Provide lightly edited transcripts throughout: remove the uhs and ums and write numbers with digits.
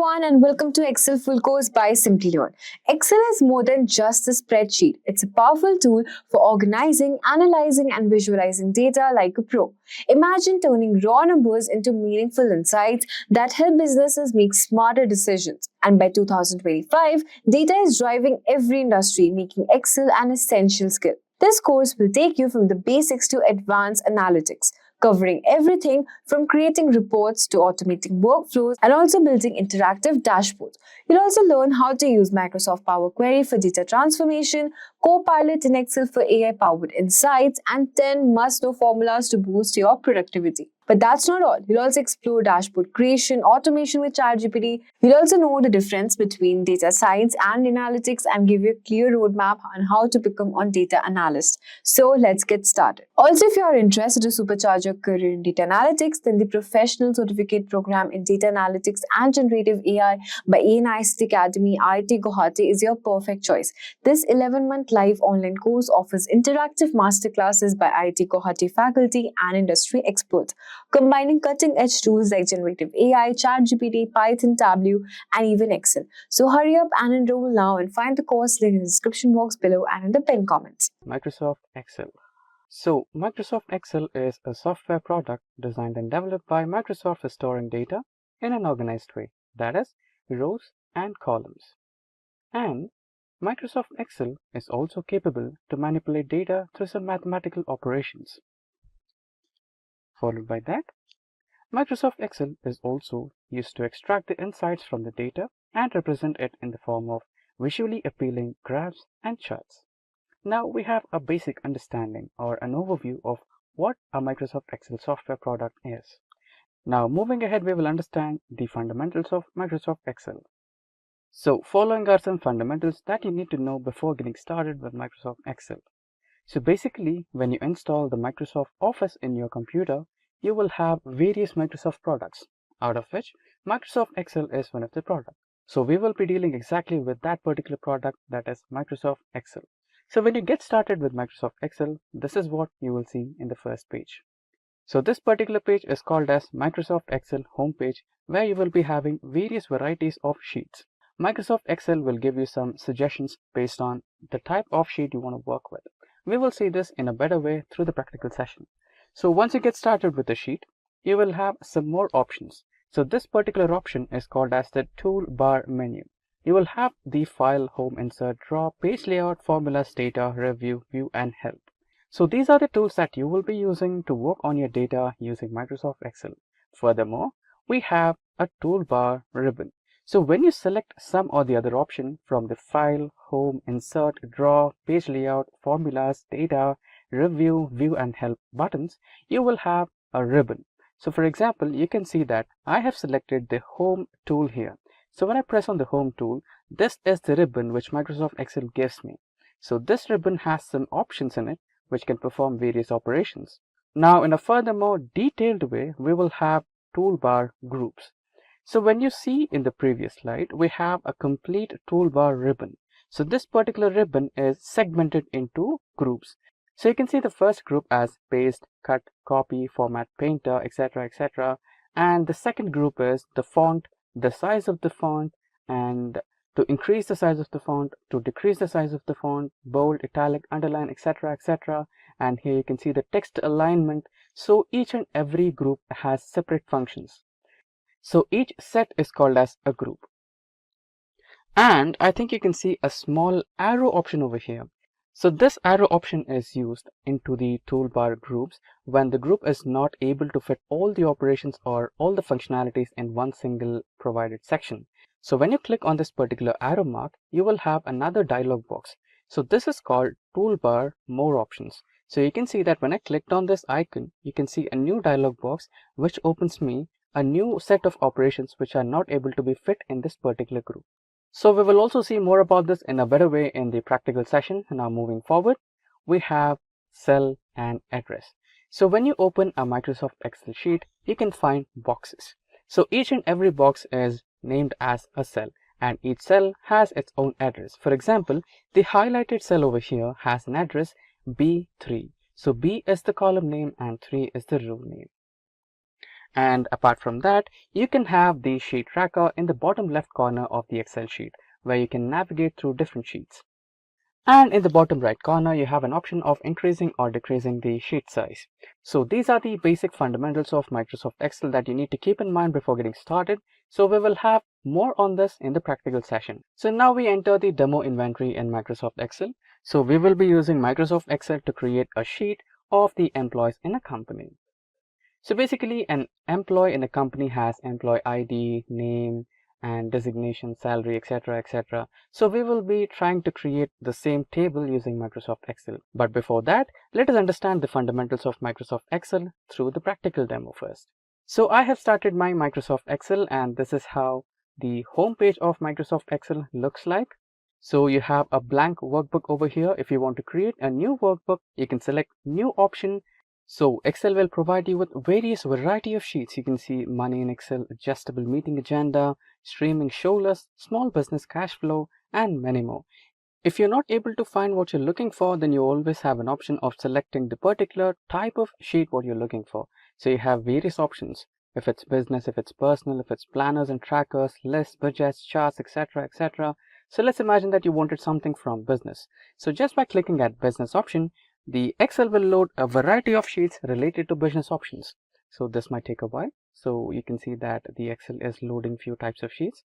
everyone and welcome to Excel Full Course by Simplilearn. Excel is more than just a spreadsheet. It's a powerful tool for organizing, analyzing and visualizing data like a pro. Imagine turning raw numbers into meaningful insights that help businesses make smarter decisions. And by 2025, data is driving every industry, making Excel an essential skill. This course will take you from the basics to advanced analytics, covering everything from creating reports to automating workflows and also building interactive dashboards. You'll also learn how to use Microsoft Power Query for data transformation, Copilot in Excel for AI-powered insights, and 10 must-know formulas to boost your productivity. But that's not all. You'll also explore dashboard creation, automation with ChatGPT. You'll also know the difference between data science and analytics and give you a clear roadmap on how to become a data analyst. So let's get started. Also, if you are interested to supercharge your career in data analytics, then the Professional Certificate Program in Data Analytics and Generative AI by ANICT Academy, IIT Guwahati is your perfect choice. This 11-month live online course offers interactive masterclasses by IIT Guwahati faculty and industry experts, combining cutting-edge tools like generative AI, ChatGPT, Python, Tableau, and even Excel. So hurry up and enroll now and find the course link in the description box below and in the pinned comments. Microsoft Excel. So, Microsoft Excel is a software product designed and developed by Microsoft for storing data in an organized way, that is, rows and columns. And Microsoft Excel is also capable to manipulate data through some mathematical operations. Followed by that, Microsoft Excel is also used to extract the insights from the data and represent it in the form of visually appealing graphs and charts. Now we have a basic understanding or an overview of what a Microsoft Excel software product is. Now moving ahead, we will understand the fundamentals of Microsoft Excel. So following are some fundamentals that you need to know before getting started with Microsoft Excel. So basically, when you install the Microsoft Office in your computer, you will have various Microsoft products, out of which Microsoft Excel is one of the products. So we will be dealing exactly with that particular product, that is Microsoft Excel. So when you get started with Microsoft Excel, this is what you will see in the first page. So this particular page is called as Microsoft Excel homepage, where you will be having various varieties of sheets. Microsoft Excel will give you some suggestions based on the type of sheet you want to work with. We will see this in a better way through the practical session. So once you get started with the sheet, you will have some more options. So this particular option is called as the toolbar menu. You will have the file, home, insert, draw, page layout, formulas, data, review, view and help. So these are the tools that you will be using to work on your data using Microsoft Excel. Furthermore, we have a toolbar ribbon. So when you select some or the other option from the file, home, insert, draw, page layout, formulas, data, review, view and help buttons, you will have a ribbon. So for example, you can see that I have selected the home tool here. So when I press on the home tool, this is the ribbon which Microsoft Excel gives me. So this ribbon has some options in it which can perform various operations. Now in a furthermore detailed way, we will have toolbar groups. So when you see in the previous slide, we have a complete toolbar ribbon. So this particular ribbon is segmented into groups. So you can see the first group as paste, cut, copy, format, painter, etc., etc. And the second group is the font, the size of the font, and to increase the size of the font, to decrease the size of the font, bold, italic, underline, etc., etc. And here you can see the text alignment. So each and every group has separate functions. So each set is called as a group. And I think you can see a small arrow option over here. So this arrow option is used into the toolbar groups when the group is not able to fit all the operations or all the functionalities in one single provided section. So when you click on this particular arrow mark, you will have another dialog box. So this is called toolbar more options. So you can see that when I clicked on this icon, you can see a new dialog box which opens me a new set of operations which are not able to be fit in this particular group. So we will also see more about this in a better way in the practical session. Now moving forward, we have cell and address. So when you open a Microsoft Excel sheet, you can find boxes. So each and every box is named as a cell and each cell has its own address. For example, the highlighted cell over here has an address B3. So B is the column name and 3 is the row name. And apart from that, you can have the sheet tracker in the bottom left corner of the Excel sheet, where you can navigate through different sheets. And in the bottom right corner, you have an option of increasing or decreasing the sheet size. So these are the basic fundamentals of Microsoft Excel that you need to keep in mind before getting started. So we will have more on this in the practical session. So now we enter the demo inventory in Microsoft Excel. So we will be using Microsoft Excel to create a sheet of the employees in a company. So basically, an employee in a company has employee ID, name, and designation, salary, etc., etc. So we will be trying to create the same table using Microsoft Excel. But before that, let us understand the fundamentals of Microsoft Excel through the practical demo first. So I have started my Microsoft Excel, and this is how the home page of Microsoft Excel looks like. So you have a blank workbook over here. If you want to create a new workbook, you can select new option. So Excel will provide you with various variety of sheets. You can see money in Excel, adjustable meeting agenda, streaming show list, small business cash flow, and many more. If you're not able to find what you're looking for, then you always have an option of selecting the particular type of sheet what you're looking for. So you have various options. If it's business, if it's personal, if it's planners and trackers, lists, budgets, charts, etc., etc. So let's imagine that you wanted something from business. So just by clicking at business option, the Excel will load a variety of sheets related to business options. So this might take a while. So you can see that the Excel is loading few types of sheets.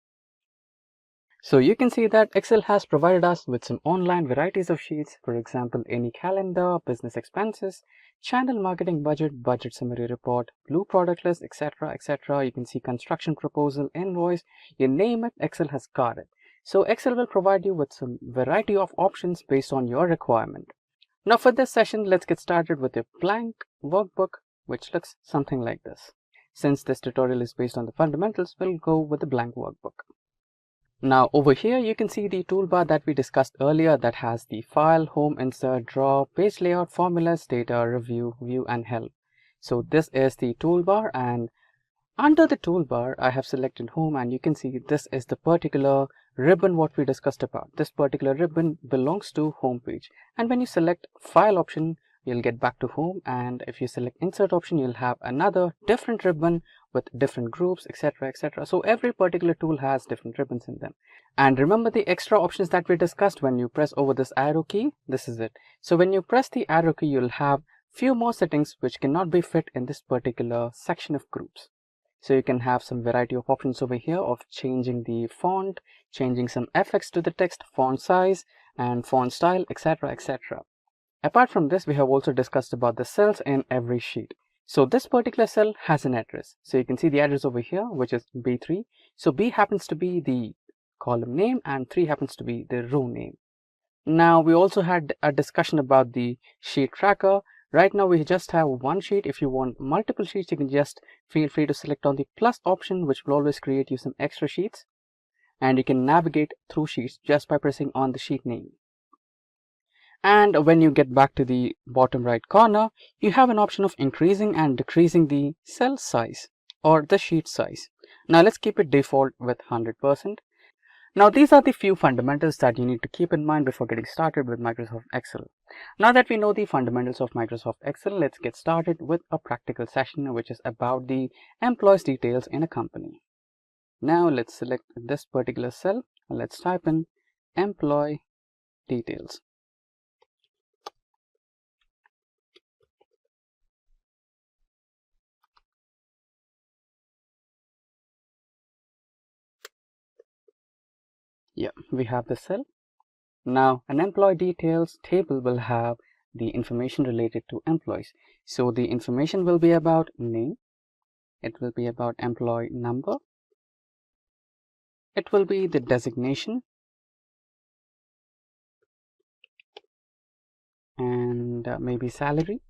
So you can see that Excel has provided us with some online varieties of sheets. For example, any calendar, business expenses, channel marketing budget, budget summary report, blue product list, etc., etc. You can see construction proposal, invoice, you name it, Excel has got it. So Excel will provide you with some variety of options based on your requirement. Now for this session, let's get started with a blank workbook, which looks something like this. Since this tutorial is based on the fundamentals, we'll go with the blank workbook. Now over here, you can see the toolbar that we discussed earlier that has the file, home, insert, draw, page layout, formulas, data, review, view, and help. So this is the toolbar, and under the toolbar, I have selected home, and you can see this is the particular ribbon what we discussed about. This particular ribbon belongs to home page. And when you select file option, you'll get back to home. And if you select insert option, you'll have another different ribbon with different groups, etc., etc. So every particular tool has different ribbons in them. And remember the extra options that we discussed when you press over this arrow key. This is it. So when you press the arrow key, you'll have few more settings which cannot be fit in this particular section of groups. So you can have some variety of options over here of changing the font, changing some effects to the text, font size, and font style, etc., etc. Apart from this, we have also discussed about the cells in every sheet. So this particular cell has an address. So you can see the address over here, which is B3. So B happens to be the column name and 3 happens to be the row name. Now we also had a discussion about the sheet tracker. Right now we just have one sheet. If you want multiple sheets, you can just feel free to select on the plus option, which will always create you some extra sheets. And you can navigate through sheets just by pressing on the sheet name. And when you get back to the bottom right corner, you have an option of increasing and decreasing the cell size or the sheet size. Now let's keep it default with 100%. Now these are the few fundamentals that you need to keep in mind before getting started with Microsoft Excel. Now that we know the fundamentals of Microsoft Excel, let's get started with a practical session which is about the employees details in a company. Now let's select this particular cell and let's type in employee details. Yeah, we have the cell. Now an employee details table will have the information related to employees. So the information will be about name, it will be about employee number, it will be the designation, and maybe salary,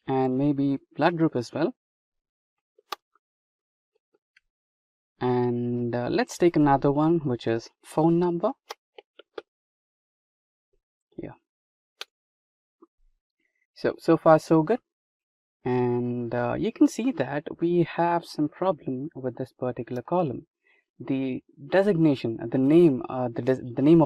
and maybe blood group as well. And let's take another one, which is phone number. Yeah. So far so good. And you can see that we have some problem with this particular column. The designation, the name of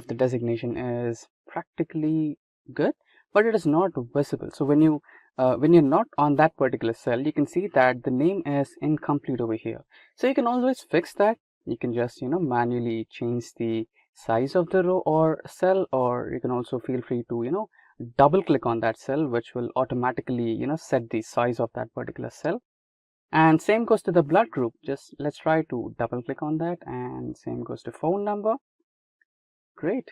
the designation is practically good, but it is not visible. So when you're not on that particular cell, you can see that the name is incomplete over here. So you can always fix that. You can just manually change the size of the row or cell, or you can also feel free to double click on that cell, which will automatically set the size of that particular cell. And same goes to the blood group. Just let's try to double click on that, and same goes to phone number. Great.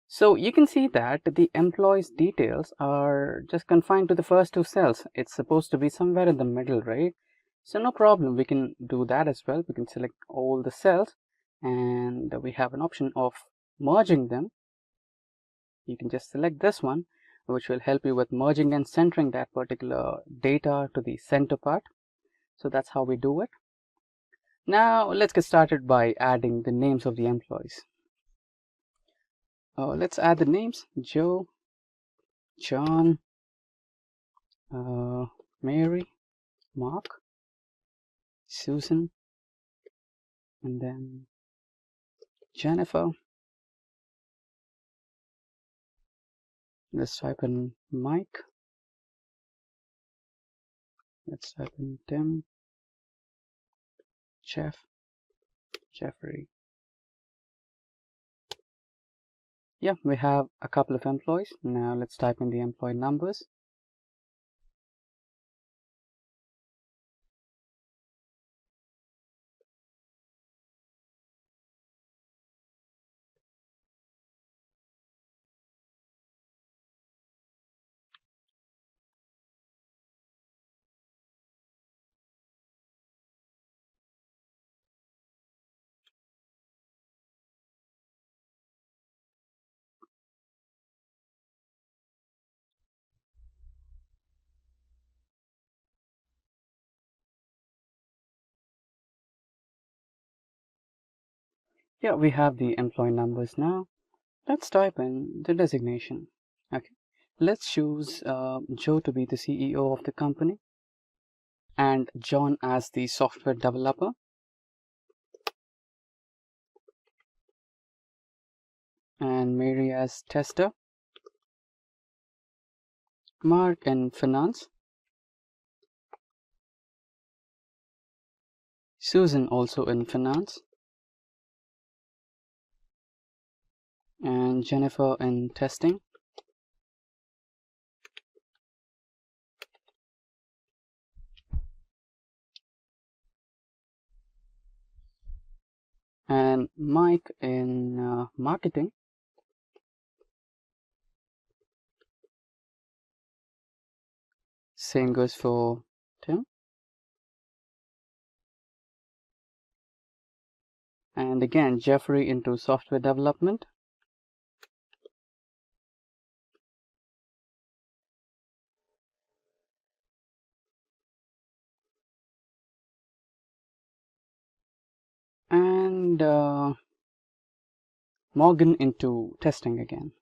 So you can see that the employee's details are just confined to the first two cells. It's supposed to be somewhere in the middle, right? So no problem, we can do that as well. We can select all the cells, and we have an option of merging them. You can just select this one, which will help you with merging and centering that particular data to the center part. So that's how we do it. Now let's get started by adding the names of the employees. Let's add the names: Joe, John, Mary, Mark, Susan, and then Jennifer. Let's type in Mike. Let's type in Tim, Jeff, Jeffrey. Yeah, we have a couple of employees. Now let's type in the employee numbers. Yeah, we have the employee numbers now. Let's type in the designation. Okay, let's choose Joe to be the CEO of the company and John as the software developer. And Mary as tester. Mark in finance. Susan also in finance. And Jennifer in testing. And Mike in marketing. Same goes for Tim. And again, Jeffrey into software development. And Morgan into testing again.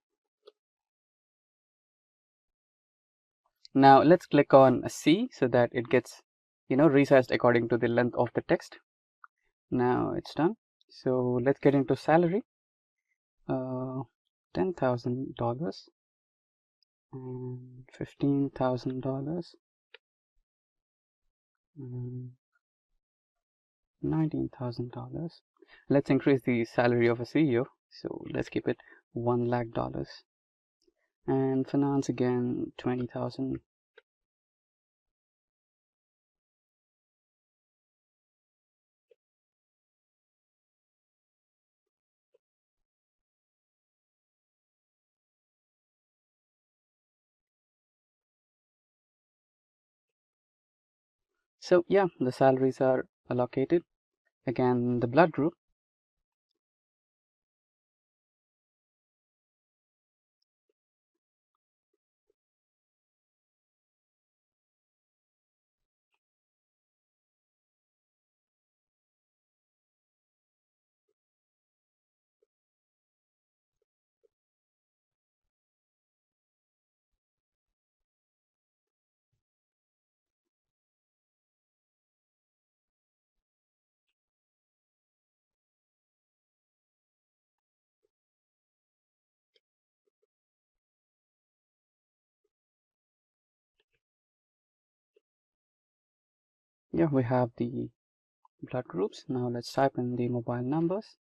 Now let's click on C so that it gets resized according to the length of the text. Now it's done. So let's get into salary. $10,000 and $15,000 and $19,000. Let's increase the salary of a CEO. So let's keep it $1 lakh. And finance again, 20,000. So yeah, the salaries are allocated. Again, the blood group. Yeah, we have the blood groups. Now let's type in the mobile numbers.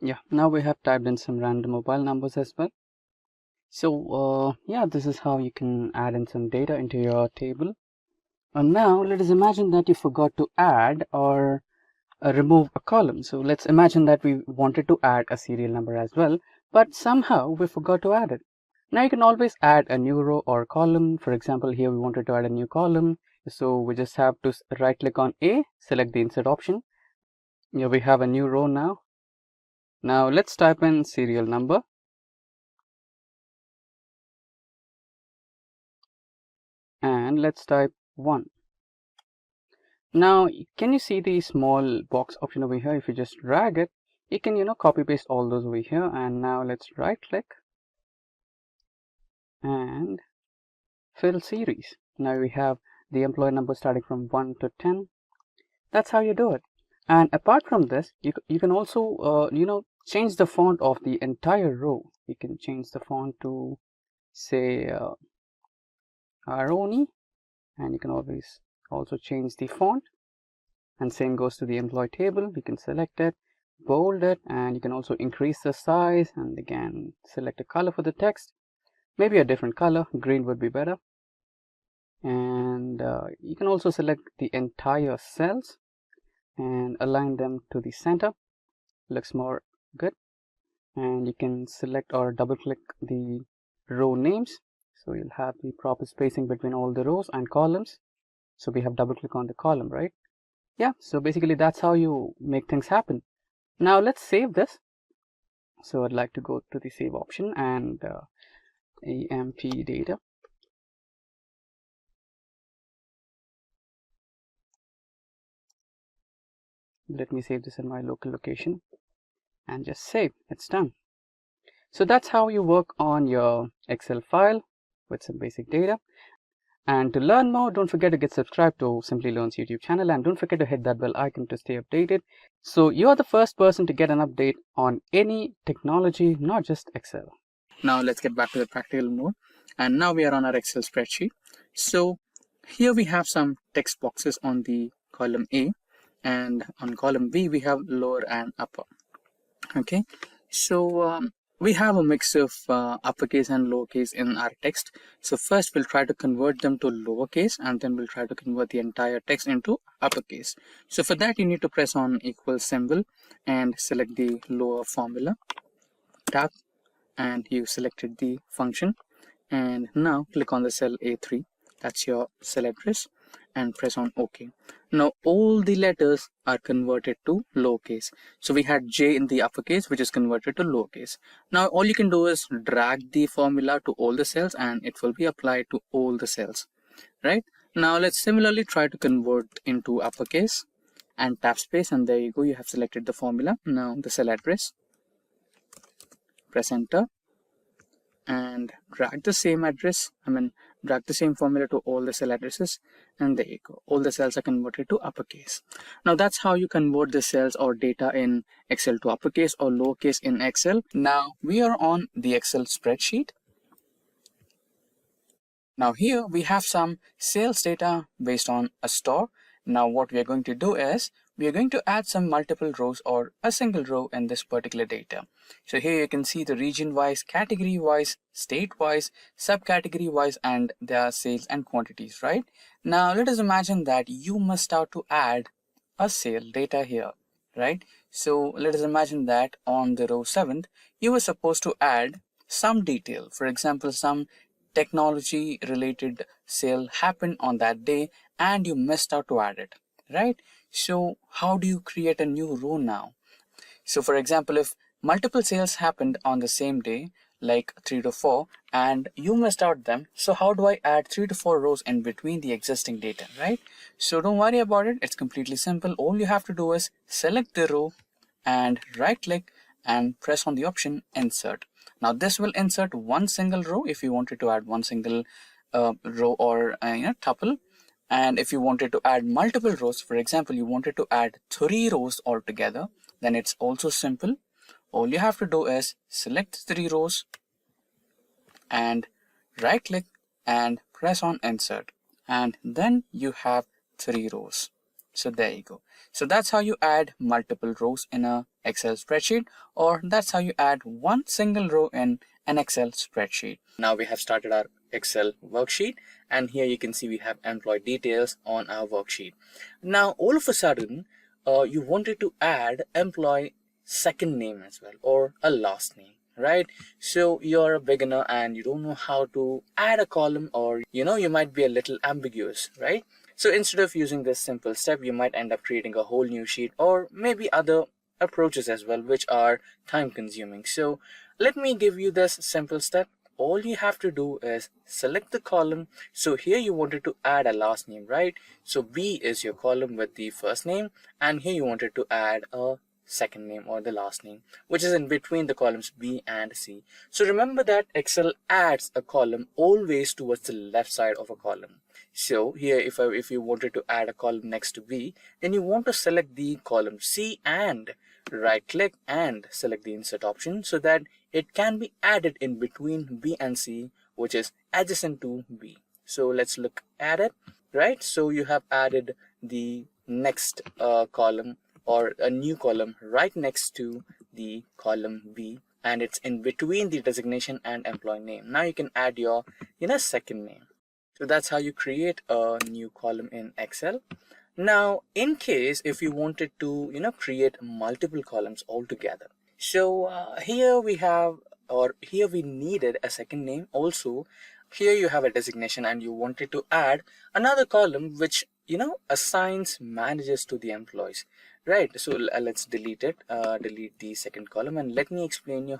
Yeah, now we have typed in some random mobile numbers as well. So yeah, this is how you can add in some data into your table. And now let us imagine that you forgot to add or remove a column. So let's imagine that we wanted to add a serial number as well, but somehow we forgot to add it. Now you can always add a new row or column. For example, here we wanted to add a new column. So we just have to right click on A, select the insert option. Here we have a new row now. Now let's type in serial number. And let's type 1. Now, can you see the small box option over here? If you just drag it, you can, copy paste all those over here. And now let's right click and fill series. Now we have the employee number starting from 1 to 10. That's how you do it. And apart from this, you can also, change the font of the entire row. You can change the font to, say, Aroni, and you can always also change the font. And same goes to the employee table. You can select it, bold it, and you can also increase the size, and again select a color for the text, maybe a different color, green would be better. And you can also select the entire cells and align them to the center. Looks more good. And you can select or double click the row names, so you'll have the proper spacing between all the rows and columns. So we have double click on the column, right? Yeah, so basically that's how you make things happen. Now let's save this. So I'd like to go to the save option and AMP data. Let me save this in my local location and just save. It's done. So that's how you work on your Excel file with some basic data. And to learn more, don't forget to get subscribed to Simplilearn's YouTube channel, and don't forget to hit that bell icon to stay updated. So you are the first person to get an update on any technology, not just Excel. Now let's get back to the practical mode. And now we are on our Excel spreadsheet. So here we have some text boxes on the column A, and on column B we have lower and upper. Okay, so we have a mix of uppercase and lowercase in our text. So first we'll try to convert them to lowercase, and then we'll try to convert the entire text into uppercase. So for that you need to press on equal symbol and select the lower formula tab, and you selected the function. And now click on the cell A3, that's your cell address, and press on OK. Now all the letters are converted to lowercase. So we had J in the uppercase, which is converted to lowercase. Now all you can do is drag the formula to all the cells, and it will be applied to all the cells, right? Now let's similarly try to convert into uppercase and tap space, and there you go, you have selected the formula. Now the cell address, press enter, and drag the same address, drag the same formula to all the cell addresses, and there you go, all the cells are converted to uppercase. Now that's how you convert the cells or data in Excel to uppercase or lowercase in Excel. Now we are on the Excel spreadsheet. Now here we have some sales data based on a store. Now what we are going to do is we are going to add some multiple rows or a single row in this particular data. So here you can see the region wise, category wise, state wise, subcategory wise, and their sales and quantities, right? Now let us imagine that you must have to add a sale data here, right? So let us imagine that on the row 7th, you were supposed to add some detail. For example, some technology related sale happened on that day and you missed out to add it, right? So how do you create a new row now? So for example, if multiple sales happened on the same day, like 3 to 4, and you missed out them. So how do I add 3 to 4 rows in between the existing data, right? So don't worry about it. It's completely simple. All you have to do is select the row and right click and press on the option insert. Now this will insert one single row if you wanted to add one single row or tuple. And if you wanted to add multiple rows, for example, you wanted to add 3 rows altogether, then it's also simple. All you have to do is select 3 rows and right click and press on insert, and then you have 3 rows. So there you go. So that's how you add multiple rows in a Excel spreadsheet, or that's how you add one single row in an Excel spreadsheet. Now we have started our Excel worksheet, and here you can see we have employee details on our worksheet. Now all of a sudden you wanted to add employee second name as well, or a last name, right? So you're a beginner and you don't know how to add a column, or you might be a little ambiguous, right? So instead of using this simple step, you might end up creating a whole new sheet, or maybe other approaches as well, which are time consuming. So let me give you this simple step. All you have to do is select the column. So here you wanted to add a last name, right? So B is your column with the first name, and here you wanted to add a second name or the last name, which is in between the columns B and C. So remember that Excel adds a column always towards the left side of a column. So here if you wanted to add a column next to B, then you want to select the column C and right click and select the insert option so that it can be added in between B and C, which is adjacent to B. So let's look at it, right? So you have added the next column, or a new column right next to the column B, and it's in between the designation and employee name. Now you can add your second name. So that's how you create a new column in Excel. Now in case if you wanted to create multiple columns altogether, so here we needed a second name. Also here you have a designation and you wanted to add another column which assigns managers to the employees, right? So let's delete it, delete the second column, and let me explain you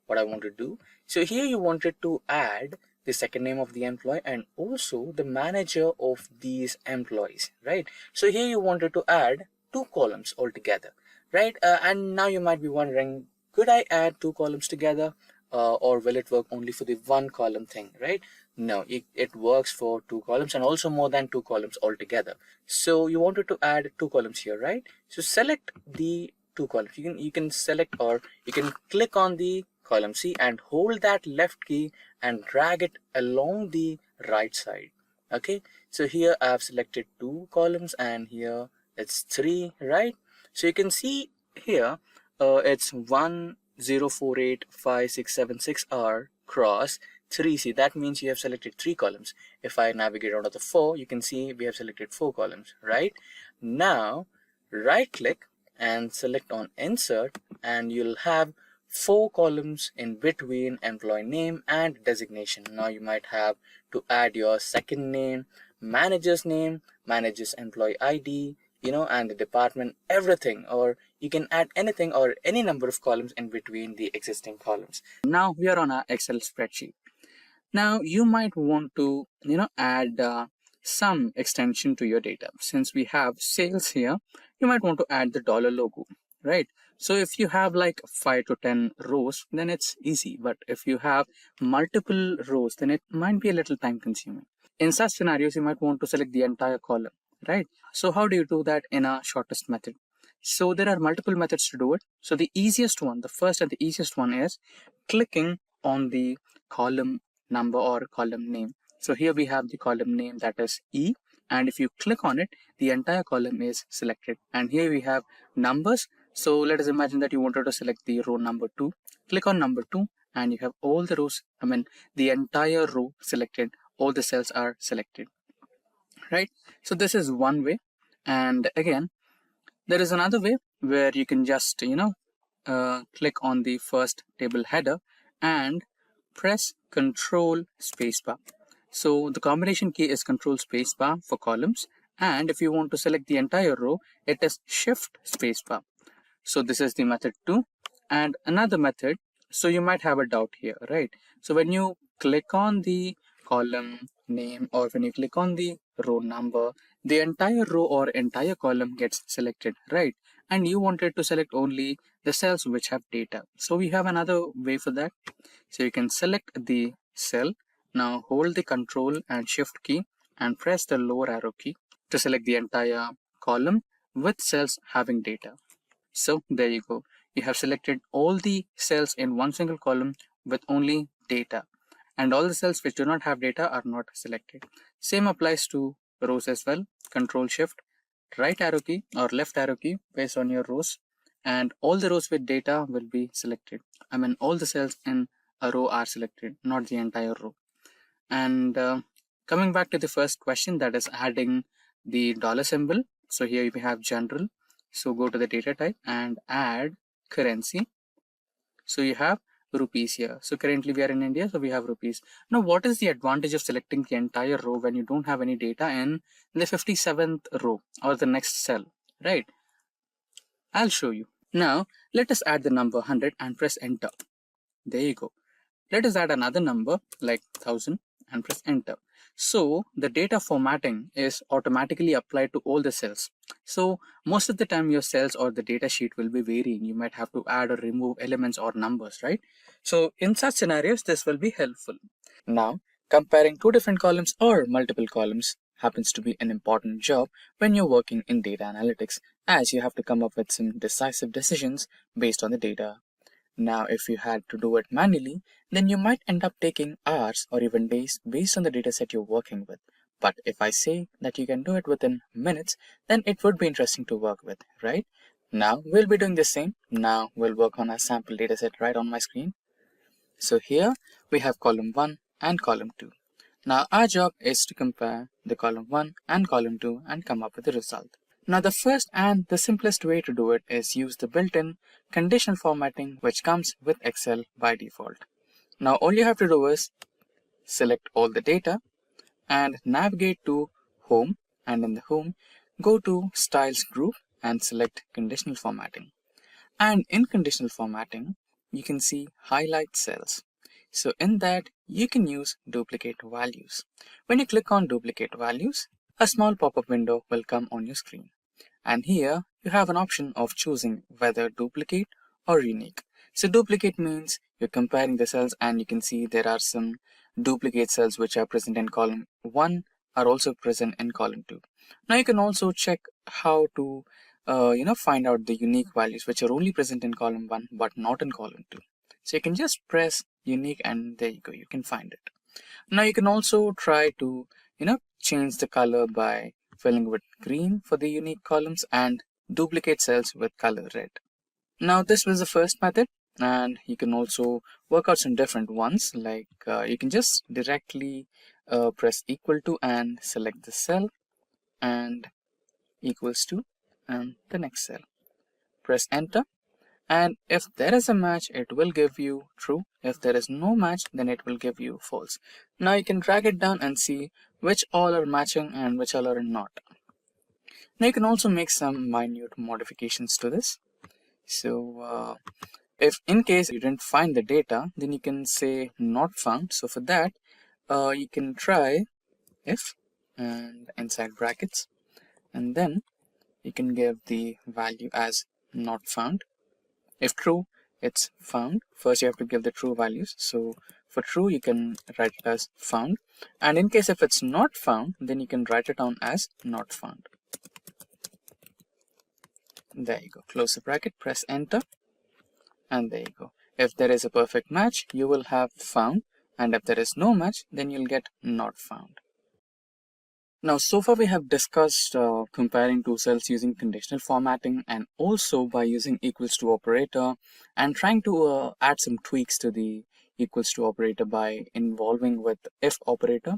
what I want to do. So here you wanted to add the second name of the employee and also the manager of these employees, right? So here you wanted to add 2 columns altogether, right? And now you might be wondering, could I add 2 columns together, or will it work only for the 1 column thing, right? No, it works for 2 columns and also more than 2 columns altogether. So you wanted to add 2 columns here, right? So select the 2 columns. You can select, or you can click on the column C and hold that left key and drag it along the right side. Okay, so here I have selected 2 columns and here it's 3, right? So you can see here it's 1 0 4 8 5 6 7 6 R cross 3C. That means you have selected 3 columns. If I navigate out of the 4, you can see we have selected 4 columns, right? Now right click and select on insert, and you'll have 4 columns in between employee name and designation. Now you might have to add your second name, manager's name, manager's employee ID, and the department, everything, or you can add anything or any number of columns in between the existing columns. Now we are on our Excel spreadsheet. Now you might want to add some extension to your data. Since we have sales here, you might want to add the dollar logo, right? So if you have like 5 to 10 rows, then it's easy. But if you have multiple rows, then it might be a little time consuming. In such scenarios, you might want to select the entire column, right? So how do you do that in a shortest method? So there are multiple methods to do it. So the easiest one, the first and the easiest one is clicking on the column number or column name. So here we have the column name, that is E, and if you click on it, the entire column is selected. And here we have numbers. So let us imagine that you wanted to select the row number 2. Click on number 2 and you have all the rows, the entire row selected, all the cells are selected, right? So this is one way. And again, there is another way where you can just click on the first table header and press Control Spacebar. So the combination key is Control Spacebar for columns, and if you want to select the entire row, it is Shift Spacebar. So this is the method 2. And another method, so you might have a doubt here, right? So when you click on the column name or when you click on the row number, the entire row or entire column gets selected, right? And you wanted to select only the cells which have data. So we have another way for that. So you can select the cell. Now hold the Control and Shift key and press the lower arrow key to select the entire column with cells having data. So there you go. You have selected all the cells in one single column with only data, and all the cells which do not have data are not selected. Same applies to rows as well. Control Shift, right arrow key or left arrow key based on your rows, and all the rows with data will be selected. I mean, all the cells in a row are selected, not the entire row. And coming back to the first question, that is adding the dollar symbol. So here we have general. So go to the data type and add currency. So you have rupees here. So currently we are in India, so we have rupees. Now, what is the advantage of selecting the entire row when you don't have any data in the 57th row or the next cell, right? I'll show you. Now, let us add the number 100 and press enter. There you go. Let us add another number like 1000 and press enter. So the data formatting is automatically applied to all the cells. So most of the time your cells or the data sheet will be varying. You might have to add or remove elements or numbers, right? So in such scenarios, this will be helpful. Now, comparing two different columns or multiple columns happens to be an important job when you're working in data analytics, as you have to come up with some decisive decisions based on the data. Now, if you had to do it manually, then you might end up taking hours or even days based on the dataset you're working with. But if I say that you can do it within minutes, then it would be interesting to work with, right? Now, we'll be doing the same. Now, we'll work on a sample dataset right on my screen. So here we have column 1 and column 2. Now, our job is to compare the column 1 and column 2 and come up with a result. Now, the first and the simplest way to do it is use the built-in conditional formatting which comes with Excel by default. Now, all you have to do is select all the data and navigate to Home, and in the Home, go to Styles group and select Conditional Formatting. And in Conditional Formatting, you can see Highlight Cells. So in that, you can use duplicate values. When you click on duplicate values, a small pop-up window will come on your screen. And here you have an option of choosing whether duplicate or unique. So duplicate means you're comparing the cells, and you can see there are some duplicate cells which are present in column 1 are also present in column 2. Now you can also check how to find out the unique values which are only present in column 1 but not in column 2. So you can just press unique and there you go, you can find it. Now you can also try to change the color by filling with green for the unique columns and duplicate cells with color red. Now this was the first method, and you can also work out some different ones, like you can just directly press equal to and select the cell and equals to and the next cell. Press enter, and if there is a match, it will give you true. If there is no match, then it will give you false. Now you can drag it down and see which all are matching and which all are not. Now you can also make some minute modifications to this. So if in case you didn't find the data, then you can say not found. So for that, you can try if and inside brackets, and then you can give the value as not found. If true, it's found. First you have to give the true values. So for true, you can write it as found. And in case if it's not found, then you can write it down as not found. There you go. Close the bracket, press enter. And there you go. If there is a perfect match, you will have found. And if there is no match, then you'll get not found. Now, so far we have discussed comparing two cells using conditional formatting and also by using equals to operator and trying to add some tweaks to the equals to operator by involving with if operator.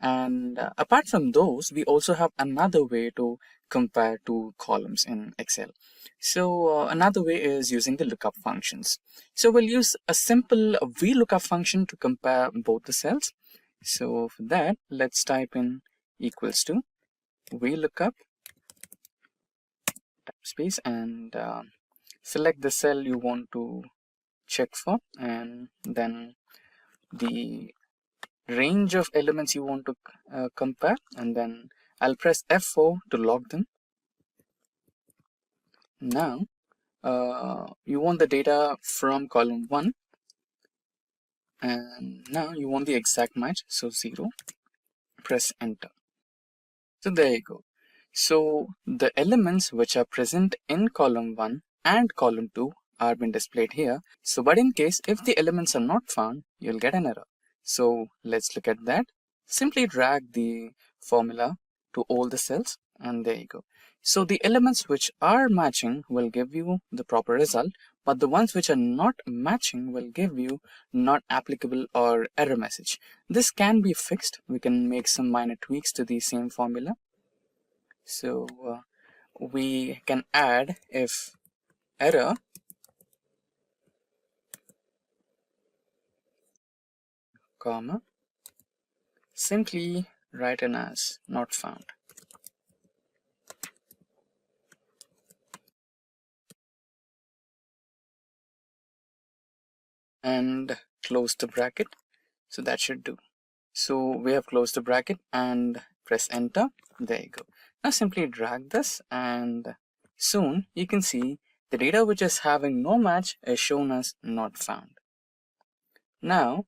And apart from those, we also have another way to compare two columns in Excel. So another way is using the lookup functions. So we'll use a simple VLOOKUP function to compare both the cells. So for that, let's type in equals to VLOOKUP space and select the cell you want to check for, and then the range of elements you want to compare, and then I'll press F4 to log them. Now you want the data from column 1, and now you want the exact match, so 0. Press enter. So there you go. So the elements which are present in column 1 and column 2 are being displayed here. So but in case if the elements are not found, you'll get an error. So let's look at that. Simply drag the formula to all the cells, and there you go. So the elements which are matching will give you the proper result, but the ones which are not matching will give you not applicable or error message. This can be fixed. We can make some minor tweaks to the same formula. So we can add if error comma simply written as not found, and close the bracket. So that should do. So we have closed the bracket and press enter. There you go. Now simply drag this, and soon you can see the data which is having no match is shown as not found. Now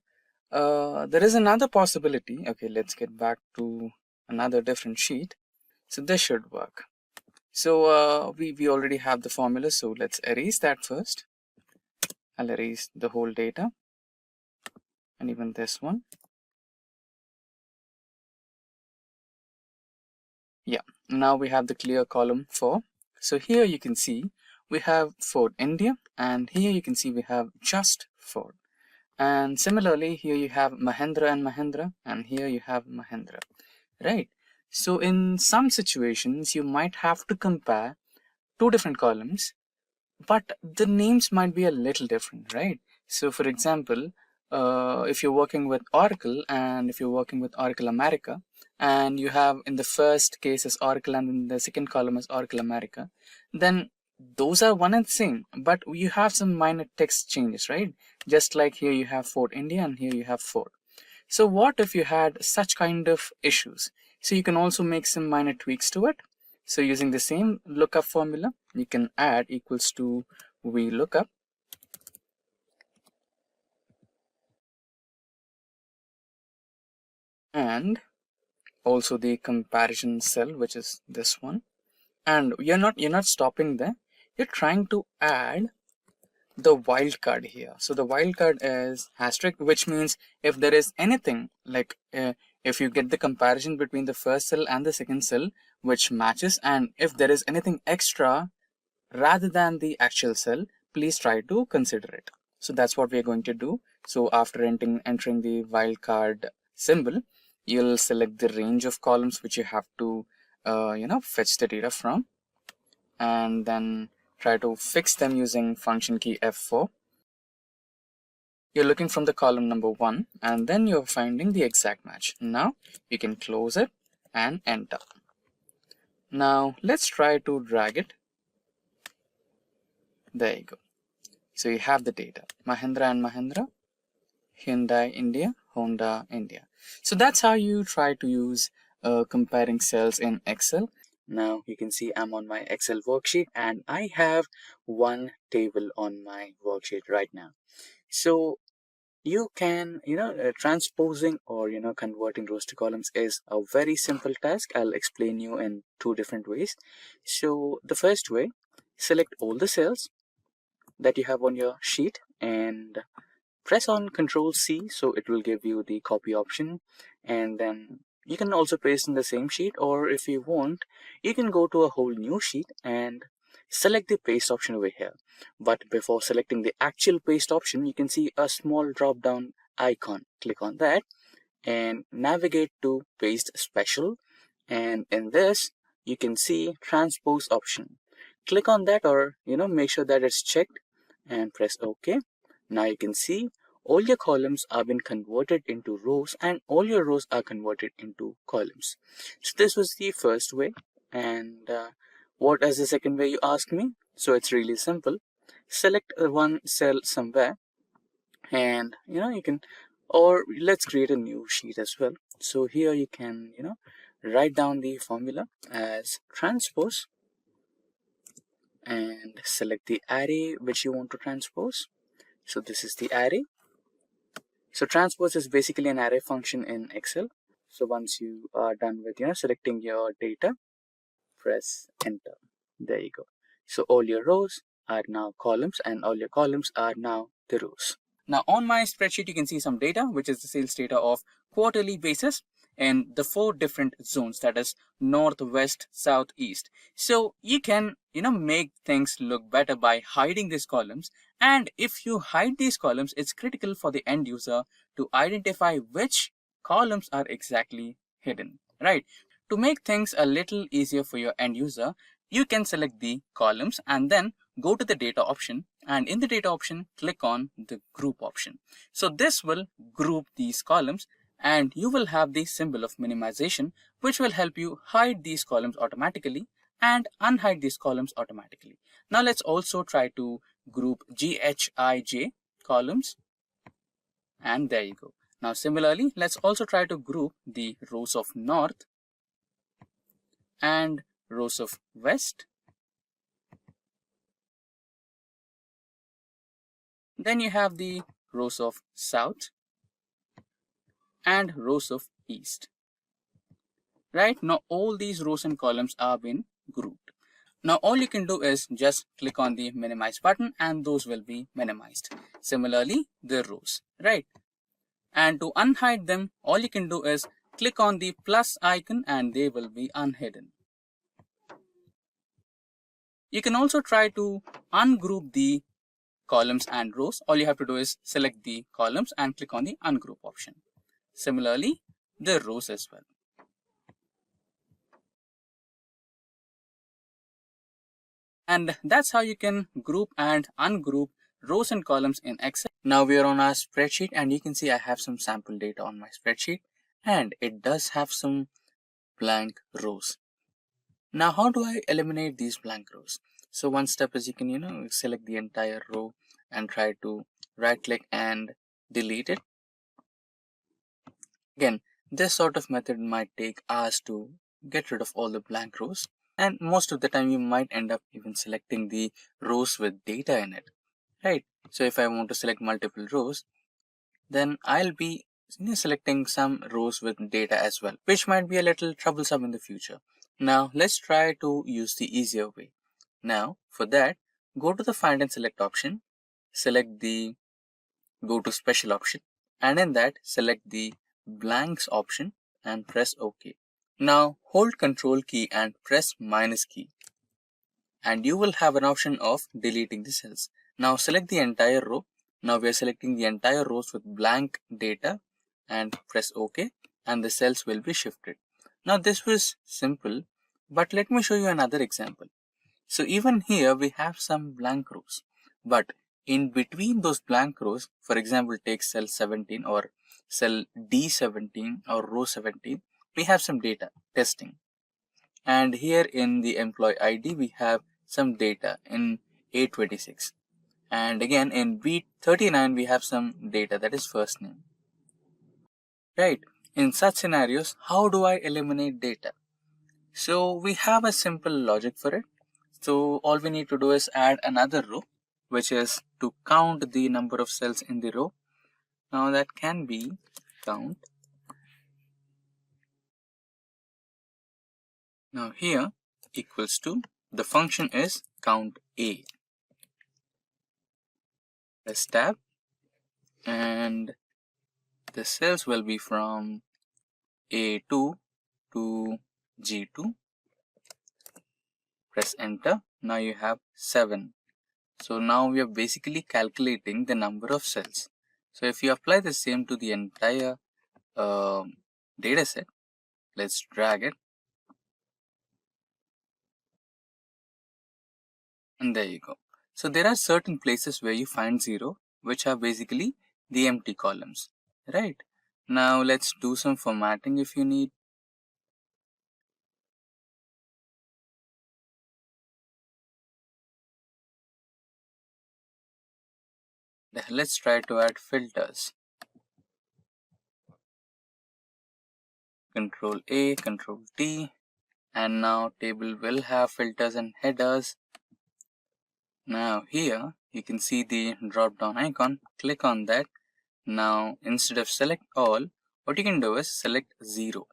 there is another possibility. Okay, let's get back to another different sheet. So this should work. So we already have the formula, so let's erase that first. I'll erase the whole data and even this one. Yeah, now we have the clear column 4. So here you can see we have Ford India, and here you can see we have just Ford. And similarly, here you have Mahindra and Mahindra, and here you have Mahindra, right? So in some situations, you might have to compare two different columns, but the names might be a little different, right? So for example, if you're working with Oracle, and if you're working with Oracle America, and you have in the first case as Oracle and in the second column as Oracle America, then those are one and the same, but you have some minor text changes, right? Just like here you have Ford India and here you have Ford. So what if you had such kind of issues? So you can also make some minor tweaks to it. So using the same lookup formula, you can add equals to VLOOKUP, and also the comparison cell, which is this one. And you're not stopping there. You're trying to add the wildcard here. So the wildcard is asterisk, which means if there is anything like if you get the comparison between the first cell and the second cell which matches, and if there is anything extra rather than the actual cell, please try to consider it. So that's what we're going to do. So after entering the wildcard symbol, you'll select the range of columns which you have to fetch the data from, and then try to fix them using function key F4. You're looking from the column number 1, and then you're finding the exact match. Now you can close it and enter. Now let's try to drag it. There you go. So you have the data, Mahindra and Mahindra, Hyundai India, Honda India. So that's how you try to use comparing cells in Excel. Now you can see I'm on my Excel worksheet, and I have one table on my worksheet right now. So you can, transposing or, converting rows to columns is a very simple task. I'll explain you in two different ways. So the first way, select all the cells that you have on your sheet and press on Control C, so it will give you the copy option, and then you can also paste in the same sheet, or if you want, you can go to a whole new sheet and select the paste option over here. But before selecting the actual paste option, you can see a small drop down icon. Click on that and navigate to paste special, and in this you can see transpose option. Click on that, or make sure that it's checked and press OK. Now you can see all your columns are been converted into rows, and all your rows are converted into columns. So this was the first way. And what is the second way, you ask me? So it's really simple. select one cell somewhere, and you can, or let's create a new sheet as well. So here you can write down the formula as transpose and select the array which you want to transpose. So this is the array. So transpose is basically an array function in Excel. So once you are done with selecting your data, press enter. There you go. So all your rows are now columns and all your columns are now the rows. Now on my spreadsheet, you can see some data, which is the sales data of quarterly basis in the 4 different zones, that is north, west, south, east. So you can, make things look better by hiding these columns. And if you hide these columns, it's critical for the end user to identify which columns are exactly hidden, right? To make things a little easier for your end user, you can select the columns and then go to the data option, and in the data option click on the group option. So this will group these columns and you will have the symbol of minimization, which will help you hide these columns automatically and unhide these columns automatically. Now let's also try to group GHIJ columns, and there you go. Now similarly, let's also try to group the rows of north and rows of west. Then you have the rows of south and rows of east. Right, now all these rows and columns are been grouped. Now all you can do is just click on the minimize button and those will be minimized. Similarly, the rows, right? And to unhide them, all you can do is click on the plus icon and they will be unhidden. You can also try to ungroup the columns and rows. All you have to do is select the columns and click on the ungroup option. Similarly, the rows as well. And that's how you can group and ungroup rows and columns in Excel. Now we are on our spreadsheet and you can see I have some sample data on my spreadsheet and it does have some blank rows. Now how do I eliminate these blank rows? So one step is you can select the entire row and try to right click and delete it. Again, this sort of method might take hours to get rid of all the blank rows, and most of the time you might end up even selecting the rows with data in it, right? So if I want to select multiple rows, then I'll be selecting some rows with data as well, which might be a little troublesome in the future. Now let's try to use the easier way. Now for that, go to the find and select option, select the go to special option, and in that select the blanks option and press OK. Now hold Control key and press minus key and you will have an option of deleting the cells. Now select the entire row. Now we are selecting the entire rows with blank data and press OK and the cells will be shifted. Now this was simple, but let me show you another example. So even here we have some blank rows, but in between those blank rows, for example, take cell 17 or cell D17 or row 17, we have some data testing. And here in the employee ID, we have some data in A26. And again in B39, we have some data that is first name. Right. In such scenarios, how do I eliminate data? So we have a simple logic for it. So all we need to do is add another row, which is to count the number of cells in the row. Now that can be count. Now here equals to, the function is count A. Press tab and the cells will be from A2 to G2. Press enter. Now you have 7. So now we are basically calculating the number of cells. So if you apply the same to the entire data set, let's drag it. And there you go. So there are certain places where you find 0, which are basically the empty columns, right? Now let's do some formatting if you need. let's try to add filters. Control A, Control T, and now table will have filters and headers. Now here you can see the drop down icon, click on that. Now instead of select all, what you can do is select 0.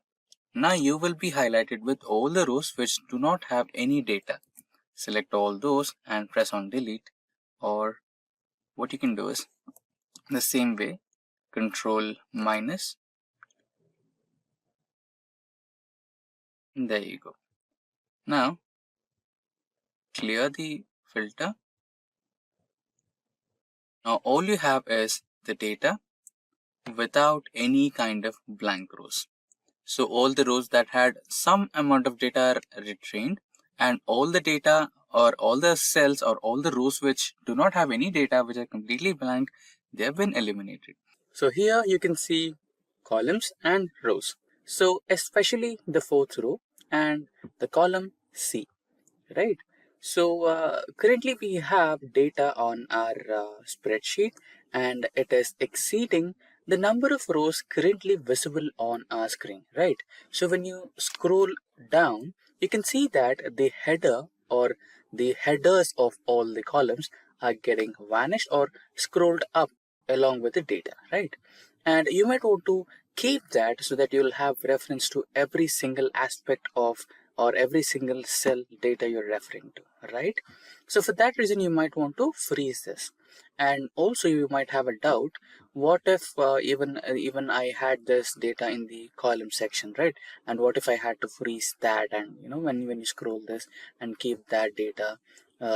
Now you will be highlighted with all the rows which do not have any data. Select all those and press on delete, or what you can do is the same way, control minus. There you go. Now clear the filter. Now all you have is the data without any kind of blank rows. So all the rows that had some amount of data are retained, and all the data or all the cells or all the rows which do not have any data, which are completely blank, they have been eliminated. So here you can see columns and rows. So especially the fourth row and the column C, right? So currently we have data on our spreadsheet, and it is exceeding the number of rows currently visible on our screen, right? So when you scroll down, you can see that the header or the headers of all the columns are getting vanished or scrolled up along with the data, right? And you might want to keep that so that you'll have reference to every single aspect of or every single cell data you're referring to, right? So for that reason, you might want to freeze this. And also you might have a doubt, what if even I had this data in the column section, right? And what if I had to freeze that, and when you scroll this and keep that data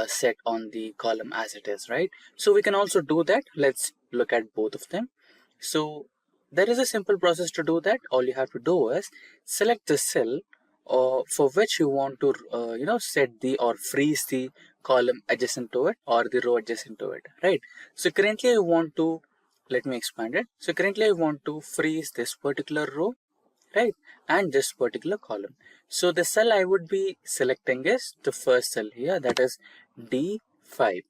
set on the column as it is, right? So we can also do that. Let's look at both of them. So there is a simple process to do that. All you have to do is select the cell for which you want to set the or freeze the column adjacent to it or the row adjacent to it, right? So currently I want to, let me expand it. So currently I want to freeze this particular row, right, and this particular column. So the cell I would be selecting is the first cell here, that is D5,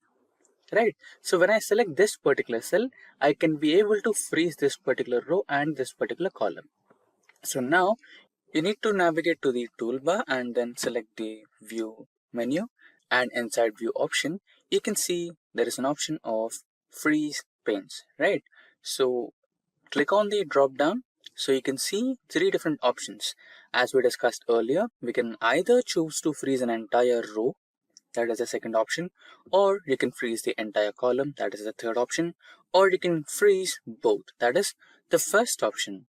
right? So when I select this particular cell, I can be able to freeze this particular row and this particular column. So now you need to navigate to the toolbar and then select the view menu, and inside view option, you can see there is an option of freeze panes, right? So click on the drop down. So you can see 3 different options. As we discussed earlier, we can either choose to freeze an entire row, that is the second option, or you can freeze the entire column, that is the third option, or you can freeze both, that is the first option,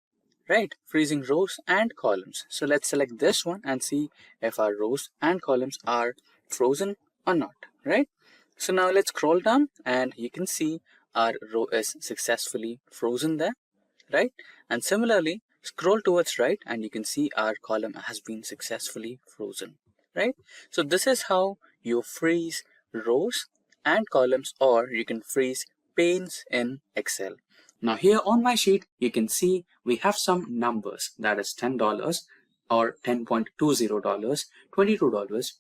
right? Freezing rows and columns. So let's select this one and see if our rows and columns are frozen or not, right? So now let's scroll down and you can see our row is successfully frozen there, right? And similarly, scroll towards right and you can see our column has been successfully frozen, right? So this is how you freeze rows and columns, or you can freeze panes in Excel. Now here on my sheet, you can see we have some numbers, that is $10 or $10.20, $22,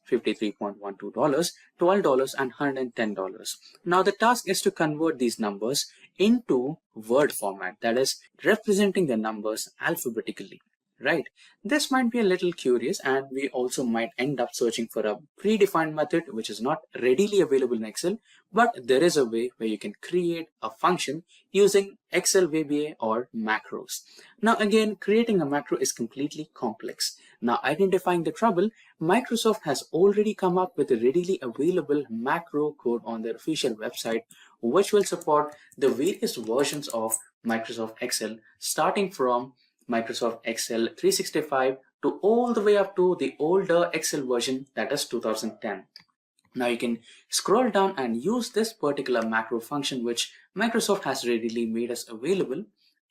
$53.12, $12, and $110. Now the task is to convert these numbers into word format, that is representing the numbers alphabetically, right? This might be a little curious, and we also might end up searching for a predefined method which is not readily available in Excel, but there is a way where you can create a function using Excel VBA or macros. Now again, creating a macro is completely complex. Now identifying the trouble, Microsoft has already come up with a readily available macro code on their official website, which will support the various versions of Microsoft Excel, starting from Microsoft Excel 365 to all the way up to the older Excel version, that is 2010. Now you can scroll down and use this particular macro function which Microsoft has readily made us available,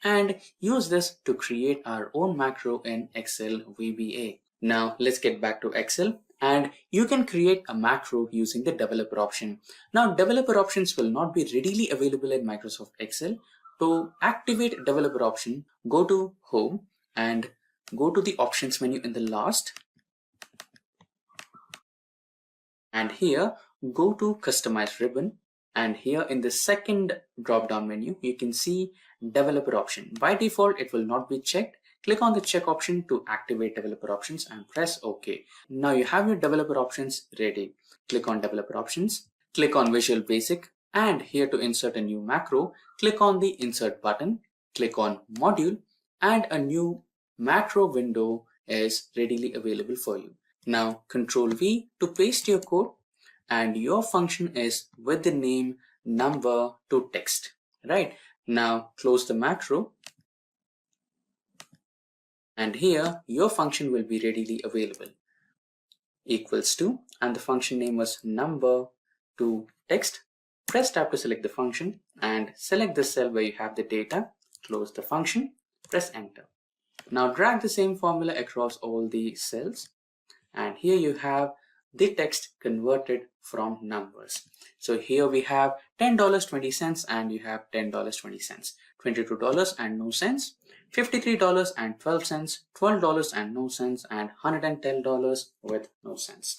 and use this to create our own macro in Excel VBA. Now let's get back to Excel, and you can create a macro using the developer option. Now developer options will not be readily available in Microsoft Excel. To activate developer option, go to Home and go to the options menu in the last, and here go to Customize ribbon And here in the second drop-down menu, you can see developer option. By default, it will not be checked. Click on the check option to activate developer options and press OK. Now you have your developer options ready. Click on developer options, click on Visual Basic, and here to insert a new macro, click on the insert button, click on module, and a new macro window is readily available for you. Now Control V to paste your code, and your function is with the name number to text, right? Now close the macro, and here your function will be readily available. Equals to, and the function name was number to text. Press tab to select the function and select the cell where you have the data. Close the function, press enter. Now drag the same formula across all the cells, and here you have the text converted from numbers. So here we have $10.20 and you have $10.20, $22 and no cents, $53 and 12 cents, $12 and no cents, and $110 with no cents.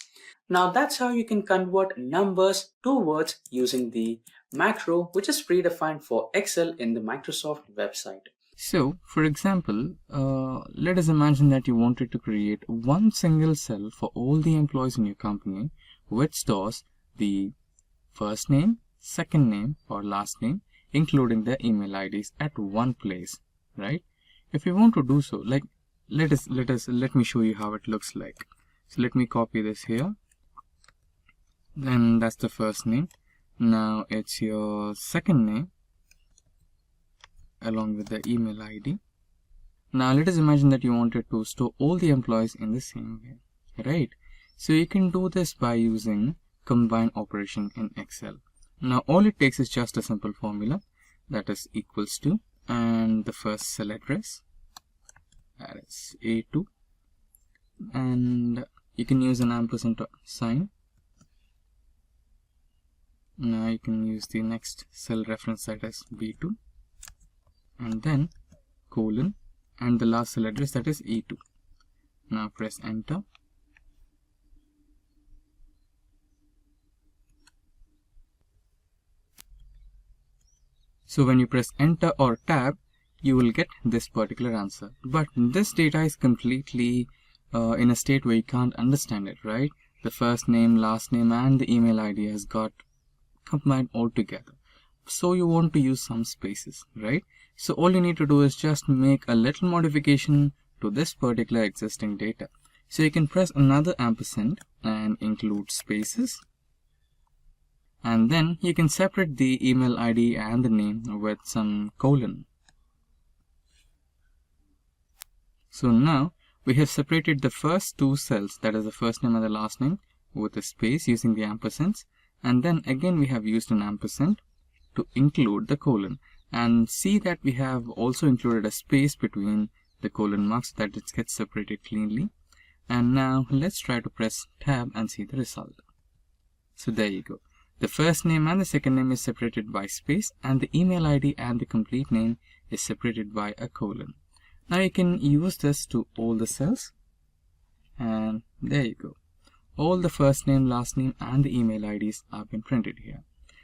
Now that's how you can convert numbers to words using the macro, which is predefined for Excel in the Microsoft website. So, for example, let us imagine that you wanted to create one single cell for all the employees in your company, which stores the first name, second name, or last name, including their email IDs at one place, right? If you want to do so, like let me show you how it looks like. So let me copy this here. Then that's the first name. Now it's your second name along with the email ID. Now let us imagine that you wanted to store all the employees in the same way, right? So you can do this by using combine operation in Excel. Now all it takes is just a simple formula, that is equals to, and the first cell address, that is A2, and you can use an ampersand sign. Now you can use the next cell reference, that is B2, and then colon, and the last cell address, that is E2. Now press enter. So when you press enter or tab, you will get this particular answer. But this data is completely in a state where you can't understand it, right? The first name, last name, and the email ID has got combined all together. So you want to use some spaces, right? So all you need to do is just make a little modification to this particular existing data. So you can press another ampersand and include spaces. And then you can separate the email ID and the name with some colon. So now we have separated the first two cells, that is the first name and the last name, with a space using the ampersands. And then again we have used an ampersand to include the colon, and see that we have also included a space between the colon marks so that it gets separated cleanly. And now let's try to press tab and see the result. So there you go. The first name and the second name is separated by space, and the email ID and the complete name is separated by a colon. Now you can use this to all the cells, and there you go. All the first name, last name, and the email IDs have been printed here.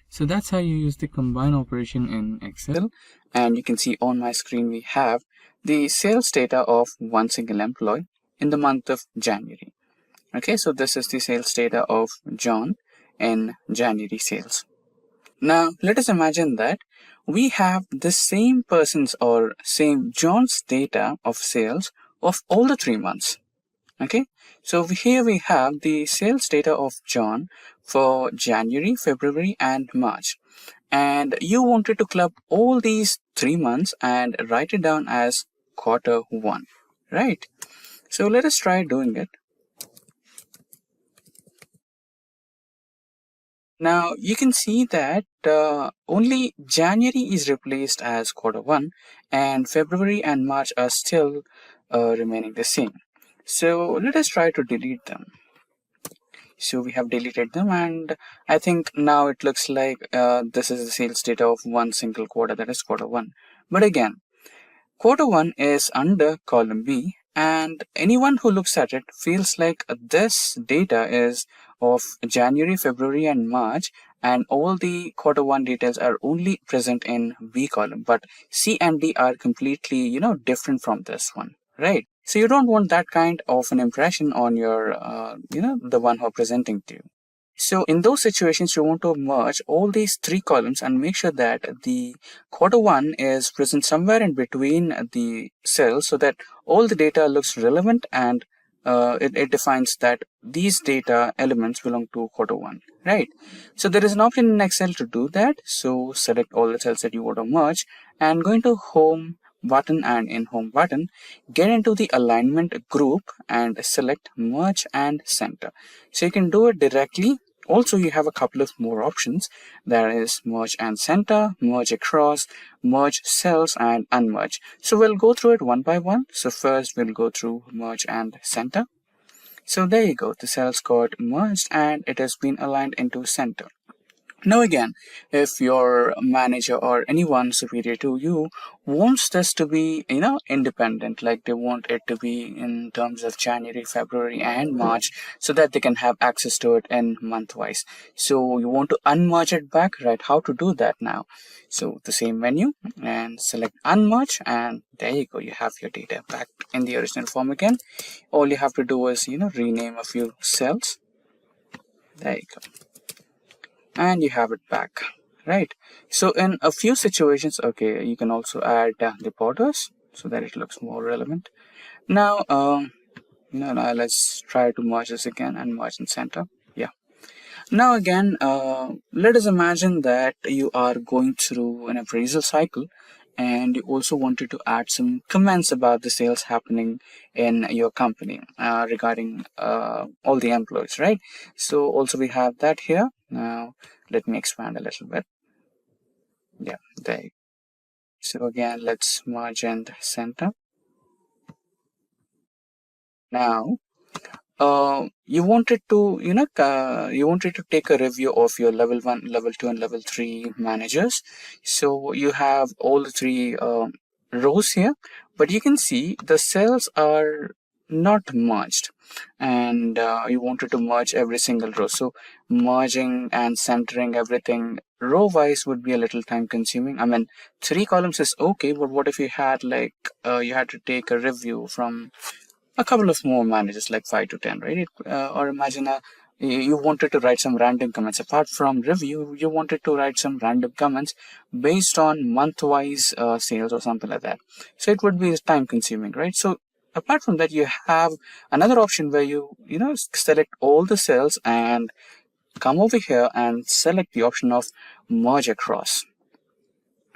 So that's how you use the combine operation in Excel. And you can see on my screen we have the sales data of one single employee in the month of January. Okay, so this is the sales data of John in January sales. Now let us imagine that we have the same person's or same John's data of sales of all the 3 months. Okay, so here we have the sales data of John for January, February, and March. And you wanted to club all these 3 months and write it down as quarter 1, right? So let us try doing it. Now you can see that only January is replaced as quarter 1, and February and March are still remaining the same. So let us try to delete them. So we have deleted them, and I think now it looks like this is the sales data of one single quarter, that is quarter 1. But again, quarter 1 is under column B, and anyone who looks at it feels like this data is of January, February, and March, and all the quarter one details are only present in B column, but C and D are completely, different from this one, right? So you don't want that kind of an impression on your, the one who are presenting to you. So in those situations, you want to merge all these three columns and make sure that the quarter one is present somewhere in between the cells so that all the data looks relevant and it defines that these data elements belong to quarter one, right? So there is an option in Excel to do that. So select all the cells that you want to merge and go into Home button, and in Home button, get into the alignment group and select Merge and Center. So you can do it directly. Also, you have a couple of more options. There is merge and center, merge across, merge cells, and unmerge. So we'll go through it one by one. So first we'll go through merge and center. So there you go. The cells got merged and it has been aligned into center. Now again, if your manager or anyone superior to you wants this to be, independent, like they want it to be in terms of January, February, and March, so that they can have access to it in month-wise. So you want to unmerge it back, right? How to do that now? So the same menu and select unmerge, and there you go. You have your data back in the original form again. All you have to do is, rename a few cells. There you go. And you have it back, right? So in a few situations, okay, you can also add the borders so that it looks more relevant. Now, now let's try to merge this again and merge in center. Yeah. Now again, let us imagine that you are going through an appraisal cycle and you also wanted to add some comments about the sales happening in your company regarding all the employees, right? So also we have that here. Now let me expand a little bit. Yeah, there you go. So again, let's merge and center. Now you wanted to take a review of your level 1, level 2, and level 3 managers. So you have all the three rows here, but you can see the cells are not merged, and you wanted to merge every single row. So merging and centering everything row wise would be a little time consuming. I mean, 3 columns is okay, but what if you had you had to take a review from a couple of more managers, like 5 to 10, right? Or imagine you wanted to write some random comments. Apart from review, you wanted to write some random comments based on month-wise sales or something like that. So it would be time consuming, right? So apart from that, you have another option where you select all the cells and come over here and select the option of merge across.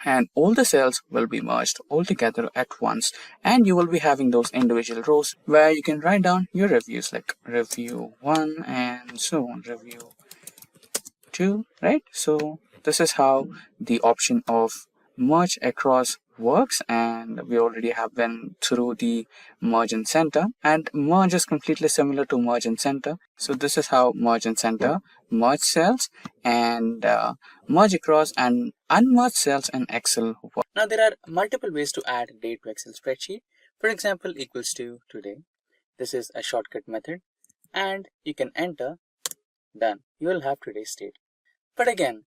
And all the cells will be merged all together at once, and you will be having those individual rows where you can write down your reviews, like review 1 and so on, review 2, right? So this is how the option of merge across works, and we already have been through the merge and center, and merge is completely similar to merge and center. So this is how merge and center, merge cells, and merge across and unmerge cells in Excel work. Now there are multiple ways to add date to Excel spreadsheet. For example, equals to today. This is a shortcut method, and you can enter done. You will have today's date. But again,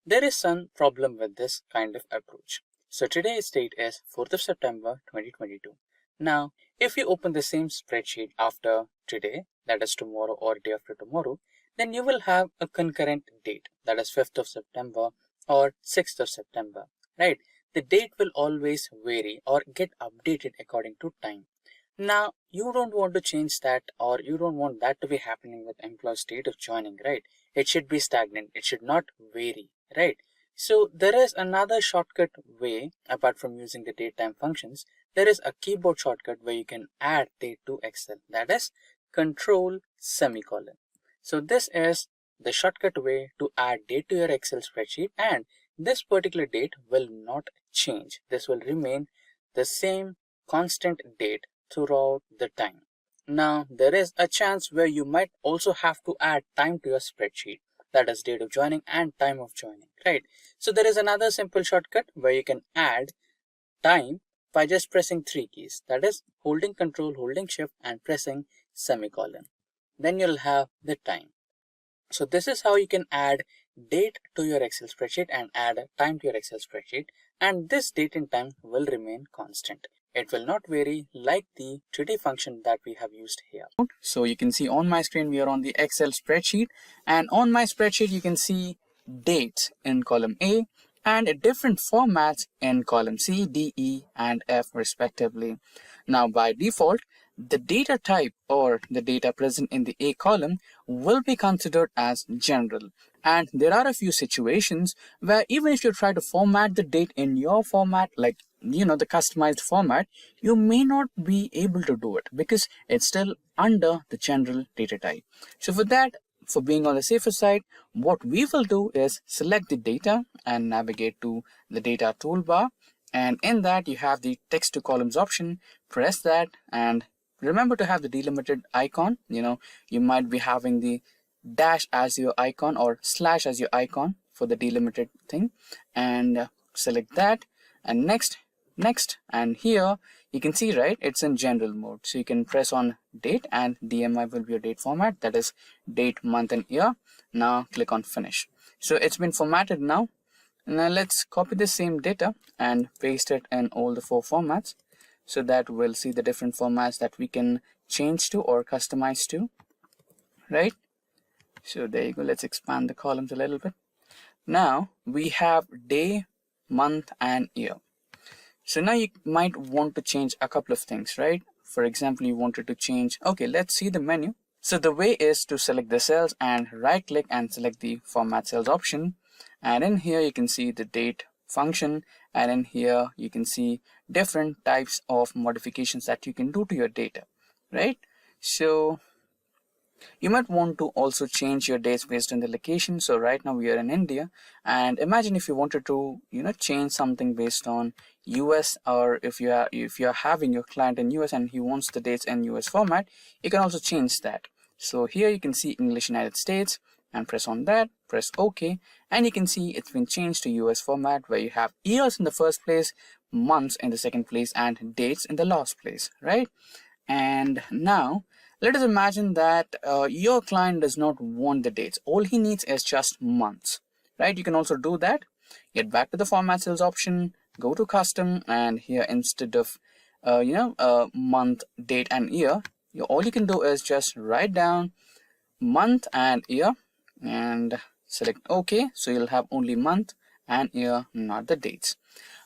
there is some problem with this kind of approach. So today's date is 4th of September 2022. Now, if you open the same spreadsheet after today, that is tomorrow or day after tomorrow, then you will have a concurrent date, that is 5th of September or 6th of September, right? The date will always vary or get updated according to time. Now, you don't want to change that, or you don't want that to be happening with employee's date of joining, right? It should be stagnant. It should not vary, right? So there is another shortcut way apart from using the datetime functions. There is a keyboard shortcut where you can add date to Excel. That is Control semicolon. So this is the shortcut way to add date to your Excel spreadsheet, and this particular date will not change. This will remain the same constant date throughout the time. Now, there is a chance where you might also have to add time to your spreadsheet. That is date of joining and time of joining, right? So there is another simple shortcut where you can add time by just pressing 3 keys. That is holding Control, holding Shift, and pressing semicolon. Then you'll have the time. So this is how you can add date to your Excel spreadsheet and add a time to your Excel spreadsheet, and this date and time will remain constant. It will not vary like the today function that we have used here. So you can see on my screen we are on the Excel spreadsheet, and on my spreadsheet you can see dates in column A and different formats in column C, D, E, and F respectively. Now by default, the data type or the data present in the A column will be considered as general. And there are a few situations where even if you try to format the date in your format, like the customized format, you may not be able to do it because it's still under the general data type. So for that, for being on the safer side, what we will do is select the data and navigate to the data toolbar. And in that, you have the text to columns option. Press that and remember to have the delimited icon. You might be having the dash as your icon or slash as your icon for the delimited thing, and select that, and next, and here you can see, right, it's in general mode. So you can press on date and DMI will be your date format, that is date, month, and year. Now click on finish. So it's been formatted now. Now let's copy the same data and paste it in all the 4 formats, so that we'll see the different formats that we can change to or customize to, right? So there you go. Let's expand the columns a little bit. Now we have day, month, and year. So now you might want to change a couple of things, right? For example, you wanted to change, okay, let's see the menu. So the way is to select the cells and right click and select the format cells option. And in here you can see the date function, and in here you can see different types of modifications that you can do to your data, right? So you might want to also change your dates based on the location. So right now we are in India, and imagine if you wanted to change something based on US, or if you are having your client in US and he wants the dates in US format, you can also change that. So here you can see English United States, and press on that, press OK, and you can see it's been changed to US format, where you have years in the first place, months in the second place, and dates in the last place, right? And now let us imagine that your client does not want the dates. All he needs is just months, right? You can also do that. Get back to the format cells option, go to custom, and here instead of month, date, and year, all you can do is just write down month and year and select OK. So you'll have only month and year, not the dates.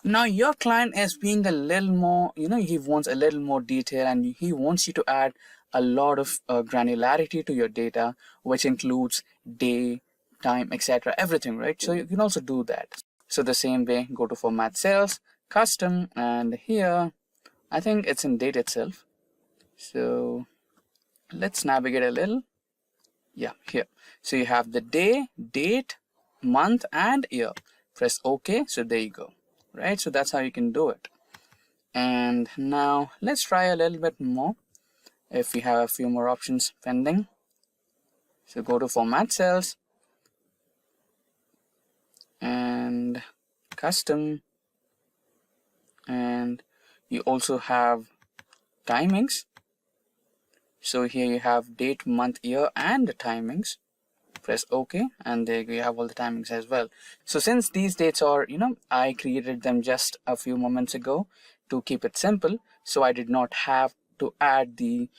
Now your client is being a little more, he wants a little more detail, and he wants you to add a lot of granularity to your data, which includes day, time, etc., everything, right? So you can also do that. So the same way, go to format cells, custom, and here I think it's in date itself. So let's navigate a little. Yeah, here. So you have the day, date, month, and year. Press OK. So there you go. Right, so that's how you can do it. And now let's try a little bit more if we have a few more options pending. So go to format cells and custom, and you also have timings. So here you have date, month, year, and the timings. Press OK, and there you have all the timings as well. So since these dates are, I created them just a few moments ago to keep it simple, so I did not have to add the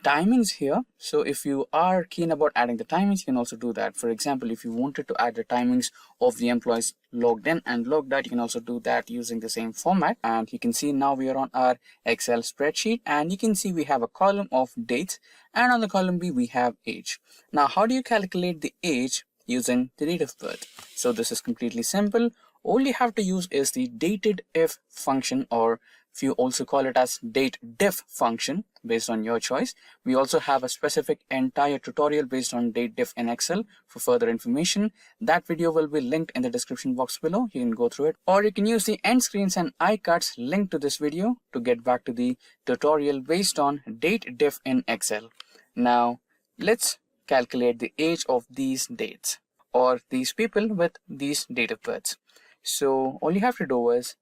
timings here. So if you are keen about adding the timings, you can also do that. For example, if you wanted to add the timings of the employees logged in and logged out, you can also do that using the same format. And you can see now we are on our Excel spreadsheet, and you can see we have a column of dates, and on the column B we have age. Now how do you calculate the age using the date of birth? So this is completely simple. All you have to use is the dated if function, or if you also call it as date diff function, based on your choice. We also have a specific entire tutorial based on date diff in Excel for further information. That video will be linked in the description box below. You can go through it, or you can use the end screens and iCards linked to this video to get back to the tutorial based on date diff in Excel. Now let's calculate the age of these dates, or these people with these date of births. So all you have to do is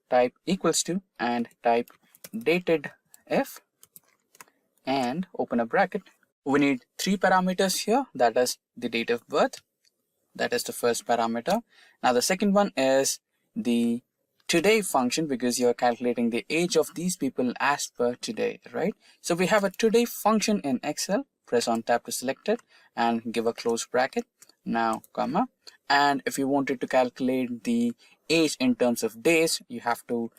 type equals to and type dated if and open a bracket. We need 3 parameters here, that is the date of birth, That is the first parameter. Now the second one is the today function, because you're calculating the age of these people as per today, right? So we have a today function in Excel. Press on tab to select it and give a close bracket. Now comma, and if you wanted to calculate the age in terms of days, you have to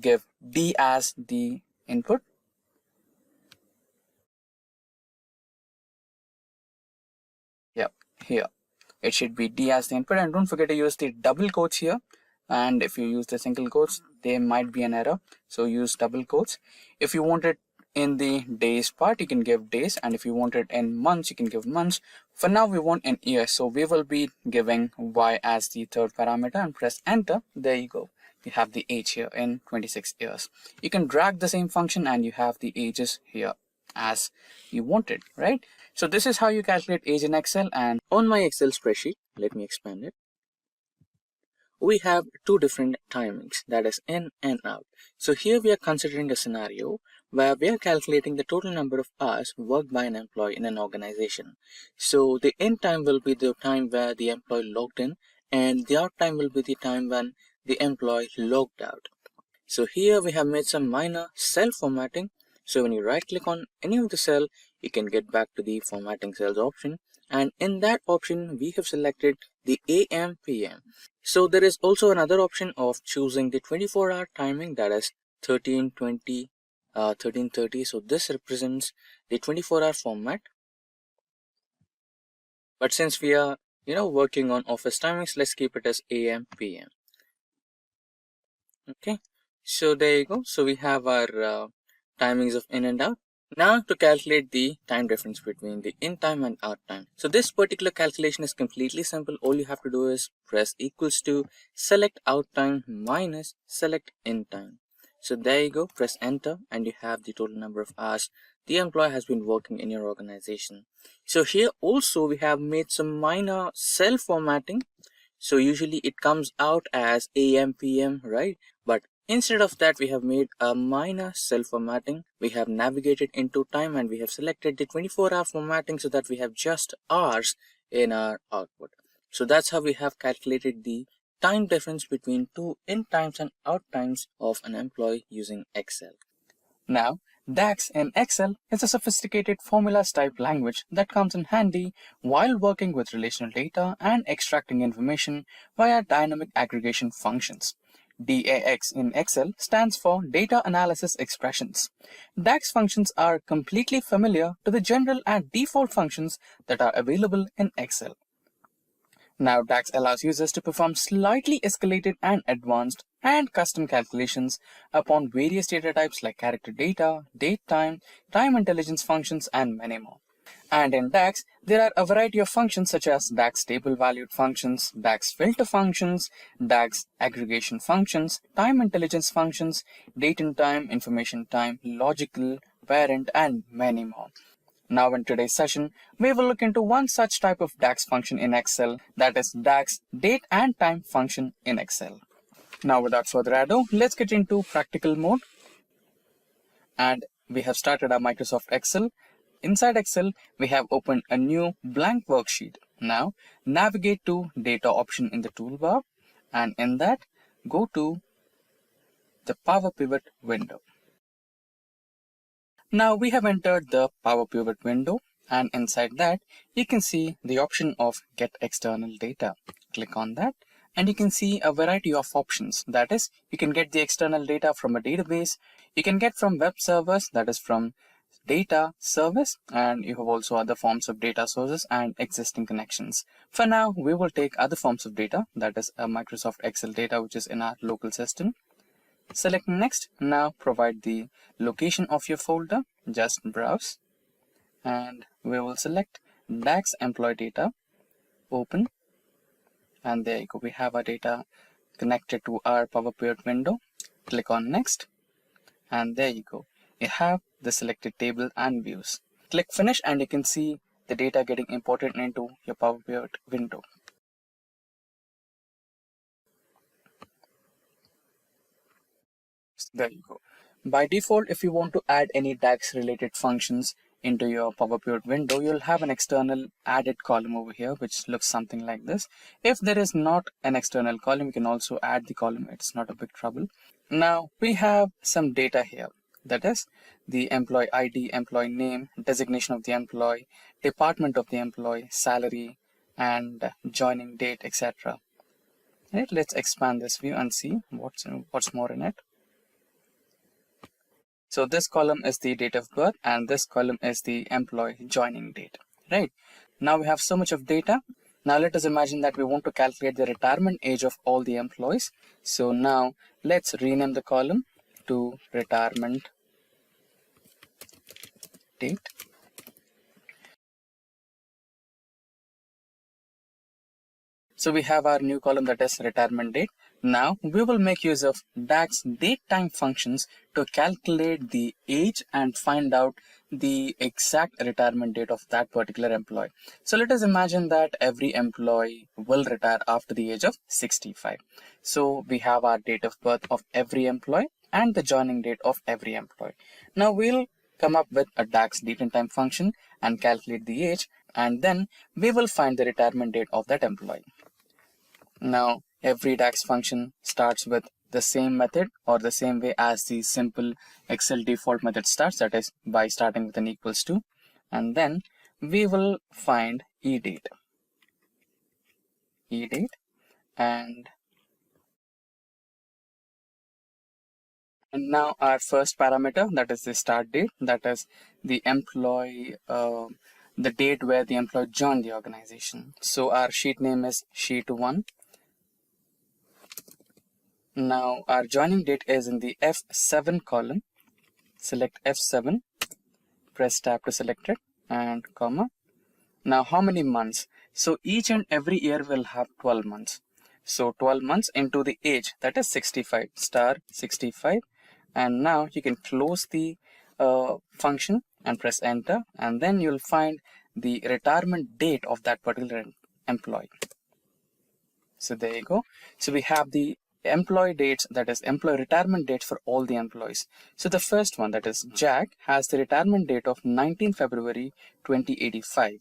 give D as the input. Yep, here it should be D as the input, and don't forget to use the double quotes here. And if you use the single quotes, there might be an error, so use double quotes. If you want it in the days part, you can give days, and if you want it in months, you can give months. For now we want in years, so we will be giving Y as the third parameter and press enter. There you go, you have the age here in 26 years. You can drag the same function and you have the ages here as you wanted, right? So this is how you calculate age in Excel. And on my Excel spreadsheet, let me expand it. We have two different timings, that is in and out. So here we are considering a scenario where we are calculating the total number of hours worked by an employee in an organization. So the in time will be the time where the employee logged in, and the out time will be the time when the employee logged out. So here we have made some minor cell formatting. So when you right click on any of the cell, you can get back to the formatting cells option, and in that option we have selected the AM PM. So there is also another option of choosing the 24-hour timing, that is 1320 1330. So this represents the 24-hour format, but since we are working on office timings, let's keep it as AM PM. Okay, so there you go. So we have our timings of in and out. Now to calculate the time difference between the in time and out time. So this particular calculation is completely simple. All you have to do is press equals to select out time minus select in time. So there you go, press enter and you have the total number of hours the employee has been working in your organization. So here also we have made some minor cell formatting. So usually it comes out as AM PM, right? But instead of that, we have made a minor cell formatting. We have navigated into time and we have selected the 24-hour formatting so that we have just hours in our output. So that's how we have calculated the time difference between two in times and out times of an employee using Excel. Now, DAX in Excel is a sophisticated formulas type language that comes in handy while working with relational data and extracting information via dynamic aggregation functions. DAX in Excel stands for Data Analysis Expressions. DAX functions are completely familiar to the general and default functions that are available in Excel. Now, DAX allows users to perform slightly escalated and advanced and custom calculations upon various data types like character data, date time, time intelligence functions, and many more. And in DAX, there are a variety of functions such as DAX table valued functions, DAX filter functions, DAX aggregation functions, time intelligence functions, date and time, information time, logical, parent, and many more. Now in today's session, we will look into one such type of DAX function in Excel, that is DAX date and time function in Excel. Now without further ado, let's get into practical mode. And we have started our Microsoft Excel. Inside Excel, we have opened a new blank worksheet. Now navigate to data option in the toolbar, and in that, go to the Power Pivot window. Now we have entered the Power Pivot window, and inside that you can see the option of Get External Data. Click on that and you can see a variety of options. That is, you can get the external data from a database, you can get from web servers, that is from data service, and you have also other forms of data sources and existing connections. For now, we will take other forms of data, that is a Microsoft Excel data which is in our local system. Select next. Now provide the location of your folder. Just browse and we will select DAX employee data, open, and there you go, we have our data connected to our Power Pivot window. Click on next and there you go, you have the selected table and views. Click finish and you can see the data getting imported into your Power Pivot window. There you go. By default, if you want to add any DAX related functions, into your Power Pivot window, you'll have an external added column over here, which looks something like this. If there is not an external column, you can also add the column. It's not a big trouble. Now we have some data here. That is the employee ID, employee name, designation of the employee, department of the employee, salary, and joining date, etc. Right, let's expand this view and see what's more in it. So this column is the date of birth and this column is the employee joining date, right? Now we have so much of data. Now let us imagine that we want to calculate the retirement age of all the employees. So now let's rename the column to retirement date. So we have our new column, that is retirement date. Now we will make use of DAX date time functions to calculate the age and find out the exact retirement date of that particular employee. So let us imagine that every employee will retire after the age of 65. So we have our date of birth of every employee and the joining date of every employee. Now we'll come up with a DAX date and time function and calculate the age, and then we will find the retirement date of that employee. Now every DAX function starts with the same method or the same way as the simple Excel default method starts, that is by starting with an equals to, and then we will find edate, and now our first parameter, that is the start date, that is the employee, the date where the employee joined the organization. So our sheet name is sheet 1. Now our joining date is in the F7 column. Select F7, press tab to select it, and comma. Now how many months? So each and every year will have 12 months. So 12 months into the age, that is 65, star 65. And now you can close the function and press enter, and then you'll find the retirement date of that particular employee. So there you go. So we have the employee dates, that is employee retirement dates for all the employees. So the first one, that is Jack, has the retirement date of 19 February 2085.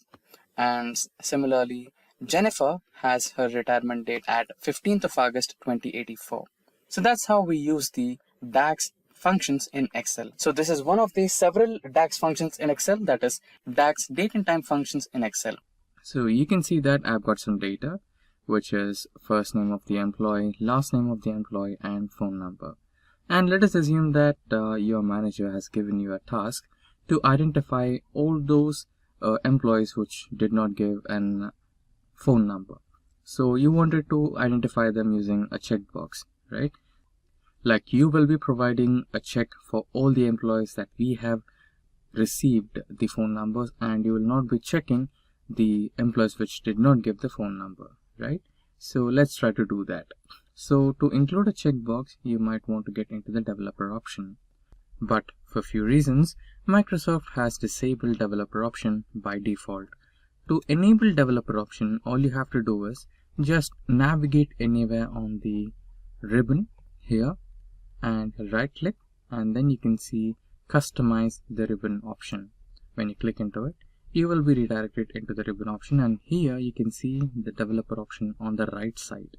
And similarly, Jennifer has her retirement date at 15th of August 2084. So that's how we use the DAX functions in Excel. So this is one of the several DAX functions in Excel, that is DAX date and time functions in Excel. So you can see that I've got some data, which is first name of the employee, last name of the employee, and phone number. And let us assume that your manager has given you a task to identify all those employees which did not give an phone number. So you wanted to identify them using a checkbox, right? Like you will be providing a check for all the employees that we have received the phone numbers, and you will not be checking the employees which did not give the phone number, right? So let's try to do that. So to include a checkbox, you might want to get into the developer option. But for few reasons, Microsoft has disabled developer option by default. To enable developer option, all you have to do is just navigate anywhere on the ribbon here and right click, and then you can see customize the ribbon option. When you click into it, you will be redirected into the ribbon option, and here you can see the developer option on the right side,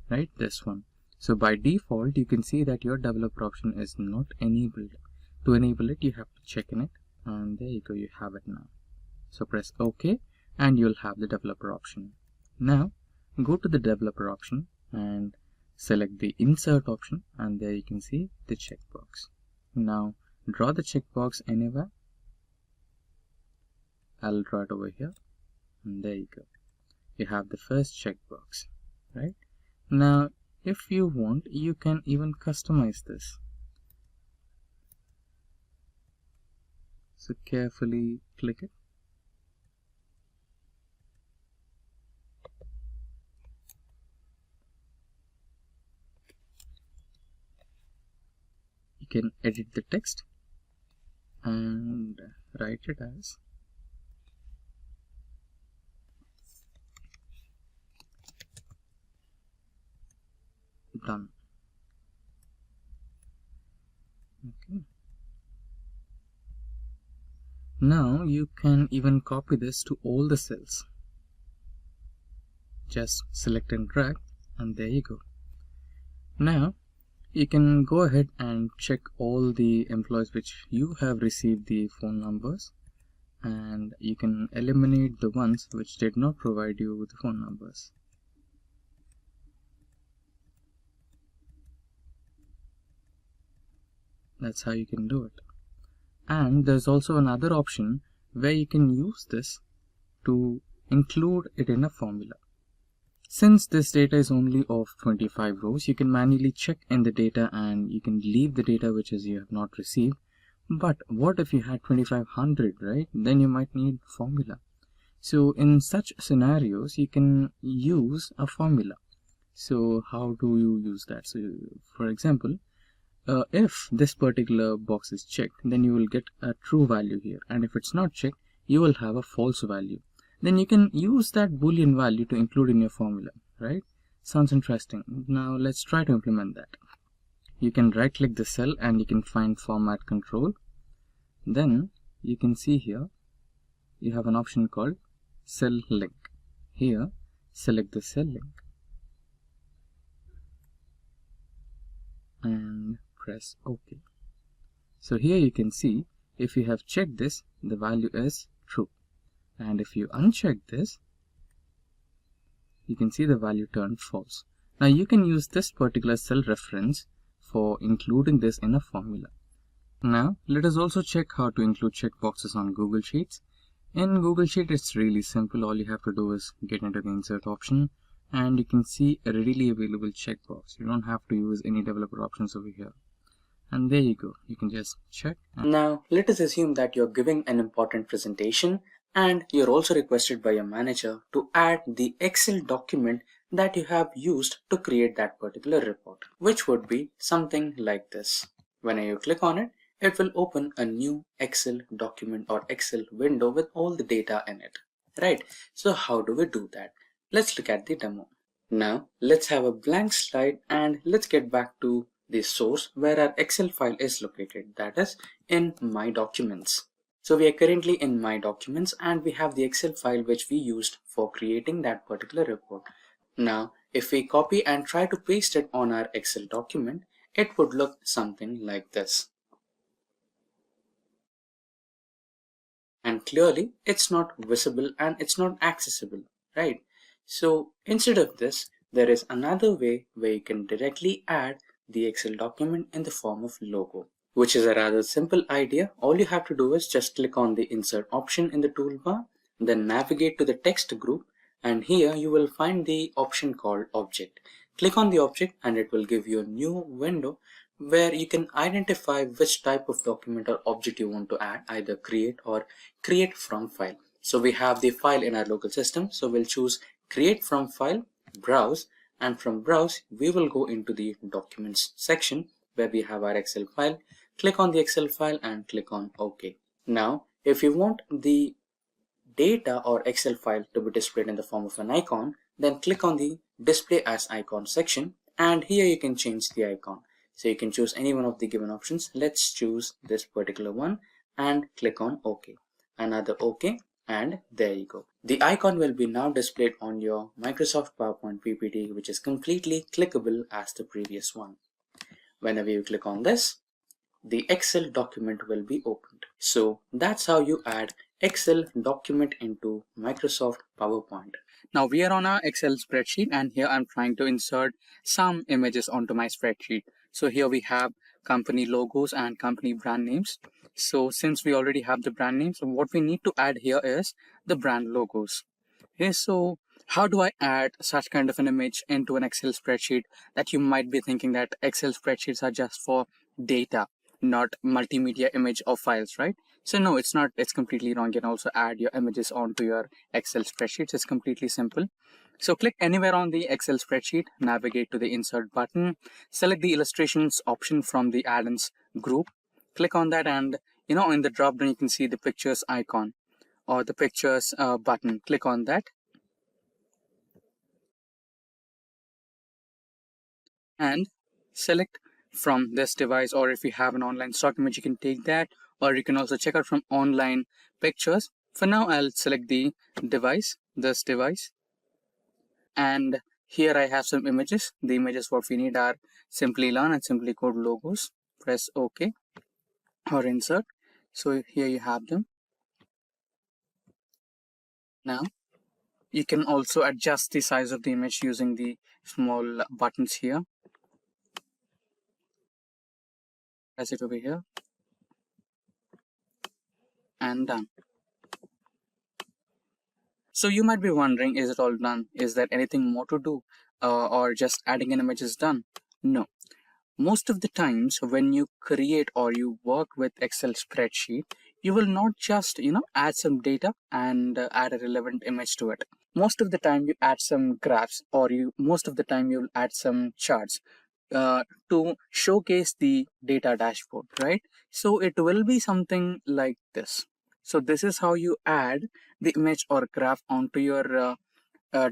right, this one. So by default you can see that your developer option is not enabled. To enable it, you have to check in it, and there you go, you have it now. So press OK and you'll have the developer option. Now go to the developer option and select the insert option, and there you can see the checkbox. Now draw the checkbox anywhere. I'll draw it over here, and there you go, you have the first checkbox, right? Now if you want, you can even customize this. So carefully click it. You can edit the text and write it as done. Okay. Now you can even copy this to all the cells. Just select and drag, and there you go. Now you can go ahead and check all the employees which you have received the phone numbers, and you can eliminate the ones which did not provide you with the phone numbers. That's how you can do it. And there's also another option where you can use this to include it in a formula. Since this data is only of 25 rows, you can manually check in the data and you can leave the data which is you have not received. But what if you had 2500, right? Then you might need formula. So in such scenarios, you can use a formula. So how do you use that? So for example, if this particular box is checked, then you will get a true value here, and if it's not checked, you will have a false value. Then you can use that boolean value to include in your formula, right? Sounds interesting. Now let's try to implement that. You can right click the cell and you can find format control. Then you can see here you have an option called cell link. Here select the cell link and press OK. So here you can see if you have checked this, the value is true, and if you uncheck this, you can see the value turned false. Now you can use this particular cell reference for including this in a formula. Now let us also check how to include checkboxes on Google Sheets. In Google Sheet it's really simple. All you have to do is get into the insert option and you can see a readily available checkbox. You don't have to use any developer options over here. And there you go, you can just check. Now, let us assume that you're giving an important presentation and you're also requested by your manager to add the Excel document that you have used to create that particular report, which would be something like this. When you click on it, it will open a new Excel document or Excel window with all the data in it, right? So how do we do that? Let's look at the demo. Now, let's have a blank slide and let's get back to the source where our Excel file is located, that is in My Documents. So we are currently in My Documents and we have the Excel file which we used for creating that particular report. Now, if we copy and try to paste it on our Excel document, it would look something like this. And clearly, it's not visible and it's not accessible, right? So instead of this, there is another way where you can directly add the Excel document in the form of logo, which is a rather simple idea. All you have to do is just click on the insert option in the toolbar, then navigate to the text group, and here you will find the option called object. Click on the object and it will give you a new window where you can identify which type of document or object you want to add, either create or create from file. So we have the file in our local system, so we'll choose create from file, browse, and from browse we will go into the documents section where we have our Excel file. Click on the Excel file and click on OK. Now if you want the data or Excel file to be displayed in the form of an icon, then click on the display as icon section and here you can change the icon. So you can choose any one of the given options. Let's choose this particular one and click on OK. Another OK, and there you go. The icon will be now displayed on your Microsoft PowerPoint PPT, which is completely clickable as the previous one. Whenever you click on this, the Excel document will be opened. So that's how you add Excel document into Microsoft PowerPoint. Now we are on our Excel spreadsheet and here I'm trying to insert some images onto my spreadsheet. So here we have company logos and company brand names. So since we already have the brand names, what we need to add here is the brand logos. Okay, so how do I add such kind of an image into an Excel spreadsheet? That you might be thinking that Excel spreadsheets are just for data, not multimedia image or files, right? So no, it's not. It's completely wrong. You can also add your images onto your Excel spreadsheets. It's completely simple. So click anywhere on the Excel spreadsheet, navigate to the insert button, select the illustrations option from the add-ins group, click on that, and in the drop down you can see the pictures icon or the pictures button. Click on that and select from this device, or if you have an online stock image you can take that, or you can also check out from online pictures. For now, I'll select the device, this device, and here I have some images. The images what we need are Simplilearn and Simplicode logos. Press OK or insert. So here you have them. Now you can also adjust the size of the image using the small buttons here. Press it over here and done. So you might be wondering, is it all done? Is there anything more to do, or just adding an image is done? No. Most of the times when you create or you work with Excel spreadsheet, you will not just add some data and add a relevant image to it. Most of the time you add some graphs, or most of the time you'll add some charts to showcase the data dashboard, right? So it will be something like this. So this is how you add the image or graph onto your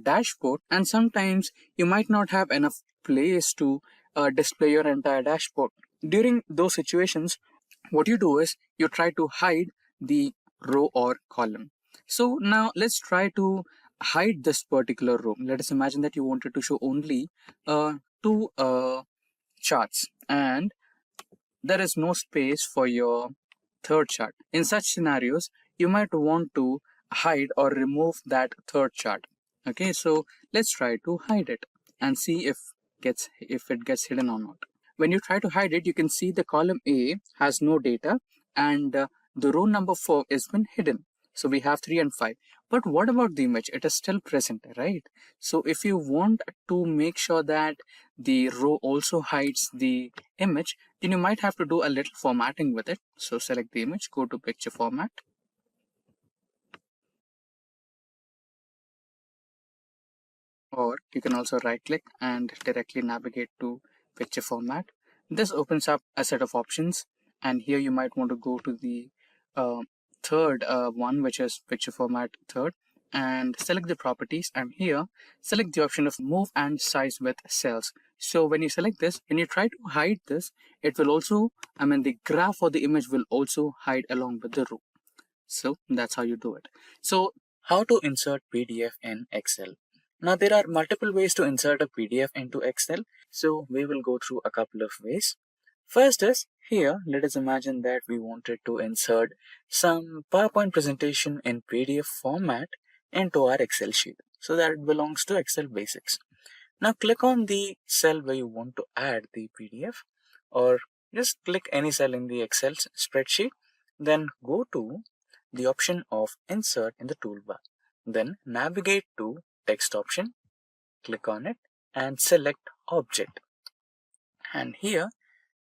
dashboard, and sometimes you might not have enough place to display your entire dashboard. During those situations, what you do is you try to hide the row or column. So now let's try to hide this particular row. Let us imagine that you wanted to show only two charts, and there is no space for your third chart. In such scenarios, you might want to hide or remove that third chart. Okay, so let's try to hide it and see if it gets hidden or not. When you try to hide it, you can see the column A has no data, and the row number 4 is been hidden. So we have 3 and 5. But what about the image? It is still present, right? So if you want to make sure that the row also hides the image, then you might have to do a little formatting with it. So select the image, go to picture format. Or you can also right click and directly navigate to picture format. This opens up a set of options, and here you might want to go to the third one, which is picture format third, and select the properties, and here select the option of move and size with cells. So when you select this, when you try to hide this, it will also, the graph or the image will also hide along with the row. So that's how you do it. So how to insert PDF in Excel? Now there are multiple ways to insert a PDF into Excel. So we will go through a couple of ways. First is here, let us imagine that we wanted to insert some PowerPoint presentation in PDF format into our Excel sheet. So that belongs to Excel Basics. Now click on the cell where you want to add the PDF, or just click any cell in the Excel spreadsheet. Then go to the option of insert in the toolbar. Then navigate to text option, click on it and select object. And here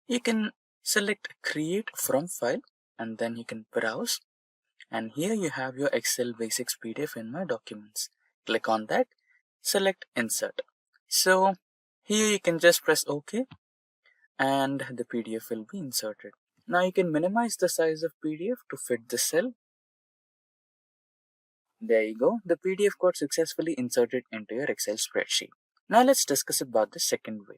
you can select create from file, and then you can browse. And here you have your Excel Basics PDF in my documents. Click on that, select insert. So here you can just press OK and the PDF will be inserted. Now you can minimize the size of PDF to fit the cell. There you go. The PDF got successfully inserted into your Excel spreadsheet. Now let's discuss about the second way.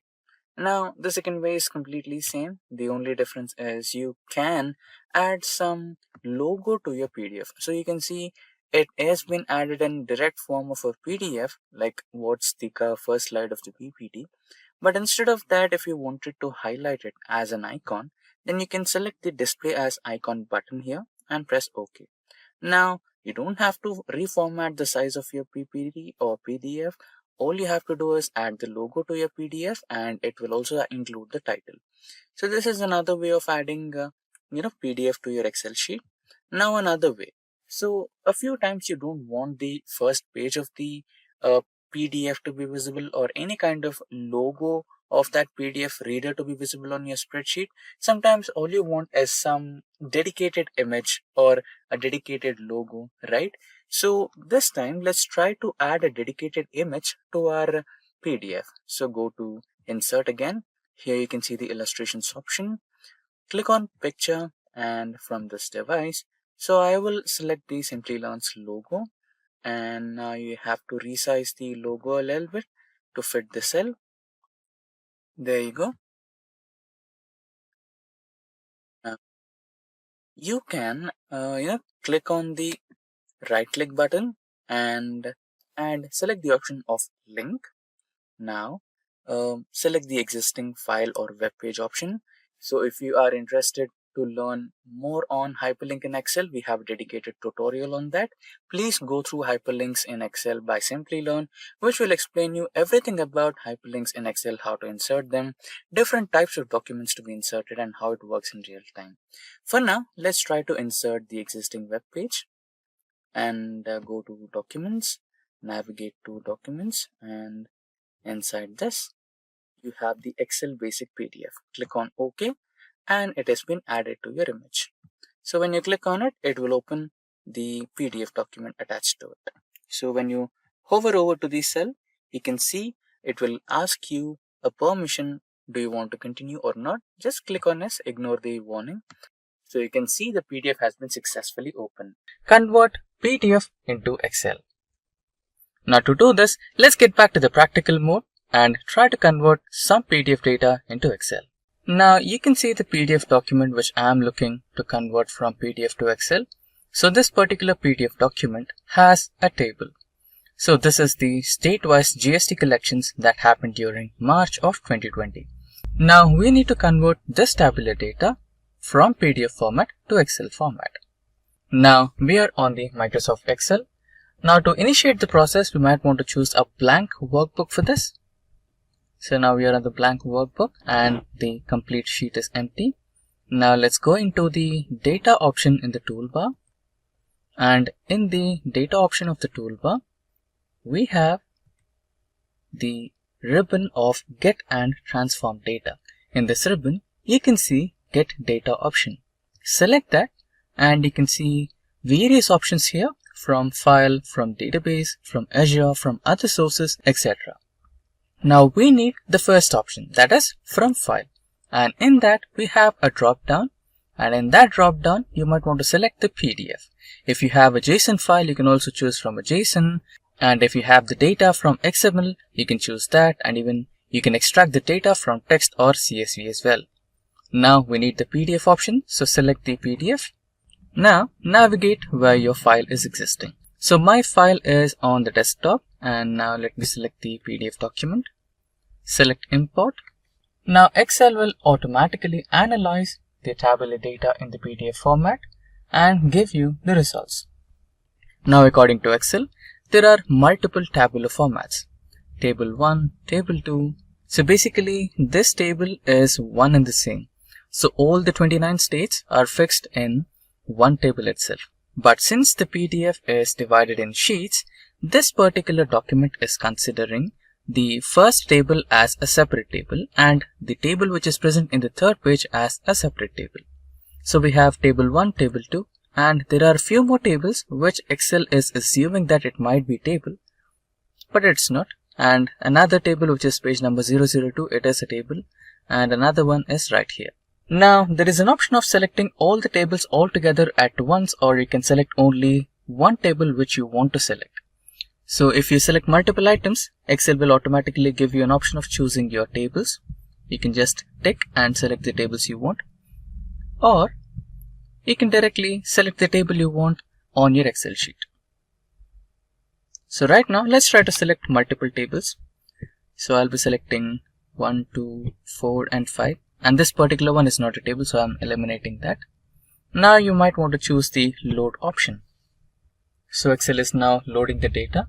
Now the second way is completely same. The only difference is you can add some logo to your PDF. So you can see it has been added in direct form of a PDF, like what's the first slide of the PPT. But instead of that, if you wanted to highlight it as an icon, then you can select the display as icon button here and press OK. Now you don't have to reformat the size of your PPT or PDF. All you have to do is add the logo to your PDF, and it will also include the title. So this is another way of adding PDF to your Excel sheet. Now another way. So a few times you don't want the first page of the PDF to be visible, or any kind of logo of that PDF reader to be visible on your spreadsheet. Sometimes all you want is some dedicated image or a dedicated logo, right? So this time let's try to add a dedicated image to our PDF. So go to insert again. Here you can see the illustrations option. Click on picture, and from this device, so I will select the Simplilearn's logo, and now you have to resize the logo a little bit to fit the cell. There you go. you can click on the right click button and select the option of link. Now select the existing file or web page option. So if you are interested to learn more on hyperlink in Excel, we have a dedicated tutorial on that. Please go through hyperlinks in Excel by Simplilearn, which will explain you everything about hyperlinks in Excel, how to insert them, different types of documents to be inserted, and how it works in real time. For now, let's try to insert the existing web page and go to documents, navigate to documents, and inside this you have the Excel basic PDF. Click on OK and it has been added to your image. So when you click on it, it will open the PDF document attached to it. So when you hover over to the cell, you can see it will ask you a permission. Do you want to continue or not? Just click on yes, ignore the warning. So you can see the PDF has been successfully opened. Convert PDF into Excel. Now to do this, let's get back to the practical mode and try to convert some PDF data into Excel. Now you can see the PDF document which I am looking to convert from PDF to Excel. So this particular PDF document has a table. So this is the state-wise GST collections that happened during March of 2020. Now we need to convert this tabular data from PDF format to Excel format. Now we are on the Microsoft Excel. Now to initiate the process, we might want to choose a blank workbook for this. So now we are on the blank workbook and the complete sheet is empty. Now let's go into the data option in the toolbar. And in the data option of the toolbar, we have the ribbon of Get and Transform Data. In this ribbon, you can see Get Data option. Select that and you can see various options here from file, from database, from Azure, from other sources, etc. Now we need the first option, that is from file, and in that we have a drop down, and in that drop down you might want to select the PDF. If you have a JSON file, you can also choose from a JSON, and if you have the data from XML, you can choose that, and even you can extract the data from text or CSV as well. Now we need the PDF option, so select the PDF. Now navigate where your file is existing. So my file is on the desktop, and now let me select the PDF document. Select import. Now Excel will automatically analyze the tabular data in the PDF format and give you the results. Now according to Excel, there are multiple tabular formats. Table 1, Table 2. So basically this table is one and the same. So all the 29 states are fixed in one table itself. But since the PDF is divided in sheets, this particular document is considering the first table as a separate table and the table which is present in the third page as a separate table. So we have table 1, table 2, and there are a few more tables which Excel is assuming that it might be table, but it's not. And another table which is page number 002, it is a table, and another one is right here. Now there is an option of selecting all the tables all together at once, or you can select only one table which you want to select. So if you select multiple items, Excel will automatically give you an option of choosing your tables. You can just tick and select the tables you want, or you can directly select the table you want on your Excel sheet. So right now let's try to select multiple tables. So I'll be selecting 1, 2, 4 and 5. And this particular one is not a table, so I'm eliminating that. Now you might want to choose the load option. So Excel is now loading the data.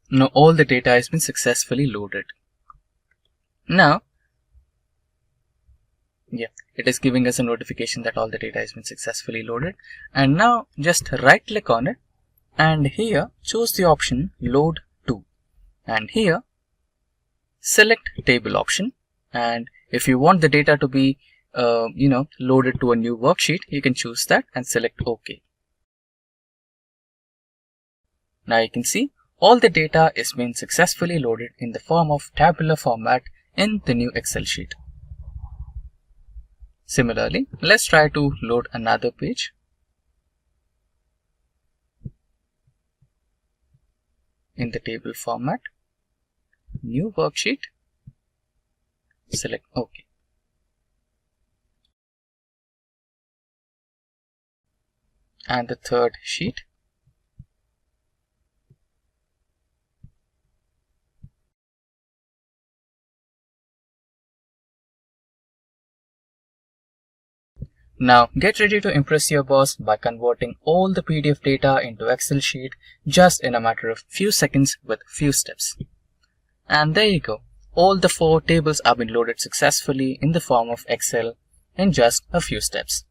Now all the data has been successfully loaded. Now, it is giving us a notification that all the data has been successfully loaded. And now just right click on it and here choose the option Load To. And here select table option, and if you want the data to be loaded to a new worksheet, you can choose that and select OK. Now you can see all the data is being successfully loaded in the form of tabular format in the new Excel sheet. Similarly, let's try to load another page. In the table format, new worksheet, select OK. and the third sheet. Now get ready to impress your boss by converting all the PDF data into Excel sheet just in a matter of few seconds with few steps. And there you go. All the 4 tables have been loaded successfully in the form of Excel in just a few steps.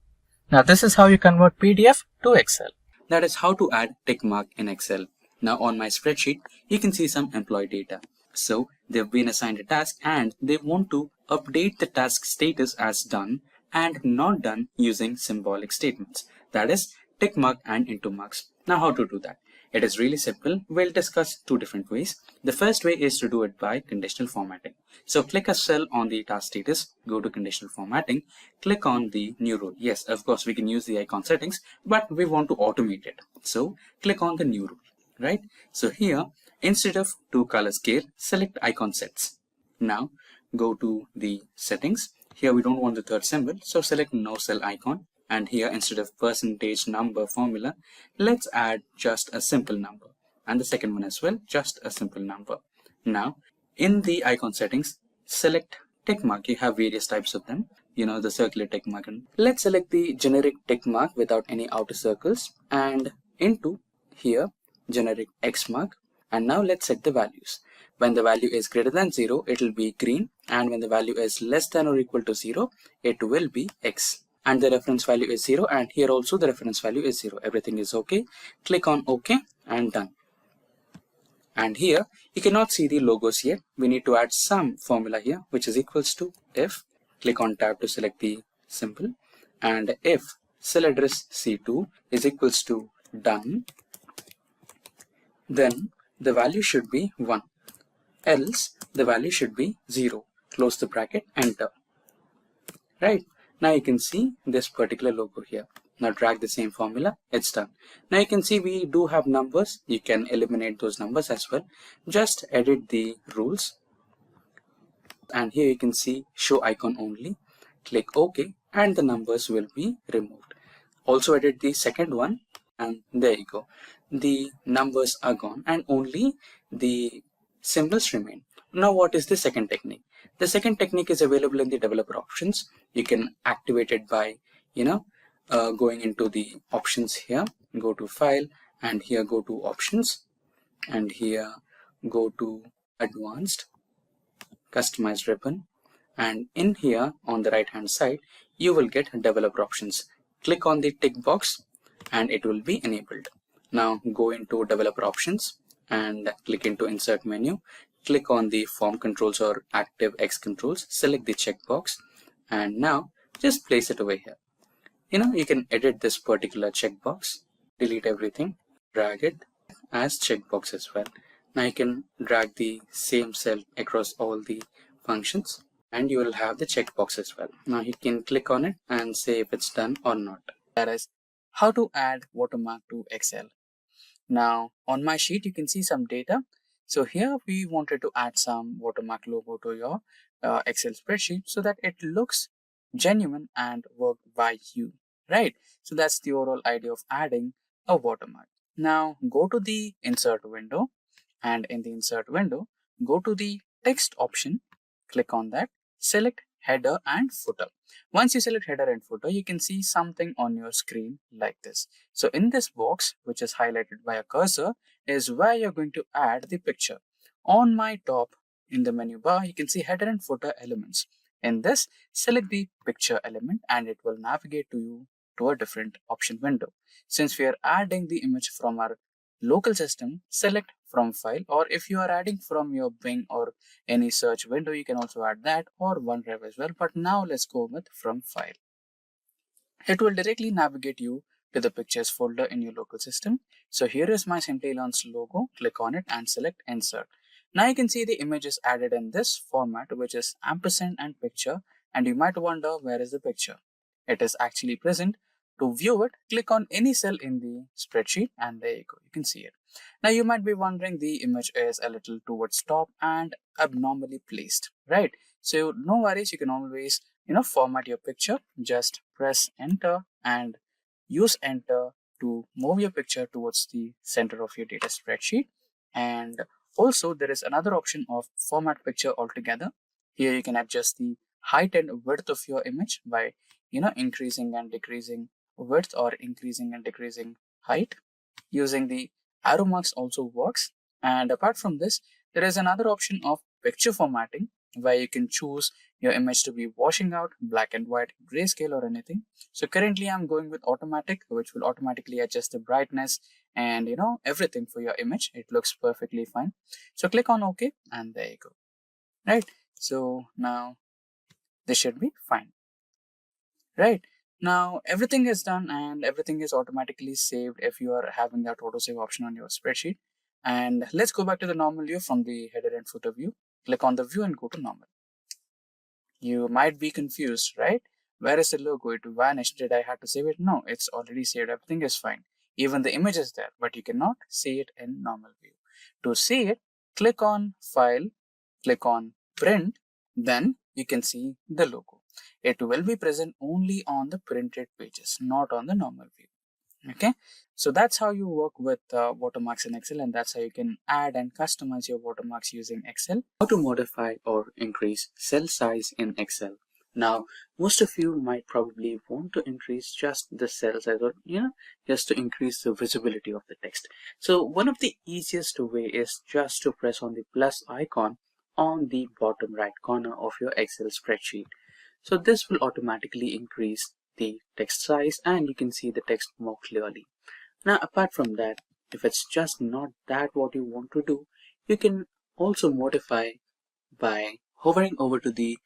Now this is how you convert PDF to Excel. That is how to add tick mark in Excel. Now on my spreadsheet, you can see some employee data. So they've been assigned a task and they want to update the task status as done and not done using symbolic statements. That is tick mark and into marks. Now how to do that? It is really simple. We'll discuss 2 different ways. The first way is to do it by conditional formatting. So click a cell on the task status, go to conditional formatting, click on the new rule. Yes, of course we can use the icon settings, but we want to automate it. So click on the new rule, right? So here, instead of to color scale, select icon sets. Now go to the settings. Here we don't want the third symbol, so select no cell icon. And here instead of percentage number formula, let's add just a simple number. And the second one as well, just a simple number. Now, in the icon settings, select tick mark. You have various types of them. The circular tick mark. Let's select the generic tick mark without any outer circles. And into here, generic X mark. And now let's set the values. When the value is greater than 0, it will be green. And when the value is less than or equal to 0, it will be X. And the reference value is 0, and here also the reference value is 0. Everything is okay. Click on OK and done. And here you cannot see the logos yet. We need to add some formula here, which is equals to if, click on tab to select the symbol, and if cell address C2 is equals to done, then the value should be 1, else the value should be 0. Close the bracket, enter. Right, now you can see this particular logo here. Now drag the same formula, it's done. Now you can see we do have numbers. You can eliminate those numbers as well. Just edit the rules. And here you can see show icon only. Click OK and the numbers will be removed. Also edit the second one and there you go. The numbers are gone and only the symbols remain. Now what is the second technique? The second technique is available in the developer options. You can activate it by going into the options here, go to file and here go to options and here go to advanced, customize ribbon, and in here on the right hand side you will get developer options. Click on the tick box and it will be enabled. Now go into developer options and click into insert menu. Click on the form controls or active X controls, select the checkbox and now just place it over here. You can edit this particular checkbox, delete everything, drag it as checkbox as well. Now you can drag the same cell across all the functions and you will have the checkbox as well. Now you can click on it and say if it's done or not. That is how to add watermark to Excel. Now on my sheet you can see some data. So here we wanted to add some watermark logo to your Excel spreadsheet so that it looks genuine and worked by you, right? So that's the overall idea of adding a watermark. Now go to the insert window and in the insert window, go to the text option, click on that, select header and footer. Once you select header and footer, you can see something on your screen like this. So in this box, which is highlighted by a cursor, is where you're going to add the picture. On my top in the menu bar, you can see header and footer elements. In this, select the picture element and it will navigate to you to a different option window. Since we are adding the image from our local system, select from file, or if you are adding from your Bing or any search window, you can also add that or OneDrive as well. But now let's go with from file. It will directly navigate you to the pictures folder in your local system. So here is my Simplilearn's logo. Click on it and select insert. Now you can see the image is added in this format, which is ampersand and picture. And you might wonder where is the picture? It is actually present. To view it, click on any cell in the spreadsheet and there you go, you can see it. Now you might be wondering the image is a little towards top and abnormally placed, right? So no worries, you can always format your picture. Just press enter and use enter to move your picture towards the center of your data spreadsheet. And also there is another option of format picture altogether. Here you can adjust the height and width of your image by increasing and decreasing width or increasing and decreasing height. Using the arrow marks also works. And apart from this, there is another option of picture formatting where you can choose your image to be washing out, black and white, grayscale or anything. So currently I'm going with automatic, which will automatically adjust the brightness and everything for your image. It looks perfectly fine. So click on OK and there you go. Right. So now this should be fine. Right. Now everything is done and everything is automatically saved if you are having that autosave option on your spreadsheet. And let's go back to the normal view from the header and footer view. Click on the view and go to normal. You might be confused, right? Where is the logo? It vanished. Did I have to save it? No, it's already saved. Everything is fine. Even the image is there, but you cannot see it in normal view. To see it, click on File, click on Print, then you can see the logo. It will be present only on the printed pages, not on the normal view. Okay, so that's how you work with watermarks in Excel, and that's how you can add and customize your watermarks using Excel. How to modify or increase cell size in Excel. Now, most of you might probably want to increase just the cell size or, just to increase the visibility of the text. So one of the easiest way is just to press on the plus icon on the bottom right corner of your Excel spreadsheet. So this will automatically increase the text size and you can see the text more clearly. Now, apart from that, if it's just not that what you want to do, you can also modify by hovering over to the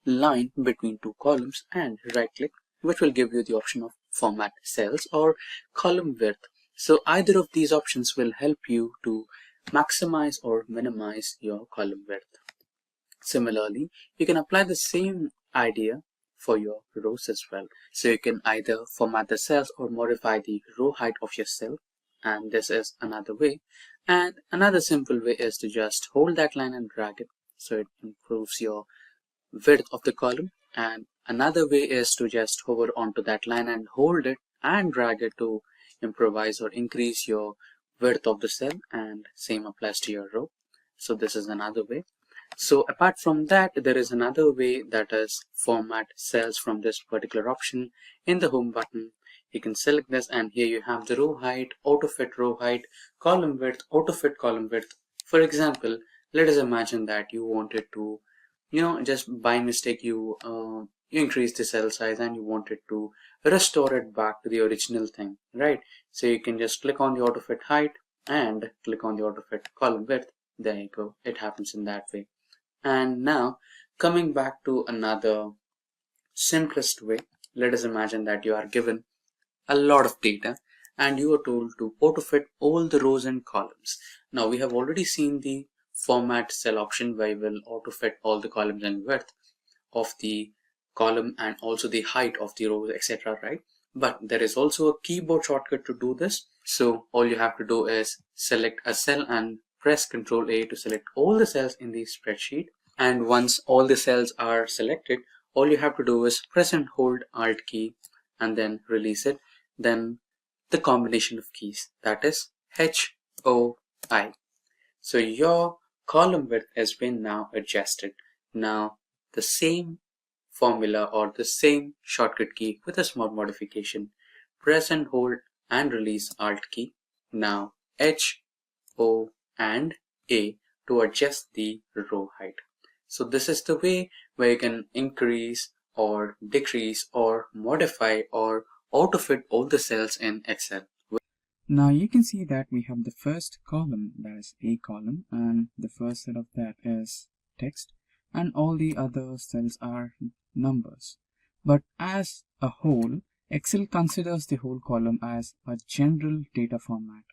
line between two columns and right click, which will give you the option of format cells or column width. So either of these options will help you to maximize or minimize your column width. Similarly, you can apply the same idea for your rows as well. So you can either format the cells or modify the row height of your cell, and this is another way. And another simple way is to just hold that line and drag it so it improves your width of the column. And another way is to just hover onto that line and hold it and drag it to improvise or increase your width of the cell, and same applies to your row. So this is another way. So apart from that, there is another way, that is format cells from this particular option in the home button. You can select this and here you have the row height, auto fit row height, column width, auto fit column width. For example, let us imagine that you wanted to, just by mistake you increase the cell size and you wanted to restore it back to the original thing, right? So you can just click on the auto fit height and click on the auto fit column width. There you go. It happens in that way. And now coming back to another simplest way, let us imagine that you are given a lot of data and you are told to auto-fit all the rows and columns. Now we have already seen the format cell option where you will auto-fit all the columns and width of the column and also the height of the rows, etc. right? But there is also a keyboard shortcut to do this. So all you have to do is select a cell and press Ctrl A to select all the cells in the spreadsheet. And once all the cells are selected, all you have to do is press and hold Alt key and then release it. Then the combination of keys, that is HOI. So your column width has been now adjusted. Now the same formula or the same shortcut key with a small modification. Press and hold and release Alt key. Now H, O and A to adjust the row height. So this is the way where you can increase or decrease or modify or auto-fit all the cells in Excel. Now you can see that we have the first column, that is A column, and the first set of that is text, and all the other cells are numbers. But as a whole, Excel considers the whole column as a general data format.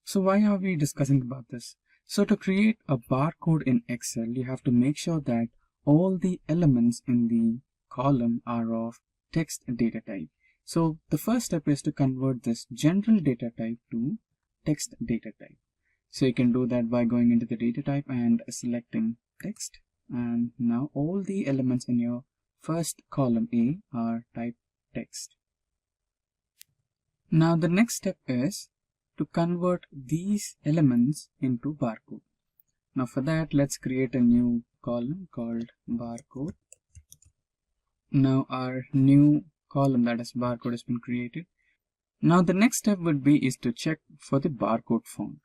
So why are we discussing about this? So to create a barcode in Excel, you have to make sure that all the elements in the column are of text data type. So the first step is to convert this general data type to text data type. So you can do that by going into the data type and selecting text. And now all the elements in your first column A are type text. Now the next step is to convert these elements into barcode. Now for that, let's create a new column called barcode. Now our new column, that is barcode, has been created. Now the next step would be is to check for the barcode font.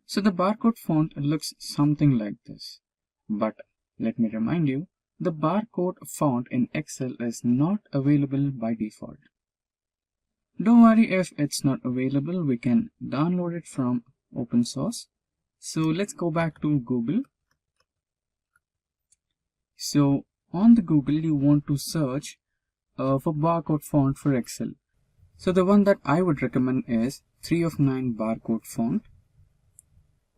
So the barcode font looks something like this. But let me remind you, the barcode font in Excel is not available by default. Don't worry if it's not available, we can download it from open source. So let's go back to Google. So on the Google, you want to search for barcode font for Excel. So the one that I would recommend is 3 of 9 barcode font.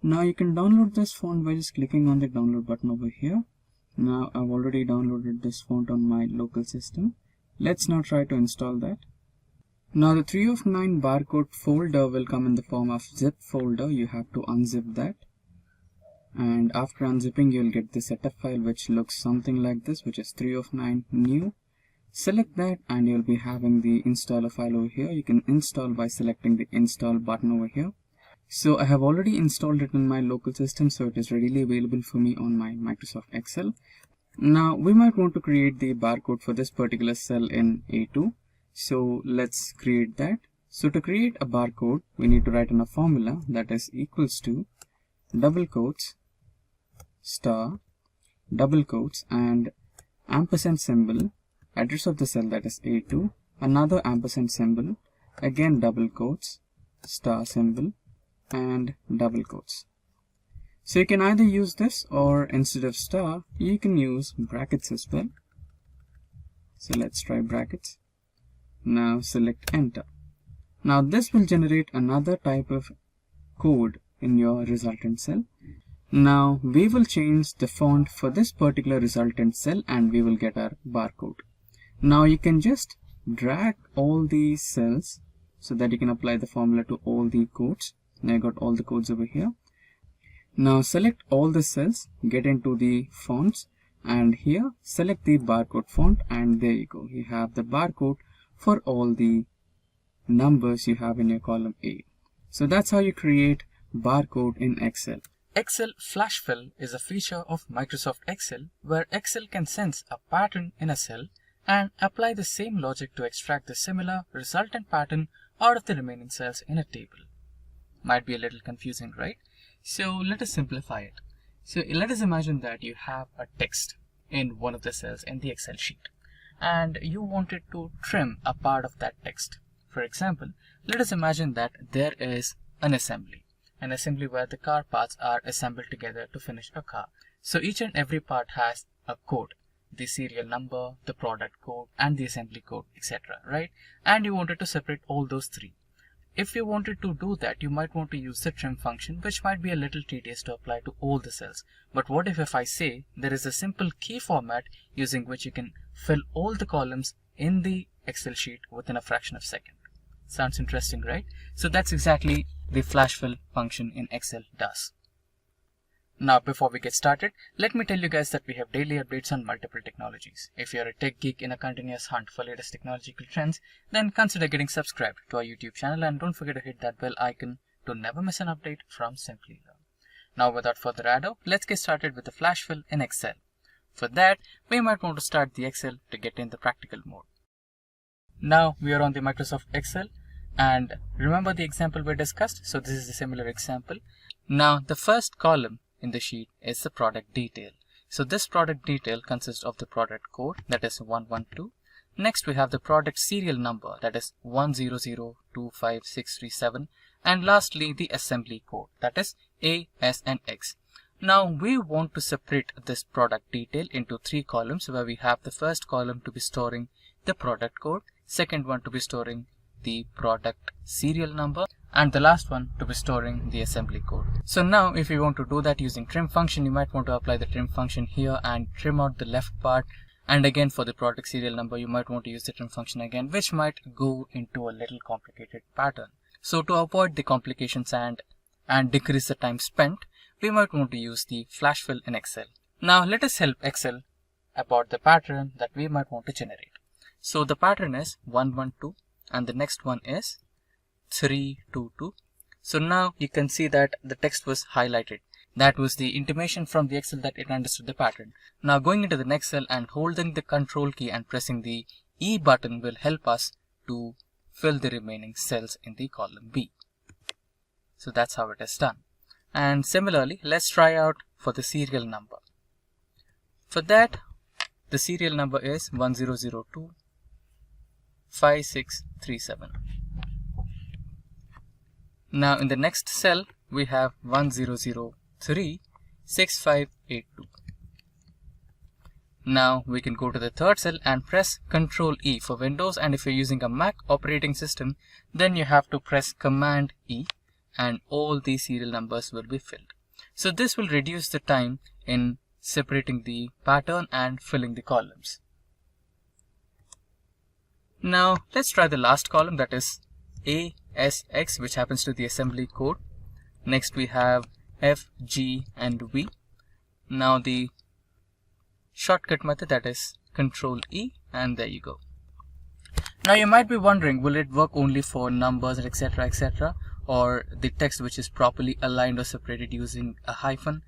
Now you can download this font by just clicking on the download button over here. Now I've already downloaded this font on my local system. Let's now try to install that. Now the 3 of 9 barcode folder will come in the form of zip folder. You have to unzip that. And after unzipping, you'll get the setup file which looks something like this, which is 3 of 9 new. Select that and you'll be having the installer file over here. You can install by selecting the install button over here. So I have already installed it in my local system, so it is readily available for me on my Microsoft Excel. Now we might want to create the barcode for this particular cell in A2. So let's create that. So to create a barcode, we need to write in a formula that is equals to double quotes, star, double quotes, and ampersand symbol, address of the cell, that is A2, another ampersand symbol, again double quotes, star symbol, and double quotes. So you can either use this, or instead of star, you can use brackets as well. So let's try brackets. Now select enter. Now this will generate another type of code in your resultant cell. Now we will change the font for this particular resultant cell and we will get our barcode. Now you can just drag all these cells so that you can apply the formula to all the codes. Now I got all the codes over here. Now select all the cells, get into the fonts, and here select the barcode font, and there you go. You have the barcode for all the numbers you have in your column A. So that's how you create barcode in Excel. Excel Flash Fill is a feature of Microsoft Excel where Excel can sense a pattern in a cell and apply the same logic to extract the similar resultant pattern out of the remaining cells in a table. Might be a little confusing, right? So let us simplify it. So let us imagine that you have a text in one of the cells in the Excel sheet and you wanted to trim a part of that text. For example, let us imagine that there is an assembly where the car parts are assembled together to finish a car. So each and every part has a code, the serial number, the product code, and the assembly code, etc. Right? And you wanted to separate all those three. If you wanted to do that, you might want to use the trim function, which might be a little tedious to apply to all the cells. But what if I say there is a simple key format using which you can fill all the columns in the Excel sheet within a fraction of a second? Sounds interesting, right? So that's exactly the flash fill function in Excel does. Now, before we get started, let me tell you guys that we have daily updates on multiple technologies. If you're a tech geek in a continuous hunt for latest technological trends, then consider getting subscribed to our YouTube channel and don't forget to hit that bell icon to never miss an update from Simplilearn. Now, without further ado, let's get started with the flash fill in Excel. For that, we might want to start the Excel to get in the practical mode. Now, we are on the Microsoft Excel. And remember the example we discussed? So this is a similar example. Now the first column in the sheet is the product detail. So this product detail consists of the product code, that is 112. Next we have the product serial number, that is 1002567. And lastly the assembly code, that is A, S and X. Now we want to separate this product detail into 3 columns where we have the first column to be storing the product code, second one to be storing the product serial number, and the last one to be storing the assembly code. So now if you want to do that using trim function, you might want to apply the trim function here and trim out the left part, and again for the product serial number you might want to use the trim function again, which might go into a little complicated pattern. So to avoid the complications and decrease the time spent, we might want to use the flash fill in Excel. Now let us help Excel about the pattern that we might want to generate. So the pattern is 112 and the next one is 322. So now you can see that the text was highlighted. That was the intimation from the Excel that it understood the pattern. Now going into the next cell and holding the control key and pressing the E button will help us to fill the remaining cells in the column B. So that's how it is done. And similarly, let's try out for the serial number. For that, the serial number is 1002 5637. Now in the next cell, we have 1003 6582. Now we can go to the third cell and press Ctrl E for Windows, and if you're using a Mac operating system, then you have to press Command E and all these serial numbers will be filled. So this will reduce the time in separating the pattern and filling the columns. Now let's try the last column, that is ASX, which happens to the assembly code. Next we have F, G and V. Now the shortcut method, that is Control E, and there you go. Now you might be wondering, will it work only for numbers, etc., etc., or the text which is properly aligned or separated using a hyphen?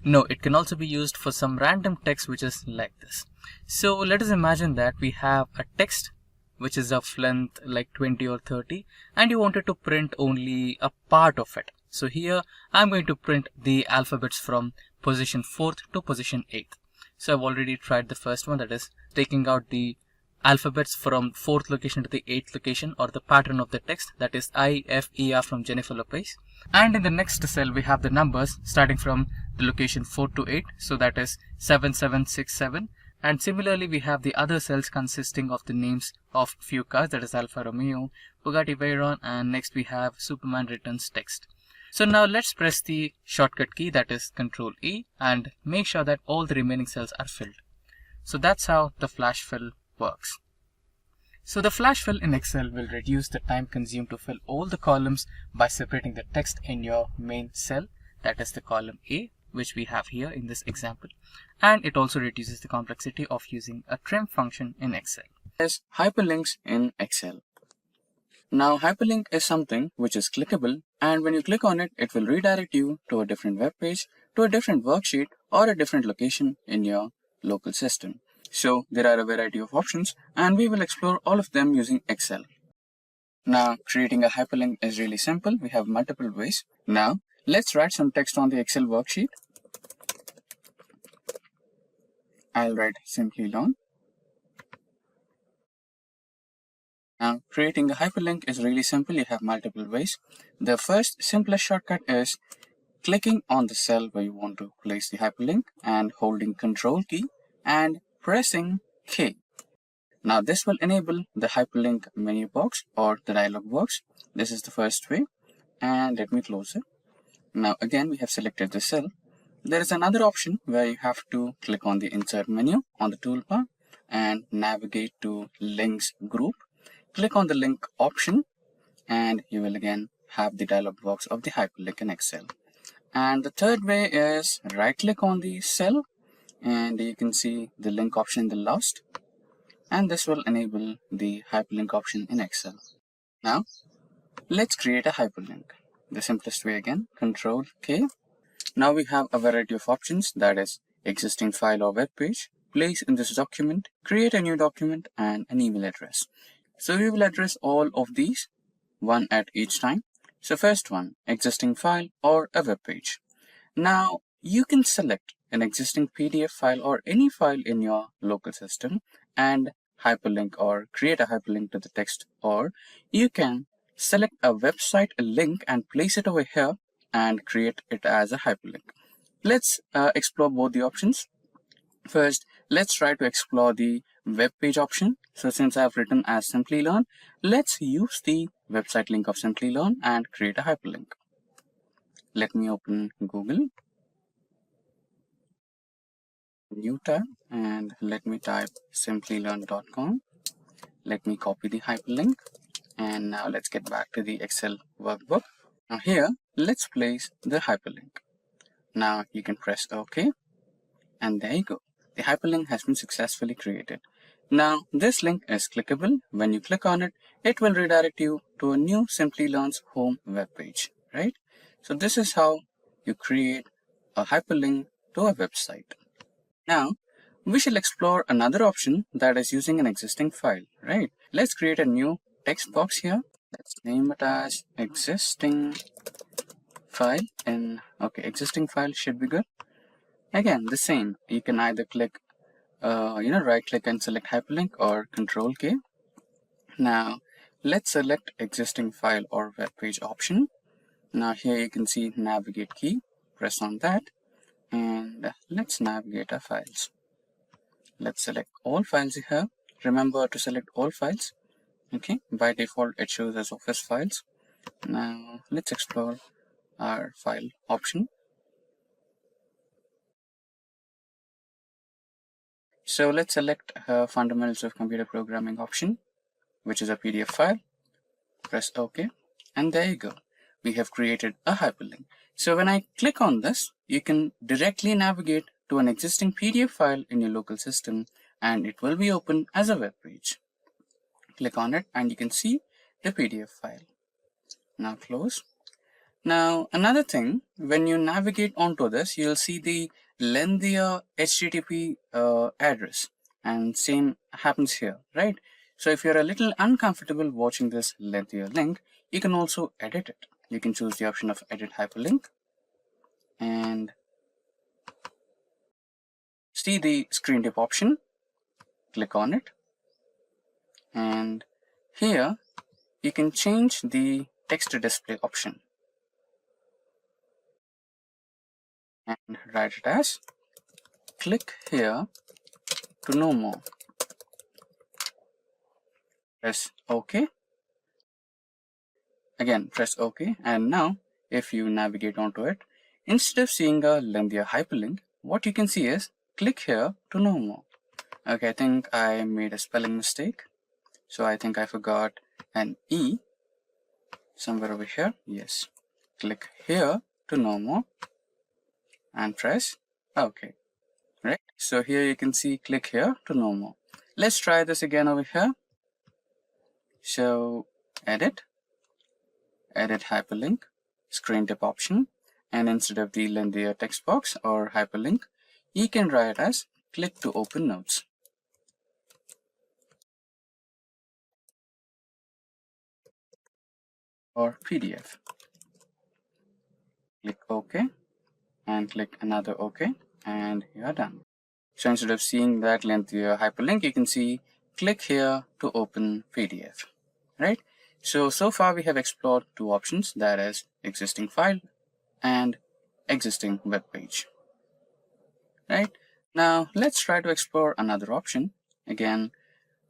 No, it can also be used for some random text which is like this. So let us imagine that we have a text which is of length like 20 or 30, and you wanted to print only a part of it. So here I'm going to print the alphabets from position 4th to position 8th. So I've already tried the first one, that is taking out the alphabets from 4th location to the 8th location, or the pattern of the text, that is I, F, E, R from Jennifer Lopez. And in the next cell we have the numbers starting from the location 4 to 8, so that is 7767. And similarly we have the other cells consisting of the names of few cars, that is Alfa Romeo, Bugatti Veyron, and next we have Superman returns text. So now let's press the shortcut key, that is Control E, and make sure that all the remaining cells are filled. So that's how the flash fill works. So the flash fill in Excel will reduce the time consumed to fill all the columns by separating the text in your main cell, that is the column A, which we have here in this example, and it also reduces the complexity of using a trim function in Excel. There's hyperlinks in Excel. Now hyperlink is something which is clickable, and when you click on it, it will redirect you to a different web page, to a different worksheet, or a different location in your local system. So there are a variety of options, and we will explore all of them using Excel. Now creating a hyperlink is really simple. We have multiple ways. Now let's write some text on the Excel worksheet. I'll write Simplilearn. Now creating a hyperlink is really simple. You have multiple ways. The first simplest shortcut is clicking on the cell where you want to place the hyperlink and holding Control key and pressing K. Now this will enable the hyperlink menu box or the dialog box. This is the first way, and let me close it. Now again we have selected the cell. There is another option where you have to click on the insert menu on the toolbar and navigate to links group. Click on the link option and you will again have the dialog box of the hyperlink in Excel. And the third way is right click on the cell and you can see the link option in the last, and this will enable the hyperlink option in Excel. Now let's create a hyperlink. The simplest way again, Control K. Now we have a variety of options, that is existing file or web page, place in this document, create a new document, and an email address. So we will address all of these one at each time. So first one, existing file or a web page. Now you can select an existing PDF file or any file in your local system and hyperlink or create a hyperlink to the text, or you can select a website link and place it over here and create it as a hyperlink. Let's explore both the options. First, let's try to explore the web page option. So since I've written as Simplilearn, let's use the website link of Simplilearn and create a hyperlink. Let me open Google, new tab, and let me type simplilearn.com. Let me copy the hyperlink, and now let's get back to the Excel workbook. Now here, let's place the hyperlink. Now you can press OK, and there you go. The hyperlink has been successfully created. Now this link is clickable. When you click on it, it will redirect you to a new Simplilearn's home web page, right? So this is how you create a hyperlink to a website. Now we shall explore another option that is using an existing file, right? Let's create a new text box here. Let's name it as existing file, and okay, existing file should be good. Again, the same. You can either click, right click and select hyperlink, or Control K. Now let's select existing file or web page option. Now here you can see navigate key. Press on that, and let's navigate our files. Let's select all files here. Remember to select all files. Okay, by default it shows as office files. Now let's explore our file option. So let's select Fundamentals of Computer Programming option, which is a PDF file. Press OK, and there you go. We have created a hyperlink. So when I click on this, you can directly navigate to an existing PDF file in your local system, and it will be open as a web page. Click on it and you can see the PDF file. Now close. Now another thing, when you navigate onto this, you'll see the lengthier HTTP address, and same happens here, right? So if you're a little uncomfortable watching this lengthier link, you can also edit it. You can choose the option of edit hyperlink and see the screen tip option. Click on it, and here you can change the text to display option and write it as click here to know more. Press OK. Again, press OK, and now if you navigate onto it, instead of seeing a lengthier hyperlink, what you can see is click here to know more. Okay, I think I made a spelling mistake. So I think I forgot an E somewhere over here. Yes. Click here to know more and press OK. Right. So here you can see click here to know more. Let's try this again over here. So edit hyperlink, screen tip option, and instead of the lengthier text box or hyperlink, you can write as click to open notes. Or PDF. Click OK and click another OK, and you are done. So instead of seeing that lengthier hyperlink, you can see click here to open PDF, right? So far we have explored two options, that is existing file and existing web page, right? Now let's try to explore another option. Again,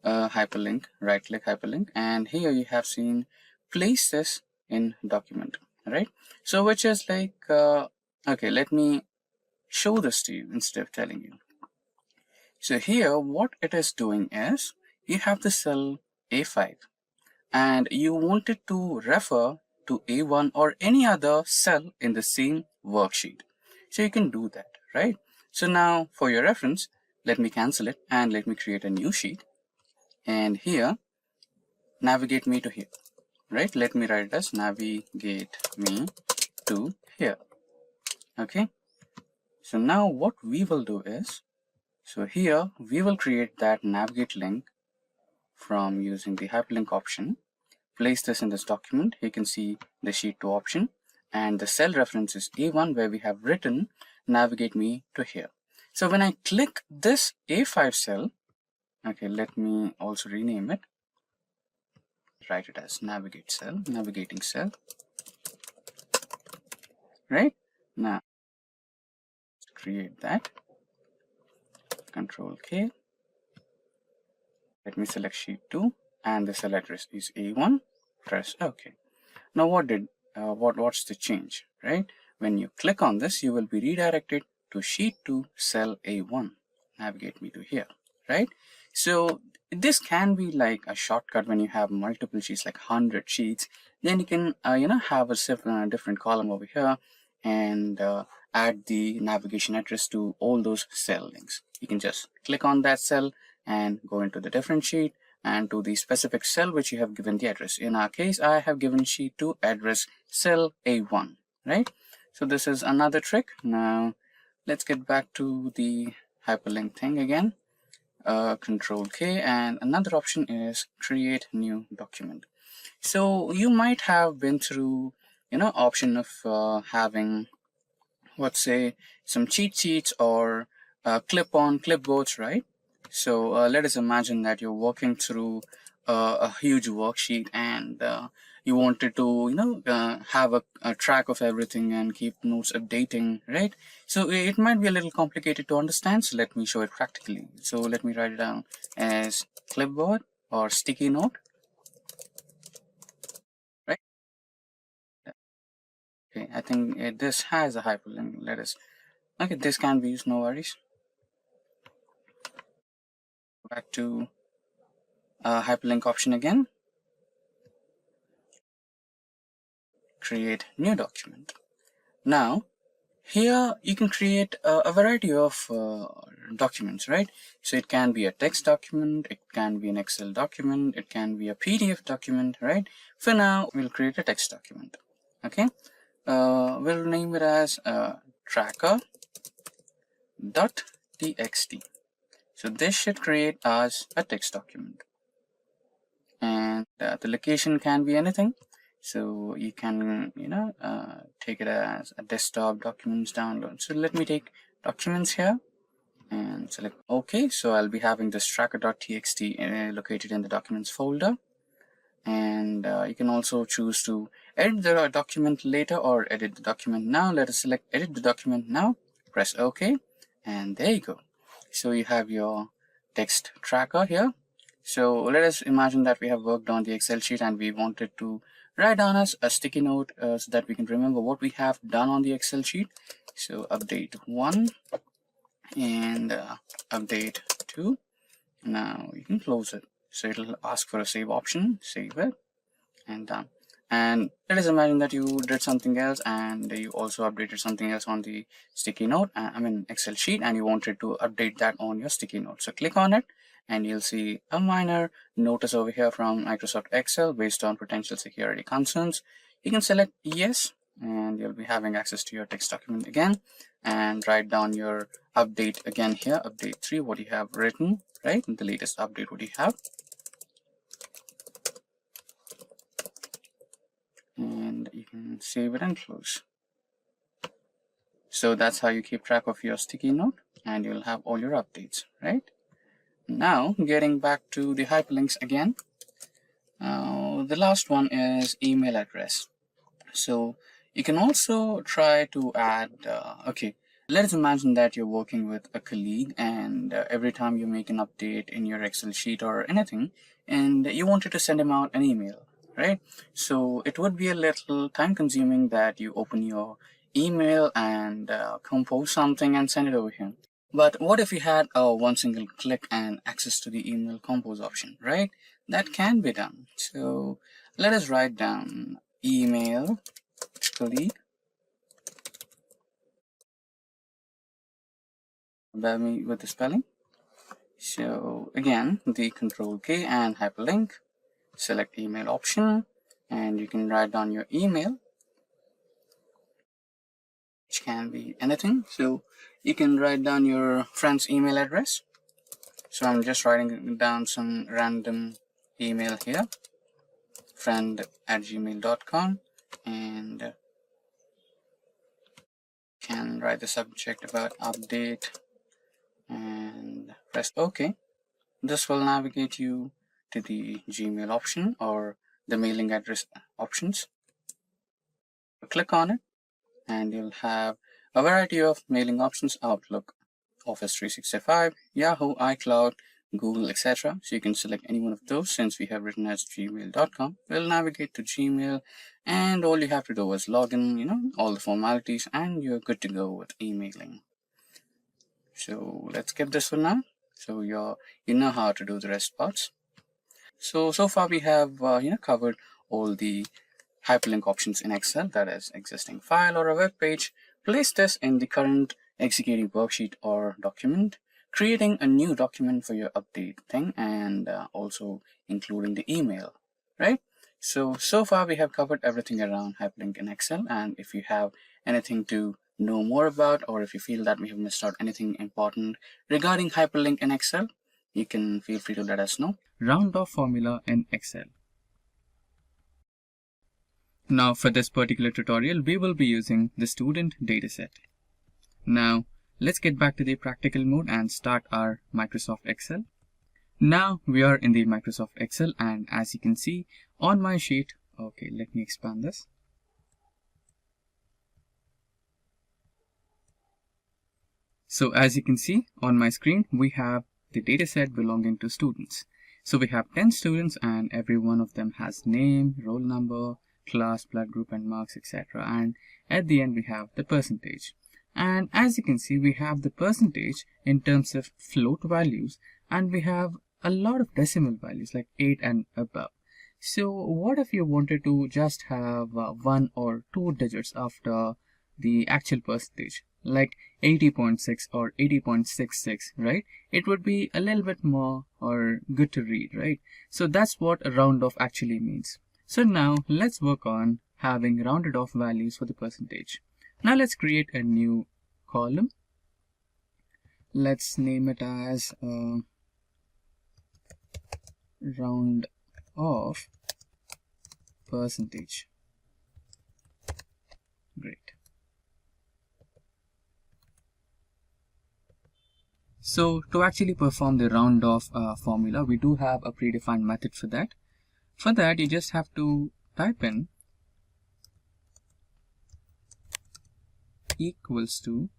hyperlink, right click hyperlink, and here you have seen place this in document, right? So which is like, okay, let me show this to you instead of telling you. So here what it is doing is you have the cell A5 and you wanted to refer to A1 or any other cell in the same worksheet. So you can do that, right? So now for your reference, let me cancel it and let me create a new sheet. And here, navigate me to here, right? Let me write it as navigate me to here. Okay. So now what we will do is, so here we will create that navigate link from using the hyperlink option. Place this in this document. You can see the sheet 2 option, and the cell reference is A1 where we have written navigate me to here. So when I click this A5 cell, okay, let me also rename it. Write it as navigate cell, navigating cell, right? Now create that, Control K. Let me select sheet 2 and the cell address is A1. Press OK. Now what's the change, right? When you click on this, you will be redirected to sheet 2 cell A1. Navigate me to here, right? So this can be like a shortcut when you have multiple sheets, like 100 sheets. Then you can have a different column over here and add the navigation address to all those cell links. You can just click on that cell and go into the different sheet and to the specific cell which you have given the address. In our case, I have given sheet 2 address cell A1, right? So this is another trick. Now let's get back to the hyperlink thing again. Control K, and another option is create new document. So you might have been through, option of having, let's say, some cheat sheets or clip-on clipboards, right? So let us imagine that you're working through a huge worksheet and you wanted to, have a track of everything and keep notes updating, right? So it might be a little complicated to understand. So let me show it practically. So let me write it down as clipboard or sticky note, right? Okay, I think this has a hyperlink. Okay, this can be used, no worries. Back to hyperlink option again. Create new document. Now here you can create a variety of documents, right? So it can be a text document, it can be an Excel document, it can be a PDF document, right? For now we'll create a text document. Okay, we'll name it as tracker.txt. so this should create as a text document, and the location can be anything. So you can, take it as a desktop documents download. So let me take documents here and select OK. So I'll be having this tracker.txt located in the documents folder. And you can also choose to edit the document later or edit the document now. Let us select edit the document now, press OK, and there you go. So you have your text tracker here. So let us imagine that we have worked on the Excel sheet and we wanted to write down as a sticky note so that we can remember what we have done on the Excel sheet. So update 1 and update 2. Now you can close it. So it'll ask for a save option, save it, and done. And let us imagine that you did something else and you also updated something else on the sticky note, Excel sheet, and you wanted to update that on your sticky note. So click on it and you'll see a minor notice over here from Microsoft Excel based on potential security concerns. You can select yes, and you'll be having access to your text document again, and write down your update again here, update 3, what you have written, right? The latest update, what you have. And you can save it and close. So that's how you keep track of your sticky note, and you'll have all your updates, right? Now getting back to the hyperlinks again. The last one is email address. So you can also try to add, okay, let's imagine that you're working with a colleague and every time you make an update in your Excel sheet or anything, and you wanted to send him out an email, right? So it would be a little time consuming that you open your email and compose something and send it over here. But what if you had one single click and access to the email compose option, right? That can be done. So let us write down email colleague. Bear me with the spelling. So again, the Control K and hyperlink, select email option, and you can write down your email, which can be anything. So you can write down your friend's email address. So I'm just writing down some random email here, friend@gmail.com, and can write the subject about update and press OK. This will navigate you to the Gmail option or the mailing address options. Click on it and you'll have a variety of mailing options: Outlook, Office 365, Yahoo, iCloud, Google, etc. So you can select any one of those. Since we have written as gmail.com, we'll navigate to Gmail, and all you have to do is log in, all the formalities, and you're good to go with emailing. So let's skip this one now. So you know how to do the rest parts. So far we have covered all the hyperlink options in Excel, that is existing file or a web page. Place this in the current executing worksheet or document. creating a new document for your update thing, and also including the email, right? So far we have covered everything around hyperlink in Excel, and if you have anything to know more about, or if you feel that we have missed out anything important regarding hyperlink in Excel, you can feel free to let us know. Round off formula in Excel. Now for this particular tutorial, we will be using the student dataset. Now let's get back to the practical mode and start our Microsoft Excel. Now we are in the Microsoft Excel, and as you can see on my sheet, okay, let me expand this. So as you can see on my screen, we have the dataset belonging to students. So we have 10 students, and every one of them has name, roll number, class, blood group, and marks, etc. And at the end we have the percentage. And as you can see, we have the percentage in terms of float values, and we have a lot of decimal values like 8 and above. So what if you wanted to just have 1 or 2 digits after the actual percentage, like 80.6 or 80.66, right? It would be a little bit more or good to read, right? So that's what a round off actually means. So now let's work on having rounded off values for the percentage. Now let's create a new column. Let's name it as round off percentage. Great. So to actually perform the round off formula, we do have a predefined method for that. For that, you just have to type in equals to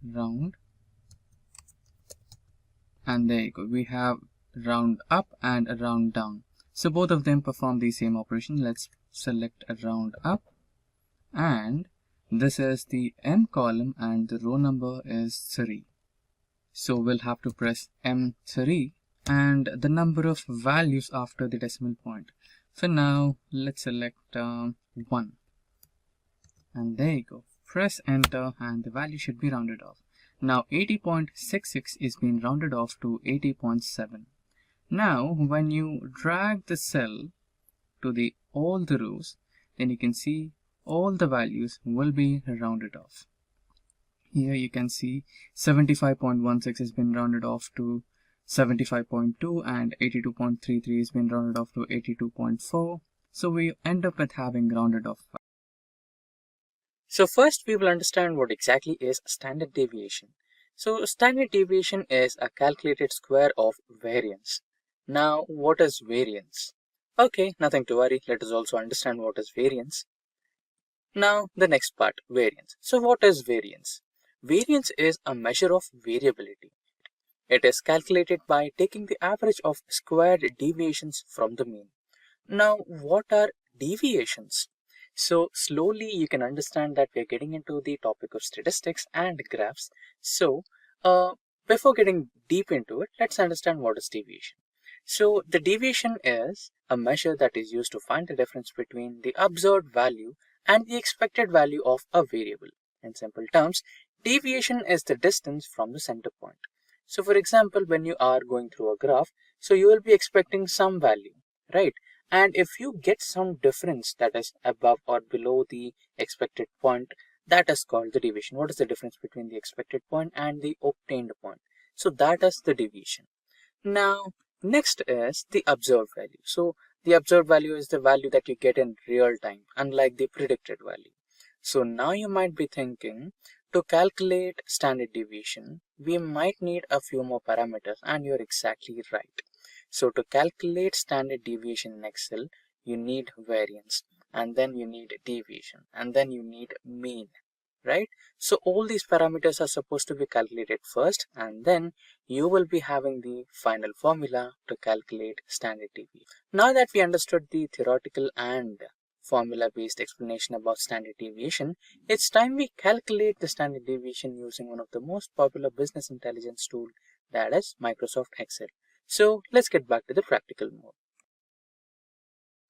round, and there you go. We have round up and a round down. So both of them perform the same operation. Let's select a round up, and this is the M column and the row number is 3. So we'll have to press M3 and the number of values after the decimal point. For now, let's select 1, and there you go. Press enter and the value should be rounded off. Now 80.66 is being rounded off to 80.7. Now when you drag the cell to all the rows, then you can see all the values will be rounded off. Here you can see 75.16 has been rounded off to 75.2, and 82.33 has been rounded off to 82.4. So we end up with having rounded off. So first we will understand what exactly is standard deviation. So standard deviation is a calculated square of variance. Now what is variance? Okay, nothing to worry. Let us also understand what is variance. Now the next part, variance. So what is variance? Variance is a measure of variability. It is calculated by taking the average of squared deviations from the mean. Now what are deviations? So slowly you can understand that we are getting into the topic of statistics and graphs. So before getting deep into it, let's understand what is deviation. So the deviation is a measure that is used to find the difference between the observed value and the expected value of a variable. In simple terms, deviation is the distance from the center point. So for example, when you are going through a graph, so you will be expecting some value, right? And if you get some difference that is above or below the expected point, that is called the deviation. What is the difference between the expected point and the obtained point? So that is the deviation. Now, next is the observed value. So the observed value is the value that you get in real time, unlike the predicted value. So now you might be thinking, to calculate standard deviation, we might need a few more parameters, and you're exactly right. So to calculate standard deviation in Excel, you need variance, and then you need deviation, and then you need mean, right? So all these parameters are supposed to be calculated first, and then you will be having the final formula to calculate standard deviation. Now that we understood the theoretical and formula-based explanation about standard deviation, it's time we calculate the standard deviation using one of the most popular business intelligence tool, that is Microsoft Excel. So let's get back to the practical mode.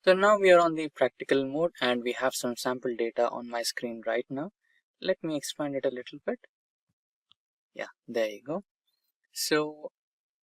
So now we are on the practical mode, and we have some sample data on my screen right now. Let me expand it a little bit. Yeah, there you go. So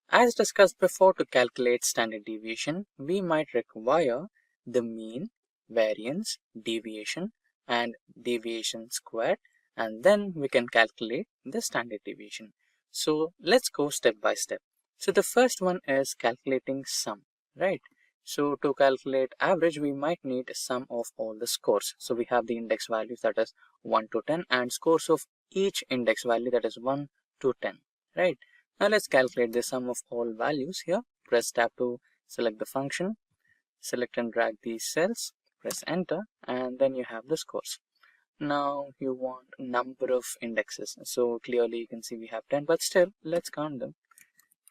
as discussed before, to calculate standard deviation, we might require the mean, variance, deviation, and deviation squared, and then we can calculate the standard deviation. So let's go step by step. So the first one is calculating sum, right? So to calculate average, we might need sum of all the scores. So we have the index values, that is 1 to 10, and scores of each index value, that is 1 to 10, right? Now let's calculate the sum of all values here. Press tab to select the function, select and drag these cells, press enter, and then you have the scores. Now you want number of indexes. So clearly you can see we have 10, but still let's count them.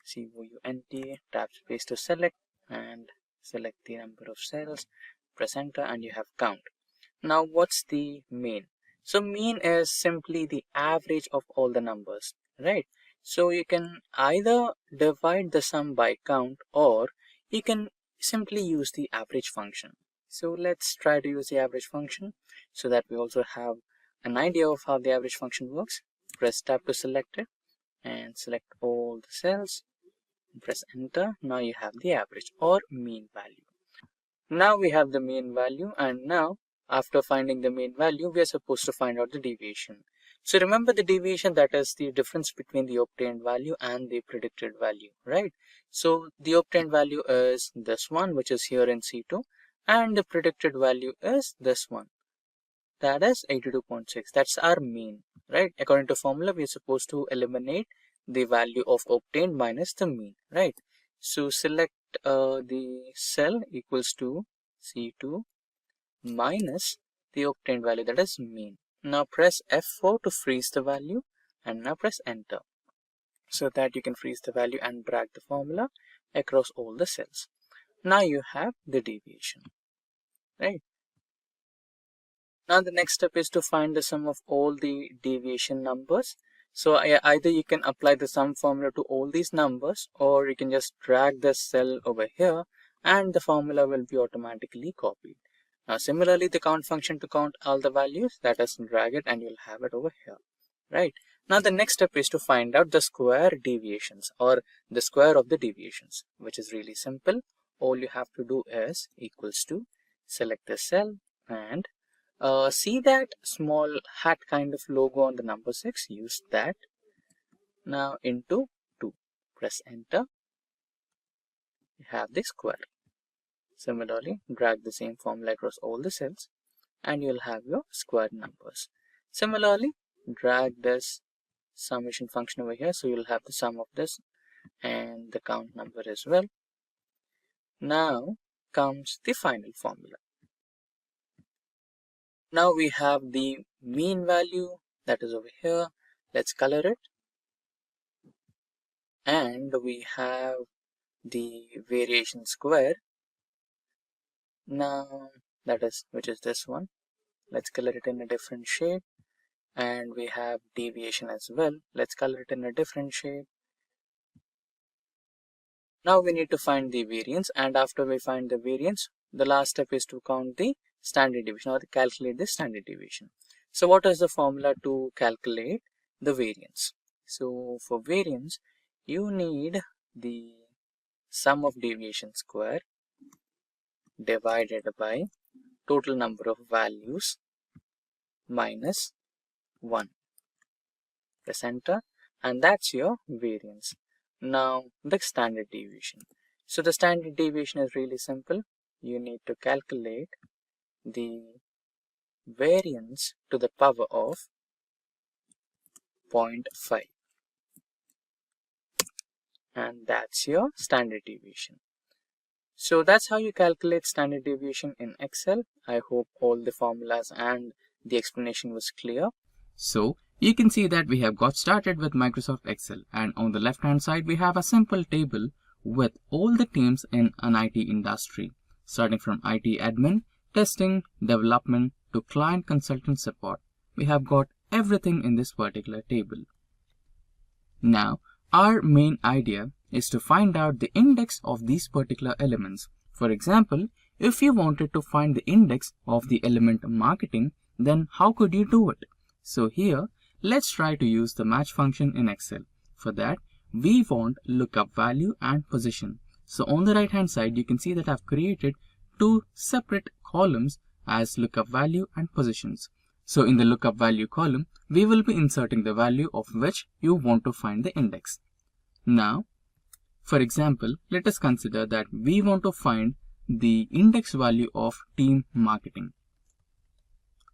COUNT, tab space to select and select the number of cells, press enter, and you have count. Now what's the mean? So mean is simply the average of all the numbers, right? So you can either divide the sum by count, or you can simply use the average function. So let's try to use the average function so that we also have an idea of how the average function works. Press tab to select it and select all the cells. Press enter. Now you have the average or mean value. Now we have the mean value, and now after finding the mean value, we are supposed to find out the deviation. So remember the deviation, that is the difference between the obtained value and the predicted value, right? So the obtained value is this one, which is here in C2, and the predicted value is this one, that is 82.6. That's our mean, right? According to formula, we are supposed to eliminate the value of obtained minus the mean, right? So select the cell equals to C2 minus the obtained value, that is mean. Now press F4 to freeze the value, and now press enter so that you can freeze the value and drag the formula across all the cells. Now you have the deviation, right? Now the next step is to find the sum of all the deviation numbers. So either you can apply the sum formula to all these numbers, or you can just drag the cell over here and the formula will be automatically copied. Now similarly, the count function to count all the values, that is, drag it and you'll have it over here, right? Now the next step is to find out the square deviations, or the square of the deviations, which is really simple. All you have to do is equals to select the cell and see that small hat kind of logo on the number 6, use that. Now into 2, press enter, you have the square. Similarly, drag the same formula across all the cells and you'll have your square numbers. Similarly, drag this summation function over here, so you'll have the sum of this and the count number as well. Now comes the final formula. Now we have the mean value, that is over here. Let's color it. And we have the variation square. Now that is, which is this one. Let's color it in a different shade. And we have deviation as well. Let's color it in a different shade. Now we need to find the variance, and after we find the variance, the last step is to count the standard deviation, or calculate the standard deviation. So what is the formula to calculate the variance? So for variance, you need the sum of deviation square divided by total number of values minus 1. Press enter, and that's your variance. Now the standard deviation. So the standard deviation is really simple. You need to calculate the variance to the power of 0.5, and that's your standard deviation. So that's how you calculate standard deviation in Excel. I hope all the formulas and the explanation was clear. So you can see that we have got started with Microsoft Excel, and on the left hand side we have a simple table with all the teams in an IT industry, starting from IT admin, testing, development to client consultant support. We have got everything in this particular table. Now our main idea is to find out the index of these particular elements. For example, if you wanted to find the index of the element marketing, then how could you do it? So here, let's try to use the match function in Excel. For that, we want lookup value and position. So on the right hand side, you can see that I've created two separate columns as lookup value and positions. So in the lookup value column, we will be inserting the value of which you want to find the index. Now, for example, let us consider that we want to find the index value of team marketing.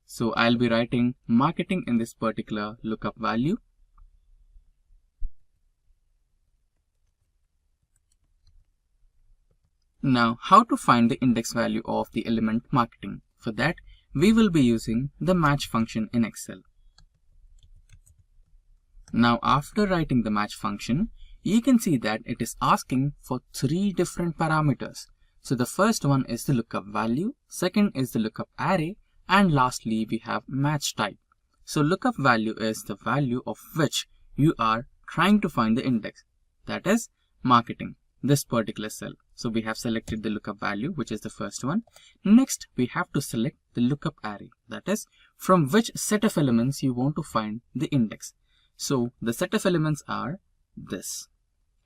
So I'll be writing marketing in this particular lookup value. Now, how to find the index value of the element marketing? For that, we will be using the match function in Excel. Now, after writing the match function, you can see that it is asking for three different parameters. So the first one is the lookup value, second is the lookup array, and lastly we have match type. So lookup value is the value of which you are trying to find the index, that is marketing, this particular cell. So we have selected the lookup value, which is the first one. Next, we have to select the lookup array, that is from which set of elements you want to find the index. So the set of elements are this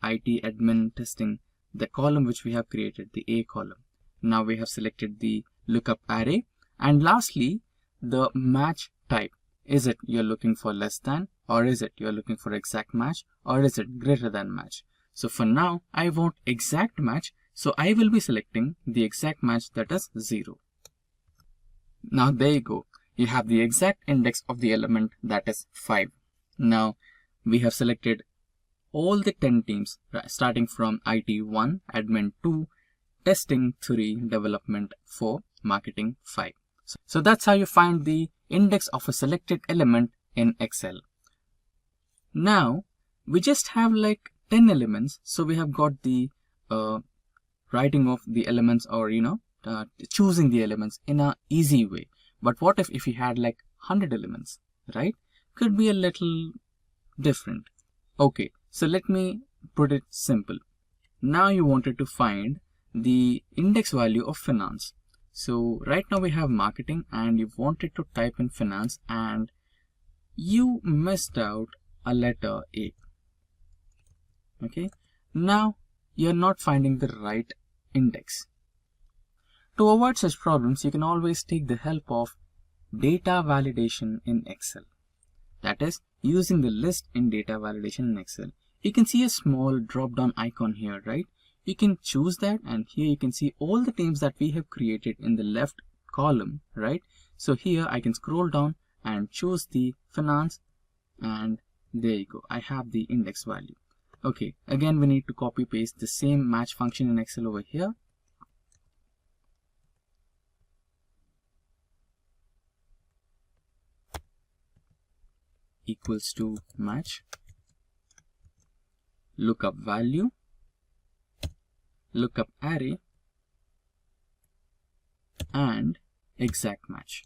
IT, admin, testing, the column which we have created, the A column. Now we have selected the lookup array, and lastly the match type. Is it you're looking for less than, or is it you're looking for exact match, or is it greater than match? So for now I want exact match, so I will be selecting the exact match, that is 0. Now there you go, you have the exact index of the element, that is 5. Now we have selected all the 10 teams starting from IT 1, admin 2, testing 3, development 4, marketing 5. So that's how you find the index of a selected element in Excel. Now we just have like 10 elements, so we have got the writing of the elements, or choosing the elements in a easy way. But what if you had like 100 elements, right? Could be a little different. Okay, so let me put it simple. Now you wanted to find the index value of finance. So right now we have marketing and you wanted to type in finance and you missed out a letter A. Okay, now you're not finding the right index. To avoid such problems, you can always take the help of data validation in Excel. That is, using the list in data validation in Excel. You can see a small drop down icon here, right? You can choose that, and here you can see all the teams that we have created in the left column, right? So here I can scroll down and choose the finance, and there you go, I have the index value. Okay, again we need to copy paste the same match function in Excel over here. Equals to match, lookup value, lookup array, and exact match.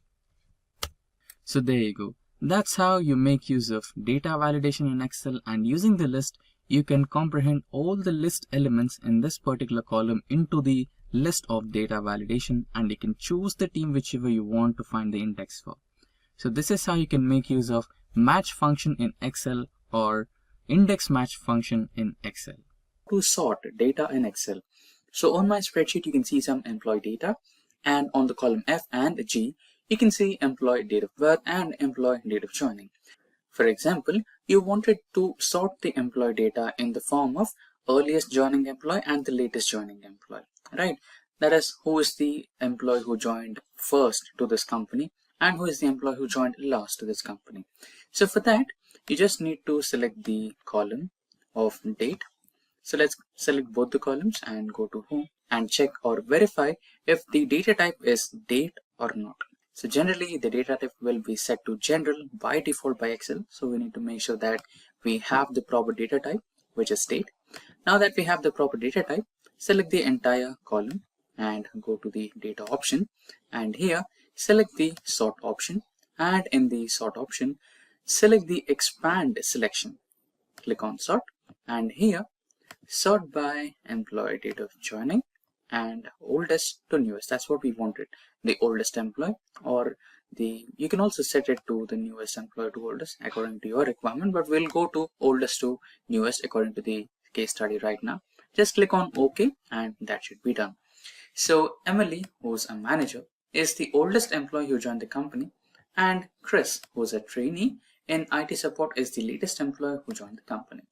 So there you go. That's how you make use of data validation in Excel, and using the list you can comprehend all the list elements in this particular column into the list of data validation, and you can choose the team whichever you want to find the index for. So this is how you can make use of match function in Excel or index match function in Excel. To sort data in Excel. So on my spreadsheet, you can see some employee data, and on the column F and G, you can see employee date of birth and employee date of joining. For example, you wanted to sort the employee data in the form of earliest joining employee and the latest joining employee, right? That is, who is the employee who joined first to this company and who is the employee who joined last to this company. So for that, you just need to select the column of date. So let's select both the columns and go to home and check or verify if the data type is date or not. So generally the data type will be set to general by default by Excel. So we need to make sure that we have the proper data type, which is date. Now that we have the proper data type, select the entire column and go to the data option, and here select the sort option, and in the sort option select the expand selection. Click on sort, and here sort by employee date of joining and oldest to newest. That's what we wanted, the oldest employee or you can also set it to the newest employee to oldest according to your requirement, but we'll go to oldest to newest according to the case study right now. Just click on OK and that should be done. So Emily, who's a manager, is the oldest employee who joined the company, and Chris, who's a trainee in IT support, is the latest employee who joined the company.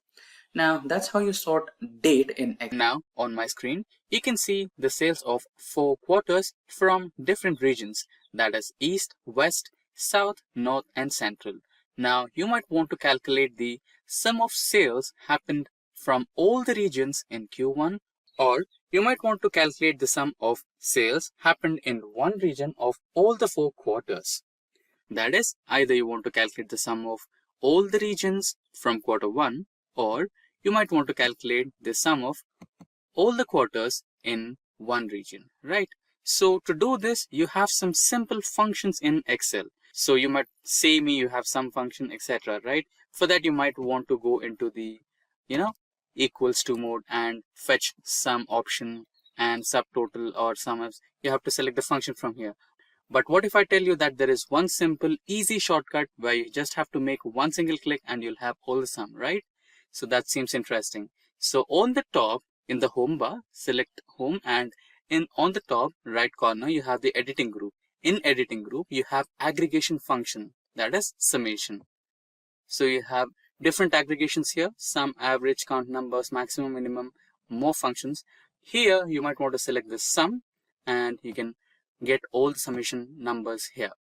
Now that's how you sort date in Excel. Now on my screen, you can see the sales of 4 quarters from different regions, that is East, West, South, North and Central. Now you might want to calculate the sum of sales happened from all the regions in Q1, or you might want to calculate the sum of sales happened in one region of all the 4 quarters. That is, either you want to calculate the sum of all the regions from quarter 1, or you might want to calculate the sum of all the quarters in one region, right? So to do this, you have some simple functions in Excel. So you might say you have some function, etc., right? For that, you might want to go into the, equals to mode and fetch sum option and subtotal or sum. You have to select the function from here. But what if I tell you that there is one simple easy shortcut where you just have to make one single click and you'll have all the sum, right? So that seems interesting. So on the top in the home bar, select home, and on the top right corner you have the editing group. In editing group you have aggregation function, that is summation. So you have different aggregations here, sum, average, count numbers, maximum, minimum, more functions. Here you might want to select the sum and you can get all the summation numbers here.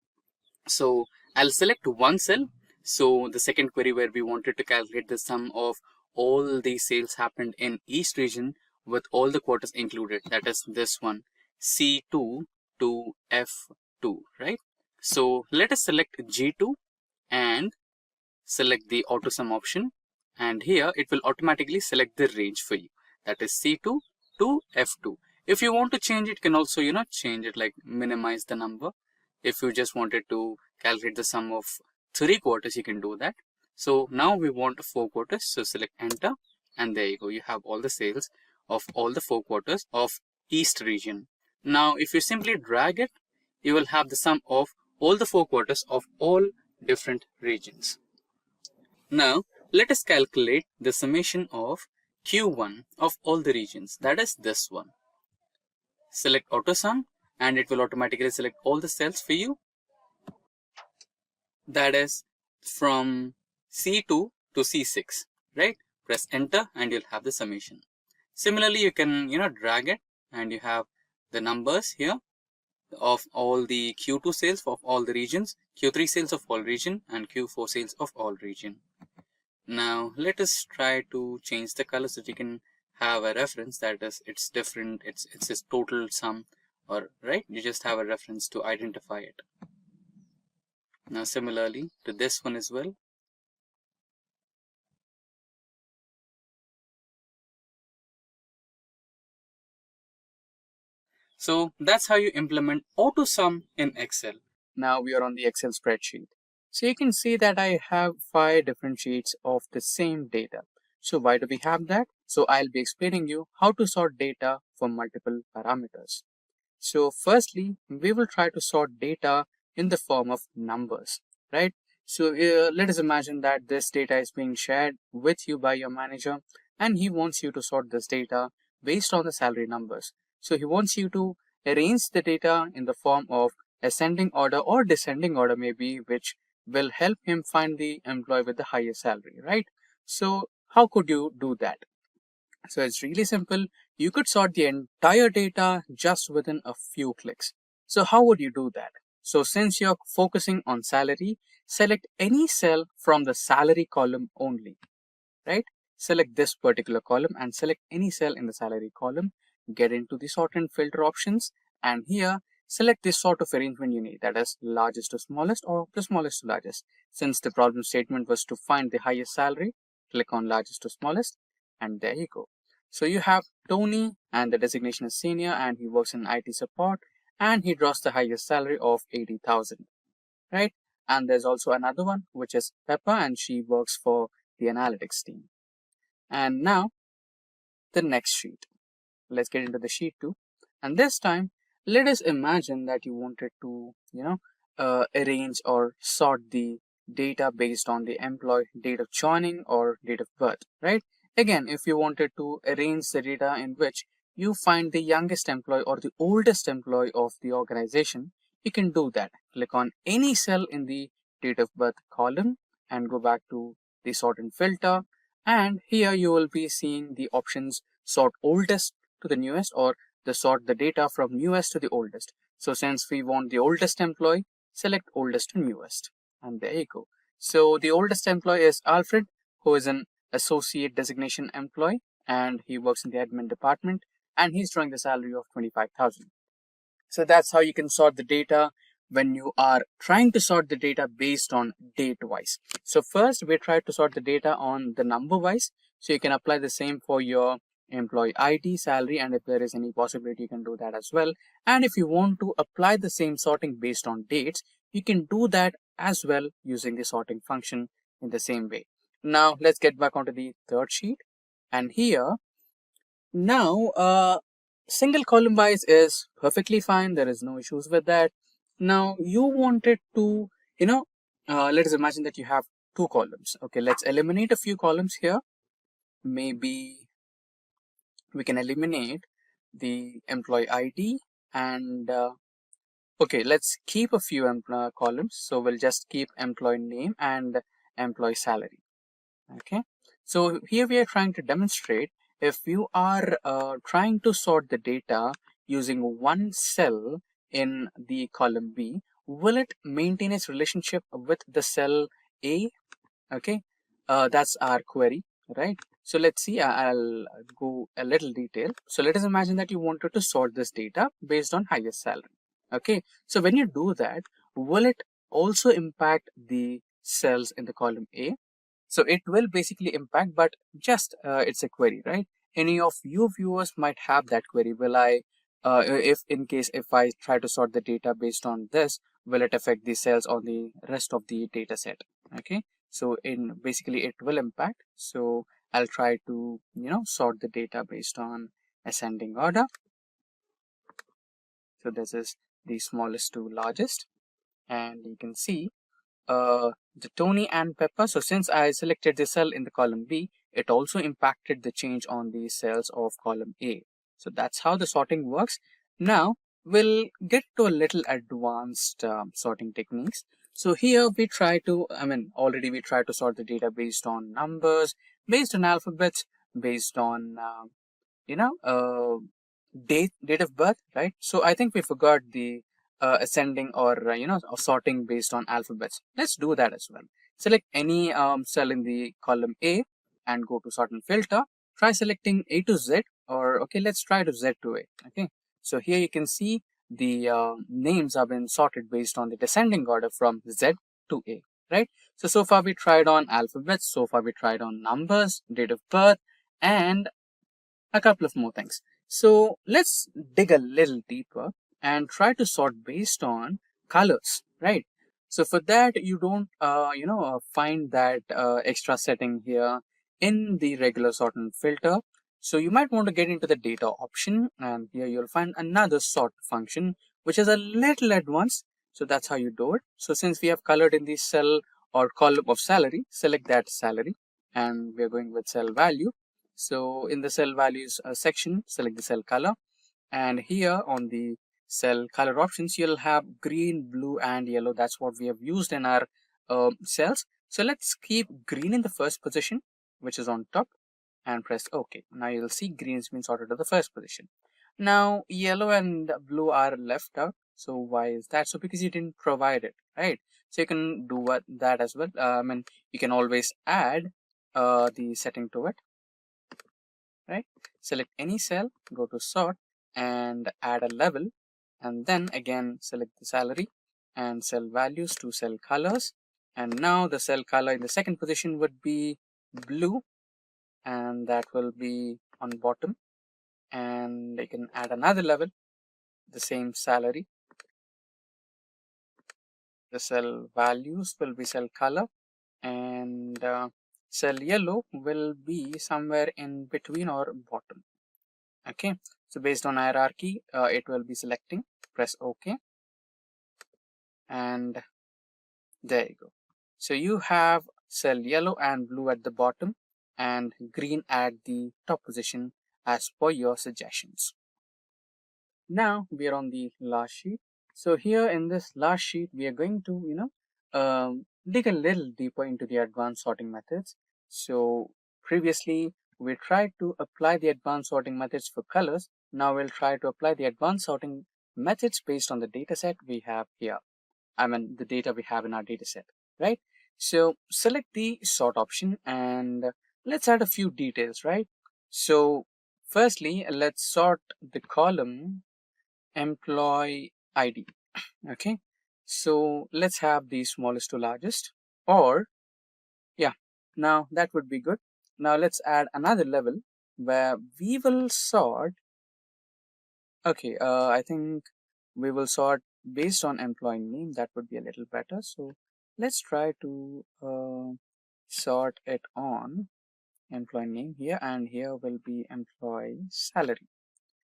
So I'll select one cell. So the second query where we wanted to calculate the sum of all the sales happened in East region with all the quarters included, that is this one, C2 to F2, right? So let us select G2 and select the auto sum option, and here it will automatically select the range for you, that is C2 to F2. If you want to change it, you can also change it, like minimize the number. If you just wanted to calculate the sum of 3 quarters, you can do that. So now we want 4 quarters, so select enter, and there you go, you have all the sales of all the 4 quarters of East region. Now if you simply drag it, you will have the sum of all the 4 quarters of all different regions. Now let us calculate the summation of Q1 of all the regions, that is this one. Select auto sum and it will automatically select all the cells for you, that is from C2 to C6, right? Press enter and you'll have the summation. Similarly, you can drag it and you have the numbers here of all the Q2 sales of all the regions, Q3 sales of all region, and Q4 sales of all region. Now let us try to change the color so that you can have a reference, that is it's different, it's a total sum, or right, you just have a reference to identify it. Now similarly to this one as well. So that's how you implement auto sum in Excel. Now we are on the Excel spreadsheet. So you can see that I have 5 different sheets of the same data. So why do we have that? So I'll be explaining you how to sort data for multiple parameters. So firstly, we will try to sort data in the form of numbers, right? So let us imagine that this data is being shared with you by your manager, and he wants you to sort this data based on the salary numbers. So he wants you to arrange the data in the form of ascending order or descending order maybe, which will help him find the employee with the highest salary, right? So how could you do that? So it's really simple. You could sort the entire data just within a few clicks. So how would you do that? So since you're focusing on salary, select any cell from the salary column only, right? Select this particular column and select any cell in the salary column. Get into the sort and filter options, and here select this sort of arrangement you need, that is largest to smallest or the smallest to largest. Since the problem statement was to find the highest salary, click on largest to smallest, and there you go. So you have Tony, and the designation is senior, and he works in IT support, and he draws the highest salary of 80,000, right? And there's also another one, which is Pepper, and she works for the analytics team. And now the next sheet. Let's get into the sheet 2. And this time, let us imagine that you wanted to, arrange or sort the data based on the employee date of joining or date of birth, right? Again, if you wanted to arrange the data in which you find the youngest employee or the oldest employee of the organization, you can do that. Click on any cell in the date of birth column and go back to the sort and filter. And here you will be seeing the options sort oldest to the newest or the sort the data from newest to the oldest. So since we want the oldest employee, select oldest to newest. And there you go. So the oldest employee is Alfred, who is an associate designation employee, and he works in the admin department, and he's drawing the salary of 25,000. So that's how you can sort the data when you are trying to sort the data based on date wise. So first we try to sort the data on the number wise. So you can apply the same for your employee ID, salary, and if there is any possibility you can do that as well. And if you want to apply the same sorting based on dates, you can do that as well using the sorting function in the same way. Now let's get back onto the third sheet, and here now single column wise is perfectly fine. There is no issues with that. Now you wanted to, let us imagine that you have two columns. Okay, let's eliminate a few columns here. Maybe we can eliminate the employee ID and okay, let's keep a few columns. So we'll just keep employee name and employee salary. Okay, so here we are trying to demonstrate if you are trying to sort the data using one cell in the column B, will it maintain its relationship with the cell A? Okay, that's our query, right? So let's see, I'll go a little detail. So let us imagine that you wanted to sort this data based on highest salary. Okay, so when you do that, will it also impact the cells in the column A? So it will basically impact, but just it's a query, right? Any of you viewers might have that query. Will I, if in case if I try to sort the data based on this, will it affect the cells on the rest of the data set? Okay, so in basically it will impact. So I'll try to sort the data based on ascending order. So this is the smallest to largest, and you can see the Tony and Pepper. So since I selected the cell in the column B, it also impacted the change on the cells of column A. So that's how the sorting works. Now we'll get to a little advanced sorting techniques. So here we try to, already we try to sort the data based on numbers, based on alphabets, based on date of birth, right? So I think we forgot the ascending or sorting based on alphabets. Let's do that as well. Select any cell in the column A and go to sort and filter. Try selecting A to Z, or okay, let's try to Z to A. Okay, so here you can see the names have been sorted based on the descending order from Z to A, right? So far we tried on alphabets, so far we tried on numbers, date of birth, and a couple of more things. So let's dig a little deeper and try to sort based on colors, right? So for that, you don't, find that extra setting here in the regular sort and filter. So you might want to get into the data option, and here you'll find another sort function, which is a little advanced. So that's how you do it. So since we have colored in the cell or column of salary, select that salary, and we're going with cell value. So in the cell values section, select the cell color, and here on the cell color options, you'll have green, blue, and yellow. That's what we have used in our cells. So let's keep green in the first position, which is on top, and press OK. Now you'll see green has been sorted to the first position. Now yellow and blue are left out. So why is that? So because you didn't provide it, right? So you can do that as well. You can always add the setting to it. Right, select any cell, go to sort and add a level, and then again select the salary and cell values to cell colors, and now the cell color in the second position would be blue, and that will be on bottom, and you can add another level, the same salary, the cell values will be cell color, and cell yellow will be somewhere in between or bottom. Okay, so based on hierarchy, it will be selecting. Press OK. and there you go. So you have cell yellow and blue at the bottom and green at the top position as per your suggestions. Now we are on the last sheet. So here in this last sheet, we are going to, dig a little deeper into the advanced sorting methods. So previously we tried to apply the advanced sorting methods for colors. Now we'll try to apply the advanced sorting methods based on the data set we have here. I mean the data we have in our data set, right? So select the sort option and let's add a few details, right? So firstly, let's sort the column employee ID. Okay, so let's have the smallest to largest, or yeah, now that would be good. Now let's add another level where we will sort. Okay, I think we will sort based on employee name. That would be a little better. So let's try to sort it on employee name here, and here will be employee salary.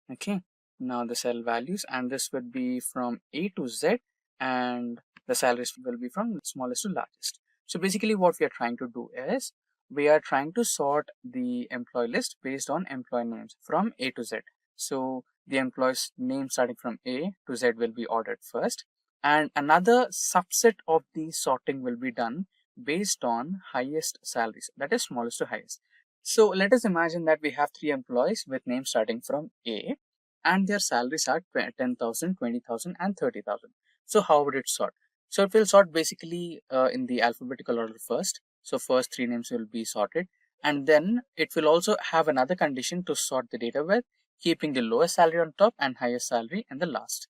Okay, now the cell values, and this would be from A to Z, and the salaries will be from smallest to largest. So basically what we are trying to do is we are trying to sort the employee list based on employee names from A to Z. So the employee's name starting from A to Z will be ordered first, and another subset of the sorting will be done based on highest salaries, that is smallest to highest. So let us imagine that we have 3 employees with names starting from A and their salaries are 10,000, 20,000 and 30,000. So how would it sort? So it will sort basically in the alphabetical order first. So first 3 names will be sorted, and then it will also have another condition to sort the data with, keeping the lowest salary on top and highest salary in the last,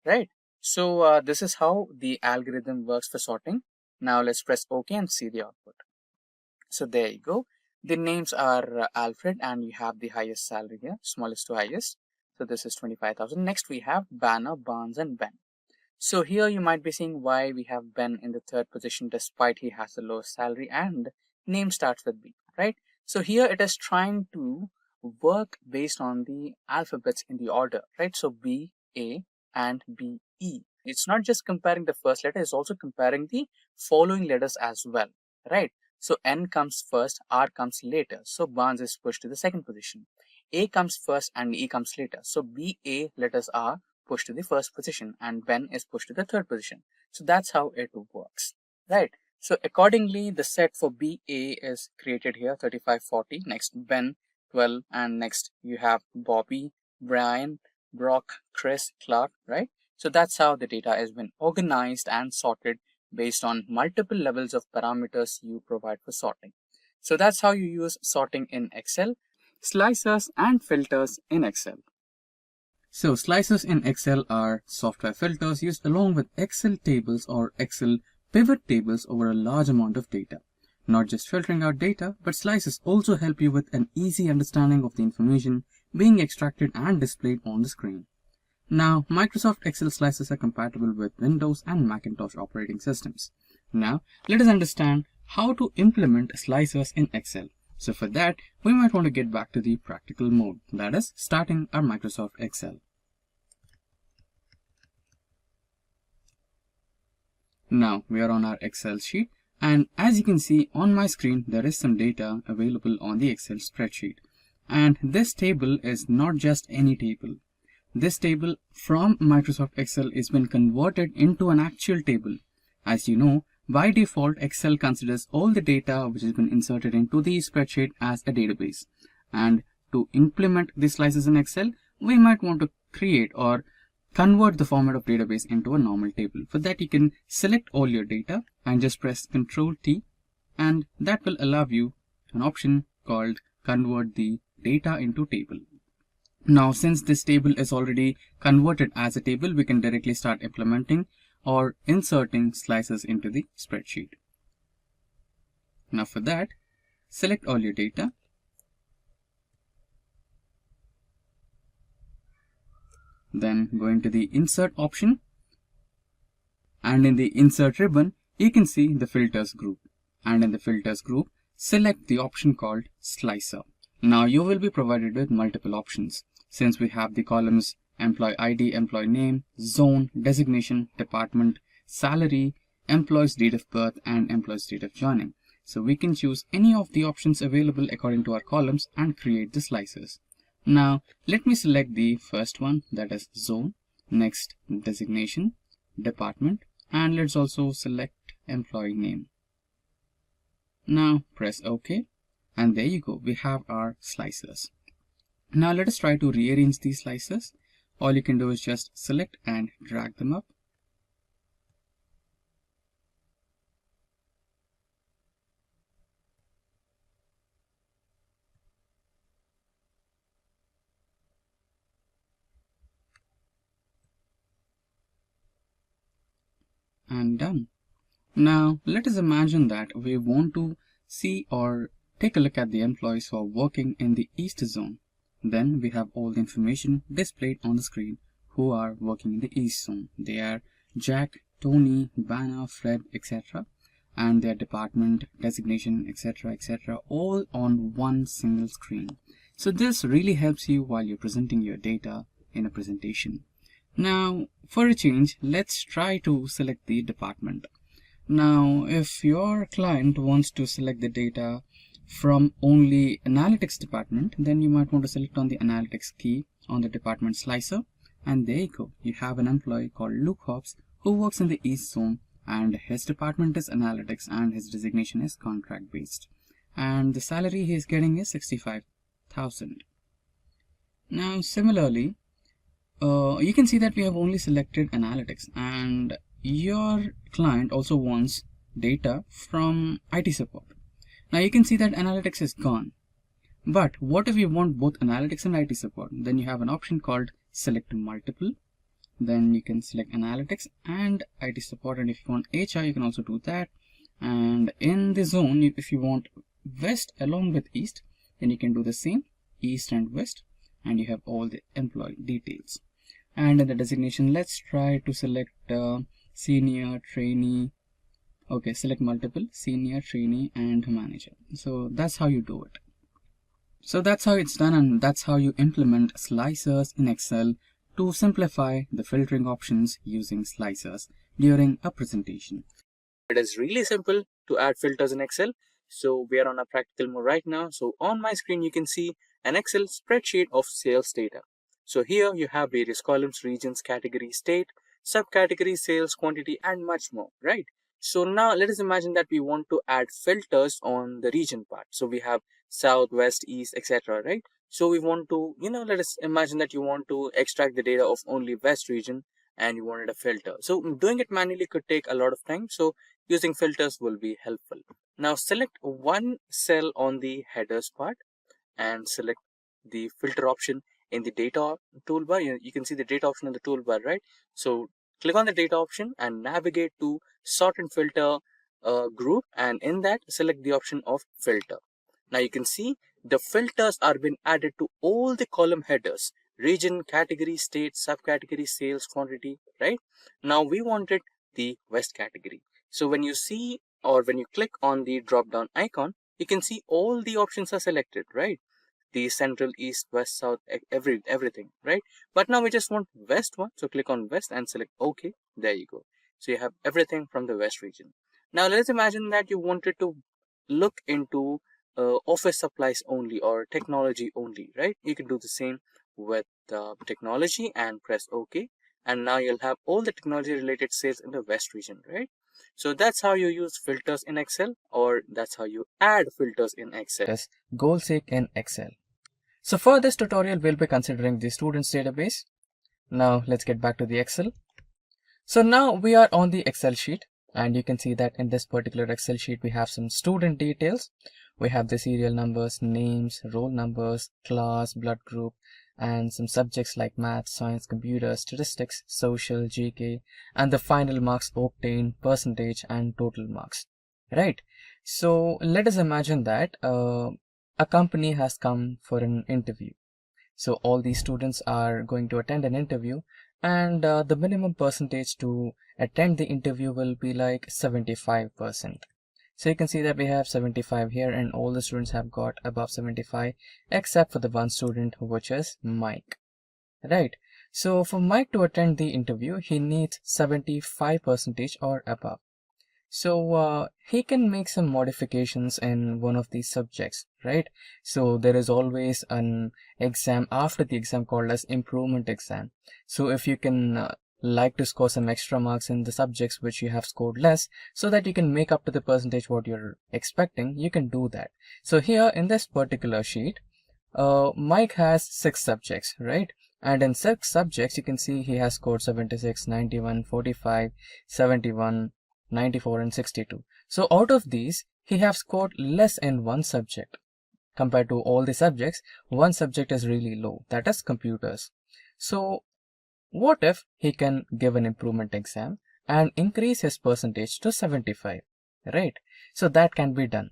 right? So this is how the algorithm works for sorting. Now let's press OK and see the output. So there you go. The names are Alfred and we have the highest salary here, smallest to highest. So this is 25,000. Next we have Banner, Barnes and Ben. So here you might be seeing why we have Ben in the 3rd position despite he has the lowest salary and name starts with B, right? So here it is trying to work based on the alphabets in the order, right? So B, A and B, E. It's not just comparing the first letter, it's also comparing the following letters as well, right? So N comes first, R comes later. So Barnes is pushed to the 2nd position. A comes first and E comes later. So B, A letters are pushed to the 1st position and Ben is pushed to the 3rd position. So that's how it works, right? So accordingly, the set for BA is created here, 35, 40. Next Ben, 12, and next you have Bobby, Brian, Brock, Chris, Clark, right? So that's how the data has been organized and sorted based on multiple levels of parameters you provide for sorting. So that's how you use sorting in Excel, slicers and filters in Excel. So slicers in Excel are software filters used along with Excel tables or Excel pivot tables over a large amount of data. Not just filtering out data, but slicers also help you with an easy understanding of the information being extracted and displayed on the screen. Now, Microsoft Excel slicers are compatible with Windows and Macintosh operating systems. Now, let us understand how to implement slicers in Excel. So for that, we might want to get back to the practical mode, that is, starting our Microsoft Excel. Now, we are on our Excel sheet, and as you can see on my screen, there is some data available on the Excel spreadsheet. And this table is not just any table. This table from Microsoft Excel has been converted into an actual table. As you know, by default, Excel considers all the data which has been inserted into the spreadsheet as a database. And to implement these slices in Excel, we might want to create or convert the format of database into a normal table. For that, you can select all your data and just press Ctrl T, and that will allow you an option called Convert the Data into Table. Now, since this table is already converted as a table, we can directly start implementing or inserting slices into the spreadsheet. Now for that, select all your data. Then go into the Insert option. And in the Insert ribbon, you can see the Filters group. And in the Filters group, select the option called Slicer. Now you will be provided with multiple options. Since we have the columns Employee ID, Employee Name, Zone, Designation, Department, salary, employee's date of birth, and employee's date of joining. So we can choose any of the options available according to our columns and create the slices. Now let me select the first one, that is zone, next designation, department, and let's also select employee name. Now press OK, and there you go, we have our slices. Now let us try to rearrange these slices. All you can do is just select and drag them up. And done. Now let us imagine that we want to see or take a look at the employees who are working in the East zone. Then we have all the information displayed on the screen who are working in the East zone. They are Jack, Tony, Banner, Fred, etc. and their department, designation, etc., all on one single screen. So this really helps you while you're presenting your data in a presentation. Now for a change, let's try to select the department. Now if your client wants to select the data from only analytics department, then you might want to select on the analytics key on the department slicer, and there you go, you have an employee called Luke Hobbs who works in the East zone, and his department is analytics and his designation is contract based, and the salary he is getting is 65,000. Now similarly, you can see that we have only selected analytics, and your client also wants data from IT support. Now you can see that analytics is gone. But what if you want both analytics and IT support? Then you have an option called select multiple. Then you can select analytics and IT support, and if you want HR you can also do that. And in the zone, if you want west along with east, then you can do the same, east and west, and you have all the employee details. And in the designation, let's try to select senior, trainee. Okay, select multiple, senior, trainee, and manager. So that's how you do it. So that's how it's done, and that's how you implement slicers in Excel to simplify the filtering options using slicers during a presentation. It is really simple to add filters in Excel. So we are on a practical mode right now. So on my screen, you can see an Excel spreadsheet of sales data. So here you have various columns, regions, category, state, subcategory, sales, quantity, and much more, right? So now let us imagine that we want to add filters on the region part. So we have south, west, east, etc., right? So we want to, let us imagine that you want to extract the data of only west region and you wanted a filter. So doing it manually could take a lot of time. So using filters will be helpful. Now select one cell on the headers part and select the filter option in the data toolbar. You can see the data option in the toolbar, right? So click on the data option and navigate to sort and filter group, and in that select the option of filter. Now you can see the filters are being added to all the column headers: region, category, state, subcategory, sales, quantity, right? Now we wanted the west category. So when you see or when you click on the drop down icon, you can see all the options are selected, right? The central, east, west, south, everything, right? But now we just want west one, so click on west and select OK. There you go. So you have everything from the west region. Now let's imagine that you wanted to look into office supplies only or technology only, right? You can do the same with technology and press OK, and now you'll have all the technology related sales in the west region, right? So that's how you use filters in Excel, or that's how you add filters in Excel. Yes, goal sake in Excel. So for this tutorial, we'll be considering the students database. Now let's get back to the Excel. So now we are on the Excel sheet, and you can see that in this particular Excel sheet, we have some student details. We have the serial numbers, names, roll numbers, class, blood group, and some subjects like math, science, computer, statistics, social, GK, and the final marks obtained, percentage, and total marks, right? So let us imagine that a company has come for an interview. So all these students are going to attend an interview, and the minimum percentage to attend the interview will be like 75%. So you can see that we have 75 here, and all the students have got above 75 except for the one student, which is Mike, right? So for Mike to attend the interview, he needs 75% or above. So he can make some modifications in one of these subjects, right? So there is always an exam after the exam called as improvement exam. So if you can like to score some extra marks in the subjects which you have scored less, so that you can make up to the percentage what you're expecting, you can do that. So here in this particular sheet, Mike has 6 subjects, right? And in 6 subjects, you can see he has scored 76, 91, 45, 71, 94 and 62. So out of these, he have scored less in one subject. Compared to all the subjects, one subject is really low, that is computers. So what if he can give an improvement exam and increase his percentage to 75, right? So that can be done.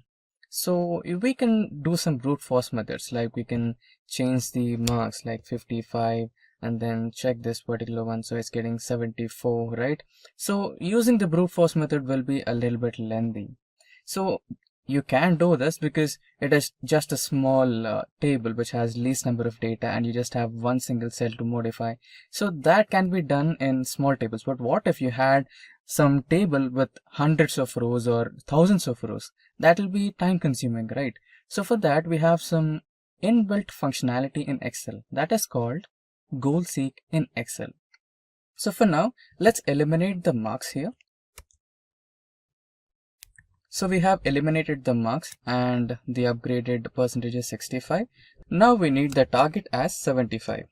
So we can do some brute force methods, like we can change the marks like 55 and then check this particular one, so it's getting 74, right? So using the brute force method will be a little bit lengthy. So you can do this because it is just a small table which has least number of data, and you just have one single cell to modify. So that can be done in small tables. But what if you had some table with hundreds of rows or thousands of rows? That will be time consuming, right? So for that, we have some inbuilt functionality in Excel that is called goal seek in Excel. So for now, let's eliminate the marks here. So we have eliminated the marks and the upgraded percentage is 65. Now we need the target as 75.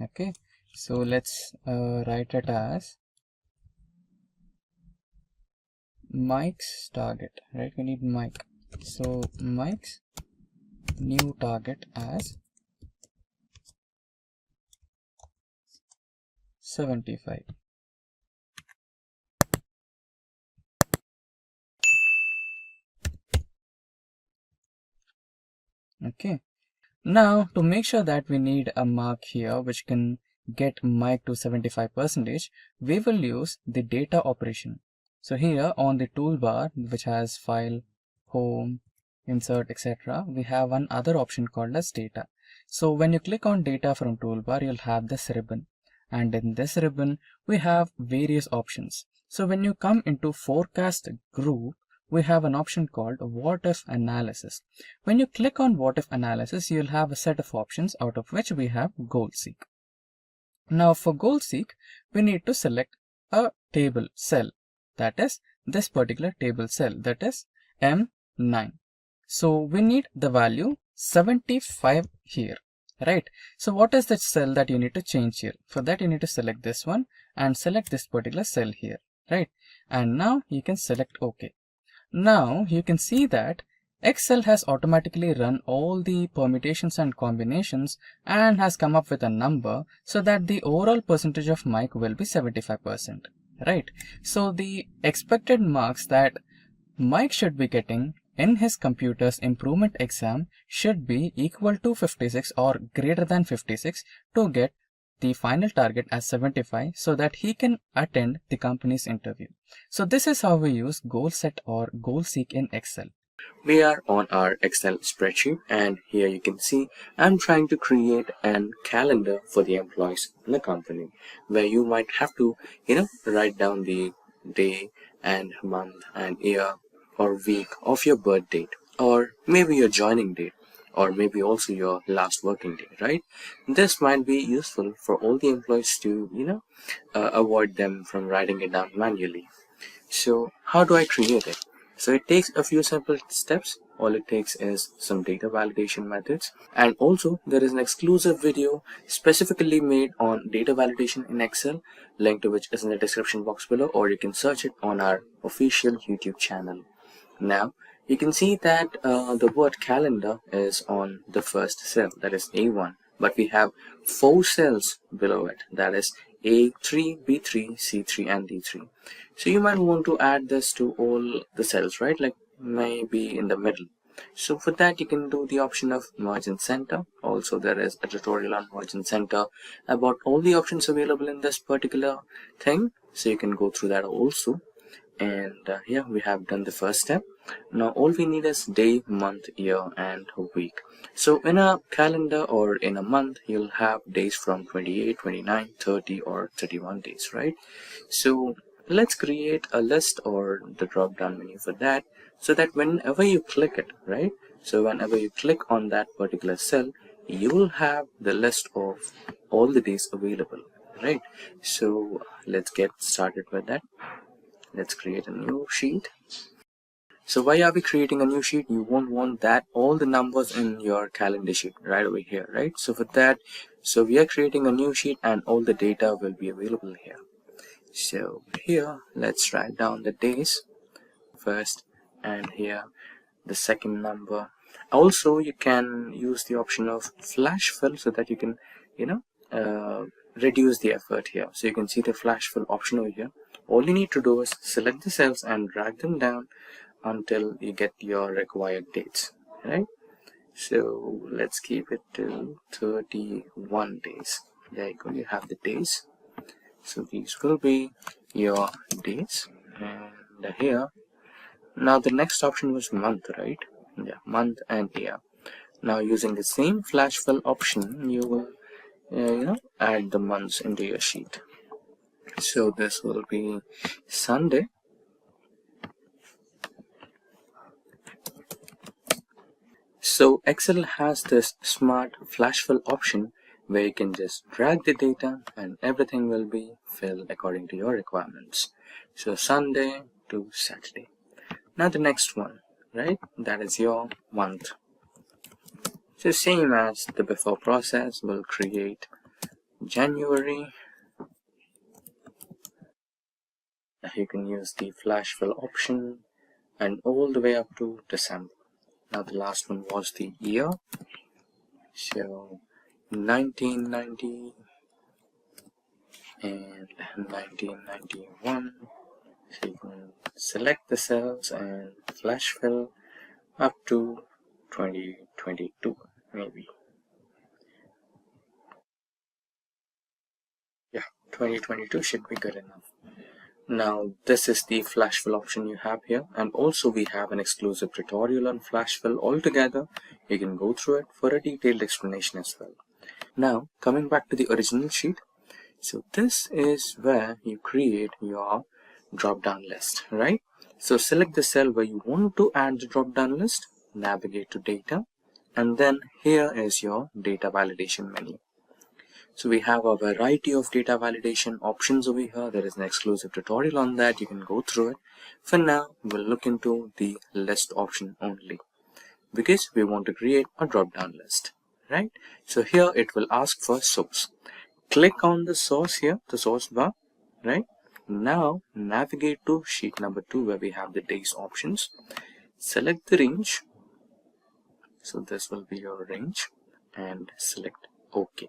Okay, so let's write it as Mike's target, right? We need Mike. So Mike's new target as 75. Okay, now to make sure that we need a mark here which can get Mike to 75%, we will use the data operation. So here on the toolbar, which has file, home, insert, etc., we have one other option called as data. So when you click on data from toolbar, you'll have this ribbon, and in this ribbon we have various options. So when you come into forecast group, we have an option called what if analysis. When you click on what if analysis, you'll have a set of options, out of which we have goal seek. Now for goal seek, we need to select a table cell, that is this particular table cell, that is M9. So we need the value 75 here, right? So what is the cell that you need to change here? For that, you need to select this one and select this particular cell here, right? And now you can select OK. Now you can see that Excel has automatically run all the permutations and combinations and has come up with a number, so that the overall percentage of Mike will be 75%, right? So the expected marks that Mike should be getting in his computer's improvement exam should be equal to 56 or greater than 56 to get the final target as 75, so that he can attend the company's interview. So this is how we use goal set or goal seek in Excel. We are on our Excel spreadsheet, and here you can see I'm trying to create an calendar for the employees in the company, where you might have to, write down the day and month and year or week of your birth date, or maybe your joining date, or maybe also your last working day, right? This might be useful for all the employees to, avoid them from writing it down manually. So how do I create it? So it takes a few simple steps. All it takes is some data validation methods, and also there is an exclusive video specifically made on data validation in Excel, link to which is in the description box below, or you can search it on our official YouTube channel. Now you can see that the word calendar is on the first cell, that is A1, but we have 4 cells below it, that is A3, B3, C3 and D3. So you might want to add this to all the cells, right? Like maybe in the middle. So for that, you can do the option of merge and center. Also, there is a tutorial on merge and center about all the options available in this particular thing. So you can go through that also. And here we have done the first step. Now all we need is day, month, year, and week. So in a calendar or in a month, you'll have days from 28, 29, 30, or 31 days, right? So let's create a list or the drop down menu for that, so that whenever you click it, right? So whenever you click on that particular cell, you will have the list of all the days available, right? So let's get started with that. Let's create a new sheet. So why are we creating a new sheet? You won't want that all the numbers in your calendar sheet right over here, right? So for that, so we are creating a new sheet and all the data will be available here. So here, let's write down the days first, and here the second number. Also, you can use the option of flash fill so that you can, reduce the effort here. So you can see the flash fill option over here. All you need to do is select the cells and drag them down until you get your required dates, right? So let's keep it to 31 days. There you go, you have the days. So these will be your days, and here now the next option was month, right? Yeah, month and year. Now using the same flash fill option, you will add the months into your sheet. So this will be Sunday. So Excel has this smart flash fill option where you can just drag the data and everything will be filled according to your requirements. So Sunday to Saturday. Now the next one, right? That is your month. So same as the before process, we'll create January. You can use the flash fill option and all the way up to December. Now the last one was the year. So 1990 and 1991. So you can select the cells and flash fill up to 2022 maybe. Yeah, 2022 should be good enough. Now this is the flash fill option you have here, and also we have an exclusive tutorial on flash fill altogether. You can go through it for a detailed explanation as well. Now coming back to the original sheet, so this is where you create your drop down list, right? So select the cell where you want to add the drop down list, navigate to data, and then here is your data validation menu. So we have a variety of data validation options over here. There is an exclusive tutorial on that. You can go through it. For now, we'll look into the list option only because we want to create a drop-down list, right? So here it will ask for source. Click on the source here, the source bar, right? Now navigate to sheet number 2 where we have the days options. Select the range. So this will be your range and select OK.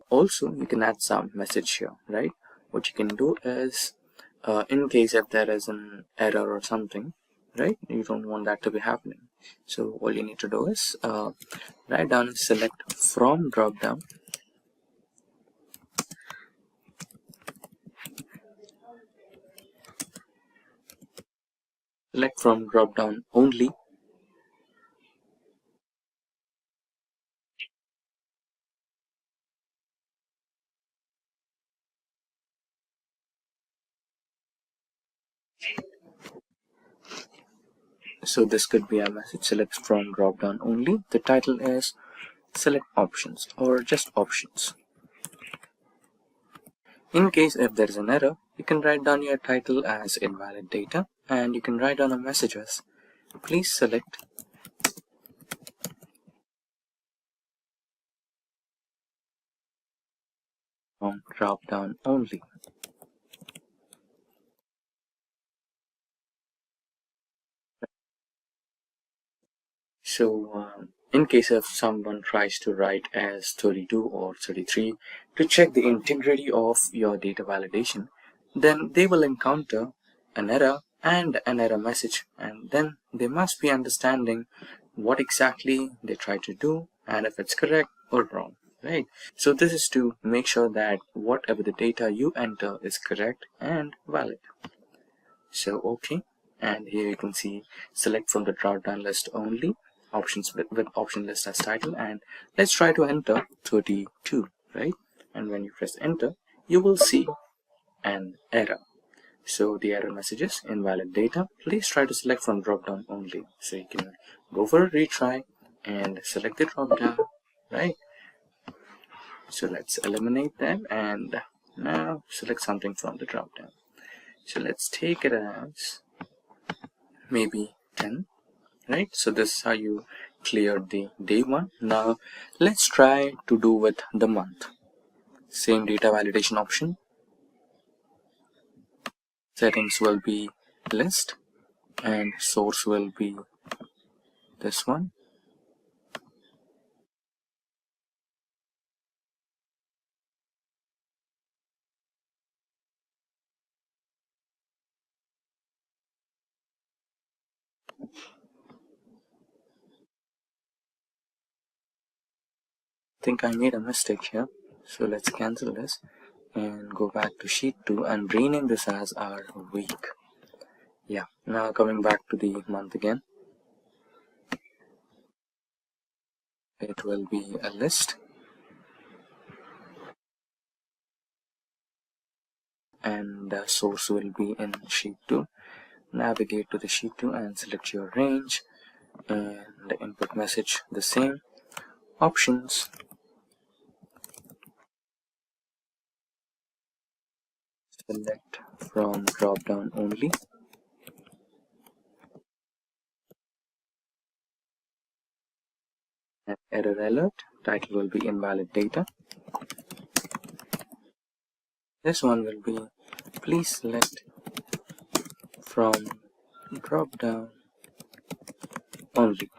Also, you can add some message here, right? What you can do is, in case if there is an error or something, right? You don't want that to be happening. So all you need to do is write down and select from drop down. Select from drop down only. So this could be a message, select from drop down only. The title is select options or just options. In case if there is an error, you can write down your title as invalid data and you can write down a message as please select from drop down only. So in case if someone tries to write as 32 or 33 to check the integrity of your data validation, then they will encounter an error and an error message, and then they must be understanding what exactly they try to do and if it's correct or wrong, right? So this is to make sure that whatever the data you enter is correct and valid. So okay, And here you can see select from the drop down list only, options with option list as title, and let's try to enter 32, right? And when you press enter, you will see an error. So the error message is invalid data. Please try to select from drop down only. So you can go for a retry and select the drop down, right? So let's eliminate that and now select something from the drop down. So let's take it as maybe 10, right? So this is how you cleared the day one. Now let's try to do with the month. Same data validation option. Settings will be list and source will be this one. I think I made a mistake here. So let's cancel this and go back to sheet 2 and rename this as our week. Yeah, now coming back to the month again. It will be a list and the source will be in sheet 2. Navigate to the sheet 2 and select your range and the input message the same. Options, select from drop down only. And error alert, title will be invalid data. This one will be please select from drop down only.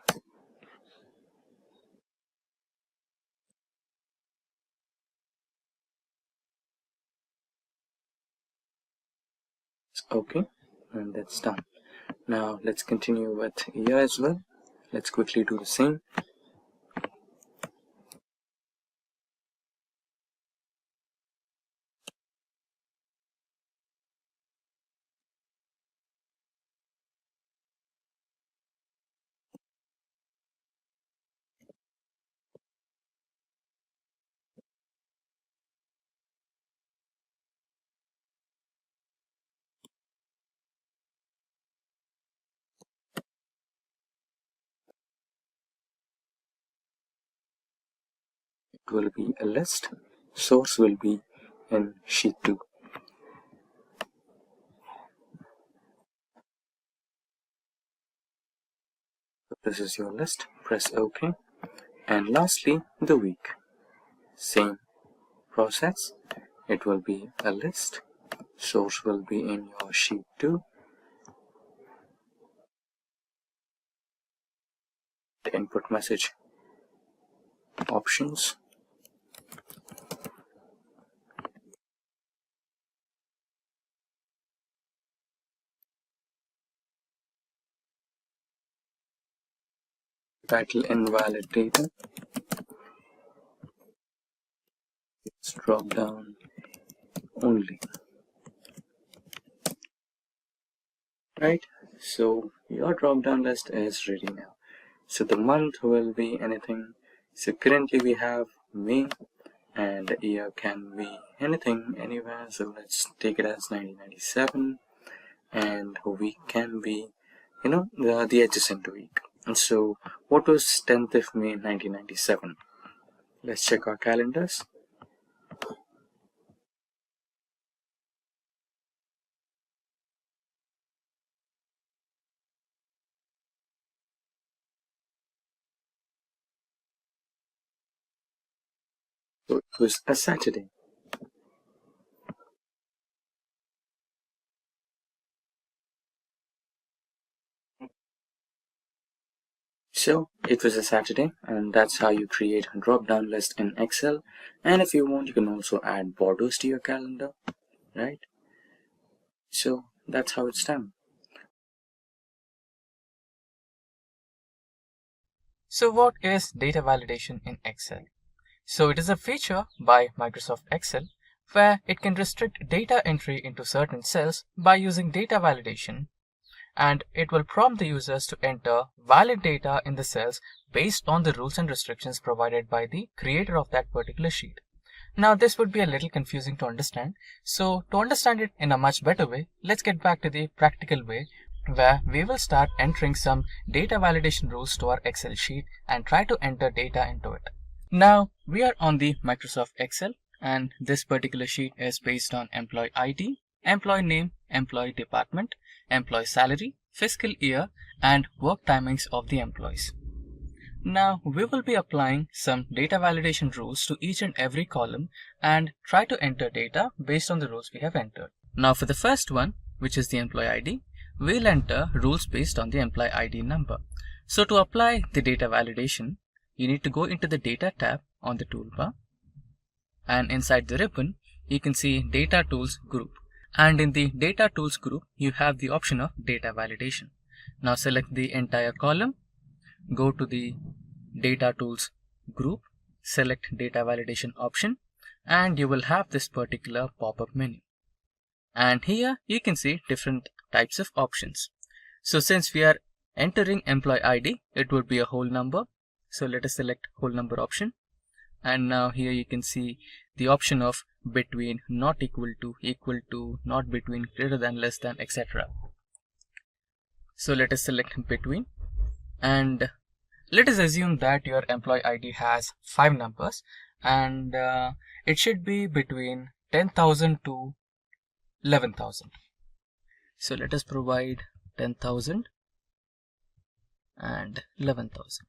Okay, and that's done. Now let's continue with year as well. Let's quickly do the same. It will be a list. Source will be in sheet 2. So this is your list. Press OK. And lastly, the week. Same process. It will be a list. Source will be in your sheet 2. The input message options. Title invalid data. It's drop down only. Right? So your drop down list is ready now. So the month will be anything. So currently we have May and the year can be anything, anywhere. So let's take it as 1997 and a week can be, the adjacent week. And so what was 10th of May 1997? Let's check our calendars. So it was a Saturday. So it was a Saturday, and that's how you create a drop-down list in Excel. And if you want, you can also add borders to your calendar, right? So that's how it's done. So what is data validation in Excel? So it is a feature by Microsoft Excel where it can restrict data entry into certain cells by using data validation. and it will prompt the users to enter valid data in the cells based on the rules and restrictions provided by the creator of that particular sheet. Now this would be a little confusing to understand, so to understand it in a much better way, let's get back to the practical way where we will start entering some data validation rules to our Excel sheet and try to enter data into it. Now we are on the Microsoft Excel, and this particular sheet is based on employee ID, employee name, employee department, employee salary, fiscal year, and work timings of the employees. Now we will be applying some data validation rules to each and every column and try to enter data based on the rules we have entered. Now for the first one, which is the employee ID, we'll enter rules based on the employee ID number. So to apply the data validation, you need to go into the Data tab on the toolbar, and inside the ribbon, you can see Data Tools group. And in the Data Tools group, you have the option of Data Validation. Now select the entire column, go to the Data Tools group, select Data Validation option, and you will have this particular pop-up menu. And here you can see different types of options. So since we are entering employee ID, it would be a whole number. So let us select whole number option. And now here you can see the option of between, not equal to, not between, greater than, less than, etc. So let us select between, and let us assume that your employee ID has 5 numbers, and it should be between 10,000 to 11,000. So let us provide 10,000 and 11,000.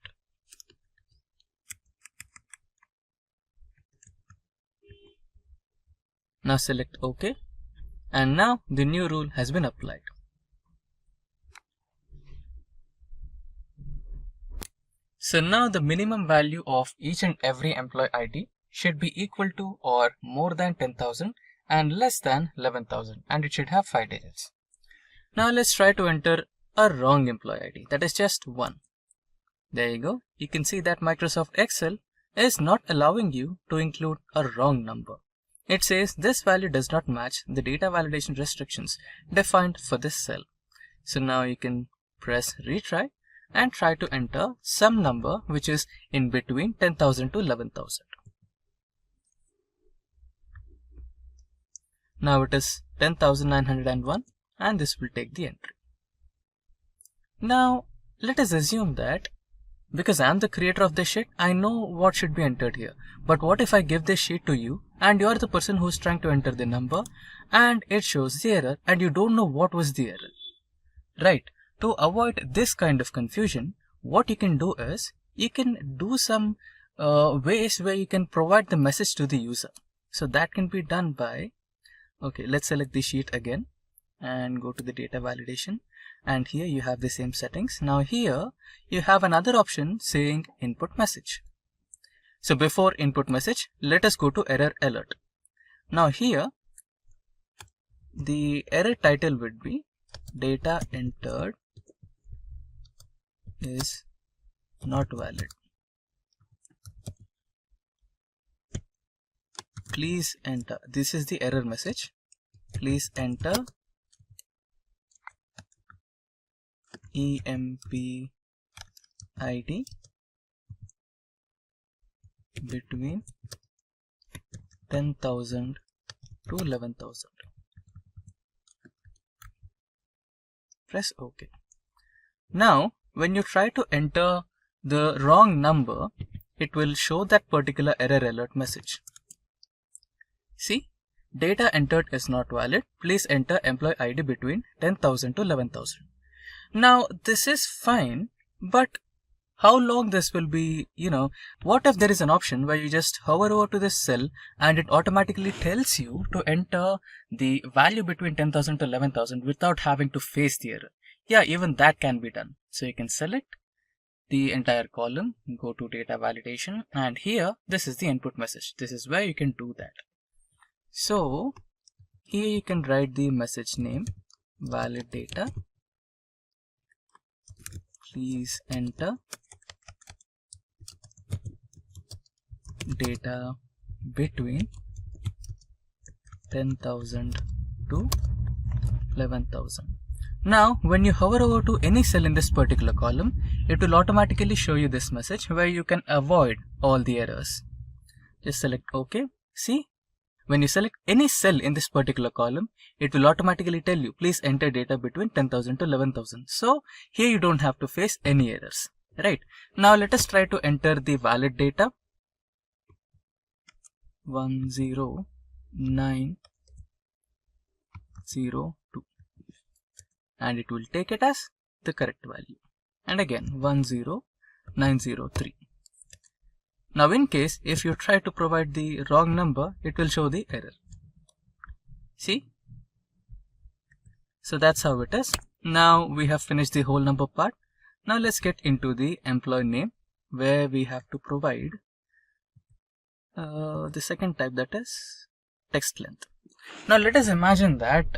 Now select OK, and now the new rule has been applied. So now the minimum value of each and every employee ID should be equal to or more than 10,000 and less than 11,000, and it should have 5 digits. Now let's try to enter a wrong employee ID, that is just 1. There you go. You can see that Microsoft Excel is not allowing you to include a wrong number. It says this value does not match the data validation restrictions defined for this cell. So now you can press retry and try to enter some number which is in between 10,000 to 11,000. Now it is 10,901, and this will take the entry. Now let us assume that because I am the creator of this sheet, I know what should be entered here. But what if I give this sheet to you and you are the person who is trying to enter the number and it shows the error and you don't know what was the error, right? To avoid this kind of confusion, what you can do is you can do some ways where you can provide the message to the user. So that can be done by, okay, let's select the sheet again and go to the data validation, and here you have the same settings. Now here you have another option saying input message. So before input message, let us go to error alert. Now here the error title would be data entered is not valid. Please enter. This is the error message. Please enter EMP ID between 10,000 to 11,000. Press OK. Now when you try to enter the wrong number, it will show that particular error alert message. See, data entered is not valid. Please enter employee ID between 10,000 to 11,000. Now this is fine, but how long this will be, what if there is an option where you just hover over to this cell and it automatically tells you to enter the value between 10,000 to 11,000 without having to face the error? Yeah, even that can be done. So you can select the entire column, go to data validation, and here this is the input message. This is where you can do that. So here you can write the message name, valid data. Please enter data between 10,000 to 11,000. Now, when you hover over to any cell in this particular column, it will automatically show you this message where you can avoid all the errors. Just select OK. See, when you select any cell in this particular column, it will automatically tell you, please enter data between 10,000 to 11,000. So here you don't have to face any errors, right? Now let us try to enter the valid data 10902, and it will take it as the correct value, and again 10903. Now in case if you try to provide the wrong number, it will show the error. See? So that's how it is. Now we have finished the whole number part. Now let's get into the employee name, where we have to provide the second type, that is text length. Now let us imagine that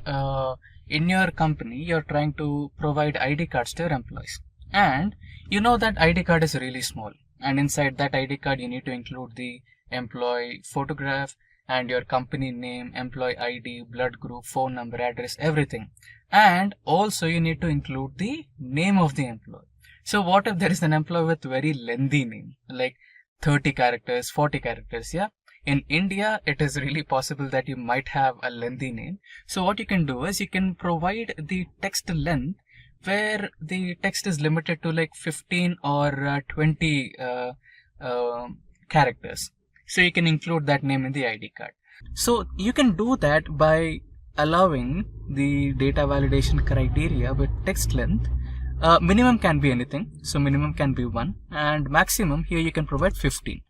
in your company you're trying to provide ID cards to your employees, and you know that ID card is really small, and inside that ID card you need to include the employee photograph and your company name, employee ID, blood group, phone number, address, everything, and also you need to include the name of the employee. So what if there is an employee with very lengthy name, like 30 characters, 40 characters? Yeah, in India it is really possible that you might have a lengthy name. So what you can do is you can provide the text length where the text is limited to like 15 or 20 characters. So you can include that name in the ID card. So you can do that by allowing the data validation criteria with text length. Minimum can be anything, so minimum can be 1, and maximum here you can provide 15,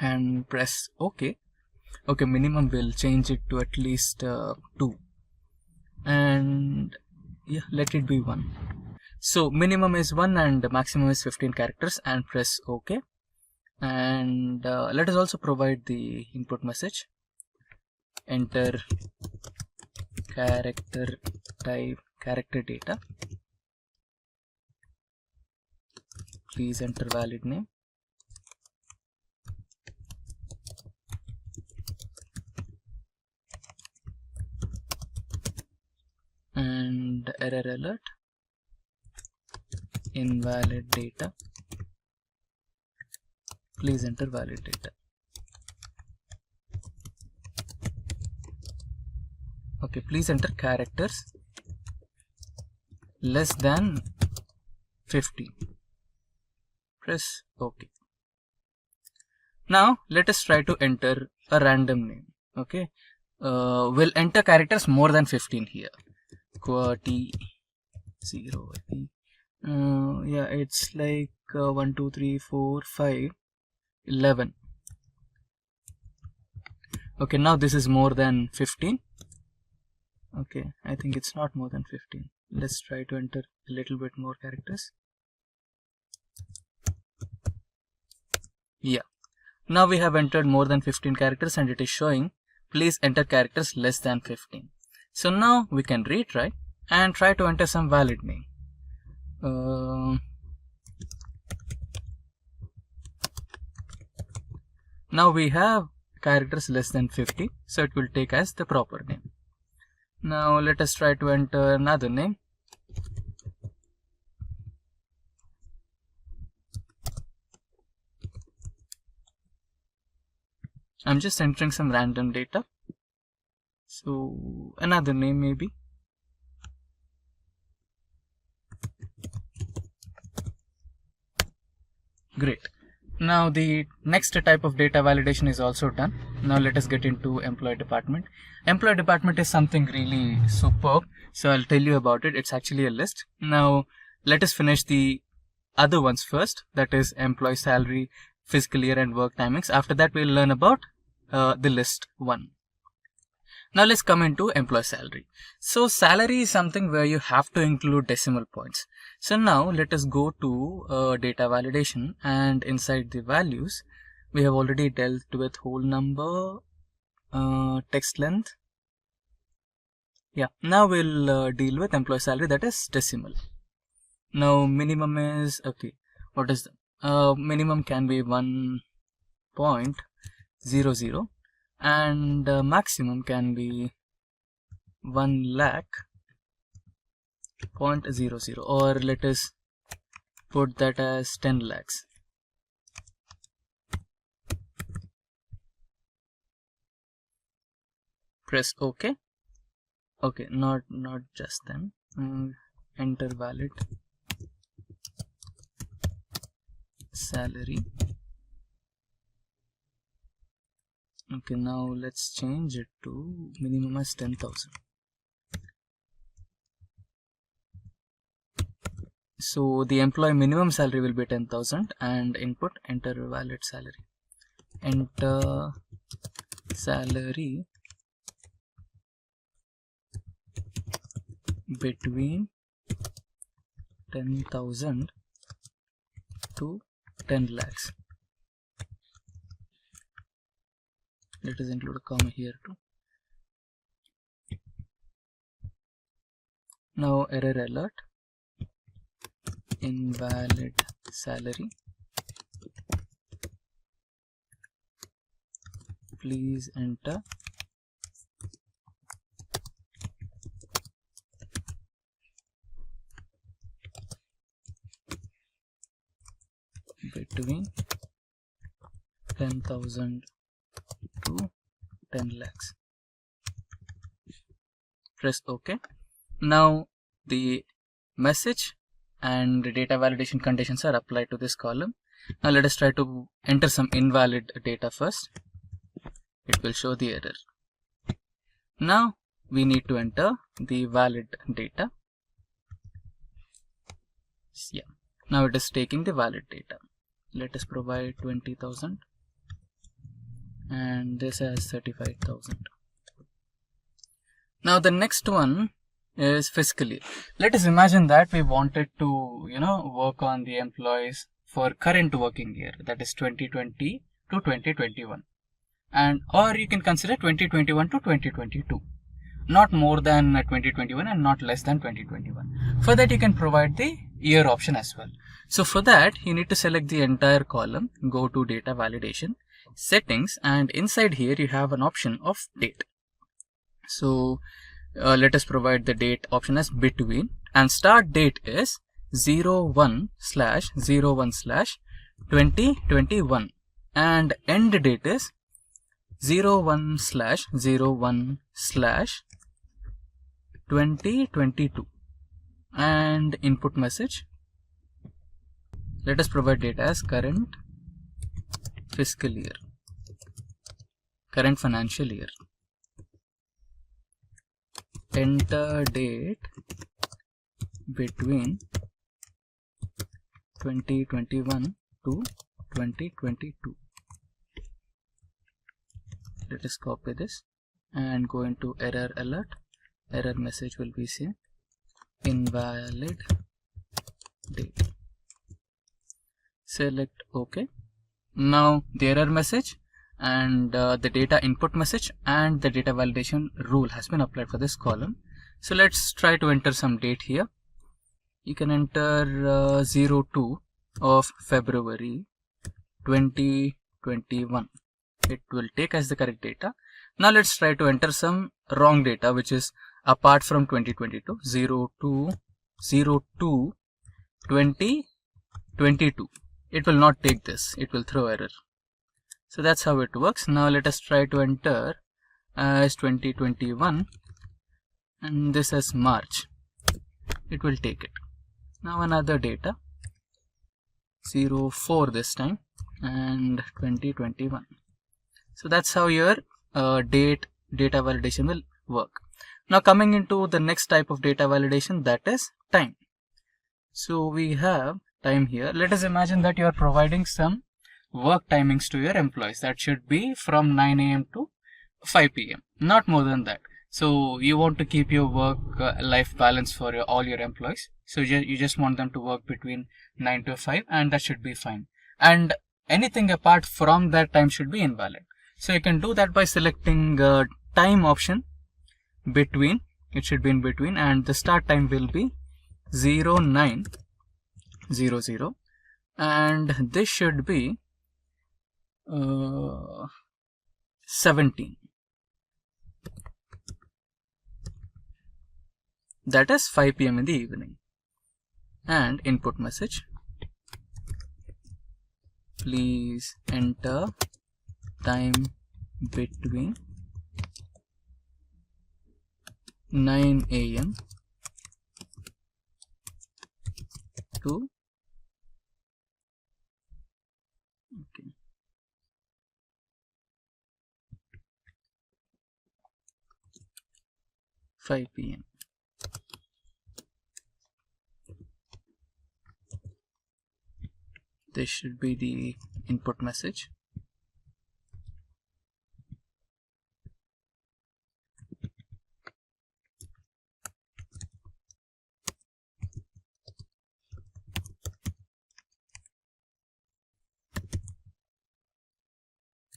and press OK. Okay, minimum will change it to at least 2, and yeah, let it be 1. So minimum is 1 and maximum is 15 characters, and press OK. And let us also provide the input message. Enter character type, character data. Please enter valid name. And error alert, invalid data. Please enter valid data. Okay, please enter characters less than 50. Press OK. Now let us try to enter a random name. Okay, we'll enter characters more than 15 here. QWERTY 0. Yeah, it's like 1, 2, 3, 4, 5, 11. Okay, now this is more than 15. Okay, I think it's not more than 15. Let's try to enter a little bit more characters. Yeah, now we have entered more than 15 characters and it is showing please enter characters less than 15. So now we can retry and try to enter some valid name. Now we have characters less than 50, so it will take as the proper name. Now let us try to enter another name. I'm just entering some random data. So another name maybe. Great. Now the next type of data validation is also done. Now let us get into employee department. Employee department is something really superb. So I'll tell you about it. It's actually a list. Now let us finish the other ones first. That is employee salary, fiscal year and work timings. After that we'll learn about the list one. Now let's come into employee salary. So salary is something where you have to include decimal points. So now let us go to data validation, and inside the values we have already dealt with whole number, text length. Yeah, now we'll deal with employee salary, that is decimal. Now minimum is, okay, what is the minimum can be 1.00 and maximum can be 1 lakh 0.00, or let us put that as 10 lakhs. Press OK. Okay, not just then. Enter valid salary. Okay, now let's change it to minimum as 10,000. So the employee minimum salary will be 10,000, and input enter valid salary. Enter salary between 10,000 to 10 lakhs. Let us include a comma here too. Now error alert, invalid salary. Please enter between 10,000 to 10 lakhs. Press OK. Now the message and data validation conditions are applied to this column. Now let us try to enter some invalid data first. It will show the error. Now we need to enter the valid data. Yeah. Now it is taking the valid data. Let us provide 20,000 and this has 35,000. Now the next one is fiscal year. Let us imagine that we wanted to work on the employees for current working year, that is 2020 to 2021, and or you can consider 2021 to 2022, not more than 2021 and not less than 2021. For that you can provide the year option as well. So for that you need to select the entire column, go to data validation, settings, and inside here you have an option of date. So let us provide the date option as between, and start date is 01/01/2021 and end date is 01/01/2022 and input message. Let us provide data as current fiscal year, current financial year. Enter date between 2021 to 2022. Let us copy this and go into error alert. Error message will be seen, invalid date. Select OK. Now the error message and the data input message and the data validation rule has been applied for this column. So let's try to enter some date here. You can enter 02 of February 2021. It will take as the correct data. Now let's try to enter some wrong data which is apart from 2022. 02 2022. It will not take this, it will throw error. So that's how it works. Now let us try to enter as 2021 and this as March. It will take it. Now another data, 04 this time and 2021. So that's how your data validation will work. Now coming into the next type of data validation, that is time. So we have time here. Let us imagine that you are providing some work timings to your employees. That should be from 9 AM to 5 PM, not more than that. So you want to keep your work life balance for all your employees. So you just want them to work between 9 to 5 and that should be fine. And anything apart from that time should be invalid. So you can do that by selecting time option between. It should be in between and the start time will be 0900 and this should be 17. that is 5 p.m. in the evening. And input message, please enter time between 9 a.m. to 5 p.m. This should be the input message.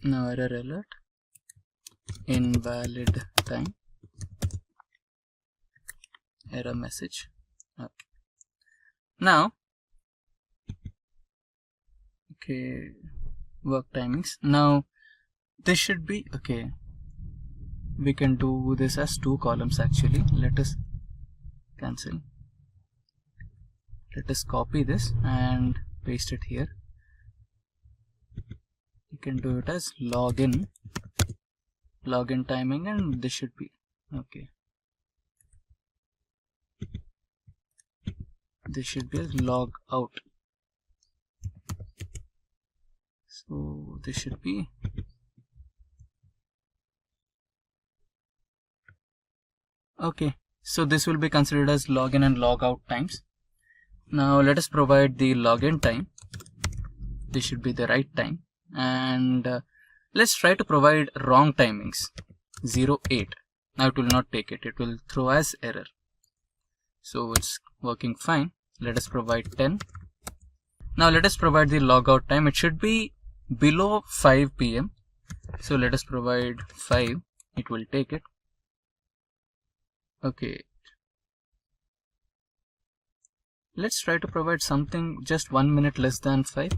Now error alert, invalid time, error message. Okay. Now, okay, work timings. Now this should be okay. We can do this as 2 columns actually. Let us cancel. Let us copy this and paste it here. You can do it as login timing, and this should be okay. This should be as log out. So this should be okay. So this will be considered as login and log out times. Now let us provide the login time. This should be the right time, and let's try to provide wrong timings, 08. Now it will not take it, it will throw as error. So it's working fine. Let us provide 10. Now let us provide the logout time. It should be below 5 p.m. So let us provide 5. It will take it. Okay. Let's try to provide something just 1 minute less than 5.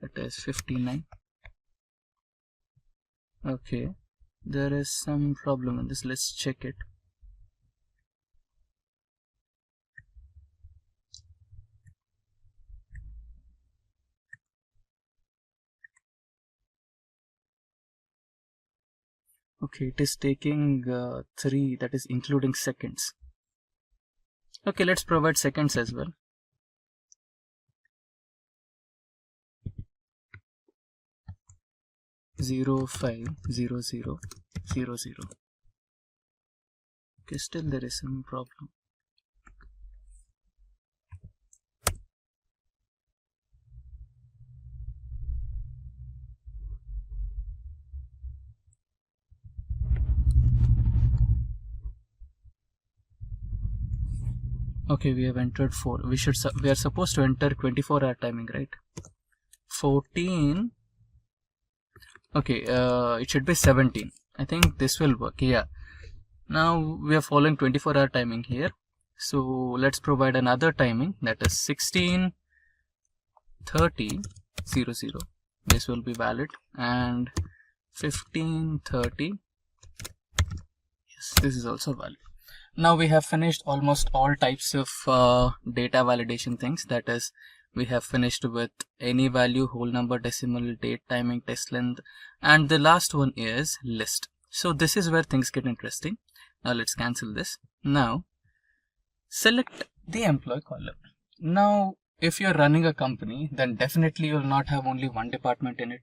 That is 59. Okay. There is some problem in this. Let's check it. Okay, it is taking 3, that is including seconds. Okay, let's provide seconds as well. Zero 5 0 0 0 0. Okay, still there is some problem. Okay, we have entered 4. We are supposed to enter 24-hour timing, right? 14. Okay, it should be 17. I think this will work. Yeah. Now we are following 24-hour timing here. So let's provide another timing, that is 16 30 0 0. This will be valid, and 15 30. Yes, this is also valid. Now we have finished almost all types of data validation things. That is, we have finished with any value, whole number, decimal, date, timing, test length, and the last one is list. So this is where things get interesting. Now let's cancel this. Now select the employee column. Now if you're running a company, then definitely you'll not have only one department in it.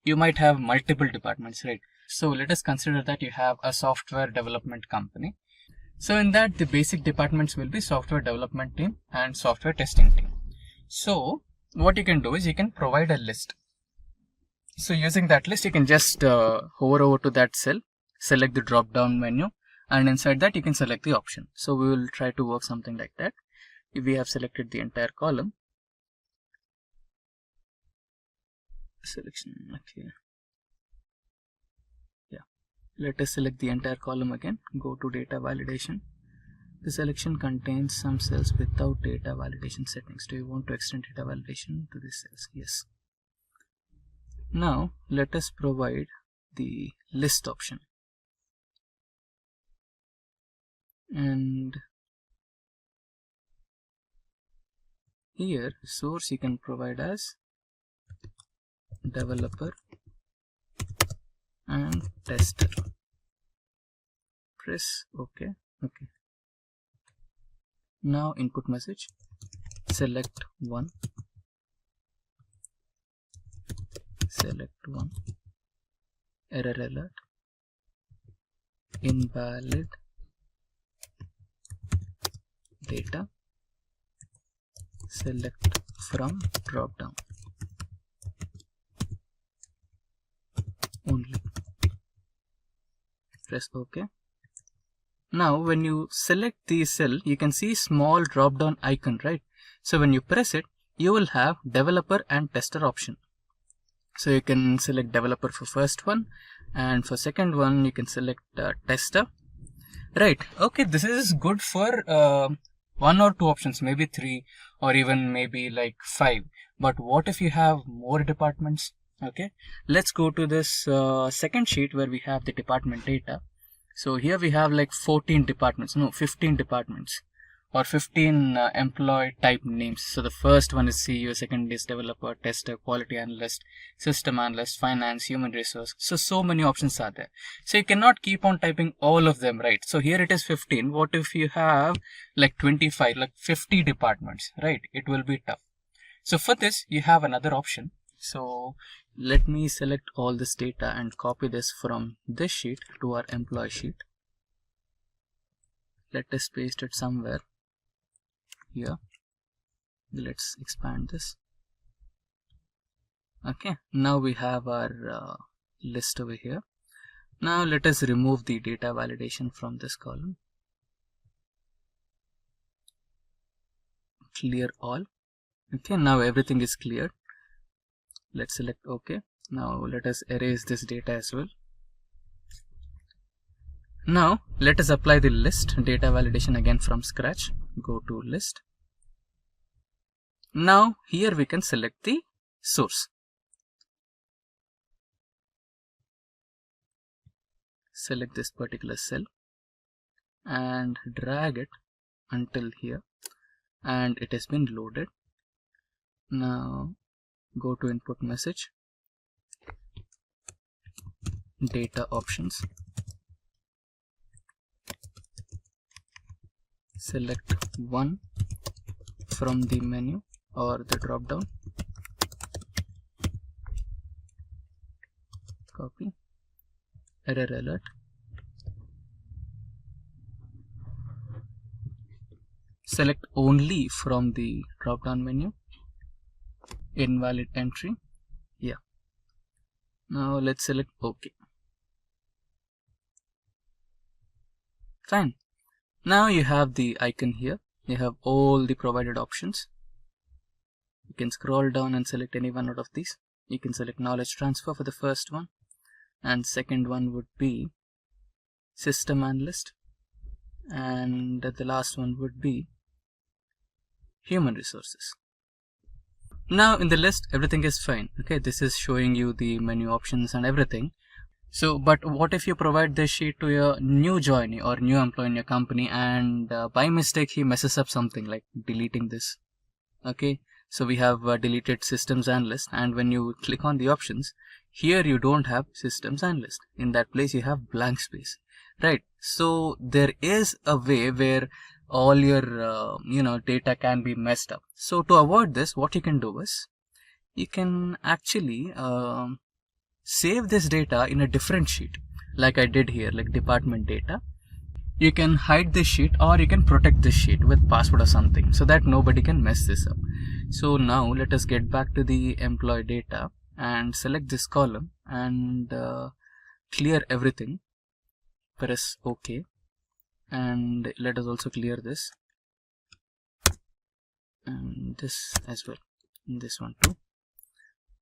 You might have multiple departments, right? So let us consider that you have a software development company. So in that, the basic departments will be software development team and software testing team. So what you can do is you can provide a list. So using that list, you can just hover over to that cell, select the drop down menu, and inside that you can select the option. So we will try to work something like that. If we have selected the entire column, selection, okay. Let us select the entire column again. Go to data validation. The selection contains some cells without data validation settings. Do you want to extend data validation to these cells? Yes. Now let us provide the list option. And here source you can provide as developer and tester. Press OK. Okay. Now input message, select one, error alert, invalid data, select from drop down only. Press OK. Now when you select the cell, you can see small drop down icon, right? So when you press it, you will have developer and tester option. So you can select developer for first one, and for second one you can select tester, right? Okay, this is good for one or two options, maybe three, or even maybe like 5. But what if you have more departments? Okay, let's go to this second sheet where we have the department data. So here we have like 15 departments, or 15 employee type names. So the first one is CEO, second is developer, tester, quality analyst, system analyst, finance, human resource. So many options are there. So you cannot keep on typing all of them, right? So here it is 15. What if you have like 25, like 50 departments, right? It will be tough. So for this, you have another option. So let me select all this data and copy this from this sheet to our employee sheet. Let us paste it somewhere here. Let's expand this. Okay, now we have our list over here. Now let us remove the data validation from this column. Clear all. Okay, now everything is cleared. Let's select OK. Now let us erase this data as well. Now let us apply the list data validation again from scratch. Go to list. Now here we can select the source. Select this particular cell and drag it until here, and it has been loaded. Now go to input message, data options, select one from the menu or the drop down, copy, error alert, select only from the drop down menu, invalid entry. Yeah, now let's select OK. Fine. Now you have the icon here. You have all the provided options. You can scroll down and select any one out of these. You can select knowledge transfer for the first one, and second one would be system analyst, and the last one would be human resources. Now in the list everything is fine. Okay, this is showing you the menu options and everything. So but what if you provide this sheet to your new joinee or new employee in your company, and by mistake he messes up something like deleting this? Okay, so we have deleted systems analyst, and when you click on the options here, you don't have systems analyst. In that place you have blank space, right? So there is a way where all your data can be messed up. So to avoid this, what you can do is you can actually save this data in a different sheet, like I did here, like department data. You can hide this sheet, or you can protect this sheet with password or something, so that nobody can mess this up. So now let us get back to the employee data and select this column and clear everything. Press OK, and let us also clear this and this as well, and this one too.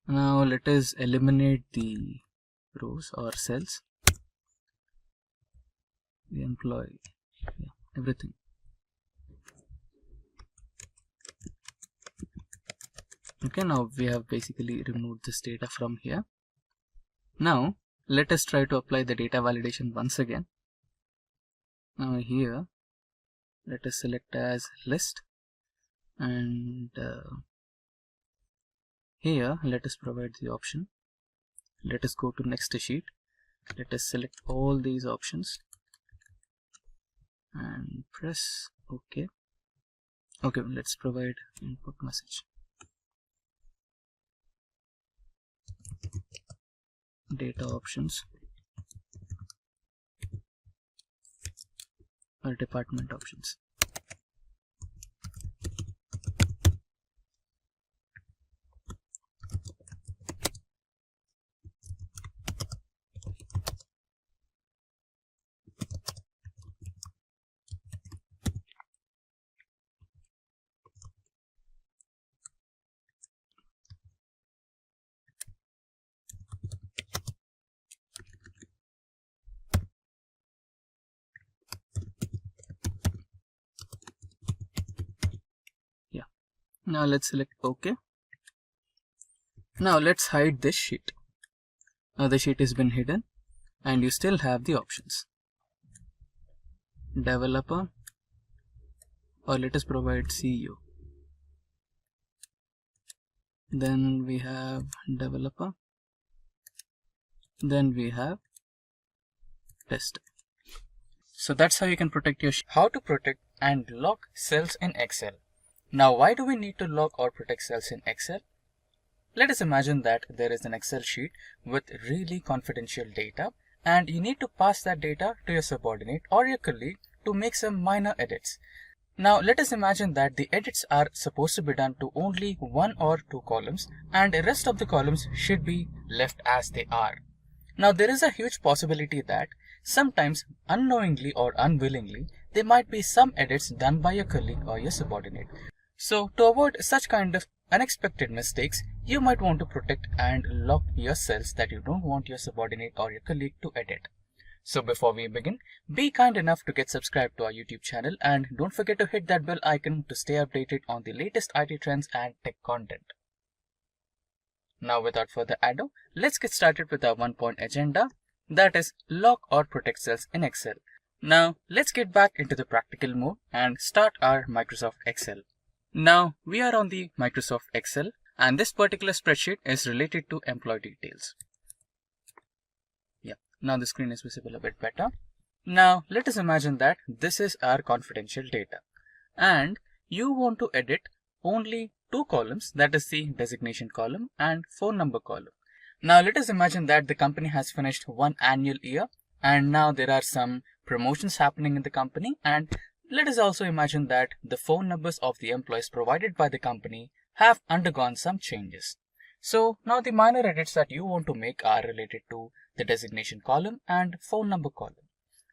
Now let us eliminate the rows or cells, the employee, everything. Okay, now we have basically removed this data from here. Now let us try to apply the data validation once again. Now here let us select as list, and here let us provide the option. Let us go to next sheet. Let us select all these options and press OK. Okay, let's provide input message. Data options or department options. Now let's select OK. Now let's hide this sheet. Now the sheet has been hidden and you still have the options. Developer, or let us provide CEO. Then we have developer. Then we have tester. So that's how you can protect your sheet. How to protect and lock cells in Excel. Now, why do we need to lock or protect cells in Excel? Let us imagine that there is an Excel sheet with really confidential data and you need to pass that data to your subordinate or your colleague to make some minor edits. Now, let us imagine that the edits are supposed to be done to only 1 or 2 columns and the rest of the columns should be left as they are. Now, there is a huge possibility that sometimes unknowingly or unwillingly, there might be some edits done by your colleague or your subordinate. So to avoid such kind of unexpected mistakes, you might want to protect and lock your cells that you don't want your subordinate or your colleague to edit. So before we begin, be kind enough to get subscribed to our YouTube channel and don't forget to hit that bell icon to stay updated on the latest IT trends and tech content. Now without further ado, let's get started with our 1-point agenda, that is lock or protect cells in Excel. Now let's get back into the practical mode and start our Microsoft Excel. Now we are on the Microsoft Excel and this particular spreadsheet is related to employee details. Yeah, now the screen is visible a bit better. Now let us imagine that this is our confidential data and you want to edit only 2 columns, that is the designation column and phone number column. Now let us imagine that the company has finished one annual year and now there are some promotions happening in the company, and let us also imagine that the phone numbers of the employees provided by the company have undergone some changes. So now the minor edits that you want to make are related to the designation column and phone number column.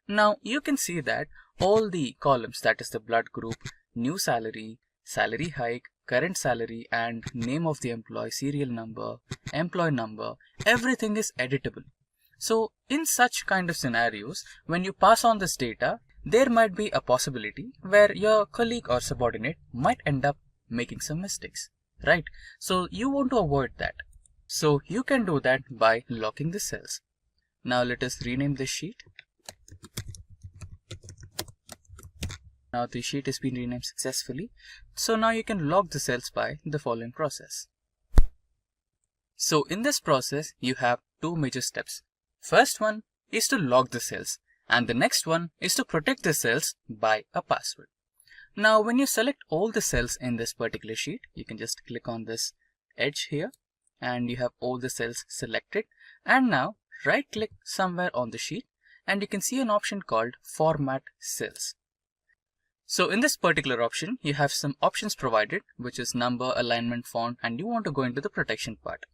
Now you can see that all the columns, that is the blood group, new salary, salary hike, current salary and name of the employee, serial number, employee number, everything is editable. So in such kind of scenarios, when you pass on this data, there might be a possibility where your colleague or subordinate might end up making some mistakes, right? So you want to avoid that. So you can do that by locking the cells. Now let us rename this sheet. Now the sheet has been renamed successfully. So now you can lock the cells by the following process. So in this process, you have 2 major steps. First one is to lock the cells and the next one is to protect the cells by a password. Now when you select all the cells in this particular sheet, you can just click on this edge here and you have all the cells selected, and now right click somewhere on the sheet and you can see an option called Format Cells. So in this particular option, you have some options provided, which is number, alignment, font, and you want to go into the protection part.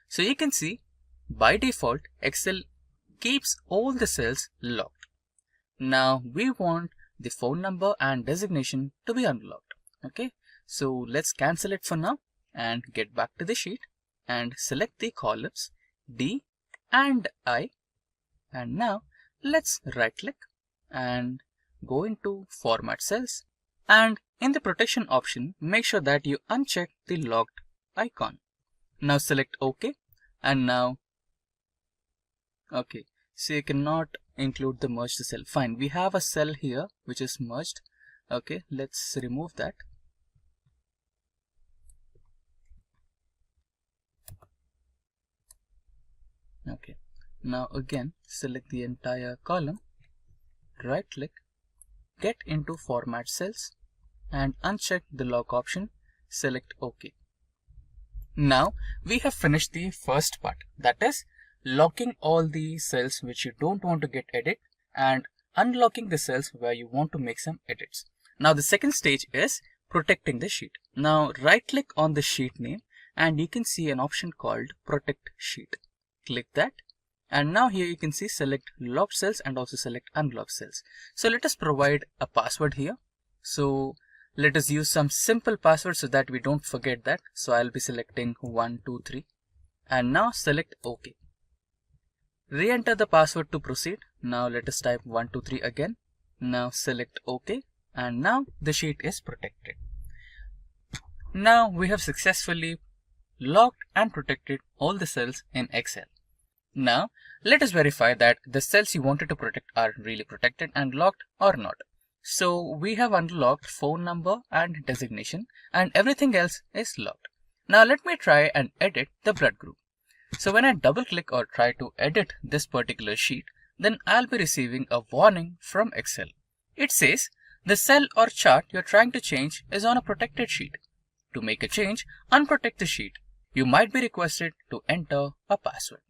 So you can see by default, Excel keeps all the cells locked. Now we want the phone number and designation to be unlocked. Okay, so let's cancel it for now and get back to the sheet and select the columns D and I. And now let's right click and go into Format Cells, and in the protection option, make sure that you uncheck the locked icon. Now select OK, and now okay, so you cannot include the merged cell. Fine, we have a cell here which is merged, Okay, let's remove that. Okay, now again select the entire column, right click, get into format cells and uncheck the lock option, select OK. Now we have finished the first part, that is locking all the cells which you don't want to get edit and unlocking the cells where you want to make some edits. Now the second stage is protecting the sheet. Now right click on the sheet name and you can see an option called protect sheet. Click that and now here you can see select locked cells and also select unlocked cells. So let us provide a password here. So let us use some simple password so that we don't forget that. So I'll be selecting 123 and now select OK. Re-enter the password to proceed. Now let us type 123 again. Now select OK and now the sheet is protected. Now we have successfully locked and protected all the cells in Excel. Now let us verify that the cells you wanted to protect are really protected and locked or not. So we have unlocked phone number and designation and everything else is locked. Now let me try and edit the blood group. So when I double click or try to edit this particular sheet, then I'll be receiving a warning from Excel. It says the cell or chart you're trying to change is on a protected sheet. To make a change, unprotect the sheet. You might be requested to enter a password.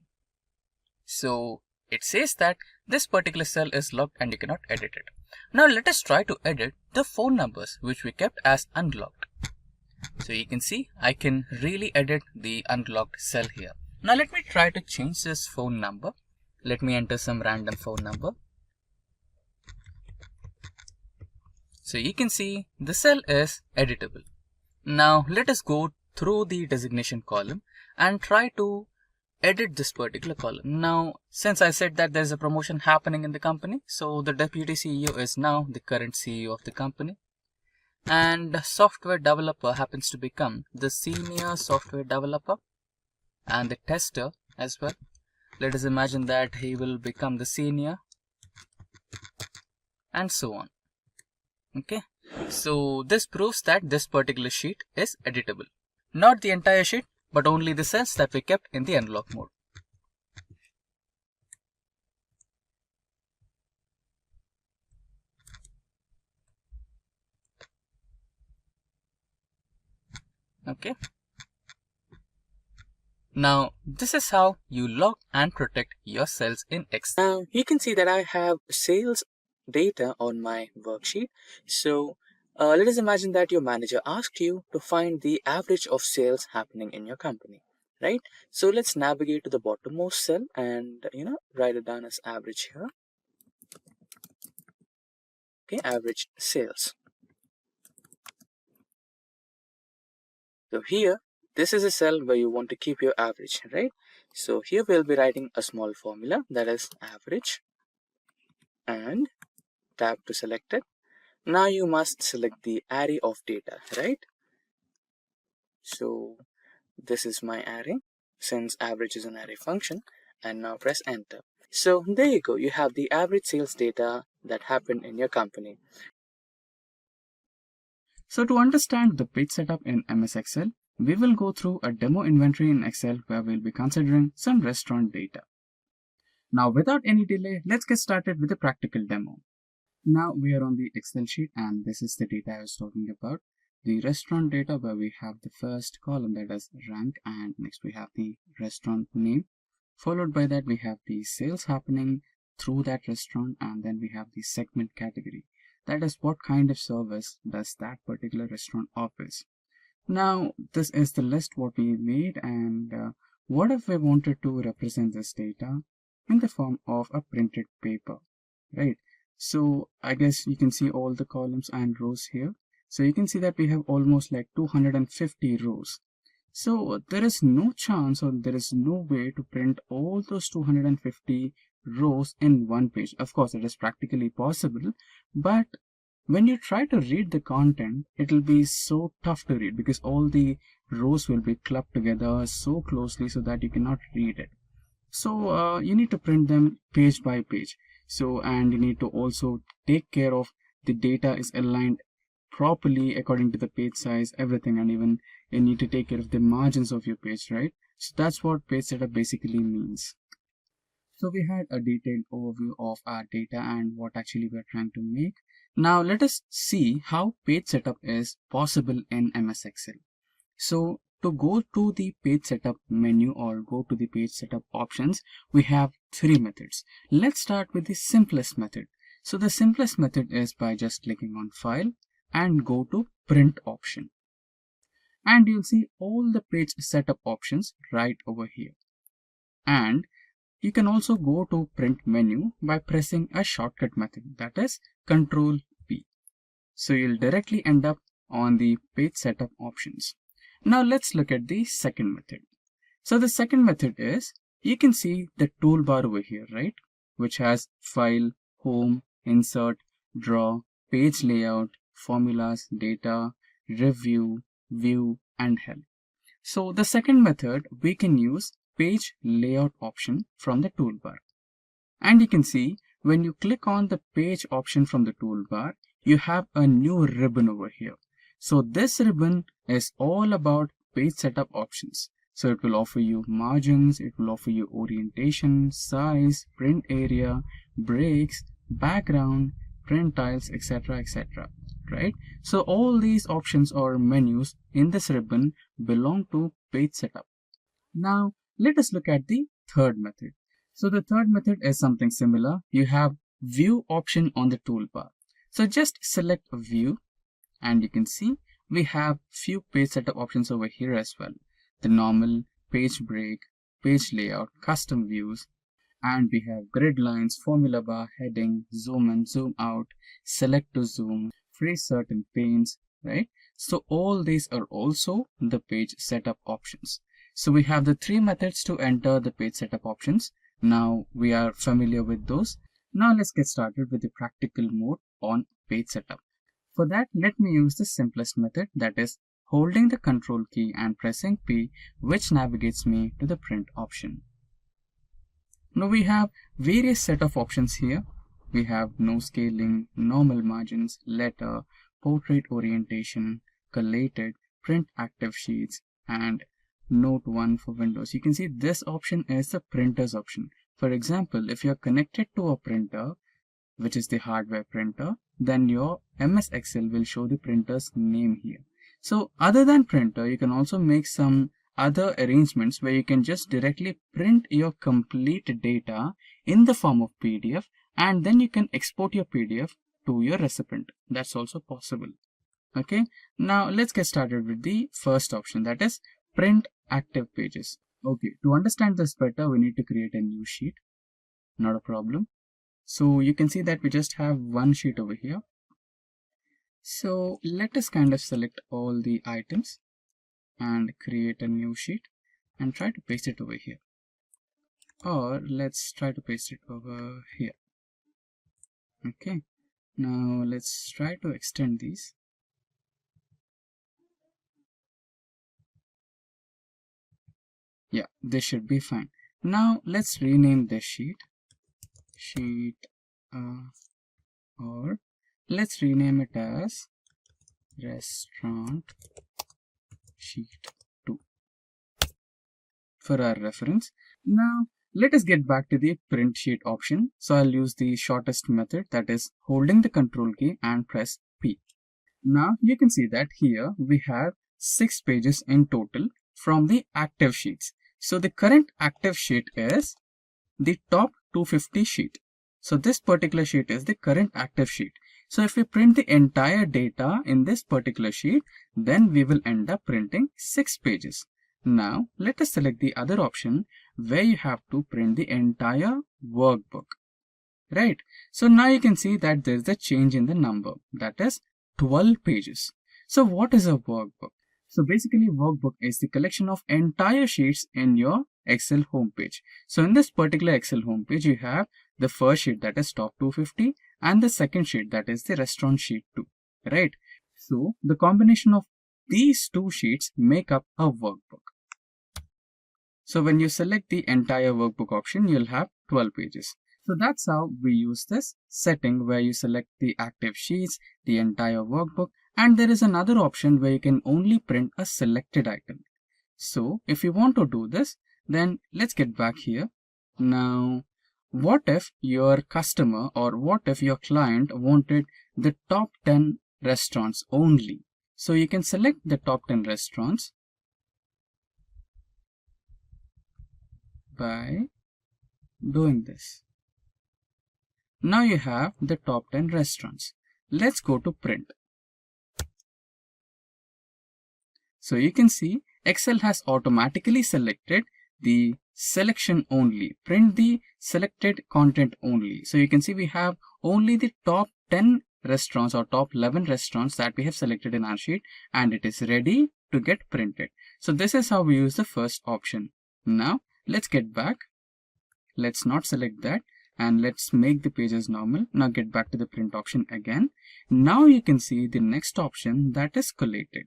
So it says that this particular cell is locked and you cannot edit it. Now let us try to edit the phone numbers which we kept as unlocked. So you can see I can really edit the unlocked cell here. Now let me try to change this phone number. Let me enter some random phone number. So you can see the cell is editable. Now let us go through the designation column and try to edit this particular column. Now since I said that there's a promotion happening in the company, so the deputy CEO is now the current CEO of the company and software developer happens to become the senior software developer and the tester as well. Let us imagine that he will become the senior and so on. Okay, so this proves that this particular sheet is editable. Not the entire sheet, but only the cells that we kept in the unlock mode. Okay. Now this is how you lock and protect your cells in Excel. Now you can see that I have sales data on my worksheet. So let us imagine that your manager asked you to find the average of sales happening in your company, right? So let's navigate to the bottommost cell and write it down as average here. Okay, average sales. So here, this is a cell where you want to keep your average, right? So here we'll be writing a small formula that is average and tab to select it. Now you must select the array of data, right? So this is my array since average is an array function, and now press enter. So there you go, you have the average sales data that happened in your company. So to understand the page setup in MS Excel, we will go through a demo inventory in Excel where we'll be considering some restaurant data. Now without any delay, let's get started with the practical demo. Now we are on the Excel sheet and this is the data I was talking about. The restaurant data where we have the first column that is rank and next we have the restaurant name. Followed by that we have the sales happening through that restaurant and then we have the segment category. That is what kind of service does that particular restaurant offers. Now this is the list what we made and what if we wanted to represent this data in the form of a printed paper, right? So I guess you can see all the columns and rows here. So you can see that we have almost like 250 rows. So there is no chance or there is no way to print all those 250 rows in one page. Of course, it is practically possible, but when you try to read the content, it will be so tough to read because all the rows will be clubbed together so closely so that you cannot read it. So you need to print them page by page. So and you need to also take care of the data is aligned properly according to the page size, everything, and even you need to take care of the margins of your page, right? So that's what page setup basically means. So we had a detailed overview of our data and what actually we're trying to make. Now let us see how page setup is possible in MS Excel. So to go to the page setup menu or go to the page setup options, we have three methods. Let's start with the simplest method. So the simplest method is by just clicking on File and go to Print option. And you'll see all the page setup options right over here. And you can also go to Print menu by pressing a shortcut method, that is Control P. So you'll directly end up on the page setup options. Now let's look at the second method. So the second method is, you can see the toolbar over here, right? Which has File, Home, Insert, Draw, Page Layout, Formulas, Data, Review, View, and Help. So the second method, we can use Page Layout option from the toolbar. And you can see when you click on the Page option from the toolbar, you have a new ribbon over here. So this ribbon is all about page setup options. So it will offer you margins, it will offer you orientation, size, print area, breaks, background, print tiles, etc., etc. Right? So all these options or menus in this ribbon belong to page setup. Now let us look at the third method. So the third method is something similar. You have View option on the toolbar. So just select a view, and you can see we have few page setup options over here as well. The normal, page break, page layout, custom views, and we have grid lines, formula bar, heading, zoom in, zoom out, select to zoom, freeze certain panes, right? So all these are also the page setup options. So we have the three methods to enter the page setup options. Now we are familiar with those. Now let's get started with the practical mode on page setup. For that, let me use the simplest method, that is holding the control key and pressing P, which navigates me to the print option. Now we have various set of options here. We have no scaling, normal margins, letter, portrait orientation, collated, print active sheets, and note 1 for Windows. You can see this option is the printers option. For example, if you're connected to a printer, which is the hardware printer, then your MS Excel will show the printer's name here. So other than printer, you can also make some other arrangements where you can just directly print your complete data in the form of PDF, and then you can export your PDF to your recipient. That's also possible. Okay, now let's get started with the first option, that is print active pages. Okay, to understand this better, we need to create a new sheet. Not a problem. So you can see that we just have one sheet over here. So let us kind of select all the items and create a new sheet and try to paste it over here. Or let's try to paste it over here. Okay, now let's try to extend these. Yeah, this should be fine. Now let's rename this sheet. Or let's rename it as restaurant sheet 2 for our reference. Now let us get back to the print sheet option. So I'll use the shortest method, that is holding the control key and press P. Now you can see that here we have 6 pages in total from the active sheets. So the current active sheet is the top 250 sheet. So this particular sheet is the current active sheet. So if we print the entire data in this particular sheet, then we will end up printing 6 pages. Now let us select the other option where you have to print the entire workbook. Right. So now you can see that there is a change in the number, that is 12 pages. So what is a workbook? So basically workbook is the collection of entire sheets in your Excel homepage. So in this particular Excel homepage, you have the first sheet, that is top 250, and the second sheet, that is the restaurant sheet 2, right? So the combination of these two sheets make up a workbook. So when you select the entire workbook option, you'll have 12 pages. So that's how we use this setting where you select the active sheets, the entire workbook, and there is another option where you can only print a selected item. So if you want to do this, then let's get back here. Now, what if your customer or what if your client wanted the top 10 restaurants only? So you can select the top 10 restaurants by doing this. Now you have the top 10 restaurants. Let's go to print. So you can see Excel has automatically selected the selection only, print the selected content only. So you can see we have only the top 10 restaurants or top 11 restaurants that we have selected in our sheet, and it is ready to get printed. So this is how we use the first option. Now let's get back. Let's not select that and let's make the pages normal. Now get back to the print option again. Now you can see the next option, that is collated.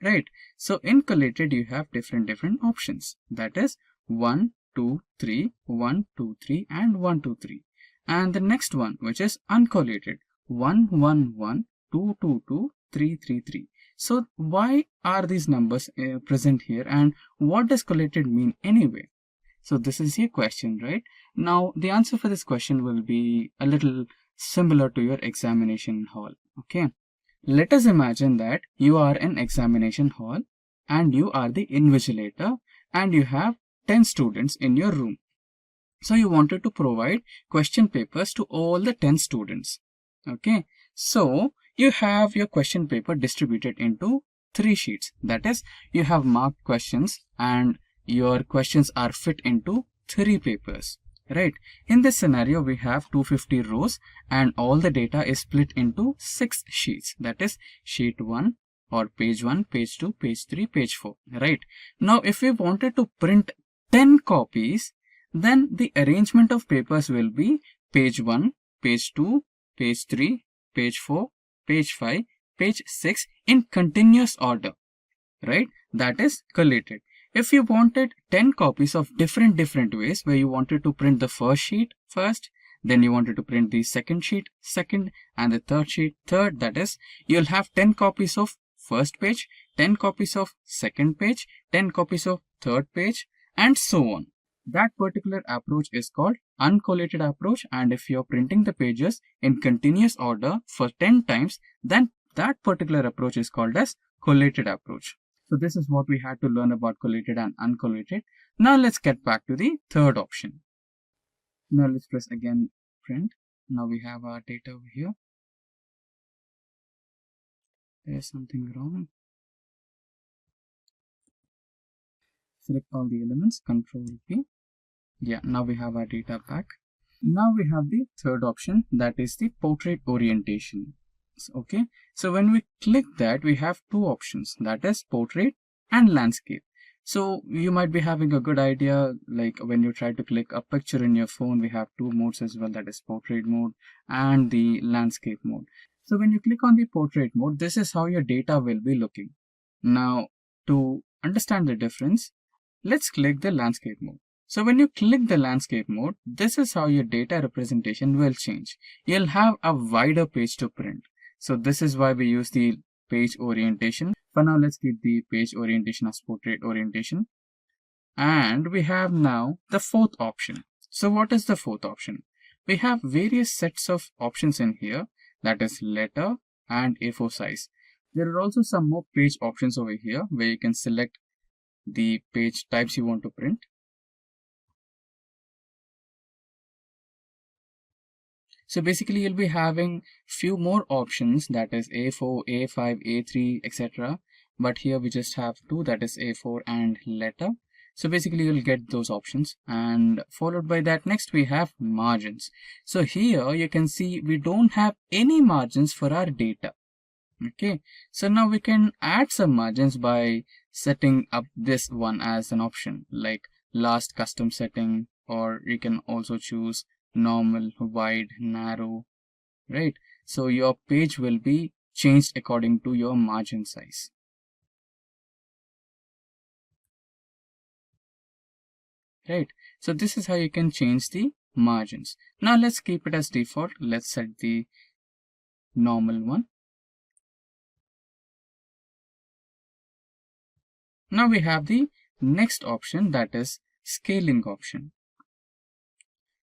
Right, so in collated you have different options, that is 1, 2, 3, 1, 2, 3 and 1, 2, 3, and the next one which is uncollated 1, 1, 1, 2, 2, 2, 3, 3, 3. So why are these numbers present here, and what does collated mean anyway? So this is your question, right? Now the answer for this question will be a little similar to your examination hall. Okay, let us imagine that you are in examination hall and you are the invigilator and you have 10 students in your room. So you wanted to provide question papers to all the 10 students. Okay, so you have your question paper distributed into 3 sheets. That is, you have marked questions and your questions are fit into 3 papers. Right, in this scenario we have 250 rows and all the data is split into 6 sheets, that is sheet 1 or page 1, page 2, page 3, page 4. Right, now if we wanted to print 10 copies, then the arrangement of papers will be page 1, page 2, page 3, page 4, page 5, page 6 in continuous order. Right, that is collated. If you wanted 10 copies of different ways, where you wanted to print the first sheet first, then you wanted to print the second sheet second, and the third sheet third, that is, you'll have 10 copies of first page, 10 copies of second page, 10 copies of third page, and so on. That particular approach is called uncollated approach, and if you're printing the pages in continuous order for 10 times, then that particular approach is called as collated approach. So this is what we had to learn about collated and uncollated. Now let's get back to the third option. Now let's press again print. Now we have our data over here. There's something wrong. Select all the elements, Control P. Yeah, now we have our data back. Now we have the third option, that is the portrait orientation. Okay, so when we click that, we have 2 options, that is portrait and landscape. So you might be having a good idea, like when you try to click a picture in your phone, we have 2 modes as well, that is portrait mode and the landscape mode. So when you click on the portrait mode, this is how your data will be looking. Now to understand the difference, let's click the landscape mode. So when you click the landscape mode, this is how your data representation will change. You'll have a wider page to print. So this is why we use the page orientation. For now, let's keep the page orientation as portrait orientation. And we have now the fourth option. So what is the fourth option? We have various sets of options in here, that is letter and A4 size. There are also some more page options over here where you can select the page types you want to print. So basically you'll be having few more options, that is A4, A5, A3, etc. But here we just have 2, that is A4 and letter. So basically you'll get those options, and followed by that next we have margins. So here you can see we don't have any margins for our data. Okay, so now we can add some margins by setting up this one as an option, like last custom setting, or you can also choose normal, wide, narrow, right? So your page will be changed according to your margin size. right? So this is how you can change the margins. Now let's keep it as default. Let's set the normal one. Now we have the next option, that is scaling option.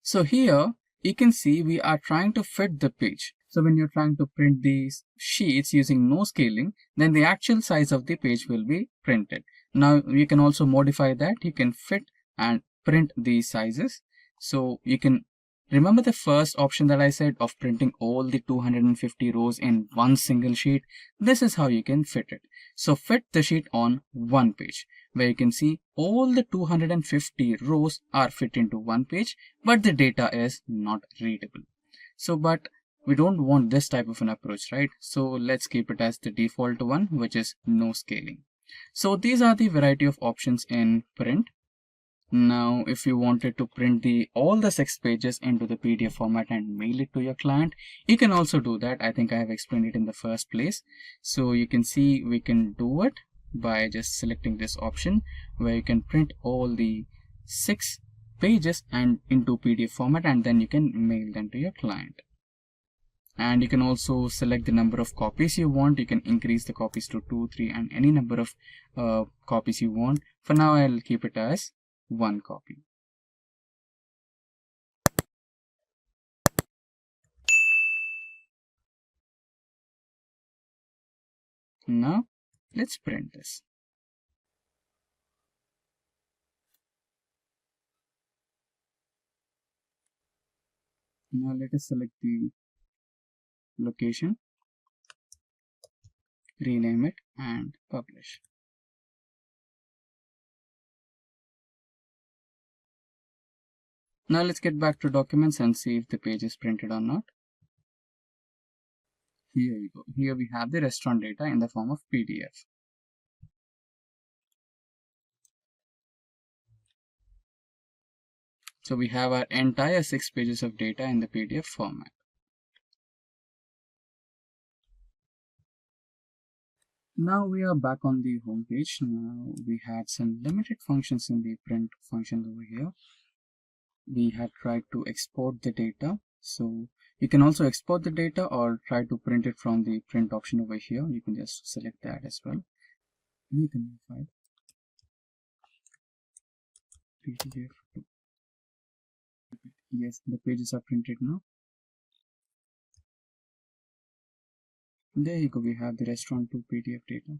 So here you can see we are trying to fit the page. So when you're trying to print these sheets using no scaling, then the actual size of the page will be printed. Now you can also modify that. You can fit and print these sizes. So you can remember the first option that I said of printing all the 250 rows in one single sheet. This is how you can fit it. So fit the sheet on one page, where you can see all the 250 rows are fit into one page, but the data is not readable. So, but we don't want this type of an approach, right? So let's keep it as the default one, which is no scaling. So these are the variety of options in print. Now, if you wanted to print all the 6 pages into the PDF format and mail it to your client, you can also do that. I think I have explained it in the first place. So you can see we can do it by just selecting this option, where you can print all the 6 pages and into PDF format, and then you can mail them to your client. And you can also select the number of copies you want. You can increase the copies to 2, 3, and any number of copies you want. For now, I'll keep it as 1 copy. Now let's print this. Now let us select the location, rename it, and publish. Now let's get back to documents and see if the page is printed or not. Here you go. Here we have the restaurant data in the form of PDF. So we have our entire 6 pages of data in the PDF format. Now we are back on the home page. Now we had some limited functions in the print function over here. We had tried to export the data. So you can also export the data or try to print it from the print option over here. You can just select that as well. You can modify PDF. Yes, the pages are printed now. There you go, we have the restaurant 2 PDF data.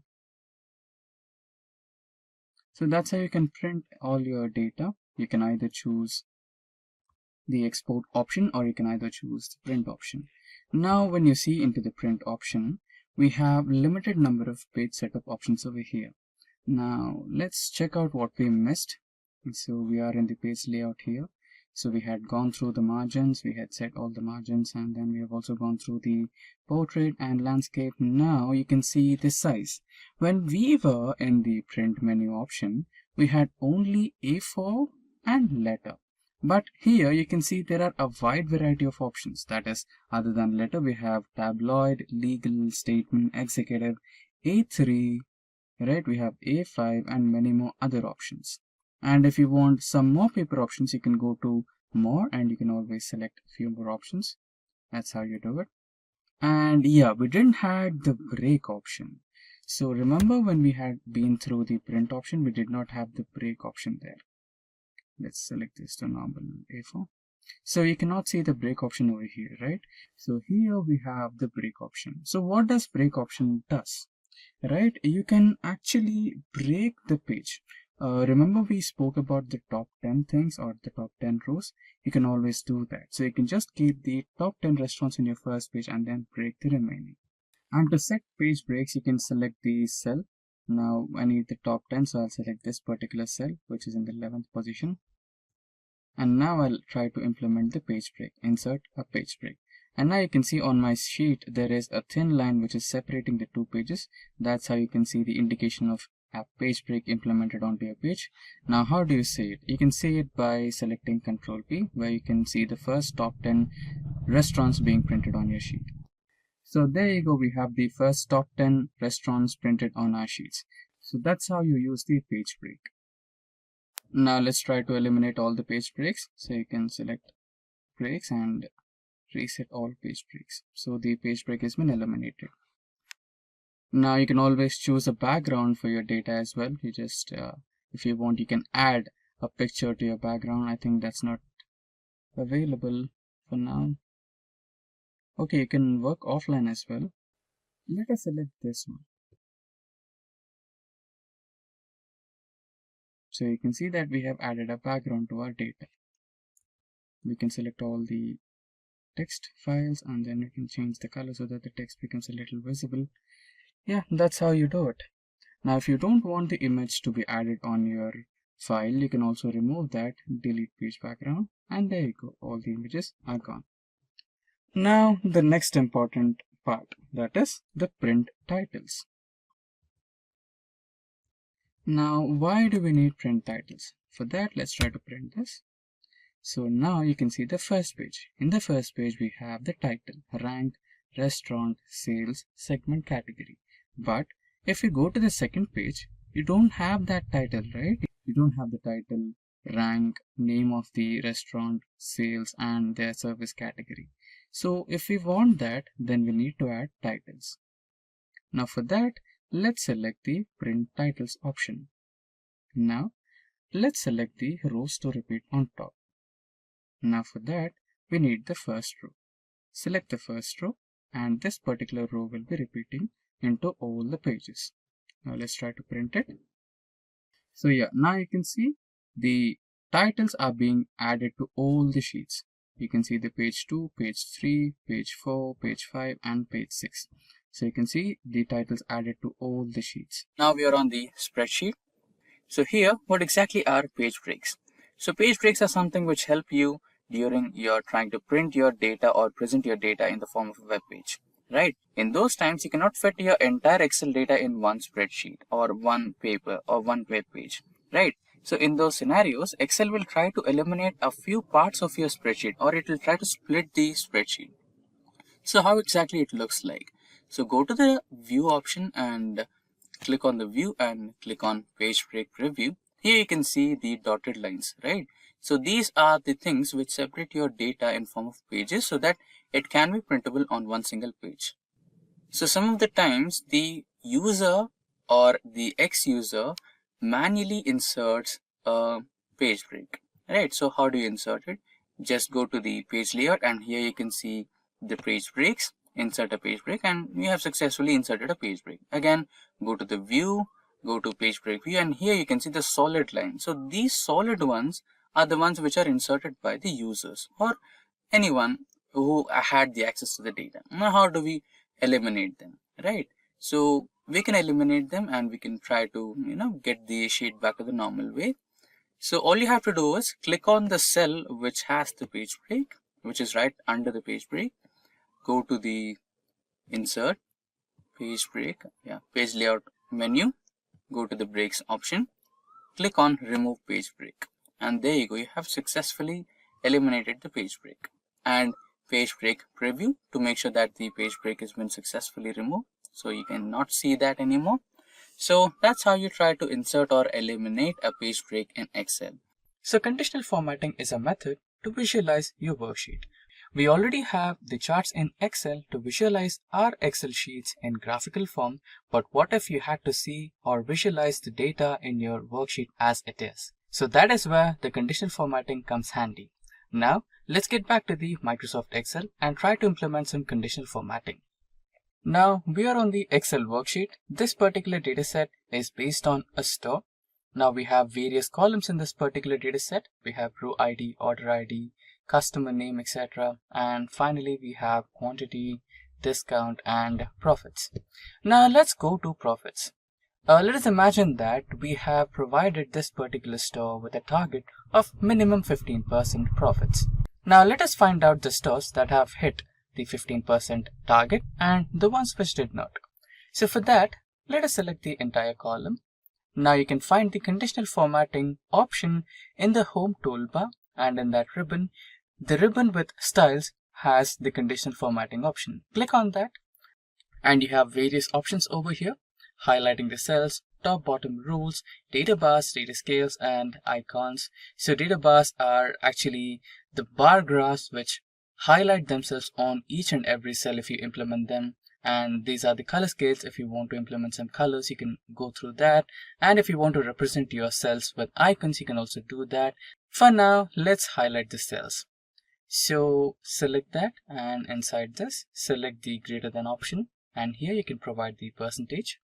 So that's how you can print all your data. You can either choose the export option or you can either choose the print option. Now when you see into the print option, we have limited number of page setup options over here. Now let's check out what we missed. So we are in the page layout here. So we had gone through the margins, we had set all the margins, and then we have also gone through the portrait and landscape. Now you can see the size. When we were in the print menu option, we had only A4 and letter. But here you can see there are a wide variety of options. That is, other than letter, we have tabloid, legal, statement, executive, A3, right? We have A5 and many more other options. And if you want some more paper options, you can go to more and you can always select a few more options. That's how you do it. And yeah, we didn't have the break option. So remember when we had been through the print option, we did not have the break option there. Let's select this to normal A4. So you cannot see the break option over here, right? So here we have the break option. So what does break option does? Right? You can actually break the page. Remember we spoke about the top 10 things or the top 10 rows. You can always do that. So you can just keep the top 10 restaurants in your first page and then break the remaining. And to set page breaks, you can select the cell. Now I need the top 10, so I'll select this particular cell, which is in the 11th position. And now I'll try to implement the page break. Insert a page break. And now you can see on my sheet, there is a thin line which is separating the 2 pages. That's how you can see the indication of a page break implemented onto your page. Now, how do you say it? You can say it by selecting Ctrl P, where you can see the first top 10 restaurants being printed on your sheet. So there you go, we have the first top 10 restaurants printed on our sheets. So that's how you use the page break. Now let's try to eliminate all the page breaks. So you can select breaks and reset all page breaks. So the page break has been eliminated. Now you can always choose a background for your data as well. You just, if you want, you can add a picture to your background. I think that's not available for now. Okay, you can work offline as well. Let us select this one. So you can see that we have added a background to our data. We can select all the text files and then we can change the color so that the text becomes a little visible. Yeah, that's how you do it. Now if you don't want the image to be added on your file, you can also remove that, delete page background, and there you go, all the images are gone. Now the next important part, that is the print titles. Now why do we need print titles? For that, let's try to print this. So now you can see the first page. In the first page we have the title, rank, restaurant, sales, segment, category. But if you go to the second page, you don't have that title, right? You don't have the title, rank, name of the restaurant, sales, and their service category. So if we want that, then we need to add titles. Now for that, let's select the print titles option. Now let's select the rows to repeat on top. Now for that, we need the first row. Select the first row and this particular row will be repeating into all the pages. Now let's try to print it. So yeah, now you can see the titles are being added to all the sheets. You can see the page 2, page 3, page 4, page 5 and page 6. So you can see the titles added to all the sheets. Now we are on the spreadsheet. So here, what exactly are page breaks? So page breaks are something which help you during you're trying to print your data or present your data in the form of a web page, right? In those times, you cannot fit your entire Excel data in one spreadsheet or one paper or one web page, right? So in those scenarios, Excel will try to eliminate a few parts of your spreadsheet or it will try to split the spreadsheet. So how exactly it looks like? So go to the view option and click on the view and click on page break preview. Here you can see the dotted lines, right? So these are the things which separate your data in form of pages so that it can be printable on one single page. So some of the times the user or the ex-user manually inserts a page break, right? So how do you insert it? Just go to the page layout and here you can see the page breaks. Insert a page break and you have successfully inserted a page break. Again, go to the view, go to page break view and here you can see the solid line. So these solid ones are the ones which are inserted by the users or anyone who had the access to the data. Now how do we eliminate them, right? So we can eliminate them and we can try to get the sheet back to the normal way. So all you have to do is click on the cell which has the page break, which is right under the page break. Go to the insert page break, page layout menu, go to the breaks option, click on remove page break, and there you go, you have successfully eliminated the page break. And page break preview to make sure that the page break has been successfully removed, so you cannot see that anymore. So that's how you try to insert or eliminate a page break in Excel. So conditional formatting is a method to visualize your worksheet. We already have the charts in Excel to visualize our Excel sheets in graphical form, but what if you had to see or visualize the data in your worksheet as it is? So that is where the conditional formatting comes handy. Now let's get back to the Microsoft Excel and try to implement some conditional formatting. Now we are on the Excel worksheet. This particular dataset is based on a store. Now we have various columns in this particular dataset. We have row ID, order ID, customer name, etc. And finally we have quantity, discount and profits. Now let's go to profits. Let us imagine that we have provided this particular store with a target of minimum 15% profits. Now let us find out the stores that have hit the 15% target and the ones which did not. So for that, let us select the entire column. Now you can find the conditional formatting option in the home toolbar, and in that ribbon, the ribbon with styles has the conditional formatting option. Click on that and you have various options over here. highlighting the cells, top bottom rules, data bars, data scales, and icons. So data bars are actually the bar graphs which highlight themselves on each and every cell if you implement them. And these are the color scales. If you want to implement some colors, you can go through that. And if you want to represent your cells with icons, you can also do that. For now, let's highlight the cells. So select that, and inside this, select the greater than option. And here you can provide the percentage,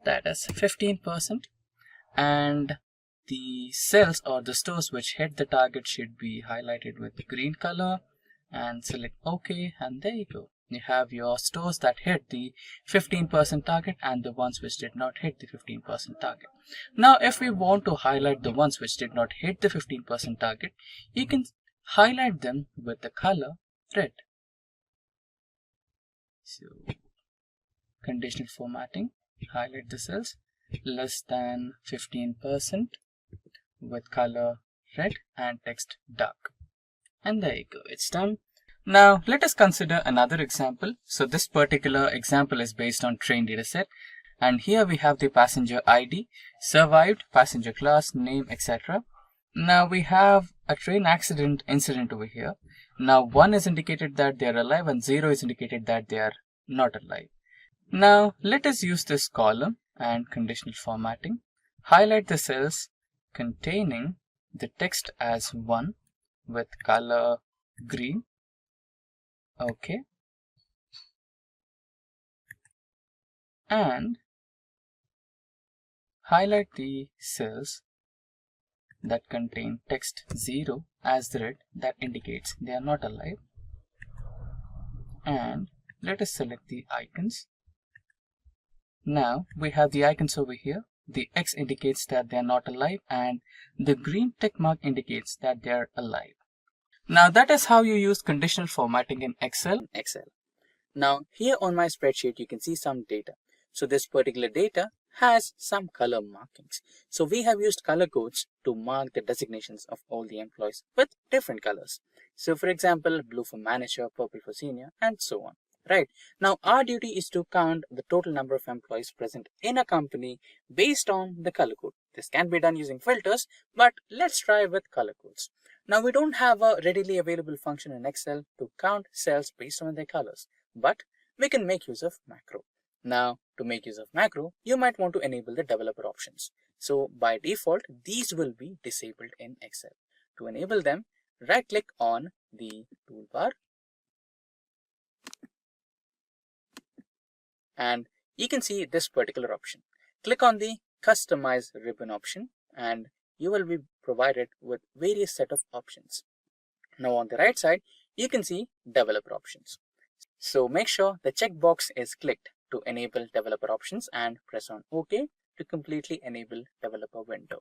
that is 15%. And the cells or the stores which hit the target should be highlighted with the green color, and select OK, and there you go. You have your stores that hit the 15% target and the ones which did not hit the 15% target. Now, if we want to highlight the ones which did not hit the 15% target, you can highlight them with the color red. So, conditional formatting, highlight the cells less than 15% with color red and text dark. And there you go, it's done. Now let us consider another example. So this particular example is based on trained dataset, and here we have the passenger ID, survived, passenger class, name, etc. Now we have a train accident incident over here. Now 1 is indicated that they are alive and 0 is indicated that they are not alive. Now let us use this column and conditional formatting. Highlight the cells containing the text as 1 with color green. Okay. And highlight the cells that contain text 0 as the red, that indicates they are not alive. And let us select the icons. Now we have the icons over here. The X indicates that they are not alive and the green tick mark indicates that they are alive. Now that is how you use conditional formatting in Excel. Now here on my spreadsheet you can see some data. So this particular data has some color markings. So we have used color codes to mark the designations of all the employees with different colors. So for example, blue for manager, purple for senior, and so on. Right. Now our duty is to count the total number of employees present in a company based on the color code. This can be done using filters, but let's try with color codes. Now we don't have a readily available function in Excel to count cells based on their colors, but we can make use of macro. Now to make use of macro, you might want to enable the developer options. So by default, these will be disabled in Excel. To enable them, right click on the toolbar and you can see this particular option. Click on the customize ribbon option and you will be provided with various set of options. Now on the right side, you can see developer options. So make sure the checkbox is clicked to enable developer options and press on OK to completely enable developer window.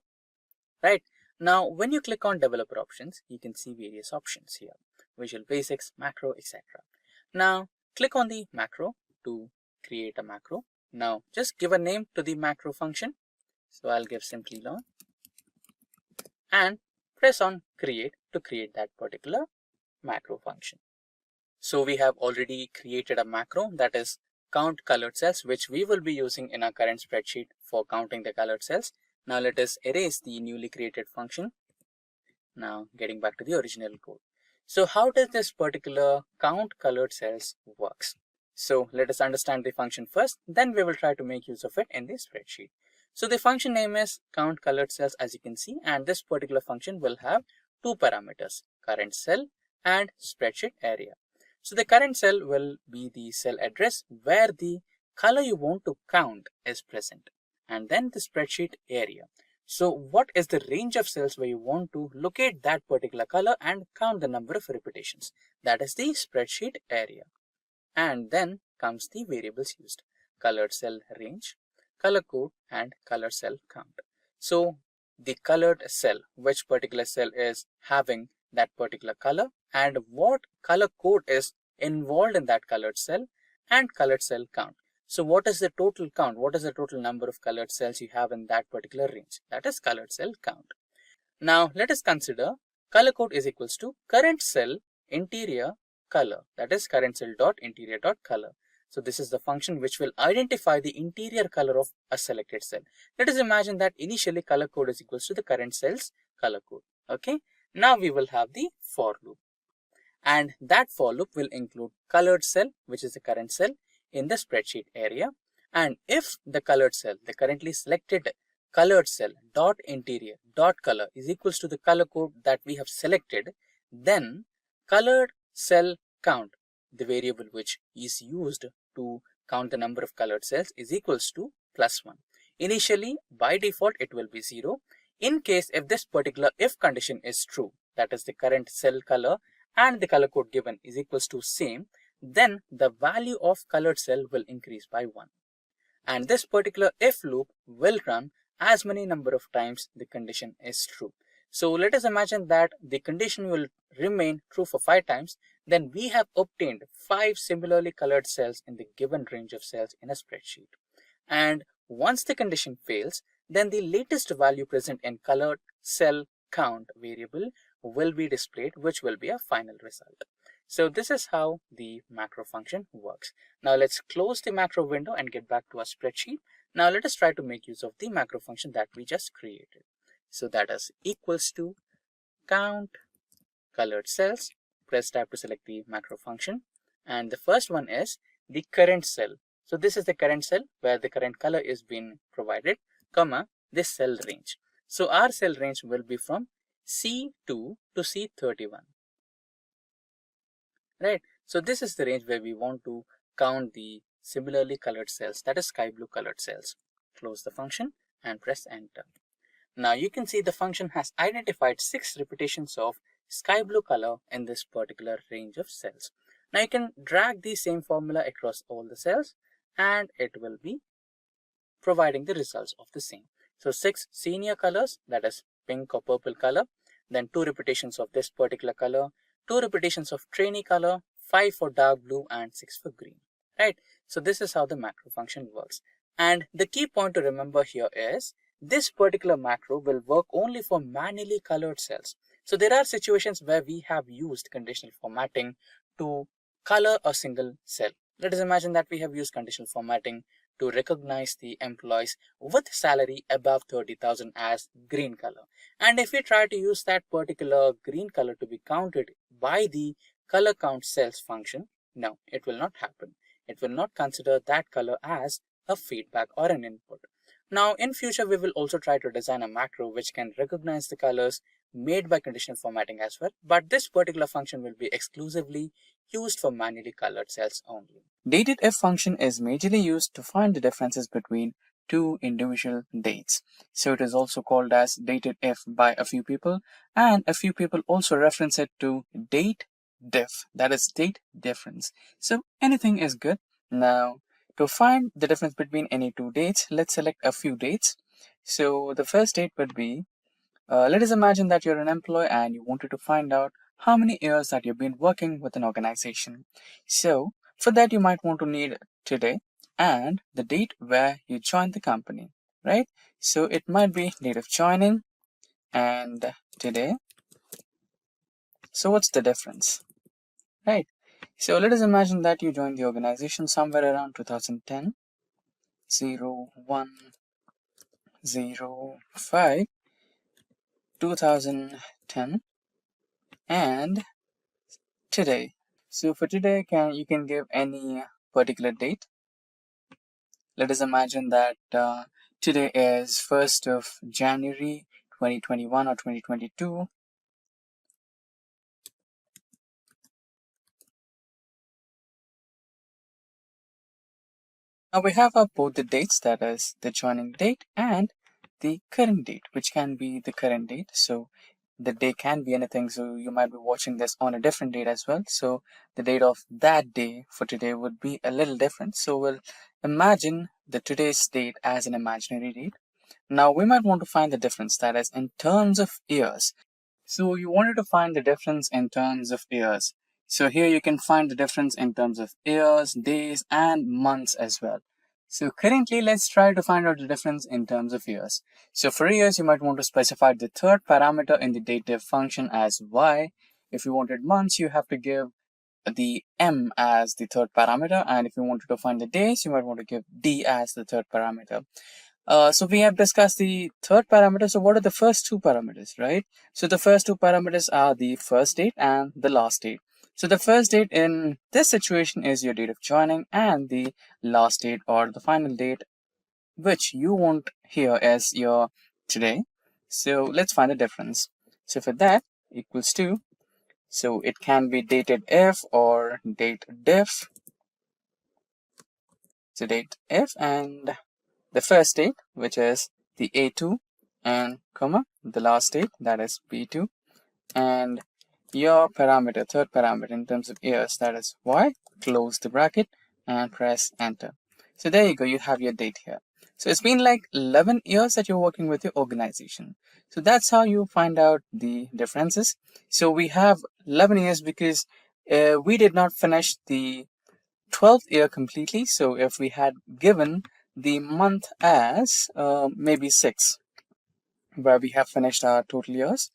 Right. Now when you click on developer options, you can see various options here. Visual Basics, macro, etc. Now click on the macro to create a macro. Now just give a name to the macro function. So I'll give Simplilearn and press on create to create that particular macro function. So we have already created a macro, that is count colored cells, which we will be using in our current spreadsheet for counting the colored cells. Now let us erase the newly created function. Now getting back to the original code. So how does this particular count colored cells works? So let us understand the function first, then we will try to make use of it in the spreadsheet. So the function name is count colored cells, as you can see, and this particular function will have two parameters, current cell and spreadsheet area. So the current cell will be the cell address where the color you want to count is present, and then the spreadsheet area. So what is the range of cells where you want to locate that particular color and count the number of repetitions? That is the spreadsheet area. And then comes the variables used, colored cell range, color code, and color cell count. So the colored cell, which particular cell is having that particular color and what color code is involved in that colored cell, and colored cell count. So what is the total count? What is the total number of colored cells you have in that particular range? That is colored cell count. Now let us consider color code is equals to current cell interior color, that is current cell dot interior dot color. So this is the function which will identify the interior color of a selected cell. Let us imagine that initially color code is equals to the current cell's color code. Okay. Now we will have the for loop. And that for loop will include colored cell, which is the current cell in the spreadsheet area. And if the colored cell, the currently selected colored cell dot interior dot color is equals to the color code that we have selected, then colored cell count, the variable which is used to count the number of colored cells, is equals to +1. Initially, by default, it will be 0. In case if this particular if condition is true, that is the current cell color and the color code given is equals to same, then the value of colored cell will increase by 1. And this particular if loop will run as many number of times the condition is true. So let us imagine that the condition will remain true for 5 times, then we have obtained 5 similarly colored cells in the given range of cells in a spreadsheet. And once the condition fails, then the latest value present in colored cell count variable will be displayed, which will be a final result. So this is how the macro function works. Now let's close the macro window and get back to our spreadsheet. Now let us try to make use of the macro function that we just created. So that is equals to count colored cells. Press tab to select the macro function. And the first one is the current cell. So this is the current cell where the current color is being provided, comma, this cell range. So our cell range will be from C2 to C31. Right. So this is the range where we want to count the similarly colored cells, that is sky blue colored cells. Close the function and press enter. Now you can see the function has identified 6 repetitions of sky blue color in this particular range of cells. Now you can drag the same formula across all the cells and it will be providing the results of the same. So 6 senior colors, that is pink or purple color, then 2 repetitions of this particular color, 2 repetitions of trainee color, 5 for dark blue and 6 for green, right? So this is how the macro function works. And the key point to remember here is this particular macro will work only for manually colored cells. So there are situations where we have used conditional formatting to color a single cell. Let us imagine that we have used conditional formatting to recognize the employees with salary above 30,000 as green color. And if we try to use that particular green color to be counted by the color count cells function, no, it will not happen. It will not consider that color as a feedback or an input. Now in future, we will also try to design a macro which can recognize the colors made by conditional formatting as well, but this particular function will be exclusively used for manually colored cells only. Dated if function is majorly used to find the differences between two individual dates. So it is also called as dated if by a few people, and a few people also reference it to date diff, that is date difference. So anything is good. Now to find the difference between any two dates, let's select a few dates. So the first date would be, let us imagine that you're an employee and you wanted to find out how many years that you've been working with an organization. So for that, you might want to need today and the date where you joined the company, right? So it might be date of joining and today. So what's the difference, right? So let us imagine that you joined the organization somewhere around 2010, 0105, 2010, and today. So for today, you can give any particular date. Let us imagine that today is 1st of January 2021 or 2022. Now we have both the dates, that is the joining date and the current date, which can be the current date. So the day can be anything. So you might be watching this on a different date as well. So the date of that day for today would be a little different. So we'll imagine the today's date as an imaginary date. Now we might want to find the difference, that is in terms of years. So you wanted to find the difference in terms of years. So here you can find the difference in terms of years, days, and months as well. So currently, let's try to find out the difference in terms of years. So for years, you might want to specify the third parameter in the dative function as y. If you wanted months, you have to give the M as the third parameter, and if you wanted to find the days, you might want to give D as the third parameter. So we have discussed the third parameter. So what are the first two parameters, right? So the first two parameters are the first date and the last date. So the first date in this situation is your date of joining, and the last date or the final date, which you want here as your today. So let's find the difference. So for that, equals to, so it can be dated if or date diff. So date if and the first date, which is the A2, and comma the last date, that is B2, and your parameter, third parameter in terms of years, that is Y. Close the bracket and press enter. So there you go, you have your date here. So it's been like 11 years that you're working with your organization. So that's how you find out the differences. So we have 11 years because we did not finish the 12th year completely. So if we had given the month as maybe 6, where we have finished our total years,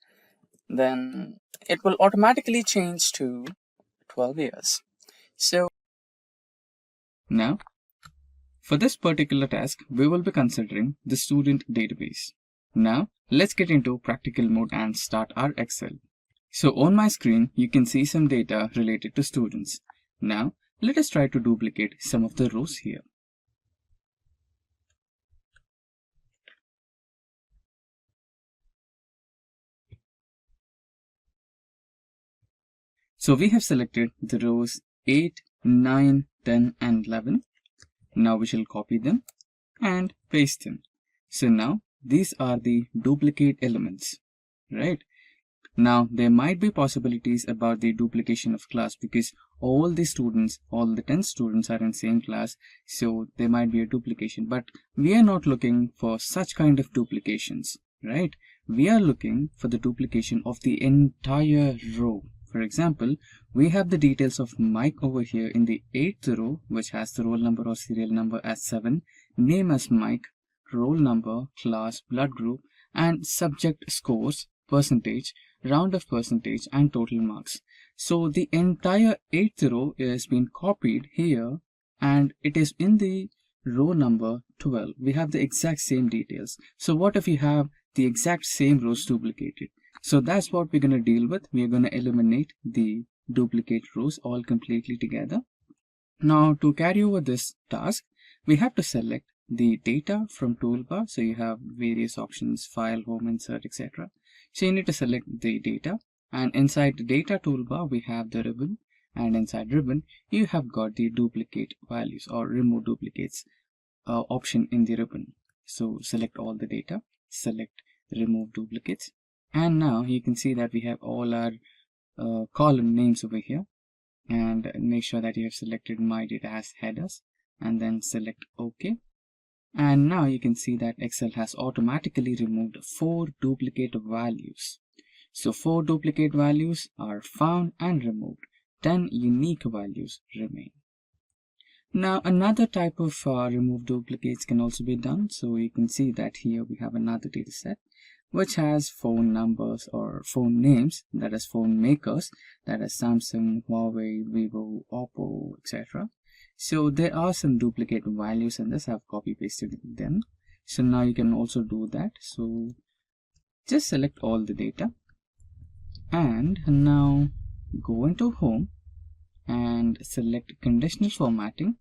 then it will automatically change to 12 years. So now, for this particular task, we will be considering the student database. Now, let's get into practical mode and start our Excel. So on my screen, you can see some data related to students. Now, let us try to duplicate some of the rows here. So we have selected the rows 8, 9, 10 and 11. Now we shall copy them and paste them. So now these are the duplicate elements, right? Now there might be possibilities about the duplication of class because all the students, all the 10 students are in same class, so there might be a duplication, but we are not looking for such kind of duplications, right? We are looking for the duplication of the entire row. For example, we have the details of Mike over here in the 8th row, which has the roll number or serial number as 7, name as Mike, roll number, class, blood group, and subject scores, percentage, round of percentage, and total marks. So the entire 8th row is being copied here, and it is in the row number 12. We have the exact same details. So what if you have the exact same rows duplicated? So that's what we're going to deal with. We're going to eliminate the duplicate rows all completely together. Now to carry over this task, we have to select the data from toolbar. So you have various options, file, home, insert, etc. So you need to select the data, and inside the data toolbar we have the ribbon, and inside ribbon you have got the duplicate values or remove duplicates option in the ribbon. So select all the data, select remove duplicates, and now you can see that we have all our column names over here, and make sure that you have selected my data as headers and then select OK. And now you can see that Excel has automatically removed 4 duplicate values. So 4 duplicate values are found and removed. 10 unique values remain. Now another type of remove duplicates can also be done. So you can see that here we have another data set which has phone numbers or phone names, that is phone makers, that is Samsung, Huawei, Vivo, Oppo, etc. So there are some duplicate values in this. I've copy pasted them. So now you can also do that. So just select all the data and now go into home and select conditional formatting,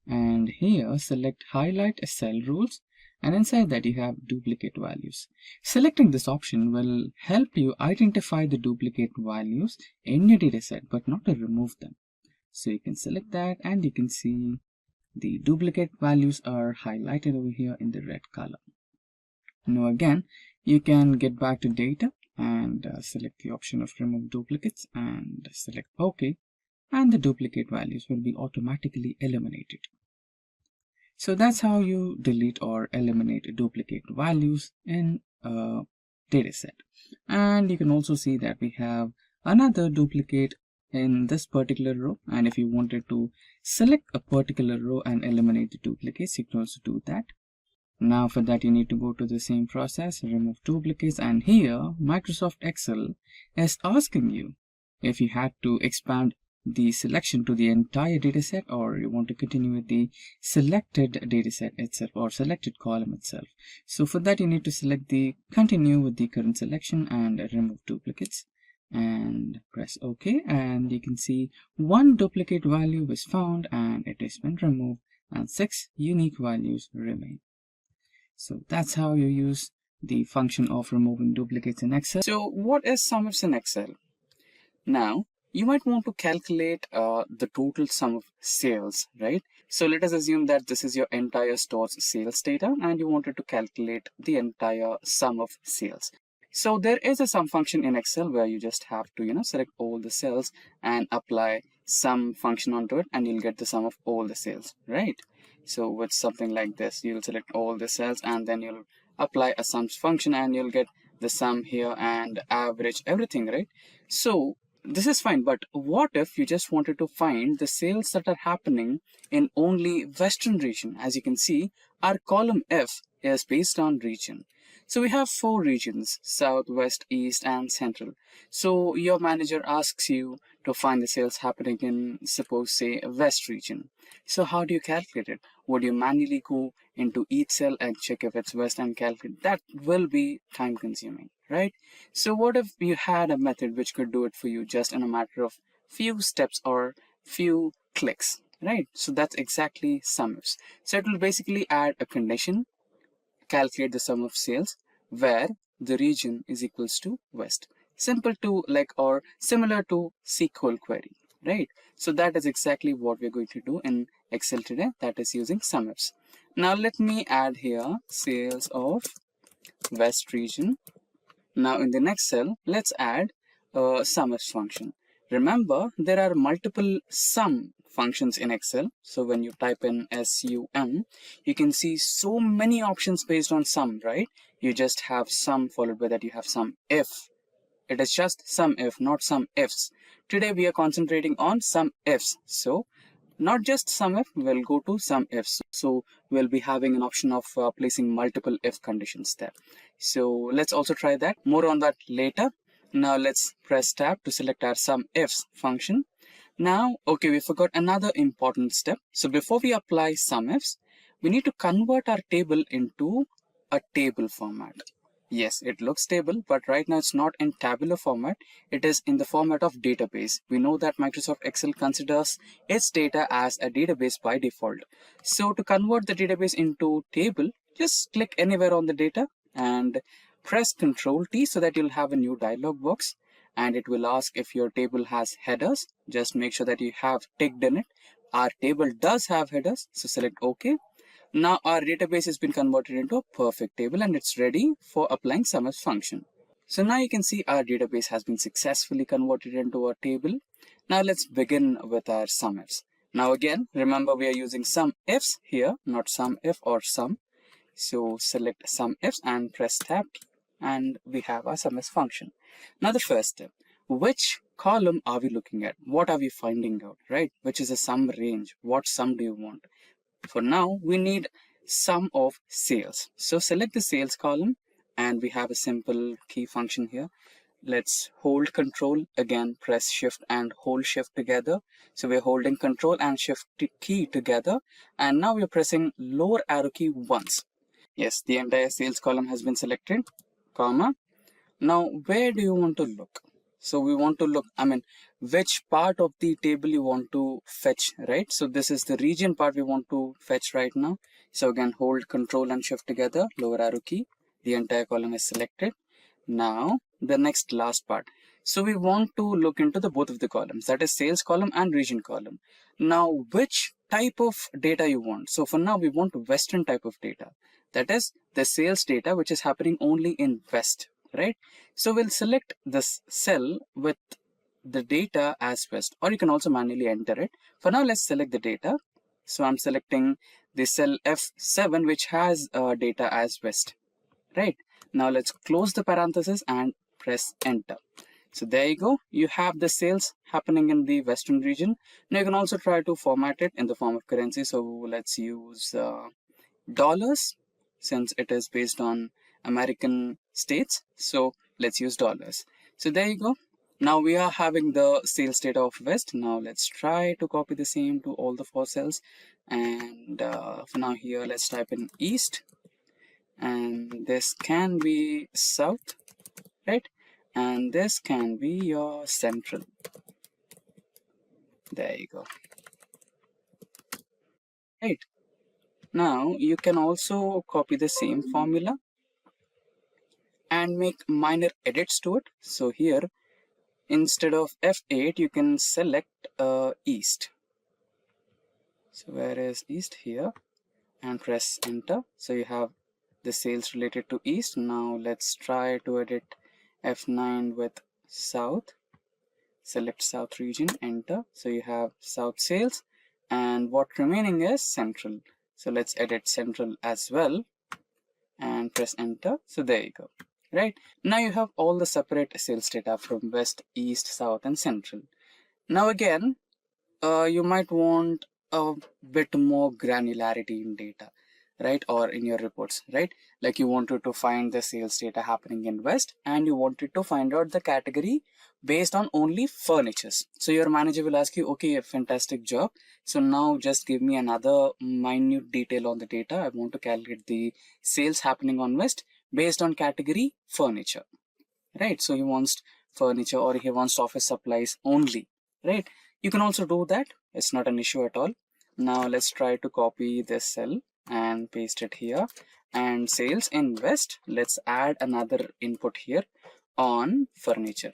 and here select highlight cell rules, and inside that you have duplicate values. Selecting this option will help you identify the duplicate values in your dataset but not to remove them. So you can select that and you can see the duplicate values are highlighted over here in the red color. Now again you can get back to data and select the option of remove duplicates and select OK, and the duplicate values will be automatically eliminated. So that's how you delete or eliminate duplicate values in a dataset. And you can also see that we have another duplicate in this particular row, and if you wanted to select a particular row and eliminate the duplicates, you can also do that. Now for that you need to go to the same process, remove duplicates, and here Microsoft Excel is asking you if you had to expand the selection to the entire dataset, or you want to continue with the selected dataset itself or selected column itself. So for that, you need to select the continue with the current selection and remove duplicates and press OK, and you can see one duplicate value was found and it has been removed and 6 unique values remain. So that's how you use the function of removing duplicates in Excel. So what is SumIfs in Excel? Now, you might want to calculate the total sum of sales, right? So let us assume that this is your entire store's sales data and you wanted to calculate the entire sum of sales. So there is a sum function in Excel where you just have to, select all the cells and apply sum function onto it, and you'll get the sum of all the sales, right? So with something like this, you'll select all the cells and then you'll apply a sums function and you'll get the sum here and average everything, right? So this is fine, but what if you just wanted to find the sales that are happening in only Western region? As you can see, our column F is based on region. So we have 4 regions: South, West, East, and Central. So your manager asks you to find the sales happening in, suppose, say, West region. So how do you calculate it? Would you manually go into each cell and check if it's West and calculate? That will be time consuming, right? So what if you had a method which could do it for you just in a matter of few steps or few clicks, right? So that's exactly SumIfs. So it will basically add a condition, calculate the sum of sales where the region is equals to West. Simple to or similar to SQL query, right? So that is exactly what we're going to do in Excel today, that is using SumIfs. Now let me add here sales of West region. Now in the next cell, let's add a SumIfs function. Remember, there are multiple sum functions in Excel. So when you type in SUM, you can see so many options based on sum, right? You just have sum, followed by that you have sum if. It is just sum if, not sum ifs. Today we are concentrating on sum ifs. So not just sum if, we'll go to sum ifs. So we'll be having an option of placing multiple if conditions there. So let's also try that. More on that later. Now let's press tab to select our sum ifs function. Now, okay, we forgot another important step. So before we apply sum ifs, we need to convert our table into a table format. Yes, it looks table, but right now it's not in tabular format. It is in the format of database. We know that Microsoft Excel considers its data as a database by default. So to convert the database into table, just click anywhere on the data and press Ctrl T so that you'll have a new dialog box, and it will ask if your table has headers. Just make sure that you have ticked in it. Our table does have headers, so select OK. Now our database has been converted into a perfect table and it's ready for applying SumIfs function. So now you can see our database has been successfully converted into a table. Now let's begin with our SumIfs. Now again, remember we are using SumIfs here, not SumIf or sum. So select SumIfs and press tab and we have our SumIfs function. Now the first step, which column are we looking at? What are we finding out, right? Which is a sum range? What sum do you want? For now, we need sum of sales. So select the sales column and we have a simple key function here. Let's hold control, again press shift and hold shift together. So we're holding control and shift key together, and now we're pressing lower arrow key once. Yes, the entire sales column has been selected, comma. Now where do you want to look? So we want to look, which part of the table you want to fetch, right? So this is the region part we want to fetch right now. So again, hold control and shift together, lower arrow key, the entire column is selected. Now the next last part. So we want to look into the both of the columns, that is sales column and region column. Now which type of data you want? So for now we want Western type of data, that is the sales data which is happening only in West, right? So we'll select this cell with the data as West, or you can also manually enter it. For now, let's select the data. So I'm selecting the cell F7, which has data as West, right? Now let's close the parenthesis and press enter. So there you go. You have the sales happening in the Western region. Now you can also try to format it in the form of currency. So let's use dollars, since it is based on American states. So let's use dollars. So there you go. Now we are having the sales data of West. Now let's try to copy the same to all the 4 cells. And for now here, let's type in East. And this can be South, right? And this can be your Central. There you go. Right. Now you can also copy the same formula and make minor edits to it. So here, instead of F8, you can select East. So where is East? Here, and press enter. So you have the sales related to East. Now let's try to edit F9 with South. Select South region, enter. So you have South sales, and what remaining is Central. So let's edit Central as well and press enter. So there you go. Right, now you have all the separate sales data from West, East, South, and Central. Now again, you might want a bit more granularity in data, right? Or in your reports, right? Like you wanted to find the sales data happening in West, and you wanted to find out the category based on only furnitures. So your manager will ask you, okay, a fantastic job. So now just give me another minute detail on the data. I want to calculate the sales happening on West based on category furniture, right? So he wants furniture or he wants office supplies only, right? You can also do that. It's not an issue at all. Now let's try to copy this cell and paste it here, and sales in West. Let's add another input here on furniture,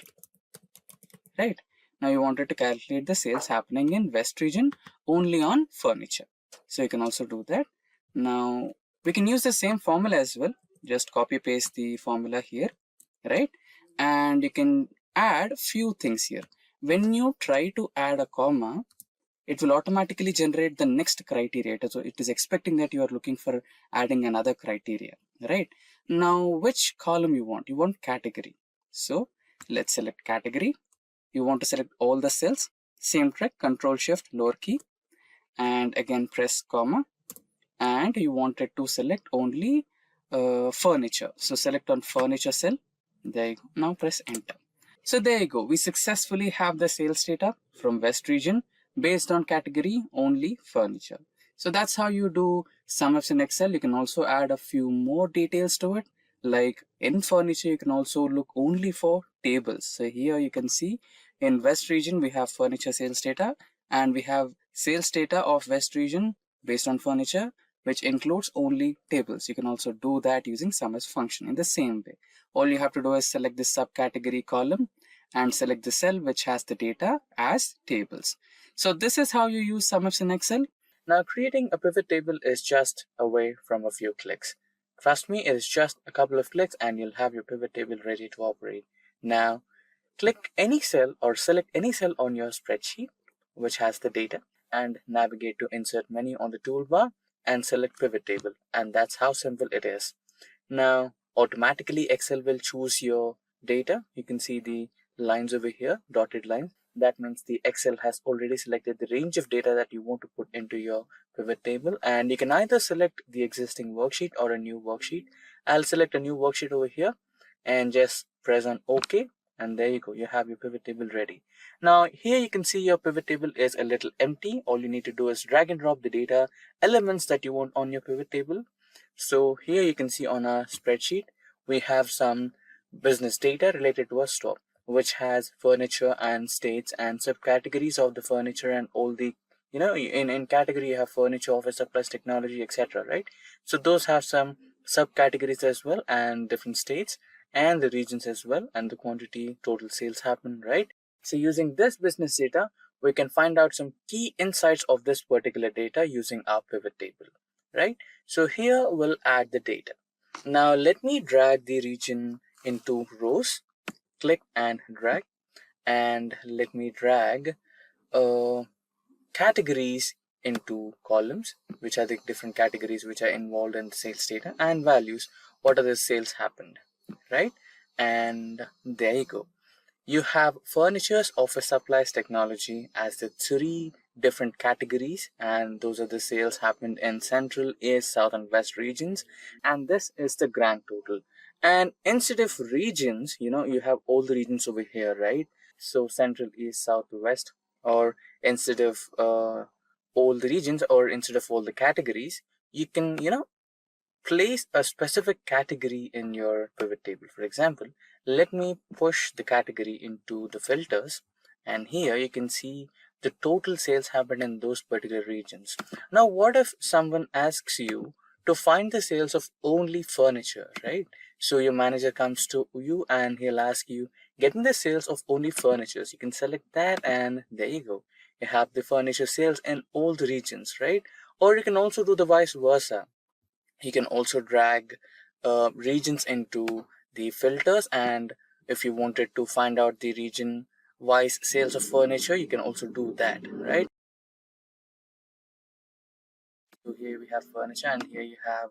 right? Now you wanted to calculate the sales happening in West region only on furniture. So you can also do that. Now we can use the same formula as well. Just copy paste the formula here, right? And you can add few things here. When you try to add a comma, it will automatically generate the next criteria. So it is expecting that you are looking for adding another criteria, right? Now which column you want? You want category. So let's select category. You want to select all the cells. Same trick, Control Shift lower key, and again press comma. And you wanted to select only furniture. So select on furniture cell. There you go. Now press enter. So there you go. We successfully have the sales data from West region based on category only furniture. So that's how you do SumIfs in Excel. You can also add a few more details to it. Like in furniture, you can also look only for tables. So here you can see in West region, we have furniture sales data, and we have sales data of West region based on furniture, which includes only tables. You can also do that using SumIfs function in the same way. All you have to do is select this subcategory column and select the cell which has the data as tables. So this is how you use SumIfs in Excel. Now, creating a pivot table is just away from a few clicks. Trust me, it is just a couple of clicks and you'll have your pivot table ready to operate. Now, click any cell or select any cell on your spreadsheet which has the data and navigate to Insert menu on the toolbar and select Pivot Table. And that's how simple it is. Now, automatically Excel will choose your data. You can see the lines over here, dotted lines. That means the Excel has already selected the range of data that you want to put into your pivot table, and you can either select the existing worksheet or a new worksheet. I'll select a new worksheet over here and just press on OK, and there you go, you have your pivot table ready. Now here you can see your pivot table is a little empty. All you need to do is drag and drop the data elements that you want on your pivot table. So here you can see on our spreadsheet we have some business data related to a store, which has furniture and states and subcategories of the furniture and all the, in category you have furniture, office supplies, technology, etc., right? So those have some subcategories as well, and different states and the regions as well, and the quantity, total sales happen, right? So using this business data, we can find out some key insights of this particular data using our pivot table, right? So here we'll add the data. Now let me drag the region into rows. Click and drag, and let me drag categories into columns, which are the different categories which are involved in the sales data, and values, what are the sales happened, right? And there you go. You have furnitures, office supplies, technology as the three different categories, and those are the sales happened in Central, East, South, and West regions. And this is the grand total. And instead of regions, you have all the regions over here, right? So central, east, south, west, or instead of all the regions, or instead of all the categories, you can place a specific category in your pivot table. For example, let me push the category into the filters, and here you can see the total sales happened in those particular regions. Now, what if someone asks you to find the sales of only furniture, right? So your manager comes to you and he'll ask you, getting the sales of only furniture. So you can select that, and there you go. You have the furniture sales in all the regions, right? Or you can also do the vice versa. You can also drag regions into the filters, and if you wanted to find out the region wise sales of furniture, you can also do that, right? So here we have furniture, and here you have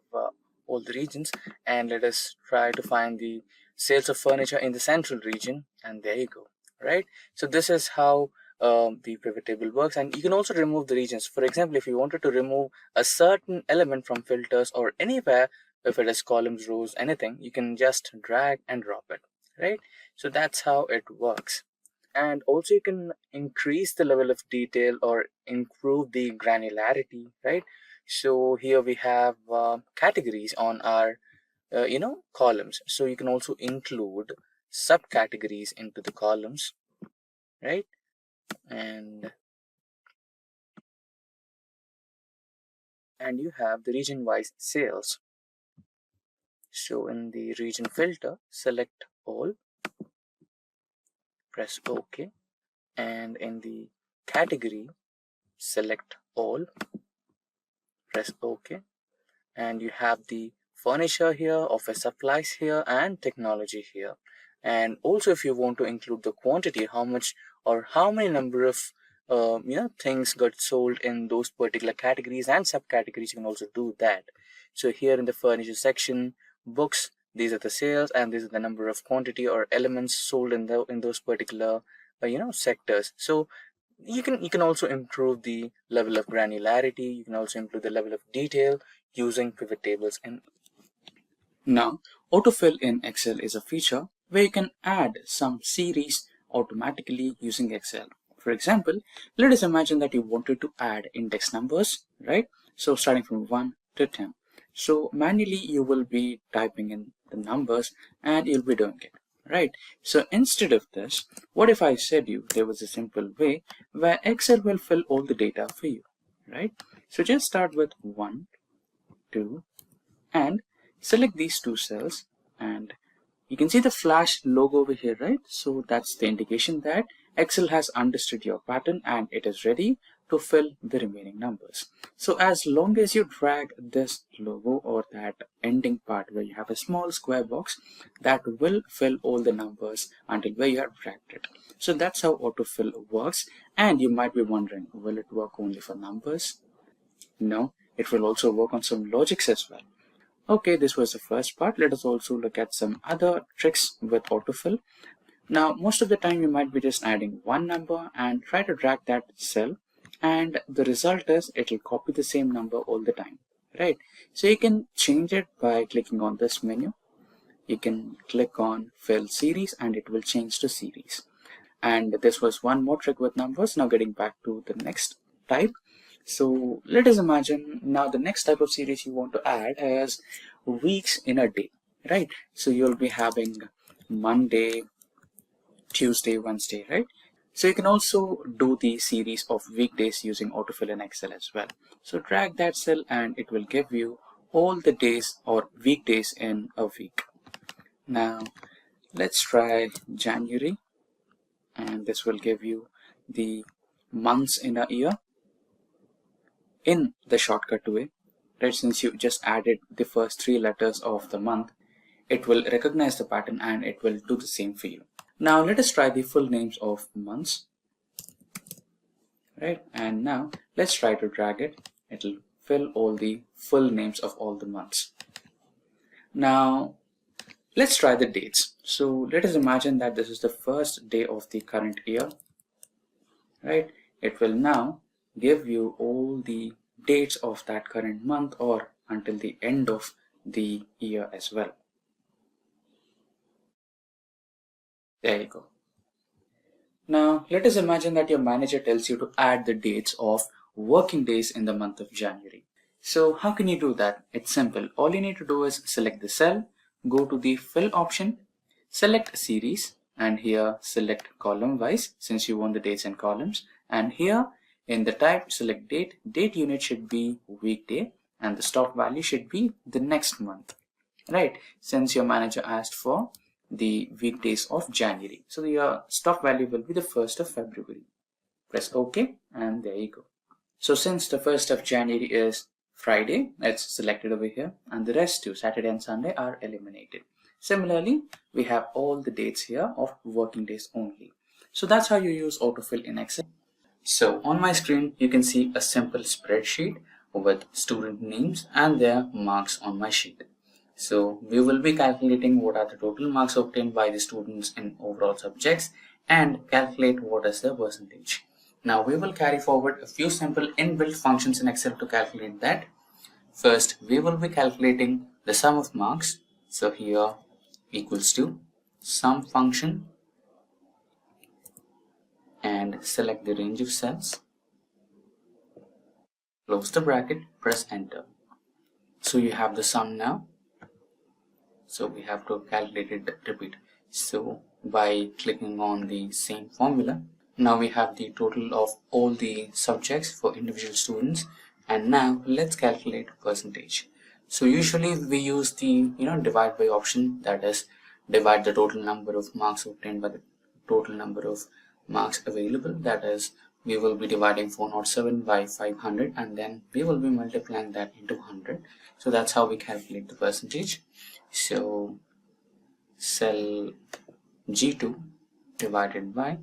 all the regions, and let us try to find the sales of furniture in the central region, and there you go, right? So this is how the pivot table works. And you can also remove the regions. For example, if you wanted to remove a certain element from filters or anywhere, if it is columns, rows, anything, you can just drag and drop it, right? So that's how it works. And also you can increase the level of detail or improve the granularity, right? So here we have categories on our columns. So you can also include subcategories into the columns, right? And you have the region wise sales. So in the region filter, select all, press OK, and in the category, select all, press OK, and you have the furniture here, office supplies here, and technology here. And also, if you want to include the quantity, how much or how many number of things got sold in those particular categories and subcategories, you can also do that. So here in the furniture section, books, these are the sales, and these are the number of quantity or elements sold in those particular sectors. So you can also improve the level of granularity. You can also improve the level of detail using pivot tables. And now, autofill in Excel is a feature where you can add some series automatically using Excel. For example, let us imagine that you wanted to add index numbers, right? So starting from 1 to 10. So manually you will be typing in the numbers and you'll be doing it, right? So instead of this, what if I said you there was a simple way where Excel will fill all the data for you, right? So just start with 1, 2, and select these two cells, and you can see the flash logo over here, right? So that's the indication that Excel has understood your pattern and it is ready to fill the remaining numbers. So as long as you drag this logo or that ending part where you have a small square box, that will fill all the numbers until where you have dragged it. So that's how autofill works. And you might be wondering, will it work only for numbers? No, it will also work on some logics as well. Okay, this was the first part. Let us also look at some other tricks with autofill. Now, most of the time you might be just adding one number and try to drag that cell, and the result is it will copy the same number all the time, right? So you can change it by clicking on this menu. You can click on fill series and it will change to series. And this was one more trick with numbers. Now getting back to the next type. So let us imagine now the next type of series you want to add is weeks in a day, right? So you'll be having Monday, Tuesday, Wednesday, right? So you can also do the series of weekdays using autofill in Excel as well. So drag that cell and it will give you all the days or weekdays in a week. Now let's try January, and this will give you the months in a year in the shortcut way, right? Since you just added the first 3 letters of the month, it will recognize the pattern and it will do the same for you. Now let us try the full names of months, right? And now let's try to drag it. It'll fill all the full names of all the months. Now let's try the dates. So let us imagine that this is the first day of the current year, right? It will now give you all the dates of that current month or until the end of the year as well. There you go. Now, let us imagine that your manager tells you to add the dates of working days in the month of January. So how can you do that? It's simple. All you need to do is select the cell, go to the fill option, select series, and here select column wise since you want the dates in columns. And here in the type, select date. Date unit should be weekday and the stock value should be the next month, right? Since your manager asked for the weekdays of January. So your stock value will be the 1st of February. Press OK and there you go. So since the 1st of January is Friday, it's selected over here, and the rest too, Saturday and Sunday, are eliminated. Similarly, we have all the dates here of working days only. So that's how you use autofill in Excel. So on my screen, you can see a simple spreadsheet with student names and their marks on my sheet. So we will be calculating what are the total marks obtained by the students in overall subjects and calculate what is the percentage. Now we will carry forward a few simple inbuilt functions in Excel to calculate that. First, we will be calculating the sum of marks. So here equals to sum function and select the range of cells. Close the bracket, press enter. So you have the sum now. So we have to calculate it, repeat. So by clicking on the same formula, now we have the total of all the subjects for individual students. And now let's calculate percentage. So usually we use the divide by option, that is divide the total number of marks obtained by the total number of marks available, that is we will be dividing 407 by 500 and then we will be multiplying that into 100. So that's how we calculate the percentage. So cell G2 divided by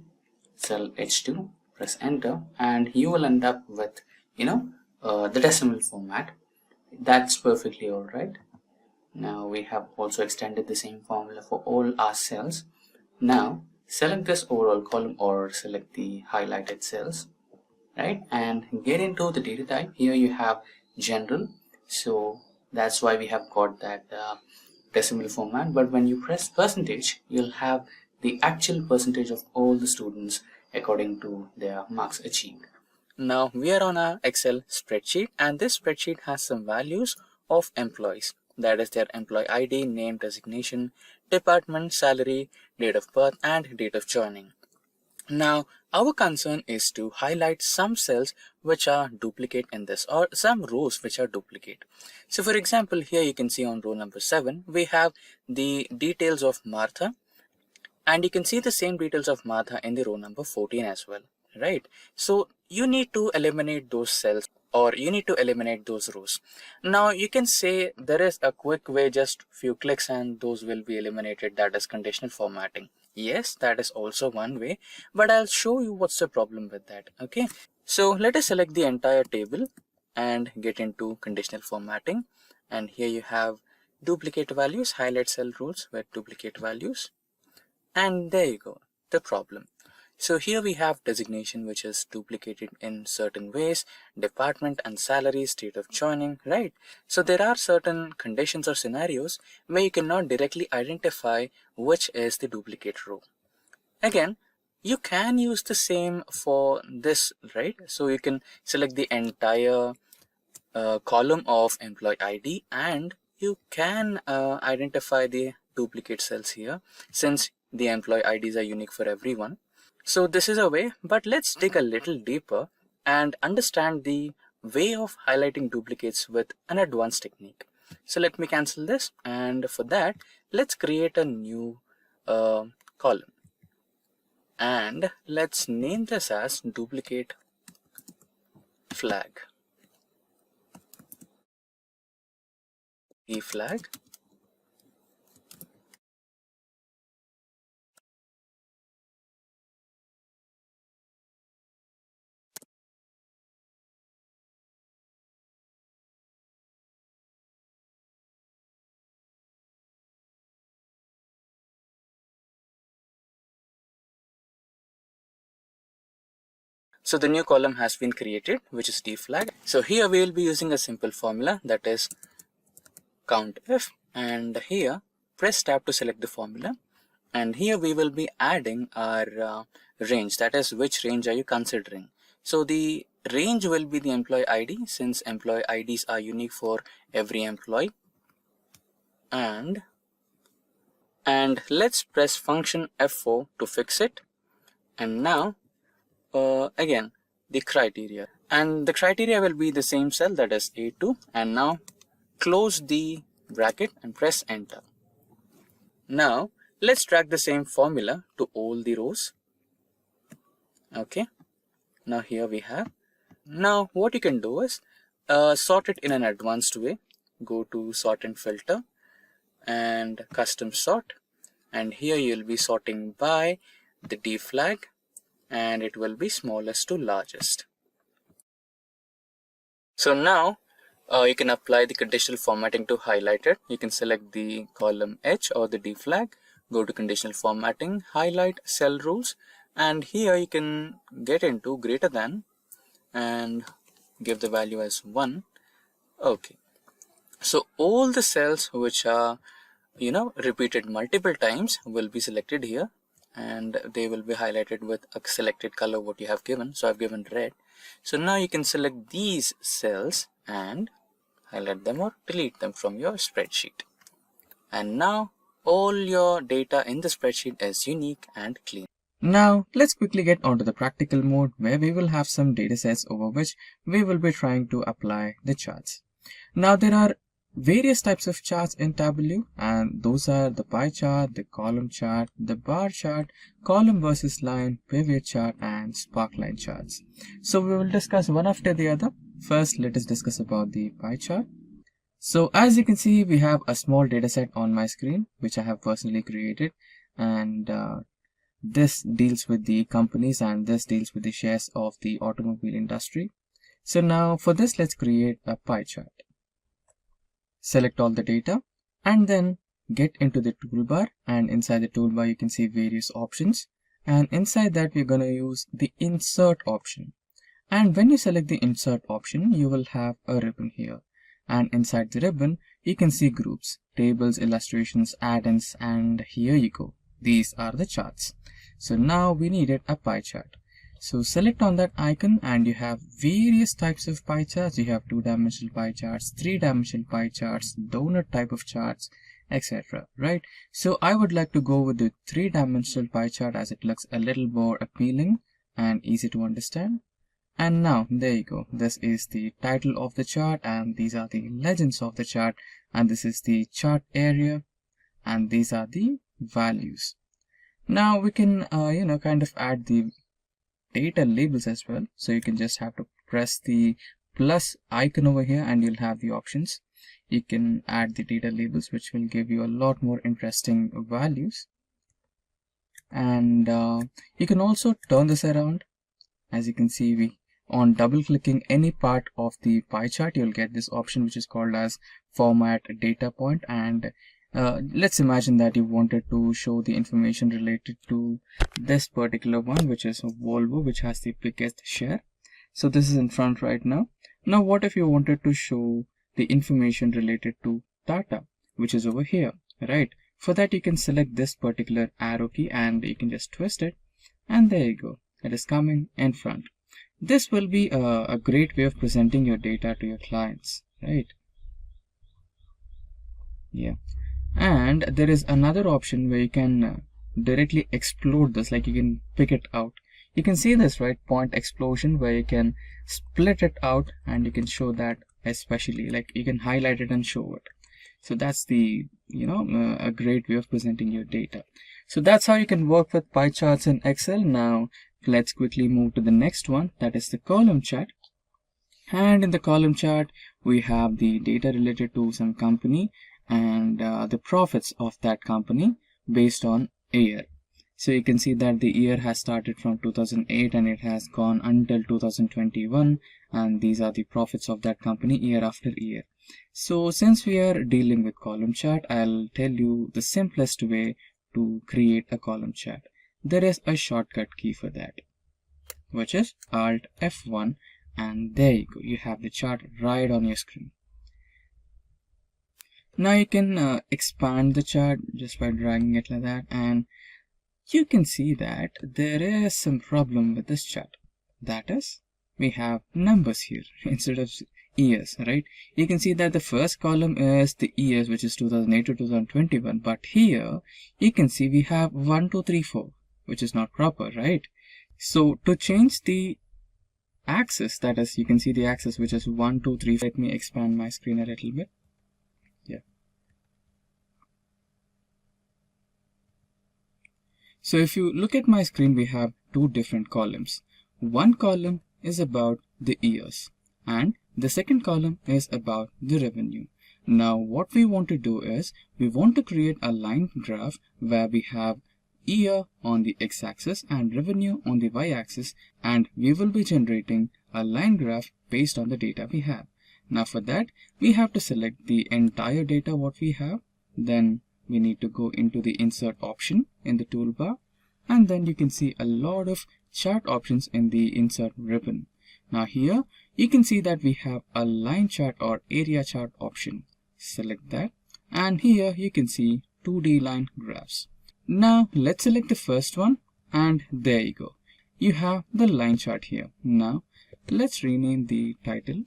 cell H2, press enter, and you will end up with the decimal format. That's perfectly alright. Now we have also extended the same formula for all our cells. Now select this overall column or select the highlighted cells, right, and get into the data type. Here you have general, so that's why we have got that decimal format. But when you press percentage, you'll have the actual percentage of all the students according to their marks achieved. Now we are on our Excel spreadsheet, and this spreadsheet has some values of employees. That is their employee ID, name, designation, department, salary, date of birth, and date of joining. Now our concern is to highlight some cells which are duplicate in this, or some rows which are duplicate. So for example, here you can see on row number 7 we have the details of Martha, and you can see the same details of Martha in the row number 14 as well, right? So you need to eliminate those cells, or you need to eliminate those rows. Now you can say there is a quick way, just few clicks and those will be eliminated, that is conditional formatting. Yes, that is also one way, but I'll show you what's the problem with that. Okay, so let us select the entire table and get into conditional formatting, and here you have duplicate values, highlight cell rules with duplicate values, and there you go, the problem. So here we have designation which is duplicated in certain ways, department and salary, state of joining, right? So there are certain conditions or scenarios where you cannot directly identify which is the duplicate row. Again, you can use the same for this, right? So you can select the entire column of employee ID and you can identify the duplicate cells here, since the employee IDs are unique for everyone. So this is a way, but let's dig a little deeper and understand the way of highlighting duplicates with an advanced technique. So let me cancel this, and for that let's create a new column, and let's name this as duplicate flag. Flag. So the new column has been created, which is D flag. So here we will be using a simple formula, that is count if, and here press tab to select the formula, And here we will be adding our range, that is which range are you considering. So the range will be the employee ID, since employee IDs are unique for every employee. And let's press function F4 to fix it. And now again the criteria, and the criteria will be the same cell, that is A2. And now close the bracket and press enter. Now let's drag the same formula to all the rows. Okay, now here we have. Now what you can do is sort it in an advanced way. Go to sort and filter and custom sort, and here you'll be sorting by the D flag, and it will be smallest to largest. So now you can apply the conditional formatting to highlight it. You can select the column H or the D flag, go to conditional formatting, highlight cell rules, and here you can get into greater than and give the value as 1. Okay, so all the cells which are repeated multiple times will be selected here, and they will be highlighted with a selected color what you have given. So I've given red. So now you can select these cells and highlight them or delete them from your spreadsheet. And now all your data in the spreadsheet is unique and clean. Now let's quickly get onto the practical mode, where we will have some datasets over which we will be trying to apply the charts. Now there are various types of charts in Tableau, and those are the pie chart, the column chart, the bar chart, column versus line, pivot chart, and sparkline charts. So we will discuss one after the other. First, let us discuss about the pie chart. So as you can see, we have a small dataset on my screen which I have personally created, and this deals with the companies and this deals with the shares of the automobile industry. So now for this, let's create a pie chart. Select all the data and then get into the toolbar, and inside the toolbar you can see various options, and inside that we're going to use the insert option. And when you select the insert option, you will have a ribbon here, and inside the ribbon you can see groups, tables, illustrations, add-ins, and here you go, these are the charts. So now we needed a pie chart. So select on that icon and you have various types of pie charts. You have 2-dimensional pie charts, 3-dimensional pie charts, donut type of charts, etc. Right? So I would like to go with the 3-dimensional pie chart as it looks a little more appealing and easy to understand. And now there you go. This is the title of the chart, and these are the legends of the chart, and this is the chart area, and these are the values. Now we can kind of add the data labels as well. So you can just have to press the plus icon over here and you'll have the options. You can add the data labels, which will give you a lot more interesting values. And you can also turn this around. As you can see, on double clicking any part of the pie chart, you'll get this option which is called as format data point. And let's imagine that you wanted to show the information related to this particular one, which is Volvo, which has the biggest share. So this is in front right now. Now what if you wanted to show the information related to Tata, which is over here, right? For that you can select this particular arrow key and you can just twist it, and there you go, it is coming in front. This will be a great way of presenting your data to your clients, right? Yeah. And there is another option where you can directly explode this, like you can pick it out. You can see this, right? Point explosion, where you can split it out and you can show that, especially like you can highlight it and show it. So that's the a great way of presenting your data. So that's how you can work with pie charts in Excel. Now let's quickly move to the next one, that is the column chart. And in the column chart we have the data related to some company and the profits of that company based on a year. So you can see that the year has started from 2008 and it has gone until 2021, and these are the profits of that company year after year. So since we are dealing with column chart, I'll tell you the simplest way to create a column chart. There is a shortcut key for that, which is Alt F1, and there you go, you have the chart right on your screen. Now you can expand the chart just by dragging it like that, and you can see that there is some problem with this chart. That is, we have numbers here instead of years, right? You can see that the first column is the years, which is 2008 to 2021, but here you can see we have 1, 2, 3, 4, which is not proper, right? So to change the axis, that is, you can see the axis which is 1, 2, 3. Let me expand my screen a little bit. Yeah. So if you look at my screen, we have two different columns. One column is about the years and the second column is about the revenue. Now what we want to do is we want to create a line graph where we have year on the x-axis and revenue on the y-axis, and we will be generating a line graph based on the data we have. Now for that, we have to select the entire data what we have. Then we need to go into the insert option in the toolbar, and then you can see a lot of chart options in the insert ribbon. Now here you can see that we have a line chart or area chart option. Select that, and here you can see 2D line graphs. Now let's select the first one, and there you go. You have the line chart here. Now let's rename the title.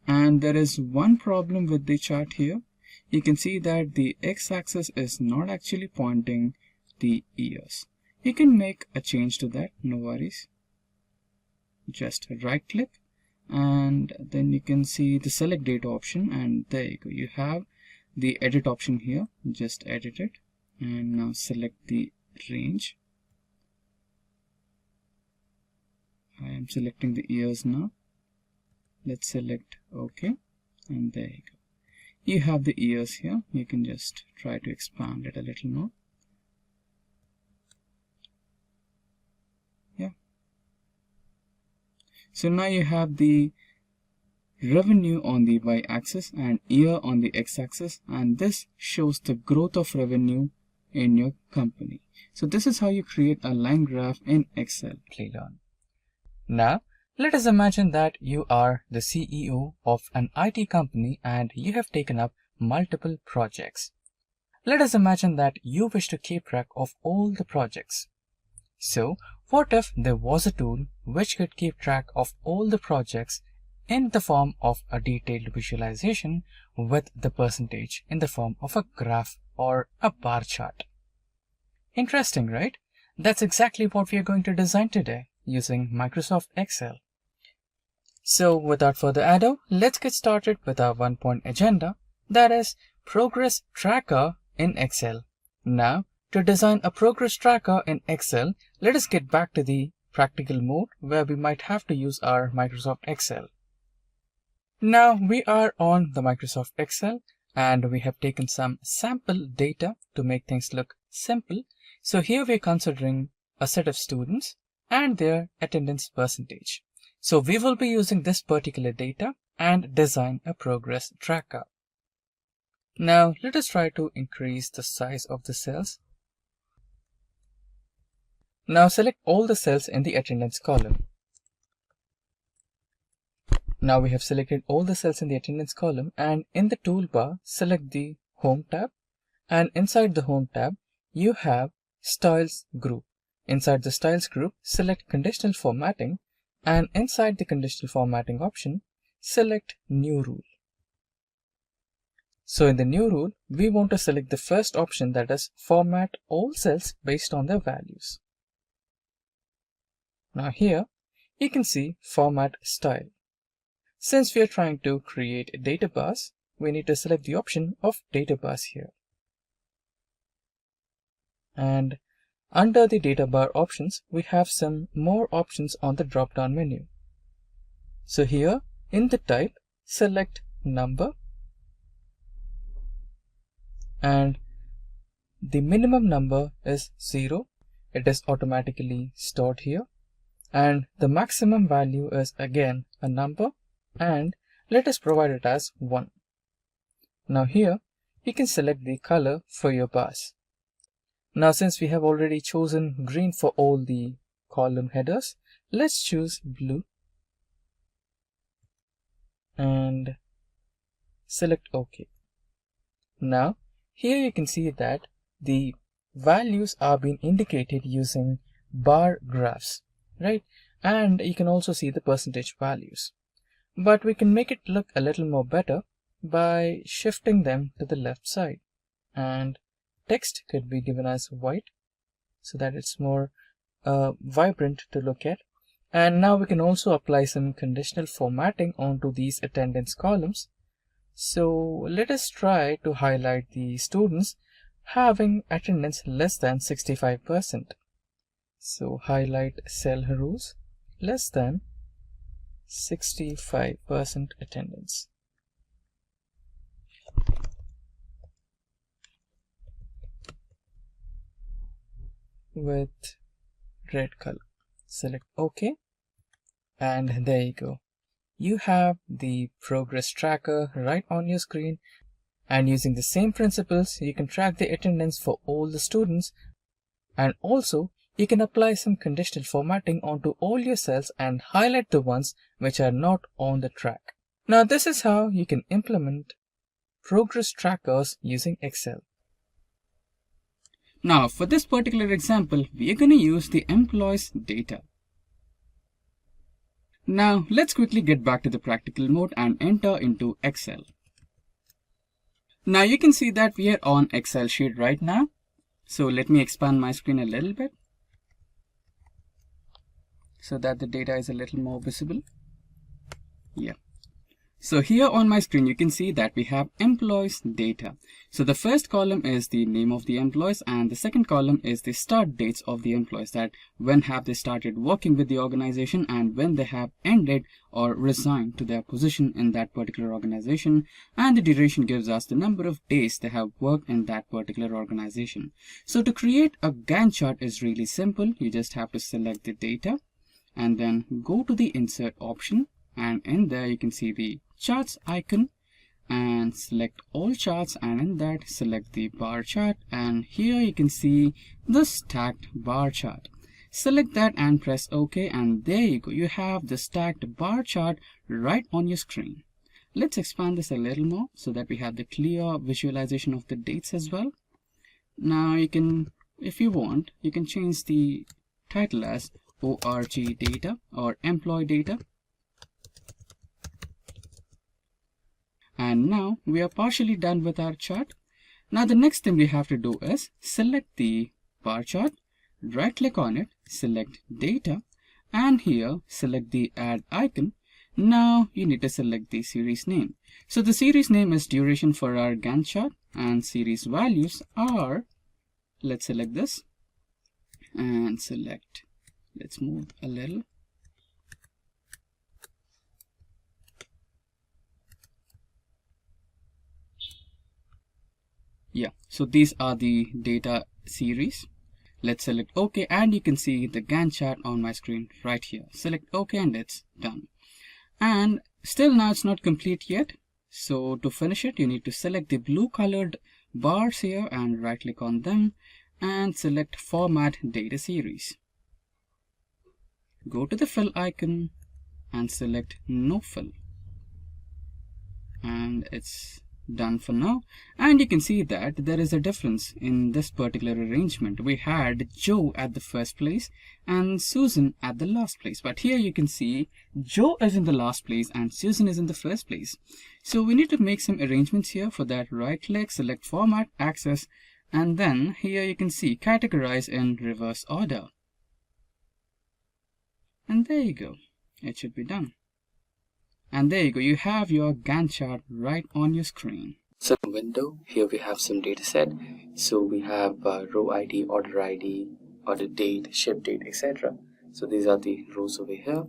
And there is one problem with the chart here. You can see that the x-axis is not actually pointing the years. You can make a change to that, no worries. Just right click, and then you can see the select data option, and there you go. You have the edit option here. Just edit it, and now select the range. I am selecting the years now. Let's select OK, and there you go. You have the years here. You can just try to expand it a little more. Yeah. So now you have the revenue on the y-axis and year on the x-axis, and this shows the growth of revenue in your company. So this is how you create a line graph in Excel. Simplilearn. Now, let us imagine that you are the CEO of an IT company and you have taken up multiple projects. Let us imagine that you wish to keep track of all the projects. So, what if there was a tool which could keep track of all the projects in the form of a detailed visualization with the percentage in the form of a graph or a bar chart? Interesting, right? That's exactly what we are going to design today using Microsoft Excel. So without further ado, let's get started with our 1-point agenda, that is Progress Tracker in Excel. Now, to design a progress tracker in Excel, let us get back to the practical mode where we might have to use our Microsoft Excel. Now we are on the Microsoft Excel and we have taken some sample data to make things look simple. So here we're considering a set of students and their attendance percentage. So we will be using this particular data and design a progress tracker. Now let us try to increase the size of the cells. Now select all the cells in the attendance column. Now we have selected all the cells in the attendance column, and in the toolbar select the Home tab, and inside the Home tab you have Styles group. Inside the Styles group select Conditional Formatting, and inside the Conditional Formatting option select New Rule. So in the New Rule we want to select the first option, that is Format all cells based on their values. Now here you can see Format Style. Since we are trying to create data bars, we need to select the option of data bars here. And under the data bar options, we have some more options on the drop-down menu. So here in the type, select number, and the minimum number is 0. It is automatically stored here. And the maximum value is again a number, and let us provide it as 1. Now here you can select the color for your bars. Now since we have already chosen green for all the column headers, let's choose blue and select OK. Now here you can see that the values are being indicated using bar graphs, right? And you can also see the percentage values. But we can make it look a little more better by shifting them to the left side, and text could be given as white so that it's more vibrant to look at. And now we can also apply some conditional formatting onto these attendance columns. So let us try to highlight the students having attendance less than 65%. So highlight cell rules less than 65% attendance. With red color. Select OK, and there you go. You have the progress tracker right on your screen, and using the same principles you can track the attendance for all the students, and also you can apply some conditional formatting onto all your cells and highlight the ones which are not on the track. Now this is how you can implement progress trackers using Excel. Now for this particular example, we are going to use the employees data. Now let's quickly get back to the practical mode and enter into Excel. Now you can see that we are on Excel sheet right now. So let me expand my screen a little bit so that the data is a little more visible. Yeah. So here on my screen, you can see that we have employees data. So the first column is the name of the employees, and the second column is the start dates of the employees, that when have they started working with the organization and when they have ended or resigned to their position in that particular organization, and the duration gives us the number of days they have worked in that particular organization. So to create a Gantt chart is really simple. You just have to select the data and then go to the insert option, and in there you can see the charts icon and select all charts, and in that select the bar chart, and here you can see the stacked bar chart. Select that and press OK, and there you go. You have the stacked bar chart right on your screen. Let's expand this a little more so that we have the clear visualization of the dates as well. Now you can, if you want, you can change the title as ORG data or employee data. And now we are partially done with our chart. Now the next thing we have to do is select the bar chart, right click on it, select data, and here select the add icon. Now you need to select the series name. So the series name is duration for our Gantt chart, and series values are, let's select this and select, let's move a little. Yeah, so these are the data series. Let's select OK, and you can see the Gantt chart on my screen right here. Select OK and it's done. And still now it's not complete yet. So to finish it, you need to select the blue colored bars here and right click on them and select Format Data Series. Go to the fill icon and select No Fill. And it's done for now, and you can see that there is a difference in this particular arrangement. We had Joe at the first place and Susan at the last place, but here you can see Joe is in the last place and Susan is in the first place. So we need to make some arrangements here. For that, right click, select Format, Access, and then here you can see Categorize in reverse order, and there you go, it should be done. And there you go, you have your Gantt chart right on your screen. So window, here we have some data set. So we have row ID, order date, ship date, etc. So these are the rows over here.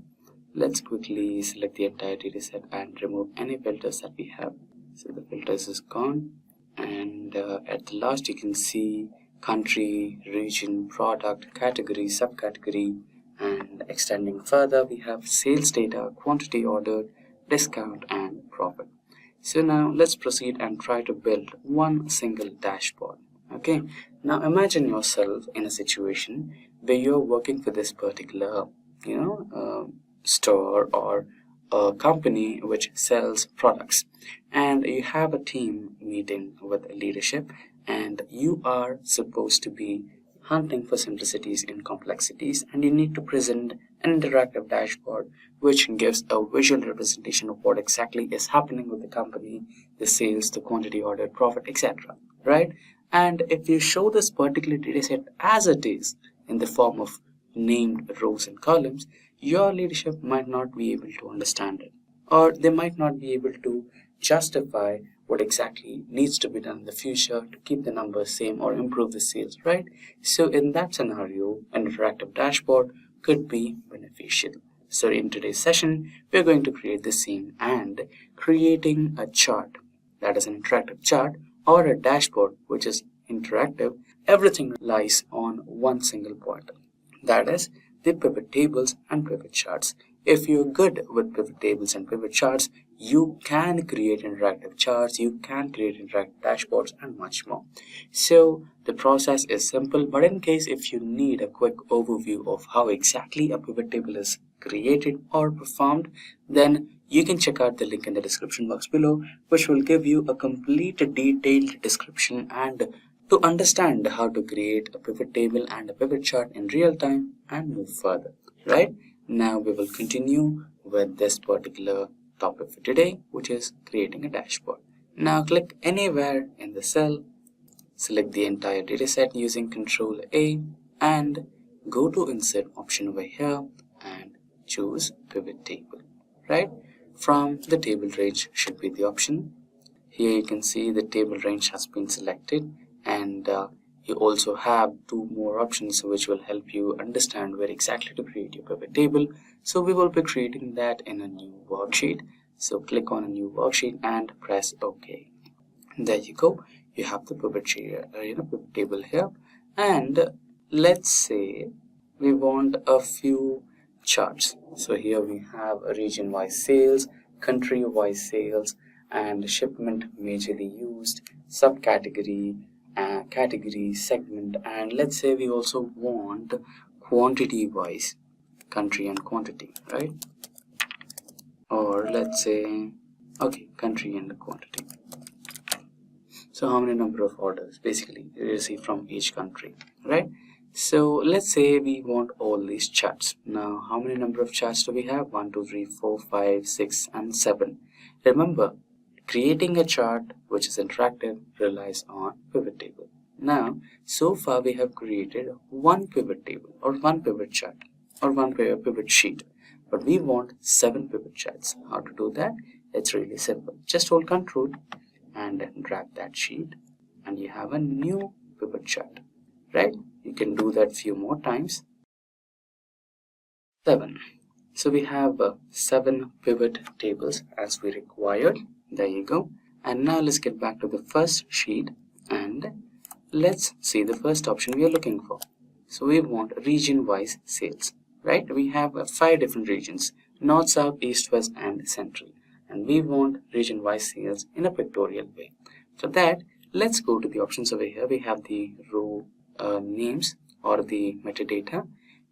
Let's quickly select the entire data set and remove any filters that we have. So the filters is gone. And at the last you can see country, region, product, category, subcategory, and extending further we have sales data, quantity ordered, discount, and profit. So now let's proceed and try to build one single dashboard. Okay, now imagine yourself in a situation where you're working for this particular store or a company which sells products, and you have a team meeting with leadership, and you are supposed to be hunting for simplicities in complexities, and you need to present an interactive dashboard which gives a visual representation of what exactly is happening with the company, the sales, the quantity ordered, profit, etc. Right? And if you show this particular data set as it is in the form of named rows and columns, your leadership might not be able to understand it, or they might not be able to justify what exactly needs to be done in the future to keep the numbers same or improve the sales, right? So in that scenario, an interactive dashboard could be beneficial. So in today's session, we're going to create the same and creating a chart, that is an interactive chart, or a dashboard which is interactive. Everything lies on one single point, that is the pivot tables and pivot charts. If you're good with pivot tables and pivot charts, you can create interactive charts, you can create interactive dashboards, and much more. So the process is simple, but in case if you need a quick overview of how exactly a pivot table is created or performed, then you can check out the link in the description box below, which will give you a complete detailed description and to understand how to create a pivot table and a pivot chart in real time and move further. Right? Now we will continue with this particular topic for today, which is creating a dashboard. Now click anywhere in the cell, select the entire dataset using Control A, and go to Insert option over here and choose Pivot Table. Right? From the table range should be the option. Here you can see the table range has been selected, and you also have two more options which will help you understand where exactly to create your pivot table. So we will be creating that in a new worksheet. So click on a new worksheet and press OK. There you go. You have the pivot table here. And let's say we want a few charts. So here we have a region-wise sales, country-wise sales, and shipment majorly used, subcategory, category, segment, and let's say we also want quantity wise, country and quantity, right? Or let's say, okay, country and quantity. So how many number of orders basically you receive from each country, right? So let's say we want all these charts. Now how many number of charts do we have? 1, 2, 3, 4, 5, 6, and 7. Remember, creating a chart which is interactive relies on pivot table. Now, so far we have created one pivot table or one pivot chart or one pivot sheet, but we want 7 pivot charts. How to do that? It's really simple. Just hold Control and drag that sheet, and you have a new pivot chart, right? You can do that few more times. 7. So we have 7 pivot tables as we required. There you go. And now let's get back to the first sheet and let's see the first option we are looking for. So we want region-wise sales, right? We have 5 different regions: North, South, East, West, and Central. And we want region-wise sales in a pictorial way. For that, let's go to the options over here. We have the row names or the metadata.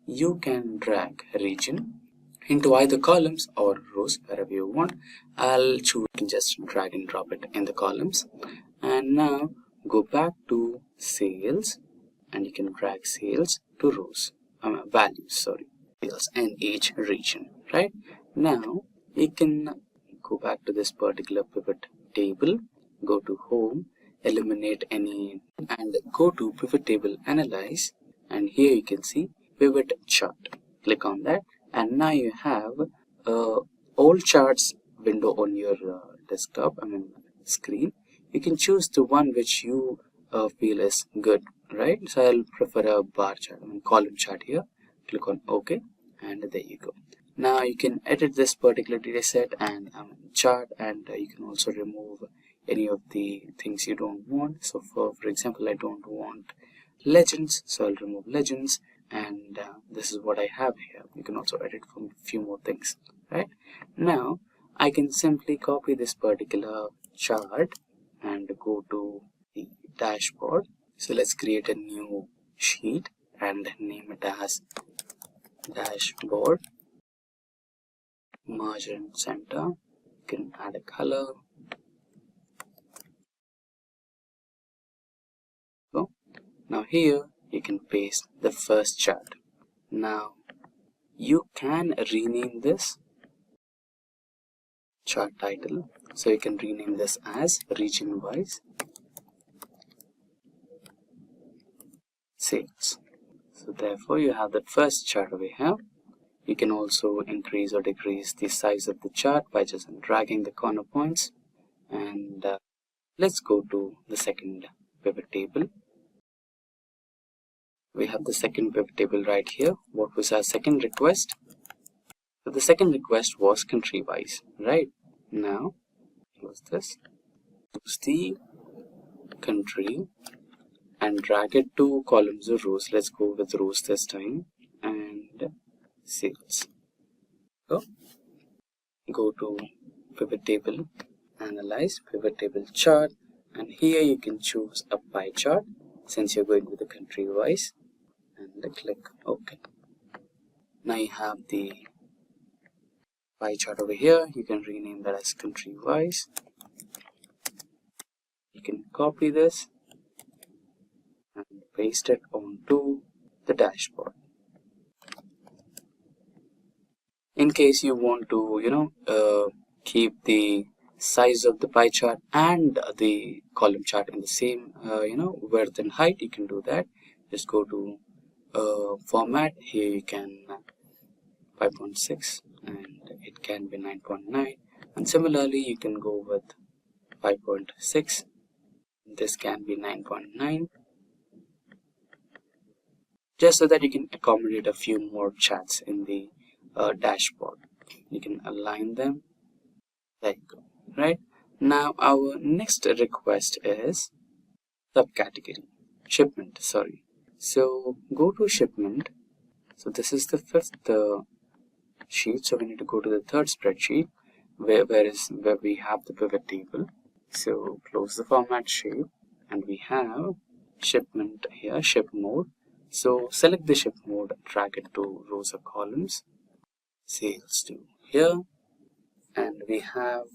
You can drag region into either columns or rows, wherever you want. I'll choose to just drag and drop it in the columns. And now go back to sales, and you can drag sales to rows, sales in each region, right? Now you can go back to this particular pivot table, go to home, eliminate any, and go to pivot table analyze, and here you can see pivot chart. Click on that, and now you have all charts window on your desktop, screen. You can choose the one which you feel is good, right? So I'll prefer a bar chart, column chart here. Click on OK, and there you go. Now you can edit this particular data set and chart, and you can also remove any of the things you don't want. So for example, I don't want legends, so I'll remove legends, and this is what I have here. You can also edit from a few more things, right? Now I can simply copy this particular chart and go to the dashboard. So let's create a new sheet and name it as dashboard margin center. You can add a color. So now here you can paste the first chart. Now you can rename this chart title. So you can rename this as region wise sales. So therefore you have the first chart over here. You can also increase or decrease the size of the chart by just dragging the corner points. And let's go to the second pivot table. We have the second pivot table right here. What was our second request? So the second request was country wise, right? Now close this, choose the country and drag it to columns or rows. Let's go with rows this time, and sales. So go to pivot table, analyze, pivot table chart, and here you can choose a pie chart since you're going with the country wise, and click OK. Now you have the pie chart over here. You can rename that as country wise. You can copy this and paste it onto the dashboard. In case you want to keep the size of the pie chart and the column chart in the same width and height, you can do that. Just go to format. Here you can 5.6 and it can be 9.9, and similarly you can go with 5.6. This can be 9.9, just so that you can accommodate a few more charts in the dashboard. You can align them. There you go. Right now our next request is subcategory shipment. So go to shipment. So this is the fifth sheet, so we need to go to the third spreadsheet where we have the pivot table. So close the format shape, and we have shipment here, ship mode. So select the ship mode, drag it to rows or columns, sales to here, and we have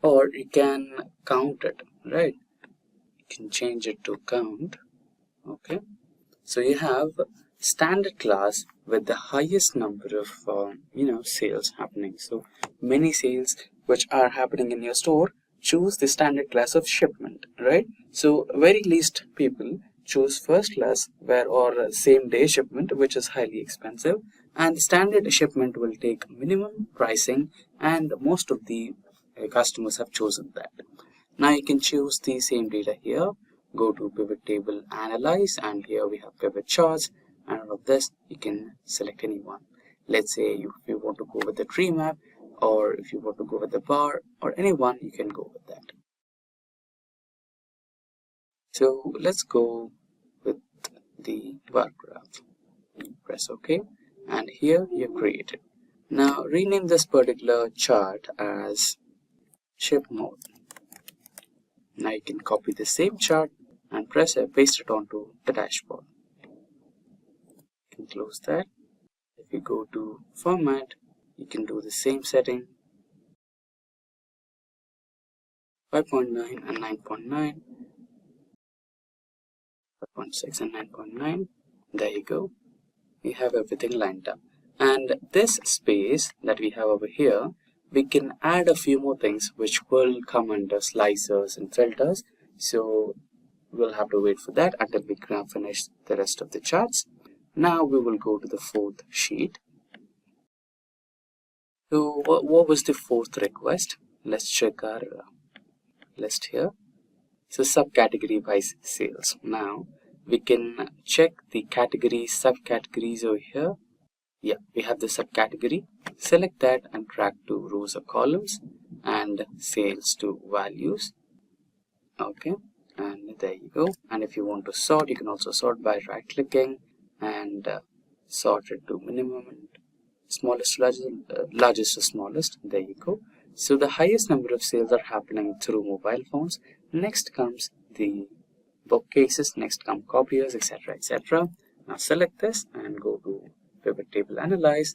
or you can count it, right? You can change it to count. Okay, so you have standard class with the highest number of sales happening. So many sales which are happening in your store, choose the standard class of shipment, right? So very least people choose first class or same day shipment, which is highly expensive, and the standard shipment will take minimum pricing, and most of the customers have chosen that. Now you can choose the same data here. Go to pivot table, analyze, and here we have pivot charts, and out of this you can select any one. Let's say if you want to go with the tree map, or if you want to go with the bar, or any one, you can go with that. So let's go with the bar graph. Press OK, and here you create it. Now rename this particular chart as ship mode. Now you can copy the same chart and paste it onto the dashboard. You can close that. If you go to format, you can do the same setting, 5.9 and 9.9, 5.6 and 9.9. There you go. We have everything lined up. And this space that we have over here, we can add a few more things which will come under slicers and filters. So we'll have to wait for that until we can finish the rest of the charts. Now we will go to the fourth sheet. So what was the fourth request? Let's check our list here. So subcategory wise sales. Now we can check the categories, subcategories over here. Yeah, we have the subcategory. Select that and drag to rows or columns, and sales to values. Okay, and there you go. And if you want to sort, you can also sort by right clicking and sort it to minimum and smallest to largest to smallest. There you go. So the highest number of sales are happening through mobile phones. Next comes the bookcases, next come copiers, etc., etc. Now select this and go to pivot table, analyze,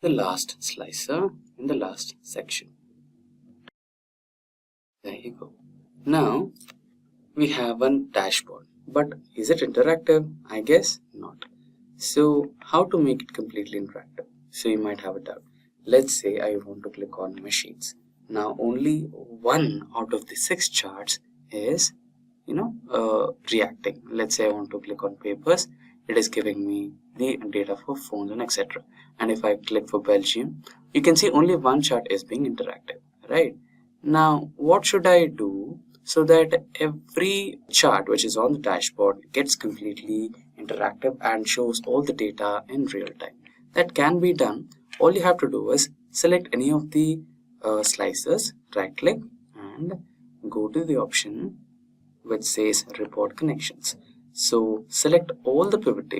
the last slicer in the last section. There you go. Now we have a dashboard, but is it interactive? I guess not. So how to make it completely interactive? So you might have a doubt. Let's say I want to click on machines. Now only one out of the 6 charts is reacting. Let's say I want to click on papers. It is giving me the data for phones and etc. And if I click for Belgium, you can see only one chart is being interactive, right? Now what should I do so that every chart which is on the dashboard gets completely interactive and shows all the data in real time? That can be done. All you have to do is select any of the slices, right click and go to the option which says report connections. So select all the pivot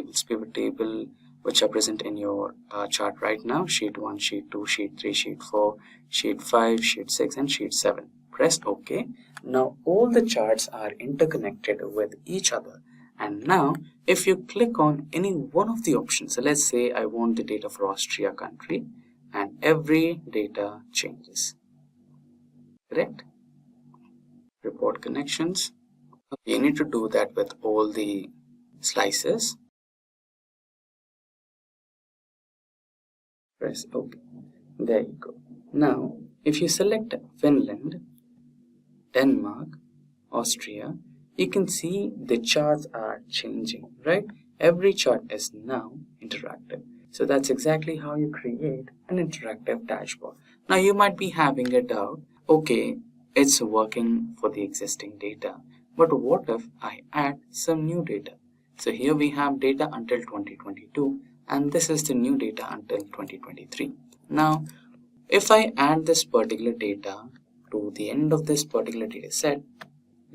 table which are present in your chart right now: sheet 1, sheet 2, sheet 3, sheet 4, sheet 5, sheet 6 and sheet 7. Press OK. Now all the charts are interconnected with each other. And now if you click on any one of the options, so let's say I want the data for Austria country, and every data changes. Correct? Report connections. You need to do that with all the slices. Press OK. There you go. Now, if you select Finland, Denmark, Austria, you can see the charts are changing, right? Every chart is now interactive. So that's exactly how you create an interactive dashboard. Now you might be having a doubt. Okay, it's working for the existing data. But what if I add some new data? So here we have data until 2022 and this is the new data until 2023. Now, if I add this particular data to the end of this particular data set,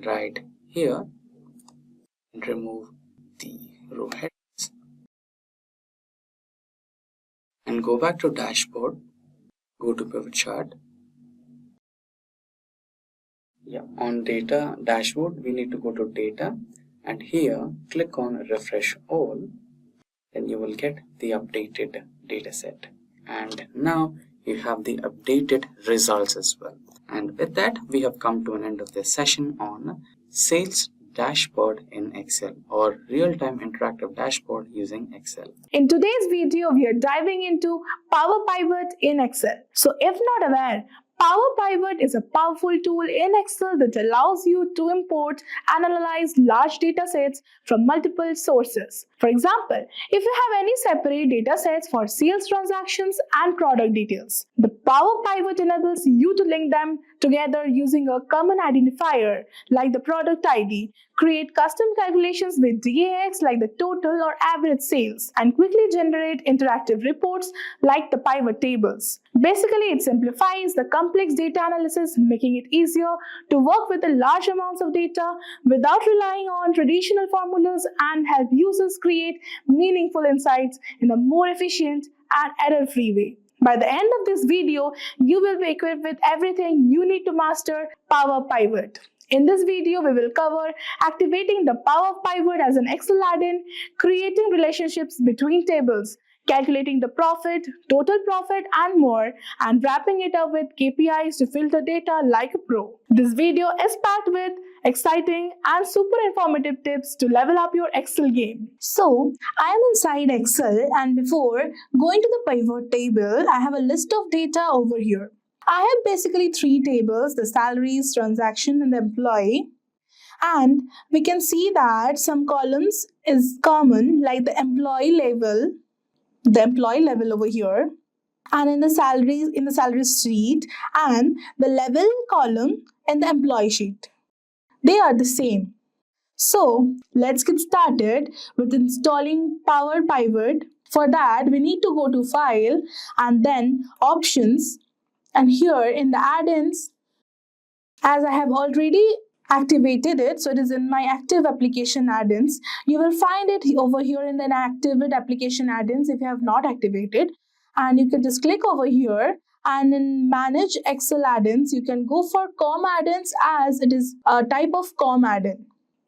right here, and remove the row headers and go back to dashboard, go to pivot chart. On data dashboard, we need to go to data and here click on refresh all. Then you will get the updated data set. And now you have the updated results as well. And with that, we have come to an end of this session on sales dashboard in Excel, or real-time interactive dashboard using Excel. In today's video, we are diving into Power Pivot in Excel. So if not aware, Power Pivot is a powerful tool in Excel that allows you to import and analyze large data sets from multiple sources. For example, if you have any separate data sets for sales transactions and product details, the Power Pivot enables you to link them together using a common identifier like the product ID, create custom calculations with DAX like the total or average sales, and quickly generate interactive reports like the pivot tables. Basically, it simplifies the complex data analysis, making it easier to work with the large amounts of data without relying on traditional formulas, and help users create meaningful insights in a more efficient and error-free way. By the end of this video, you will be equipped with everything you need to master Power Pivot. In this video, we will cover activating the Power Pivot as an Excel add-in, creating relationships between tables, calculating the profit, total profit, and more, and wrapping it up with KPIs to filter data like a pro. This video is packed with exciting and super informative tips to level up your Excel game. So, I am inside Excel, and before going to the pivot table, I have a list of data over here. I have basically 3 tables: the salaries, transaction, and the employee. And we can see that some columns is common, like the employee level over here, and in the salary sheet, and the level column in the employee sheet. They are the same. So let's get started with installing Power Pivot. For that, we need to go to File and then Options. And here in the add-ins, as I have already activated it, so it is in my active application add-ins. You will find it over here in the activate application add-ins if you have not activated. And you can just click over here, and in manage Excel add-ins, you can go for COM add-ins, as it is a type of COM add-in.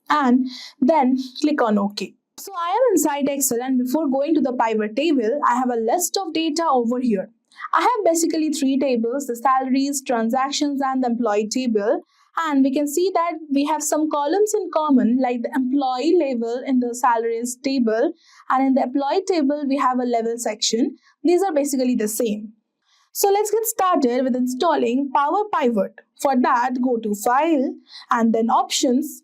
And then click on OK. So I am inside Excel, and before going to the pivot table, I have a list of data over here. I have basically three tables: the salaries, transactions, and the employee table. And we can see that we have some columns in common, like the employee level in the salaries table, and in the employee table we have a level section. These are basically the same. So let's get started with installing Power Pivot. For that, go to File and then Options.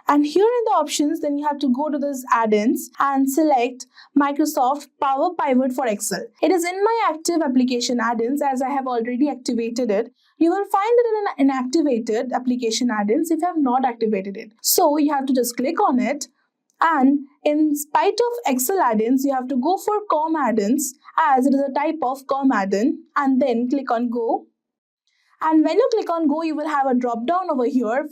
And here in the options, then you have to go to this add-ins and select Microsoft Power Pivot for Excel. It is in my active application add-ins as I have already activated it. You will find it in an inactivated application add-ins if you have not activated it. So you have to just click on it, and in spite of Excel add-ins, you have to go for COM add-ins as it is a type of COM add-in, and then click on Go. And when you click on Go, you will have a drop down over here.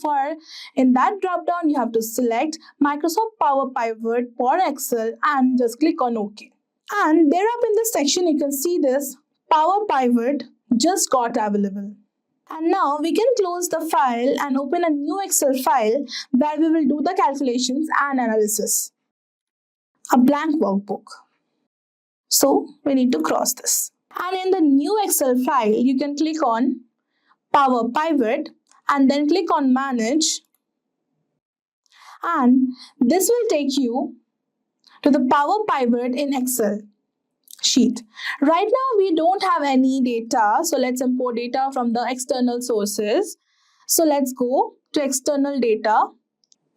In that drop down, you have to select Microsoft Power Pivot for Excel and just click on OK. And there up in this section, you can see this Power Pivot just got available. And now we can close the file and open a new Excel file where we will do the calculations and analysis. A blank workbook. So we need to cross this. And in the new Excel file, you can click on Power Pivot and then click on Manage, and this will take you to the Power Pivot in Excel sheet. Right now we don't have any data, so let's import data from the external sources. So let's go to external data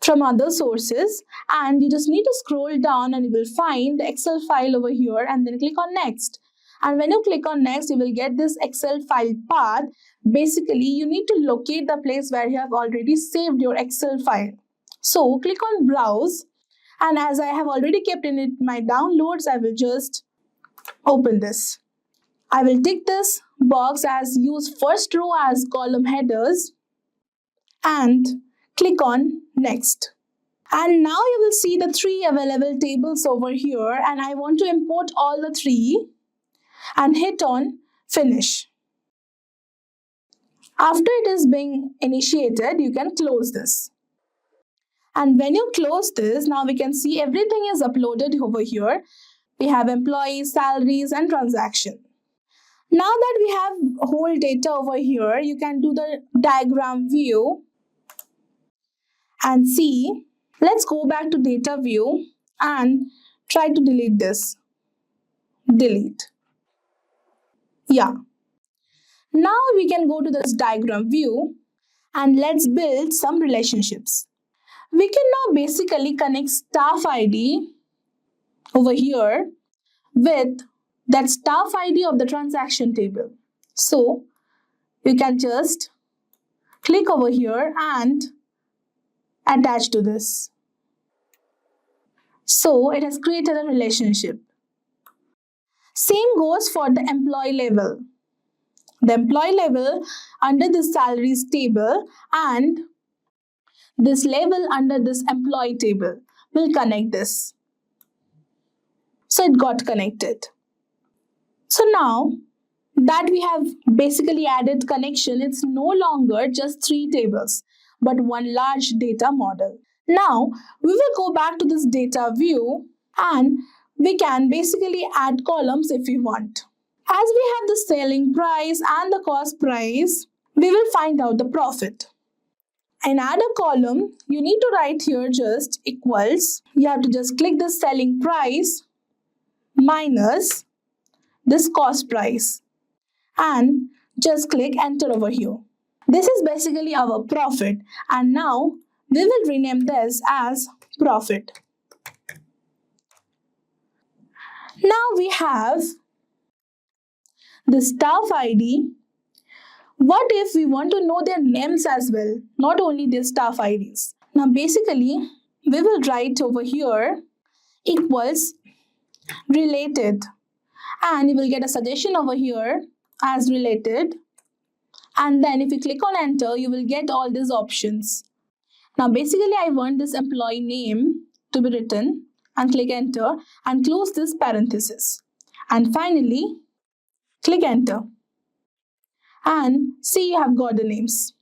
from other sources, and you just need to scroll down and you will find the Excel file over here and then click on Next. And when you click on Next, you will get this Excel file path. Basically, you need to locate the place where you have already saved your Excel file. So click on Browse, and as I have already kept in it my downloads, I will just open this. I will tick this box as use first row as column headers and click on Next. And now you will see the three available tables over here, and I want to import all the three and hit on Finish. After it is being initiated, you can close this. And when you close this, now we can see everything is uploaded over here. We have employees, salaries, and transaction. Now that we have whole data over here, you can do the diagram view and see. Let's go back to data view and try to delete this. Delete. Yeah. Now we can go to this diagram view and let's build some relationships. We can now basically connect staff ID over here with that staff ID of the transaction table. So you can just click over here and attach to this. So it has created a relationship. Same goes for the employee level. The employee level under this salaries table and this level under this employee table will connect this. So it got connected. So now that we have basically added connection, it's no longer just three tables, but one large data model. Now we will go back to this data view and we can basically add columns if we want. As we have the selling price and the cost price, we will find out the profit. And add a column, you need to write here just equals. You have to just click the selling price minus this cost price and just click enter over here. This is basically our profit, and now we will rename this as profit. Now we have the staff ID. What if we want to know their names as well, not only their staff IDs? Now basically we will write over here equals related, and you will get a suggestion over here as related, and then if you click on enter you will get all these options. Now basically I want this employee name to be written, and click enter and close this parenthesis, and finally click enter and see you have got the names.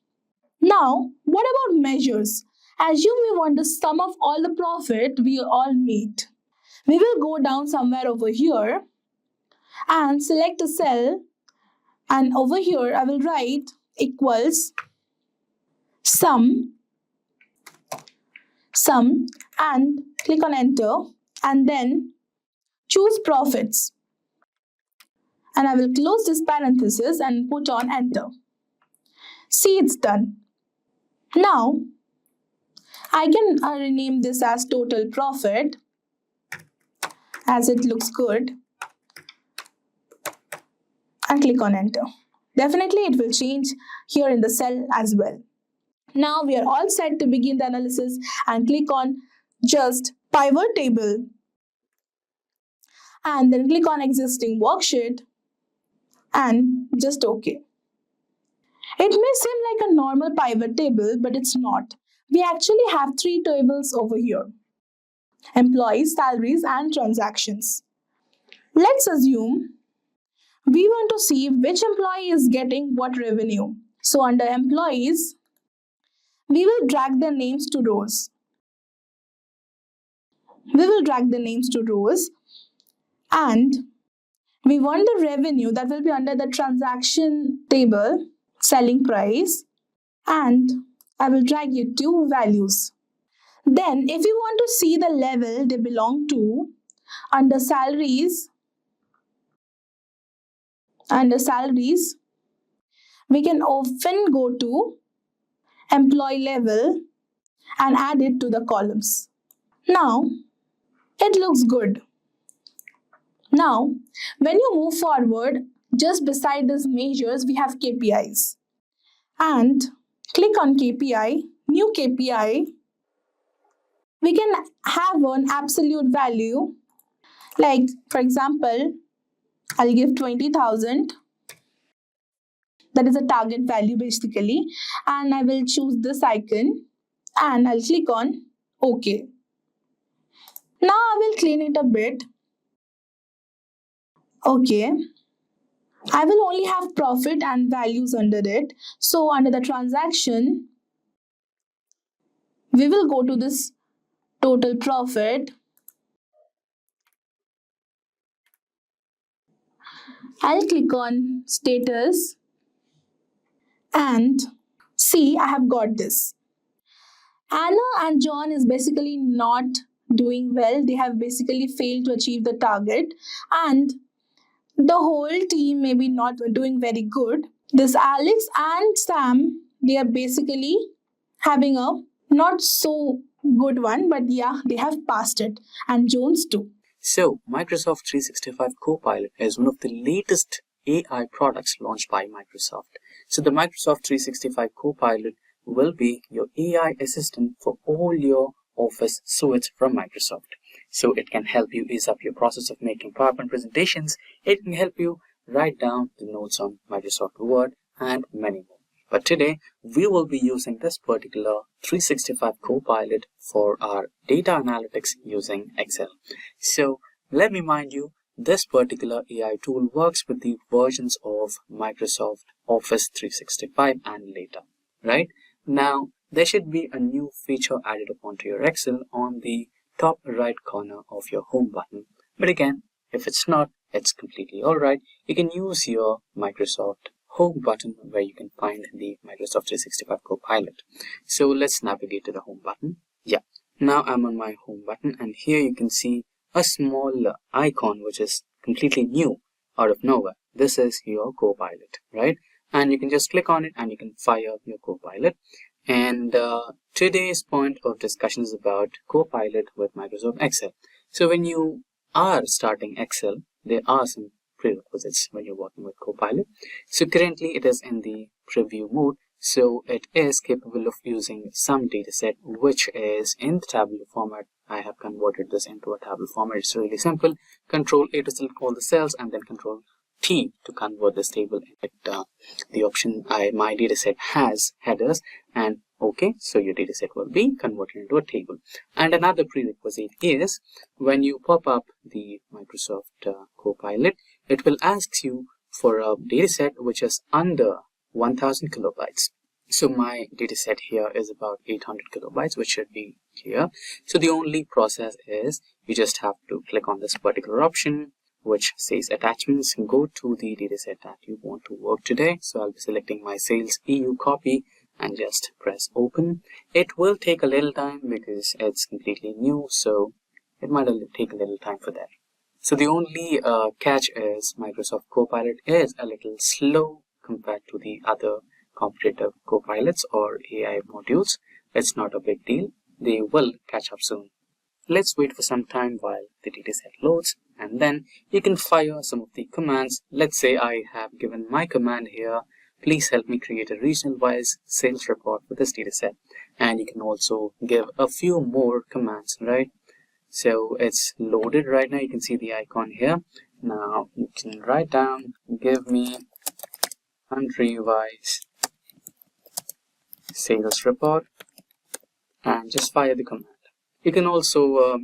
Now what about measures? Assume we want the sum of all the profit we all made. We will go down somewhere over here and select a cell, and over here I will write equals sum and click on enter, and then choose profits, and I will close this parenthesis and put on enter. See, it's done. Now I can rename this as total profit, as it looks good, and click on enter. Definitely it will change here in the cell as well. Now we are all set to begin the analysis, and click on just pivot table, and then click on existing worksheet and just OK. It may seem like a normal pivot table, but it's not. We actually have 3 tables over here: employees, salaries, and transactions. Let's assume we want to see which employee is getting what revenue. So under employees, we will drag their names to rows. And we want the revenue that will be under the transaction table, selling price, and I will drag you 2 values. Then if you want to see the level they belong to, under salaries, we can often go to employee level and add it to the columns. Now it looks good. Now when you move forward, just beside these measures we have KPIs, and click on KPI, new KPI. We can have an absolute value, like for example I'll give 20,000. That is a target value basically, and I will choose this icon and I'll click on OK. Now I will clean it a bit. Okay, I will only have profit and values under it. So under the transaction, we will go to this total profit. I'll click on status and see, I have got this. Anna and John is basically not doing well. They have basically failed to achieve the target, and the whole team may be not doing very good. This Alex and Sam, they are basically having a not so good one, but yeah, they have passed it, and Jones too. So, Microsoft 365 Copilot is one of the latest AI products launched by Microsoft. So, the Microsoft 365 Copilot will be your AI assistant for all your Office suites from Microsoft. So, it can help you ease up your process of making PowerPoint presentations. It can help you write down the notes on Microsoft Word and many more. But today, we will be using this particular 365 Copilot for our data analytics using Excel. So let me remind you, this particular AI tool works with the versions of Microsoft Office 365 and later, right? Now, there should be a new feature added onto your Excel on the top right corner of your home button. But again, if it's not, it's completely alright. You can use your Microsoft home button where you can find the Microsoft 365 Copilot. So let's navigate to the home button. Yeah, now I'm on my home button, and here you can see a small icon which is completely new out of nowhere. This is your Copilot, right? And you can just click on it and you can fire your Copilot. And today's point of discussion is about Copilot with Microsoft Excel. So when you are starting Excel, there are some prerequisites when you're working with Copilot. So currently it is in the preview mode, so it is capable of using some dataset which is in the tabular format. I have converted this into a tabular format. It's really simple. Control A to select all the cells, and then Control T to convert this table. The option my dataset has headers, and okay, so your dataset will be converted into a table. And another prerequisite is when you pop up the Microsoft Copilot, it will ask you for a dataset which is under 1000 kilobytes. So my data set here is about 800 kilobytes, which should be here. So the only process is you just have to click on this particular option, which says attachments. Go to the data set that you want to work today. So I'll be selecting my sales EU copy and just press open. It will take a little time because it's completely new, so it might take a little time for that. So the only catch is Microsoft Copilot is a little slow compared to the other competitive copilots or AI modules. It's not a big deal. They will catch up soon. Let's wait for some time while the dataset loads, and then you can fire some of the commands. Let's say I have given my command here, please help me create a regional-wise sales report for this dataset. And you can also give a few more commands, right? So it's loaded right now. You can see the icon here. Now you can write down, give me country-wise sales report, and just fire the command. You can also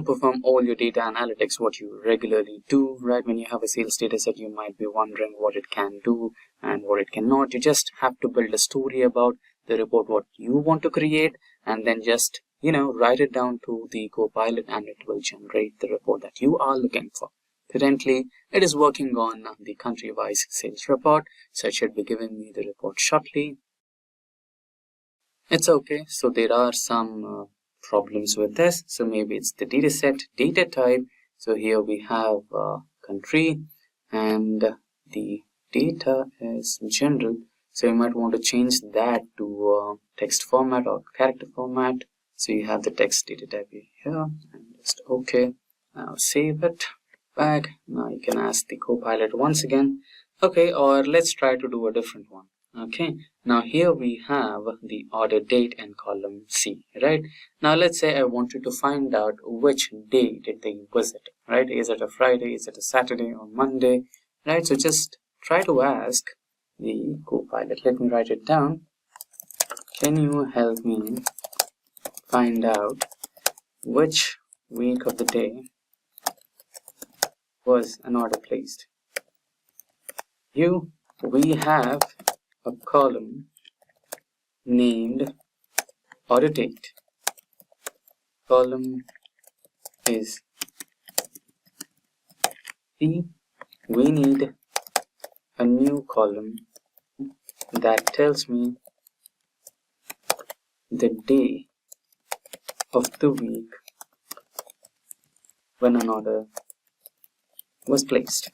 perform all your data analytics, what you regularly do, right? When you have a sales data set, you might be wondering what it can do and what it cannot. You just have to build a story about the report, what you want to create, and then just write it down to the Copilot, and it will generate the report that you are looking for. Currently, it is working on the country-wise sales report, so it should be giving me the report shortly. It's okay. So there are some problems with this. So maybe it's the dataset data type. So here we have country, and the data is general. So you might want to change that to text format or character format. So you have the text data type here, and just okay. Now save it back. Now you can ask the Copilot once again. Okay, or let's try to do a different one. Okay, now here we have the order date in column C, right? Now let's say I wanted to find out which day did they visit, right? Is it a Friday, is it a Saturday or Monday, right? So just try to ask the Copilot. Let me write it down. Can you help me find out which week of the day was an order placed? We have a column named order date. Column is C. We need a new column that tells me the day of the week when an order was placed.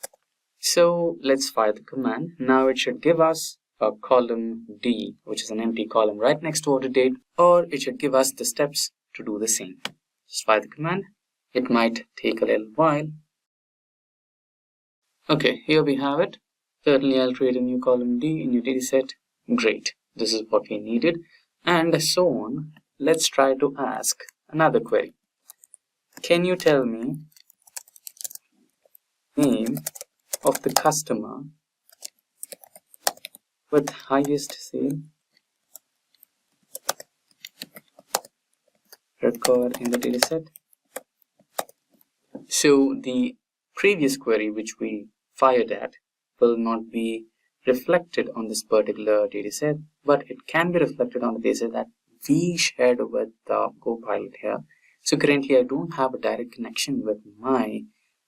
So let's fire the command. Now it should give us a column D, which is an empty column right next to order date, or it should give us the steps to do the same. Just fire the command. It might take a little while. Okay, here we have it. Certainly I'll create a new column D in your dataset. Great, this is what we needed, and so on. Let's try to ask another query. Can you tell me name of the customer with highest sale record in the dataset? So the previous query which we fired at will not be reflected on this particular dataset, but it can be reflected on the dataset that we shared with the Copilot here. So currently I don't have a direct connection with my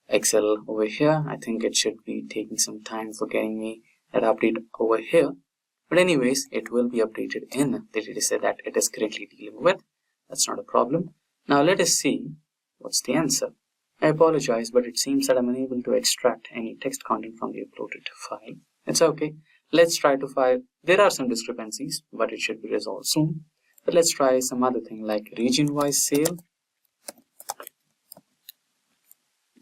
Excel over here. I think it should be taking some time for getting me that update over here. But anyways, it will be updated in the dataset that it is currently dealing with. That's not a problem. Now let us see what's the answer. I apologize, but it seems that I'm unable to extract any text content from the uploaded file. It's okay. Let's try to file. There are some discrepancies, but it should be resolved soon. But let's try some other thing like region-wise sale.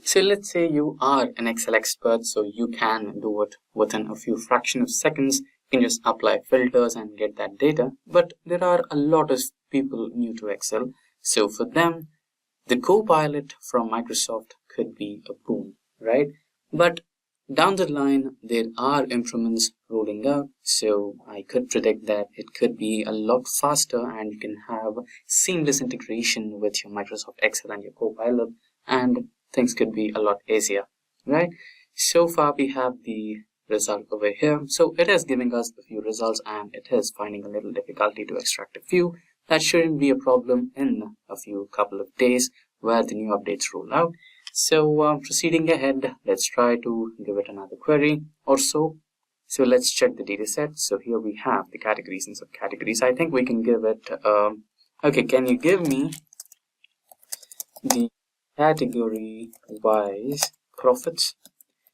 So let's say you are an Excel expert, so you can do it within a few fraction of seconds. You can just apply filters and get that data. But there are a lot of people new to Excel. So for them, the Copilot from Microsoft could be a boon, right? But down the line, there are improvements rolling out. So I could predict that it could be a lot faster, and you can have seamless integration with your Microsoft Excel and your Copilot, and things could be a lot easier, right? So far we have the result over here. So it is giving us a few results and it is finding a little difficulty to extract a few. That shouldn't be a problem in a few couple of days where the new updates roll out. So proceeding ahead, let's try to give it another query or so. So let's check the data set. So here we have the categories and subcategories. I think we can give it, okay, can you give me the category wise profits?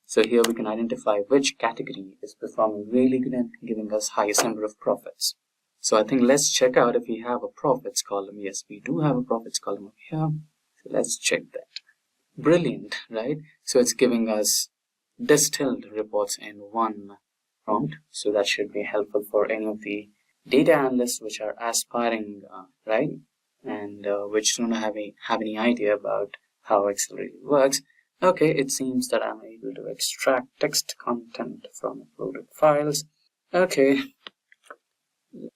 So here we can identify which category is performing really good and giving us highest number of profits. So I think let's check out if we have a profits column. Yes, we do have a profits column over here. So let's check that. Brilliant, right? So it's giving us distilled reports in one prompt. So that should be helpful for any of the data analysts which are aspiring, right? And which don't have any idea about how Excel really works. Okay, it seems that I'm able to extract text content from uploaded files. Okay,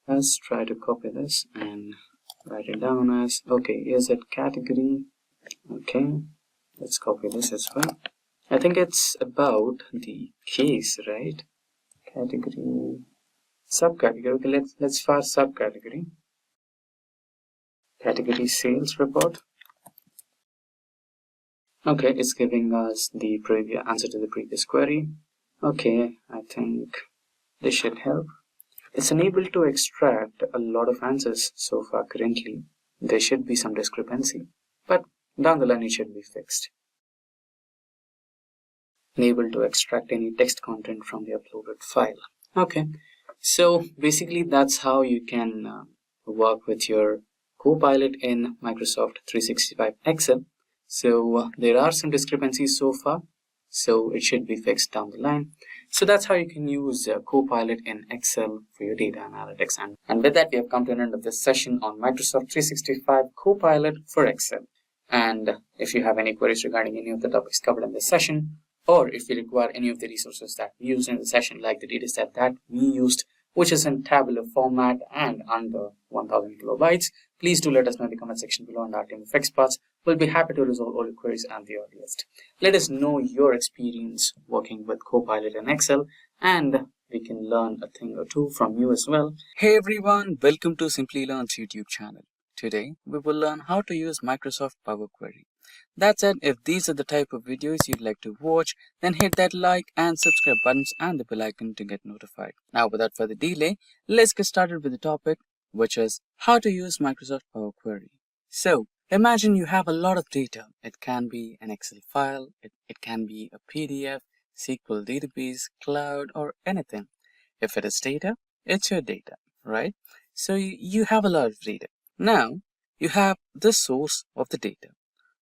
let's try to copy this and write it down as, okay, is it category? Okay, let's copy this as well. I think it's about the case, right? Category, subcategory. Okay, let's fire subcategory. Category sales report. Okay, it's giving us the previous answer to the previous query. Okay, I think this should help. It's unable to extract a lot of answers so far currently. There should be some discrepancy, but down the line it should be fixed. Unable to extract any text content from the uploaded file. Okay, so basically that's how you can work with your Copilot in Microsoft 365 Excel. So there are some discrepancies so far, so it should be fixed down the line. So that's how you can use Copilot in Excel for your data analytics. And with that, we have come to an end of this session on Microsoft 365 Copilot for Excel. And if you have any queries regarding any of the topics covered in this session, or if you require any of the resources that we used in the session, like the dataset that we used, which is in tabular format and under 1000 kilobytes, please do let us know in the comment section below, and our team of experts will be happy to resolve all your queries at the earliest. Let us know your experience working with Copilot in Excel, and we can learn a thing or two from you as well. Hey everyone, welcome to Simplilearn's YouTube channel. Today, we will learn how to use Microsoft Power Query. That said, if these are the type of videos you'd like to watch, then hit that like and subscribe buttons and the bell icon to get notified. Now, without further delay, let's get started with the topic, which is how to use Microsoft Power Query. So, imagine you have a lot of data. It can be an Excel file, it can be a PDF, SQL database, cloud, or anything. If it is data, it's your data, right? So you have a lot of data. Now, you have the source of the data.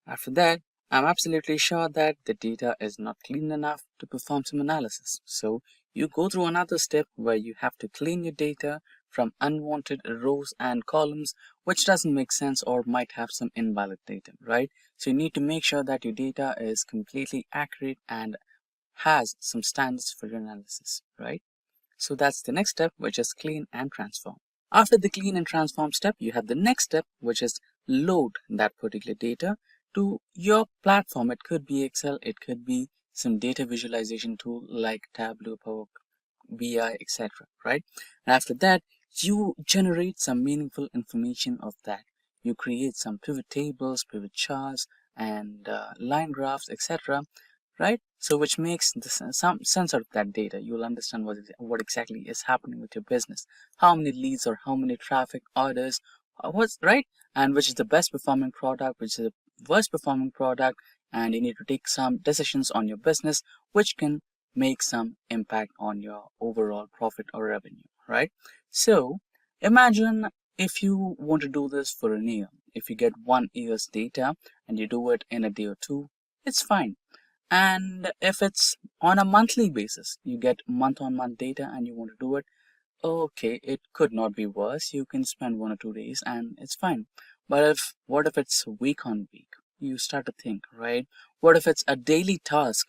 After that, I'm absolutely sure that the data is not clean enough to perform some analysis. So you go through another step where you have to clean your data from unwanted rows and columns, which doesn't make sense or might have some invalid data, right? So you need to make sure that your data is completely accurate and has some standards for your analysis, right? So that's the next step, which is clean and transform. After the clean and transform step, you have the next step, which is load that particular data to your platform. It could be Excel, it could be some data visualization tool like Tableau, Power BI, etc. right? And after that, you generate some meaningful information of that. You create some pivot tables, pivot charts, and line graphs, etc. right? So which makes some sense out of that data. You'll understand what exactly is happening with your business, how many leads or how many traffic orders, what's right, and which is the best performing product, which is the worst performing product, and you need to take some decisions on your business which can make some impact on your overall profit or revenue, right? So imagine if you want to do this for an year. If you get 1 year's data and you do it in a day or two, it's fine. And if it's on a monthly basis, you get month-on-month data and you want to do it, okay, it could not be worse. You can spend 1 or 2 days and it's fine. But what if it's week on week? You start to think, right? What if it's a daily task?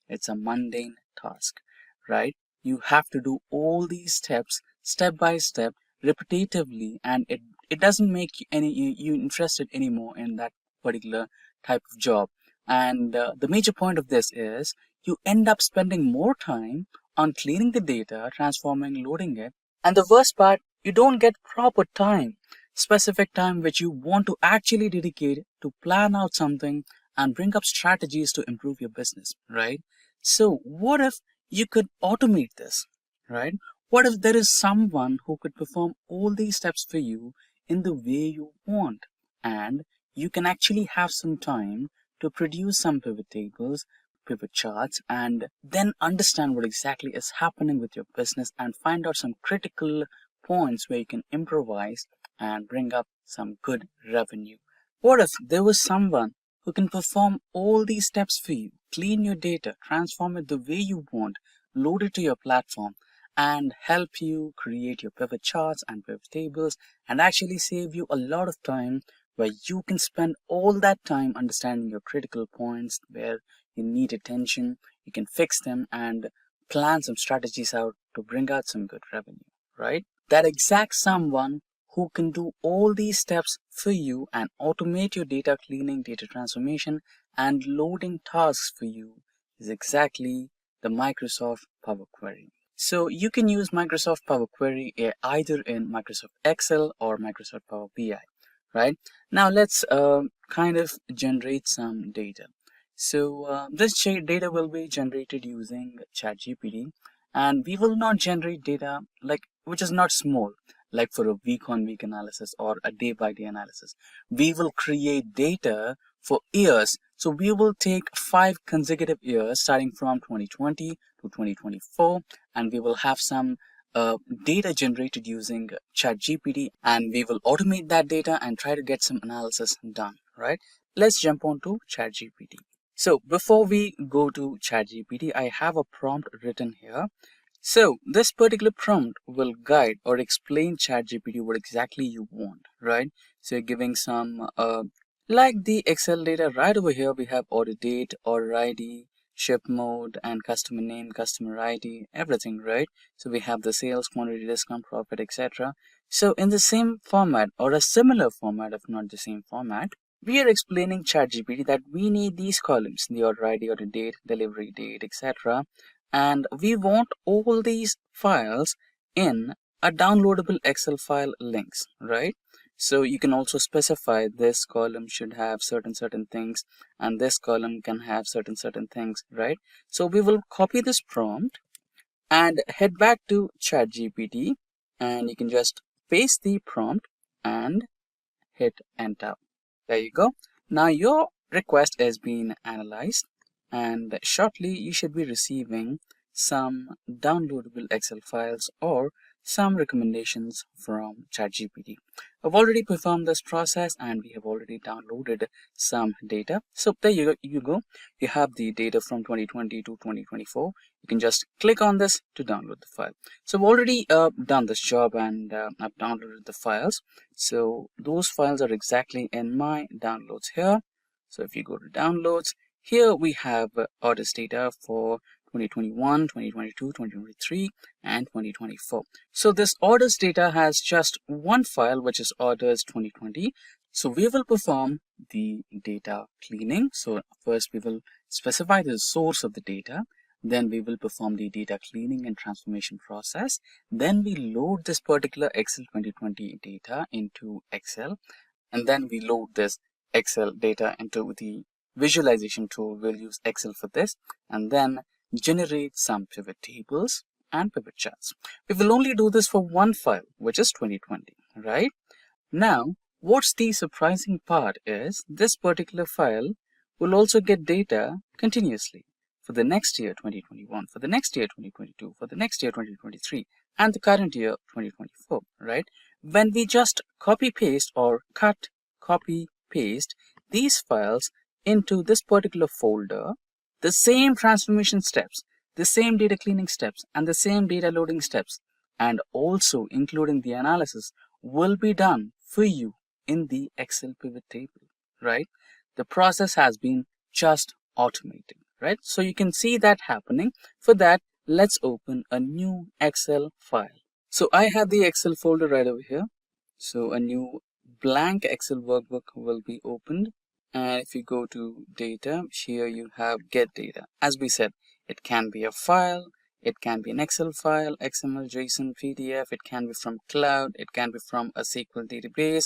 It's a mundane task, right? You have to do all these steps, step by step, repetitively, and it doesn't make you interested anymore in that particular type of job. And the major point of this is you end up spending more time on cleaning the data, transforming, loading it. And the worst part, you don't get proper time, specific time which you want to actually dedicate to plan out something and bring up strategies to improve your business, right? So what if you could automate this, right? What if there is someone who could perform all these steps for you in the way you want, and you can actually have some time to produce some pivot tables, pivot charts, and then understand what exactly is happening with your business and find out some critical points where you can improvise and bring up some good revenue. What if there was someone who can perform all these steps for you, clean your data, transform it the way you want, load it to your platform, and help you create your pivot charts and pivot tables, and actually save you a lot of time where you can spend all that time understanding your critical points where you need attention, you can fix them and plan some strategies out to bring out some good revenue, right? That exact someone who can do all these steps for you and automate your data cleaning, data transformation, and loading tasks for you is exactly the Microsoft Power Query. So you can use Microsoft Power Query either in Microsoft Excel or Microsoft Power BI, right? Now let's kind of generate some data. So this data will be generated using ChatGPT, and we will not generate data like which is not small, like for a week-on-week analysis or a day-by-day analysis. We will create data for years. So we will take 5 consecutive years starting from 2020 to 2024, and we will have some data generated using ChatGPT, and we will automate that data and try to get some analysis done, right? Let's jump on to ChatGPT. So before we go to ChatGPT, I have a prompt written here. So this particular prompt will guide or explain ChatGPT what exactly you want, right? So you're giving some, like the Excel data right over here, we have order date, order ID, ship mode, and customer name, customer ID, everything, right? So we have the sales, quantity, discount, profit, etc. So in the same format or a similar format, if not the same format, we are explaining ChatGPT that we need these columns, the order ID, order date, delivery date, etc. And we want all these files in a downloadable Excel file links, right? So you can also specify this column should have certain things, and this column can have certain things, right? So we will copy this prompt and head back to ChatGPT, and you can just paste the prompt and hit enter. There you go. Now your request has been analyzed, and shortly you should be receiving some downloadable Excel files or some recommendations from ChatGPT. I've already performed this process and we have already downloaded some data. So there you go. You have the data from 2020 to 2024. You can just click on this to download the file. So I've already done this job, and I've downloaded the files. So those files are exactly in my downloads here. So if you go to downloads, here we have orders data for 2021, 2022, 2023, and 2024. So this orders data has just one file, which is orders 2020. So we will perform the data cleaning. So first we will specify the source of the data. Then we will perform the data cleaning and transformation process. Then we load this particular Excel 2020 data into Excel. And then we load this Excel data into the visualization tool. We'll use Excel for this. And then generate some pivot tables and pivot charts. We will only do this for one file, which is 2020, right? Now, what's the surprising part is this particular file will also get data continuously for the next year 2021, for the next year 2022, for the next year 2023, and the current year 2024, right? When we just copy paste or cut, copy paste these files into this particular folder, the same transformation steps, the same data cleaning steps, and the same data loading steps, and also including the analysis, will be done for you in the Excel pivot table, right? The process has been just automated, right? So you can see that happening. For that, let's open a new Excel file. So I have the Excel folder right over here. So a new blank Excel workbook will be opened. And if you go to data, here you have get data. As we said, it can be a file, It can be an Excel file, XML, JSON, PDF. It can be from cloud. It can be from a SQL database.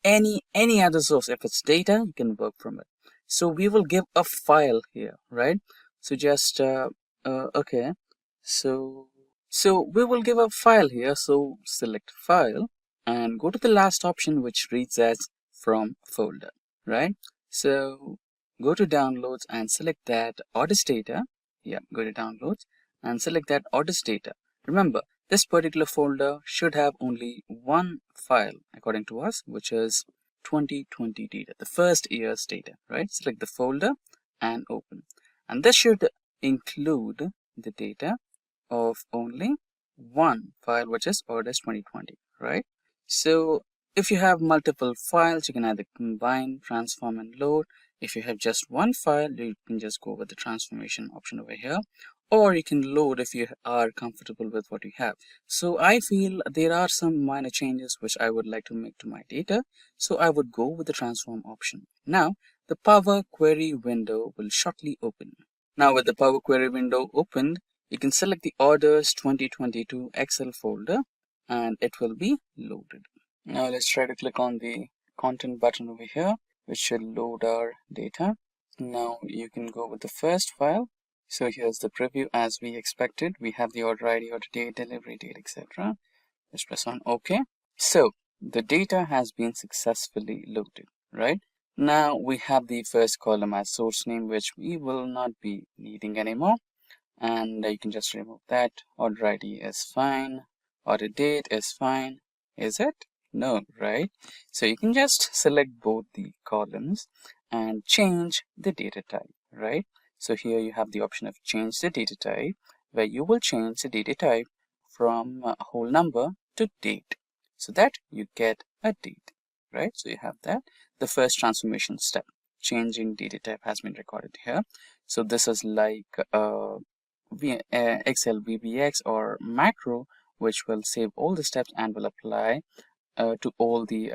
Any other source. If it's data, you can work from it. So we will give a file here, right? So just okay. So we will give a file here. So select file and go to the last option, which reads as from folder, right? So go to downloads and select that orders data. Yeah, go to downloads and select that orders data. Remember, this particular folder should have only one file according to us, which is 2020 data, the first year's data, right? Select the folder and open. And this should include the data of only one file, which is orders 2020, right? So if you have multiple files, you can either combine, transform, and load. If you have just one file, you can just go with the transformation option over here, or you can load if you are comfortable with what you have. So I feel there are some minor changes which I would like to make to my data, so I would go with the transform option. Now the Power Query window will shortly open. Now with the Power Query window opened, you can select the orders 2022 Excel folder and it will be loaded. Now let's try to click on the content button over here, which should load our data. Now you can go with the first file. So here's the preview as we expected. We have the order ID, order date, delivery date, etc. Let's press on OK. So the data has been successfully loaded, right? Now we have the first column as source name, which we will not be needing anymore. And you can just remove that. Order ID is fine. Order date is fine. Is it? No, right? So you can just select both the columns and change the data type, right? So here you have the option of change the data type, where you will change the data type from a whole number to date, so that you get a date, right? So you have that. The first transformation step, changing data type, has been recorded here. So this is like Excel VBX or macro, which will save all the steps and will apply to all the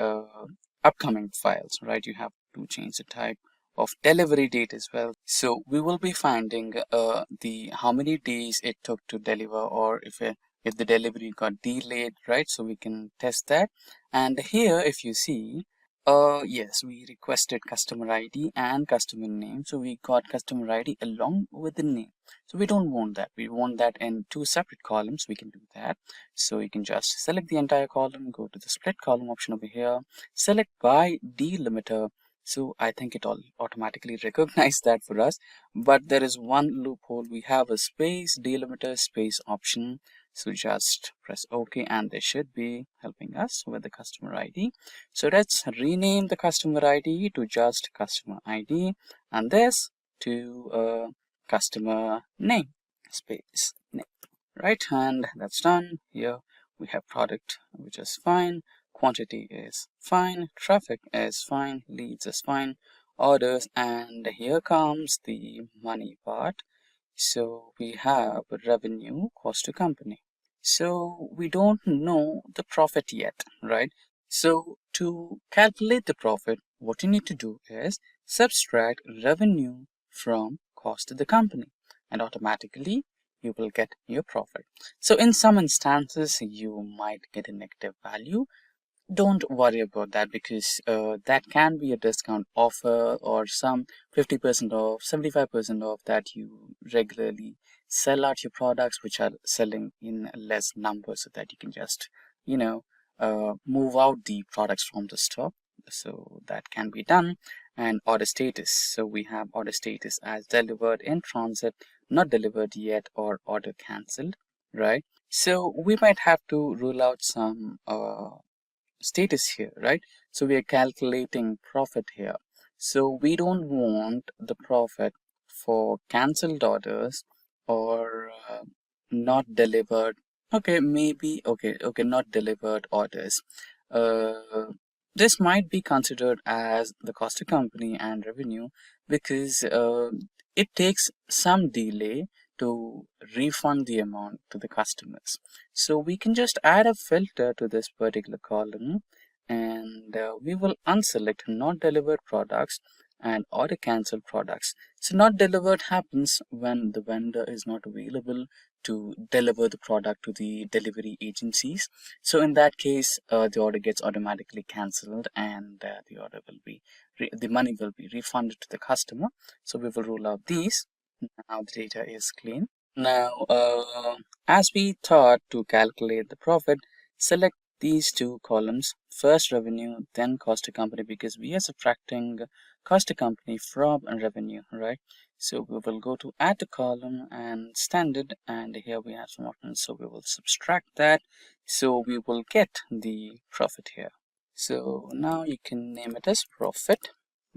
upcoming files, right? You have to change the type of delivery date as well. So we will be finding the how many days it took to deliver, or if the delivery got delayed, right? So we can test that. And here, if you see, yes, we requested customer ID and customer name. So we got customer ID along with the name. So we don't want that. We want that in two separate columns. We can do that. So you can just select the entire column, go to the split column option over here, select by delimiter. So I think it all automatically recognized that for us. But there is one loophole. We have a space delimiter space option. So just press OK and they should be helping us with the customer ID. So let's rename the customer ID to just customer ID and this to customer name space name, right? And that's done. Here we have product, which is fine. Quantity is fine. Traffic is fine. Leads is fine. Orders, and here comes the money part. So we have revenue, cost to company. So we don't know the profit yet, right? So to calculate the profit, what you need to do is subtract revenue from cost to the company, and automatically you will get your profit. So in some instances, you might get a negative value. Don't worry about that, because that can be a discount offer or some 50% off, 75% off that you regularly sell out your products which are selling in less numbers, so that you can just, move out the products from the stock. So that can be done. And order status. So we have order status as delivered, in transit, not delivered yet, or order cancelled, right? So we might have to rule out some status here, right? So we are calculating profit here. So we don't want the profit for cancelled orders or not delivered. Okay, maybe, okay, not delivered orders. This might be considered as the cost to company and revenue, because it takes some delay to refund the amount to the customers. So we can just add a filter to this particular column, and we will unselect not delivered products and order cancelled products. So not delivered happens when the vendor is not available to deliver the product to the delivery agencies. So in that case, the order gets automatically cancelled, and the order will be the money will be refunded to the customer. So we will rule out these. Now the data is clean. Now, as we thought to calculate the profit, select these two columns, first revenue, then cost to company, because we are subtracting cost to company from revenue, right? So we will go to add to column and standard, and here we have some options. So we will subtract that. So we will get the profit here. So now you can name it as profit.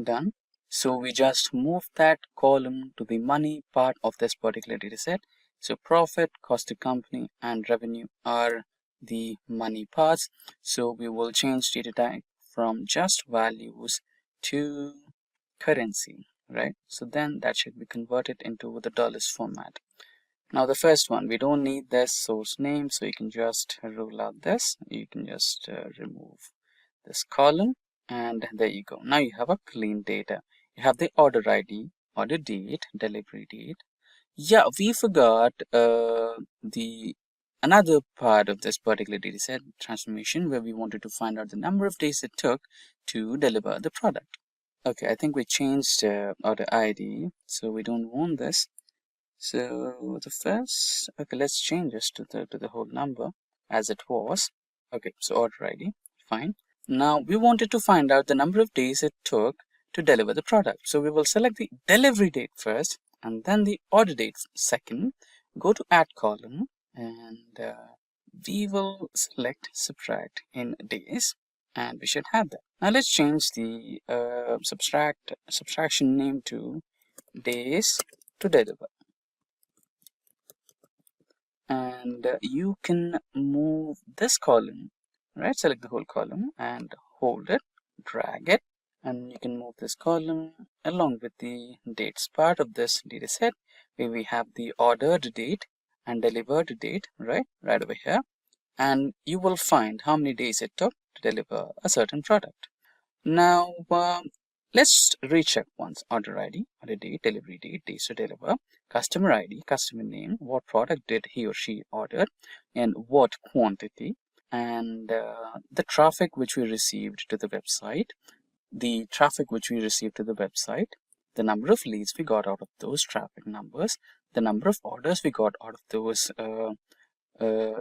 Done. So we just move that column to the money part of this particular data set. So profit, cost to company, and revenue are the money parts. So we will change data type from just values to currency, right? So then that should be converted into the dollars format. Now the first one, we don't need this source name, so you can just rule out this. You can just remove this column, and there you go. Now you have a clean data. You have the order ID, order date, delivery date. Yeah, we forgot the another part of this particular data set transformation, where we wanted to find out the number of days it took to deliver the product. Okay, I think we changed order ID, so we don't want this. So the first, okay, let's change this to the whole number as it was. Okay, so order ID, fine. Now we wanted to find out the number of days it took to deliver the product. So we will select the delivery date first, and then the order date second. Go to add column, and we will select subtract in days, and we should have that. Now let's change the subtraction name to days to deliver. And you can move this column, right? Select the whole column and hold it, drag it, and you can move this column along with the dates part of this data set, where we have the ordered date and delivered date, right over here. And you will find how many days it took to deliver a certain product. Now let's recheck once. Order ID, order date, delivery date, days to deliver, customer ID, customer name, what product did he or she order, and what quantity, and the traffic which we received to the website, the number of leads we got out of those traffic numbers, the number of orders we got out of those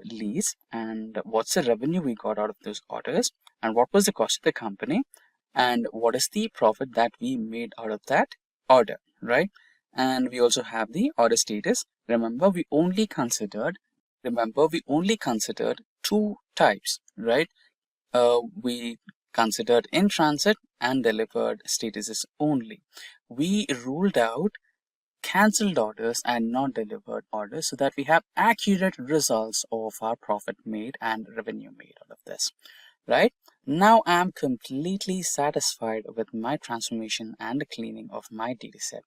leads, and what's the revenue we got out of those orders, and what was the cost of the company, and what is the profit that we made out of that order, right? And we also have the order status. Remember, we only considered two types, right? We considered in transit and delivered statuses only. We ruled out cancelled orders and not delivered orders, so that we have accurate results of our profit made and revenue made out of this, right? Now I'm completely satisfied with my transformation and the cleaning of my dataset.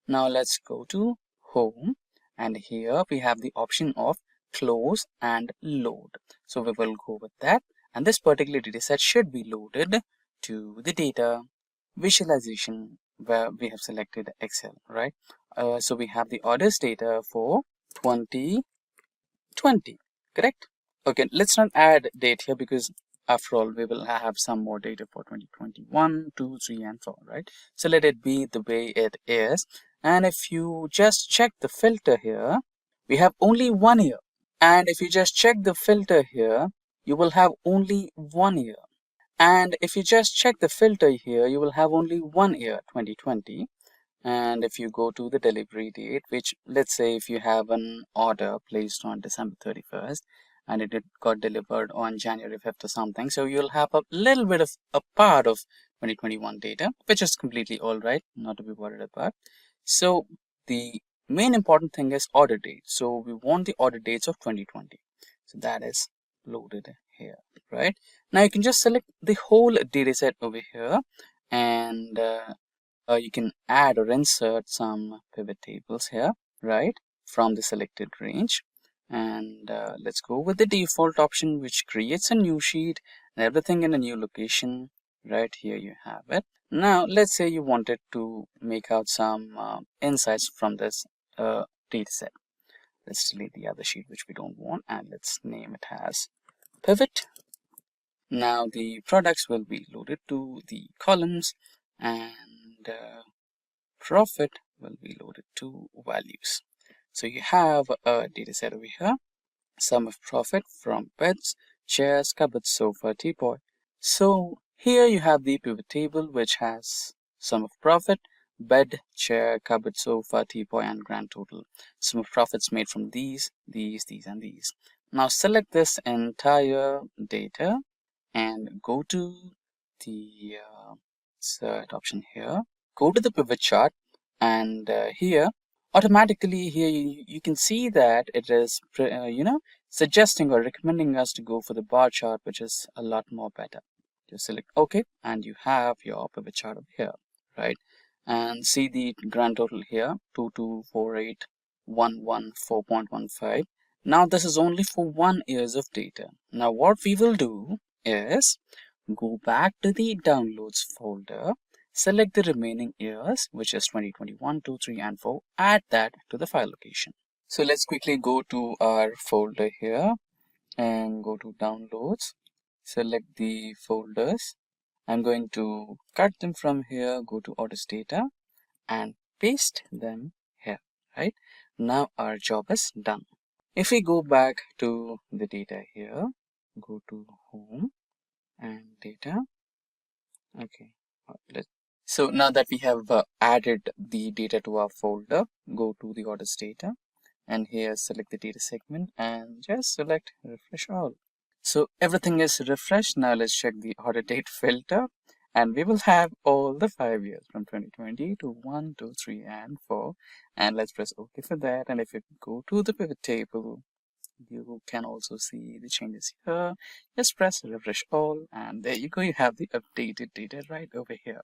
Now let's go to home, and here we have the option of close and load. So we will go with that, and this particular dataset should be loaded to the data visualization, where we have selected Excel, right? So we have the orders data for 2020, correct? Okay, let's not add date here, because after all, we will have some more data for 2021, 2, 3, and 4, right? So let it be the way it is. And if you just check the filter here, we have only 1 year. And if you just check the filter here, you will have only 1 year. And if you just check the filter here, you will have only 1 year, 2020. And if you go to the delivery date, which, let's say if you have an order placed on December 31st, and it got delivered on January 5th or something, so you'll have a little bit of a part of 2021 data, which is completely all right, not to be worried about. So the main important thing is order date. So we want the order dates of 2020. So that is loaded here, right? Now you can just select the whole data set over here, and you can add or insert some pivot tables here, right, from the selected range. And let's go with the default option, which creates a new sheet and everything in a new location. Right here you have it. Now let's say you wanted to make out some insights from this data set. Let's delete the other sheet which we don't want, and let's name it as pivot. Now the products will be loaded to the columns, and profit will be loaded to values. So you have a data set over here, sum of profit from beds, chairs, cupboards, sofa, teapot. So here you have the pivot table which has sum of profit, bed, chair, cupboard, sofa, teapot, and grand total. Sum of profits made from these, and these. Now select this entire data and go to the insert option here. Go to the pivot chart, and here automatically here you can see that it is suggesting or recommending us to go for the bar chart, which is a lot more better. Just select OK, and you have your pivot chart over here, right? And see the grand total here, 224811 4.15. Now this is only for 1 years of data. Now what we will do is go back to the downloads folder, select the remaining years, which is 2021, 2, 3, and 4, add that to the file location. So let's quickly go to our folder here and go to downloads, select the folders. I'm going to cut them from here, go to Orders Data and paste them here, right? Now our job is done. If we go back to the data here, go to Home and Data. Okay, so now that we have added the data to our folder, go to the Orders Data and here select the data segment and just select Refresh All. So everything is refreshed. Now let's check the order date filter, and we will have all the 5 years from 2020 to 1, 2, 3, and 4. And let's press OK for that. And if you go to the pivot table, you can also see the changes here. Just press refresh all, and there you go. You have the updated data right over here.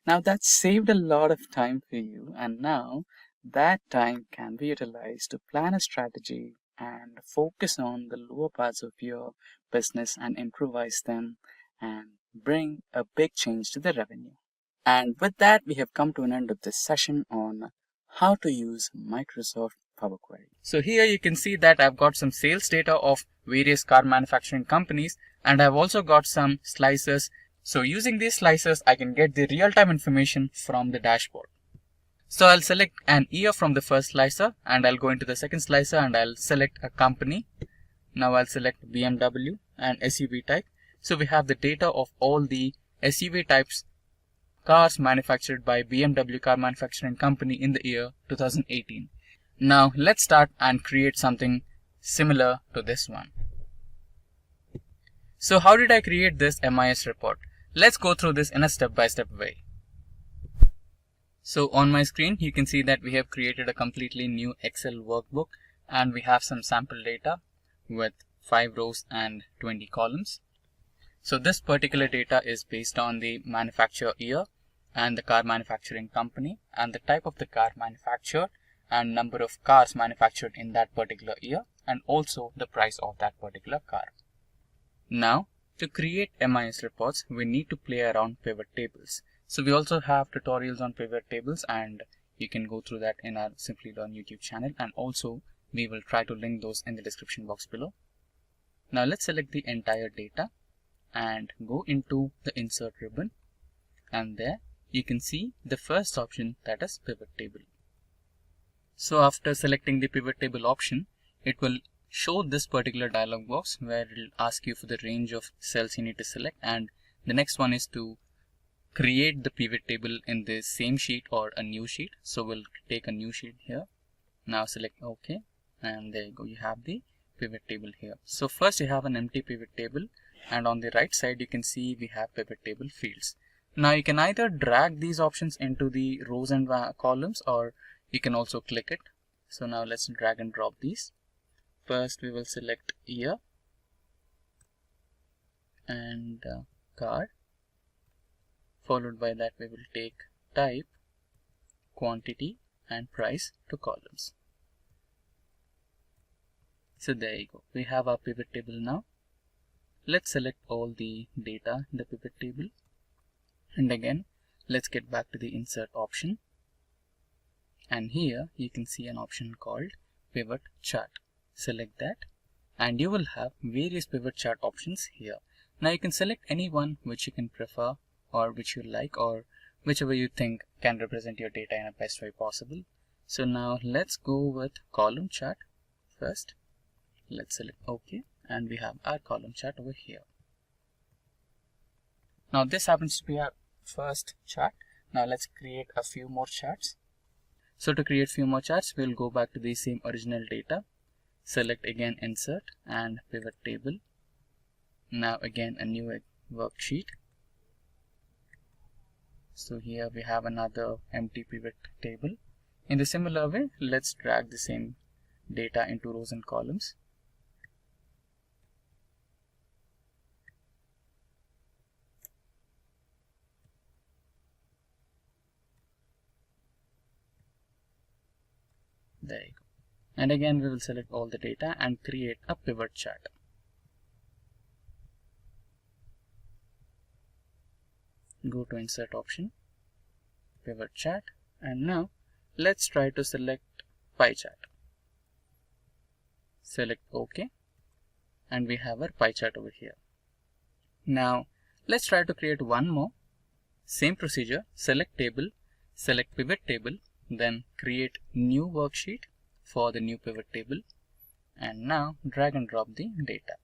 Now that saved a lot of time for you, and now that time can be utilized to plan a strategy and focus on the lower parts of your business and improvise them and bring a big change to the revenue. And with that, we have come to an end of this session on how to use Microsoft Power Query. So here you can see that I've got some sales data of various car manufacturing companies, and I've also got some slices. So using these slices, I can get the real-time information from the dashboard. So I'll select an year from the first slicer, and I'll go into the second slicer and I'll select a company. Now I'll select BMW and SUV type. So we have the data of all the SUV types cars manufactured by BMW Car Manufacturing Company in the year 2018. Now let's start and create something similar to this one. So how did I create this MIS report? Let's go through this in a step-by-step way. So on my screen, you can see that we have created a completely new Excel workbook, and we have some sample data with 5 rows and 20 columns. So this particular data is based on the manufacturer year and the car manufacturing company and the type of the car manufactured and number of cars manufactured in that particular year, and also the price of that particular car. Now, to create MIS reports, we need to play around pivot tables. So we also have tutorials on pivot tables, and you can go through that in our Simplilearn YouTube channel, and also we will try to link those in the description box below. Now let's select the entire data and go into the insert ribbon, and there you can see the first option, that is pivot table. So after selecting the pivot table option, it will show this particular dialog box where it will ask you for the range of cells you need to select, and the next one is to create the pivot table in the same sheet or a new sheet. So we'll take a new sheet here. Now select OK, and there you go, you have the pivot table here. So first you have an empty pivot table, and on the right side you can see we have pivot table fields. Now you can either drag these options into the rows and columns, or you can also click it. So now let's drag and drop these. First we will select year and car. Followed by that we will take type, quantity, and price to columns. So there you go, we have our pivot table now. Let's select all the data in the pivot table, and again let's get back to the insert option, and here you can see an option called pivot chart. Select that and you will have various pivot chart options here. Now you can select any one which you can prefer or which you like or whichever you think can represent your data in the best way possible. So now let's go with column chart first. Let's select OK and we have our column chart over here. Now this happens to be our first chart. Now let's create a few more charts. So to create few more charts, we'll go back to the same original data. Select again insert and pivot table. Now again a new worksheet. So here we have another empty pivot table. In the similar way, let's drag the same data into rows and columns. There you go. And again we will select all the data and create a pivot chart. Go to insert option, pivot chart, and now let's try to select pie chart. Select OK and we have our pie chart over here. Now let's try to create one more. Same procedure, select table, select pivot table, then create new worksheet for the new pivot table and now drag and drop the data.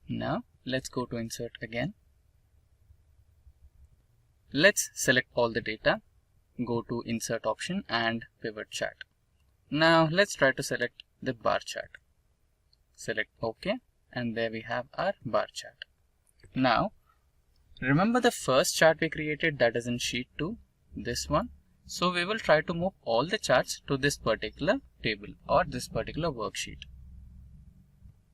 Now let's go to insert again. Let's select all the data, go to insert option and pivot chart. Now let's try to select the bar chart. Select OK and there we have our bar chart. Now remember the first chart we created, that is in sheet 2, this one. So we will try to move all the charts to this particular table or this particular worksheet.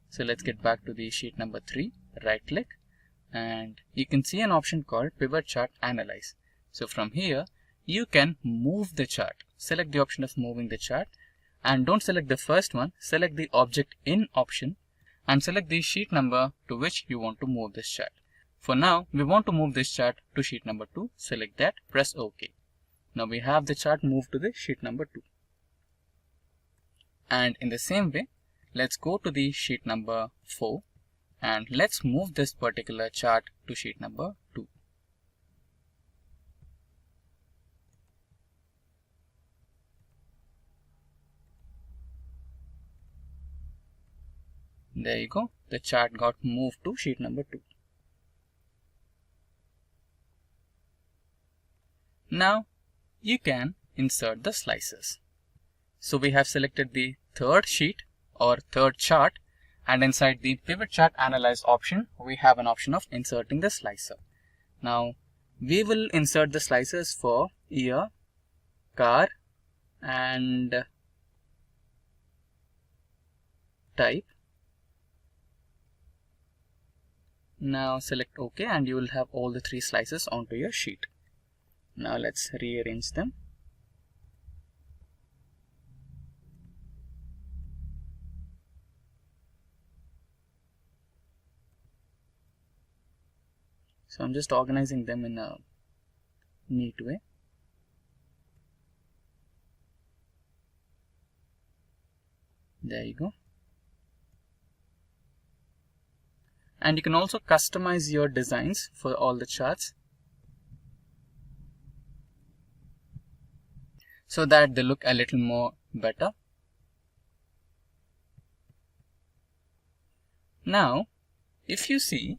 So let's get back to the sheet number 3, right click and you can see an option called pivot chart analyze. So from here you can move the chart. Select the option of moving the chart and don't select the first one, select the object in option and select the sheet number to which you want to move this chart. For now, we want to move this chart to sheet number 2. Select that, press OK. Now we have the chart moved to the sheet number 2. And in the same way, let's go to the sheet number 4 and let's move this particular chart to sheet number 2. There you go, the chart got moved to sheet number 2. Now you can insert the slices. So we have selected the third sheet or third chart and inside the pivot chart analyze option we have an option of inserting the slicer. Now we will insert the slices for year, car and type. Now select OK and you will have all the 3 slices onto your sheet. Now let's rearrange them. So I'm just organizing them in a neat way. There you go. And you can also customize your designs for all the charts so that they look a little more better. Now, if you see,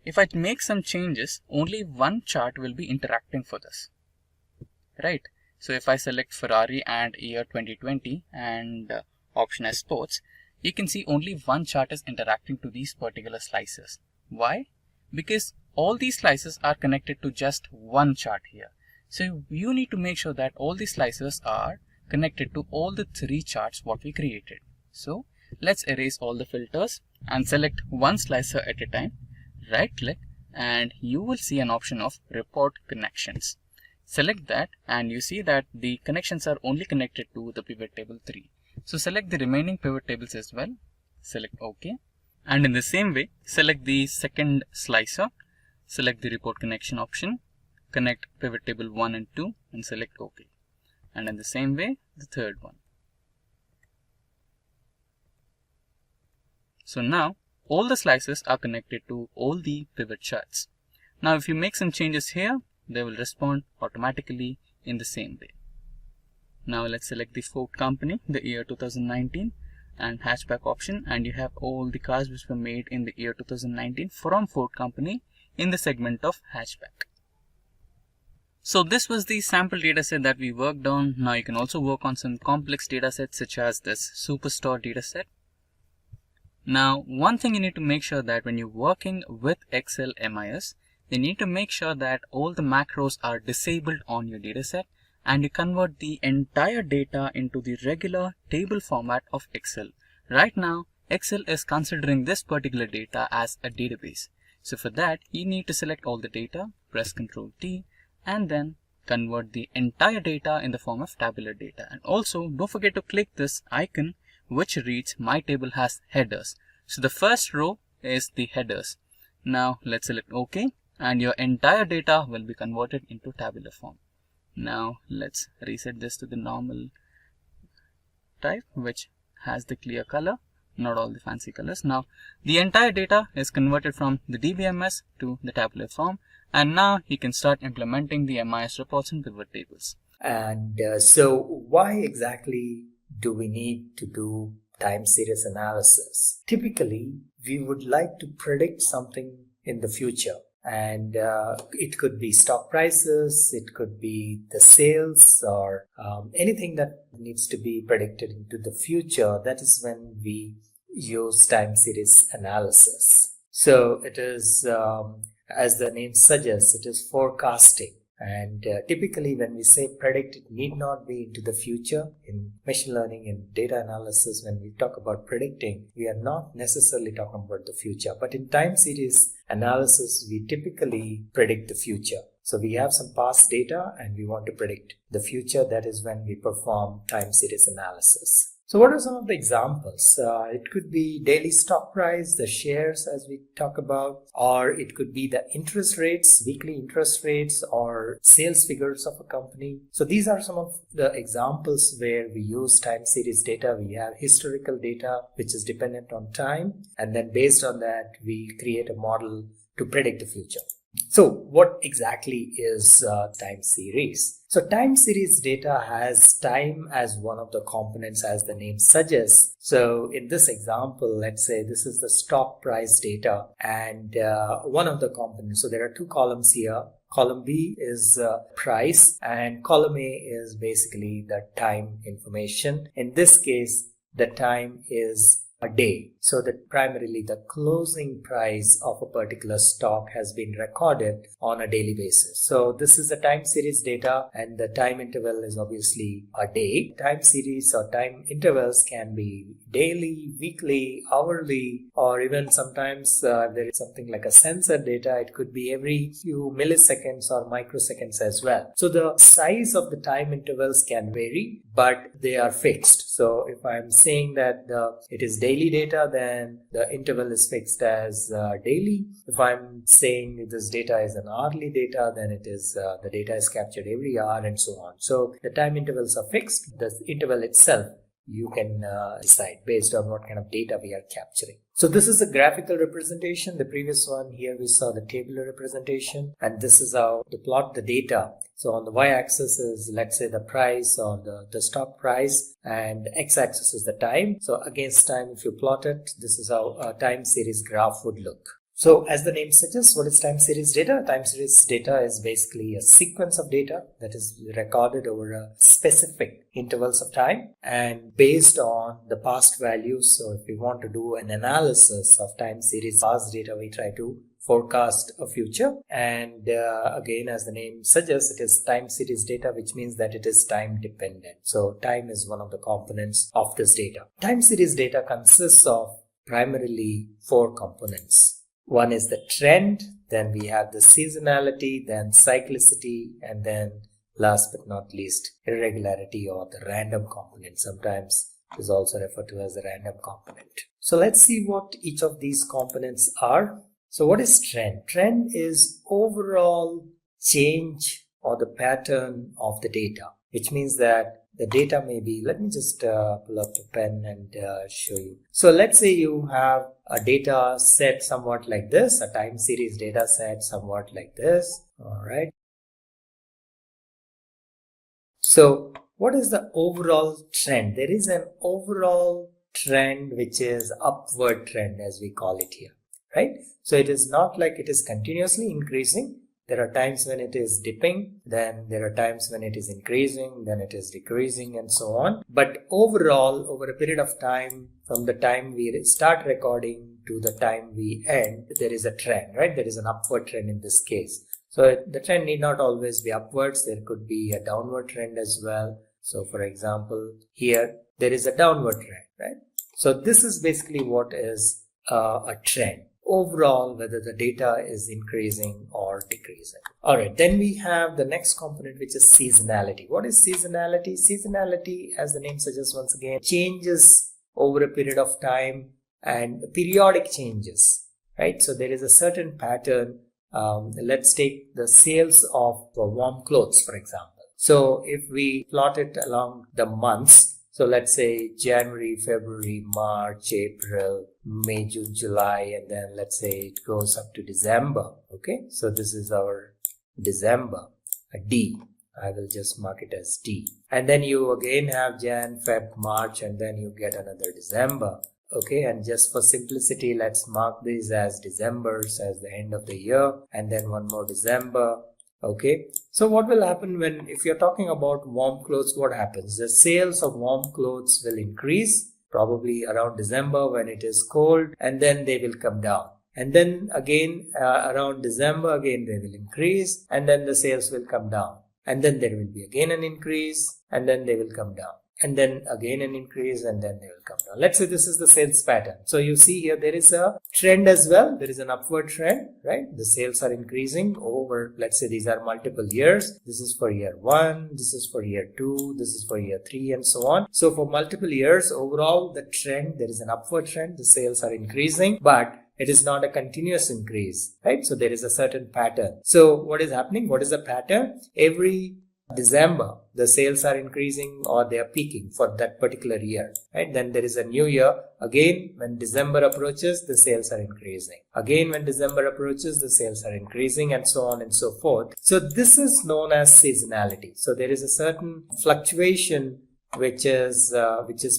if I make some changes, only one chart will be interacting for this, right? So if I select Ferrari and year 2020 and option as sports, you can see only one chart is interacting to these particular slices. Why? Because all these slices are connected to just one chart here. So you need to make sure that all these slices are connected to all the 3 charts what we created. So let's erase all the filters and select one slicer at a time. Right click and you will see an option of report connections. Select that and you see that the connections are only connected to the pivot table 3. So select the remaining pivot tables as well. Select OK And in the same way, select the second slicer, select the report connection option, connect pivot table 1 and 2 and select OK. And in the same way, the third one. So now all the slices are connected to all the pivot charts. Now if you make some changes here, they will respond automatically in the same way. Now let's select the Ford company, the year 2019 and hatchback option, and you have all the cars which were made in the year 2019 from Ford company in the segment of hatchback. So this was the sample dataset that we worked on. Now you can also work on some complex datasets such as this superstore dataset. Now one thing you need to make sure that when you're working with Excel MIS, you need to make sure that all the macros are disabled on your dataset and you convert the entire data into the regular table format of Excel. Right now, Excel is considering this particular data as a database. So for that, you need to select all the data, press Ctrl T, and then convert the entire data in the form of tabular data. And also, don't forget to click this icon which reads My Table Has Headers. So the first row is the headers. Now let's select OK, and your entire data will be converted into tabular form. Now let's reset this to the normal type which has the clear color, not all the fancy colors. Now the entire data is converted from the DBMS to the tabular form, and now you can start implementing the MIS reports and pivot tables. And so why exactly do we need to do time series analysis? Typically, we would like to predict something in the future. And it could be stock prices, it could be the sales, or anything that needs to be predicted into the future. That is when we use time series analysis. So it is, as the name suggests, it is forecasting. And typically when we say predict, it need not be into the future. In machine learning and data analysis, when we talk about predicting, we are not necessarily talking about the future. But in time series analysis, we typically predict the future. So we have some past data and we want to predict the future. That is when we perform time series analysis. So what are some of the examples? It could be daily stock price, the shares as we talk about, or it could be the interest rates, weekly interest rates, or sales figures of a company. So these are some of the examples where we use time series data. We have historical data which is dependent on time, and then based on that we create a model to predict the future. So what exactly is time series? So time series data has time as one of the components, as the name suggests. So in this example, let's say this is the stock price data and one of the components. So there are two columns here. Column B is price and column A is basically the time information. In this case, the time is a day. So that primarily the closing price of a particular stock has been recorded on a daily basis. So this is the time series data and the time interval is obviously a day. Time series or time intervals can be daily, weekly, hourly, or even sometimes there is something like a sensor data. It could be every few milliseconds or microseconds as well. So the size of the time intervals can vary, but they are fixed. So if I'm saying that it is daily data, then the interval is fixed as daily. If I'm saying this data is an hourly data, then it is the data is captured every hour and so on. So the time intervals are fixed. The interval itself you can decide based on what kind of data we are capturing. So this is a graphical representation. The previous one here we saw the tabular representation, and this is how to plot the data. So on the y-axis is, let's say, the price or the stock price, and the x-axis is the time. So against time, if you plot it, this is how a time series graph would look. So as the name suggests, what is time series data? Time series data is basically a sequence of data that is recorded over a specific intervals of time and based on the past values. So if we want to do an analysis of time series past data, we try to forecast a future. And again, as the name suggests, it is time series data, which means that it is time dependent. So time is one of the components of this data. Time series data consists of primarily four components. One is the trend, then we have the seasonality, then cyclicity, and then last but not least, irregularity or the random component. Sometimes is also referred to as a random component. So let's see what each of these components are. So what is trend? Trend is overall change or the pattern of the data, which means that the data may be, let me just pull up a pen and show you. So let's say you have a data set somewhat like this, a time series data set somewhat like this. All right. So what is the overall trend? There is an overall trend which is upward trend, as we call it here, right? So it is not like it is continuously increasing. There are times when it is dipping, then there are times when it is increasing, then it is decreasing, and so on. But overall, over a period of time, from the time we start recording to the time we end, there is a trend, right? There is an upward trend in this case. So the trend need not always be upwards. There could be a downward trend as well. So for example, here there is a downward trend, right? So this is basically what is a trend. Overall, whether the data is increasing or decreasing. All right, then we have the next component, which is seasonality. What is seasonality? Seasonality, as the name suggests, once again, changes over a period of time and periodic changes, right? So there is a certain pattern. Let's take the sales of warm clothes, for example. So if we plot it along the months, so let's say January, February, March, April, May, June, July, and then let's say it goes up to December. Okay, so this is our December, a D. I will just mark it as D. And then you again have Jan, Feb, March, and then you get another December. Okay, and just for simplicity, let's mark these as Decembers as the end of the year, and then one more December. Okay, so what will happen if you're talking about warm clothes, what happens? The sales of warm clothes will increase probably around December when it is cold, and then they will come down. And then again around December, again they will increase, and then the sales will come down. And then there will be again an increase, and then they will come down. And then again an increase, and then they will come down. Let's say this is the sales pattern. So you see here there is a trend as well. There is an upward trend, right? The sales are increasing over, let's say these are multiple years. This is for year 1, this is for year 2, this is for year 3, and so on. So for multiple years, overall the trend, there is an upward trend. The sales are increasing, but it is not a continuous increase, right? So there is a certain pattern. So what is happening? What is the pattern? Every December, the sales are increasing or they are peaking for that particular year, right? Then there is a new year. Again, when December approaches, the sales are increasing. Again, when December approaches, the sales are increasing, and so on and so forth. So this is known as seasonality. So there is a certain fluctuation which is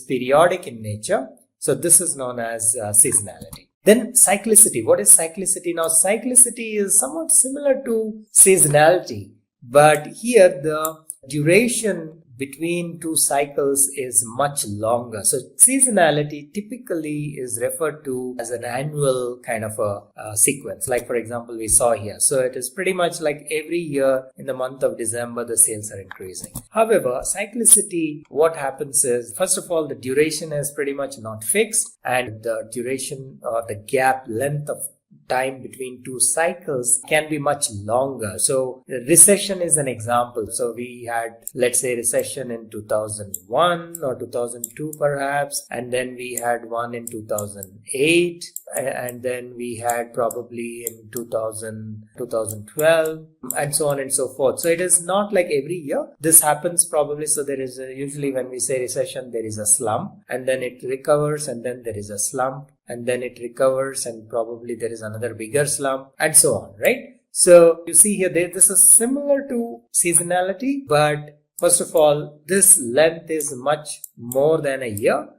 periodic in nature. So this is known as seasonality. Then cyclicity. What is cyclicity? Now, cyclicity is somewhat similar to seasonality, but here the duration between two cycles is much longer. So seasonality typically is referred to as an annual kind of a sequence. Like for example, we saw here. So it is pretty much like every year in the month of December, the sales are increasing. However, cyclicity, what happens is, first of all, the duration is pretty much not fixed, and the duration or the gap length of time between two cycles can be much longer. So recession is an example. So we had, let's say, recession in 2001 or 2002 perhaps, and then we had one in 2008, and then we had probably in 2012, and so on and so forth. So it is not like every year this happens probably. So there is usually when we say recession, there is a slump, and then it recovers, and then there is a slump, and then it recovers, and probably there is another bigger slump, and so on, right? So you see here, this is similar to seasonality, but first of all, this length is much more than a year,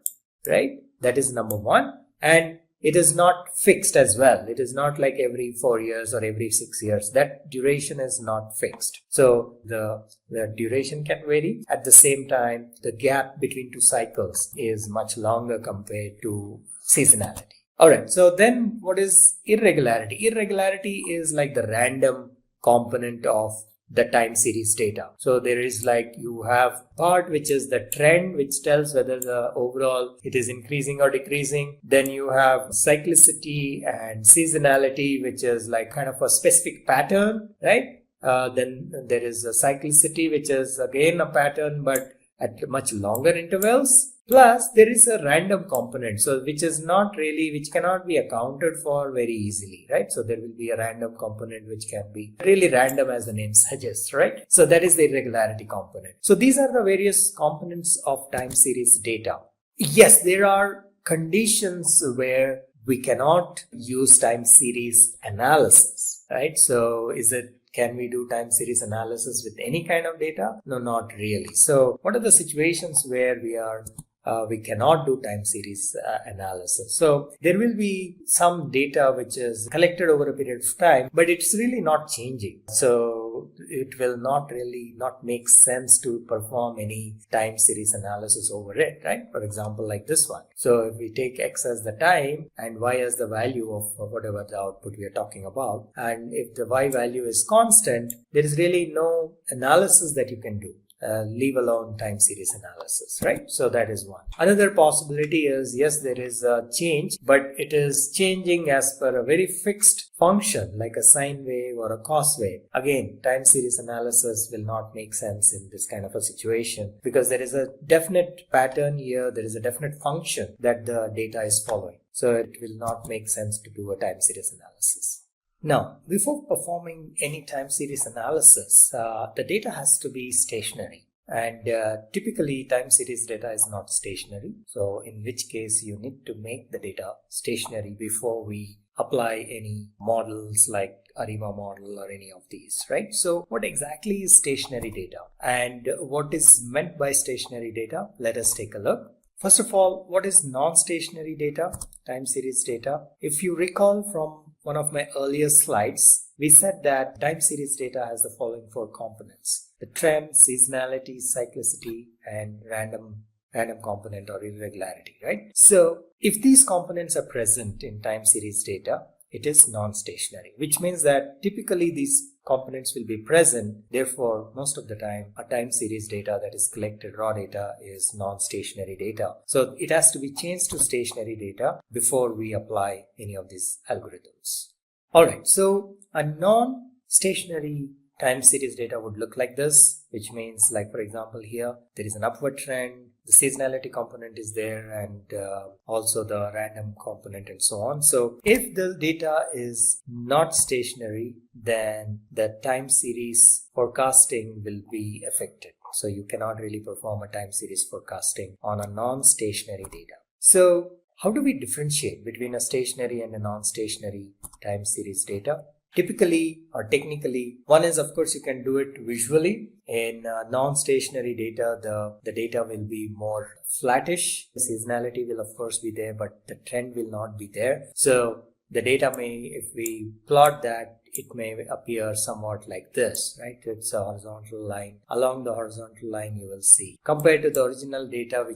right? That is number one. And it is not fixed as well. It is not like every 4 years or every 6 years. That duration is not fixed. So the duration can vary. At the same time, the gap between two cycles is much longer compared to seasonality. Alright, so then what is irregularity? Irregularity is like the random component of the time series data. So there is like, you have part which is the trend, which tells whether the overall it is increasing or decreasing. Then you have cyclicity and seasonality, which is like kind of a specific pattern, right? Then there is a cyclicity, which is again a pattern, but at much longer intervals. Plus, there is a random component, so which cannot be accounted for very easily, right? So there will be a random component which can be really random, as the name suggests, right? So that is the irregularity component. So these are the various components of time series data. Yes, there are conditions where we cannot use time series analysis, right? So can we do time series analysis with any kind of data? No, not really. So what are the situations where we cannot do time series analysis? So there will be some data which is collected over a period of time, but it's really not changing. So it will not make sense to perform any time series analysis over it, right? For example, like this one. So if we take X as the time and Y as the value of whatever the output we are talking about, and if the Y value is constant, there is really no analysis that you can do. Leave alone time series analysis, right? So that is one. Another possibility is, yes, there is a change, but it is changing as per a very fixed function like a sine wave or a cos wave. Again, time series analysis will not make sense in this kind of a situation because there is a definite pattern here, there is a definite function that the data is following. So it will not make sense to do a time series analysis. Now, before performing any time series analysis, the data has to be stationary. And typically, time series data is not stationary. So in which case, you need to make the data stationary before we apply any models like ARIMA model or any of these, right? So what exactly is stationary data? And what is meant by stationary data? Let us take a look. First of all, what is non-stationary data, time series data? If you recall from one of my earlier slides, we said that time series data has the following 4 components: the trend, seasonality, cyclicity, and random component or irregularity, right? So if these components are present in time series data, it is non-stationary, which means that typically these components will be present. Therefore, most of the time, a time series data that is collected raw data is non-stationary data. So it has to be changed to stationary data before we apply any of these algorithms. All right, so a non-stationary time series data would look like this, which means, like, for example, here there is an upward trend, the seasonality component is there, and also the random component and so on. So if the data is not stationary, then the time series forecasting will be affected. So you cannot really perform a time series forecasting on a non-stationary data. So how do we differentiate between a stationary and a non-stationary time series data? Typically or technically, one is, of course, you can do it visually. In non-stationary data, the data will be more flattish. The seasonality will, of course, be there, but the trend will not be there. So the data may, if we plot that, it may appear somewhat like this, right? It's a horizontal line. Along the horizontal line, you will see. Compared to the original data,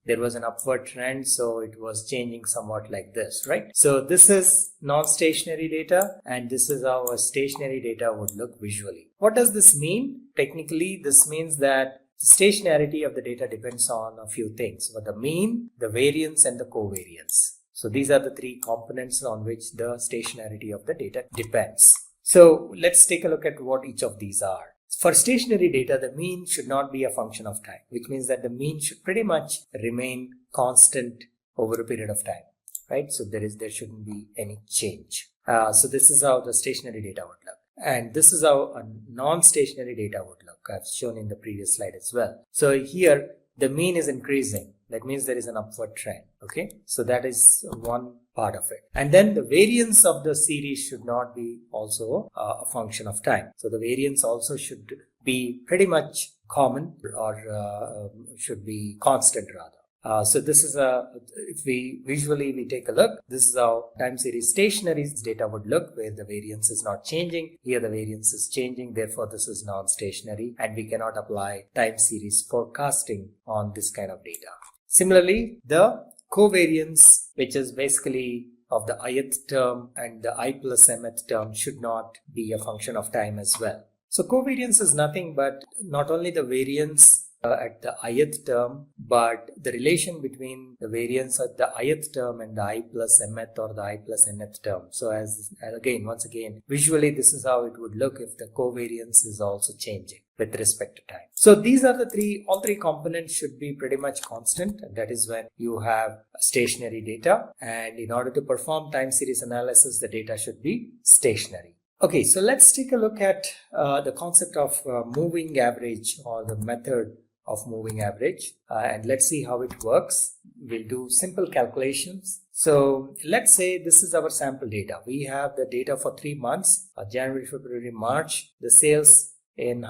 there was an upward trend, so it was changing somewhat like this, right? So this is non-stationary data, and this is how a stationary data would look visually. What does this mean? Technically, this means that the stationarity of the data depends on a few things: the mean, the variance, and the covariance. So these are the 3 components on which the stationarity of the data depends. So let's take a look at what each of these are. For stationary data, the mean should not be a function of time, which means that the mean should pretty much remain constant over a period of time, right? So there shouldn't be any change. So this is how the stationary data would look. And this is how a non-stationary data would look. I've shown in the previous slide as well. So here, the mean is increasing. That means there is an upward trend. Okay, so that is one part of it. And then the variance of the series should not be also a function of time. So the variance also should be pretty much common, or should be constant rather. So this is if we visually take a look, this is how time series stationary data would look, where the variance is not changing. Here the variance is changing, therefore this is non-stationary, and we cannot apply time series forecasting on this kind of data. Similarly, the covariance, which is basically of the ith term and the I plus mth term, should not be a function of time as well. So covariance is nothing but not only the variance at the ith term, but the relation between the variance at the ith term and the I plus mth or the I plus nth term. So once again, visually this is how it would look if the covariance is also changing with respect to time. So these are all three components should be pretty much constant. That is when you have stationary data, and in order to perform time series analysis, the data should be stationary. Okay, so let's take a look at the concept of moving average, or the method of moving average, and let's see how it works. We'll do simple calculations. So let's say this is our sample data. We have the data for 3 months, January, February, March. The sales in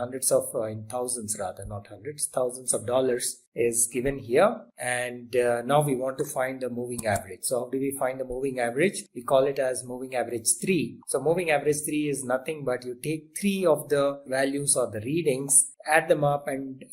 thousands of dollars is given here, and now we want to find the moving average. So how do we find the moving average? We call it as moving average 3. So moving average 3 is nothing but you take 3 of the values or the readings, add them up and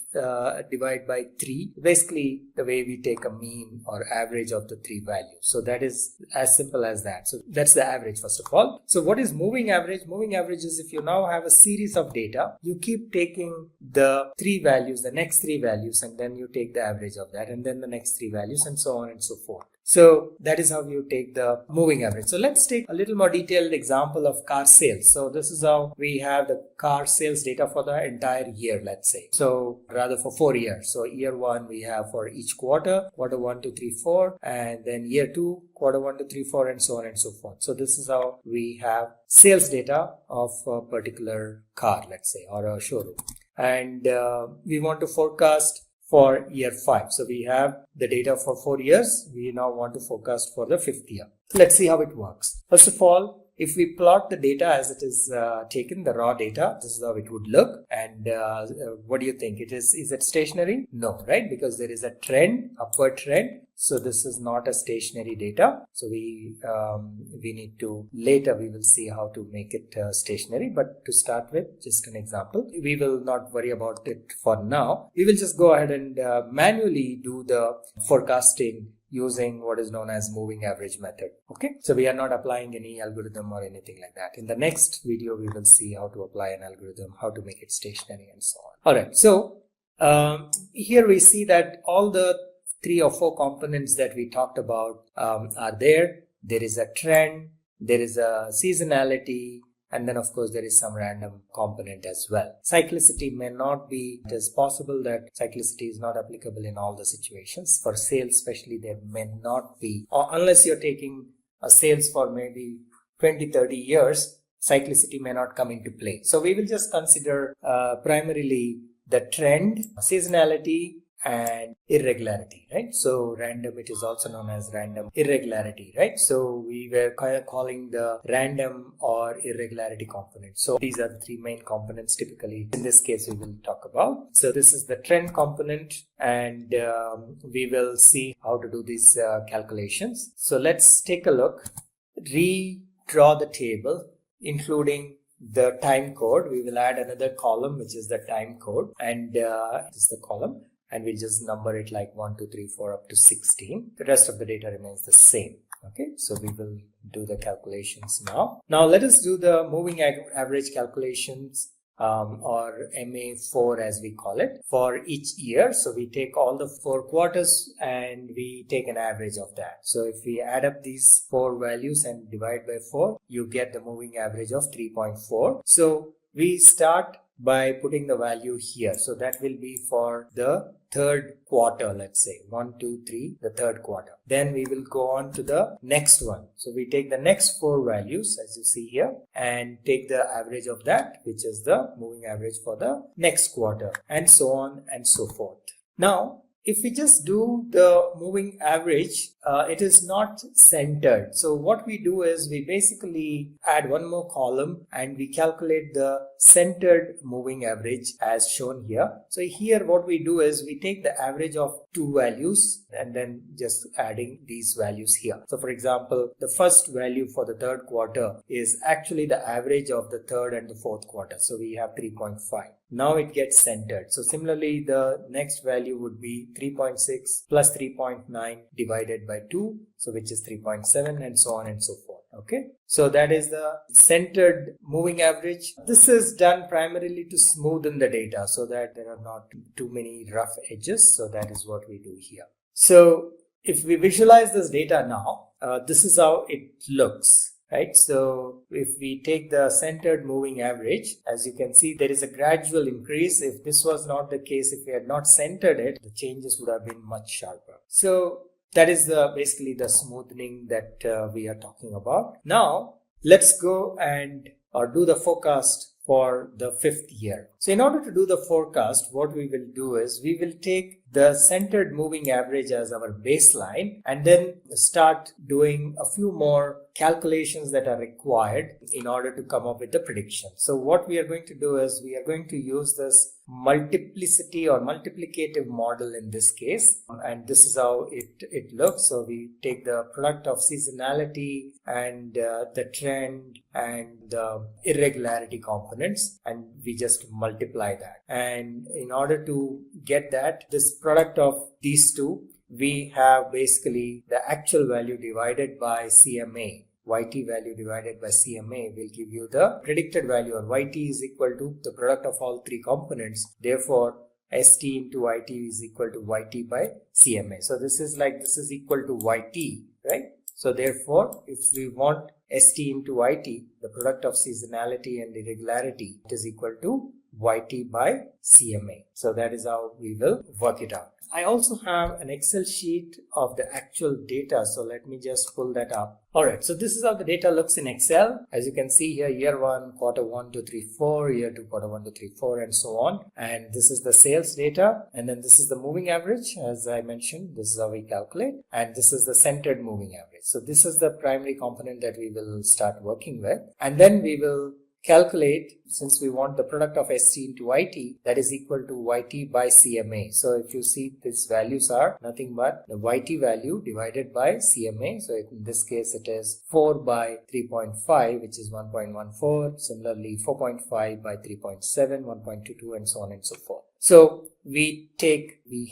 divide by 3. Basically the way we take a mean or average of the 3 values. So that is as simple as that. So that's the average first of all. So what is moving average? Moving average is if you now have a series of data, you keep taking the 3 values, the next 3 values, and then you take the average of that, and then the next 3 values, and so on and so forth. So that is how you take the moving average. So let's take a little more detailed example of car sales. So this is how we have the car sales data for the entire year, let's say. So rather for 4 years. So year 1 we have for each quarter 1, 2, 3, 4, and then year 2, quarter 1, 2, 3, 4, and so on and so forth. So this is how we have sales data of a particular car, let's say, or a showroom. And we want to forecast for year 5. So we have the data for 4 years. We now want to forecast for the 5th year. Let's see how it works. First of all, if we plot the data as it is taken, the raw data, this is how it would look. And what do you think? Is it stationary? No, right? Because there is a trend, upward trend. So this is not a stationary data. So we need to, later we will see how to make it stationary. But to start with, just an example. We will not worry about it for now. We will just go ahead and manually do the forecasting using what is known as moving average method. Okay, so we are not applying any algorithm or anything like that. In the next video, we will see how to apply an algorithm, how to make it stationary, and so on. All right, so here we see that all the 3 or 4 components that we talked about are there. There is a trend, there is a seasonality, and then of course there is some random component as well. Cyclicity may not be, it is possible that cyclicity is not applicable in all the situations. For sales especially, there may not be, or unless you're taking a sales for maybe 20-30 years, cyclicity may not come into play. So we will just consider primarily the trend, seasonality, and irregularity, right? So random, it is also known as random irregularity, right? So we were kind of calling the random or irregularity component. So these are the 3 main components typically in this case we will talk about. So this is the trend component, and we will see how to do these calculations. So let's take a look, redraw the table including the time code. We will add another column which is the time code, and this is the column, and we'll just number it like 1, 2, 3, 4 up to 16. The rest of the data remains the same. Okay, so we will do the calculations now. Now let us do the moving average calculations, or MA4 as we call it, for each year. So we take all the 4 quarters and we take an average of that. So if we add up these 4 values and divide by 4, you get the moving average of 3.4. So we start by putting the value here. So that will be for the 3rd quarter, let's say 1, 2, 3, the 3rd quarter. Then we will go on to the next one. So we take the next 4 values as you see here and take the average of that, which is the moving average for the next quarter, and so on and so forth. Now, if we just do the moving average, it is not centered. So what we do is we basically add one more column and we calculate the centered moving average as shown here. So here what we do is we take the average of 2 values and then just adding these values here. So for example, the first value for the 3rd quarter is actually the average of the 3rd and the 4th quarter. So we have 3.5. Now it gets centered. So similarly, the next value would be 3.6 plus 3.9 divided by 2, so which is 3.7, and so on and so forth. Okay, so that is the centered moving average. This is done primarily to smoothen the data so that there are not too many rough edges. So that is what we do here. So if we visualize this data now, this is how it looks. Right, so if we take the centered moving average, as you can see, there is a gradual increase. If this was not the case, if we had not centered it, the changes would have been much sharper. So that is basically the smoothing that we are talking about. Now let's go and do the forecast for the 5th year. So in order to do the forecast, what we will do is we will take the centered moving average as our baseline and then start doing a few more calculations that are required in order to come up with the prediction. So what we are going to do is we are going to use this multiplicity or multiplicative model in this case, and this is how it looks. So we take the product of seasonality and the trend and the irregularity components, and we just multiply that. And in order to get that, this product of these two, we have basically the actual value divided by CMA. YT value divided by CMA will give you the predicted value, or YT is equal to the product of all three components. Therefore, ST into YT is equal to YT by CMA. So this is equal to YT, right? So therefore, if we want ST into YT, the product of seasonality and irregularity, it is equal to YT by CMA. So that is how we will work it out. I also have an Excel sheet of the actual data. So let me just pull that up. Alright, so this is how the data looks in Excel. As you can see here, year 1, quarter 1, 2, 3, 4, year 2, quarter 1, 2, 3, 4, and so on. And this is the sales data. And then this is the moving average. As I mentioned, this is how we calculate. And this is the centered moving average. So this is the primary component that we will start working with. And then we will calculate, since we want the product of ST into YT, that is equal to YT by CMA. So if you see, these values are nothing but the YT value divided by CMA. So in this case, it is 4 by 3.5, which is 1.14. Similarly, 4.5 by 3.7, 1.22, and so on and so forth. So we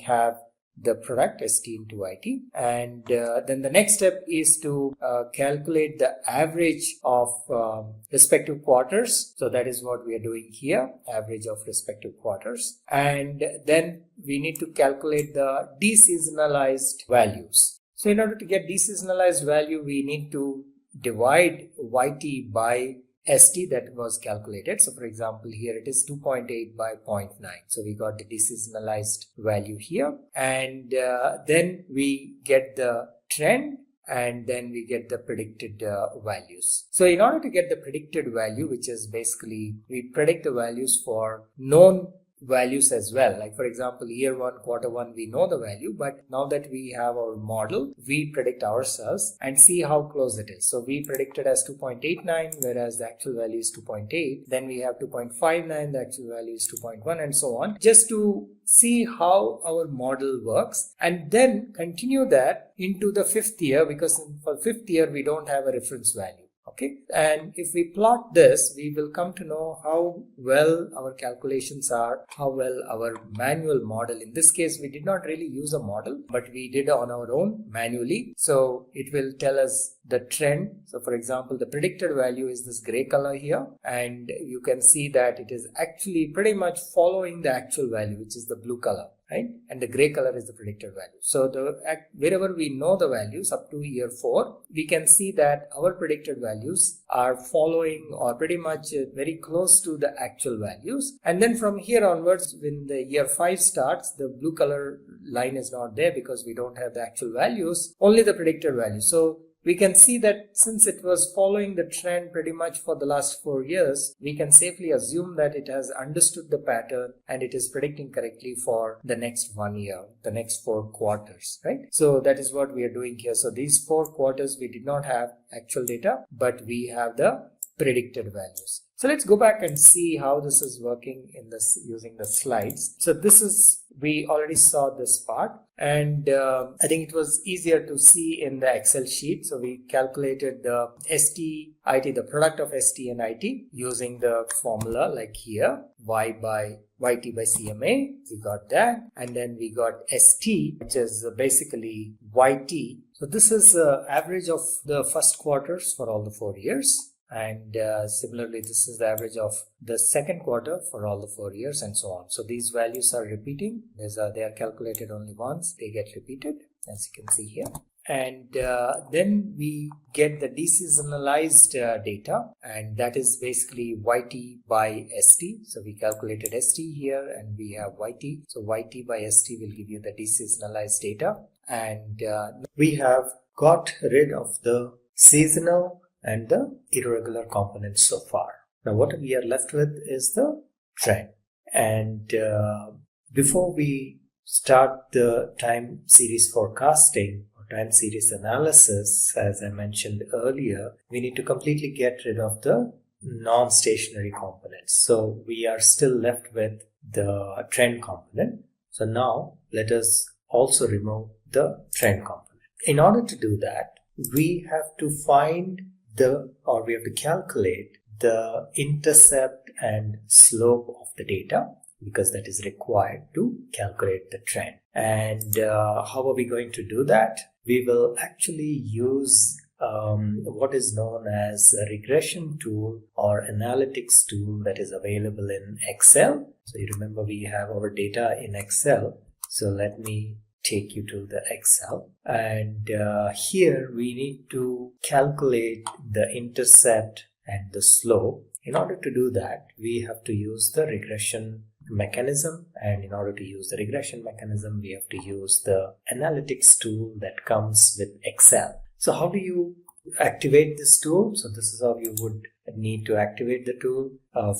have the product ST into YT, and then the next step is to calculate the average of respective quarters. So that is what we are doing here, average of respective quarters, and then we need to calculate the deseasonalized values. So in order to get deseasonalized value, we need to divide YT by ST that was calculated. So for example, here it is 2.8 by 0.9. So we got the deseasonalized value here, and then we get the trend, and then we get the predicted values. So in order to get the predicted value, which is basically we predict the values for known values as well. Like for example, year 1, quarter 1, we know the value, but now that we have our model, we predict ourselves and see how close it is. So we predicted as 2.89, whereas the actual value is 2.8. Then we have 2.59, the actual value is 2.1, and so on, just to see how our model works, and then continue that into the 5th year, because for 5th year we don't have a reference value. Okay, and if we plot this, we will come to know how well our calculations are, how well our manual model. In this case, we did not really use a model, but we did on our own manually. So it will tell us the trend. So for example, the predicted value is this gray color here, and you can see that it is actually pretty much following the actual value, which is the blue color. Right? And the gray color is the predicted value. So wherever we know the values up to year 4, we can see that our predicted values are following or pretty much very close to the actual values. And then from here onwards, when the year 5 starts, the blue color line is not there because we don't have the actual values, only the predicted value. So we can see that since it was following the trend pretty much for the last 4 years, we can safely assume that it has understood the pattern and it is predicting correctly for the next 1 year, the next 4 quarters, right? So that is what we are doing here. So these 4 quarters, we did not have actual data, but we have the predicted values. So let's go back and see how this is working in this using the slides. So this is, we already saw this part, and I think it was easier to see in the Excel sheet. So we calculated the ST, IT, the product of ST and IT using the formula like here, Y by YT by CMA, we got that, and then we got ST, which is basically YT. So this is average of the first quarters for all the 4 years. And similarly, this is the average of the second quarter for all the 4 years and so on. So these values are repeating. They are calculated only once. They get repeated, as you can see here. And then we get the deseasonalized data, and that is basically YT by ST. So we calculated ST here and we have YT. So YT by ST will give you the deseasonalized data. And we have got rid of the seasonal and the irregular components so far. Now what we are left with is the trend. And before we start the time series forecasting, time series analysis, as I mentioned earlier, we need to completely get rid of the non-stationary components. So we are still left with the trend component. So now let us also remove the trend component. In order to do that, we have to we have to calculate the intercept and slope of the data, because that is required to calculate the trend. And how are we going to do that? We will actually use what is known as a regression tool or analytics tool that is available in Excel. So you remember we have our data in Excel. So let me take you to the Excel. And here we need to calculate the intercept and the slope. In order to do that, we have to use the regression mechanism, and in order to use the regression mechanism, we have to use the analytics tool that comes with Excel. So how do you activate this tool? So this is how you would need to activate the tool.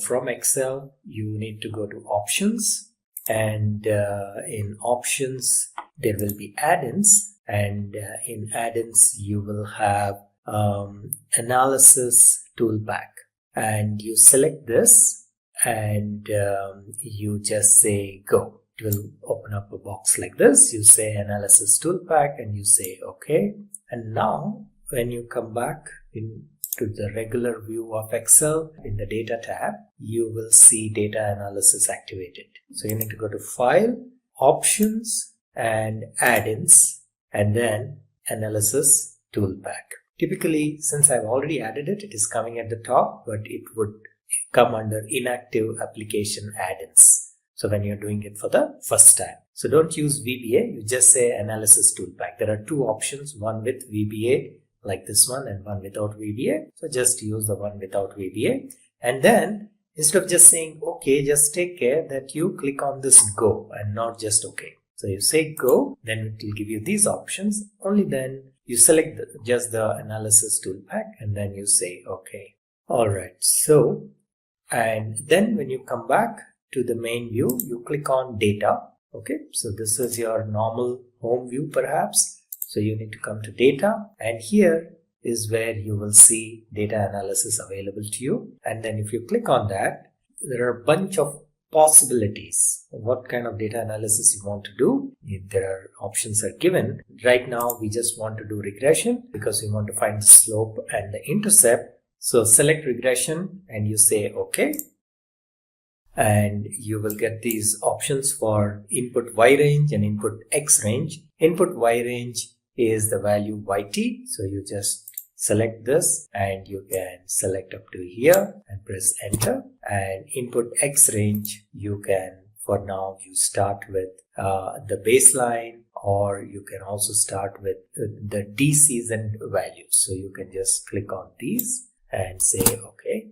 From Excel, you need to go to options, and in options there will be add-ins, and in add-ins you will have analysis toolpack, and you select this and you just say go. It will open up a box like this. You say analysis toolpack and you say okay. And now when you come back into the regular view of Excel in the data tab, you will see data analysis activated. So you need to go to file, options and add-ins, and then analysis toolpack. Typically, since I've already added it, it is coming at the top, but it would come under inactive application add-ins. So when you're doing it for the first time. So don't use VBA, you just say analysis toolpack. There are two options, one with VBA like this one and one without VBA. So just use the one without VBA. And then instead of just saying okay, just take care that you click on this go and not just okay. So you say go, then it will give you these options. Only then you select just the analysis toolpack and then you say okay. Alright, so and then when you come back to the main view, you click on data. Okay, so this is your normal home view perhaps. So you need to come to data, and here is where you will see data analysis available to you. And then if you click on that, there are a bunch of possibilities of what kind of data analysis you want to do. If there are options are given. Right now we just want to do regression because we want to find the slope and the intercept. So select regression and you say okay, and you will get these options for input Y range and input X range. Input Y range is the value YT, so you just select this and you can select up to here and press enter. And input X range, you can, for now you start with the baseline, or you can also start with the deseasoned values. So you can just click on these and say okay.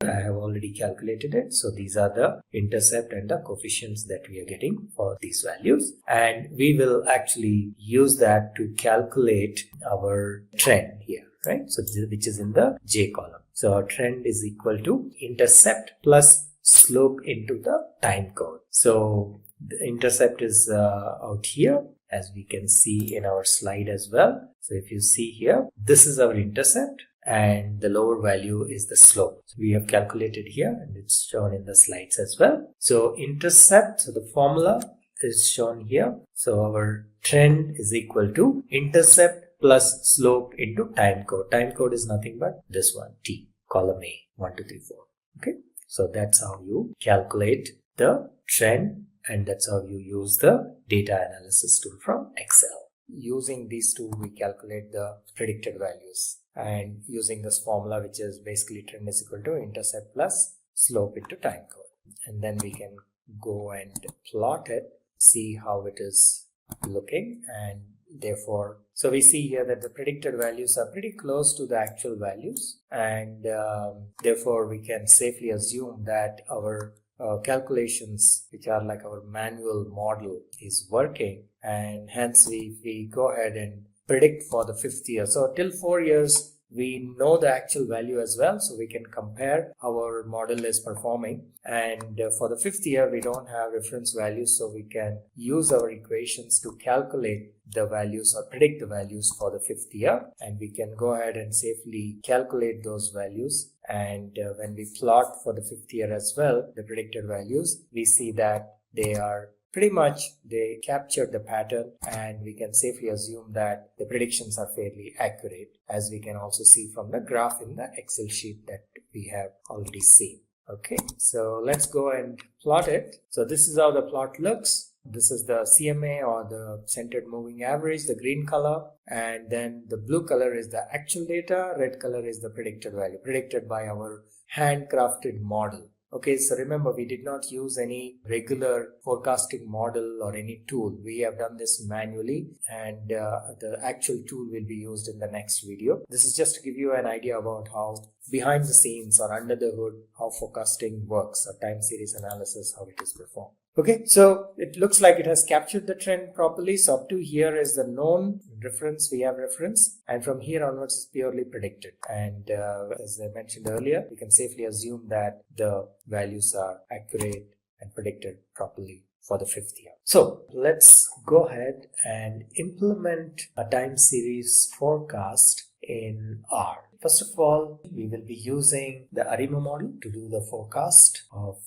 I have already calculated it. So these are the intercept and the coefficients that we are getting for these values. And we will actually use that to calculate our trend here, right? So which is in the J column. So our trend is equal to intercept plus slope into the time code. So the intercept is out here, as we can see in our slide as well. So if you see here, this is our intercept and the lower value is the slope. So we have calculated here and it's shown in the slides as well. So intercept, so the formula is shown here. So our trend is equal to intercept plus slope into time code. Time code is nothing but this one, T, column A, 1, 2, 3, 4. Okay. So that's how you calculate the trend, and that's how you use the data analysis tool from Excel. using these two, we calculate the predicted values, and using this formula, which is basically trend is equal to intercept plus slope into time code. And then we can go and plot it, see how it is looking, and therefore, so we see here that the predicted values are pretty close to the actual values, and therefore we can safely assume that our calculations, which are like our manual model, is working, and hence we go ahead and predict for the 5th year. So till 4 years we know the actual value as well, so we can compare how our model is performing. And for the 5th year we don't have reference values, so we can use our equations to calculate the values or predict the values for the 5th year, and we can go ahead and safely calculate those values. And when we plot for the 5th year as well, the predicted values, we see that they are pretty much, they captured the pattern, and we can safely assume that the predictions are fairly accurate, as we can also see from the graph in the Excel sheet that we have already seen. Okay, so let's go and plot it. So this is how the plot looks. This is the CMA, or the centered moving average, the green color, and then the blue color is the actual data, red color is the predicted value, predicted by our handcrafted model. Okay, so remember, we did not use any regular forecasting model or any tool. We have done this manually, and the actual tool will be used in the next video. This is just to give you an idea about how behind the scenes or under the hood, how forecasting works, or time series analysis, how it is performed. Okay, so it looks like it has captured the trend properly. So up to here is the known reference, we have reference, and from here onwards is purely predicted. And as I mentioned earlier, we can safely assume that the values are accurate and predicted properly for the 5th year. So let's go ahead and implement a time series forecast in R. First of all, we will be using the ARIMA model to do the forecast of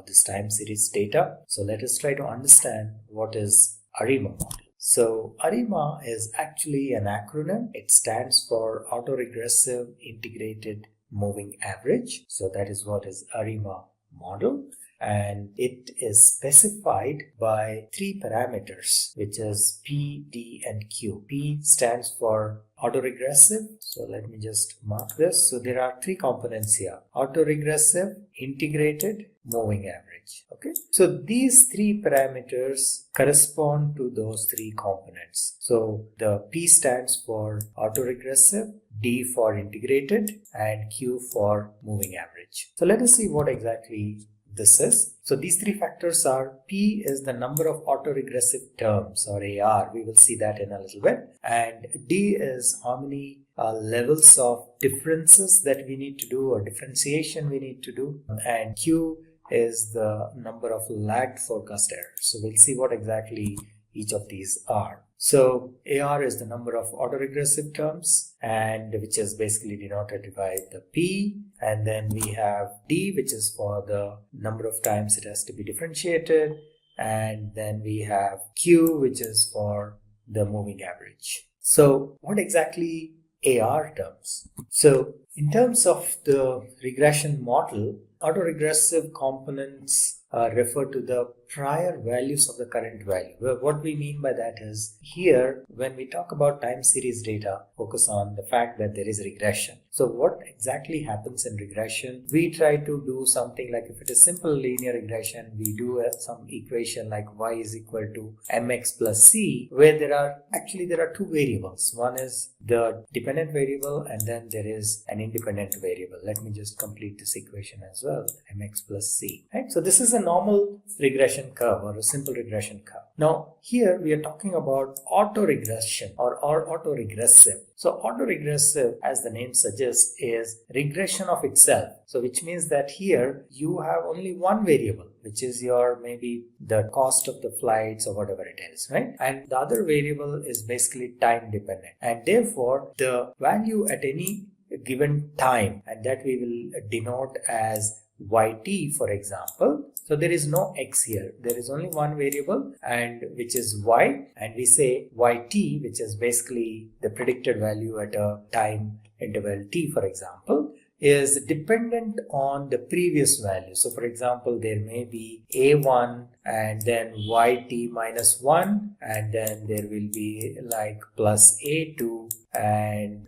this time series data. So let us try to understand what is ARIMA model. So ARIMA is actually an acronym. It stands for Autoregressive Integrated Moving Average. So that is what is ARIMA model. And it is specified by 3 parameters, which is P, D, and Q. P stands for autoregressive. So let me just mark this. So there are 3 components here: autoregressive, integrated, moving average. Okay. So these 3 parameters correspond to those 3 components. So the P stands for autoregressive, D for integrated, and Q for moving average. So let us see what exactly this is. So these 3 factors are: P is the number of autoregressive terms, or AR, we will see that in a little bit, and D is how many levels of differences that we need to do, or differentiation we need to do, and Q is the number of lagged forecast errors. So we'll see what exactly each of these are. So AR is the number of autoregressive terms, and which is basically denoted by the P, and then we have D, which is for the number of times it has to be differentiated, and then we have Q, which is for the moving average. So what exactly AR terms? So in terms of the regression model, autoregressive components refer to the prior values of the current value. Well, what we mean by that is, here when we talk about time series data, focus on the fact that there is regression. So what exactly happens in regression? We try to do something like, if it is simple linear regression, we do some equation like y is equal to mx plus c, where there are 2 variables. One is the dependent variable, and then there is an independent variable. Let me just complete this equation as well, mx plus c. Right? So this is a normal regression curve, or a simple regression curve. Now here we are talking about autoregression or autoregressive. So autoregressive, as the name suggests, is regression of itself. So which means that here you have only one variable, which is your maybe the cost of the flights or whatever it is, right? And the other variable is basically time dependent, and therefore the value at any given time, and that we will denote as yt, for example. So there is no x here, there is only one variable, and which is y, and we say yt, which is basically the predicted value at a time interval t, for example, is dependent on the previous value. So for example, there may be a1 and then yt minus 1, and then there will be like plus a2 and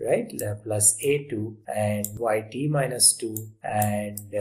plus a2 and yt minus 2 and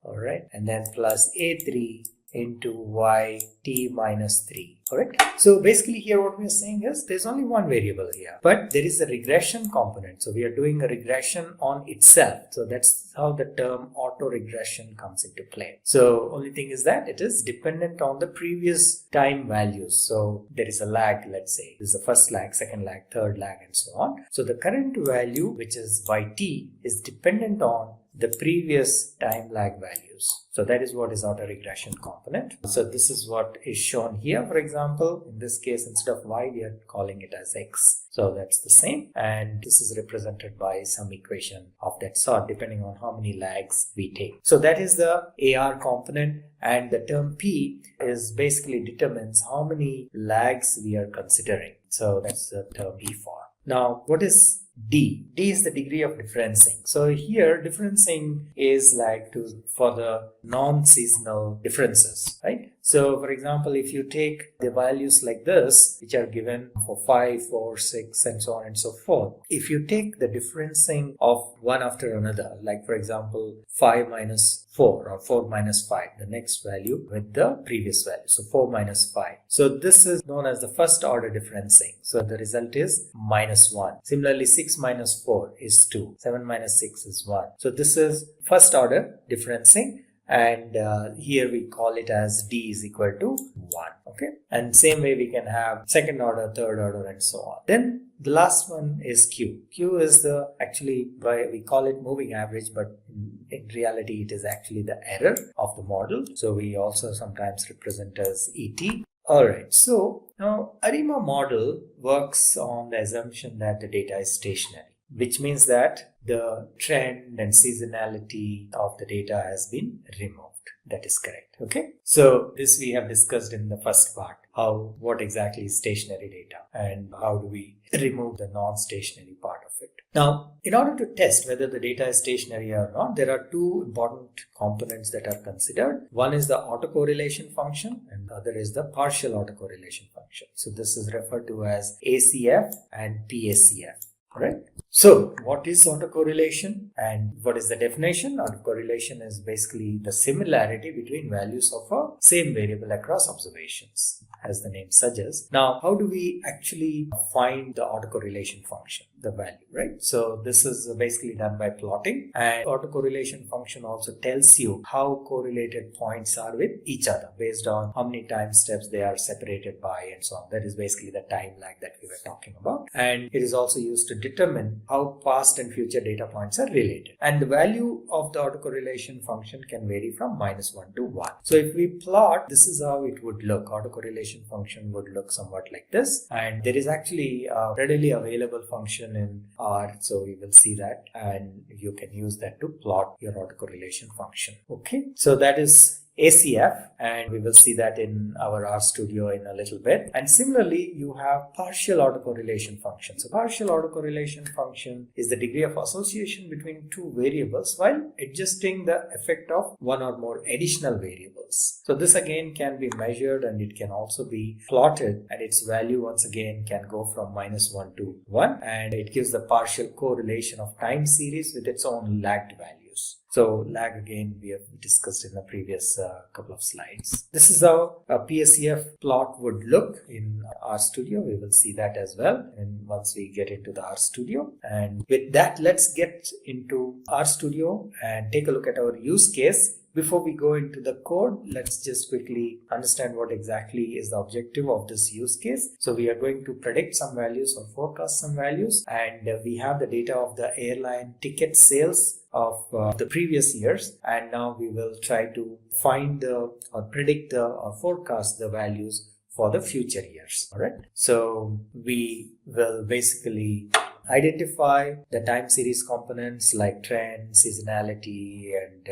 all right, and then plus a3 into yt minus 3. Correct. So basically here what we are saying is there's only one variable here, but there is a regression component. So we are doing a regression on itself. So that's how the term auto regression comes into play. So only thing is that it is dependent on the previous time values. So there is a lag, let's say. This is the first lag, second lag, third lag, and so on. So the current value, which is yt, is dependent on the previous time lag values. So that is what is auto regression component. So this is what is shown here. For example, in this case, instead of y, we are calling it as x. So that's the same. And this is represented by some equation of that sort, depending on how many lags we take. So that is the AR component. And the term P is basically determines how many lags we are considering. So that's the term P for. Now, what is D? D is the degree of differencing. So here differencing is like for the non-seasonal differences, right? So for example, if you take the values like this, which are given for 5, 4, 6, and so on and so forth, if you take the differencing of one after another, like for example, 5 minus 4 or 4 minus 5, the next value with the previous value. So 4 minus 5. So this is known as the first order differencing. So the result is minus 1. Similarly, 6 minus 4 is 2. 7 minus 6 is 1. So this is first order differencing. And here we call it as D is equal to 1. Okay. And same way we can have second order, third order, and so on. Then the last one is Q. Q is we call it moving average, but in reality it is actually the error of the model. So we also sometimes represent as ET. Alright, so now ARIMA model works on the assumption that the data is stationary, which means that the trend and seasonality of the data has been removed. That is correct. Okay. So this we have discussed in the first part, what exactly is stationary data and how do we remove the non-stationary part of it. Now, in order to test whether the data is stationary or not, there are two important components that are considered. One is the autocorrelation function and the other is the partial autocorrelation function. So this is referred to as ACF and PACF. Correct. So what is autocorrelation and what is the definition? Autocorrelation is basically the similarity between values of a same variable across observations, as the name suggests. Now, how do we actually find the autocorrelation function, the value, right? So this is basically done by plotting, and autocorrelation function also tells you how correlated points are with each other based on how many time steps they are separated by and so on. That is basically the time lag that we were talking about. And it is also used to determine how past and future data points are related. And the value of the autocorrelation function can vary from -1 to 1. So if we plot, this is how it would look. Autocorrelation function would look somewhat like this. And there is actually a readily available function in R. So we will see that and you can use that to plot your autocorrelation function. Okay. So that is ACF, and we will see that in our RStudio in a little bit. And similarly, you have partial autocorrelation function. So partial autocorrelation function is the degree of association between two variables while adjusting the effect of one or more additional variables. So this again can be measured and it can also be plotted, and its value once again can go from -1 to 1, and it gives the partial correlation of time series with its own lagged values. So lag again we have discussed in the previous couple of slides. This is how a PACF plot would look in RStudio. We will see that as well, and once we get into the RStudio. And with that, let's get into RStudio and take a look at our use case. Before we go into the code, let's just quickly understand what exactly is the objective of this use case. So we are going to predict some values or forecast some values, and we have the data of the airline ticket sales of the previous years, and now we will try to find or predict or forecast the values for the future years. All right. So we will basically identify the time series components like trend, seasonality, and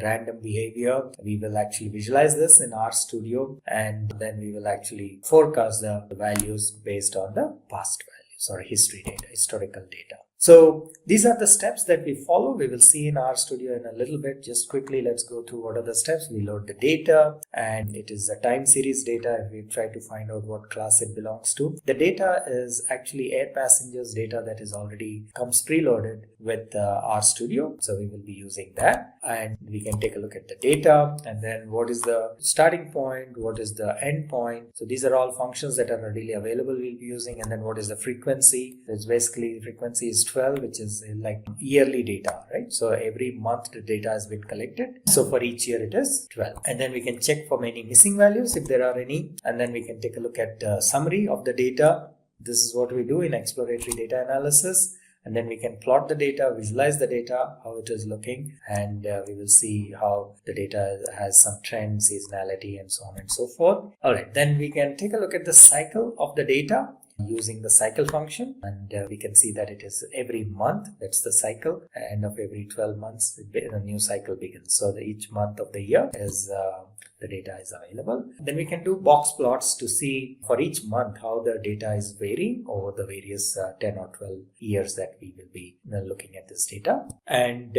random behavior. We will actually visualize this in RStudio, and then we will actually forecast the values based on the past values or history data, historical data. So these are the steps that we follow. We will see in RStudio in a little bit. Just quickly, let's go through what are the steps. We load the data, and it is a time series data. We try to find out what class it belongs to. The data is actually air passengers data that is already comes preloaded with RStudio. So we will be using that, and we can take a look at the data, and then what is the starting point, what is the end point. So these are all functions that are readily available we'll be using, and then what is the frequency. So it's basically frequency is 12, which is like yearly data, right? So every month the data has been collected. So for each year it is 12. And then we can check for any missing values if there are any. And then we can take a look at summary of the data. This is what we do in Exploratory Data Analysis. And then we can plot the data, visualize the data, how it is looking, and we will see how the data has some trend, seasonality, and so on and so forth. All right, then we can take a look at the cycle of the data using the cycle function, and we can see that it is every month. That's the cycle. End of every 12 months, a new cycle begins. So each month of the year is the data is available. Then we can do box plots to see for each month how the data is varying over the various 10 or 12 years that we will be looking at this data. And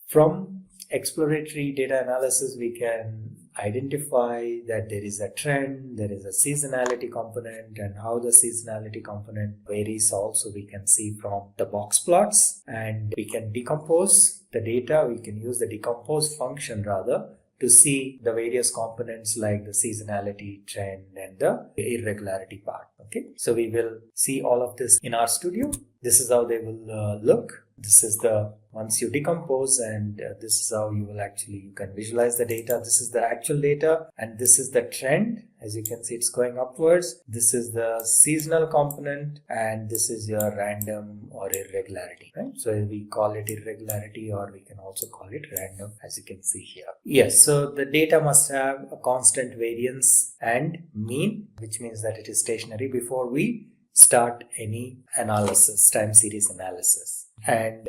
from exploratory data analysis, we can identify that there is a trend, there is a seasonality component, and how the seasonality component varies also we can see from the box plots. And we can decompose the data. We can use the decompose function rather to see the various components like the seasonality, trend, and the irregularity part. Okay, so we will see all of this in RStudio. This is how they will look. This is the once you decompose, and this is how you will you can visualize the data. This is the actual data, and this is the trend. As you can see, it's going upwards. This is the seasonal component, and this is your random or irregularity, right? So we call it irregularity, or we can also call it random, as you can see here. Yes, so the data must have a constant variance and mean, which means that it is stationary before we start any analysis, time series analysis. And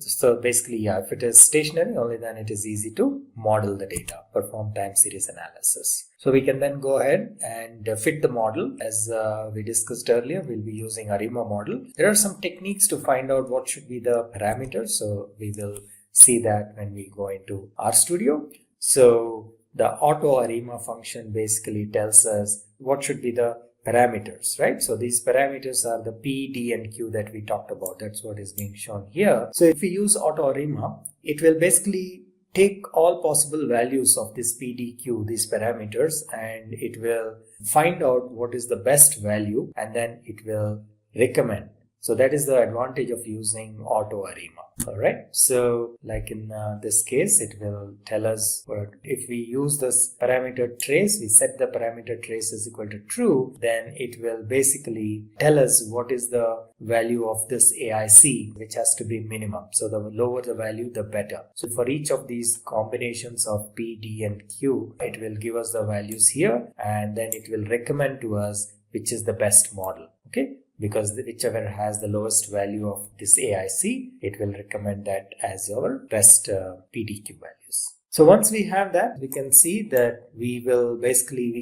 so basically, yeah, if it is stationary, only then it is easy to model the data, perform time series analysis. So we can then go ahead and fit the model. As we discussed earlier, we'll be using ARIMA model. There are some techniques to find out what should be the parameters. So we will see that when we go into RStudio. So the auto ARIMA function basically tells us what should be the parameters, right? So these parameters are the P, D, and Q that we talked about. That's what is being shown here. So if we use auto ARIMA, it will basically take all possible values of this P, D, Q, these parameters, and it will find out what is the best value, and then it will recommend. So that is the advantage of using auto ARIMA. All right. So like in this case, it will tell us if we use this parameter trace, we set the parameter trace is equal to true, then it will basically tell us what is the value of this AIC, which has to be minimum. So the lower the value, the better. So for each of these combinations of P, D, and Q, it will give us the values here, and then it will recommend to us which is the best model. Okay. Because whichever has the lowest value of this AIC, it will recommend that as our best PDQ values. So once we have that, we can see that we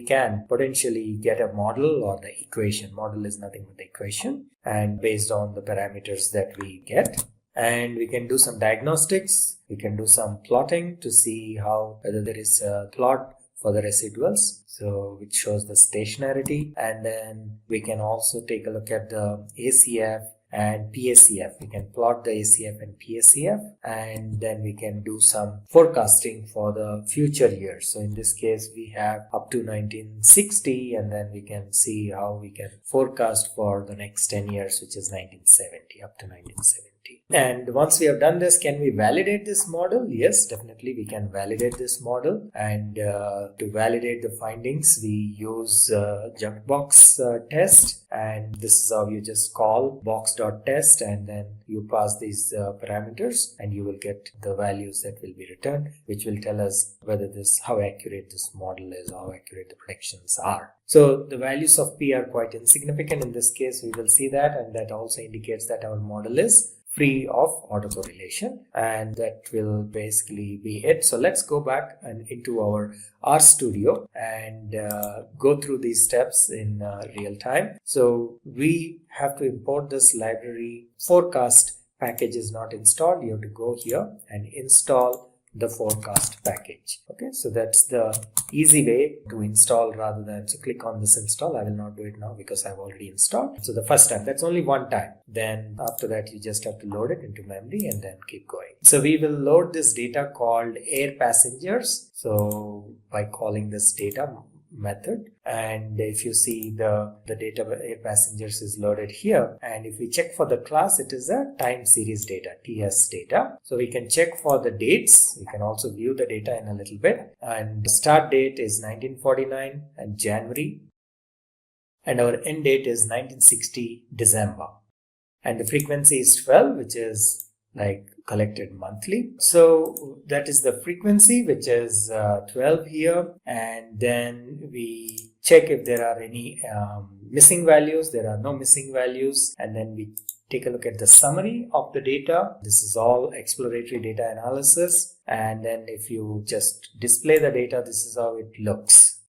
can potentially get a model or the equation. Model is nothing but the equation, and based on the parameters that we get. And we can do some diagnostics. We can do some plotting to see whether there is a plot for the residuals, so which shows the stationarity. And then we can also take a look at the ACF and PACF. We can plot the ACF and PACF, and then we can do some forecasting for the future years. So in this case, we have up to 1960, and then we can see how we can forecast for the next 10 years, which is 1970, up to 1970. And once we have done this, can we validate this model? Yes, definitely we can validate this model. And to validate the findings, we use junk box test. And this is how you just call box.test, and then you pass these parameters, and you will get the values that will be returned, which will tell us whether how accurate this model is, how accurate the predictions are. So the values of P are quite insignificant in this case. We will see that, and that also indicates that our model is free of autocorrelation, and that will basically be it. So let's go back and into our RStudio and go through these steps in real time. So we have to import this library. Forecast package is not installed. You have to go here and install the forecast package. Okay, so that's the easy way to install rather than to click on this install. I will not do it now because I've already installed. So the first time, that's only one time. Then after that, you just have to load it into memory and then keep going. So we will load this data called air passengers. So by calling this data method, and if you see the data air passengers is loaded here, and if we check for the class, it is a time series data, TS data. So we can check for the dates. We can also view the data in a little bit, and start date is 1949 and January, and our end date is 1960 December, and the frequency is 12, which is like collected monthly. So that is the frequency, which is 12 here, and then we check if there are any missing values. There are no missing values, and then we take a look at the summary of the data. This is all exploratory data analysis, and then if you just display the data, this is how it looks.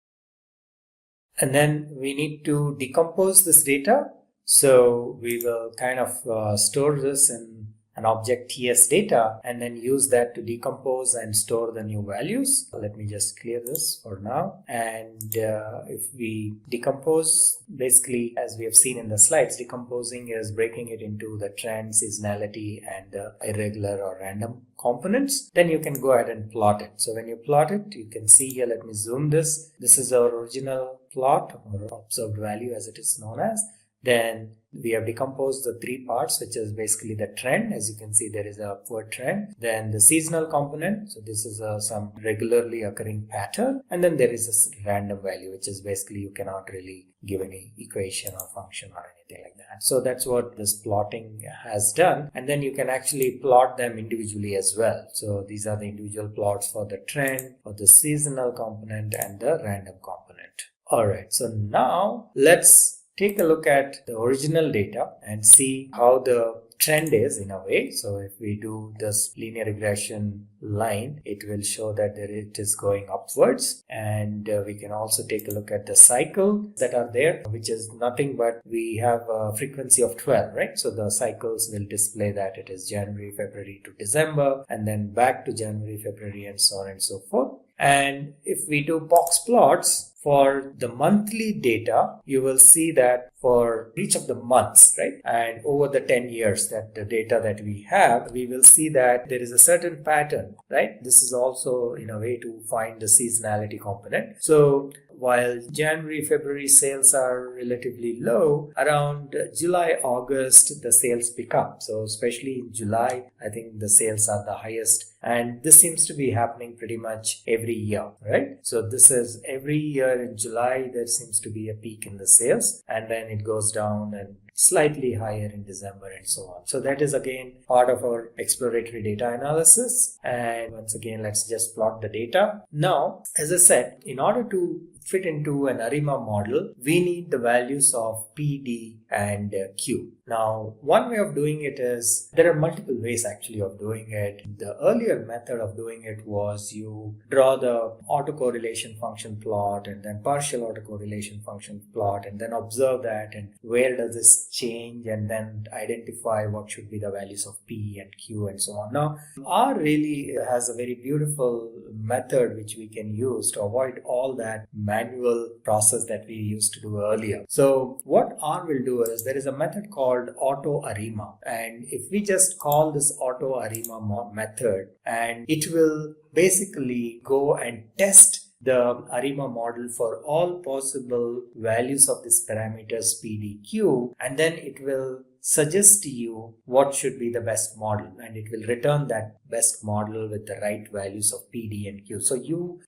And then we need to decompose this data, so we will kind of store this in an object TS data and then use that to decompose and store the new values. Let me just clear this for now. And if we decompose, basically as we have seen in the slides, decomposing is breaking it into the trend, seasonality, and the irregular or random components. Then you can go ahead and plot it. So when you plot it, you can see here, let me zoom this. This is our original plot, or observed value as it is known as. Then we have decomposed the three parts, which is basically the trend. As you can see, there is an upward trend. Then the seasonal component. So this is some regularly occurring pattern. And then there is a random value, which is basically you cannot really give any equation or function or anything like that. So that's what this plotting has done. And then you can actually plot them individually as well. So these are the individual plots for the trend, for the seasonal component, and the random component. All right. So now let's take a look at the original data and see how the trend is in a way. So if we do this linear regression line, it will show that it is going upwards. And we can also take a look at the cycle that are there, which is nothing but we have a frequency of 12, right? So the cycles will display that it is January, February to December, and then back to January, February, and so on and so forth. And if we do box plots for the monthly data, you will see that for each of the months, right? And over the 10 years that the data that we have, we will see that there is a certain pattern, right? This is also in a way to find the seasonality component. So while January, February sales are relatively low, around July, August, the sales pick up. So especially in July, I think the sales are the highest. And this seems to be happening pretty much every year, right? So this is every year in July, there seems to be a peak in the sales, and then it goes down and slightly higher in December and so on. So that is again part of our exploratory data analysis. And once again, let's just plot the data. Now, as I said, in order to fit into an ARIMA model, we need the values of P, D, and Q. Now, one way of doing it is, there are multiple ways actually of doing it. The earlier method of doing it was you draw the autocorrelation function plot and then partial autocorrelation function plot and then observe that and where does this change and then identify what should be the values of P and Q and so on. Now, R really has a very beautiful method which we can use to avoid all that manual process that we used to do earlier. So what R will do is, there is a method called auto ARIMA, and if we just call this auto ARIMA method, and it will basically go and test the ARIMA model for all possible values of these parameters P, D, Q, and then it will suggest to you what should be the best model, and it will return that best model with the right values of P, D, and Q. So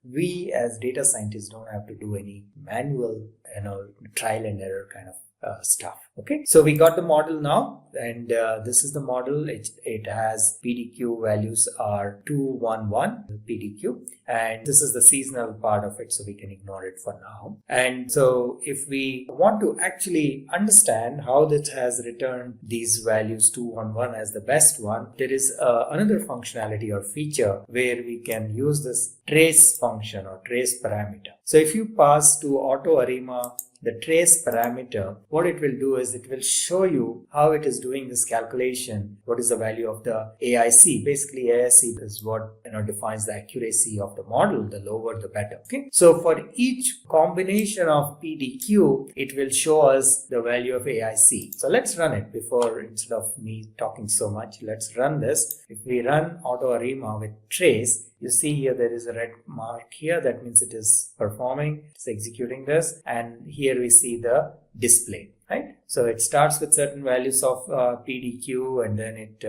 we as data scientists don't have to do any manual, trial and error kind of stuff. Okay, so we got the model now, and this is the model. It has PDQ values are 211 PDQ, and this is the seasonal part of it, so we can ignore it for now. And so if we want to actually understand how this has returned these values 211 as the best one, there is another functionality or feature where we can use this trace function or trace parameter. So if you pass to AutoArima the trace parameter, what it will do is it will show you how it is doing this calculation. What is the value of the AIC? Basically, AIC is what defines the accuracy of the model. The lower, the better. Okay. So for each combination of PDQ, it will show us the value of AIC. So let's run it instead of me talking so much. Let's run this. If we run AutoArima with trace, you see here there is a red mark here. That means it is performing, it's executing this, and here we see the display, right? So it starts with certain values of PDQ, and then it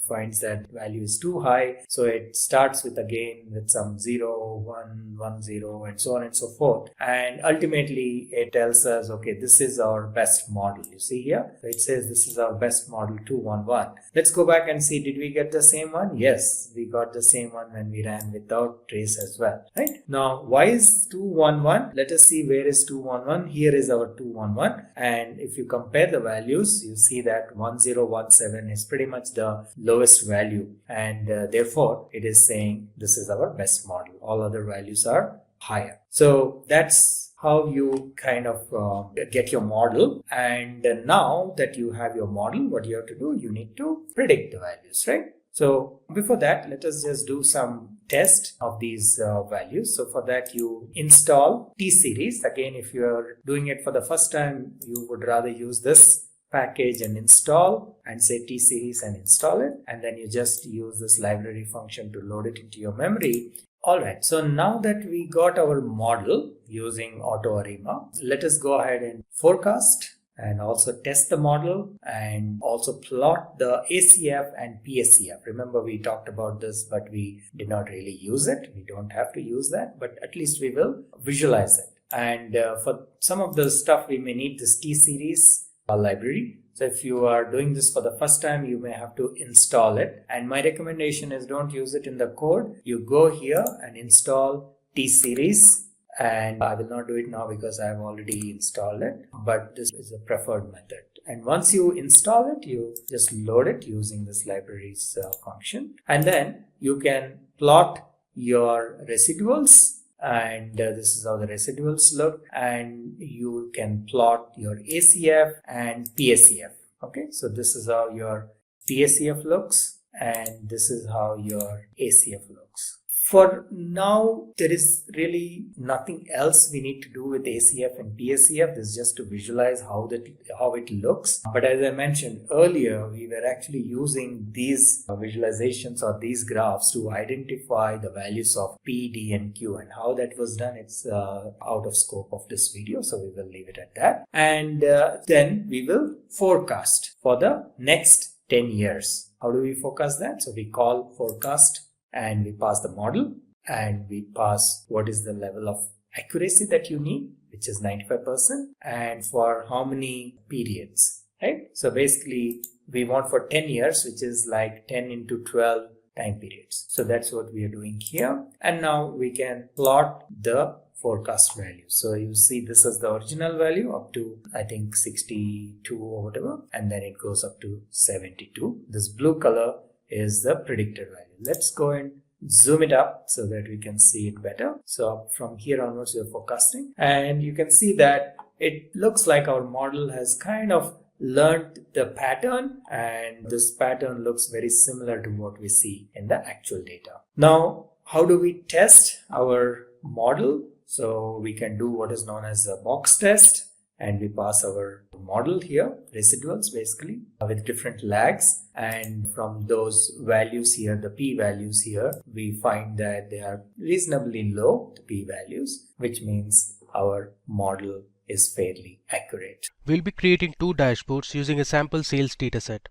finds that value is too high. So it starts with again with some 0, 1, 1, 0, and so on and so forth. And ultimately it tells us, okay, this is our best model. You see here, so it says this is our best model 211. Let's go back and see, did we get the same one? Yes, we got the same one when we ran without trace as well, right? Now, why is 211? Let us see, where is 211? Here is our 211, and if you compare the values, you see that 1017 is pretty much the lowest value, and therefore it is saying this is our best model. All other values are higher. So that's how you kind of get your model. And now that you have your model, what you have to do, you need to predict the values, right? So before that, let us just do some test of these values. So for that, you install T-Series. Again, if you are doing it for the first time, you would rather use this package and install and say T-Series and install it. And then you just use this library function to load it into your memory. Alright, so now that we got our model using AutoArima, let us go ahead and forecast and also test the model and also plot the ACF and PSCF. Remember, we talked about this, but we did not really use it. We don't have to use that, but at least we will visualize it. And for some of the stuff, we may need this T-Series library. So if you are doing this for the first time, you may have to install it. And my recommendation is don't use it in the code. You go here and install T-Series. And I will not do it now because I have already installed it, but this is a preferred method. And once you install it, you just load it using this libraries function, and then you can plot your residuals, and this is how the residuals look, and you can plot your ACF and PSCF. Okay, so this is how your PSCF looks, and this is how your ACF looks. For now, there is really nothing else we need to do with ACF and PSCF. This is just to visualize how it looks. But as I mentioned earlier, we were actually using these visualizations or these graphs to identify the values of P, D, and Q. And how that was done, it's out of scope of this video, so we will leave it at that. And then we will forecast for the next 10 years. How do we forecast that? So we call forecast, and we pass the model, and we pass what is the level of accuracy that you need, which is 95%, and for how many periods, right? So basically we want for 10 years, which is like 10 into 12 time periods. So that's what we are doing here. And now we can plot the forecast value. So you see this is the original value up to I think 62 or whatever, and then it goes up to 72. This blue color is the predicted value. Let's go and zoom it up so that we can see it better. So from here onwards, we're forecasting, and you can see that it looks like our model has kind of learned the pattern, and this pattern looks very similar to what we see in the actual data. Now, how do we test our model? So we can do what is known as a box test, and we pass our model here, residuals basically, with different lags, and from those values here, the p values here, we find that they are reasonably low, the p values, which means our model is fairly accurate. We'll be creating two dashboards using a sample sales dataset.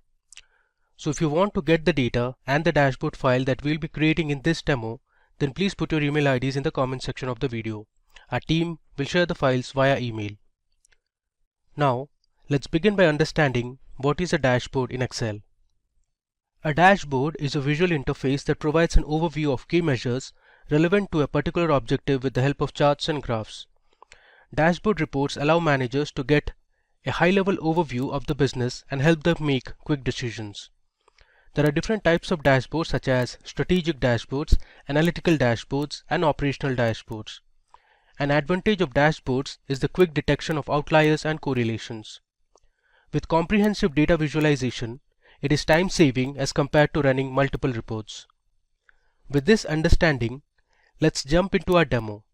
So if you want to get the data and the dashboard file that we'll be creating in this demo, then please put your email IDs in the comment section of the video. Our team will share the files via email. Now, Let's begin by understanding what is a dashboard in Excel. A dashboard is a visual interface that provides an overview of key measures relevant to a particular objective with the help of charts and graphs. Dashboard reports allow managers to get a high-level overview of the business and help them make quick decisions. There are different types of dashboards such as strategic dashboards, analytical dashboards, and operational dashboards. An advantage of dashboards is the quick detection of outliers and correlations. With comprehensive data visualization, it is time-saving as compared to running multiple reports. With this understanding, let's jump into our demo.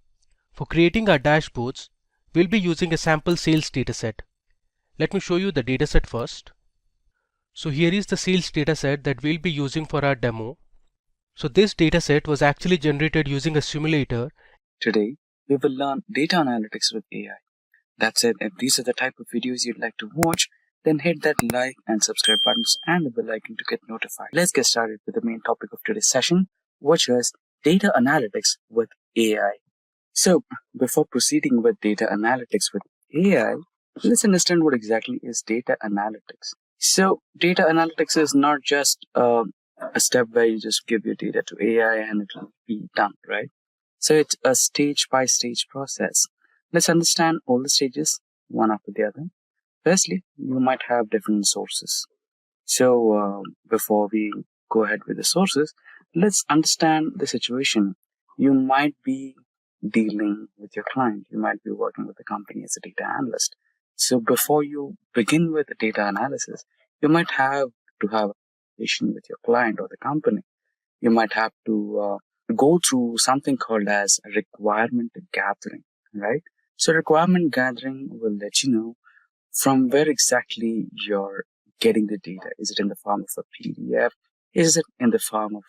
For creating our dashboards, we'll be using a sample sales dataset. Let me show you the dataset first. So here is the sales dataset that we'll be using for our demo. So this dataset was actually generated using a simulator. Today, we will learn data analytics with AI. That's it. If these are the type of videos you'd like to watch, then hit that like and subscribe buttons and the bell icon to get notified. Let's get started with the main topic of today's session, which is data analytics with AI. So, before proceeding with data analytics with AI, let's understand what exactly is data analytics. So, data analytics is not just a step where you just give your data to AI and it will be done, right? So, it's a stage-by-stage process. Let's understand all the stages, one after the other. Firstly, you might have different sources. So, before we go ahead with the sources, let's understand the situation. You might be dealing with your client. You might be working with the company as a data analyst. So, before you begin with the data analysis, you might have to have a conversation with your client or the company. You might have to go through something called as requirement gathering, right? So, requirement gathering will let you know from where exactly you're getting the data. Is it in the form of a PDF? Is it in the form of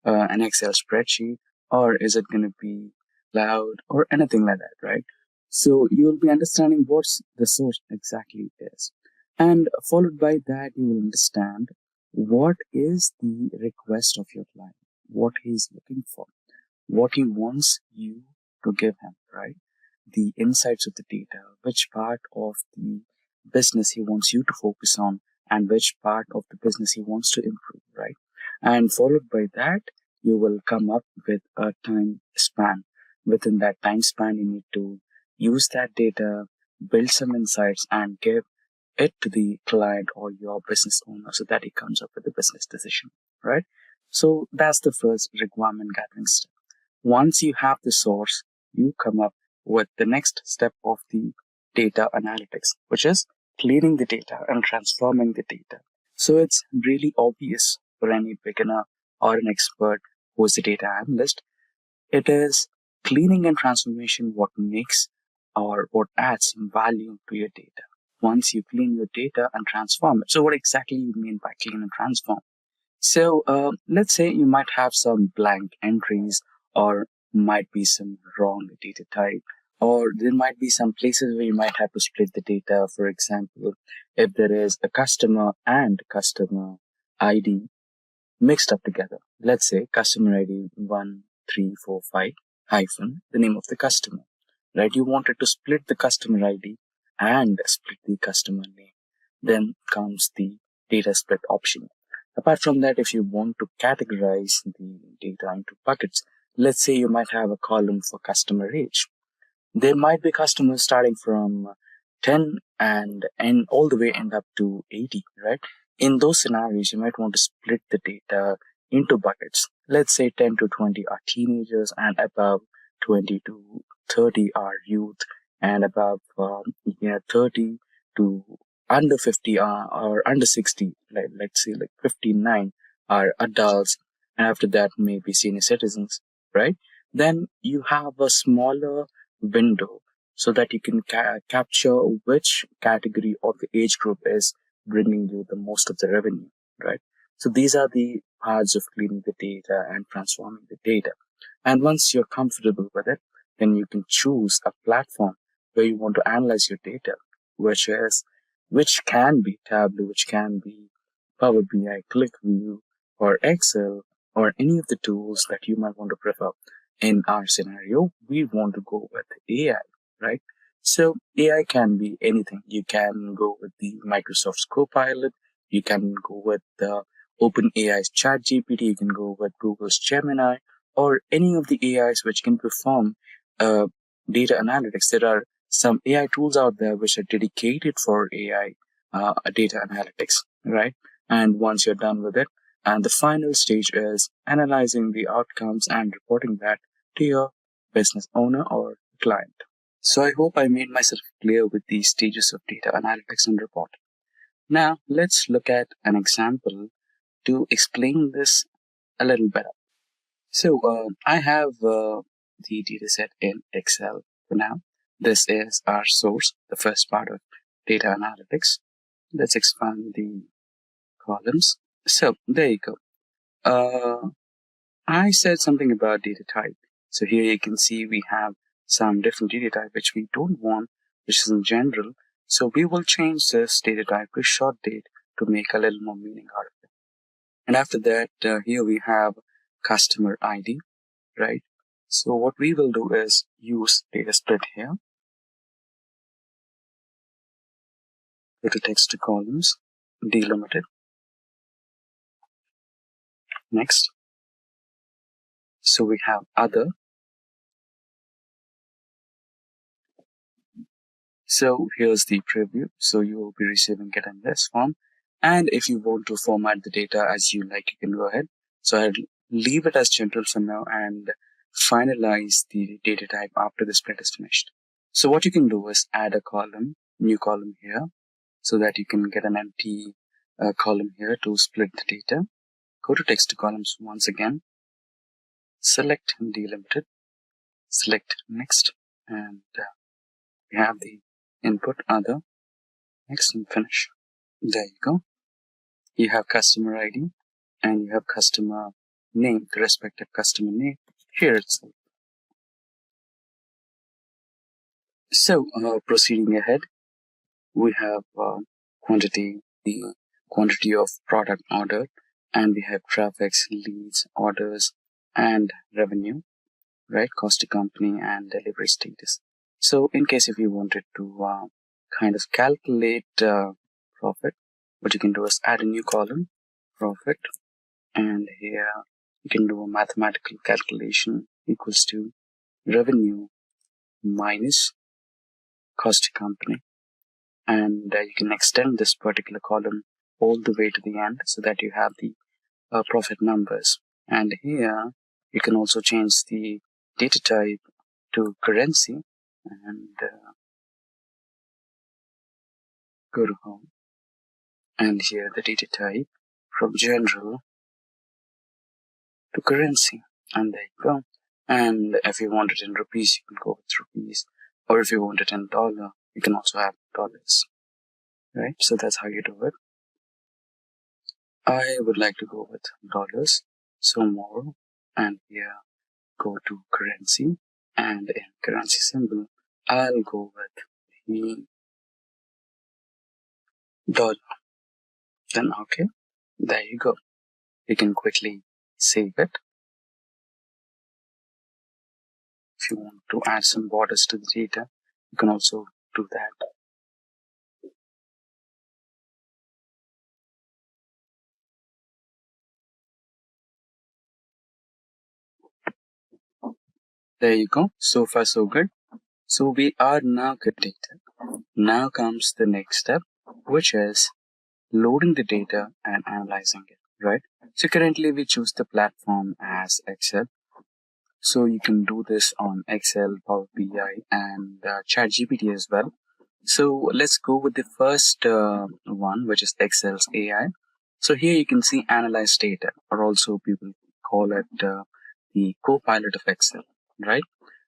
an Excel spreadsheet? Or is it going to be cloud or anything like that, right? So you'll be understanding what's the source exactly is. And followed by that, you will understand what is the request of your client, what he's looking for, what he wants you to give him, right? The insights of the data, which part of the business he wants you to focus on, and which part of the business he wants to improve, right? And followed by that, you will come up with a time span. Within that time span, you need to use that data, build some insights, and give it to the client or your business owner so that he comes up with a business decision, right? So that's the first requirement gathering step. Once you have the source, you come up with the next step of the data analytics, which is cleaning the data and transforming the data. So it's really obvious for any beginner or an expert who is a data analyst. It is cleaning and transformation what makes or what adds value to your data. Once you clean your data and transform it. So what exactly you mean by clean and transform? So let's say you might have some blank entries or might be some wrong data type, or there might be some places where you might have to split the data. For example, if there is a customer and customer ID mixed up together, let's say customer ID 1345 hyphen the name of the customer, right? You wanted to split the customer ID and split the customer name. Then comes the data split option. Apart from that, if you want to categorize the data into buckets, let's say you might have a column for customer age. There might be customers starting from 10 and all the way end up to 80, right? In those scenarios, you might want to split the data into buckets. Let's say 10 to 20 are teenagers and above 20 to 30 are youth and above 30 to under 50 are, or under 60, like let's say like 59 are adults, and after that maybe senior citizens, right? Then you have a smaller window so that you can capture which category of the age group is bringing you the most of the revenue, right? So these are the parts of cleaning the data and transforming the data. And once you're comfortable with it, then you can choose a platform where you want to analyze your data, which can be Tableau, which can be Power BI, ClickView, or Excel, or any of the tools that you might want to prefer. In our scenario, we want to go with AI, right? So AI can be anything. You can go with the Microsoft's Copilot. You can go with the OpenAI's ChatGPT. You can go with Google's Gemini or any of the AIs which can perform data analytics. There are some AI tools out there which are dedicated for AI data analytics, right? And once you're done with it, and the final stage is analyzing the outcomes and reporting that to your business owner or client. So I hope I made myself clear with the stages of data analytics and reporting. Now let's look at an example to explain this a little better. So I have the dataset in Excel for now. This is our source, the first part of data analytics. Let's expand the columns. So there you go. I said something about data type. So here you can see we have some different data type which we don't want, which is in general. So we will change this data type to short date to make a little more meaning out of it. And after that, here we have customer ID, right? So what we will do is use data split here. Go to text to columns, delimit it. Next. So we have other. So here's the preview. So you will be receiving it in this form. And if you want to format the data as you like, you can go ahead. So I'll leave it as general for now and finalize the data type after the split is finished. So what you can do is add a column, new column here, so that you can get an empty column here to split the data. Go to text to columns once again, select delimited, select next, and we have the input other, next and finish. There you go. You have customer ID and you have customer name, the respective customer name here itself. So proceeding ahead, we have quantity, the quantity of product ordered, and we have traffics, leads, orders, and revenue, right? Cost to company and delivery status. So in case if you wanted to kind of calculate profit, what you can do is add a new column, profit, and here you can do a mathematical calculation equals to revenue minus cost to company. And you can extend this particular column all the way to the end so that you have the profit numbers. And here you can also change the data type to currency and go to home. And here the data type from general to currency. And there you go. And if you want it in rupees, you can go with rupees. Or if you want it in dollar, you can also have dollars. Right? So that's how you do it. I would like to go with dollars. So more. And here go to currency. And in currency symbol, I'll go with the dollar. Then okay. There you go. You can quickly save it. If you want to add some borders to the data, you can also do that. There you go. So far, so good. So we are now good data. Now comes the next step, which is loading the data and analyzing it, right? So currently we choose the platform as Excel. So you can do this on Excel, Power BI, and ChatGPT as well. So let's go with the first one, which is Excel's AI. So here you can see analyze data, or also people call it the co-pilot of Excel, right?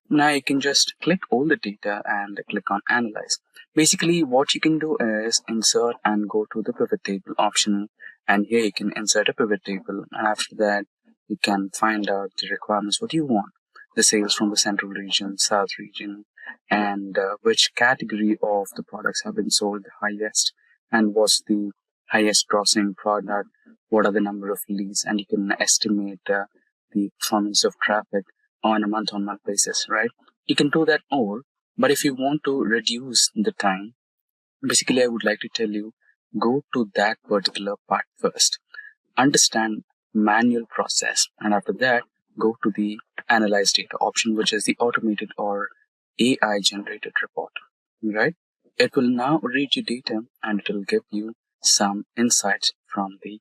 Now you can just click all the data and click on analyze. Basically what you can do is insert and go to the pivot table option, and here you can insert a pivot table, and after that you can find out the requirements, what you want, the sales from the central region, south region, and which category of the products have been sold the highest, and what's the highest grossing product, what are the number of leads, and you can estimate the performance of traffic on a month-on-month basis, right? You can do that all But if you want to reduce the time, basically I would like to tell you, go to that particular part first. Understand manual process, and after that go to the analyze data option, which is the automated or AI generated report, right? It will now read your data and it will give you some insights from the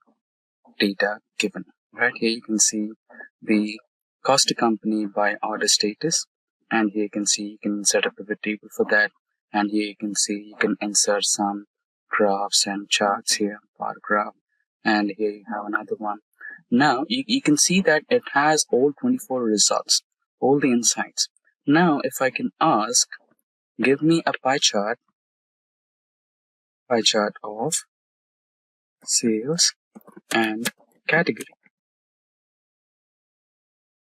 data given. Right here you can see the cost to company by order status, and here you can see you can set up a pivot table for that, and here you can see you can insert some graphs and charts here, bar graph, and here you have another one. Now you can see that it has all 24 results, all the insights. Now if I can ask, give me a pie chart of sales and category.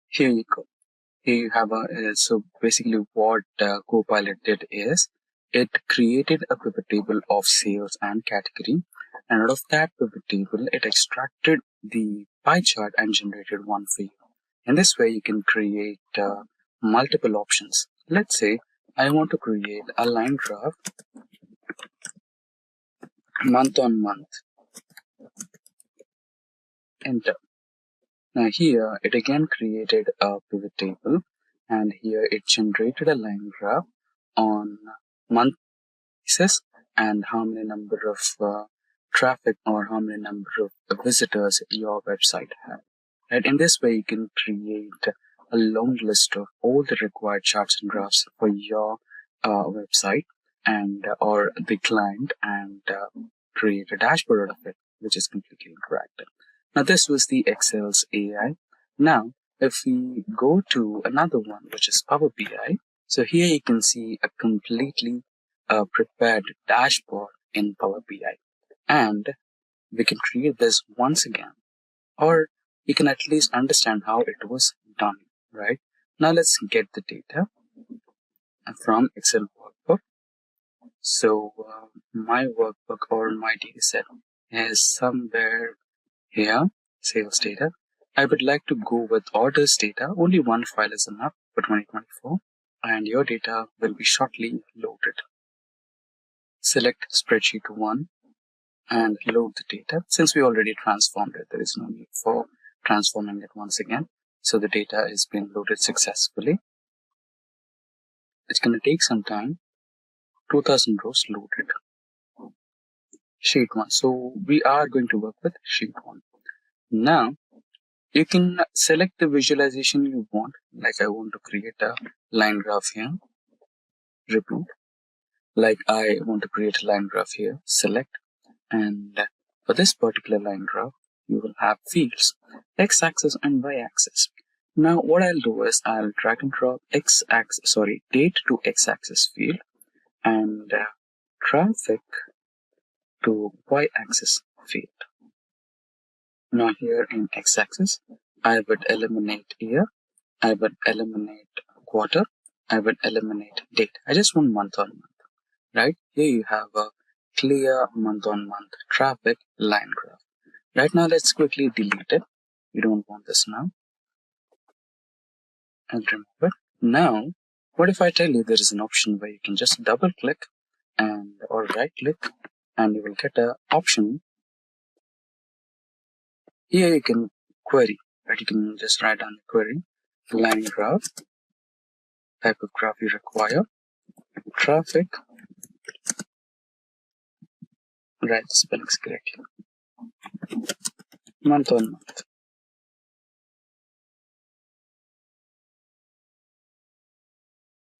Here you go. Here you have so basically what Copilot did is it created a pivot table of sales and category, and out of that pivot table it extracted the pie chart and generated one for you. In this way you can create multiple options. Let's say I want to create a line graph month on month. Enter. Now here it again created a pivot table, and here it generated a line graph on month basis and how many number of traffic or how many number of visitors your website had. Right? In this way you can create a long list of all the required charts and graphs for your website and or the client, and create a dashboard out of it, which is completely interactive. Now this was the Excel's AI. Now if we go to another one, which is Power BI, so here you can see a completely prepared dashboard in Power BI, and we can create this once again, or you can at least understand how it was done, right? Now let's get the data from Excel workbook. So my workbook or my data set is somewhere here, sales data. I would like to go with orders data. Only one file is enough for 2024, and your data will be shortly loaded. Select spreadsheet 1 and load the data. Since we already transformed it, there is no need for transforming it once again. So the data is being loaded successfully. It's going to take some time. 2000 rows loaded. Sheet 1. So we are going to work with sheet 1. Now you can select the visualization you want. Like I want to create a line graph here. Repeat. Like I want to create a line graph here. Select. And for this particular line graph, you will have fields, x-axis and y-axis. Now what I'll do is I'll drag and drop date to x-axis field and traffic to y-axis field. Now here in x-axis, I would eliminate year, I would eliminate quarter, I would eliminate date. I just want month on month, right? Here you have a clear month-on-month traffic line graph. Right now, let's quickly delete it. We don't want this now. I'll remove it. Now, what if I tell you there is an option where you can just double click and or right click and you will get an option. Here you can query, right? You can just write down the query, line graph, type of graph you require, traffic, write the spellings correctly, month on month.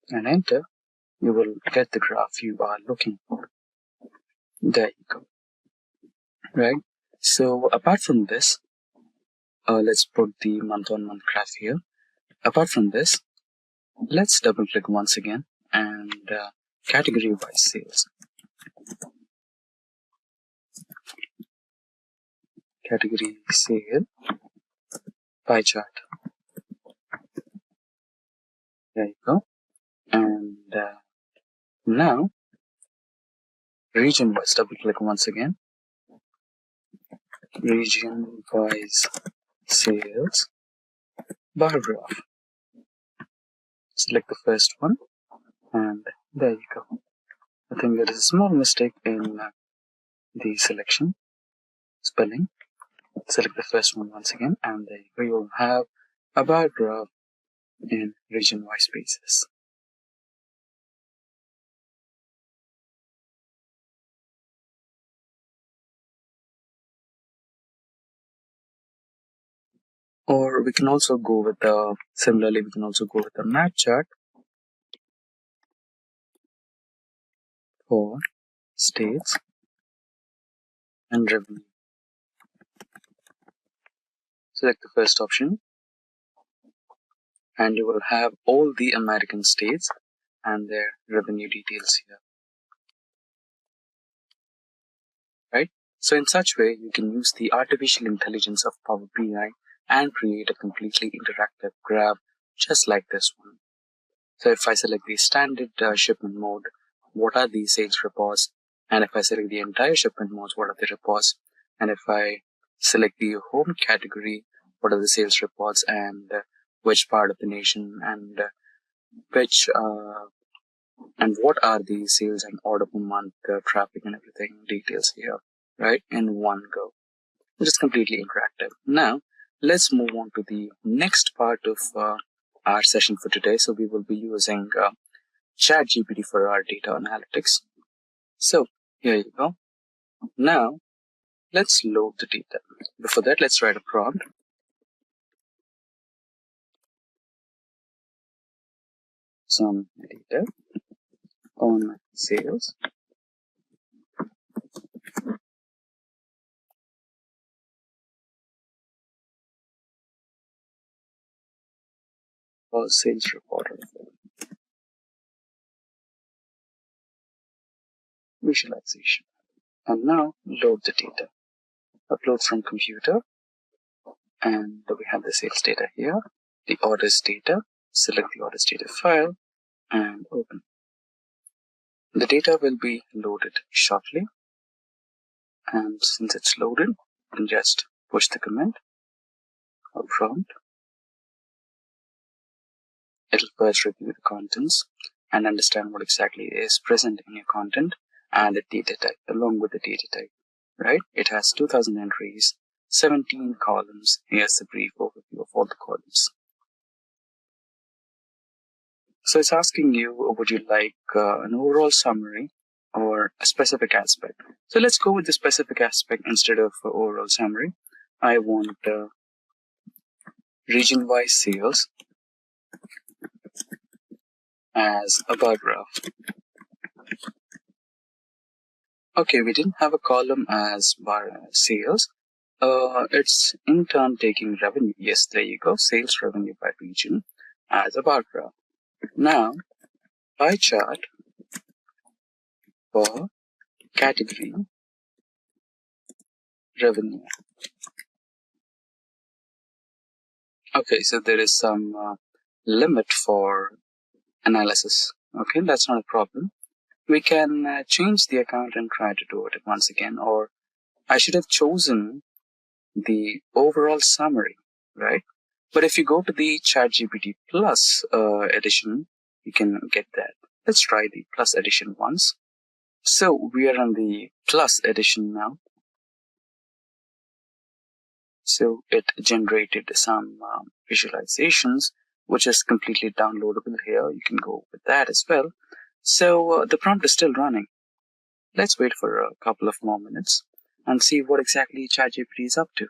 And enter, you will get the graph you are looking for. There you go. Right? So apart from this, let's put the month-on-month graph here. Apart from this, let's double click once again and category-wise sales. Category sale, pie chart. There you go. And now, region-wise, double click once again. Region-wise sales, bar graph. Select the first one and There you go. I think there is a small mistake in the selection, spelling. Select the first one once again, and there you go. You will have a bar graph in region-wise basis. Or we can also go with similarly, we can also go with a map chart for states and revenue. Select the first option, and you will have all the American states and their revenue details here. Right? So in such way, you can use the artificial intelligence of Power BI and create a completely interactive graph just like this one. So if I select the standard shipment mode, what are the sales reports? And if I select the entire shipment modes, what are the reports? And if I select the home category, what are the sales reports and which part of the nation and what are the sales and order per month, traffic and everything details here, right? In one go. It is completely interactive. Now, let's move on to the next part of our session for today. So we will be using ChatGPT for our data analytics. So here you go. Now, let's load the data. Before that, let's write a prompt. Some data on sales or sales report visualization. And now load the data. Upload from computer, and we have the sales data here, the orders data. Select the orders data file and open. The data will be loaded shortly, and since it's loaded, you can just push the command or prompt. It'll first review the contents and understand what exactly is present in your content and the data type along with the data type, right? It has 2000 entries, 17 columns. Here's the brief overview of all the columns. So it's asking you, would you like an overall summary or a specific aspect? So let's go with the specific aspect instead of overall summary. I want region-wise sales as a bar graph. Okay, we didn't have a column as bar sales. It's in turn taking revenue. Yes, there you go. Sales revenue by region as a bar graph. Now, pie chart for category revenue. Okay, so there is some limit for analysis. Okay, that's not a problem. We can change the account and try to do it once again, or I should have chosen the overall summary, right? But if you go to the ChatGPT Plus edition, you can get that. Let's try the Plus edition once. So we are on the Plus edition now. So it generated some visualizations, which is completely downloadable here. You can go with that as well. So the prompt is still running. Let's wait for a couple of more minutes and see what exactly ChatGPT is up to.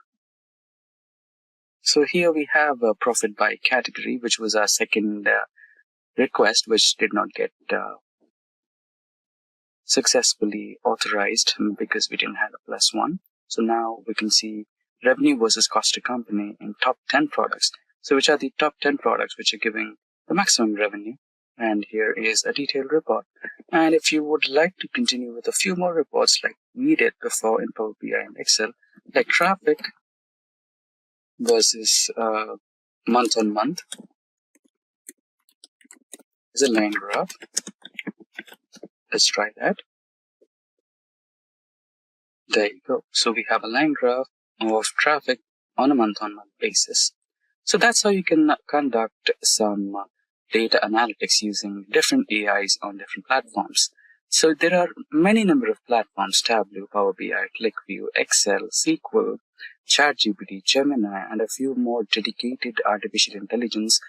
So here we have a profit by category, which was our second request, which did not get successfully authorized because we didn't have a +1. So now we can see revenue versus cost to company in top 10 products. So which are the top 10 products which are giving the maximum revenue? And here is a detailed report. And if you would like to continue with a few more reports like we did before in Power BI and Excel, like traffic versus month on month is a line graph. Let's try that. There you go. So we have a line graph of traffic on a month-on-month basis. So that's how you can conduct some data analytics using different AIs on different platforms. So there are many number of platforms: Tableau, Power BI, ClickView, Excel, SQL, ChatGPT, Gemini, and a few more dedicated artificial intelligence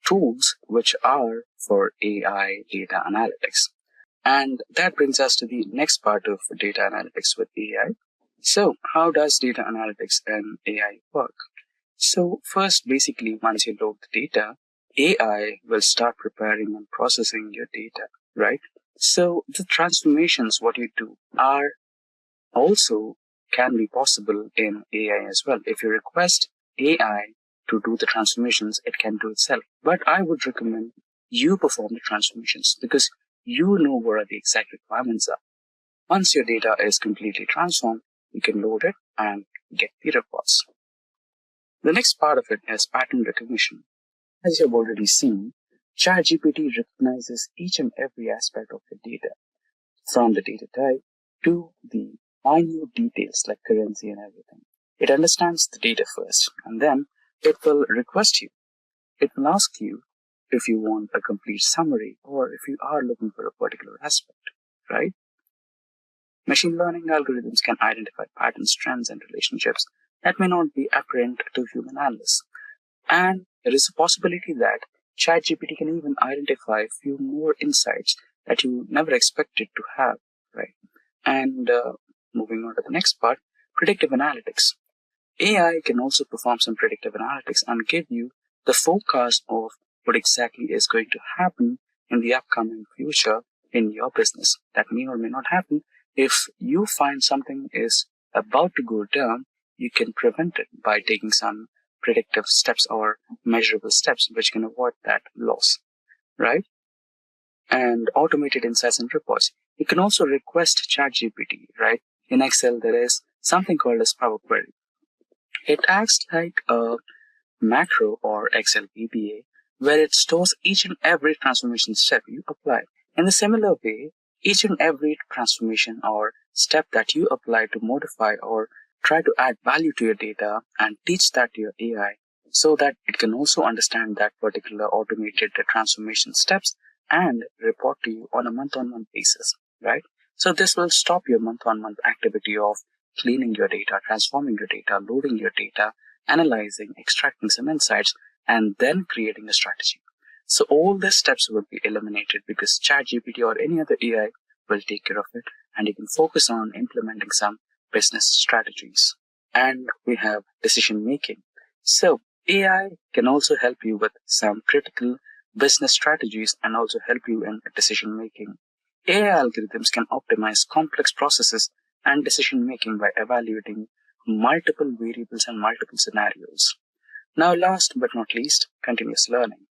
tools which are for AI data analytics. And that brings us to the next part of data analytics with AI. So how does data analytics and AI work? So first, basically, once you load the data, AI will start preparing and processing your data, right? So the transformations, what you do, are also can be possible in AI as well. If you request AI to do the transformations, it can do itself. But I would recommend you perform the transformations because you know what are the exact requirements are. Once your data is completely transformed, you can load it and get the reports. The next part of it is pattern recognition. As you've already seen, ChatGPT recognizes each and every aspect of the data, from the data type to the minute details like currency and everything. It understands the data first, and then it will request you. It will ask you if you want a complete summary or if you are looking for a particular aspect, right? Machine learning algorithms can identify patterns, trends, and relationships that may not be apparent to human analysts. And there is a possibility that ChatGPT can even identify a few more insights that you never expected to have, right? And moving on to the next part, predictive analytics. AI can also perform some predictive analytics and give you the forecast of what exactly is going to happen in the upcoming future in your business. That may or may not happen. If you find something is about to go down, you can prevent it by taking some predictive steps or measurable steps which can avoid that loss, right? And automated insights and reports. You can also request ChatGPT, right? In Excel, there is something called as Power Query. It acts like a macro or Excel VBA where it stores each and every transformation step you apply. In a similar way, each and every transformation or step that you apply to modify or try to add value to your data and teach that to your AI so that it can also understand that particular automated transformation steps and report to you on a month-on-month basis, right? So this will stop your month-on-month activity of cleaning your data, transforming your data, loading your data, analyzing, extracting some insights, and then creating a strategy. So all these steps will be eliminated because ChatGPT or any other AI will take care of it, and you can focus on implementing some business strategies. And we have decision making. So AI can also help you with some critical business strategies and also help you in decision making. AI algorithms can optimize complex processes and decision making by evaluating multiple variables and multiple scenarios. Now, last but not least, continuous learning.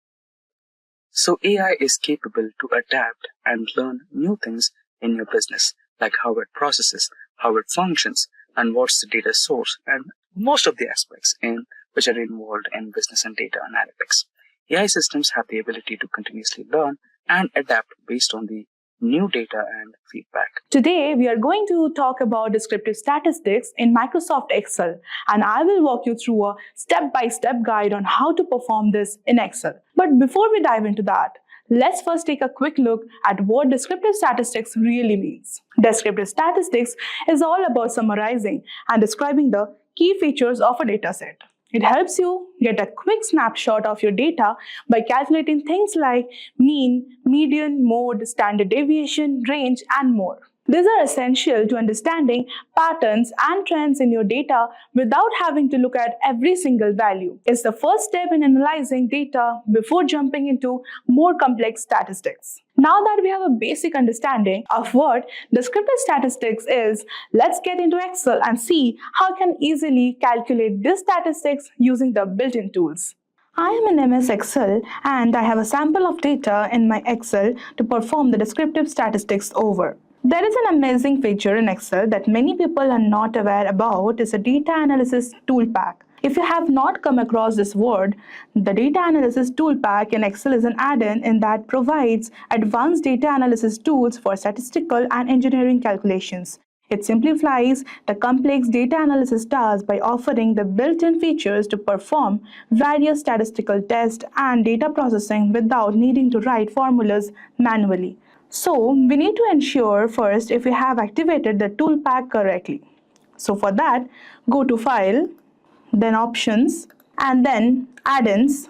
So AI is capable to adapt and learn new things in your business, like how it processes, how it functions, and what's the data source, and most of the aspects in which are involved in business and data analytics. AI systems have the ability to continuously learn and adapt based on the new data and feedback. Today, we are going to talk about descriptive statistics in Microsoft Excel, and I will walk you through a step-by-step guide on how to perform this in Excel. But before we dive into that, let's first take a quick look at what descriptive statistics really means. Descriptive statistics is all about summarizing and describing the key features of a dataset. It helps you get a quick snapshot of your data by calculating things like mean, median, mode, standard deviation, range, and more. These are essential to understanding patterns and trends in your data without having to look at every single value. It's the first step in analyzing data before jumping into more complex statistics. Now that we have a basic understanding of what descriptive statistics is, let's get into Excel and see how we can easily calculate these statistics using the built-in tools. I am in MS Excel and I have a sample of data in my Excel to perform the descriptive statistics over. There is an amazing feature in Excel that many people are not aware about is a data analysis tool pack. If you have not come across this word, the data analysis tool pack in Excel is an add-in that provides advanced data analysis tools for statistical and engineering calculations. It simplifies the complex data analysis task by offering the built-in features to perform various statistical tests and data processing without needing to write formulas manually. So we need to ensure first if we have activated the tool pack correctly. So for that, go to File, then Options, and then Add-ins.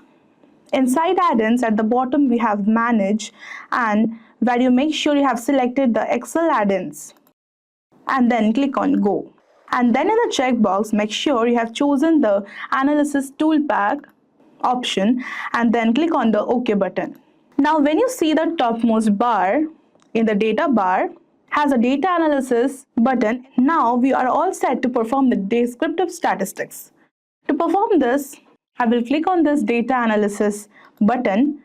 Inside add-ins at the bottom we have Manage, and where you make sure you have selected the Excel add-ins, and then click on Go. And then in the checkbox, make sure you have chosen the Analysis Tool Pack option and then click on the OK button. Now when you see the topmost bar in the data bar has a data analysis button, now we are all set to perform the descriptive statistics. To perform this, I will click on this data analysis button,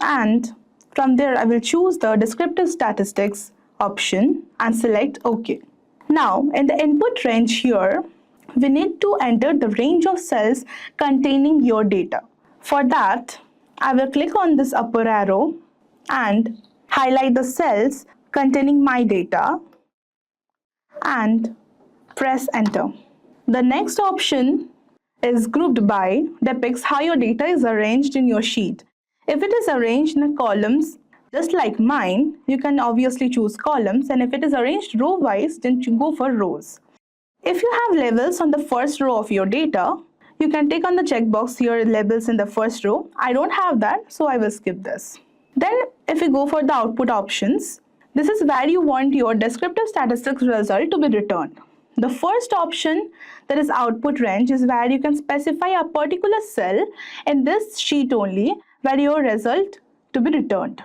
and from there I will choose the descriptive statistics option and select OK. Now in the input range here, we need to enter the range of cells containing your data. For that, I will click on this upper arrow and highlight the cells containing my data and press enter. The next option is grouped by, depicts how your data is arranged in your sheet. If it is arranged in columns, just like mine, you can obviously choose columns, and if it is arranged row-wise, then you go for rows. If you have labels on the first row of your data, you can take on the checkbox here, labels in the first row. I don't have that, so I will skip this. Then if you go for the output options, this is where you want your descriptive statistics result to be returned. The first option, that is output range, is where you can specify a particular cell in this sheet only where your result to be returned.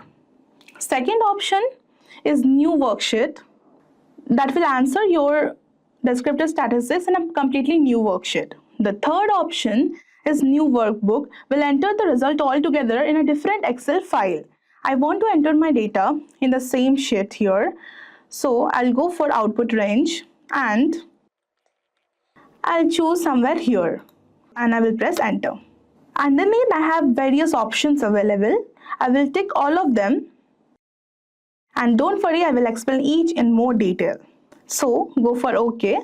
Second option is new worksheet that will answer your descriptive statistics in a completely new worksheet. The third option is new workbook, will enter the result altogether in a different Excel file. I want to enter my data in the same sheet here, so I'll go for output range and I'll choose somewhere here and I will press enter. Underneath I have various options available. I will tick all of them, and don't worry, I will explain each in more detail. So go for OK,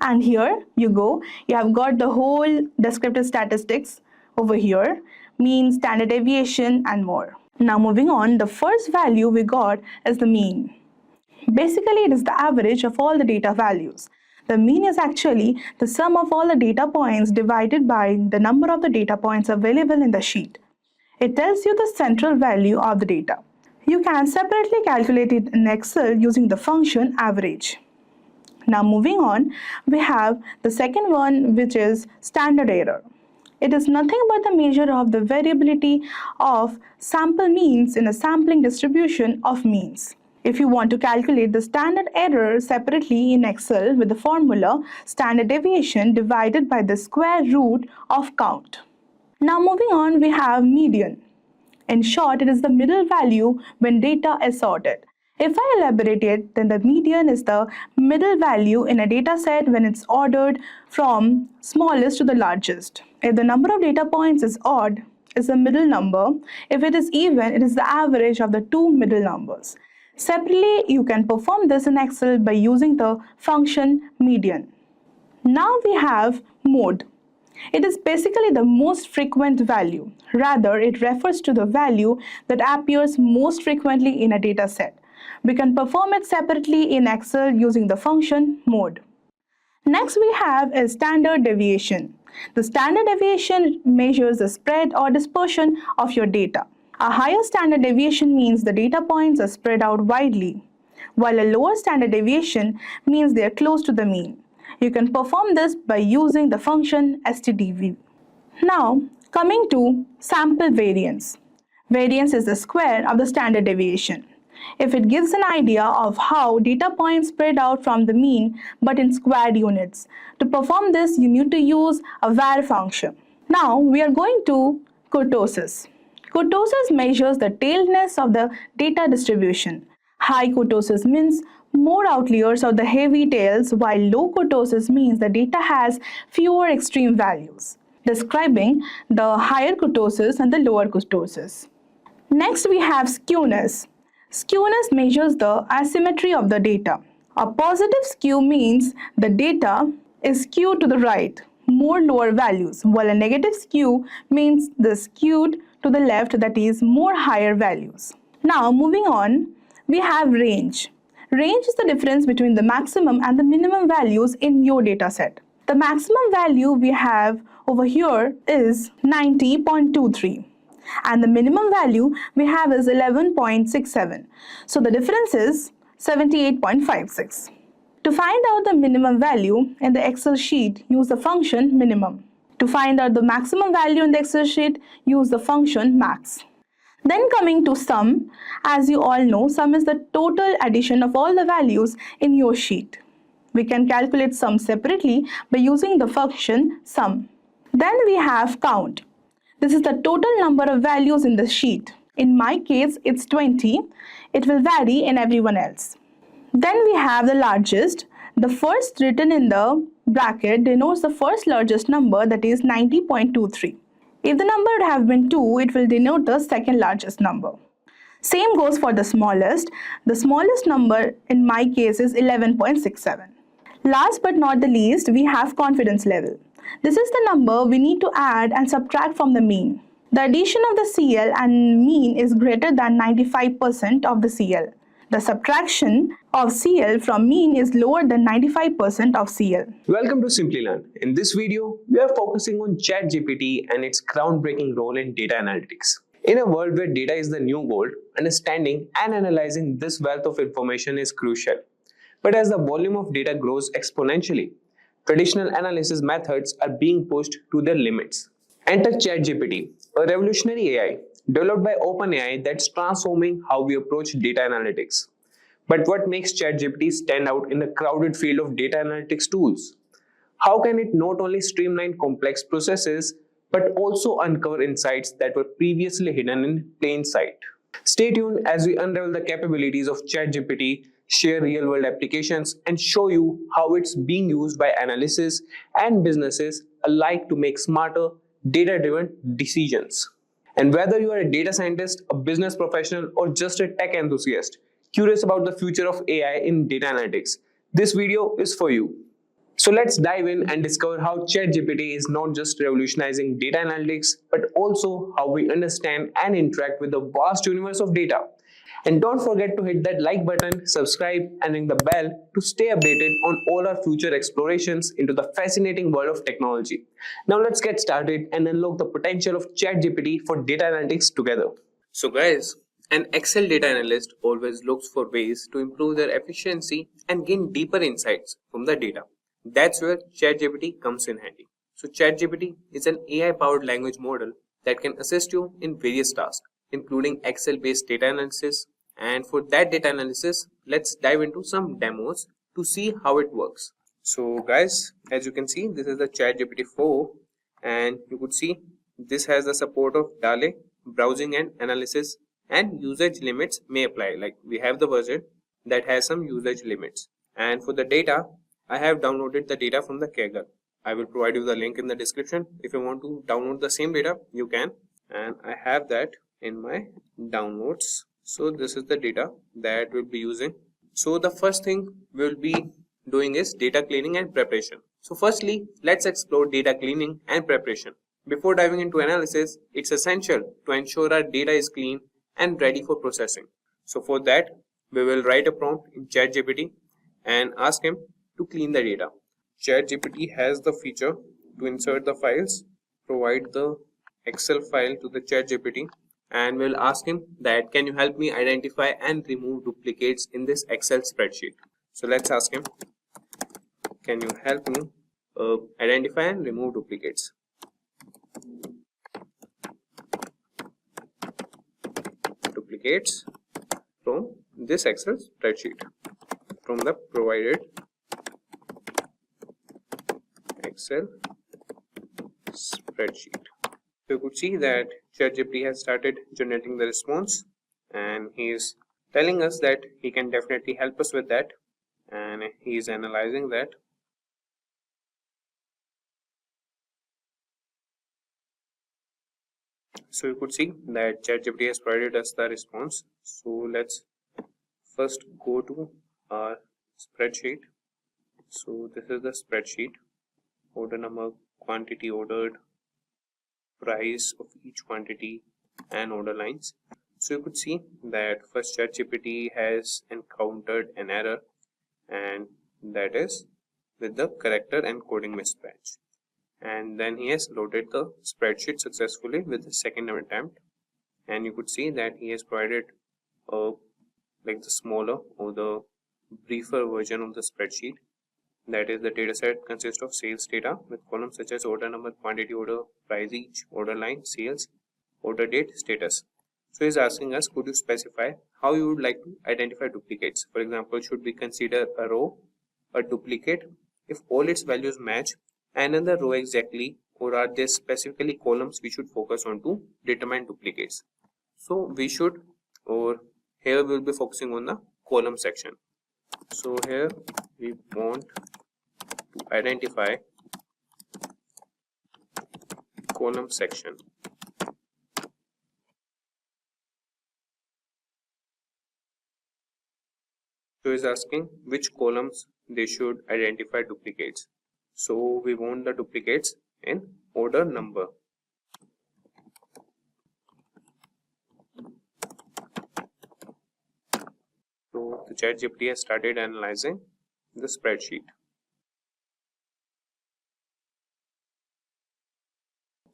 and here you go. You have got the whole descriptive statistics over here, mean, standard deviation and more. Now moving on, the first value we got is the mean. Basically, it is the average of all the data values. The mean is actually the sum of all the data points divided by the number of the data points available in the sheet. It tells you the central value of the data. You can separately calculate it in Excel using the function average. Now moving on, we have the second one, which is standard error. It is nothing but the measure of the variability of sample means in a sampling distribution of means. If you want to calculate the standard error separately in Excel with the formula standard deviation divided by the square root of count. Now moving on, we have median. In short, it is the middle value when data is sorted. If I elaborate it, then the median is the middle value in a data set when it's ordered from smallest to the largest. If the number of data points is odd, it's the middle number. If it is even, it is the average of the two middle numbers. Separately, you can perform this in Excel by using the function median. Now we have mode. It is basically the most frequent value. Rather, it refers to the value that appears most frequently in a data set. We can perform it separately in Excel using the function mode. Next we have a standard deviation. The standard deviation measures the spread or dispersion of your data. A higher standard deviation means the data points are spread out widely, while a lower standard deviation means they are close to the mean. You can perform this by using the function stdv. Now, coming to sample variance. Variance is the square of the standard deviation. If it gives an idea of how data points spread out from the mean but in squared units. To perform this, you need to use a var function. Now, we are going to kurtosis. Kurtosis measures the tailness of the data distribution. High kurtosis means more outliers of the heavy tails, while low kurtosis means the data has fewer extreme values, describing the higher kurtosis and the lower kurtosis. Next, we have skewness. Skewness measures the asymmetry of the data. A positive skew means the data is skewed to the right, more lower values, while a negative skew means the skewed to the left, that is more higher values. Now moving on, we have range. Range is the difference between the maximum and the minimum values in your data set. The maximum value we have over here is 90.23 and the minimum value we have is 11.67. So the difference is 78.56. To find out the minimum value in the Excel sheet, use the function minimum. To find out the maximum value in the Excel sheet, use the function max. Then coming to sum, as you all know, sum is the total addition of all the values in your sheet. We can calculate sum separately by using the function sum. Then we have count. This is the total number of values in the sheet. In my case, it's 20. It will vary in everyone else. Then we have the largest. The first written in the bracket denotes the first largest number, that is 90.23. If the number would have been 2, it will denote the second largest number. Same goes for the smallest. The smallest number in my case is 11.67. Last but not the least, we have confidence level. This is the number we need to add and subtract from the mean. The addition of the CL and mean is greater than 95% of the CL. The subtraction of CL from mean is lower than 95% of CL. Welcome to Simplilearn. In this video, we are focusing on ChatGPT and its groundbreaking role in data analytics. In a world where data is the new gold, understanding and analyzing this wealth of information is crucial. But as the volume of data grows exponentially, traditional analysis methods are being pushed to their limits. Enter ChatGPT, a revolutionary AI developed by OpenAI that's transforming how we approach data analytics. But what makes ChatGPT stand out in the crowded field of data analytics tools? How can it not only streamline complex processes, but also uncover insights that were previously hidden in plain sight? Stay tuned as we unravel the capabilities of ChatGPT, share real-world applications, and show you how it's being used by analysts and businesses alike to make smarter, data-driven decisions. And whether you are a data scientist, a business professional, or just a tech enthusiast curious about the future of AI in data analytics, this video is for you. So let's dive in and discover how ChatGPT is not just revolutionizing data analytics, but also how we understand and interact with the vast universe of data. And don't forget to hit that like button, subscribe, and ring the bell to stay updated on all our future explorations into the fascinating world of technology. Now let's get started and unlock the potential of ChatGPT for data analytics together. So guys, an Excel data analyst always looks for ways to improve their efficiency and gain deeper insights from the data. That's where ChatGPT comes in handy. So ChatGPT is an AI-powered language model that can assist you in various tasks, including Excel-based data analysis. And for that data analysis, let's dive into some demos to see how it works. So guys, as you can see, this is the ChatGPT 4, and you could see this has the support of DALL-E, browsing and analysis, and usage limits may apply. Like we have the version that has some usage limits. And for the data, I have downloaded the data from the Kaggle. I will provide you the link in the description. If you want to download the same data, you can. And I have that in my downloads. So this is the data that we'll be using. So the first thing we'll be doing is data cleaning and preparation. So firstly, let's explore data cleaning and preparation. Before diving into analysis, it's essential to ensure our data is clean and ready for processing. So for that, we will write a prompt in ChatGPT and ask him to clean the data. ChatGPT has the feature to insert the files, provide the Excel file to the ChatGPT, and we'll ask him that can you help me identify and remove duplicates in this Excel spreadsheet. So let's ask him, can you help me identify and remove duplicates? Duplicates from this Excel spreadsheet, from the provided Excel spreadsheet. So you could see that ChatGPT has started generating the response, and he is telling us that he can definitely help us with that, and he is analyzing that. So you could see that ChatGPT has provided us the response. So let's first go to our spreadsheet. So this is the spreadsheet, order number, quantity ordered, price of each quantity, and order lines. So you could see that first ChatGPT has encountered an error, and that is with the character encoding mismatch. And then he has loaded the spreadsheet successfully with the second attempt, and you could see that he has provided like the smaller or the briefer version of the spreadsheet. That is, the dataset consists of sales data with columns such as order number, quantity order, price each, order line, sales, order date, status. So he's asking us, could you specify how you would like to identify duplicates? For example, should we consider a row a duplicate if all its values match another row exactly, or are there specifically columns we should focus on to determine duplicates? So we should, or here we will be focusing on the column section. So here we want to identify column section. So is asking which columns they should identify duplicates. So we want the duplicates in order number. So the ChatGPT has started analyzing the spreadsheet.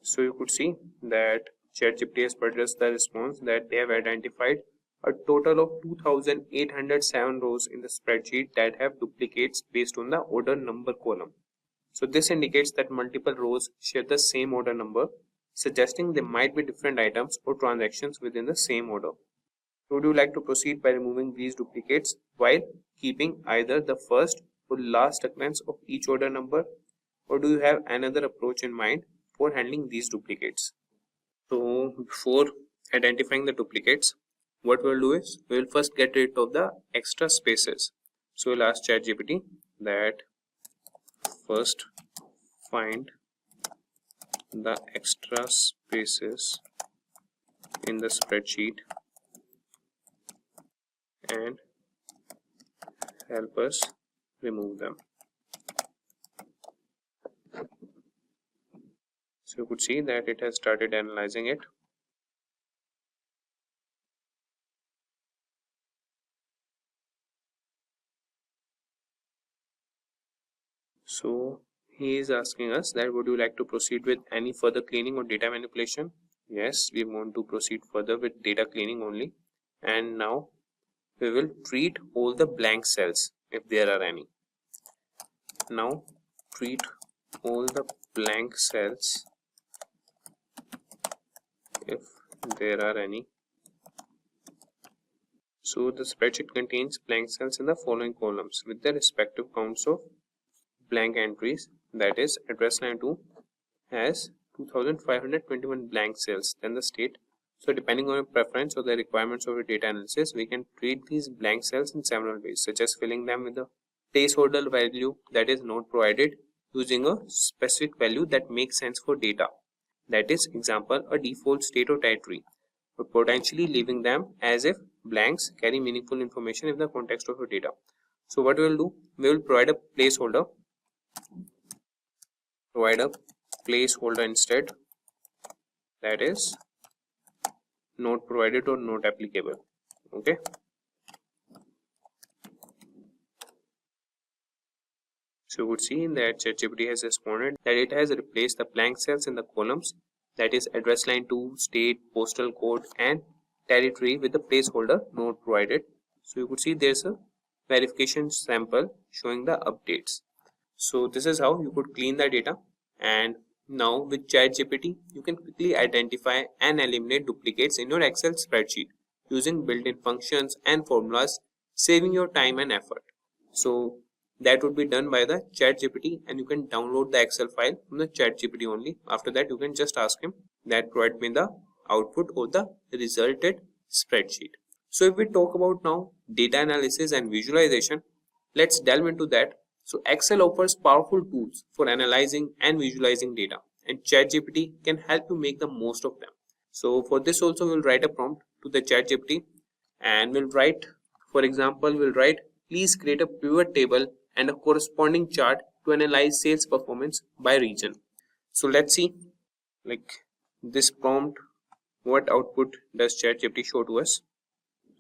So you could see that ChatGPT has produced the response that they have identified a total of 2,807 rows in the spreadsheet that have duplicates based on the order number column. So this indicates that multiple rows share the same order number, suggesting there might be different items or transactions within the same order. Would you like to proceed by removing these duplicates while keeping either the first or last occurrence of each order number, or do you have another approach in mind for handling these duplicates? So before identifying the duplicates, what we'll do is we'll first get rid of the extra spaces. So we'll ask ChatGPT that first find the extra spaces in the spreadsheet and help us remove them. So you could see that it has started analyzing it. So he is asking us that would you like to proceed with any further cleaning or data manipulation? Yes, we want to proceed further with data cleaning only. And now we will treat all the blank cells if there are any. Now treat all the blank cells if there are any. So the spreadsheet contains blank cells in the following columns with their respective counts of blank entries. That is, address line 2 has 2521 blank cells, then the state. So depending on your preference or the requirements of your data analysis, we can treat these blank cells in several ways, such as filling them with a placeholder value that is not provided using a specific value that makes sense for data. That is, example, a default state or territory, but potentially leaving them as if blanks carry meaningful information in the context of your data. So what we will do, we will provide a placeholder. Provide a placeholder instead, that is not provided or not applicable. Okay. So you would see that ChatGPT has responded that it has replaced the blank cells in the columns, that is address line 2, state, postal code, and territory with the placeholder not provided. So you could see there's a verification sample showing the updates. So this is how you could clean the data. And now with ChatGPT, you can quickly identify and eliminate duplicates in your Excel spreadsheet using built-in functions and formulas, saving your time and effort. So that would be done by the ChatGPT, and you can download the Excel file from the ChatGPT only. After that, you can just ask him that provide me the output or the resulted spreadsheet. So if we talk about now data analysis and visualization, let's delve into that. So Excel offers powerful tools for analyzing and visualizing data, and ChatGPT can help you make the most of them. So for this also we'll write a prompt to the ChatGPT, and we'll write, for example, we'll write please create a pivot table and a corresponding chart to analyze sales performance by region. So let's see, like this prompt, what output does ChatGPT show to us?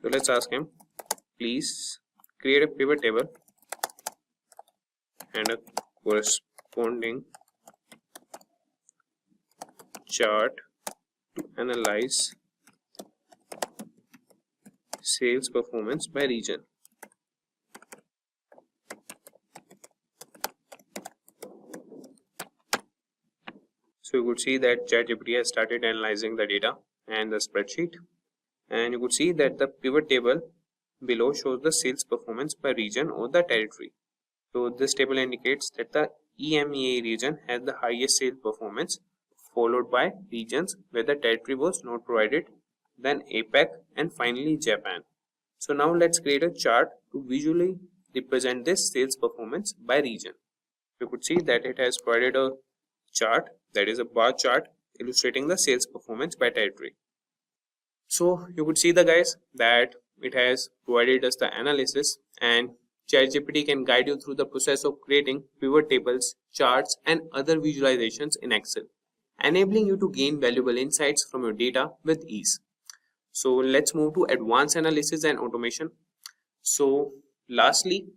So let's ask him, please create a pivot table and a corresponding chart to analyze sales performance by region. So you could see that ChatGPT has started analyzing the data and the spreadsheet, and you could see that the pivot table below shows the sales performance by region or the territory. So this table indicates that the EMEA region has the highest sales performance, followed by regions where the territory was not provided, then APAC, and finally Japan. So now let's create a chart to visually represent this sales performance by region. You could see that it has provided a chart, that is a bar chart illustrating the sales performance by territory. So you could see the guys that it has provided us the analysis, and ChatGPT can guide you through the process of creating pivot tables, charts, and other visualizations in Excel, enabling you to gain valuable insights from your data with ease. So let's move to advanced analysis and automation. So lastly,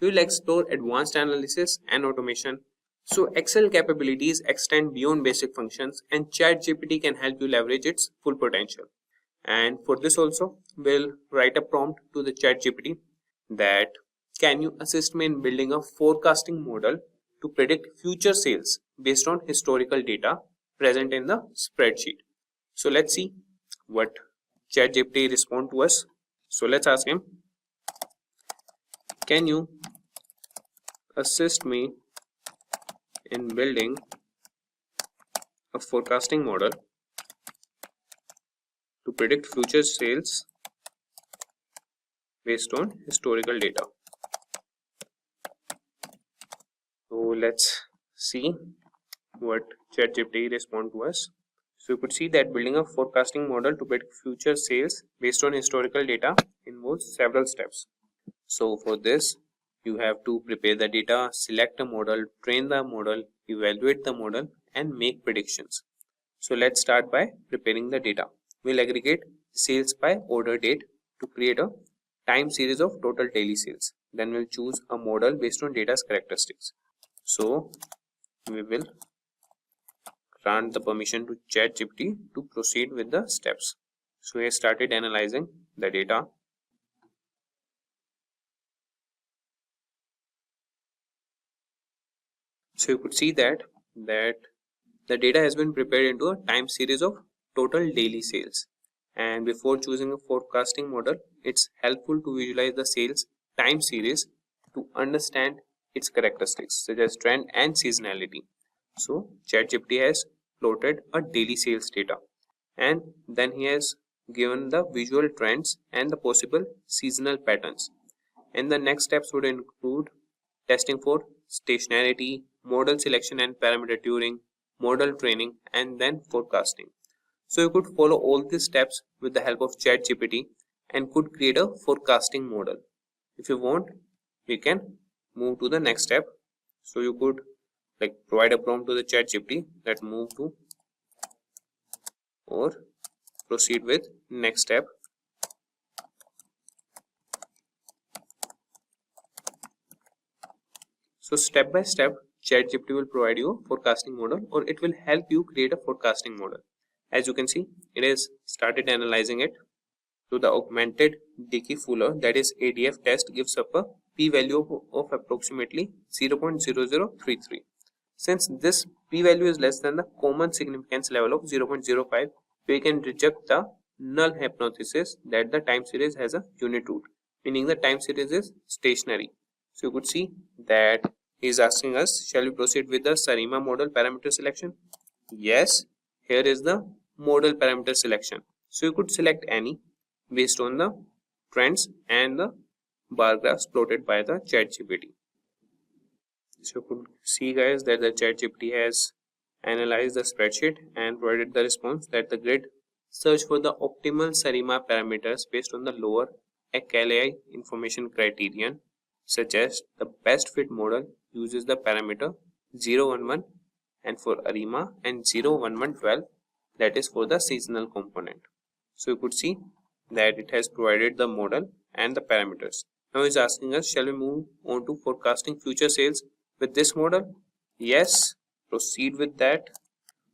we will explore advanced analysis and automation. So Excel capabilities extend beyond basic functions, and ChatGPT can help you leverage its full potential. And for this also, we'll write a prompt to the ChatGPT that, can you assist me in building a forecasting model to predict future sales based on historical data present in the spreadsheet. So let's see what ChatGPT respond to us. So let's ask him, can you assist me in building a forecasting model to predict future sales based on historical data? So let's see what ChatGPT respond to us. So you could see that building a forecasting model to predict future sales based on historical data involves several steps. So for this, you have to prepare the data, select a model, train the model, evaluate the model, and make predictions. So let's start by preparing the data. We'll aggregate sales by order date to create a time series of total daily sales. Then we'll choose a model based on data's characteristics. So we will grant the permission to ChatGPT to proceed with the steps. So he has started analyzing the data. So you could see that the data has been prepared into a time series of total daily sales. And before choosing a forecasting model, it's helpful to visualize the sales time series to understand its characteristics such as trend and seasonality. So ChatGPT has plotted a daily sales data, and then he has given the visual trends and the possible seasonal patterns. And the next steps would include testing for stationarity, model selection and parameter tuning, model training, and then forecasting. So you could follow all these steps with the help of ChatGPT and could create a forecasting model. If you want, we can move to the next step. So you could provide a prompt to the ChatGPT that move to or proceed with next step. So step by step, ChatGPT will provide you a forecasting model, or it will help you create a forecasting model. As you can see, it has started analyzing it. So the augmented Dickey Fuller, that is ADF test, gives up a p-value of approximately 0.0033. Since this p-value is less than the common significance level of 0.05, we can reject the null hypothesis that the time series has a unit root, meaning the time series is stationary. So you could see that he is asking us, shall we proceed with the SARIMA model parameter selection? Yes, here is the model parameter selection. So you could select any based on the trends and the bar graphs plotted by the ChatGPT. So you could see guys that the ChatGPT has analyzed the spreadsheet and provided the response that the grid search for the optimal SARIMA parameters based on the lower ACALI information criterion suggest the best fit model uses the parameter 011 and for ARIMA and 01112, that is for the seasonal component. So you could see that it has provided the model and the parameters. Now it's asking us, shall we move on to forecasting future sales with this model? Yes, proceed with that.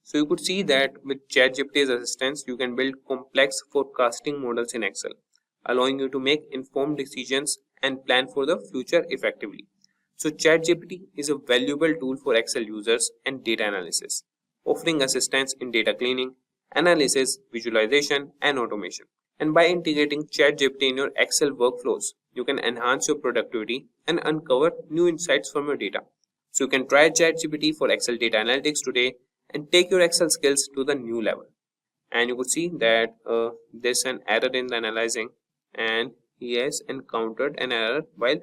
So you could see that with ChatGPT's assistance, you can build complex forecasting models in Excel, allowing you to make informed decisions and plan for the future effectively. So ChatGPT is a valuable tool for Excel users and data analysis, offering assistance in data cleaning, analysis, visualization, and automation. And by integrating ChatGPT in your Excel workflows, you can enhance your productivity and uncover new insights from your data. So you can try ChatGPT for Excel data analytics today and take your Excel skills to the new level. And you could see that there's an error in the analyzing, and he has encountered an error while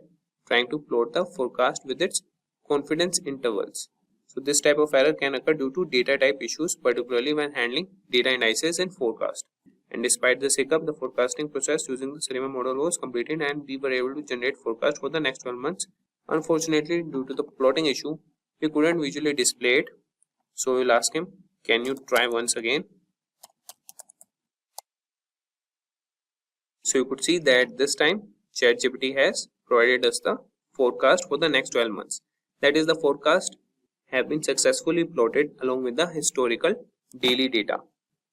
trying to plot the forecast with its confidence intervals. So this type of error can occur due to data type issues, particularly when handling data indices and forecast. And despite this hiccup, the forecasting process using the Cinema model was completed and we were able to generate forecast for the next 12 months. Unfortunately, due to the plotting issue, we couldn't visually display it. So we'll ask him, can you try once again? So you could see that this time ChatGPT has provided us the forecast for the next 12 months. That is, the forecast have been successfully plotted along with the historical daily data.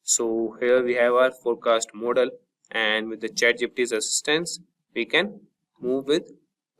So here we have our forecast model, and with the ChatGPT's assistance, we can move with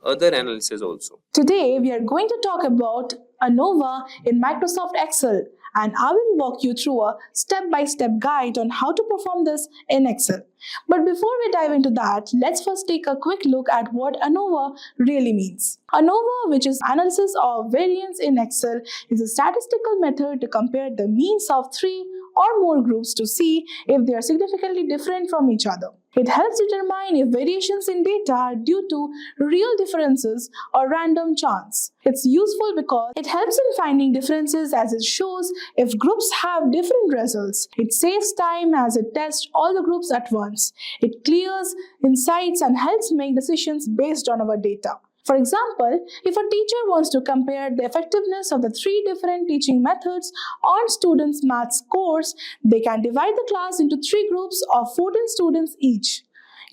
other analysis also. Today, we are going to talk about Anova in Microsoft Excel, and I will walk you through a step-by-step guide on how to perform this in Excel. But before we dive into that, let's first take a quick look at what Anova really means. Anova, which is analysis of variance in Excel, is a statistical method to compare the means of three or more groups to see if they are significantly different from each other. It helps determine if variations in data are due to real differences or random chance. It's useful because it helps in finding differences as it shows if groups have different results. It saves time as it tests all the groups at once. It clears insights and helps make decisions based on our data. For example, if a teacher wants to compare the effectiveness of the three different teaching methods on students' math scores, they can divide the class into three groups of 14 students each.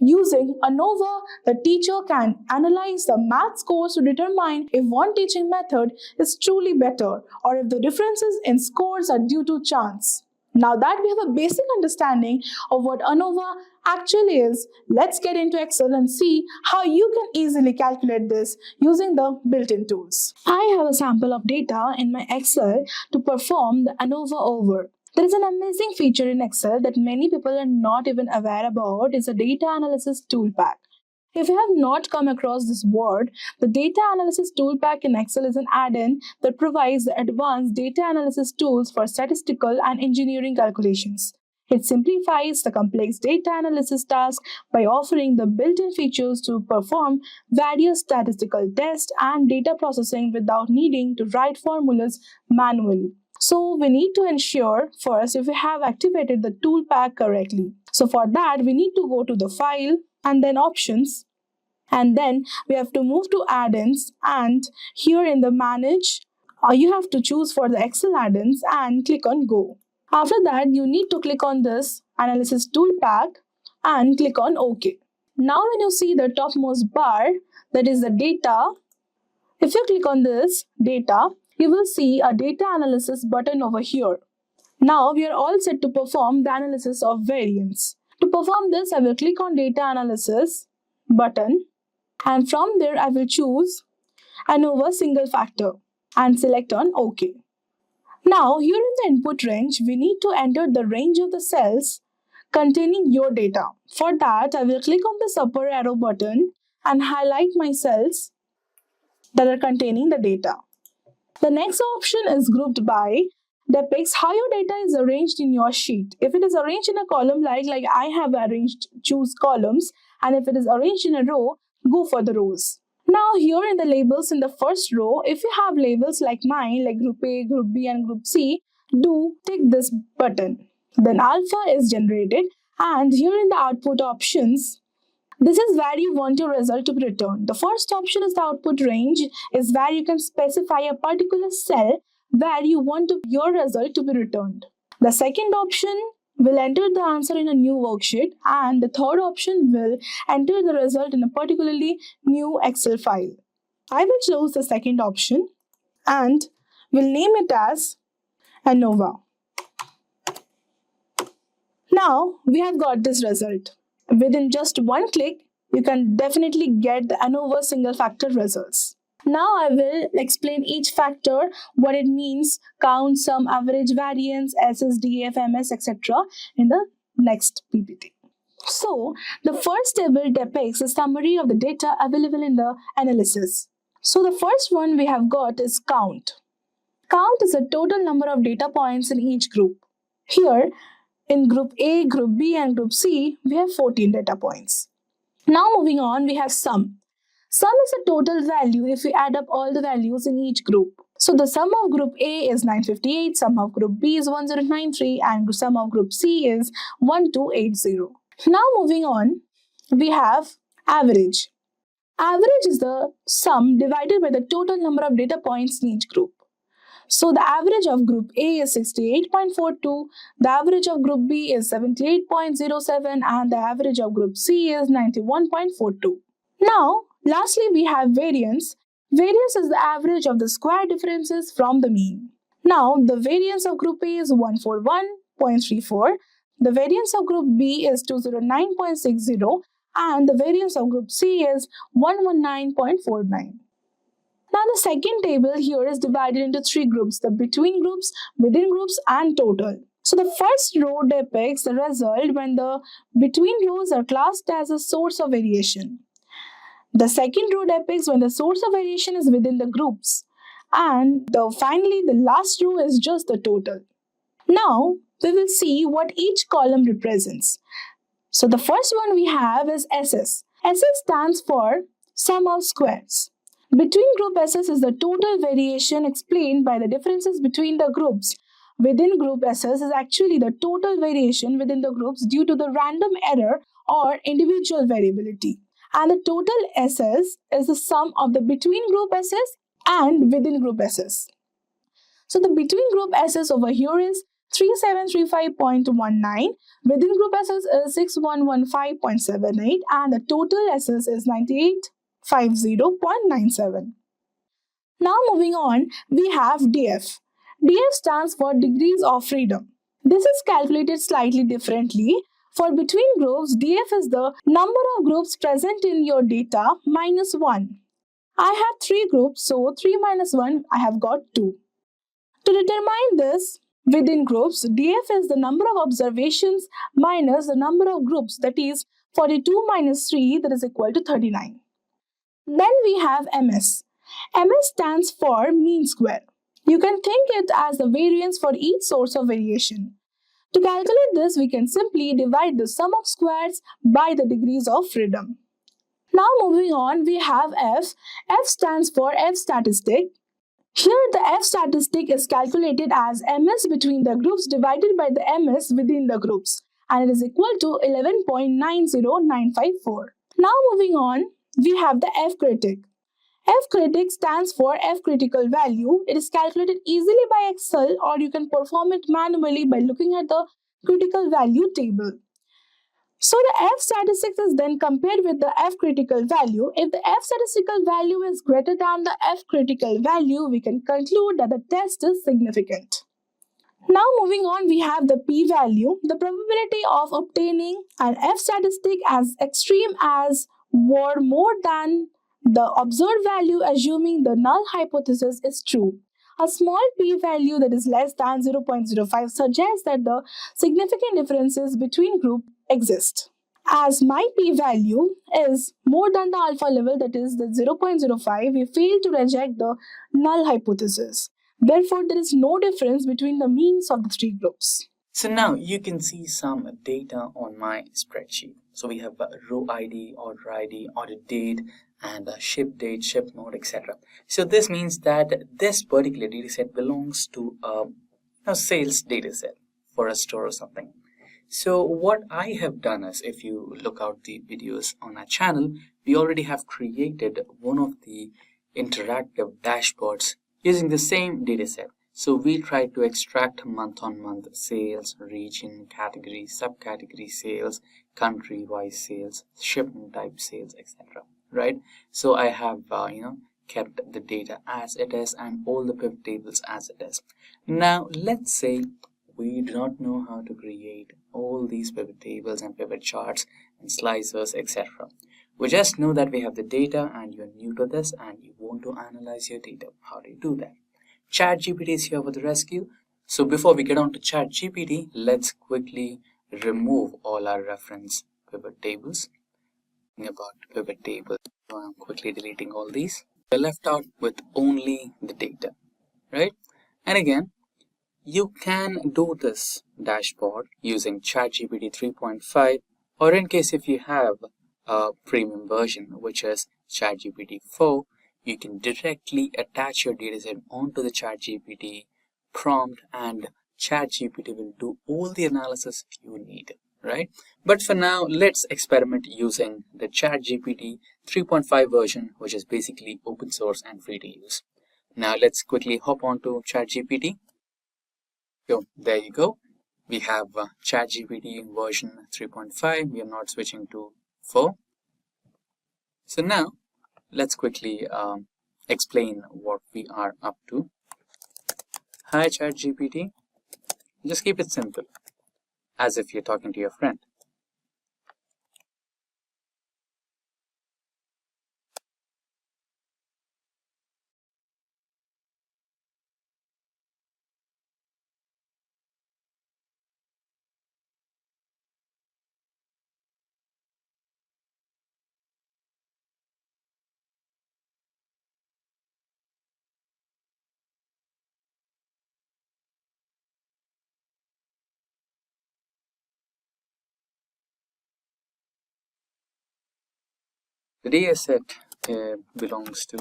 Using Anova, the teacher can analyze the math scores to determine if one teaching method is truly better or if the differences in scores are due to chance. Now that we have a basic understanding of what Anova actually is, let's get into Excel and see how you can easily calculate this using the built-in tools. I have a sample of data in my Excel to perform the Anova over. There is an amazing feature in Excel that many people are not even aware about. Is a data analysis toolpack. If you have not come across this word, the Data Analysis Toolpack in Excel is an add-in that provides the advanced data analysis tools for statistical and engineering calculations. It simplifies the complex data analysis task by offering the built-in features to perform various statistical tests and data processing without needing to write formulas manually. So we need to ensure first if we have activated the toolpack correctly. So for that, we need to go to the File and then Options. And then we have to move to Add-ins, and here in the Manage, you have to choose for the Excel add-ins and click on Go. After that, you need to click on this Analysis Toolpack and click on OK. Now when you see the topmost bar, that is the data, if you click on this data, you will see a data analysis button over here. Now we are all set to perform the analysis of variance. To perform this, I will click on Data Analysis button, and from there I will choose Anova single factor and select on OK. Now here in the input range, we need to enter the range of the cells containing your data. For that, I will click on this upper arrow button and highlight my cells that are containing the data. The next option is grouped by, depicts how your data is arranged in your sheet. If it is arranged in a column like I have arranged, choose columns, and if it is arranged in a row, go for the rows. Now here in the labels in the first row, if you have labels like mine, like group A, group B and group C, do tick this button. Then alpha is generated, and here in the output options, This is where you want your result to be returned. The first option is the output range, is where you can specify a particular cell where you want your result to be returned. The second option will enter the answer in a new worksheet, and the third option will enter the result in a particularly new Excel file. I will choose the second option and will name it as Anova. Now we have got this result. Within just one click, you can definitely get the Anova single factor results. Now I will explain each factor, what it means, count, sum, average, variance, SSDF, MS, etc. in the next PPT. So the first table depicts a summary of the data available in the analysis. So the first one we have got is count. Count is the total number of data points in each group. Here, in group A, group B and group C, we have 14 data points. Now moving on, we have sum. Sum is the total value if we add up all the values in each group. So the sum of group A is 958, sum of group B is 1093 and sum of group C is 1280. Now moving on, we have average. Average is the sum divided by the total number of data points in each group. So the average of group A is 68.42, the average of group B is 78.07 and the average of group C is 91.42. Now, lastly we have variance. Variance is the average of the square differences from the mean. Now, the variance of group A is 141.34, the variance of group B is 209.60 and the variance of group C is 119.49. Now the second table here is divided into three groups, the between groups, within groups and total. So the first row depicts the result when the between rows are classed as a source of variation. The second row depicts when the source of variation is within the groups. And finally the last row is just the total. Now we will see what each column represents. So the first one we have is SS. SS stands for sum of squares. Between group SS is the total variation explained by the differences between the groups. Within group SS is actually the total variation within the groups due to the random error or individual variability. And the total SS is the sum of the between group SS and within group SS. So the between group SS over here is 3735.19, within group SS is 6115.78 and the total SS is 9850.97. Now moving on, we have DF. DF stands for degrees of freedom. This is calculated slightly differently. For between groups, DF is the number of groups present in your data minus 1. I have 3 groups, so 3 minus 1, I have got 2. To determine this, within groups, DF is the number of observations minus the number of groups, that is 42 minus 3, that is equal to 39. Then we have MS. MS stands for mean square. You can think it as the variance for each source of variation. To calculate this, we can simply divide the sum of squares by the degrees of freedom. Now moving on, we have F. F stands for F statistic. Here the F statistic is calculated as MS between the groups divided by the MS within the groups, and it is equal to 11.90954. Now moving on, we have the F critic. F critic stands for F critical value. It is calculated easily by Excel, or you can perform it manually by looking at the critical value table. So the F statistics is then compared with the F critical value. If the F statistical value is greater than the F critical value, we can conclude that the test is significant. Now moving on, we have the p-value, the probability of obtaining an F statistic as extreme as or more than the observed value assuming the null hypothesis is true. A small p-value that is less than 0.05 suggests that the significant differences between groups exist. As my p-value is more than the alpha level, that is the 0.05, we fail to reject the null hypothesis. Therefore, there is no difference between the means of the three groups. So now you can see some data on my spreadsheet. So we have a row ID, order date, and a ship date, ship mode, etc. So this means that this particular data set belongs to a sales data set for a store or something. So what I have done is, if you look out the videos on our channel, we already have created one of the interactive dashboards using the same dataset. So we try to extract month-on-month sales, region, category, subcategory sales, country-wise sales, shipment type sales, etc. Right? So I have kept the data as it is and all the pivot tables as it is. Now let's say we do not know how to create all these pivot tables and pivot charts and slicers, etc. We just know that we have the data and you're new to this and you want to analyze your data. How do you do that? ChatGPT is here for the rescue. So before we get on to ChatGPT, let's quickly remove all our reference pivot tables. About pivot tables, so I'm quickly deleting all these. We're left out with only the data, right? And again, you can do this dashboard using ChatGPT 3.5, or in case if you have a premium version, which is ChatGPT 4, you can directly attach your dataset onto the ChatGPT prompt and ChatGPT will do all the analysis you need, right? But for now, let's experiment using the ChatGPT 3.5 version, which is basically open source and free to use. Now let's quickly hop onto ChatGPT. So there you go. We have ChatGPT version 3.5. We are not switching to 4. So now let's quickly explain what we are up to. Hi ChatGPT. Just keep it simple, as if you're talking to your friend. The data set belongs to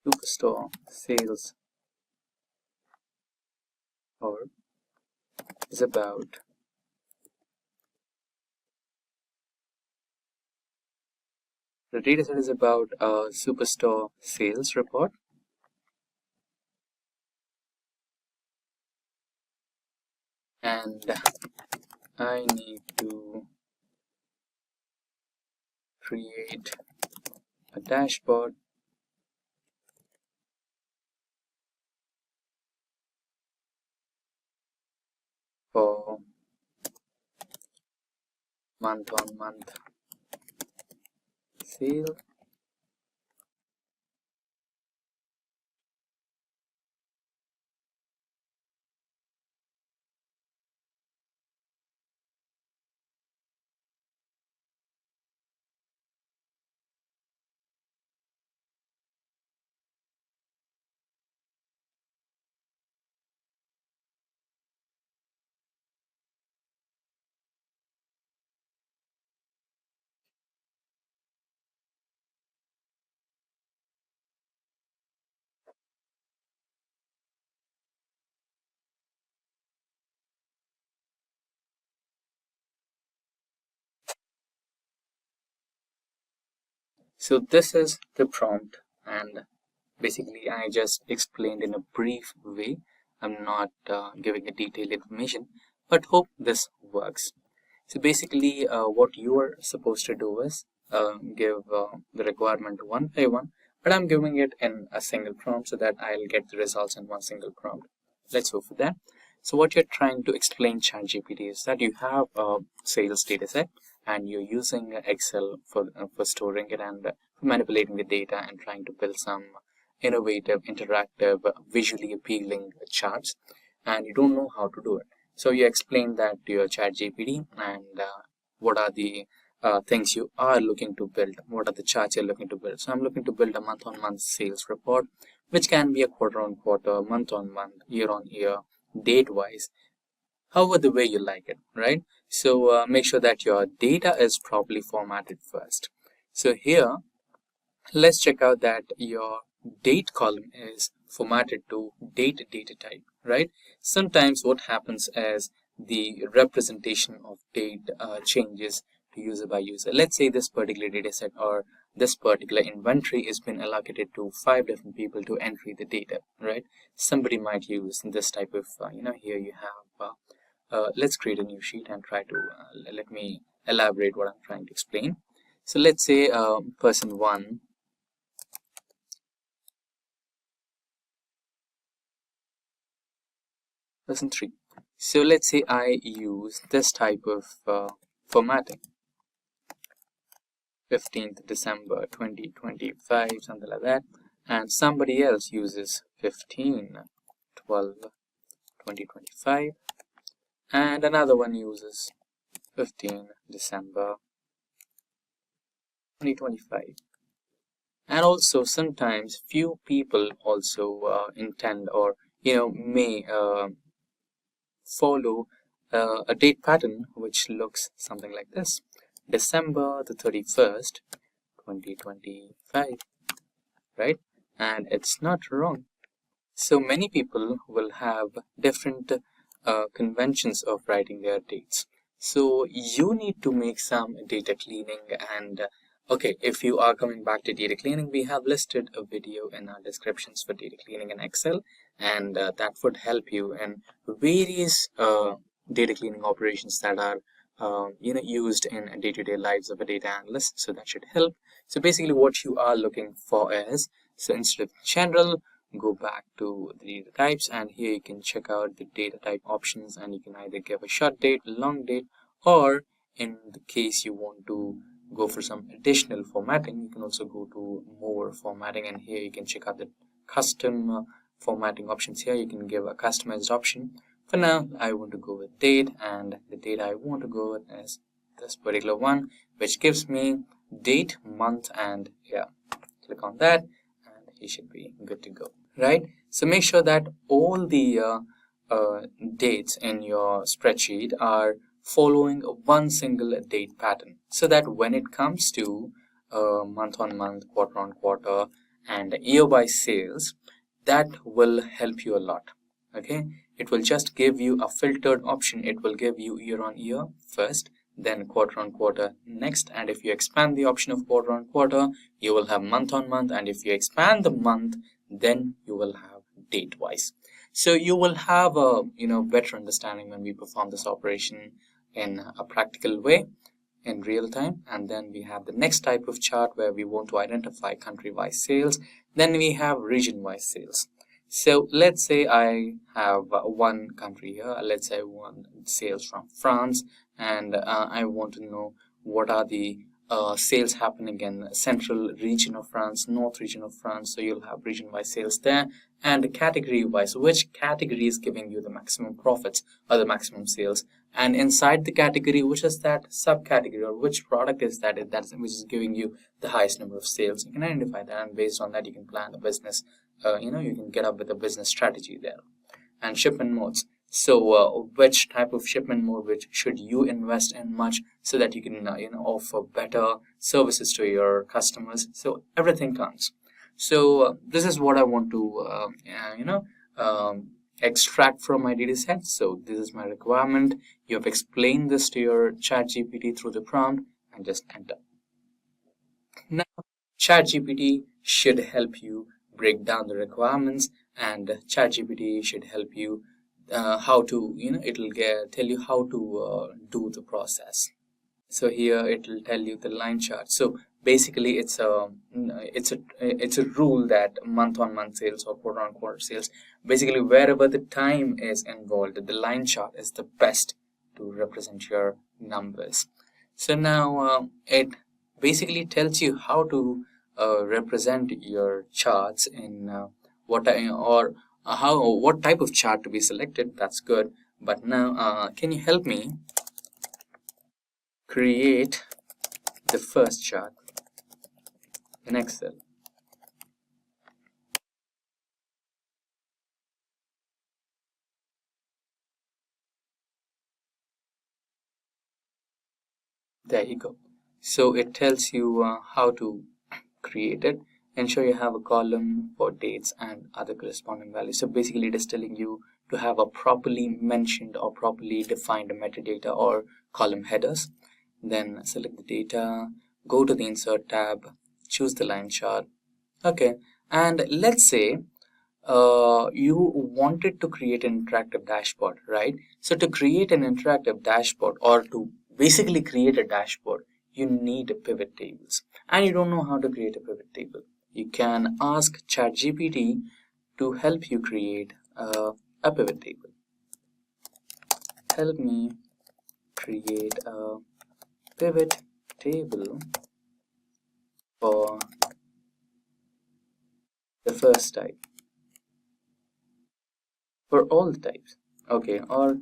Superstore sales, or is about the dataset is about a Superstore sales report. And I need to create a dashboard for month-on-month sale. So this is the prompt, and basically I just explained in a brief way. I'm not giving a detailed information, but hope this works. So basically what you are supposed to do is give the requirement one by one, but I'm giving it in a single prompt so that I'll get the results in one single prompt. Let's go for that. So what you're trying to explain ChatGPT is that you have a sales dataset and you're using Excel for storing it and manipulating the data and trying to build some innovative, interactive, visually appealing charts, and you don't know how to do it. So you explain that to your ChatGPT and what are the things you are looking to build, what are the charts you're looking to build. So I'm looking to build a month-on-month sales report, which can be a quarter-on-quarter, month-on-month, year-on-year, date-wise, however the way you like it, right? So make sure that your data is properly formatted first. So here, let's check out that your date column is formatted to date data type, right? Sometimes what happens is the representation of date changes to user by user. Let's say this particular data set or this particular inventory is been allocated to 5 different people to entry the data, right? Somebody might use this type of, here you have, let's create a new sheet and try to, let me elaborate what I'm trying to explain. So let's say person 1, person 3. So let's say I use this type of formatting. 15th December 2025, something like that, and somebody else uses 15/12/2025, and another one uses 15 December 2025. And also sometimes few people also intend or may follow a date pattern which looks something like this: December the 31st 2025, right? And it's not wrong. So many people will have different conventions of writing their dates. So you need to make some data cleaning. And okay, if you are coming back to data cleaning, we have listed a video in our descriptions for data cleaning in Excel, and that would help you in various data cleaning operations that are used in day-to-day lives of a data analyst. So that should help. So basically what you are looking for is, so instead of general, go back to the data types, and here you can check out the data type options, and you can either give a short date, long date, or in the case you want to go for some additional formatting, you can also go to more formatting, and here you can check out the custom formatting options. Here you can give a customized option. For now, I want to go with date, and the date I want to go with is this particular one, which gives me date, month, and yeah, click on that, and you should be good to go, right? So make sure that all the dates in your spreadsheet are following one single date pattern, so that when it comes to month on month, quarter on quarter, and year by sales, that will help you a lot. Okay, it will just give you a filtered option. It will give you year on year first, then quarter on quarter next, and if you expand the option of quarter on quarter, you will have month on month, and if you expand the month, then you will have date wise. So you will have a better understanding when we perform this operation in a practical way in real time. And then we have the next type of chart where we want to identify country-wise sales. Then we have region-wise sales. So let's say I have one country here. Let's say I want sales from France, and I want to know what are the sales happening in central region of France, north region of France. So you'll have region-wise sales there, and category-wise, which category is giving you the maximum profits or the maximum sales, and inside the category, which is that subcategory or which product is that which is giving you the highest number of sales. You can identify that, and based on that, you can plan a business. You can get up with a business strategy there. And shipment modes. So which type of shipment mode which should you invest in much, so that you can offer better services to your customers. So everything counts. So this is what I want to extract from my data set. So this is my requirement. You have explained this to your ChatGPT through the prompt, and just enter. Now ChatGPT should help you break down the requirements, and ChatGPT should help you how to it'll tell you how to do the process. So here it will tell you the line chart. So basically it's a rule that month on month sales or quarter on quarter sales, basically wherever the time is involved, the line chart is the best to represent your numbers. So now it basically tells you how to represent your charts in what type of chart to be selected. That's good. But now can you help me create the first chart in Excel? There you go. So it tells you how to create it. ensure you have a column for dates and other corresponding values. So basically it is telling you to have a properly mentioned or properly defined metadata or column headers. Then select the data, go to the insert tab, choose the line chart. Okay, and let's say you wanted to create an interactive dashboard, right? So to create an interactive dashboard, or to basically create a dashboard, you need pivot tables, and you don't know how to create a pivot table. You can ask ChatGPT to help you create a pivot table. Help me create a pivot table for the first type, for all the types, okay, or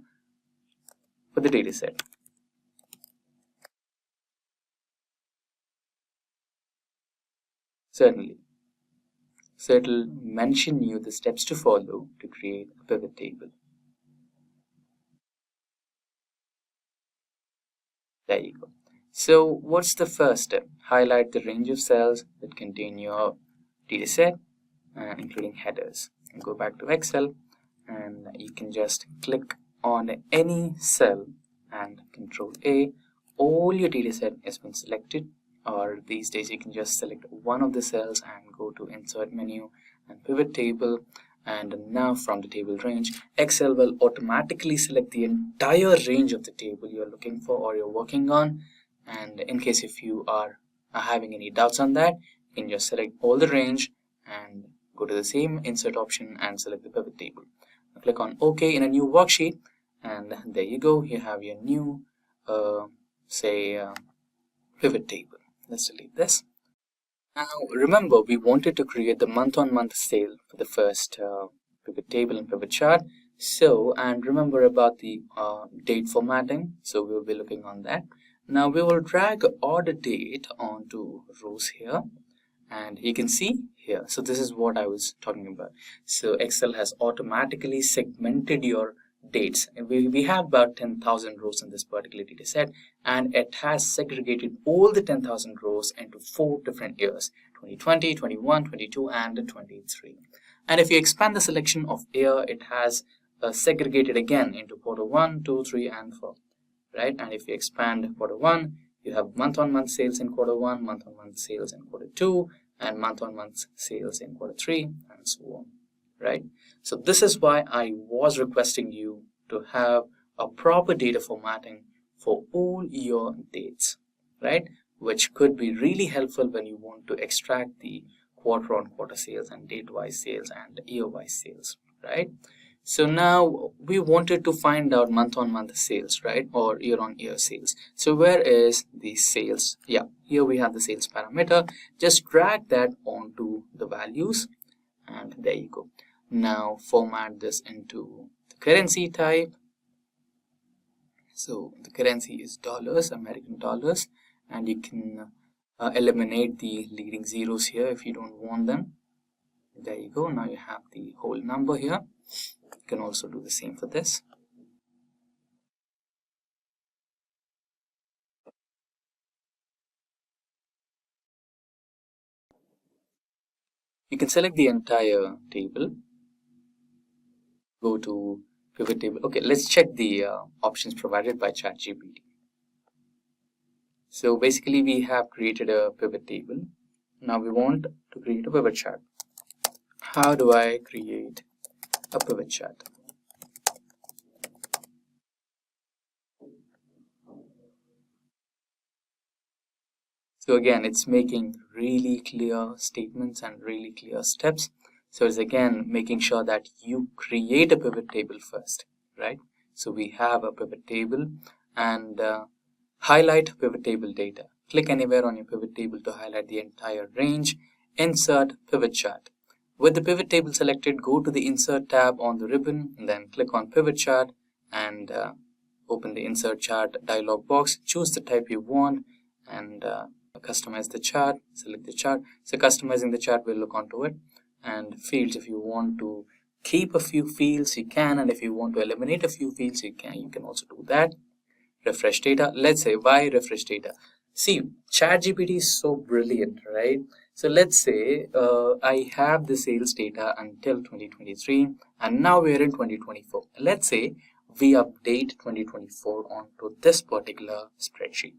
for the data set. Certainly. So it will mention you the steps to follow to create a pivot table. There you go. So what's the first step? Highlight the range of cells that contain your data set, including headers. And go back to Excel, and you can just click on any cell and Control A. All your data set has been selected, or these days you can just select one of the cells and go to Insert menu and Pivot Table. And now from the table range, Excel will automatically select the entire range of the table you're looking for or you're working on. And in case if you are having any doubts on that, you can just select all the range and go to the same insert option and select the pivot table. Click on OK in a new worksheet, and there you go. You have your new pivot table. Let's delete this. Now remember, we wanted to create the month-on-month sale for the first pivot table and pivot chart. So, and remember about the date formatting. So we will be looking on that. Now we will drag order date onto rows here, and you can see here. So this is what I was talking about. So Excel has automatically segmented your dates. We have about 10,000 rows in this particular data set, and it has segregated all the 10,000 rows into 4 different years: 2020, 21, 22, and 23. And if you expand the selection of year, it has segregated again into quarter 1, 2, 3, and 4. Right? And if you expand quarter 1, you have month-on-month sales in quarter 1, month-on-month sales in quarter 2, and month-on-month sales in quarter 3, and so on. Right? So this is why I was requesting you to have a proper data formatting for all your dates, right? Which could be really helpful when you want to extract the quarter-on-quarter sales and date-wise sales and year-wise sales, right? So now we wanted to find out month-on-month sales, right? Or year-on-year sales. So where is the sales? Yeah, here we have the sales parameter. Just drag that onto the values, and there you go. Now format this into the currency type. So the currency is dollars, American dollars, and you can eliminate the leading zeros here if you don't want them. There you go. Now you have the whole number here. You can also do the same for this. You can select the entire table, go to pivot table. Okay, let's check the options provided by ChatGPT. So basically we have created a pivot table. Now we want to create a pivot chart. How do I create a pivot chart? So again, it's making really clear statements and really clear steps. So it's again making sure that you create a pivot table first, right? So we have a pivot table, and highlight pivot table data. Click anywhere on your pivot table to highlight the entire range. Insert pivot chart. With the pivot table selected, go to the Insert tab on the ribbon, and then click on Pivot Chart, and open the Insert Chart dialog box. Choose the type you want, and customize the chart. Select the chart. So customizing the chart will look onto it. And fields, if you want to keep a few fields, you can, and if you want to eliminate a few fields, you can also do that. Refresh data. Let's say why refresh data. See, ChatGPT is so brilliant, right? So let's say I have the sales data until 2023 and now we're in 2024. Let's say we update 2024 onto this particular spreadsheet.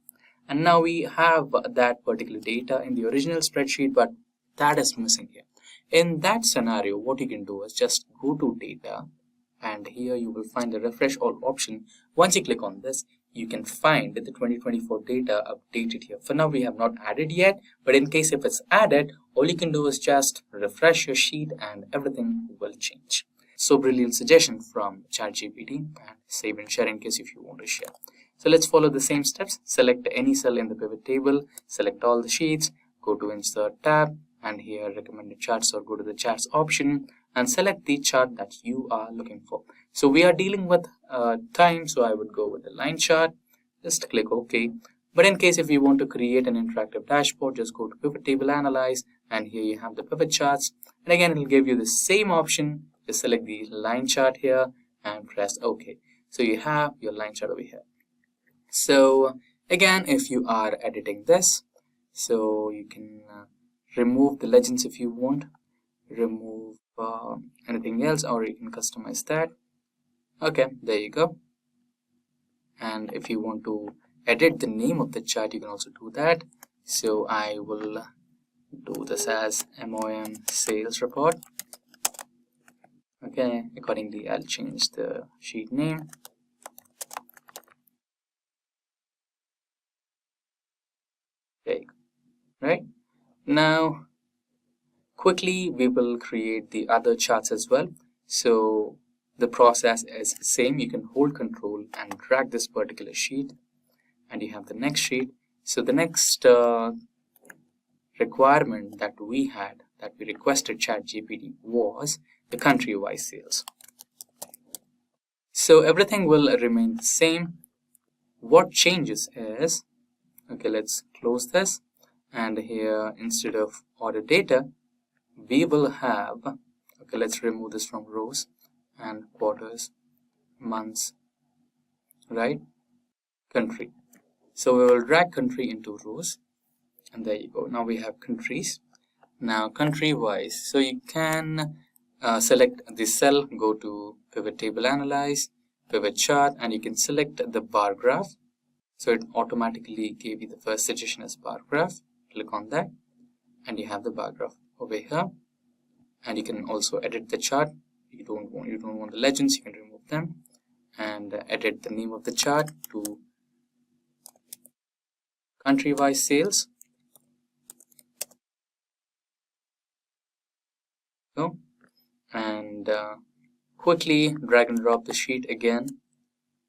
And now we have that particular data in the original spreadsheet, but that is missing here. In that scenario, what you can do is just go to data, and here you will find the refresh all option. Once you click on this, you can find the 2024 data updated here. For now, we have not added yet, but in case if it's added, all you can do is just refresh your sheet and everything will change. So brilliant suggestion from ChatGPT, and save and share in case if you want to share. So let's follow the same steps. Select any cell in the pivot table, select all the sheets, go to insert tab, and here recommended charts, or go to the charts option and select the chart that you are looking for. So we are dealing with time, so I would go with the line chart. Just click OK. But in case if you want to create an interactive dashboard, just go to pivot table analyze, and here you have the pivot charts. And again, it will give you the same option. Just select the line chart here and press OK. So you have your line chart over here. So again, if you are editing this, so you can remove the legends if you want, remove anything else, or you can customize that. Okay, there you go. And if you want to edit the name of the chart, you can also do that. So I will do this as MOM sales report. Okay, accordingly I'll change the sheet name. There you go. Right now, quickly we will create the other charts as well. So the process is the same. You can hold control and drag this particular sheet, and you have the next sheet. So the next requirement that we had, that we requested ChatGPT, was the country-wise sales. So everything will remain the same. What changes is, okay, let's close this, and here instead of order data, we will have, okay, let's remove this from rows and quarters, months, right, country. So we will drag country into rows, and there you go. Now we have countries. Now country wise, so you can select the cell, go to pivot table analyze, pivot chart, and you can select the bar graph. So it automatically gave you the first suggestion as bar graph. Click on that, and you have the bar graph over here. And you can also edit the chart. You don't want the legends, you can remove them, and edit the name of the chart to country-wise sales. So, and quickly drag and drop the sheet again,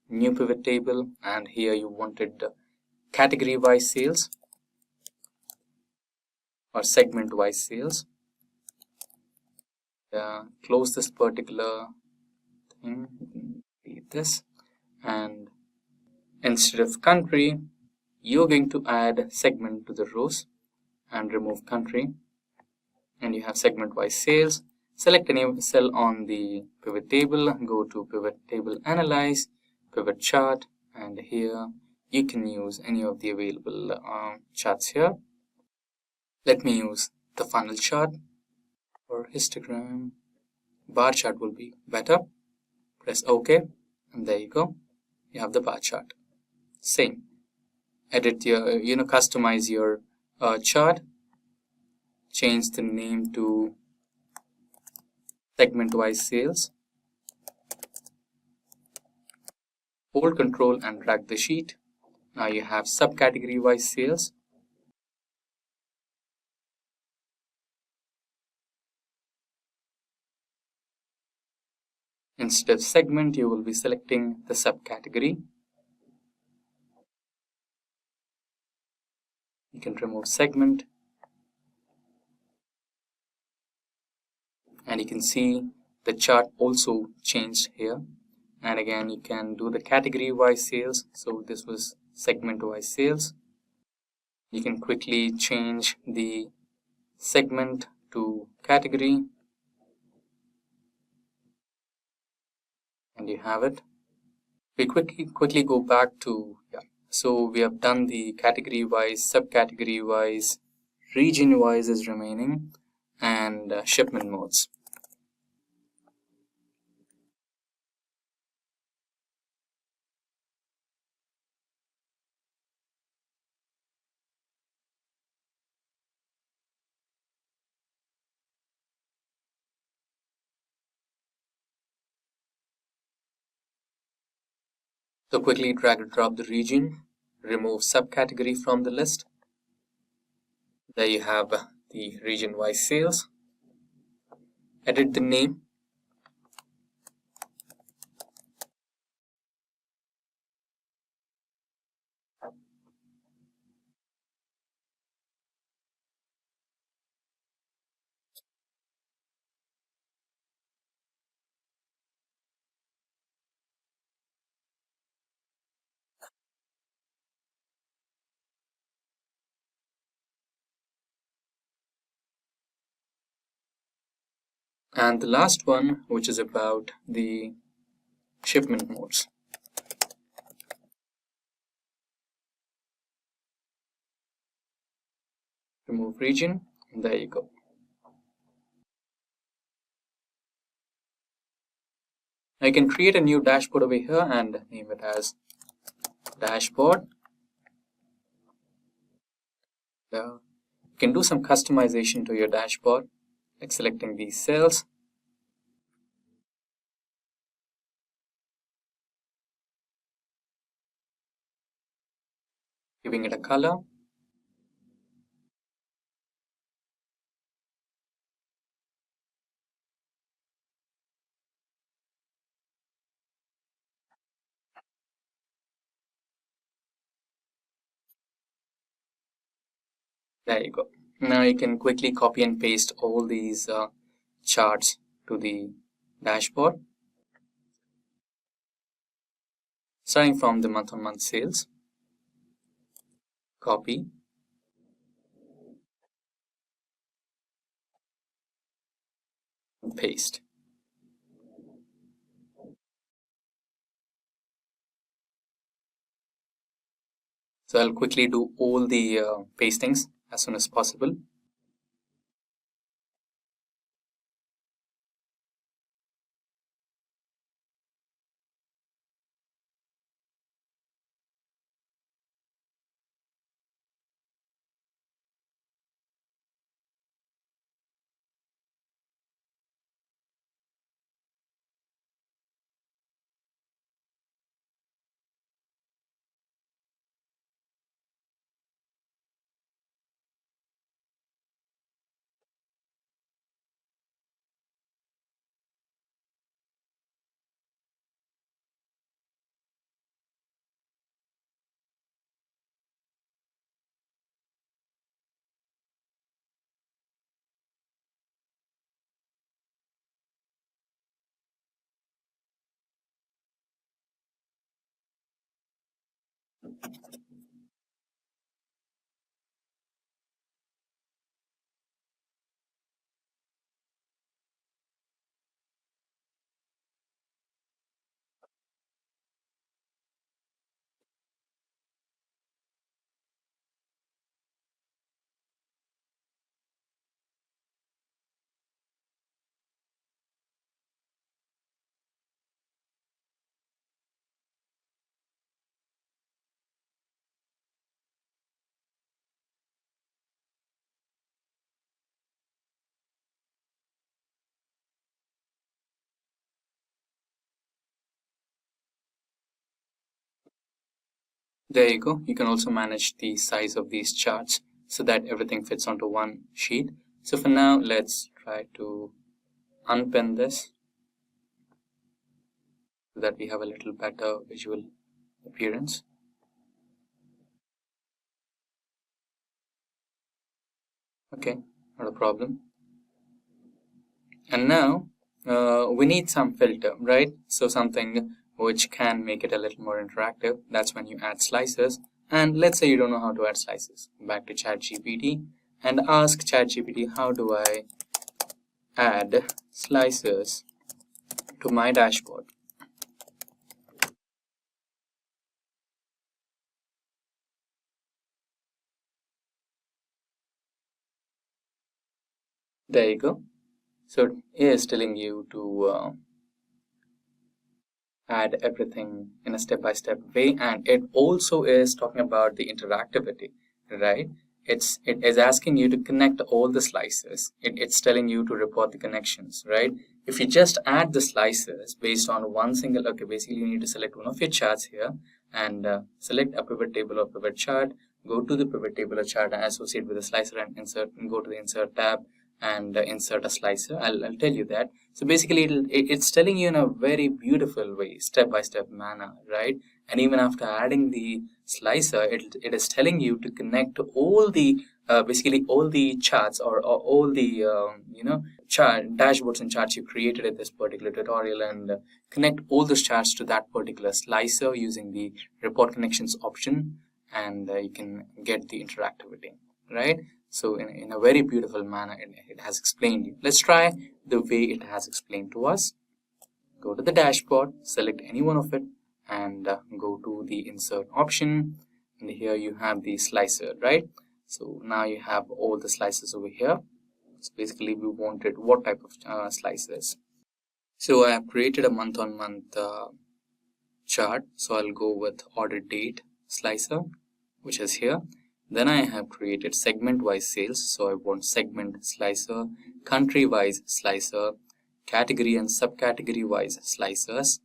new pivot table, and here you wanted category-wise sales or segment-wise sales. Close this particular thing, delete this, and instead of country, you're going to add segment to the rows and remove country, and you have segment-wise sales. Select any cell on the pivot table, go to pivot table analyze, pivot chart, and here you can use any of the available charts here. Let me use the funnel chart, or histogram. Bar chart will be better. Press OK, and there you go. You have the bar chart. Same. Edit your, customize your chart. Change the name to segment-wise sales. Hold control and drag the sheet. Now you have subcategory-wise sales. Instead of segment, you will be selecting the subcategory. You can remove segment. And you can see the chart also changed here. And again, you can do the category-wise sales. So this was segment-wise sales. You can quickly change the segment to category. And you have it. We quickly go back to So we have done the category wise, subcategory wise, region wise is remaining, and shipment modes. So quickly drag and drop the region, remove subcategory from the list. There you have the region-wise sales. Edit the name. And the last one, which is about the shipment modes. Remove region, and there you go. Now you can create a new dashboard over here and name it as dashboard. You can do some customization to your dashboard, like selecting these cells. Giving it a color. There you go. Now you can quickly copy and paste all these charts to the dashboard. Starting from the month-on-month sales. Copy. And paste. So I'll quickly do all the pastings as soon as possible. There you go. You can also manage the size of these charts so that everything fits onto one sheet. So for now, let's try to unpin this so that we have a little better visual appearance. Okay, not a problem. And now we need some filter, right? So something which can make it a little more interactive. That's when you add slices. And let's say you don't know how to add slices. Back to ChatGPT and ask ChatGPT, how do I add slices to my dashboard? There you go. So it is telling you to add everything in a step-by-step way, and it also is talking about the interactivity, right? It is asking you to connect all the slices. It's telling you to report the connections, right? If you just add the slices based on one single, okay, basically you need to select one of your charts here and select a pivot table or pivot chart, go to the pivot table or chart and associate with the slicer and insert, and go to the insert tab and insert a slicer. I'll tell you that. So basically it's telling you in a very beautiful way, step-by-step manner, right? And even after adding the slicer, it is telling you to connect all the basically all the charts or all the dashboards and charts you created in this particular tutorial, and connect all those charts to that particular slicer using the report connections option, and you can get the interactivity, right? So in a very beautiful manner, it has explained you. Let's try the way it has explained to us. Go to the dashboard, select any one of it, and go to the insert option. And here you have the slicer, right? So now you have all the slices over here. So basically we wanted what type of slices. So I have created a month-on-month chart. So I'll go with order date slicer, which is here. Then I have created segment-wise sales, so I want segment slicer, country-wise slicer, category and subcategory-wise slicers,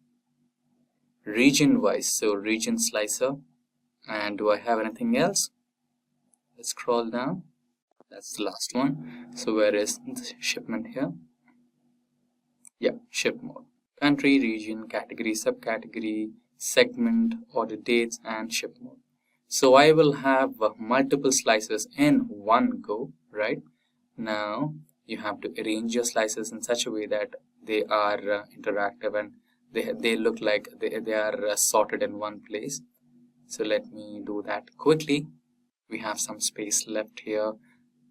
region-wise, so region slicer, and do I have anything else? Let's scroll down. That's the last one. So where is the shipment here? Yeah, ship mode. Country, region, category, subcategory, segment, order dates, and ship mode. So I will have multiple slices in one go, right? Now you have to arrange your slices in such a way that they are interactive and they look like they are sorted in one place. So let me do that quickly. We have some space left here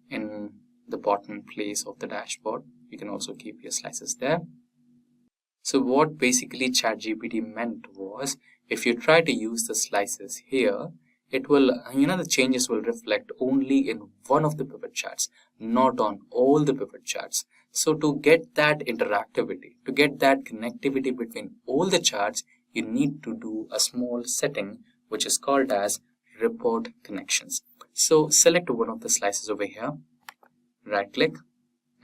in the bottom place of the dashboard. You can also keep your slices there. So what basically ChatGPT meant was, if you try to use the slices here, it will, the changes will reflect only in one of the pivot charts, not on all the pivot charts. So to get that interactivity, to get that connectivity between all the charts, you need to do a small setting which is called as report connections. So select one of the slices over here, right click,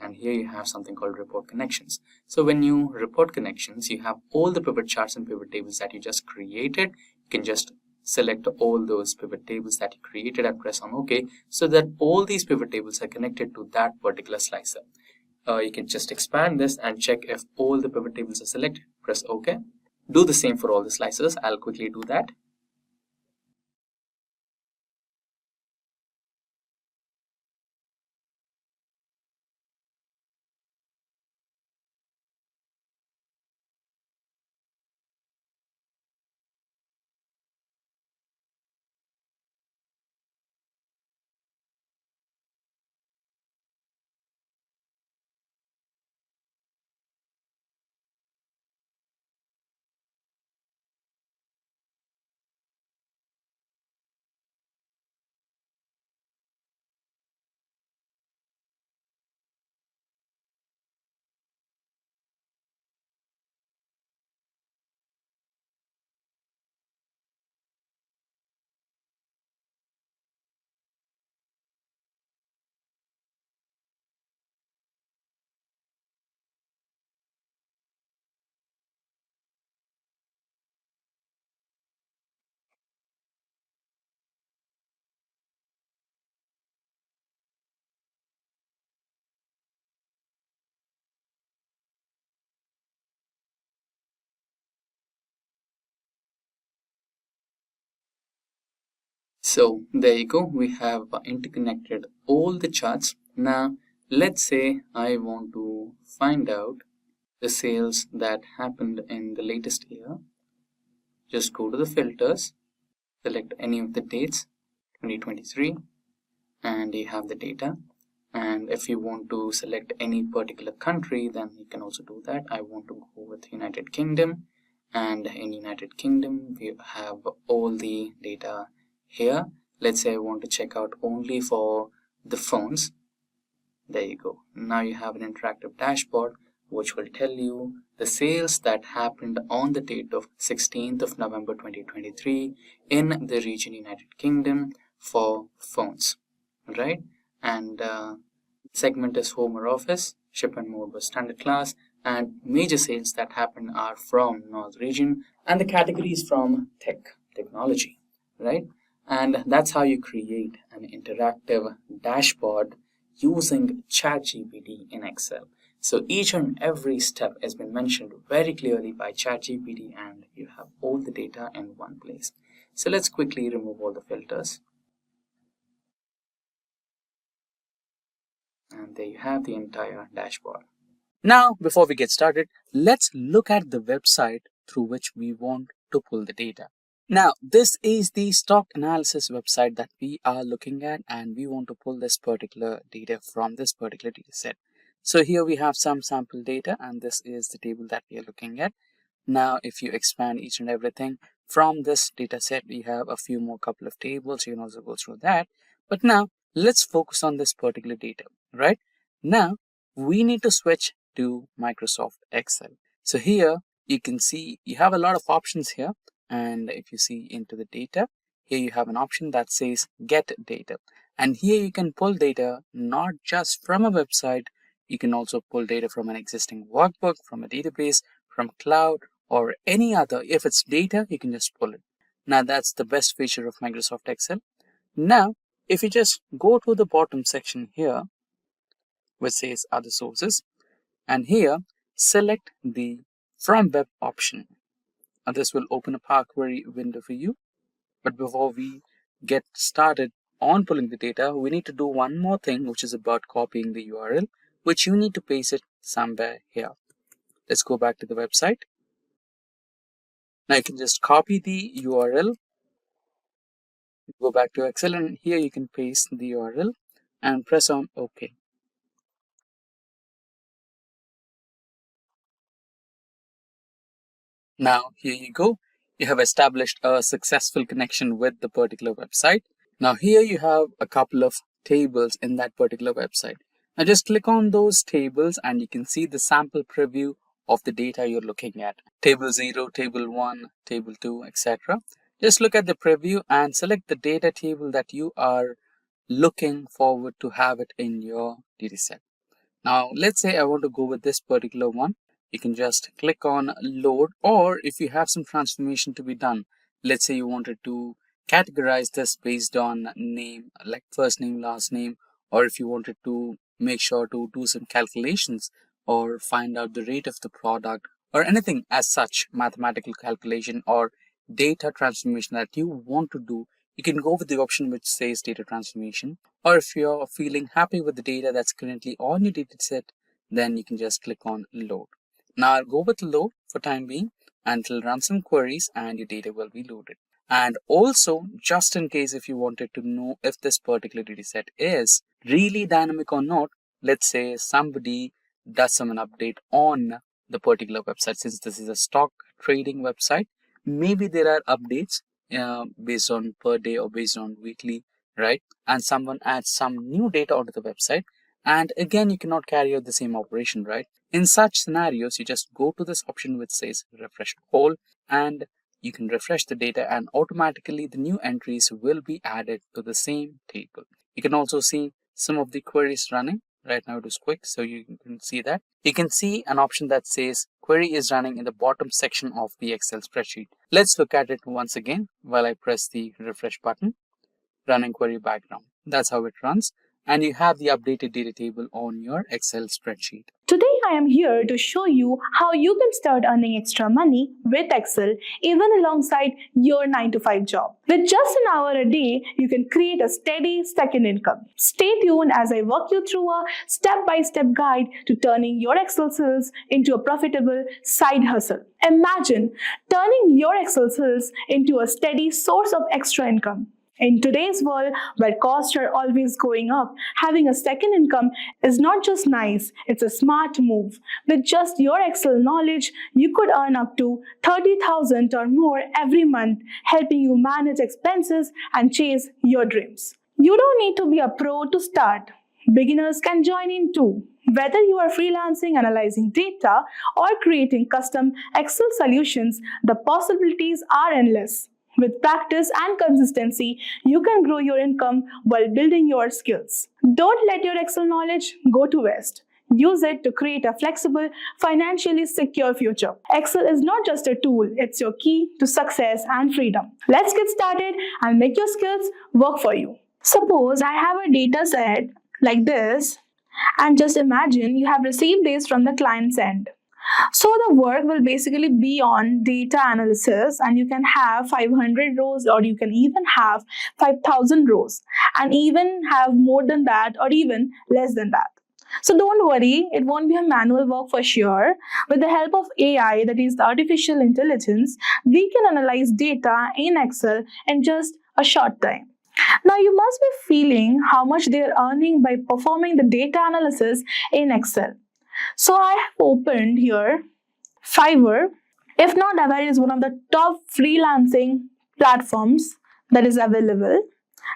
and here you have something called report connections. So when you report connections, you have all the pivot charts and pivot tables that you just created. You can just select all those pivot tables that you created and press on OK, so that all these pivot tables are connected to that particular slicer. You can just expand this and check if all the pivot tables are selected. Press OK. Do the same for all the slicers. I'll quickly do that. So there you go. We have interconnected all the charts. Now let's say I want to find out the sales that happened in the latest year. Just go to the filters, select any of the dates, 2023, and you have the data. And if you want to select any particular country, then you can also do that. I want to go with United Kingdom, and in United Kingdom we have all the data here. Let's say I want to check out only for the phones. There you go. Now you have an interactive dashboard which will tell you the sales that happened on the date of 16th of November 2023 in the region United Kingdom for phones, right? And segment is home or office, shipment mode was standard class, and major sales that happen are from North region, and the categories from technology, right? And that's how you create an interactive dashboard using ChatGPT in Excel. So each and every step has been mentioned very clearly by ChatGPT, and you have all the data in one place. So let's quickly remove all the filters. And there you have the entire dashboard. Now, before we get started, let's look at the website through which we want to pull the data. Now, this is the stock analysis website that we are looking at, and we want to pull this particular data from this particular data set. So here we have some sample data, and this is the table that we are looking at. Now, if you expand each and everything from this data set, we have a few more couple of tables. You can also go through that. But now, let's focus on this particular data, right? Now, we need to switch to Microsoft Excel. So here, you can see you have a lot of options here. And if you see into the data, here you have an option that says Get Data. And here you can pull data not just from a website, you can also pull data from an existing workbook, from a database, from cloud, or any other. If it's data, you can just pull it. Now that's the best feature of Microsoft Excel. Now, if you just go to the bottom section here, which says Other Sources, and here select the From Web option. Now this will open a Power Query window for you. But before we get started on pulling the data, we need to do one more thing, which is about copying the URL, which you need to paste it somewhere here. Let's go back to the website. Now you can just copy the URL, go back to Excel, and here you can paste the URL and press on OK. Now here you go. You have established a successful connection with the particular website. Now here you have a couple of tables in that particular website. Now just click on those tables and you can see the sample preview of the data you're looking at. Table 0, Table 1, Table 2, etc. Just look at the preview and select the data table that you are looking forward to have it in your dataset. Now let's say I want to go with this particular one. You can just click on Load, or if you have some transformation to be done, let's say you wanted to categorize this based on name, like first name, last name, or if you wanted to make sure to do some calculations or find out the rate of the product or anything as such, mathematical calculation or data transformation that you want to do, you can go with the option which says data transformation. Or if you're feeling happy with the data that's currently on your data set, then you can just click on Load. Now I'll go with Load for time being, and it'll run some queries and your data will be loaded. And also, just in case if you wanted to know if this particular data set is really dynamic or not, let's say somebody does some update on the particular website. Since this is a stock trading website, maybe there are updates based on per day or based on weekly, right? And someone adds some new data onto the website, and again you cannot carry out the same operation, right? In such scenarios, you just go to this option which says Refresh All, and you can refresh the data and automatically the new entries will be added to the same table. You can also see some of the queries running. Right now it is quick, so you can see that. You can see an option that says query is running in the bottom section of the Excel spreadsheet. Let's look at it once again while I press the refresh button. Running query background. That's how it runs. And you have the updated data table on your Excel spreadsheet. Today I am here to show you how you can start earning extra money with Excel even alongside your 9 to 5 job. With just an hour a day, you can create a steady second income. Stay tuned as I walk you through a step-by-step guide to turning your Excel skills into a profitable side hustle. Imagine turning your Excel skills into a steady source of extra income. In today's world, where costs are always going up, having a second income is not just nice, it's a smart move. With just your Excel knowledge, you could earn up to 30,000 or more every month, helping you manage expenses and chase your dreams. You don't need to be a pro to start. Beginners can join in too. Whether you are freelancing, analyzing data, or creating custom Excel solutions, the possibilities are endless. With practice and consistency, you can grow your income while building your skills. Don't let your Excel knowledge go to waste. Use it to create a flexible, financially secure future. Excel is not just a tool, it's your key to success and freedom. Let's get started and make your skills work for you. Suppose I have a data set like this, and just imagine you have received this from the client's end. So the work will basically be on data analysis, and you can have 500 rows, or you can even have 5,000 rows, and even have more than that or even less than that. So don't worry, it won't be a manual work for sure. With the help of AI, that is the artificial intelligence, we can analyze data in Excel in just a short time. Now you must be feeling how much they are earning by performing the data analysis in Excel. So I have opened here Fiverr. If not aware, it is one of the top freelancing platforms that is available.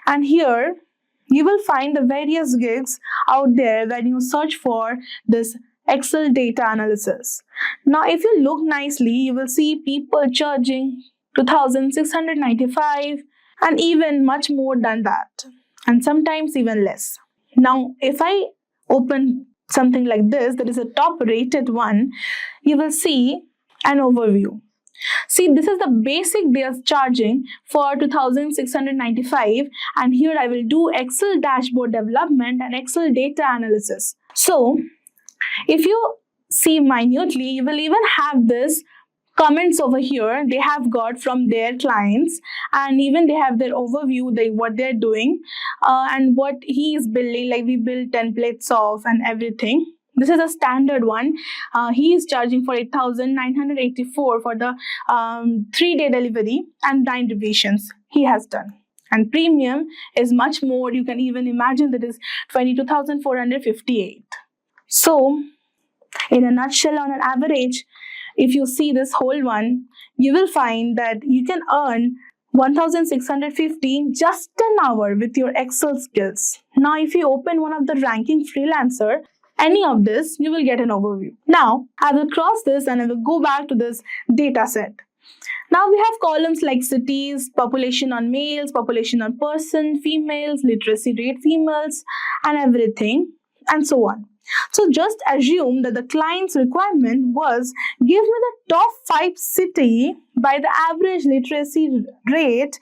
And here you will find the various gigs out there when you search for this Excel data analysis. Now if you look nicely, you will see people charging 2,695 and even much more than that, and sometimes even less. Now if I open something like this, that is a top rated one, you will see an overview. See, this is the basic they are charging for 2,695, and here I will do Excel dashboard development and Excel data analysis. So if you see minutely, you will even have this comments over here they have got from their clients, and even they have their overview, what they're doing and what he is building, like we build templates of and everything. This is a standard one. He is charging for 8,984 for the 3-day delivery and 9 revisions he has done. And premium is much more. You can even imagine that is 22,458. So in a nutshell, on an average, if you see this whole one, you will find that you can earn 1,615 just an hour with your Excel skills. Now, if you open one of the ranking freelancer, any of this, you will get an overview. Now, I will cross this and I will go back to this data set. Now we have columns like cities, population on males, population on person, females, literacy rate females, and everything, and so on. So just assume that the client's requirement was, give me the top 5 city by the average literacy rate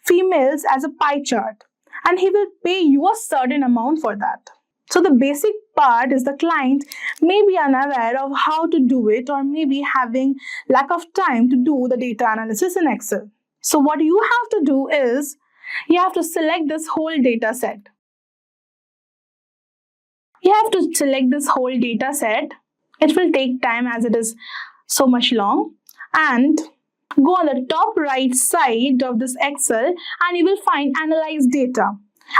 females as a pie chart, and he will pay you a certain amount for that. So the basic part is the client may be unaware of how to do it, or maybe having lack of time to do the data analysis in Excel. So what you have to do is, you have to select this whole data set. You have to select this whole data set. It will take time as it is so much long. And go on the top right side of this Excel and you will find Analyze Data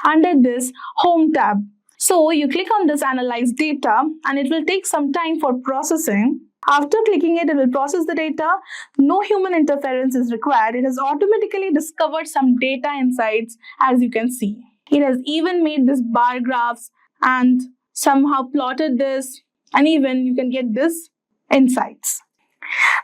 under this Home tab. So you click on this Analyze Data and it will take some time for processing. After clicking it, it will process the data. No human interference is required. It has automatically discovered some data insights, as you can see. It has even made this bar graphs and somehow plotted this, and even you can get this insights.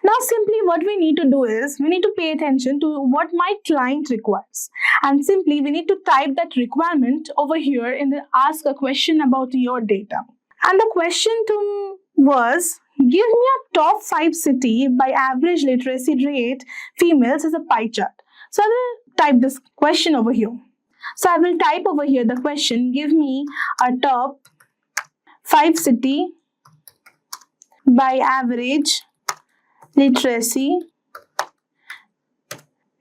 Now simply what we need to do is, we need to pay attention to what my client requires, and simply we need to type that requirement over here in the ask a question about your data. And the question was, give me a top 5 city by average literacy rate females as a pie chart. So I will type this question over here. So I will type over here the question, give me a top 5 city by average literacy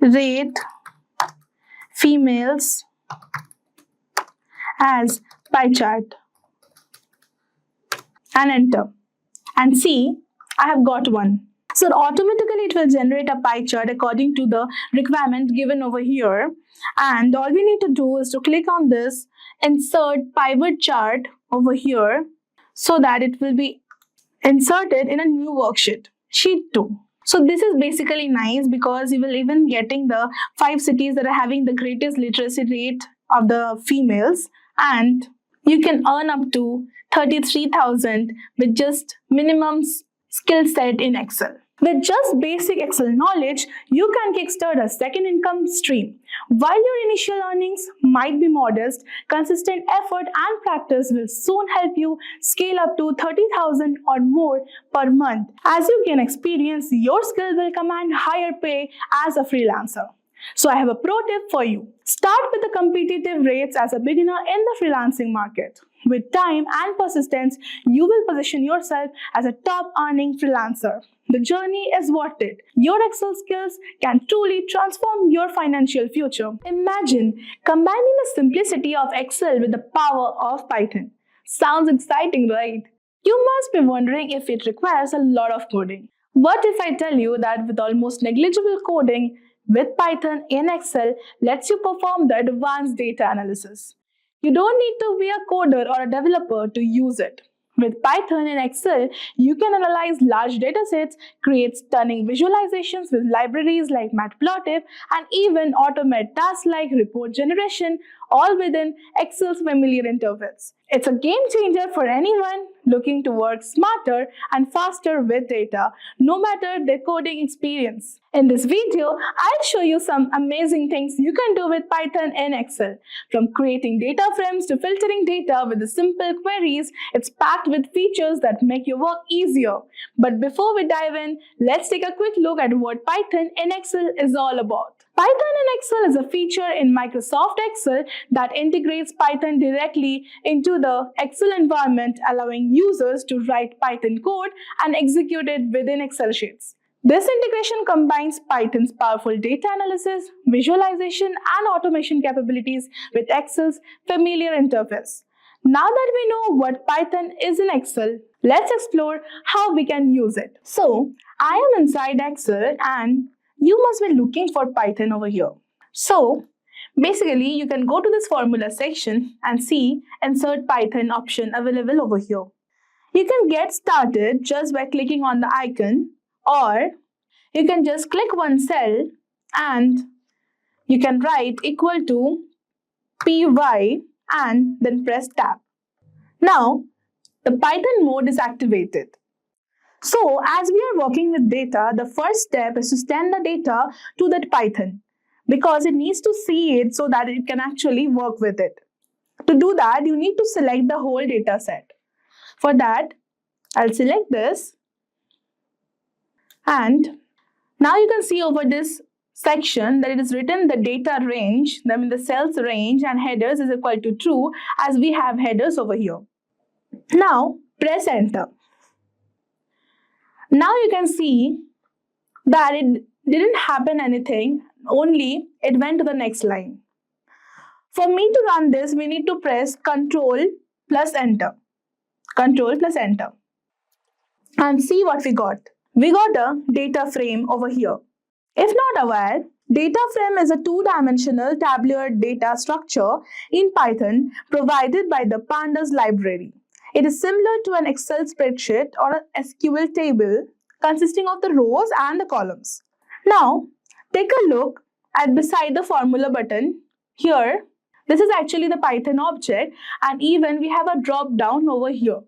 rate females as pie chart, and enter. And see, I have got one. So automatically it will generate a pie chart according to the requirement given over here. And all we need to do is to click on this insert pivot chart over here, so that it will be inserted in a new worksheet, sheet 2. So this is basically nice because you will even getting the 5 cities that are having the greatest literacy rate of the females, and You can earn up to 33,000 with just minimum skill set in Excel. With just basic Excel knowledge, you can kickstart a second income stream. While your initial earnings might be modest, consistent effort and practice will soon help you scale up to 30,000 or more per month. As you gain experience, your skill will command higher pay as a freelancer. So I have a pro tip for you. Start with the competitive rates as a beginner in the freelancing market. With time and persistence, you will position yourself as a top earning freelancer. The journey is worth it. Your Excel skills can truly transform your financial future. Imagine combining the simplicity of Excel with the power of Python. Sounds exciting, right? You must be wondering if it requires a lot of coding. What if I tell you that with almost negligible coding, with Python in Excel lets you perform the advanced data analysis? You don't need to be a coder or a developer to use it. With Python in Excel, you can analyze large datasets, create stunning visualizations with libraries like Matplotlib, and even automate tasks like report generation, all within Excel's familiar interface. It's a game changer for anyone looking to work smarter and faster with data, no matter their coding experience. In this video, I'll show you some amazing things you can do with Python in Excel. From creating data frames to filtering data with the simple queries, it's packed with features that make your work easier. But before we dive in, let's take a quick look at what Python in Excel is all about. Python in Excel is a feature in Microsoft Excel that integrates Python directly into the Excel environment, allowing users to write Python code and execute it within Excel sheets. This integration combines Python's powerful data analysis, visualization, and automation capabilities with Excel's familiar interface. Now that we know what Python is in Excel, let's explore how we can use it. So, I am inside Excel and you must be looking for Python over here. So, basically, you can go to this formula section and see Insert Python option available over here. You can get started just by clicking on the icon, or you can just click one cell and you can write equal to py and then press tab. Now, the Python mode is activated. So, as we are working with data, the first step is to send the data to that Python because it needs to see it so that it can actually work with it. To do that, you need to select the whole data set. For that, I'll select this, and now you can see over this section that it is written the data range, that means the cells range and headers is equal to true, as we have headers over here. Now, press enter. Now you can see that it didn't happen anything, only it went to the next line. For me to run this, we need to press Ctrl plus enter. Ctrl plus enter. And see what we got. We got a data frame over here. If not aware, data frame is a two-dimensional tabular data structure in Python provided by the Pandas library. It is similar to an Excel spreadsheet or an SQL table consisting of the rows and the columns. Now, take a look at beside the formula button. Here, this is actually the Python object, and even we have a drop down over here.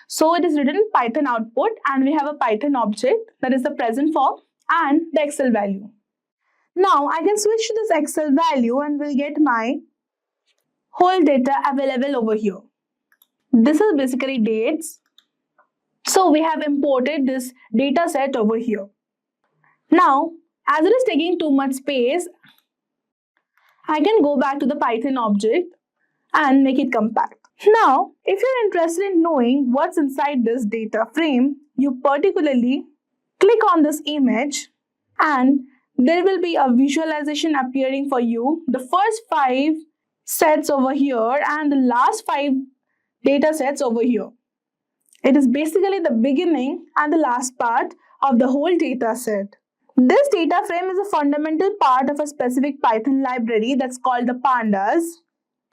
So it is written Python output, and we have a Python object that is the present form and the Excel value. Now I can switch to this Excel value and will get my whole data available over here. This is basically dates. So we have imported this data set over here. Now, as it is taking too much space, I can go back to the Python object and make it compact. Now, if you're interested in knowing what's inside this data frame, you particularly click on this image and there will be a visualization appearing for you. The first 5 sets over here and the last 5 data sets over here. It is basically the beginning and the last part of the whole data set. This data frame is a fundamental part of a specific Python library that's called the Pandas.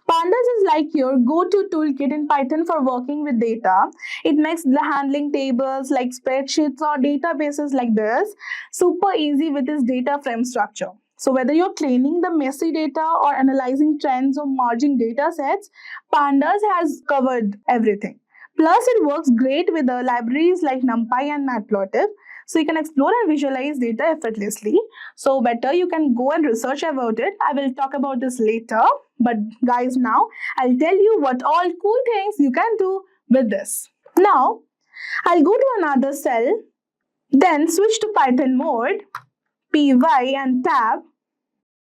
Pandas is like your go-to toolkit in Python for working with data. It makes the handling tables like spreadsheets or databases like this super easy with its data frame structure. So whether you're cleaning the messy data or analyzing trends or merging data sets, Pandas has covered everything. Plus, it works great with the libraries like NumPy and Matplotlib. So you can explore and visualize data effortlessly. So better you can go and research about it. I will talk about this later. But guys, now I'll tell you what all cool things you can do with this. Now, I'll go to another cell, then switch to Python mode, py and tab,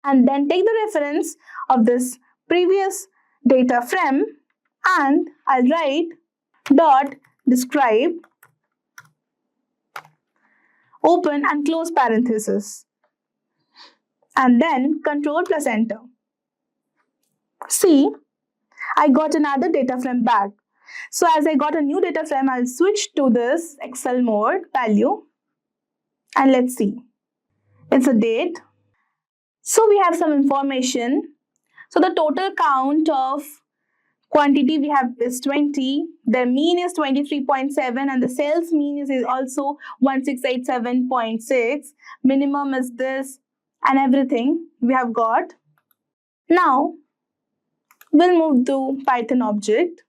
and then take the reference of this previous data frame, and I'll write dot describe, open and close parenthesis, and then control plus enter. See, I got another data frame back. So as I got a new data frame, I'll switch to this Excel mode value, and let's see. It's a date. So we have some information. So the total count of quantity we have is 20. The mean is 23.7 and the sales mean is also 1687.6. Minimum is this and everything we have got. Now we'll move to Python object.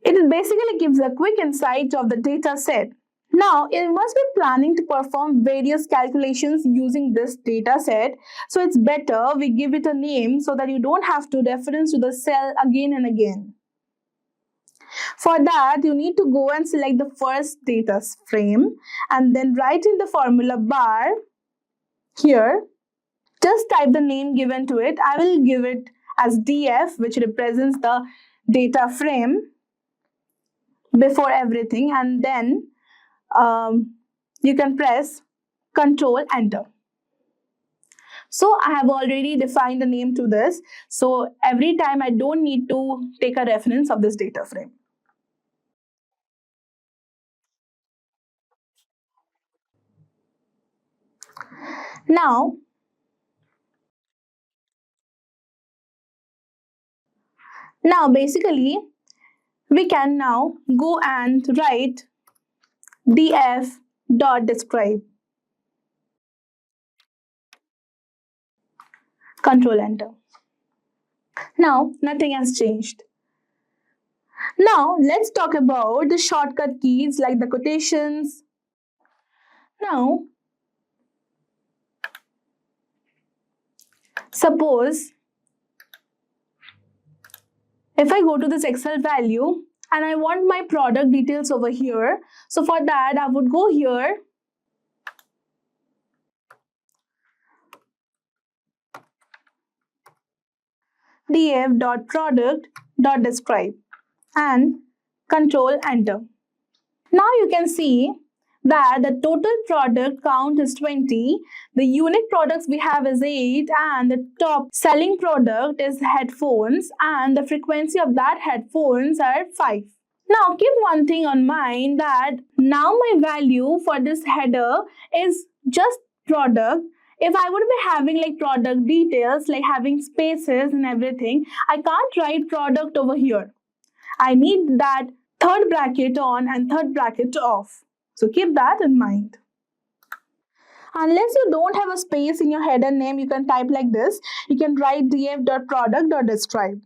It basically gives a quick insight of the data set. Now, it must be planning to perform various calculations using this data set. So it's better we give it a name so that you don't have to reference to the cell again and again. For that, you need to go and select the first data frame and then write in the formula bar here. Just type the name given to it. I will give it as DF, which represents the data frame before everything, and then you can press Control Enter. So I have already defined the name to this. So every time I don't need to take a reference of this data frame. Now basically we can now go and write df.describe. Control Enter. Now nothing has changed. Now let's talk about the shortcut keys like the quotations. Now suppose if I go to this Excel value and I want my product details over here, so for that I would go here, df.product.describe and Control Enter. Now you can see that the total product count is 20, the unique products we have is 8, and the top selling product is headphones, and the frequency of that headphones are 5. Now keep one thing on mind that now my value for this header is just product. If I would be having like product details, like having spaces and everything, I can't write product over here. I need that third bracket on and third bracket off. So keep that in mind. Unless you don't have a space in your header name, you can type like this. You can write df.product.describe.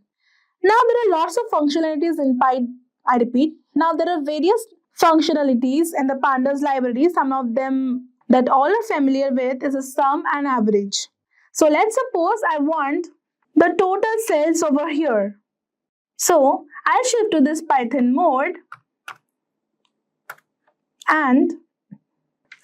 Now there are lots of functionalities in Python. I repeat, now there are various functionalities in the Pandas library. Some of them that all are familiar with is a sum and average. So let's suppose I want the total sales over here. So I'll shift to this Python mode and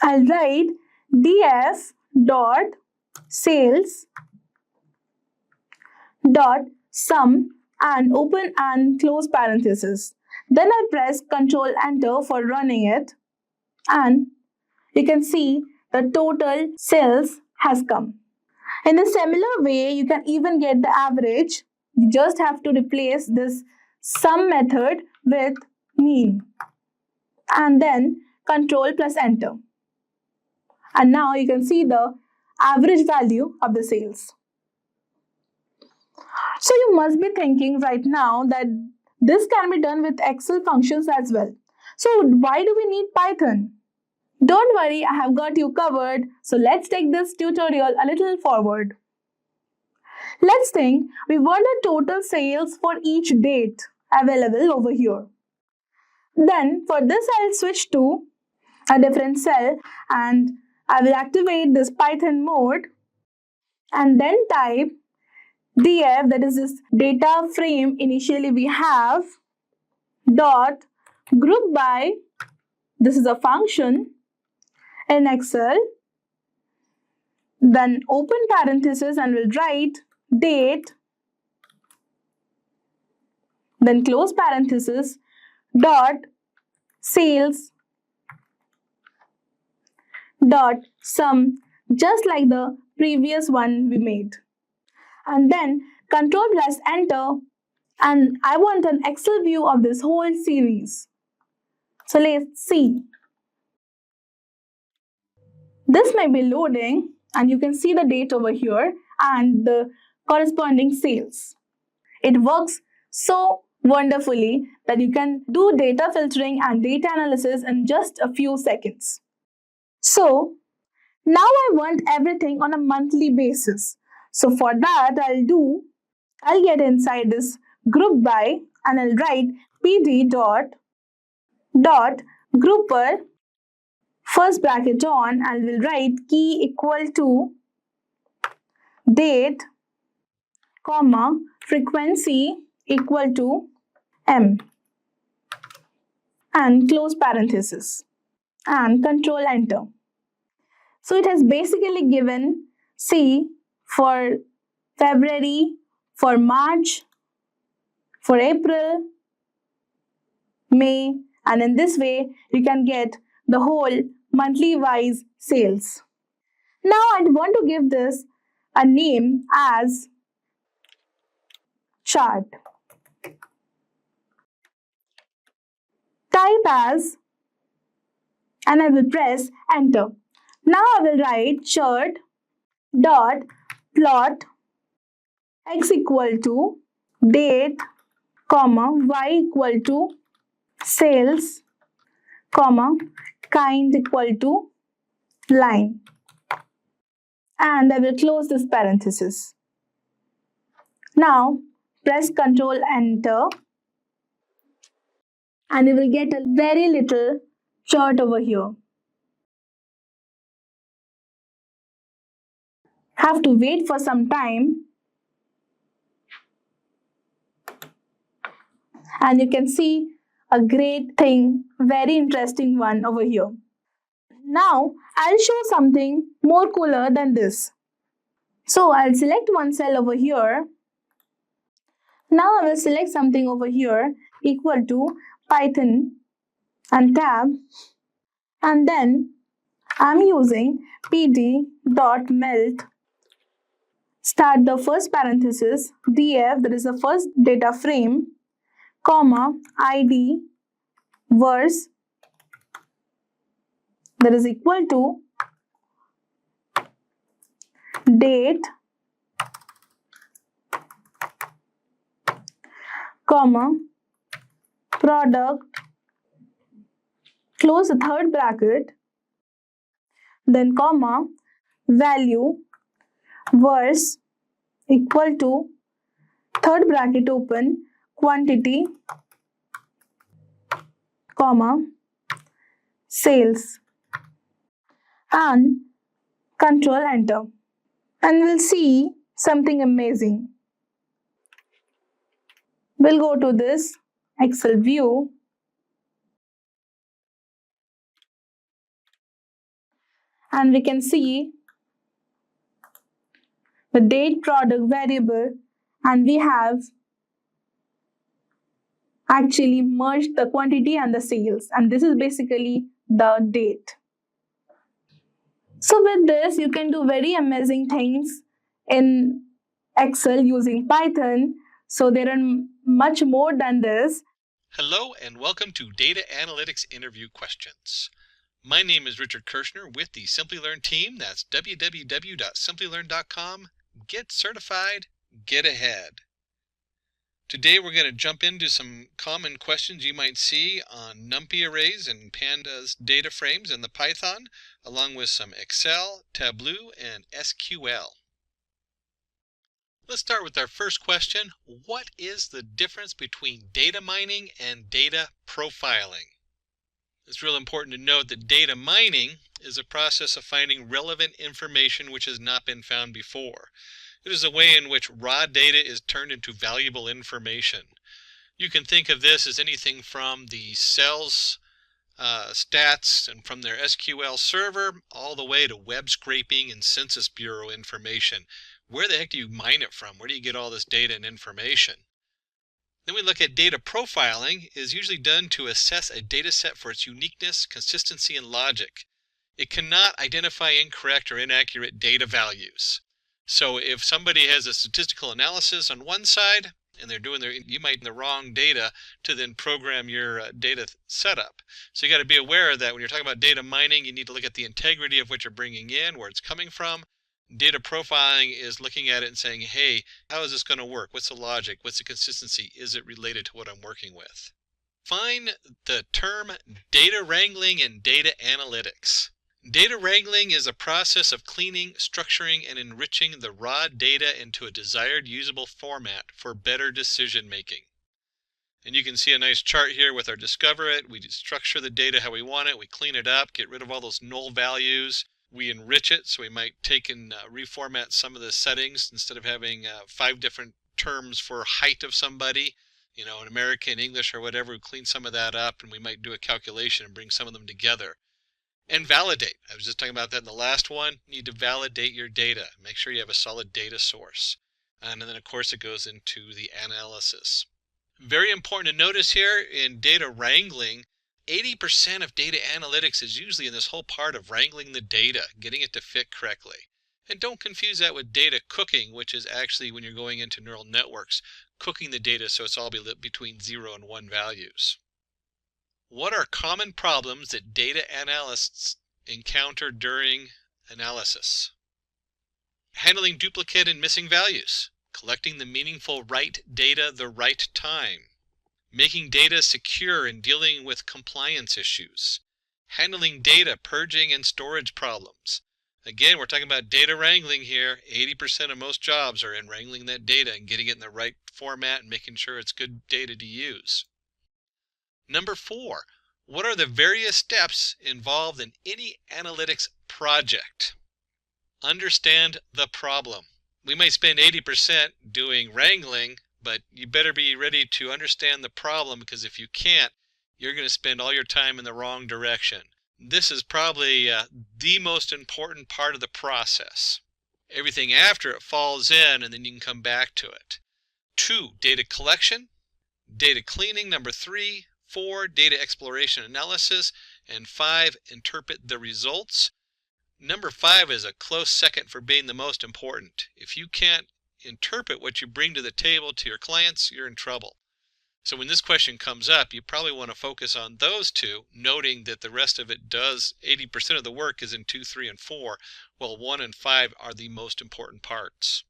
I'll write df.sales.sum and open and close parenthesis. Then I press Control Enter for running it, and you can see the total sales has come. In a similar way, you can even get the average. You just have to replace this sum method with mean and then Control plus Enter. And now you can see the average value of the sales. So you must be thinking right now that this can be done with Excel functions as well. So why do we need Python? Don't worry, I have got you covered. So let's take this tutorial a little forward. Let's think we want the total sales for each date available over here. Then for this I'll switch to a different cell and I will activate this Python mode and then type df, that is this data frame initially we have, dot group by, this is a function in Excel, then open parenthesis and we'll write date, then close parenthesis, dot sales dot sum, just like the previous one we made. And then control plus enter, and I want an Excel view of this whole series. So let's see. This may be loading and you can see the date over here and the corresponding sales. It works so wonderfully that you can do data filtering and data analysis in just a few seconds. So now I want everything on a monthly basis. So for that I'll get inside this group by and I'll write pd dot grouper, first bracket on, and we'll write key equal to date, comma, frequency equal to m, and close parenthesis and control enter. So it has basically given C for February, for March, for April, May, and in this way you can get the whole monthly wise sales. Now I want to give this a name as chart. Type as, and I will press enter. Now I will write chart dot plot x equal to date, comma, y equal to sales, comma, kind equal to line, and I will close this parenthesis. Now press Ctrl Enter and you will get a very little chart over here. Have to wait for some time and you can see a great thing, very interesting one over here. Now I'll show something more cooler than this. So I'll select one cell over here. Now I will select something over here equal to Python and tab, and then I'm using pd.melt, start the first parenthesis, df, that is the first data frame, comma, id, verse, that is equal to date, comma, product, close the third bracket, then comma, value, verse, equal to, third bracket open, quantity, comma, sales, and control enter. And we'll see something amazing. We'll go to this Excel view and we can see the date product variable, and we have actually merged the quantity and the sales, and this is basically the date. So with this you can do very amazing things in Excel using Python. So there are much more than this. Hello and welcome to Data Analytics Interview Questions. My name is Richard Kirshner with the Simplilearn team. That's www.simplilearn.com. Get certified, get ahead. Today we're going to jump into some common questions you might see on NumPy arrays and pandas data frames in the Python, along with some Excel, Tableau, and SQL. Let's start with our first question. What is the difference between data mining and data profiling? It's real important to note that data mining is a process of finding relevant information which has not been found before. It is a way in which raw data is turned into valuable information. You can think of this as anything from the sales stats and from their SQL server all the way to web scraping and Census Bureau information. Where the heck do you mine it from? Where do you get all this data and information? Then we look at data profiling is usually done to assess a data set for its uniqueness, consistency, and logic. It cannot identify incorrect or inaccurate data values. So if somebody has a statistical analysis on one side and they're doing you might the wrong data to then program your data setup. So you got to be aware that when you're talking about data mining, you need to look at the integrity of what you're bringing in, where it's coming from. Data profiling is looking at it and saying, hey, how is this going to work? What's the logic? What's the consistency? Is it related to what I'm working with? Find the term data wrangling and data analytics. Data wrangling is a process of cleaning, structuring, and enriching the raw data into a desired usable format for better decision making. And you can see a nice chart here with our Discover It. We structure the data how we want it. We clean it up, get rid of all those null values. We enrich it, so we might take and reformat some of the settings. Instead of having 5 different terms for height of somebody, in American, English, or whatever, we clean some of that up, and we might do a calculation and bring some of them together. And validate. I was just talking about that in the last one. You need to validate your data. Make sure you have a solid data source. And then, of course, it goes into the analysis. Very important to notice here in data wrangling, 80% of data analytics is usually in this whole part of wrangling the data, getting it to fit correctly. And don't confuse that with data cooking, which is actually when you're going into neural networks, cooking the data so it's all between 0 and 1 values. What are common problems that data analysts encounter during analysis? Handling duplicate and missing values, collecting the meaningful right data the right time, making data secure and dealing with compliance issues, handling data purging and storage problems. Again, we're talking about data wrangling here. 80% of most jobs are in wrangling that data and getting it in the right format and making sure it's good data to use. Number 4, what are the various steps involved in any analytics project? Understand the problem. We might spend 80% doing wrangling, but you better be ready to understand the problem, because if you can't, you're going to spend all your time in the wrong direction. This is probably the most important part of the process. Everything after it falls in, and then you can come back to it. 2, data collection, data cleaning. Number 3, 4, data exploration analysis, and 5, interpret the results. Number 5 is a close second for being the most important. If you can't interpret what you bring to the table to your clients, you're in trouble. So when this question comes up, you probably want to focus on those 2, noting that the rest of it does, 80% of the work is in 2, 3, and 4, while 1 and 5 are the most important parts.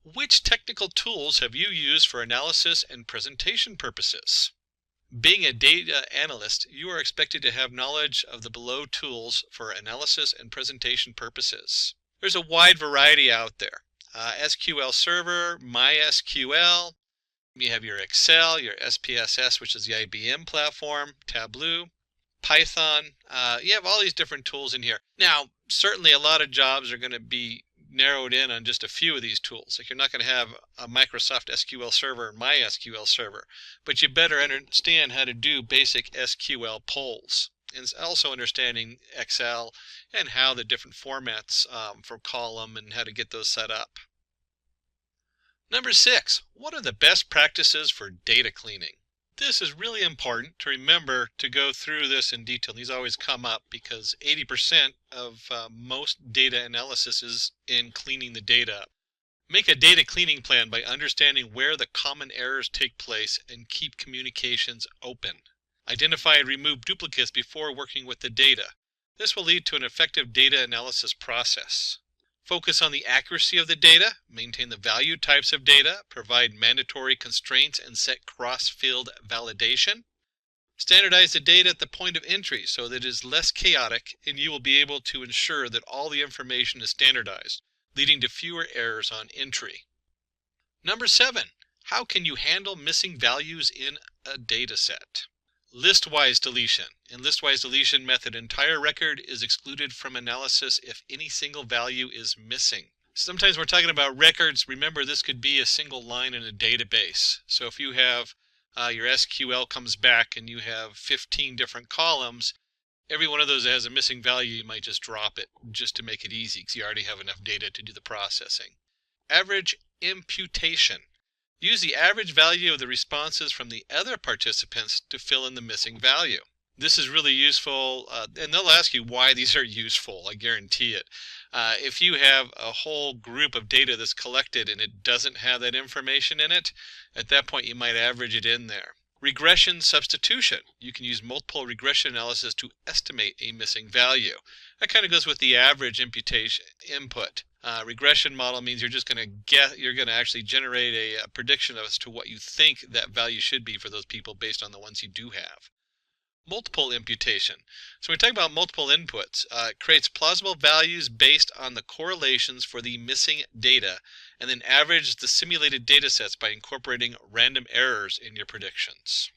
Which technical tools have you used for analysis and presentation purposes? Being a data analyst, you are expected to have knowledge of the below tools for analysis and presentation purposes. There's a wide variety out there. SQL Server, MySQL, you have your Excel, your SPSS, which is the IBM platform, Tableau, Python. You have all these different tools in here. Now, certainly a lot of jobs are going to be narrowed in on just a few of these tools. Like, you're not going to have a Microsoft SQL Server and MySQL Server, but you better understand how to do basic SQL polls, and also understanding Excel and how the different formats for column and how to get those set up. Number 6, what are the best practices for data cleaning? This is really important to remember to go through this in detail. These always come up because 80% of most data analysis is in cleaning the data up. Make a data cleaning plan by understanding where the common errors take place and keep communications open. Identify and remove duplicates before working with the data. This will lead to an effective data analysis process. Focus on the accuracy of the data, maintain the value types of data, provide mandatory constraints, and set cross-field validation. Standardize the data at the point of entry so that it is less chaotic, and you will be able to ensure that all the information is standardized, leading to fewer errors on entry. Number 7, how can you handle missing values in a data set? List-wise deletion. In list-wise deletion method, entire record is excluded from analysis if any single value is missing. Sometimes we're talking about records. Remember, this could be a single line in a database. So if you have your SQL comes back and you have 15 different columns, every one of those that has a missing value, you might just drop it just to make it easy because you already have enough data to do the processing. Average imputation. Use the average value of the responses from the other participants to fill in the missing value. This is really useful, and they'll ask you why these are useful, I guarantee it. If you have a whole group of data that's collected and it doesn't have that information in it, at that point you might average it in there. Regression substitution. You can use multiple regression analysis to estimate a missing value. That kind of goes with the average imputation input. Regression model means you're just going to actually generate a prediction as to what you think that value should be for those people based on the ones you do have. Multiple imputation. So when we talk about multiple inputs, it creates plausible values based on the correlations for the missing data, and then average the simulated data sets by incorporating random errors in your predictions.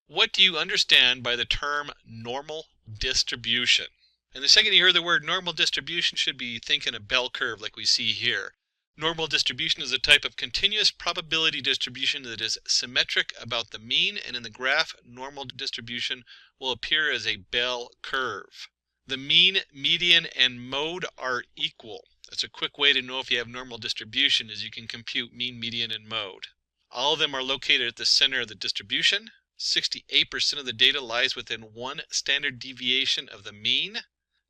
What do you understand by the term normal distribution? And the second you hear the word normal distribution, should be thinking a bell curve like we see here. Normal distribution is a type of continuous probability distribution that is symmetric about the mean, and in the graph, normal distribution will appear as a bell curve. The mean, median, and mode are equal. That's a quick way to know if you have normal distribution, is you can compute mean, median, and mode. All of them are located at the center of the distribution. 68% of the data lies within one standard deviation of the mean.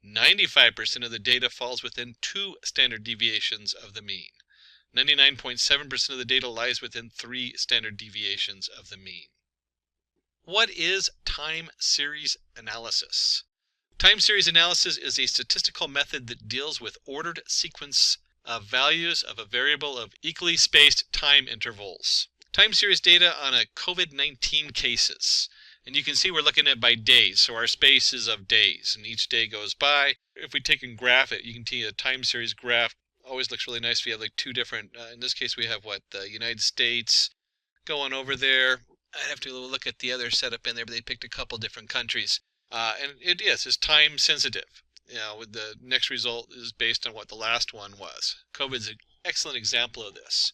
95% of the data falls within 2 standard deviations of the mean. 99.7% of the data lies within 3 standard deviations of the mean. What is time series analysis? Time series analysis is a statistical method that deals with ordered sequence of values of a variable of equally spaced time intervals. Time series data on a COVID-19 cases. And you can see we're looking at by days, so our space is of days, and each day goes by. If we take and graph it, you can see a time series graph always looks really nice if you have like 2 different, in this case we have the United States going over there. I'd have to look at the other setup in there, but they picked a couple different countries. And it's time sensitive. The next result is based on what the last one was. COVID's an excellent example of this.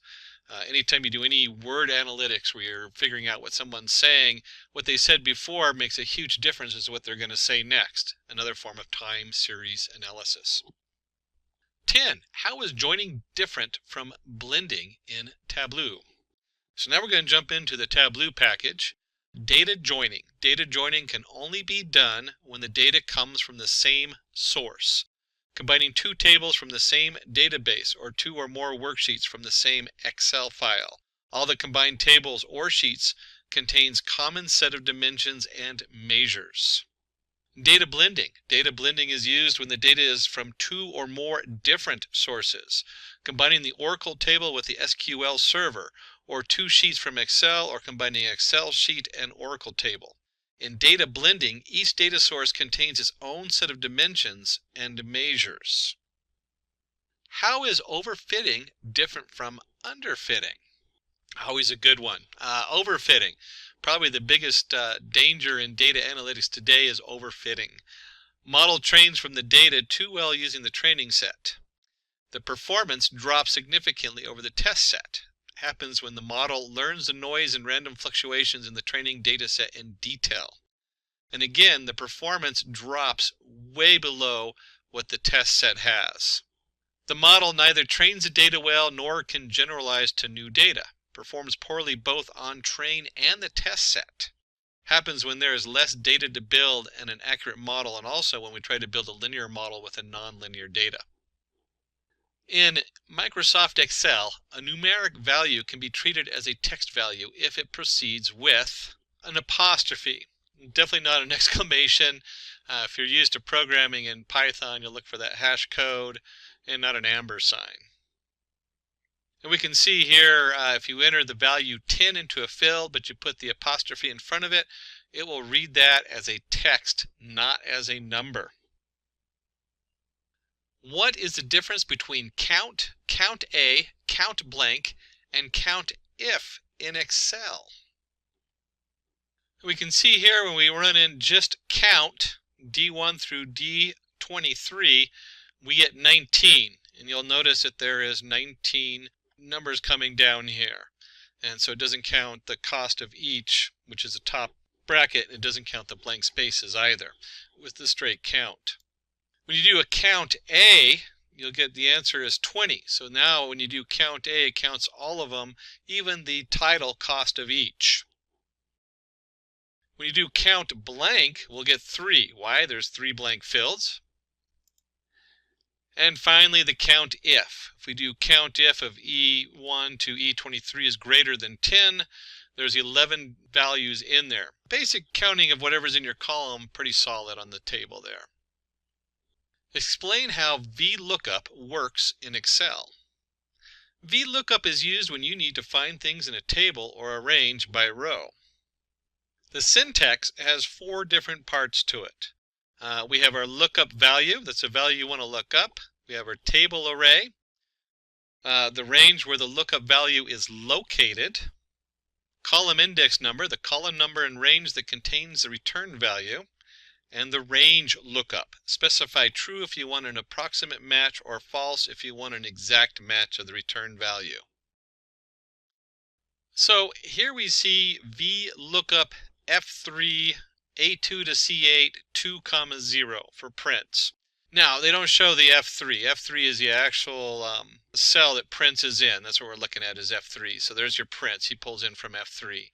Anytime you do any word analytics where you're figuring out what someone's saying, what they said before makes a huge difference as to what they're going to say next. Another form of time series analysis. 10. How is joining different from blending in Tableau? So now we're going to jump into the Tableau package. Data joining. Data joining can only be done when the data comes from the same source. Combining 2 tables from the same database or 2 or more worksheets from the same Excel file. All the combined tables or sheets contains common set of dimensions and measures. Data blending. Data blending is used when the data is from 2 or more different sources. Combining the Oracle table with the SQL server, or 2 sheets from Excel, or combining an Excel sheet and Oracle table. In data blending, each data source contains its own set of dimensions and measures. How is overfitting different from underfitting? Always a good one. Overfitting. Probably the biggest danger in data analytics today is overfitting. Model trains from the data too well using the training set. The performance drops significantly over the test set. Happens when the model learns the noise and random fluctuations in the training data set in detail. And again, the performance drops way below what the test set has. The model neither trains the data well nor can generalize to new data. Performs poorly both on train and the test set. Happens when there is less data to build and an accurate model, and also when we try to build a linear model with a nonlinear data. In Microsoft Excel, a numeric value can be treated as a text value if it proceeds with an apostrophe, Definitely not an exclamation. If you're used to programming in Python, you'll look for that hash code and not an amber sign. And we can see here, if you enter the value 10 into a field, but you put the apostrophe in front of it, it will read that as a text, not as a number. What is the difference between count, count A, count blank, and count if in Excel? We can see here when we run in just count, D1 through D23, we get 19. And you'll notice that there is 19 numbers coming down here. And so it doesn't count the cost of each, which is the top bracket. It doesn't count the blank spaces either with the straight count. When you do a count A, you'll get the answer is 20. So now when you do count A, it counts all of them, even the title cost of each. When you do count blank, we'll get 3. Why? There's 3 blank fields. And finally, the count if. If we do count if of E1 to E23 is greater than 10, there's 11 values in there. Basic counting of whatever's in your column, pretty solid on the table there. Explain how VLOOKUP works in Excel. VLOOKUP is used when you need to find things in a table or arrange by row. The syntax has 4 different parts to it. We have our lookup value, that's a value you want to look up. We have our table array, the range where the lookup value is located, column index number, the column number and range that contains the return value, and the range lookup. Specify true if you want an approximate match or false if you want an exact match of the return value. So here we see VLOOKUP F3 A2 to C8 2, 0 for prints. Now they don't show the F3. F3 is the actual cell that prints is in. That's what we're looking at is F3. So there's your prints. He pulls in from F3.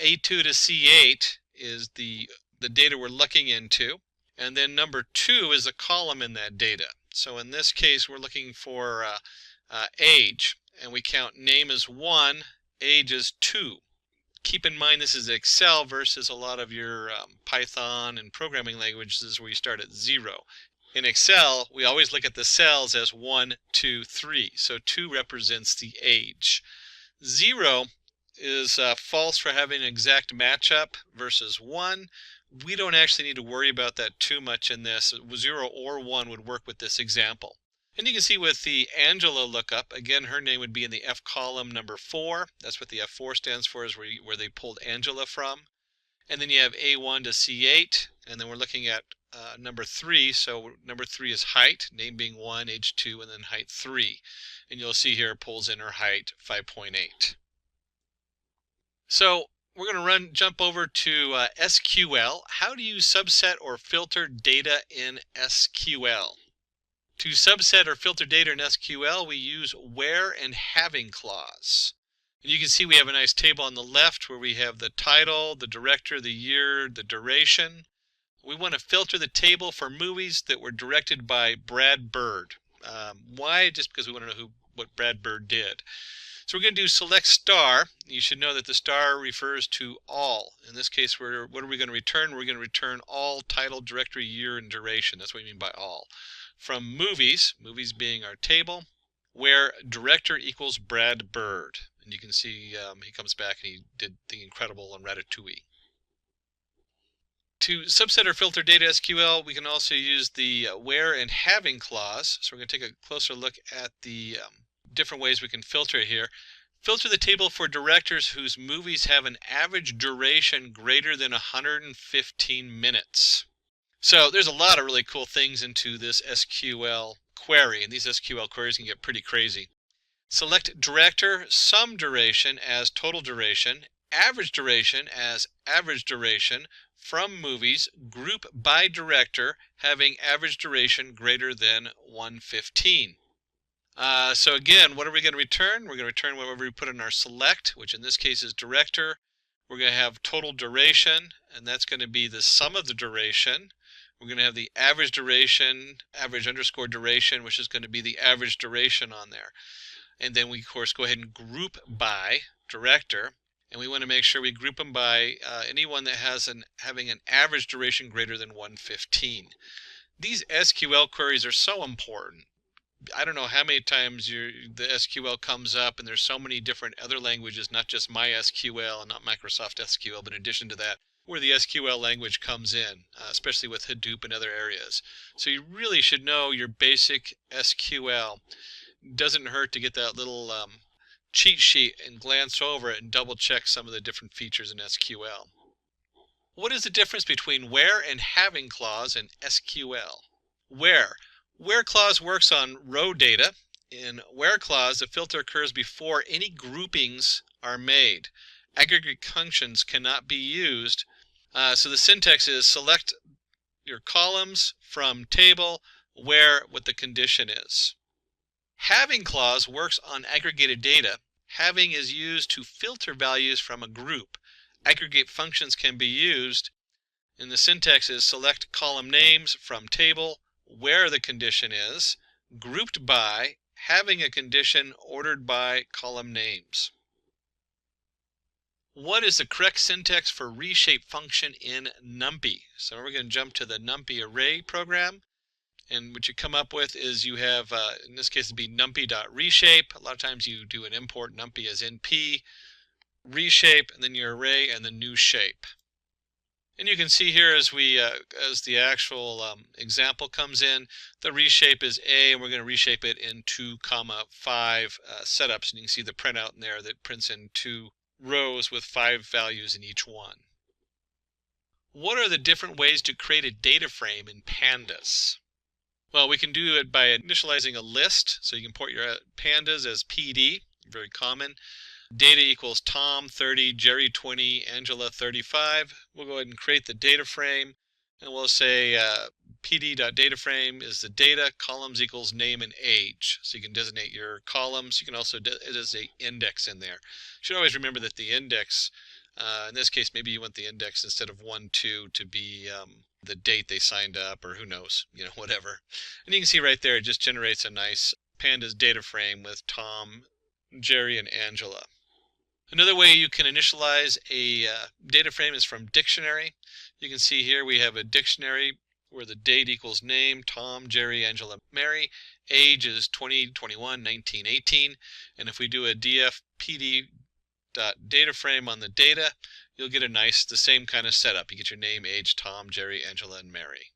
A2 to C8 is the data we're looking into. And then number 2 is a column in that data. So in this case, we're looking for age. And we count name as 1, age as 2. Keep in mind this is Excel versus a lot of your Python and programming languages where you start at 0. In Excel, we always look at the cells as 1, 2, 3. So 2 represents the age. 0 is false for having an exact matchup versus 1. We don't actually need to worry about that too much in this. 0 or 1 would work with this example. And you can see with the Angela lookup, again, her name would be in the F column number 4. That's what the F4 stands for, is where they pulled Angela from. And then you have A1 to C8, and then we're looking at number 3. So number 3 is height, name being 1, age 2, and then height 3. And you'll see here it pulls in her height 5.8. So we're going to jump over to SQL. How do you subset or filter data in SQL? To subset or filter data in SQL, we use where and having clause. And you can see we have a nice table on the left where we have the title, the director, the year, the duration. We want to filter the table for movies that were directed by Brad Bird. Why? Just because we want to know what Brad Bird did. So we're going to do select star. You should know that the star refers to all. In this case, what are we going to return? We're going to return all title, directory, year, and duration. That's what we mean by all. From movies, movies being our table, where director equals Brad Bird. And you can see he comes back and he did The Incredible on Ratatouille. To subset or filter data SQL, we can also use the where and having clause. So we're going to take a closer look at the different ways we can filter here. Filter the table for directors whose movies have an average duration greater than 115 minutes. So there's a lot of really cool things into this SQL query, and these SQL queries can get pretty crazy. Select director sum duration as total duration, average duration as average duration from movies, group by director having average duration greater than 115. So again, what are we going to return? We're going to return whatever we put in our select, which in this case is director. We're going to have total duration, and that's going to be the sum of the duration. We're going to have the average duration, average underscore duration, which is going to be the average duration on there. And then we, of course, go ahead and group by director. And we want to make sure we group them by anyone that has having an average duration greater than 115. These SQL queries are so important. I don't know how many times the SQL comes up, and there's so many different other languages, not just MySQL and not Microsoft SQL, but in addition to that, where the SQL language comes in, especially with Hadoop and other areas. So you really should know your basic SQL. Doesn't hurt to get that little cheat sheet and glance over it and double check some of the different features in SQL. What is the difference between where and having clause in SQL? Where clause works on row data. In where clause, the filter occurs before any groupings are made. Aggregate functions cannot be used. So the syntax is select your columns from table where what the condition is. Having clause works on aggregated data. Having is used to filter values from a group. Aggregate functions can be used, and the syntax is select column names from table where the condition is, grouped by, having a condition ordered by column names. What is the correct syntax for reshape function in NumPy? So we're going to jump to the NumPy array program, and what you come up with is you have, in this case, it'd be numpy.reshape. A lot of times you do an import NumPy as np, reshape, and then your array, and the new shape. And you can see here as the actual example comes in, the reshape is A, and we're going to reshape it in 2, 5 setups. And you can see the printout in there that prints in 2 rows with 5 values in each one. What are the different ways to create a data frame in Pandas? Well, we can do it by initializing a list. So you can import your Pandas as PD, very common. Data equals Tom 30, Jerry 20, Angela 35. We'll go ahead and create the data frame, and we'll say pd.dataframe is the data, columns equals name and age. So you can designate your columns. You can also designate index in there. You should always remember that the index, in this case, maybe you want the index instead of 1, 2 to be the date they signed up, or who knows, whatever. And you can see right there, it just generates a nice Pandas data frame with Tom, Jerry, and Angela. Another way you can initialize a data frame is from dictionary. You can see here we have a dictionary where the date equals name, Tom, Jerry, Angela, Mary. Age is 20, 21, 19, 18. And if we do a df pd.dataframe on the data, you'll get the same kind of setup. You get your name, age, Tom, Jerry, Angela, and Mary.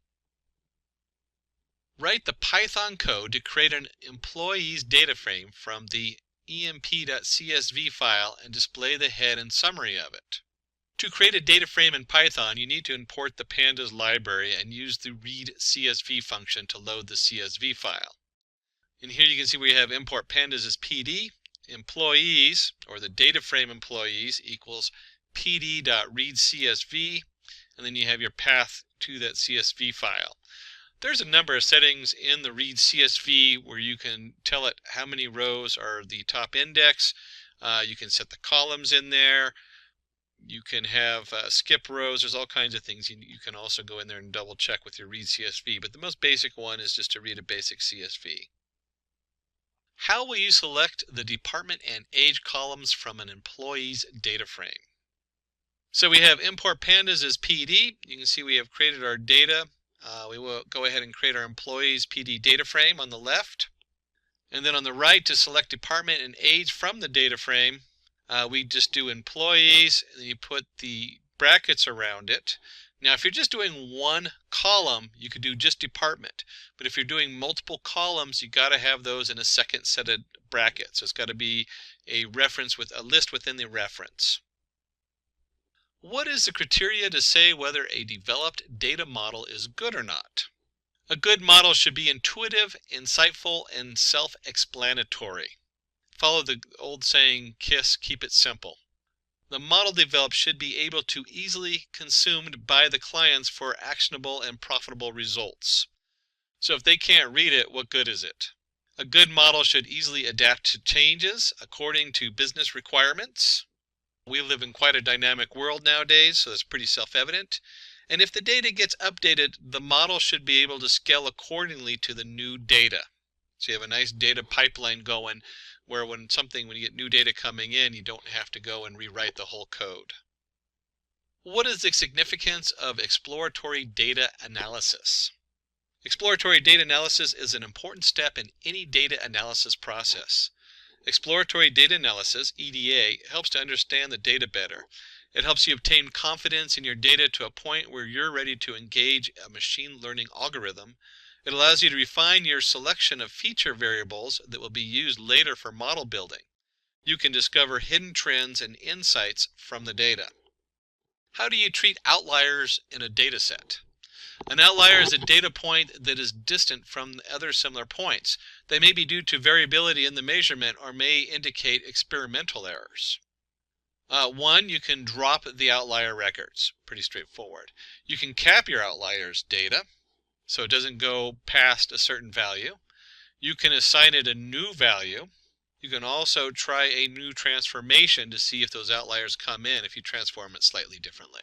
Write the Python code to create an employee's data frame from the emp.csv file and display the head and summary of it. To create a data frame in Python, you need to import the Pandas library and use the read CSV function to load the CSV file. And here you can see we have import pandas as PD, employees, or the data frame employees, equals pd.readcsv, and then you have your path to that CSV file. There's a number of settings in the read CSV where you can tell it how many rows are the top index. You can set the columns in there. You can have skip rows. There's all kinds of things. You can also go in there and double check with your read CSV, but the most basic one is just to read a basic CSV. How will you select the department and age columns from an employee's data frame? So we have import pandas as PD. You can see we have created our data. We will go ahead and create our employees PD data frame on the left. And then on the right, to select department and age from the data frame, we just do employees, and then you put the brackets around it. Now, if you're just doing one column, you could do just department. But if you're doing multiple columns, you got to have those in a second set of brackets. So it's got to be a reference with a list within the reference. What is the criteria to say whether a developed data model is good or not? A good model should be intuitive, insightful, and self-explanatory. Follow the old saying, KISS, keep it simple. The model developed should be able to easily consumed by the clients for actionable and profitable results. So if they can't read it, what good is it? A good model should easily adapt to changes according to business requirements. We live in quite a dynamic world nowadays, so it's pretty self-evident. And if the data gets updated, the model should be able to scale accordingly to the new data. So you have a nice data pipeline going where when you get new data coming in, you don't have to go and rewrite the whole code. What is the significance of exploratory data analysis? Exploratory data analysis is an important step in any data analysis process. Exploratory data analysis, EDA, helps to understand the data better. It helps you obtain confidence in your data to a point where you're ready to engage a machine learning algorithm. It allows you to refine your selection of feature variables that will be used later for model building. You can discover hidden trends and insights from the data. How do you treat outliers in a data set? An outlier is a data point that is distant from other similar points. They may be due to variability in the measurement or may indicate experimental errors. One, you can drop the outlier records. Pretty straightforward. You can cap your outliers data so it doesn't go past a certain value. You can assign it a new value. You can also try a new transformation to see if those outliers come in if you transform it slightly differently.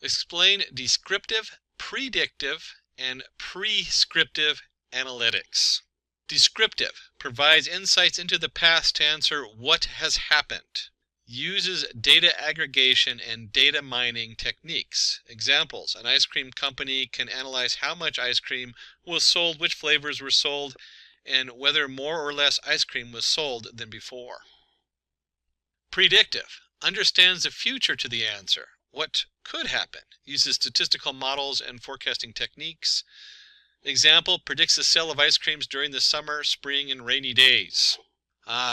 Explain descriptive, predictive, and prescriptive analytics. Descriptive provides insights into the past to answer what has happened. Uses data aggregation and data mining techniques. Examples: an ice cream company can analyze how much ice cream was sold, which flavors were sold, and whether more or less ice cream was sold than before. Predictive understands the future to the answer. What could happen? Uses statistical models and forecasting techniques. Example: predicts the sale of ice creams during the summer, spring, and rainy days.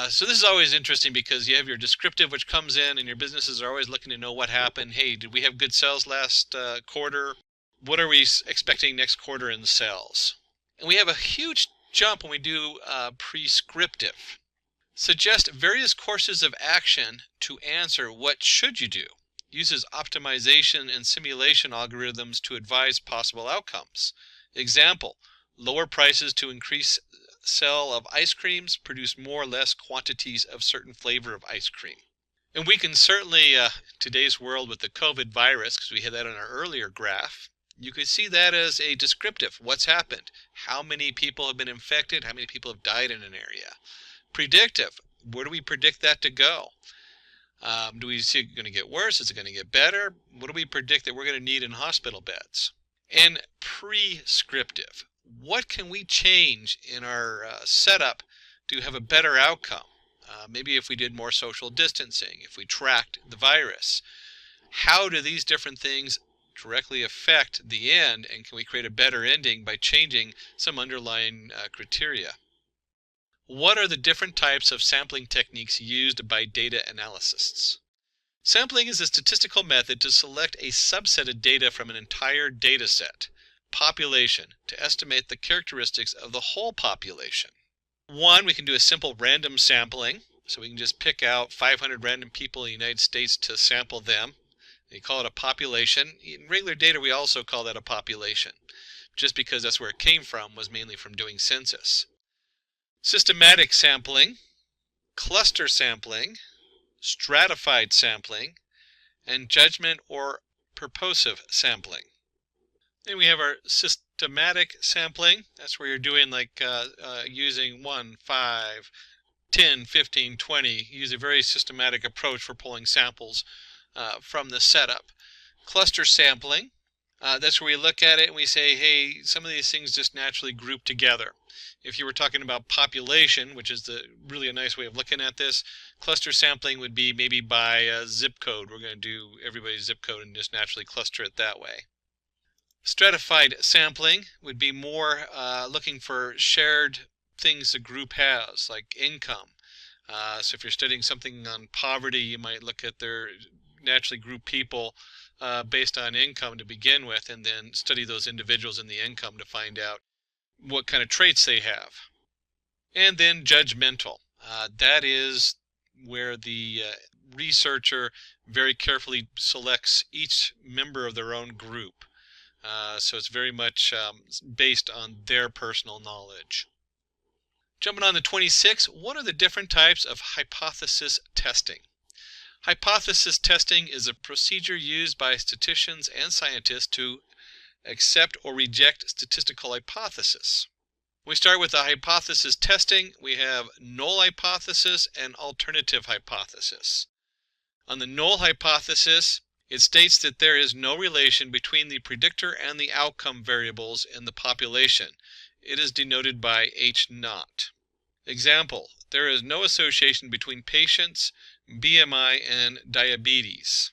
So this is always interesting because you have your descriptive, which comes in, and your businesses are always looking to know what happened. Hey, did we have good sales last quarter? What are we expecting next quarter in sales? And we have a huge jump when we do prescriptive. Suggest various courses of action to answer what should you do. Uses optimization and simulation algorithms to advise possible outcomes. Example: lower prices to increase sale of ice creams, produce more or less quantities of certain flavor of ice cream. And we can certainly, today's world with the COVID virus, because we had that on our earlier graph, you could see that as a descriptive. What's happened? How many people have been infected? How many people have died in an area? Predictive: where do we predict that to go? Do we see it going to get worse? Is it going to get better? What do we predict that we're going to need in hospital beds? And prescriptive: what can we change in our setup to have a better outcome? Maybe if we did more social distancing, if we tracked the virus. How do these different things directly affect the end, and can we create a better ending by changing some underlying criteria? What are the different types of sampling techniques used by data analysts? Sampling is a statistical method to select a subset of data from an entire data set, population, to estimate the characteristics of the whole population. One, we can do a simple random sampling, so we can just pick out 500 random people in the United States to sample them. We call it a population. In regular data, we also call that a population, just because that's where it came from, was mainly from doing census. Systematic sampling, cluster sampling, stratified sampling, and judgment or purposive sampling. Then we have our systematic sampling. That's where you're doing like using 1, 5, 10, 15, 20. Use a very systematic approach for pulling samples from the setup. Cluster sampling, that's where we look at it and we say, hey, some of these things just naturally group together. If you were talking about population, which is really a nice way of looking at this, cluster sampling would be maybe by zip code. We're going to do everybody's zip code and just naturally cluster it that way. Stratified sampling would be more looking for shared things a group has, like income. So if you're studying something on poverty, you might look at their naturally group people based on income to begin with, and then study those individuals in the income to find out what kind of traits they have. And then judgmental. That is where the researcher very carefully selects each member of their own group. So it's very much based on their personal knowledge. Jumping on to 26, what are the different types of hypothesis testing? Hypothesis testing is a procedure used by statisticians and scientists to accept or reject statistical hypothesis. We start with the hypothesis testing. We have null hypothesis and alternative hypothesis. On the null hypothesis, it states that there is no relation between the predictor and the outcome variables in the population. It is denoted by H0. Example, there is no association between patients, BMI, and diabetes.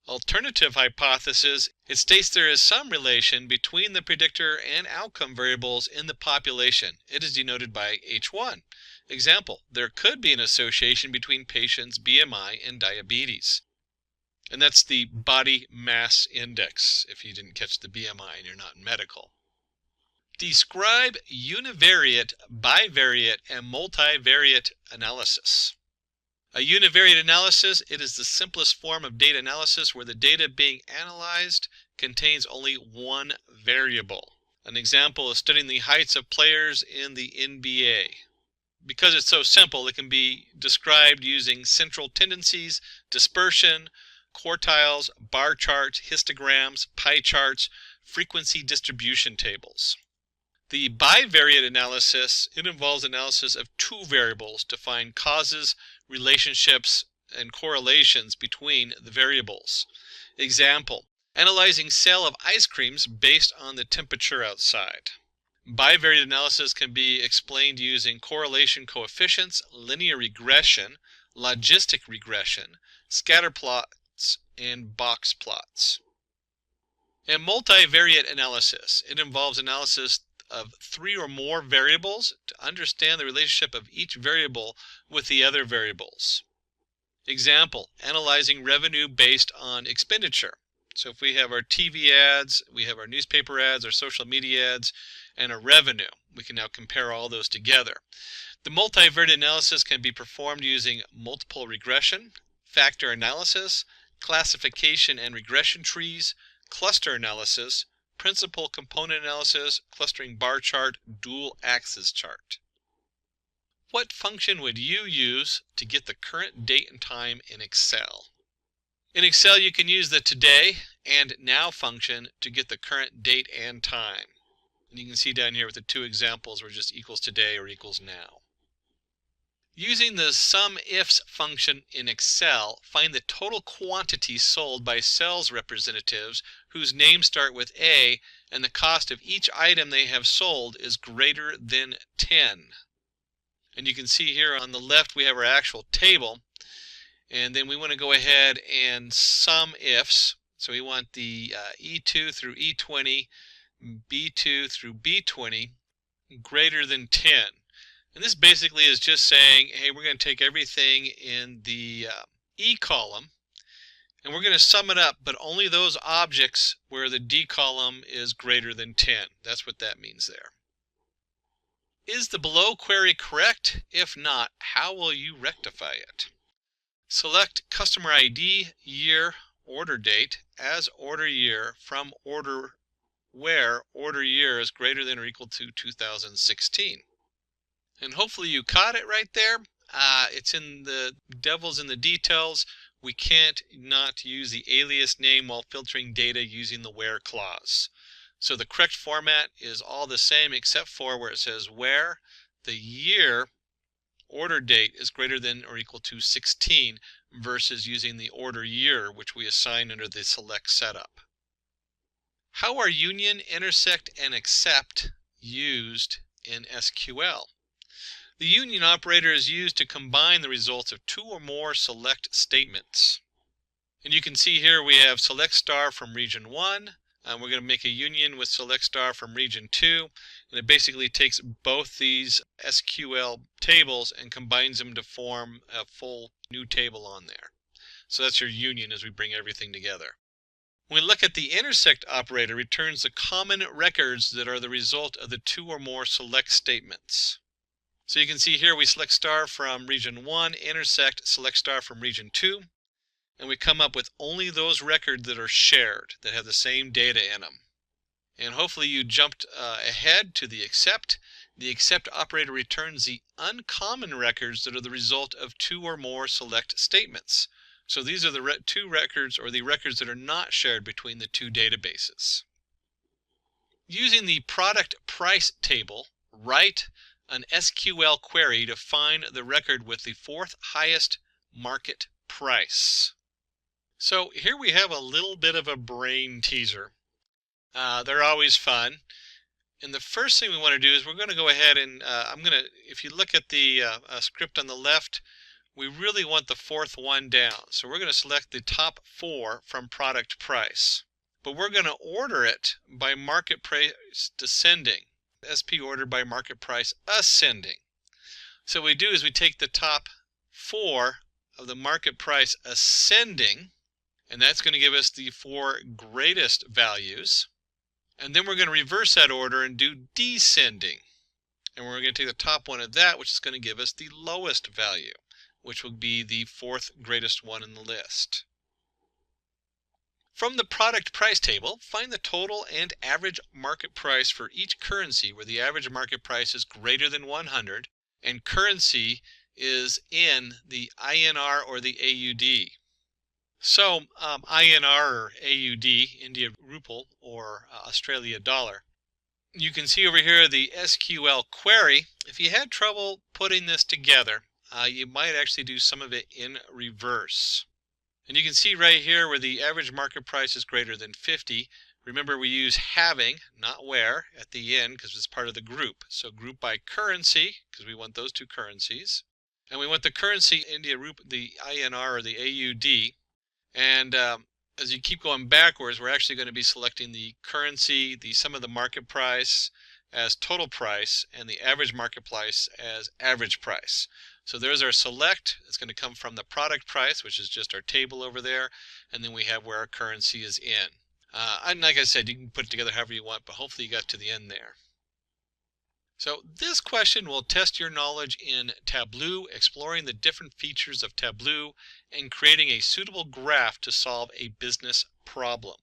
Alternative hypothesis, it states there is some relation between the predictor and outcome variables in the population. It is denoted by H1. Example, there could be an association between patients' BMI and diabetes. And that's the body mass index, if you didn't catch the BMI and you're not in medical. Describe univariate, bivariate, and multivariate analysis. A univariate analysis, it is the simplest form of data analysis where the data being analyzed contains only one variable. An example is studying the heights of players in the NBA. Because it's so simple, it can be described using central tendencies, dispersion, quartiles, bar charts, histograms, pie charts, frequency distribution tables. The bivariate analysis, it involves analysis of two variables to find causes, relationships, and correlations between the variables. Example, analyzing sale of ice creams based on the temperature outside. Bivariate analysis can be explained using correlation coefficients, linear regression, logistic regression, scatter plots, and box plots. And multivariate analysis, it involves analysis of three or more variables to understand the relationship of each variable with the other variables. Example, analyzing revenue based on expenditure. So if we have our TV ads, we have our newspaper ads, our social media ads, and our revenue, we can now compare all those together. The multivariate analysis can be performed using multiple regression, factor analysis, classification and regression trees, cluster analysis, principal component analysis, clustering bar chart, dual axis chart. What function would you use to get the current date and time in Excel? In Excel, you can use the today and now function to get the current date and time. And you can see down here with the two examples where just equals today or equals now. Using the SUMIFS function in Excel, find the total quantity sold by sales representatives whose names start with A and the cost of each item they have sold is greater than 10. And you can see here on the left we have our actual table, and then we want to go ahead and SUMIFS. So we want the E2 through E20, B2 through B20 greater than 10. And this basically is just saying, hey, we're going to take everything in the E column and we're going to sum it up, but only those objects where the D column is greater than 10. That's what that means there. Is the below query correct? If not, how will you rectify it? Select customer ID, year, order date as order year from order where order year is greater than or equal to 2016. And hopefully you caught it right there. It's in the devil's in the details. We can't not use the alias name while filtering data using the where clause. So the correct format is all the same except for where it says where the year order date is greater than or equal to 16 versus using the order year, which we assign under the select setup. How are union, intersect, and except used in SQL? The union operator is used to combine the results of two or more select statements. And you can see here we have select star from region 1. We're going to make a union with select star from region 2. And it basically takes both these SQL tables and combines them to form a full new table on there. So that's your union as we bring everything together. When we look at the intersect operator, it returns the common records that are the result of the two or more select statements. So you can see here we select star from region 1, intersect, select star from region 2, and we come up with only those records that are shared, that have the same data in them. And hopefully you jumped ahead to the except. The except operator returns the uncommon records that are the result of two or more select statements. So these are the two records, or the records that are not shared between the two databases. Using the product price table, write an SQL query to find the record with the fourth highest market price. So here we have a little bit of a brain teaser. They're always fun. And the first thing we want to do is we're going to go ahead and if you look at the script on the left, we really want the fourth one down. So we're going to select the top 4 from product price. But we're going to order it by market price descending. SP ordered by market price ascending. So what we do is we take the top 4 of the market price ascending, and that's going to give us the 4 greatest values. And then we're going to reverse that order and do descending. And we're going to take the top one of that, which is going to give us the lowest value, which will be the 4th greatest one in the list. From the product price table, find the total and average market price for each currency where the average market price is greater than 100 and currency is in the INR or the AUD. So INR or AUD, India Rupee or Australia dollar. You can see over here the SQL query. If you had trouble putting this together, you might actually do some of it in reverse. And you can see right here where the average market price is greater than 50. Remember, we use having, not where, at the end because it's part of the group. So group by currency, because we want those 2 currencies. And we want the currency India Rupee, the INR or the AUD. And as you keep going backwards, we're actually going to be selecting the currency, the sum of the market price as total price, and the average market price as average price. So there's our select. It's going to come from the product price, which is just our table over there, and then we have where our currency is in. And like I said, you can put it together however you want, but hopefully you got to the end there. So this question will test your knowledge in Tableau, exploring the different features of Tableau, and creating a suitable graph to solve a business problem.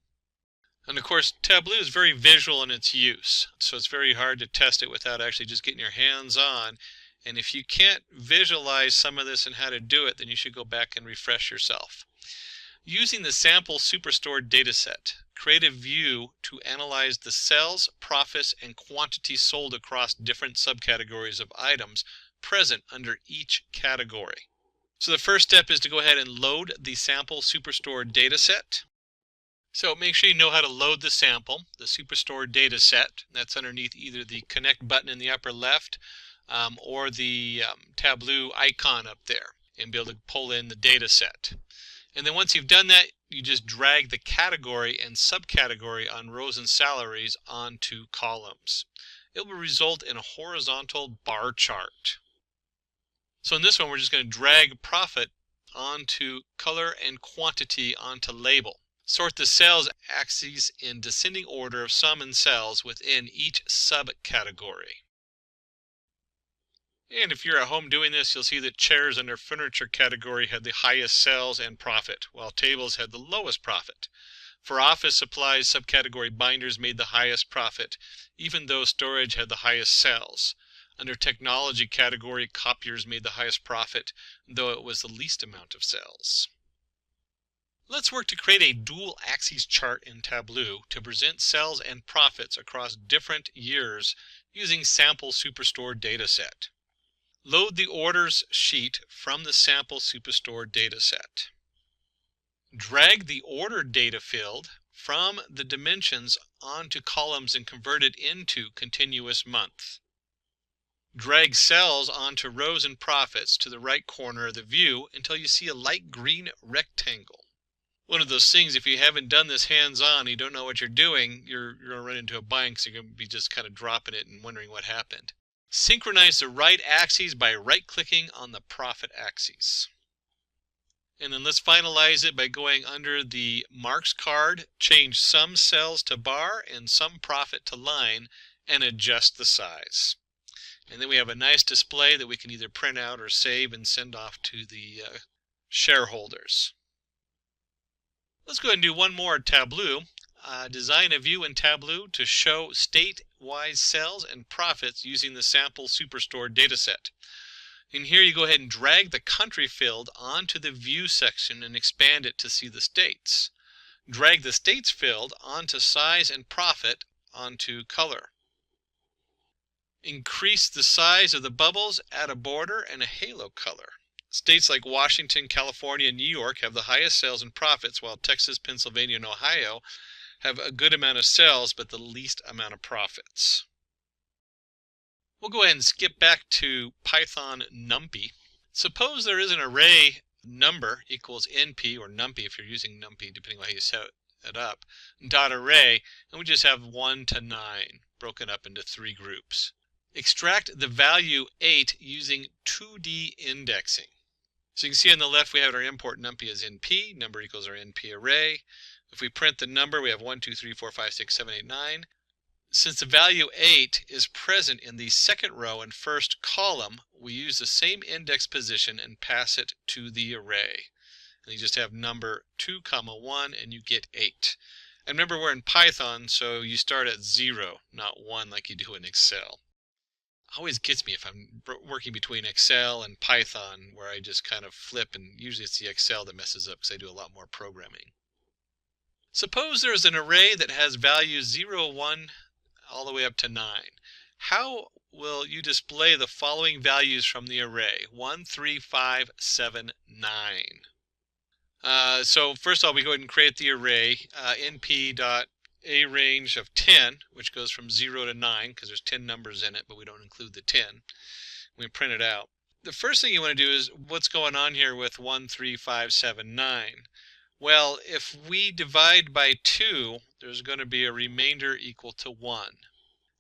And of course, Tableau is very visual in its use, so it's very hard to test it without actually just getting your hands on. And if you can't visualize some of this and how to do it, then you should go back and refresh yourself. Using the sample superstore dataset, create a view to analyze the sales, profits, and quantities sold across different subcategories of items present under each category. So the first step is to go ahead and load the sample superstore dataset. So make sure you know how to load the sample, the Superstore data set. That's underneath either the Connect button in the upper left or the Tableau icon up there, and be able to pull in the data set. And then once you've done that, you just drag the category and subcategory on rows and salaries onto columns. It will result in a horizontal bar chart. So in this one, we're just going to drag profit onto color and quantity onto label. Sort the sales axes in descending order of sum and sales within each subcategory. And if you're at home doing this, you'll see that chairs under furniture category had the highest sales and profit, while tables had the lowest profit. For office supplies, subcategory binders made the highest profit, even though storage had the highest sales. Under technology category, copiers made the highest profit, though it was the least amount of sales. Let's work to create a dual axis chart in Tableau to present sales and profits across different years using sample superstore dataset. Load the orders sheet from the sample superstore dataset. Drag the order data field from the dimensions onto columns and convert it into continuous month. Drag cells onto rows and profits to the right corner of the view until you see a light green rectangle. One of those things, if you haven't done this hands-on, you don't know what you're doing, you're going to run into a bind because you're going to be just kind of dropping it and wondering what happened. Synchronize the right axes by right-clicking on the profit axis. And then let's finalize it by going under the marks card, change some cells to bar and some profit to line, and adjust the size. And then we have a nice display that we can either print out or save and send off to the shareholders. Let's go ahead and do one more Tableau. Design a view in Tableau to show state-wise sales and profits using the sample superstore dataset. In here, you go ahead and drag the country field onto the view section and expand it to see the states. Drag the states field onto size and profit onto color. Increase the size of the bubbles, add a border and a halo color. States like Washington, California, and New York have the highest sales and profits, while Texas, Pennsylvania, and Ohio have a good amount of sales but the least amount of profits. We'll go ahead and skip back to Python NumPy. Suppose there is an array number equals NP, or NumPy if you're using NumPy, depending on how you set it up, dot array, and we just have 1 to 9 broken up into 3 groups. Extract the value 8 using 2D indexing. So you can see on the left we have our import NumPy as NP, number equals our NP array. If we print the number, we have 1, 2, 3, 4, 5, 6, 7, 8, 9. Since the value 8 is present in the second row and first column, we use the same index position and pass it to the array. And you just have number 2, 1, and you get 8. And remember, we're in Python, so you start at 0, not 1 like you do in Excel. Always gets me if I'm working between Excel and Python, where I just kind of flip, and usually it's the Excel that messes up because I do a lot more programming. Suppose there's an array that has values 0, 1, all the way up to 9. How will you display the following values from the array? 1, 3, 5, 7, 9. So first of all, we go ahead and create the array, np.arange of 10, which goes from 0 to 9, because there's 10 numbers in it, but we don't include the 10. We print it out. The first thing you want to do is, what's going on here with 1, 3, 5, 7, 9? Well, if we divide by 2, there's going to be a remainder equal to 1.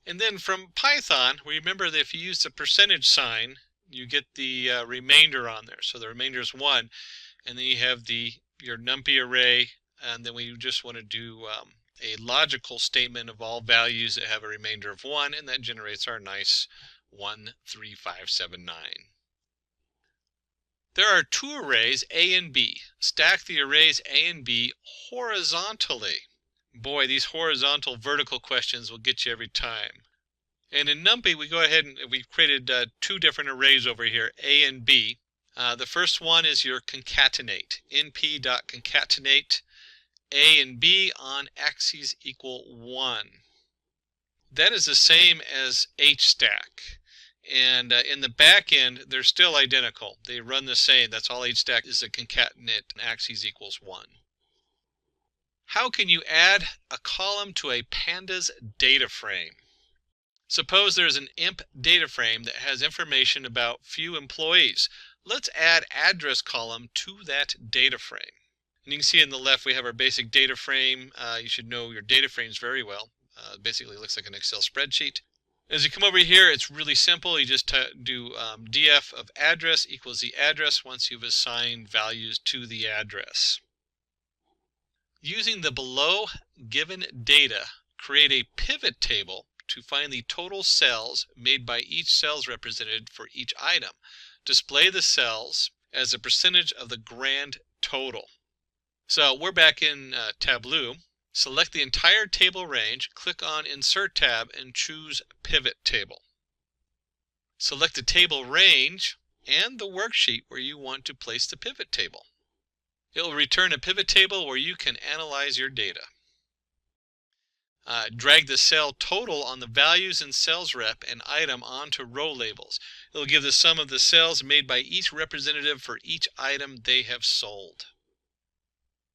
And then from Python, remember that if you use the percentage sign, you get the remainder on there. So the remainder is 1. And then you have your NumPy array, and then we just want to do a logical statement of all values that have a remainder of 1, and that generates our nice 1, 3, 5, 7, 9. There are 2 arrays, A and B. Stack the arrays A and B horizontally. Boy, these horizontal vertical questions will get you every time. And in NumPy, we go ahead and we've created 2 different arrays over here, A and B. The first one is your concatenate, np.concatenate A and B on axes equal 1. That is the same as hstack. And in the back end, they're still identical. They run the same. That's all hstack is, a concatenate axes equals 1. How can you add a column to a pandas data frame? Suppose there's an imp data frame that has information about few employees. Let's add address column to that data frame. And you can see on the left we have our basic data frame. You should know your data frames very well. Basically it looks like an Excel spreadsheet. As you come over here, it's really simple. You just do df of address equals the address once you've assigned values to the address. Using the below given data, create a pivot table to find the total cells made by each cells represented for each item. Display the cells as a percentage of the grand total. So we're back in Tableau. Select the entire table range, click on Insert tab, and choose Pivot Table. Select the table range and the worksheet where you want to place the pivot table. It will return a pivot table where you can analyze your data. Drag the cell total on the values in sales rep and item onto row labels. It will give the sum of the cells made by each representative for each item they have sold.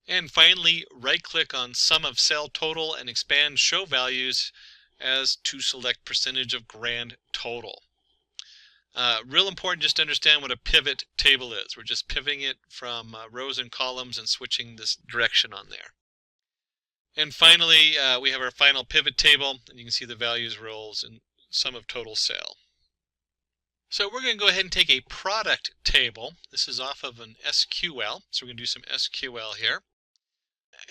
And finally, right-click on Sum of Cell Total and expand Show Values as to select Percentage of Grand Total. Real important just to understand what a pivot table is. We're just pivoting it from rows and columns and switching this direction on there. And finally, we have our final pivot table, and you can see the values, roles, and sum of total sale. So we're going to go ahead and take a product table. This is off of an SQL, so we're going to do some SQL here.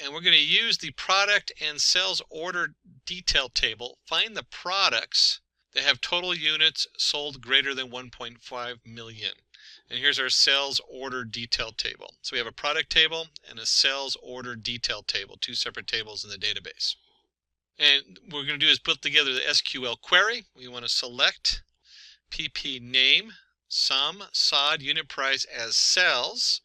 And we're going to use the product and sales order detail table. Find the products that have total units sold greater than 1.5 million. And here's our sales order detail table. So we have a product table and a sales order detail table, 2 separate tables in the database. And what we're going to do is put together the SQL query. We want to select PP name, sum, SOD, unit price as cells.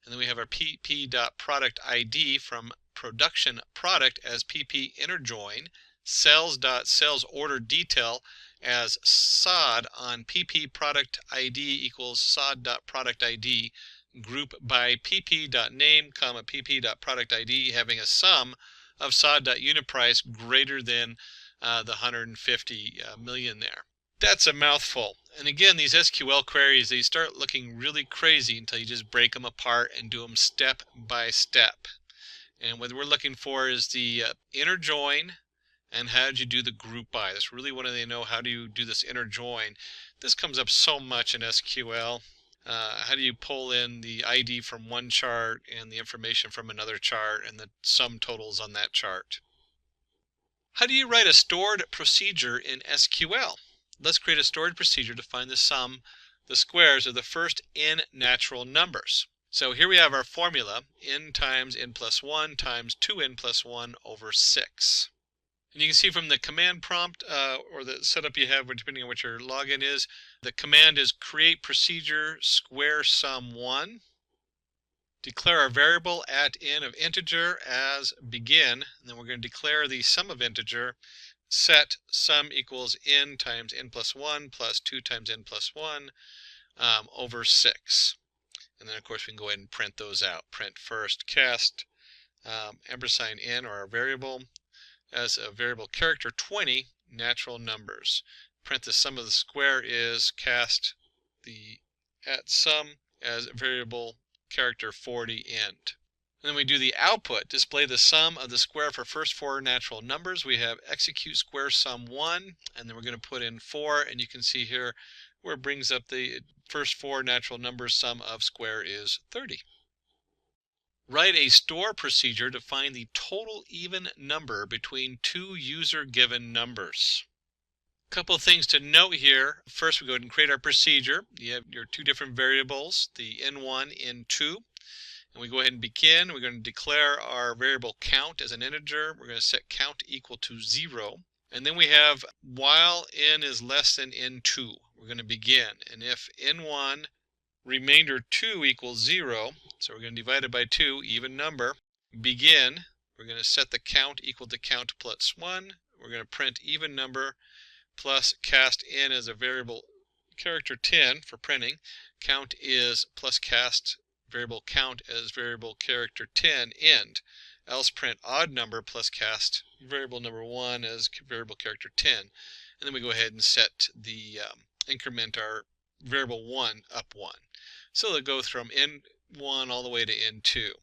And then we have our pp.product ID from production product as pp inner join, cells.sales order detail as sod on pp product id equals sod.product id group by pp.name, pp.product id having a sum of sod.unitprice greater than the 150 million there. That's a mouthful. And again, these SQL queries, they start looking really crazy until you just break them apart and do them step by step. And what we're looking for is the inner join and how did you do the group by. That's really what they know. How do you do this inner join? This comes up so much in SQL. How do you pull in the ID from one chart and the information from another chart and the sum totals on that chart? How do you write a stored procedure in SQL? Let's create a stored procedure to find the squares of the first n natural numbers. So here we have our formula, n times n plus 1 times 2n plus 1 over 6. And you can see from the command prompt or the setup you have, depending on what your login is, the command is create procedure square sum 1. Declare our variable at n of integer as begin, and then we're going to declare the sum of integer, set sum equals n times n plus 1 plus 2 times n plus 1 over 6. And then of course we can go ahead and print those out. Print first cast ampersand n, or our variable, as a variable character 20 natural numbers. Print the sum of the square is cast the at sum as variable character 40 end. And then we do the output, display the sum of the square for first 4 natural numbers. We have execute square sum 1, and then we're going to put in 4, and you can see here where it brings up the first 4 natural numbers. Sum of square is 30. Write a store procedure to find the total even number between 2 user-given numbers. Couple of things to note here. First, we go ahead and create our procedure. You have your 2 different variables, the n1, n2. And we go ahead and begin. We're going to declare our variable count as an integer. We're going to set count equal to 0. And then we have while n is less than n2. We're going to begin. And if n1 remainder 2 equals 0, so we're going to divide it by 2, even number, begin. We're going to set the count equal to count plus 1. We're going to print even number plus cast n as a variable character 10 for printing. Count is plus cast variable count as variable character 10 end. Else print odd number plus cast variable number 1 as variable character 10. And then we go ahead and set the increment our variable 1 up 1. So it'll go from n1 all the way to n2. And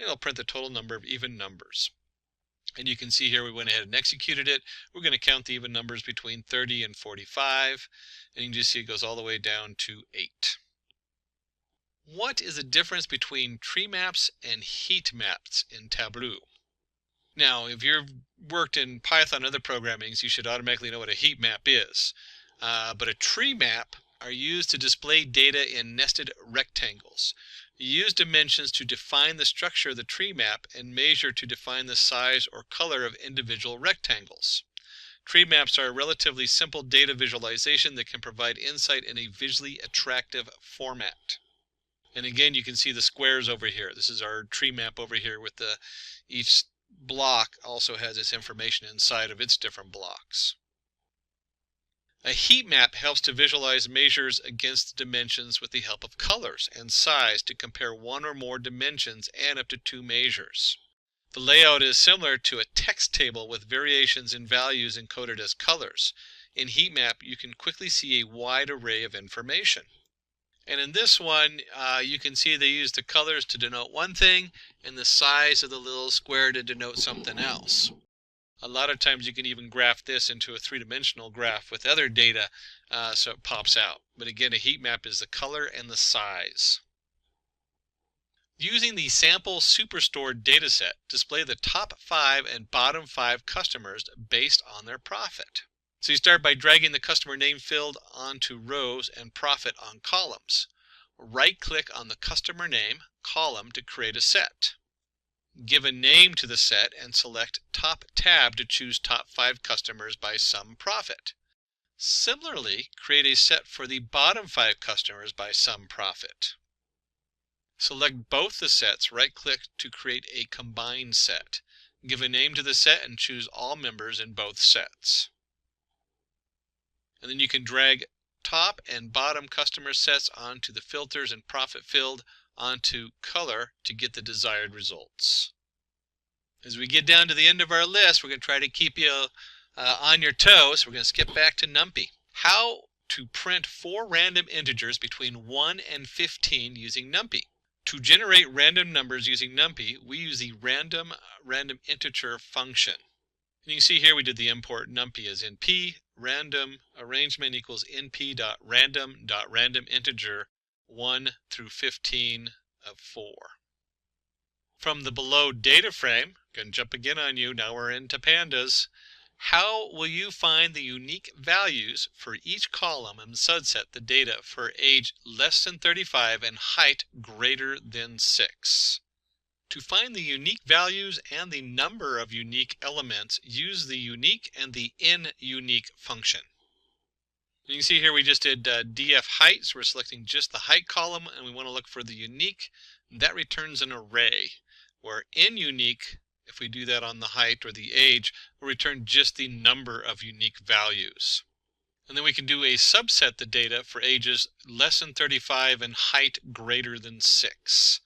it'll print the total number of even numbers. And you can see here we went ahead and executed it. We're going to count the even numbers between 30 and 45. And you can just see it goes all the way down to 8. What is the difference between tree maps and heat maps in Tableau? Now, if you've worked in Python and other programmings, you should automatically know what a heat map is. But a tree map are used to display data in nested rectangles. You use dimensions to define the structure of the tree map and measure to define the size or color of individual rectangles. Tree maps are a relatively simple data visualization that can provide insight in a visually attractive format. And again, you can see the squares over here. This is our tree map over here with each block also has its information inside of its different blocks. A heat map helps to visualize measures against the dimensions with the help of colors and size to compare one or more dimensions and up to 2 measures. The layout is similar to a text table with variations in values encoded as colors. In heat map, you can quickly see a wide array of information. And in this one, you can see they use the colors to denote one thing and the size of the little square to denote something else. A lot of times you can even graph this into a 3-dimensional graph with other data so it pops out. But again, a heat map is the color and the size. Using the sample superstored dataset, display the top 5 and bottom 5 customers based on their profit. So you start by dragging the customer name field onto rows and profit on columns. Right-click on the customer name column to create a set. Give a name to the set and select Top tab to choose top 5 customers by sum profit. Similarly, create a set for the bottom 5 customers by sum profit. Select both the sets, right-click to create a combined set. Give a name to the set and choose all members in both sets. And then you can drag top and bottom customer sets onto the filters and profit field onto color to get the desired results. As we get down to the end of our list, we're going to try to keep you on your toes. We're going to skip back to NumPy. How to print 4 random integers between 1 and 15 using NumPy. To generate random numbers using NumPy, we use the random integer function. And you can see here we did the import NumPy as np random arrangement equals np.random integer 1 through 15 of 4. From the below data frame, going to jump again on you, now we're into pandas. How will you find the unique values for each column and subset the data for age less than 35 and height greater than 6? To find the unique values and the number of unique elements, use the unique and the InUnique function. You can see here we just did df height, so we're selecting just the height column, and we want to look for the unique. That returns an array, where InUnique, if we do that on the height or the age, will return just the number of unique values. And then we can do a subset the data for ages less than 35 and height greater than 6.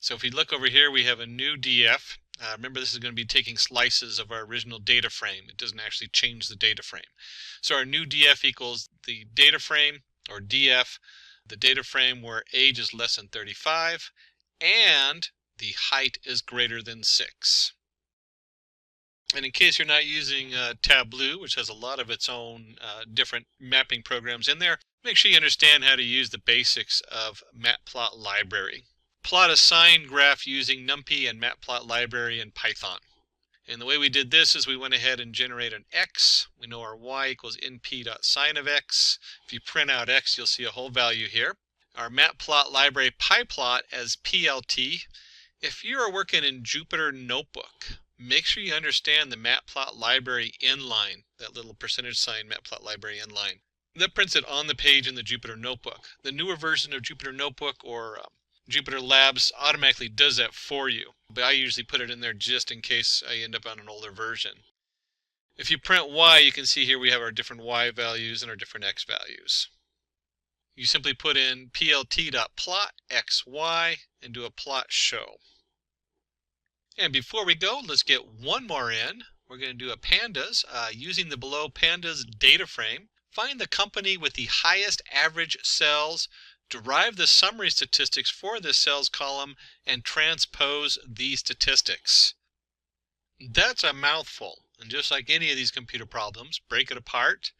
So if we look over here, we have a new df. Remember, this is going to be taking slices of our original data frame. It doesn't actually change the data frame. So our new df equals the data frame, or df, the data frame where age is less than 35 and the height is greater than 6. And in case you're not using Tableau, which has a lot of its own different mapping programs in there, make sure you understand how to use the basics of Matplot library. Plot a sine graph using NumPy and Matplot library in Python. And the way we did this is we went ahead and generated an x. We know our y equals np.sine of x. If you print out x, you'll see a whole value here. Our Matplot library PyPlot as PLT. If you're working in Jupyter Notebook, make sure you understand the Matplot library inline, that little percentage sign Matplot library inline. That prints it on the page in the Jupyter Notebook. The newer version of Jupyter Notebook or Jupyter Labs automatically does that for you, but I usually put it in there just in case I end up on an older version. If you print y, you can see here we have our different y values and our different x values. You simply put in plt.plot xy and do a plot show. And before we go, let's get one more in. We're going to do a pandas using the below pandas data frame. Find the company with the highest average sales, derive the summary statistics for this sales column, and transpose these statistics. That's a mouthful, and just like any of these computer problems, break it apart.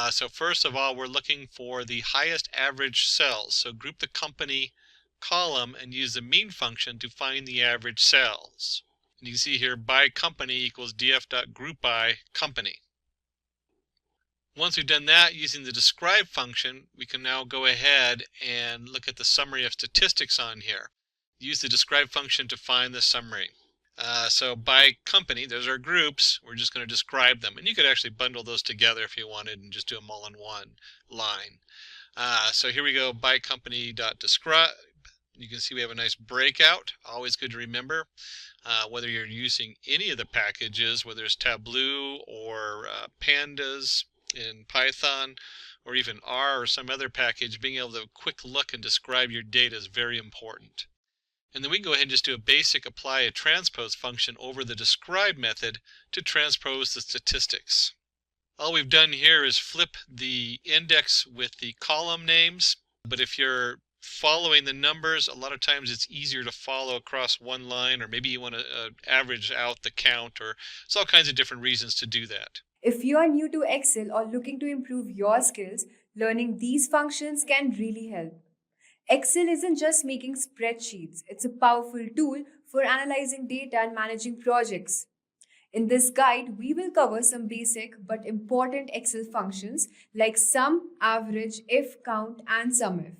So first of all, we're looking for the highest average sales. So group the company column and use the mean function to find the average sales. And you can see here by company equals df.groupBy company. Once we've done that, using the describe function, we can now go ahead and look at the summary of statistics on here. Use the describe function to find the summary. So by company, there's our groups. We're just going to describe them. And you could actually bundle those together if you wanted and just do them all in one line. So here we go, by company.describe. You can see we have a nice breakout. Always good to remember. Whether you're using any of the packages, whether it's Tableau or Pandas in Python, or even R or some other package, being able to quick look and describe your data is very important. And then we can go ahead and just do a basic apply a transpose function over the describe method to transpose the statistics. All we've done here is flip the index with the column names, but if you're following the numbers, a lot of times it's easier to follow across one line, or maybe you want to average out the count, or it's all kinds of different reasons to do that. If you are new to Excel or looking to improve your skills, learning these functions can really help. Excel isn't just making spreadsheets, it's a powerful tool for analyzing data and managing projects. In this guide, we will cover some basic but important Excel functions like sum, average, if, count, and SUMIF.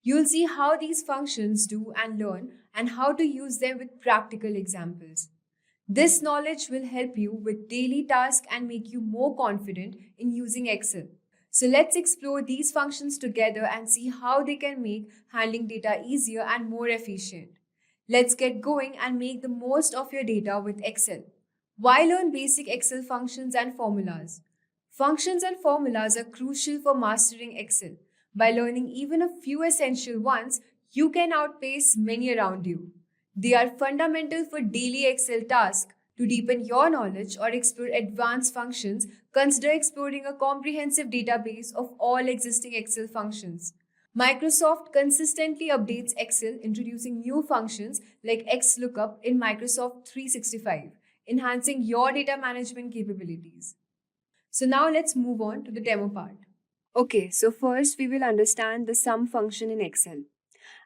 You'll see how these functions do and learn, and how to use them with practical examples. This knowledge will help you with daily tasks and make you more confident in using Excel. So let's explore these functions together and see how they can make handling data easier and more efficient. Let's get going and make the most of your data with Excel. Why learn basic Excel functions and formulas? Functions and formulas are crucial for mastering Excel. By learning even a few essential ones, you can outpace many around you. They are fundamental for daily Excel tasks. To deepen your knowledge or explore advanced functions, consider exploring a comprehensive database of all existing Excel functions. Microsoft consistently updates Excel, introducing new functions like XLOOKUP in Microsoft 365, enhancing your data management capabilities. So now let's move on to the demo part. Okay, so first we will understand the sum function in Excel.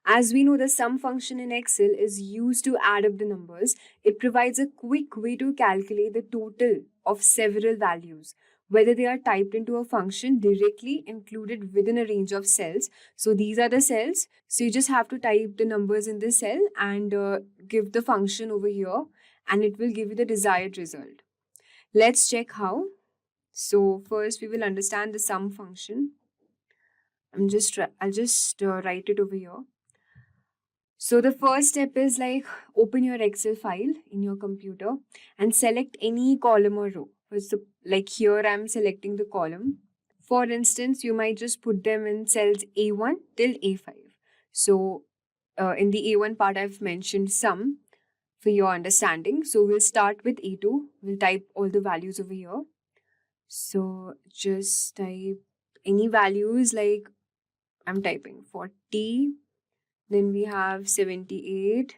As we know, the sum function in Excel is used to add up the numbers. It provides a quick way to calculate the total of several values, whether they are typed into a function directly included within a range of cells. So these are the cells. So you just have to type the numbers in this cell and give the function over here, and it will give you the desired result. Let's check how. So first we will understand the sum function. I'll just write it over here. So the first step is like open your Excel file in your computer and select any column or row. So like here I'm selecting the column. For instance, you might just put them in cells A1 till A5. So in the A1 part I've mentioned sum for your understanding. So we'll start with A2. We'll type all the values over here. So just type any values like I'm typing 40, then we have 78,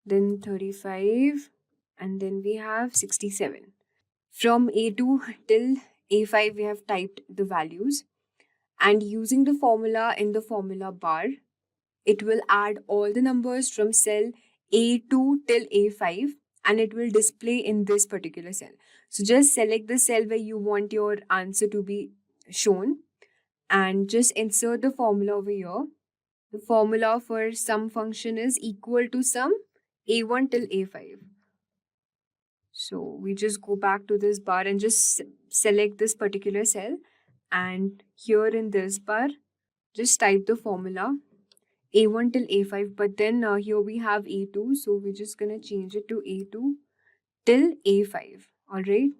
then 35, and then we have 67. From A2 till A5, we have typed the values, and using the formula in the formula bar, it will add all the numbers from cell A2 till A5, and it will display in this particular cell. So just select the cell where you want your answer to be shown and just insert the formula over here. The formula for sum function is equal to sum A1 till A5. So we just go back to this bar and just select this particular cell, and here in this bar just type the formula A1 till A5, but then here we have A2, so we're just gonna change it to A2 till A5. All right,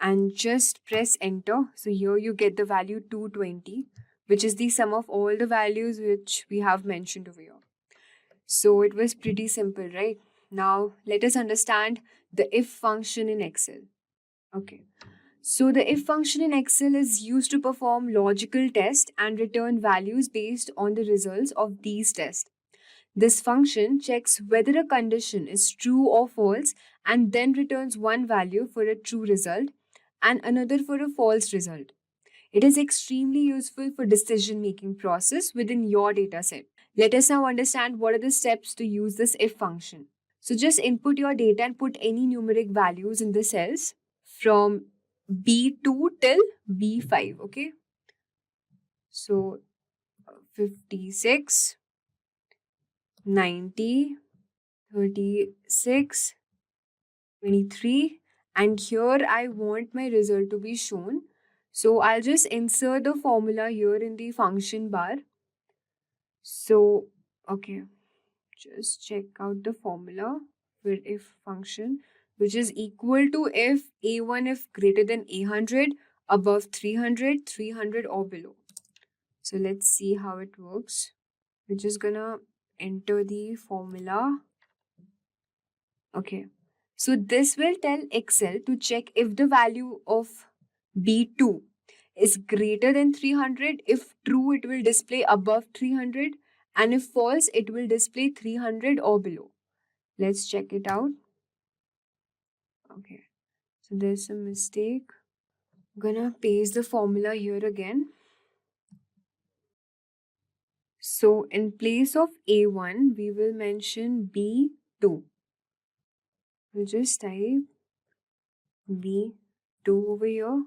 and just press enter. So here you get the value 220, which is the sum of all the values which we have mentioned over here. So it was pretty simple, right? Now let us understand the if function in Excel. Okay. So the if function in Excel is used to perform logical tests and return values based on the results of these tests. This function checks whether a condition is true or false and then returns one value for a true result and another for a false result. It is extremely useful for decision-making process within your dataset. Let us now understand what are the steps to use this if function. So just input your data and put any numeric values in the cells from B2 till B5, okay? So 56, 90, 36, 23, and here I want my result to be shown. So I'll just insert the formula here in the function bar. So, okay, just check out the formula for if function, which is equal to if A1 if greater than 800, above 300, 300 or below. So let's see how it works. We're just gonna enter the formula. Okay, so this will tell Excel to check if the value of B2 is greater than 300. If true, it will display above 300, and if false, it will display 300 or below. Let's check it out. Okay, so there's a mistake. I'm gonna paste the formula here again. So in place of A1, we will mention B2. We'll just type B2 over here.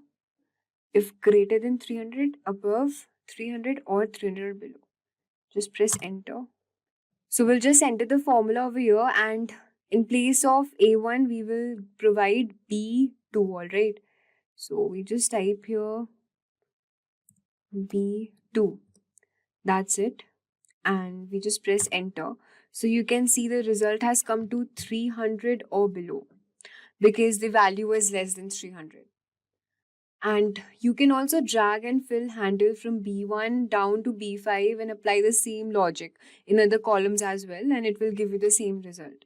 If greater than 300, above 300 or 300 below. Just press enter. So we'll just enter the formula over here, and in place of A1, we will provide B2, all right? So we just type here B2. That's it. And we just press enter. So you can see the result has come to 300 or below because the value is less than 300. And you can also drag and fill handle from B1 down to B5 and apply the same logic in other columns as well, and it will give you the same result.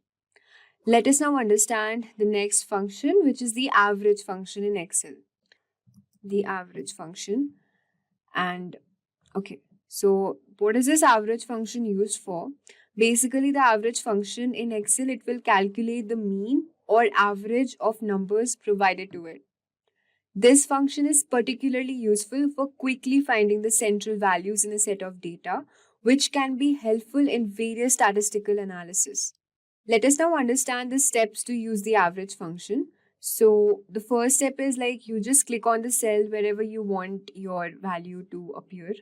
Let us now understand the next function, which is the average function in Excel. The average function. And okay, so what is this average function used for? Basically, the average function in Excel, it will calculate the mean or average of numbers provided to it. This function is particularly useful for quickly finding the central values in a set of data, which can be helpful in various statistical analysis. Let us now understand the steps to use the average function. So the first step is like you just click on the cell wherever you want your value to appear.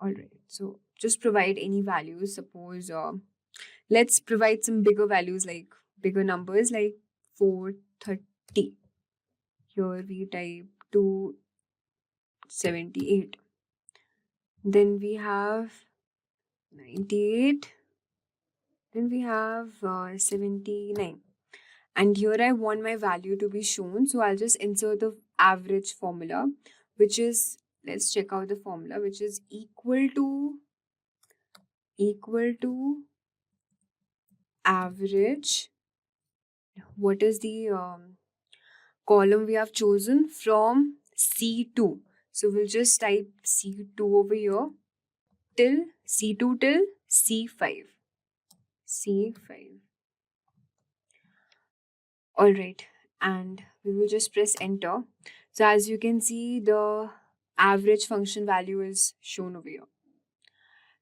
All right, so just provide any values. Suppose let's provide some bigger values, like bigger numbers, like 430. Here we type 278. Then we have 98. Then we have 79. And here I want my value to be shown. So I'll just insert the average formula, which is, let's check out the formula, which is equal to average. What is the column we have chosen? From C2. So we'll just type C2 over here till C2 till C5. C5. All right, and we will just press enter. So as you can see, the average function value is shown over here.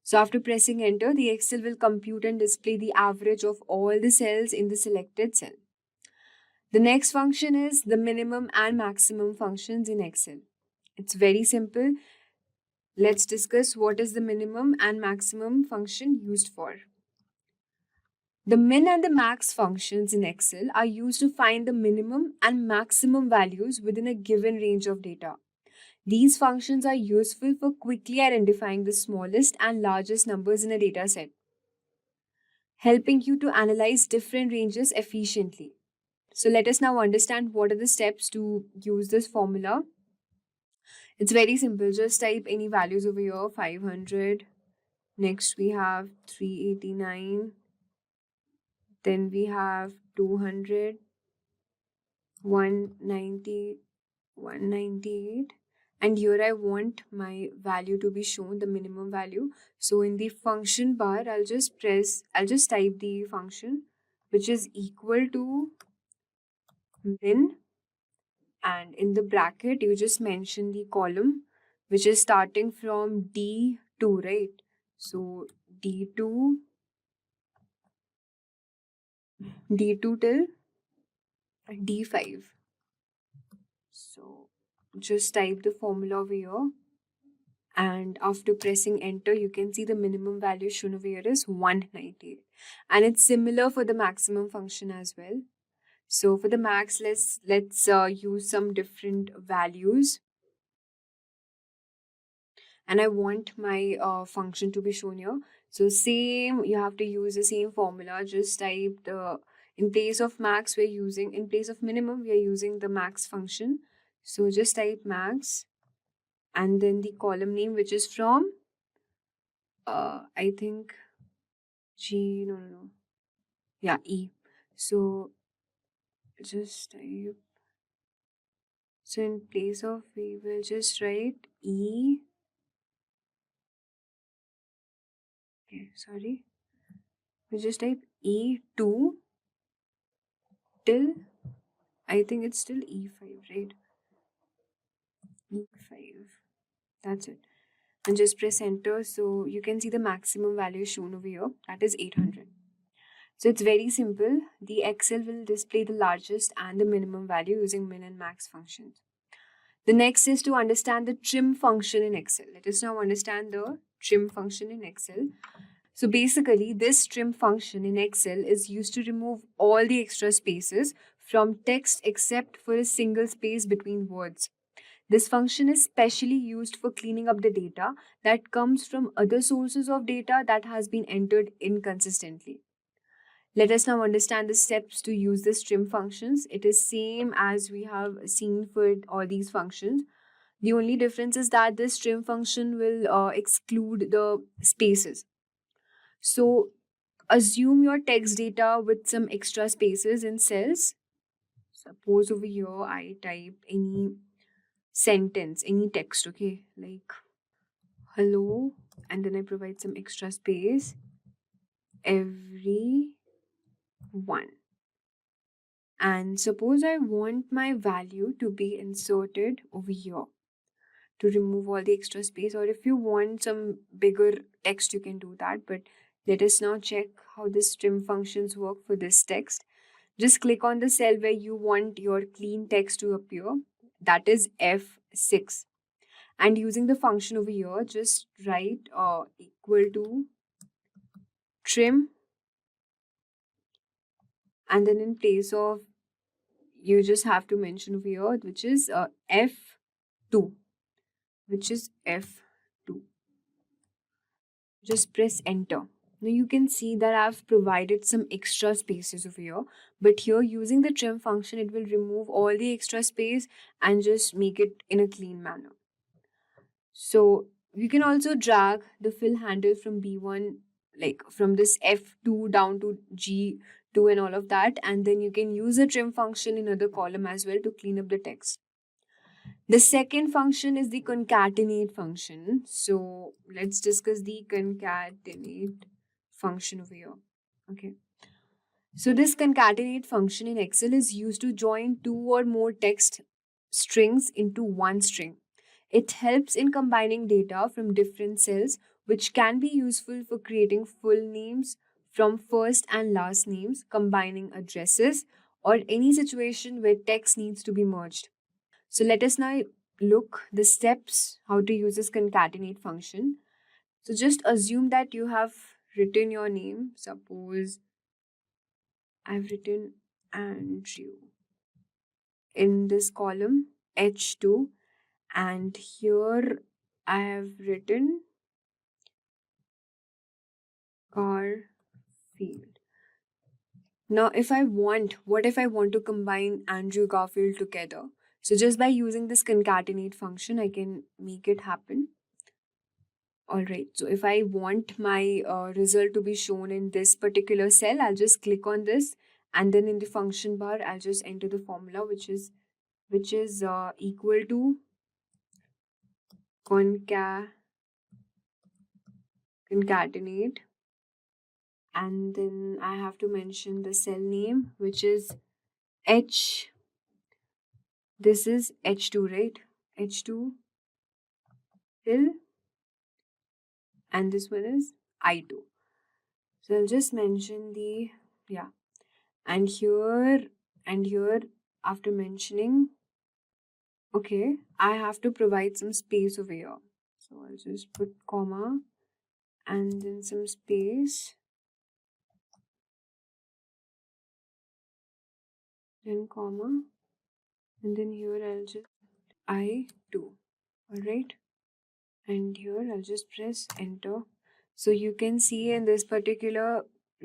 So after pressing enter, the Excel will compute and display the average of all the cells in the selected cell. The next function is the minimum and maximum functions in Excel. It's very simple. Let's discuss what is the minimum and maximum function used for. The min and the max functions in Excel are used to find the minimum and maximum values within a given range of data. These functions are useful for quickly identifying the smallest and largest numbers in a data set, helping you to analyze different ranges efficiently. So let us now understand what are the steps to use this formula. It's very simple. Just type any values over here, 500. Next we have 389. Then we have 200, 190, 198. And here I want my value to be shown, the minimum value. So in the function bar, I'll just type the function, which is equal to min. And in the bracket, you just mention the column, which is starting from D2, right? So D2 till D5. So just type the formula over here. And after pressing enter, you can see the minimum value shown over here is 198. And it's similar for the maximum function as well. So for the max, let's use some different values. And I want my function to be shown here. So same, you have to use the same formula. Just type in place of max, in place of minimum, we are using the max function. So just type max and then the column name, which is from, I think, yeah, E. So just type, so in place of, we will just write E. Okay, sorry. We just type E2 till, I think it's still E5, right? E5. That's it. And just press enter. So you can see the maximum value shown over here. That is 800. So it's very simple. The Excel will display the largest and the minimum value using min and max functions. The next is to understand the trim function in Excel. Let us now understand the trim function in Excel. So basically, this trim function in Excel is used to remove all the extra spaces from text except for a single space between words. This function is specially used for cleaning up the data that comes from other sources of data that has been entered inconsistently. Let us now understand the steps to use this trim functions. It is same as we have seen for all these functions. The only difference is that this trim function will exclude the spaces. So assume your text data with some extra spaces in cells. Suppose over here I type any sentence, any text, okay, like hello, and then I provide some extra space, everyone. And suppose I want my value to be inserted over here to remove all the extra space, or if you want some bigger text, you can do that. But let us now check how this trim functions work for this text. Just click on the cell where you want your clean text to appear, that is F6. And using the function over here, just write equal to trim, and then in place of, you just have to mention over here, which is F2, which is F2. Just press enter. Now you can see that I've provided some extra spaces over here, but here using the trim function, it will remove all the extra space and just make it in a clean manner. So you can also drag the fill handle from B1, like from this F2 down to G2 and all of that, and then you can use the trim function in other column as well to clean up the text. The second function is the concatenate function. So let's discuss the concatenate function over here. Okay. So this concatenate function in Excel is used to join two or more text strings into one string. It helps in combining data from different cells, which can be useful for creating full names from first and last names, combining addresses, or any situation where text needs to be merged. So let us now look the steps how to use this concatenate function. So just assume that you have written your name. Suppose I've written Andrew in this column H2, and here I have written Garfield. Now what if I want to combine Andrew Garfield together? So just by using this concatenate function, I can make it happen. Alright, so if I want my result to be shown in this particular cell, I'll just click on this, and then in the function bar, I'll just enter the formula, which is equal to concatenate, and then I have to mention the cell name, which is H. This is H2, right? H2 till, and this one is I2. So I'll just mention the, yeah, and here after mentioning, okay, I have to provide some space over here. So I'll just put comma and then some space, then comma, and then here I'll just I2. Alright, and here I'll just press enter. So you can see in this particular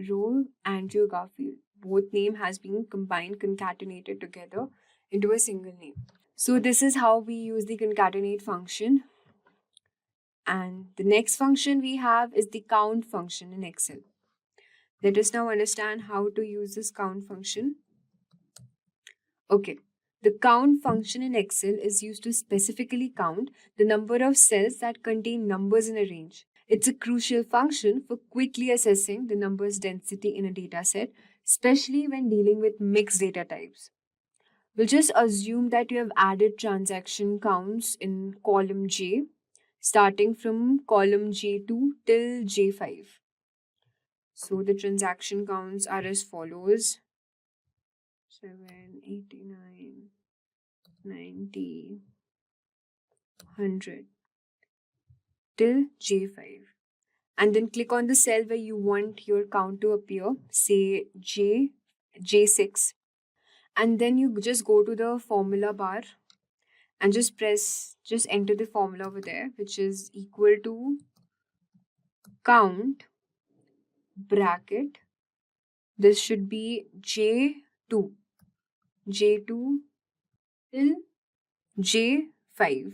row, Andrew Garfield, both name has been combined, concatenated together into a single name. So this is how we use the concatenate function. And the next function we have is the count function in Excel. Let us now understand how to use this count function. Okay, the count function in Excel is used to specifically count the number of cells that contain numbers in a range. It's a crucial function for quickly assessing the numbers density in a dataset, especially when dealing with mixed data types. We'll just assume that you have added transaction counts in column J, starting from column J2 till J5. So the transaction counts are as follows: 7, 89, 90, 100 till J5. And then click on the cell where you want your count to appear, say J6. And then you just go to the formula bar and just enter the formula over there, which is equal to count bracket. This should be J2 till J5.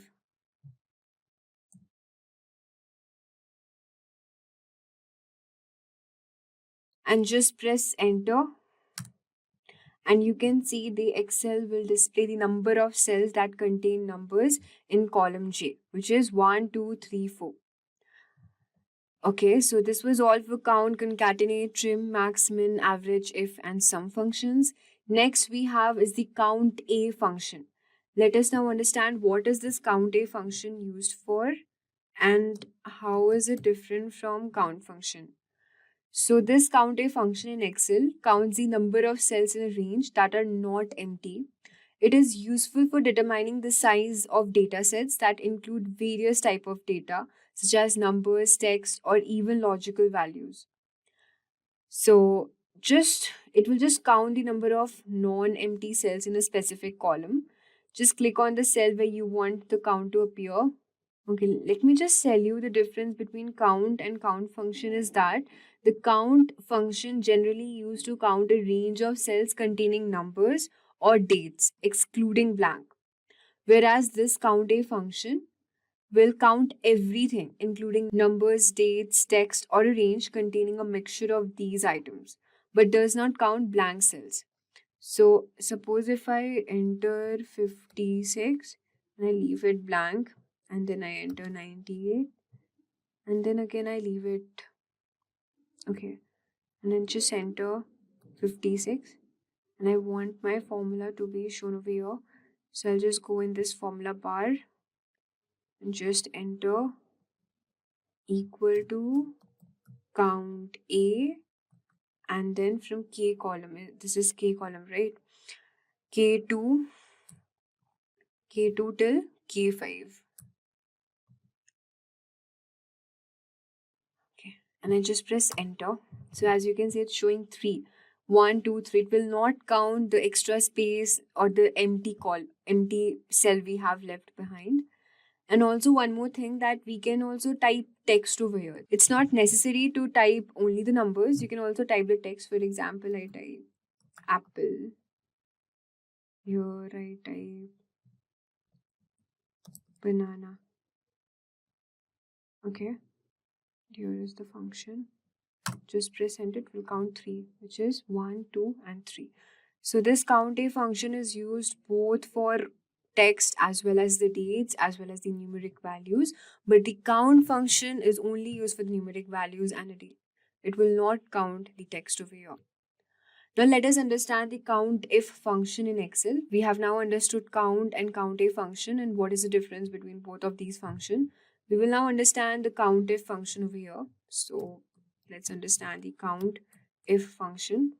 and just press enter. And you can see the Excel will display the number of cells that contain numbers in column J, which is 1, 2, 3, 4. Okay, so this was all for count, concatenate, trim, max, min, average, if, and sum functions. Next we have is the count A function. Let us now understand what is this count A function used for and how is it different from count function. So this count A function in Excel counts the number of cells in a range that are not empty. It is useful for determining the size of data sets that include various type of data such as numbers, text, or even logical values. So it will just count the number of non-empty cells in a specific column. Just click on the cell where you want the count to appear. Okay, let me just tell you the difference between count and count function is that the count function generally used to count a range of cells containing numbers or dates, excluding blank. Whereas this count A function will count everything, including numbers, dates, text, or a range containing a mixture of these items, but does not count blank cells. So suppose if I enter 56 and I leave it blank, and then I enter 98, and then again I leave it, okay, and then just enter 56, and I want my formula to be shown over here. So I'll just go in this formula bar and just enter equal to count A, and then from K column, this is K column, right? K2 till K5. Okay, and I just press enter. So as you can see, it's showing 3. 1, 2, 3. It will not count the extra space or the empty cell we have left behind. And also one more thing, that we can also type text over here. It's not necessary to type only the numbers. You can also type the text. For example, I type apple. Here I type banana. Okay. Here is the function. Just press enter, it will count 3, which is 1, 2, and 3. So this count A function is used both for text as well as the dates as well as the numeric values, but the count function is only used for the numeric values and a date. It will not count the text over here. Now let us understand the count if function in Excel. We have now understood count and count A function and what is the difference between both of these functions. We will now understand the count if function over here. So let's understand the count if function.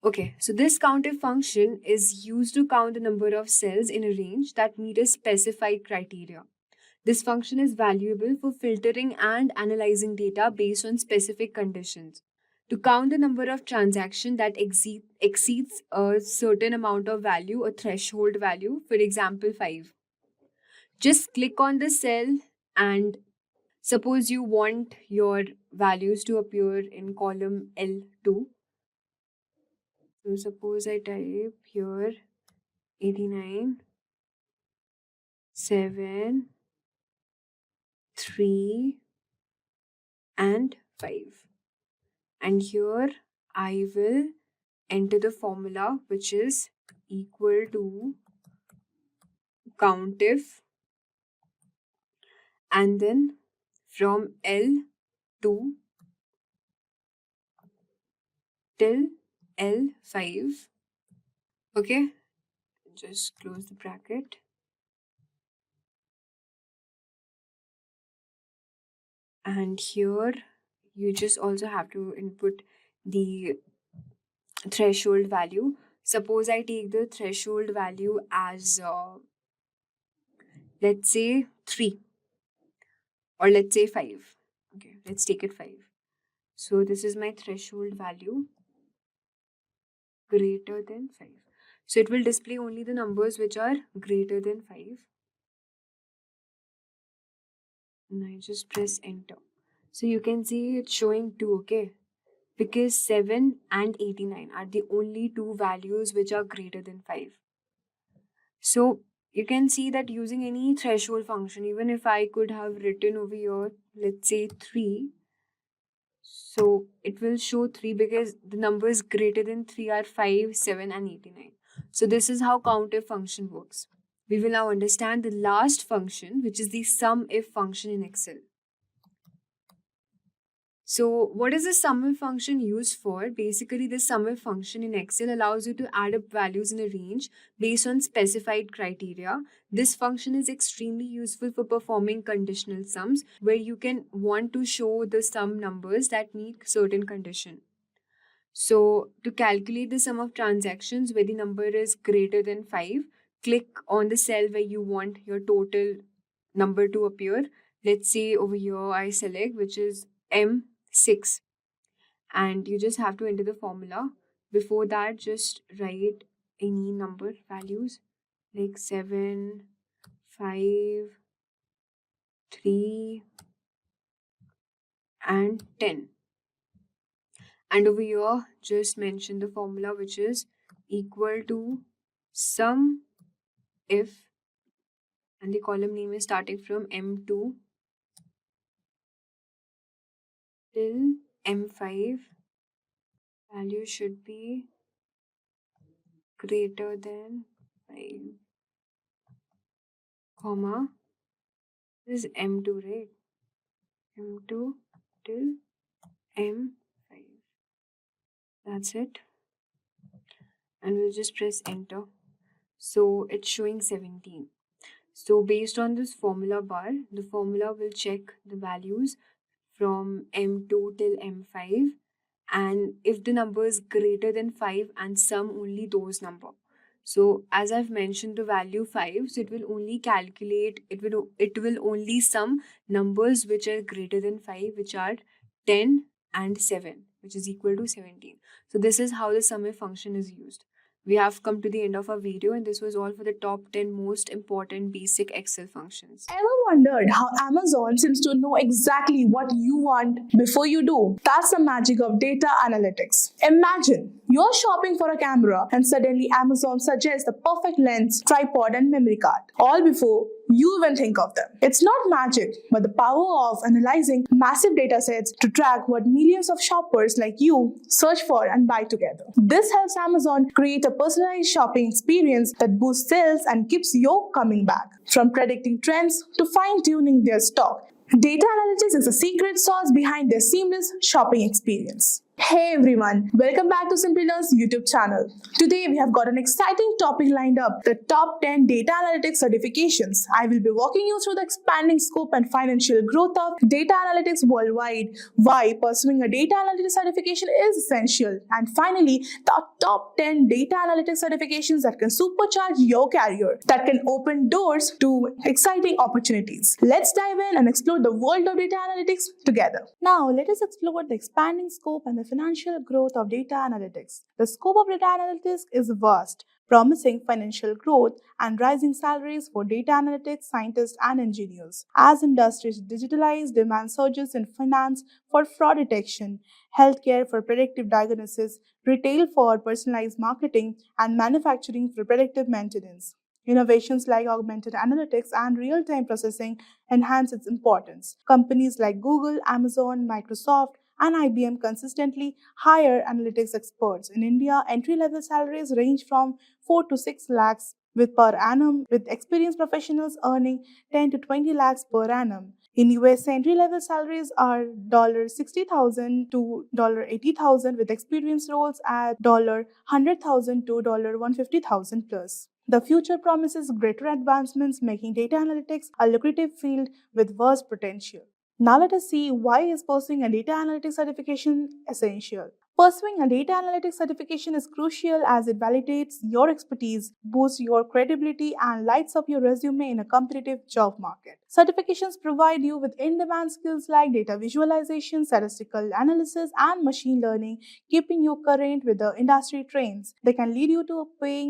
Okay, so this count if function is used to count the number of cells in a range that meet a specified criteria. This function is valuable for filtering and analyzing data based on specific conditions. To count the number of transactions that exceeds a certain amount of value, a threshold value, for example 5. Just click on the cell and suppose you want your values to appear in column L2. So suppose I type here 89, 7, 3, and 5. And here I will enter the formula, which is equal to COUNTIF, and then from L2 till L5. Okay, just close the bracket. And here you just also have to input the threshold value. Suppose I take the threshold value as let's say 3 or let's say 5. Okay, let's take it 5. So this is my threshold value greater than 5. So it will display only the numbers which are greater than 5. And I just press enter. So you can see it's showing 2, okay? Because 7 and 89 are the only two values which are greater than 5. So you can see that using any threshold function, even if I could have written over here, let's say 3, So it will show 3 because the numbers greater than 3 are 5, 7, and 89. So this is how countif function works. We will now understand the last function, which is the SUMIF function in Excel. So what is the SUMIF function used for? Basically, the SUMIF function in Excel allows you to add up values in a range based on specified criteria. This function is extremely useful for performing conditional sums, where you can want to show the sum numbers that meet certain condition. So to calculate the sum of transactions where the number is greater than 5, click on the cell where you want your total number to appear. Let's say over here I select which is M6, and you just have to enter the formula. Before that, just write any number values like 7, 5, 3, and 10. And over here, just mention the formula, which is equal to sum if, and the column name is starting from M2 till M5. Value should be greater than 5, comma, this is M2, right? M2 till M5. That's it. And we'll just press enter. So it's showing 17. So based on this formula bar, the formula will check the values from M2 till M5, and if the number is greater than 5 and sum only those number. So as I've mentioned the value 5, so it will only calculate, it will only sum numbers which are greater than 5, which are 10 and 7, which is equal to 17. So this is how the SUMIF function is used. We have come to the end of our video, and this was all for the top 10 most important basic Excel functions. Ever wondered how Amazon seems to know exactly what you want before you do? That's the magic of data analytics. Imagine you're shopping for a camera and suddenly Amazon suggests the perfect lens, tripod, and memory card, all before you even think of them. It's not magic, but the power of analyzing massive data sets to track what millions of shoppers like you search for and buy together. This helps Amazon create a personalized shopping experience that boosts sales and keeps you coming back. From predicting trends to fine-tuning their stock, data analytics is the secret sauce behind their seamless shopping experience. Hey everyone, welcome back to Simplilearn's YouTube channel. Today we have got an exciting topic lined up, the top 10 data analytics certifications. I will be walking you through the expanding scope and financial growth of data analytics worldwide, why pursuing a data analytics certification is essential, and finally, the top 10 data analytics certifications that can supercharge your career, that can open doors to exciting opportunities. Let's dive in and explore the world of data analytics together. Now, let us explore the expanding scope and the financial growth of data analytics. The scope of data analytics is vast, promising financial growth and rising salaries for data analytics scientists and engineers. As industries digitalize, demand surges in finance for fraud detection, healthcare for predictive diagnosis, retail for personalized marketing, and manufacturing for predictive maintenance. Innovations like augmented analytics and real-time processing enhance its importance. Companies like Google, Amazon, Microsoft, and IBM consistently hire analytics experts. In India, entry-level salaries range from 4 to 6 lakhs with per annum, with experienced professionals earning 10 to 20 lakhs per annum. In US, entry-level salaries are $60,000 to $80,000, with experienced roles at $100,000 to $150,000 plus. The future promises greater advancements, making data analytics a lucrative field with vast potential. Now let us see why is pursuing a data analytics certification essential. Pursuing a data analytics certification is crucial as it validates your expertise, boosts your credibility, and lights up your resume in a competitive job market. Certifications provide you with in-demand skills like data visualization, statistical analysis, and machine learning, keeping you current with the industry trends. They can lead you to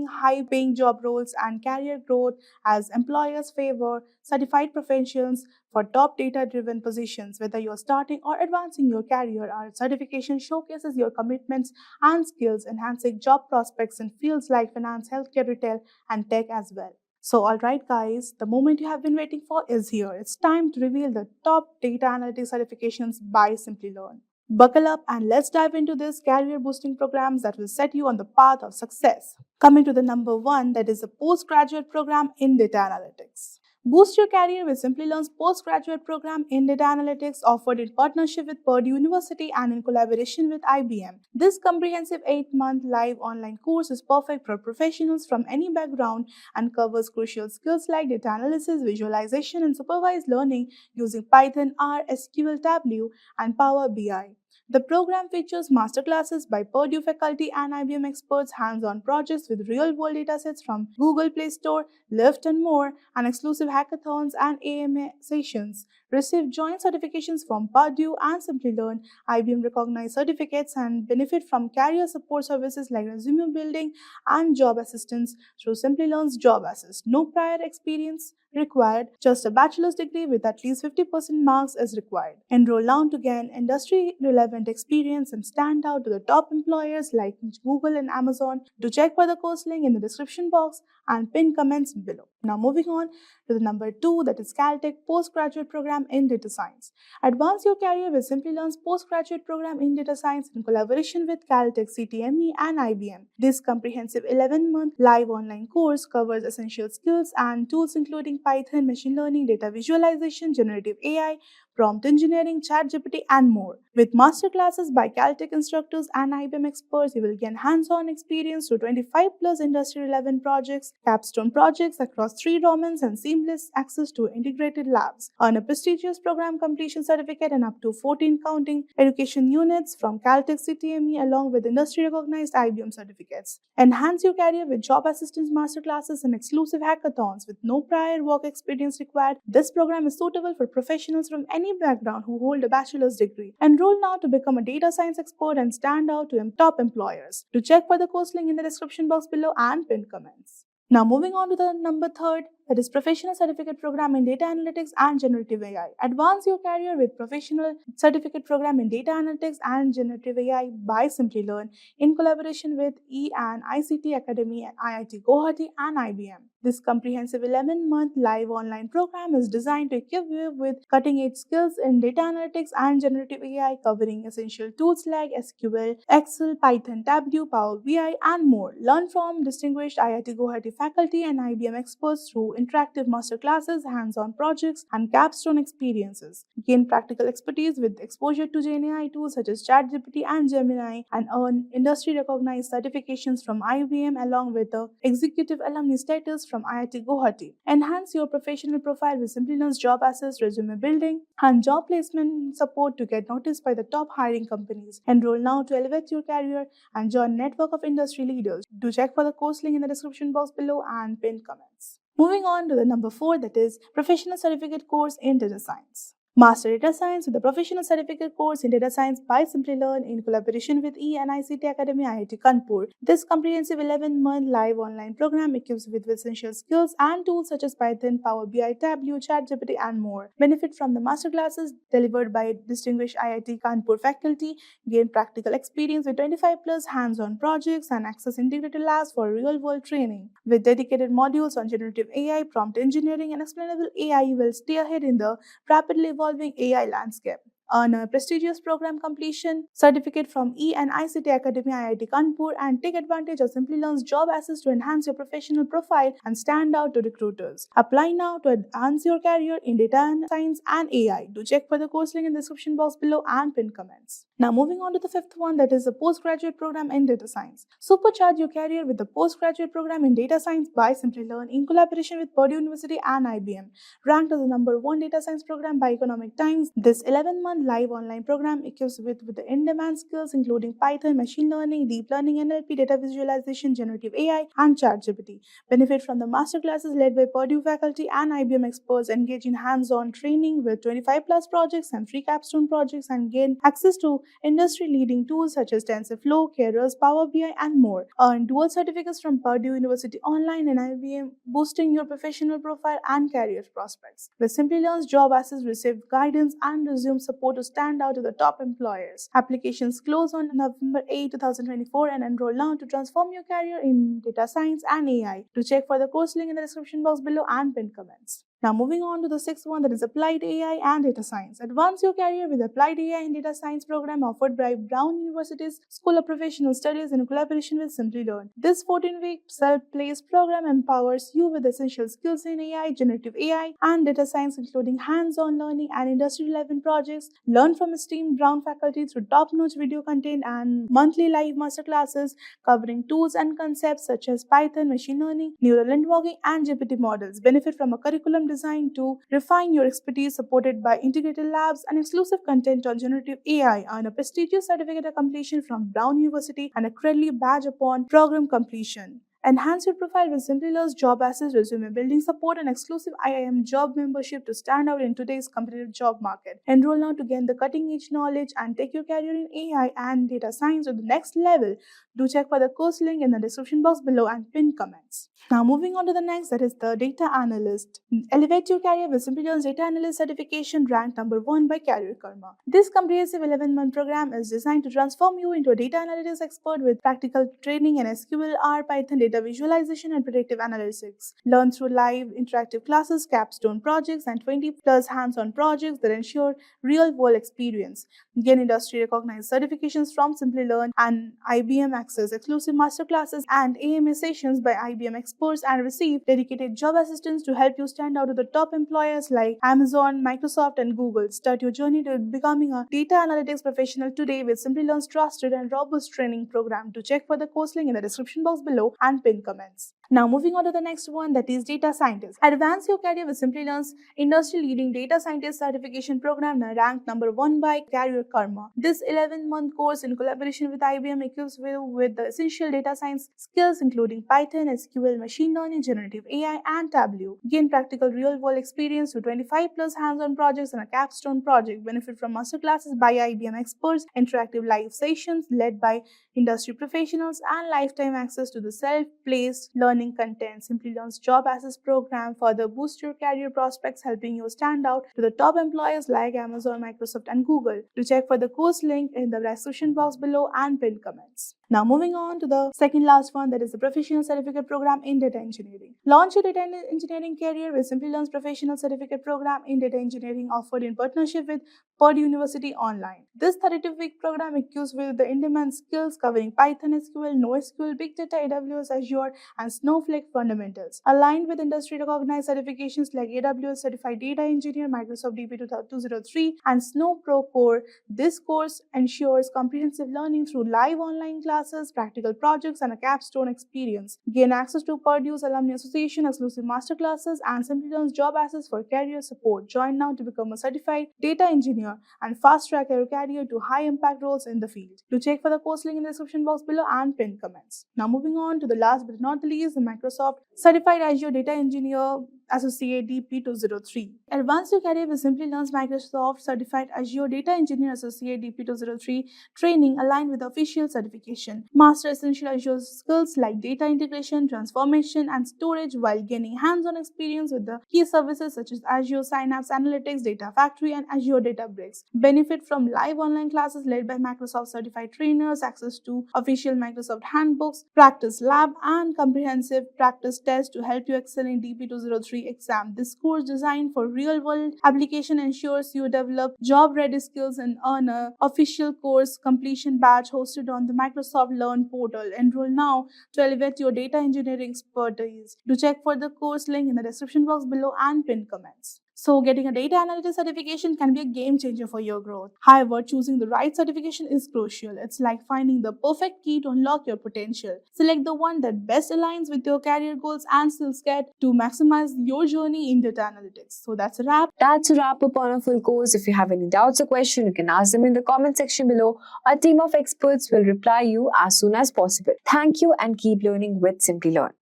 high-paying job roles and career growth as employers favor certified professionals for top data-driven positions. Whether you're starting or advancing your career, our certification showcases your commitments and skills, enhancing job prospects in fields like finance, healthcare, retail, and tech as well. So, alright guys, the moment you have been waiting for is here. It's time to reveal the top data analytics certifications by Simplilearn. Buckle up and let's dive into these career boosting programs that will set you on the path of success. Coming to the number one, that is a postgraduate program in data analytics. Boost your career with Simplilearn's postgraduate program in data analytics, offered in partnership with Purdue University and in collaboration with IBM. This comprehensive 8-month live online course is perfect for professionals from any background and covers crucial skills like data analysis, visualization, and supervised learning using Python, R, SQL, Tableau, and Power BI. The program features masterclasses by Purdue faculty and IBM experts, hands-on projects with real-world datasets from Google Play Store, Lyft, and more, and exclusive hackathons and AMA sessions. Receive joint certifications from Purdue and Simplilearn, IBM recognized certificates, and benefit from career support services like resume building and job assistance through Simplilearn's Job Assist. No prior experience required, just a bachelor's degree with at least 50% marks is required. Enroll now to gain industry relevant experience and stand out to the top employers like Google and Amazon. To check for the course link in the description box and pin comments below. Now moving on to the number 2, that is Caltech postgraduate program in data science. Advance your career with Simplilearn's postgraduate program in data science in collaboration with Caltech, CTME, and IBM. This comprehensive 11-month live online course covers essential skills and tools including Python, machine learning, data visualization, generative AI, prompt engineering, ChatGPT, and more. With masterclasses by Caltech instructors and IBM experts, you will gain hands-on experience to 25 plus industry-relevant projects, capstone projects across 3 domains, and seamless access to integrated labs. Earn a prestigious program completion certificate and up to 14 counting education units from Caltech CTME along with industry-recognized IBM certificates. Enhance your career with job assistance masterclasses and exclusive hackathons with no prior work experience required. This program is suitable for professionals from any background who hold a bachelor's degree. Enroll now to become a data science expert and stand out to top employers. To check for the course link in the description box below and pinned comments. Now moving on to the number 3, that is Professional Certificate Program in Data Analytics and Generative AI. Advance your career with Professional Certificate Program in Data Analytics and Generative AI by Simplilearn in collaboration with E and ICT Academy and IIT Guwahati and IBM. This comprehensive 11-month live online program is designed to equip you with cutting-edge skills in data analytics and generative AI, covering essential tools like SQL, Excel, Python, Tableau, Power BI, and more. Learn from distinguished IIT Guwahati faculty and IBM experts through interactive masterclasses, hands-on projects, and capstone experiences. Gain practical expertise with exposure to GenAI tools such as ChatGPT and Gemini, and earn industry-recognized certifications from IBM along with the executive alumni status from IIT Guwahati. Enhance your professional profile with Simplilearn's Job Assist, resume building, and job placement support to get noticed by the top hiring companies. Enroll now to elevate your career and join a network of industry leaders. Do check for the course link in the description box below and pinned comments. Moving on to the number 4, that is Professional Certificate Course in Data Science. Master Data Science with the Professional Certificate Course in Data Science by Simplilearn in collaboration with E and ICT Academy IIT Kanpur. This comprehensive 11-month live online program equips with essential skills and tools such as Python, Power BI, Tableau, ChatGPT, and more. Benefit from the masterclasses delivered by distinguished IIT Kanpur faculty, gain practical experience with 25 plus hands-on projects, and access integrated labs for real-world training. With dedicated modules on generative AI, prompt engineering, and explainable AI, you will stay ahead in the rapidly evolving AI landscape. Earn a prestigious program completion certificate from E and ICT Academy IIT Kanpur and take advantage of Simplilearn's Job Assist to enhance your professional profile and stand out to recruiters. Apply now to advance your career in data science and AI. Do check for the course link in the description box below and pin comments. Now moving on to the 5th one, that is a postgraduate program in data science. Supercharge your career with the postgraduate program in data science by Simplilearn in collaboration with Purdue University and IBM. Ranked as the number 1 data science program by Economic Times, this 11-month live online program equips with the in-demand skills including Python, machine learning, deep learning, NLP, data visualization, generative AI, and ChatGPT. Benefit from the masterclasses led by Purdue faculty and IBM experts. Engage in hands-on training with 25 plus projects and free capstone projects, and gain access to industry-leading tools such as TensorFlow, Keras, Power BI, and more. Earn dual certificates from Purdue University Online and IBM, boosting your professional profile and career prospects. With Simplilearn's Job Assist, receive guidance and resume support to stand out to the top employers. Applications close on November 8, 2024, and enroll now to transform your career in data science and AI. To check for the course link in the description box below and pinned comments. Now moving on to the sixth one, that is Applied AI and Data Science. Advance your career with Applied AI and Data Science program offered by Brown University's School of Professional Studies in collaboration with Simplilearn. This 14-week self-paced program empowers you with essential skills in AI, generative AI, and data science, including hands-on learning and industry-relevant projects. Learn from esteemed Brown faculty through top-notch video content and monthly live masterclasses covering tools and concepts such as Python, machine learning, neural networking, and GPT models. Benefit from a curriculum designed to refine your expertise, supported by integrated labs and exclusive content on generative AI. Earn a prestigious certificate of completion from Brown University and a credit badge upon program completion. Enhance your profile with Simplilearn's job assist, resume building support, and exclusive IIM job membership to stand out in today's competitive job market. Enroll now to gain the cutting-edge knowledge and take your career in AI and data science to the next level. Do check for the course link in the description box below and pinned comments. Now moving on to the next, that is the Data Analyst. Elevate your career with Simplilearn's Data Analyst certification, ranked number 1 by Career Karma. This comprehensive 11-month program is designed to transform you into a data analytics expert with practical training in SQL, R, Python, data visualization, and predictive analytics. Learn through live interactive classes, capstone projects, and 20+ hands-on projects that ensure real-world experience. Gain industry-recognized certifications from Simplilearn and IBM Access, exclusive masterclasses and AMA sessions by IBM experts, and receive dedicated job assistance to help you stand out to the top employers like Amazon, Microsoft, and Google. Start your journey to becoming a data analytics professional today with Simplilearn's trusted and robust training program. To check for the course link in the description box below and pin comments. Now moving on to the next one, that is Data Scientist. Advance your career with Simplilearn's industry-leading Data Scientist certification program, ranked number 1 by Career Karma. This 11-month course in collaboration with IBM equips you with the essential data science skills including Python, SQL, machine learning, generative AI, and Tableau. Gain practical real-world experience to 25+ hands-on projects and a capstone project. Benefit from masterclasses by IBM experts, interactive live sessions led by industry professionals, and lifetime access to the self-paced learning content. Simplilearn's Job Assist program further boosts your career prospects, helping you stand out to the top employers like Amazon, Microsoft, and Google. To check for the course link in the description box below and pinned comments. Now moving on to the second last one, that is the Professional Certificate Program in Data Engineering. Launch your data engineering career with Simplilearn's Professional Certificate Program in Data Engineering, offered in partnership with Purdue University Online. This 32-week program equips with the in-demand skills covering Python, SQL, NoSQL, Big Data, AWS, Azure, and Snowflake fundamentals. Aligned with industry-recognized certifications like AWS Certified Data Engineer, Microsoft DP 203, and Snow Pro Core, this course ensures comprehensive learning through live online classes, practical projects, and a capstone experience. Gain access to Purdue's Alumni Association, exclusive masterclasses, and Simplilearn's Job Assist for career support. Join now to become a certified data engineer and fast-track your career to high-impact roles in the field. To check for the course link in the description box below and pinned comments. Now moving on to the last but not the least, the Microsoft Certified Azure Data Engineer Associate DP 203. Advance your career with Simplilearn's Microsoft Certified Azure Data Engineer Associate DP 203 training aligned with the official certification. Master essential Azure skills like data integration, transformation, and storage while gaining hands-on experience with the key services such as Azure Synapse Analytics, Data Factory, and Azure Databricks. Benefit from live online classes led by Microsoft certified trainers, access to official Microsoft handbooks, practice lab, and comprehensive practice tests to help you excel in DP 203 exam. This course, designed for real-world application, ensures you develop job-ready skills and earn an official course completion badge hosted on the Microsoft Learn portal. Enroll now to elevate your data engineering expertise. Do check for the course link in the description box below and pinned comments. So getting a data analytics certification can be a game changer for your growth. However, choosing the right certification is crucial. It's like finding the perfect key to unlock your potential. Select the one that best aligns with your career goals and skill set to maximize your journey in data analytics. So that's a wrap. That's a wrap up on a full course. If you have any doubts or questions, you can ask them in the comment section below. Our team of experts will reply you as soon as possible. Thank you and keep learning with Simplilearn.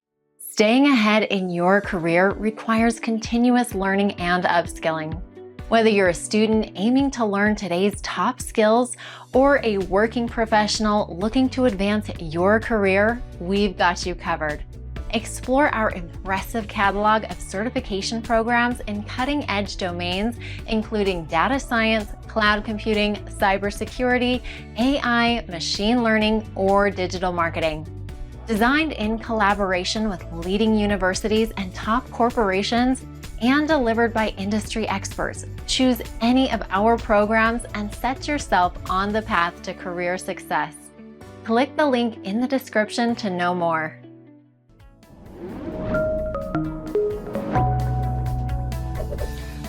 Staying ahead in your career requires continuous learning and upskilling. Whether you're a student aiming to learn today's top skills or a working professional looking to advance your career, we've got you covered. Explore our impressive catalog of certification programs in cutting-edge domains, including data science, cloud computing, cybersecurity, AI, machine learning, or digital marketing. Designed in collaboration with leading universities and top corporations, and delivered by industry experts. Choose any of our programs and set yourself on the path to career success. Click the link in the description to know more.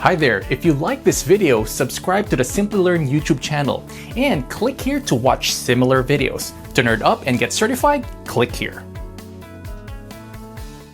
Hi there, if you like this video, subscribe to the Simplilearn YouTube channel and click here to watch similar videos. To nerd up and get certified, click here.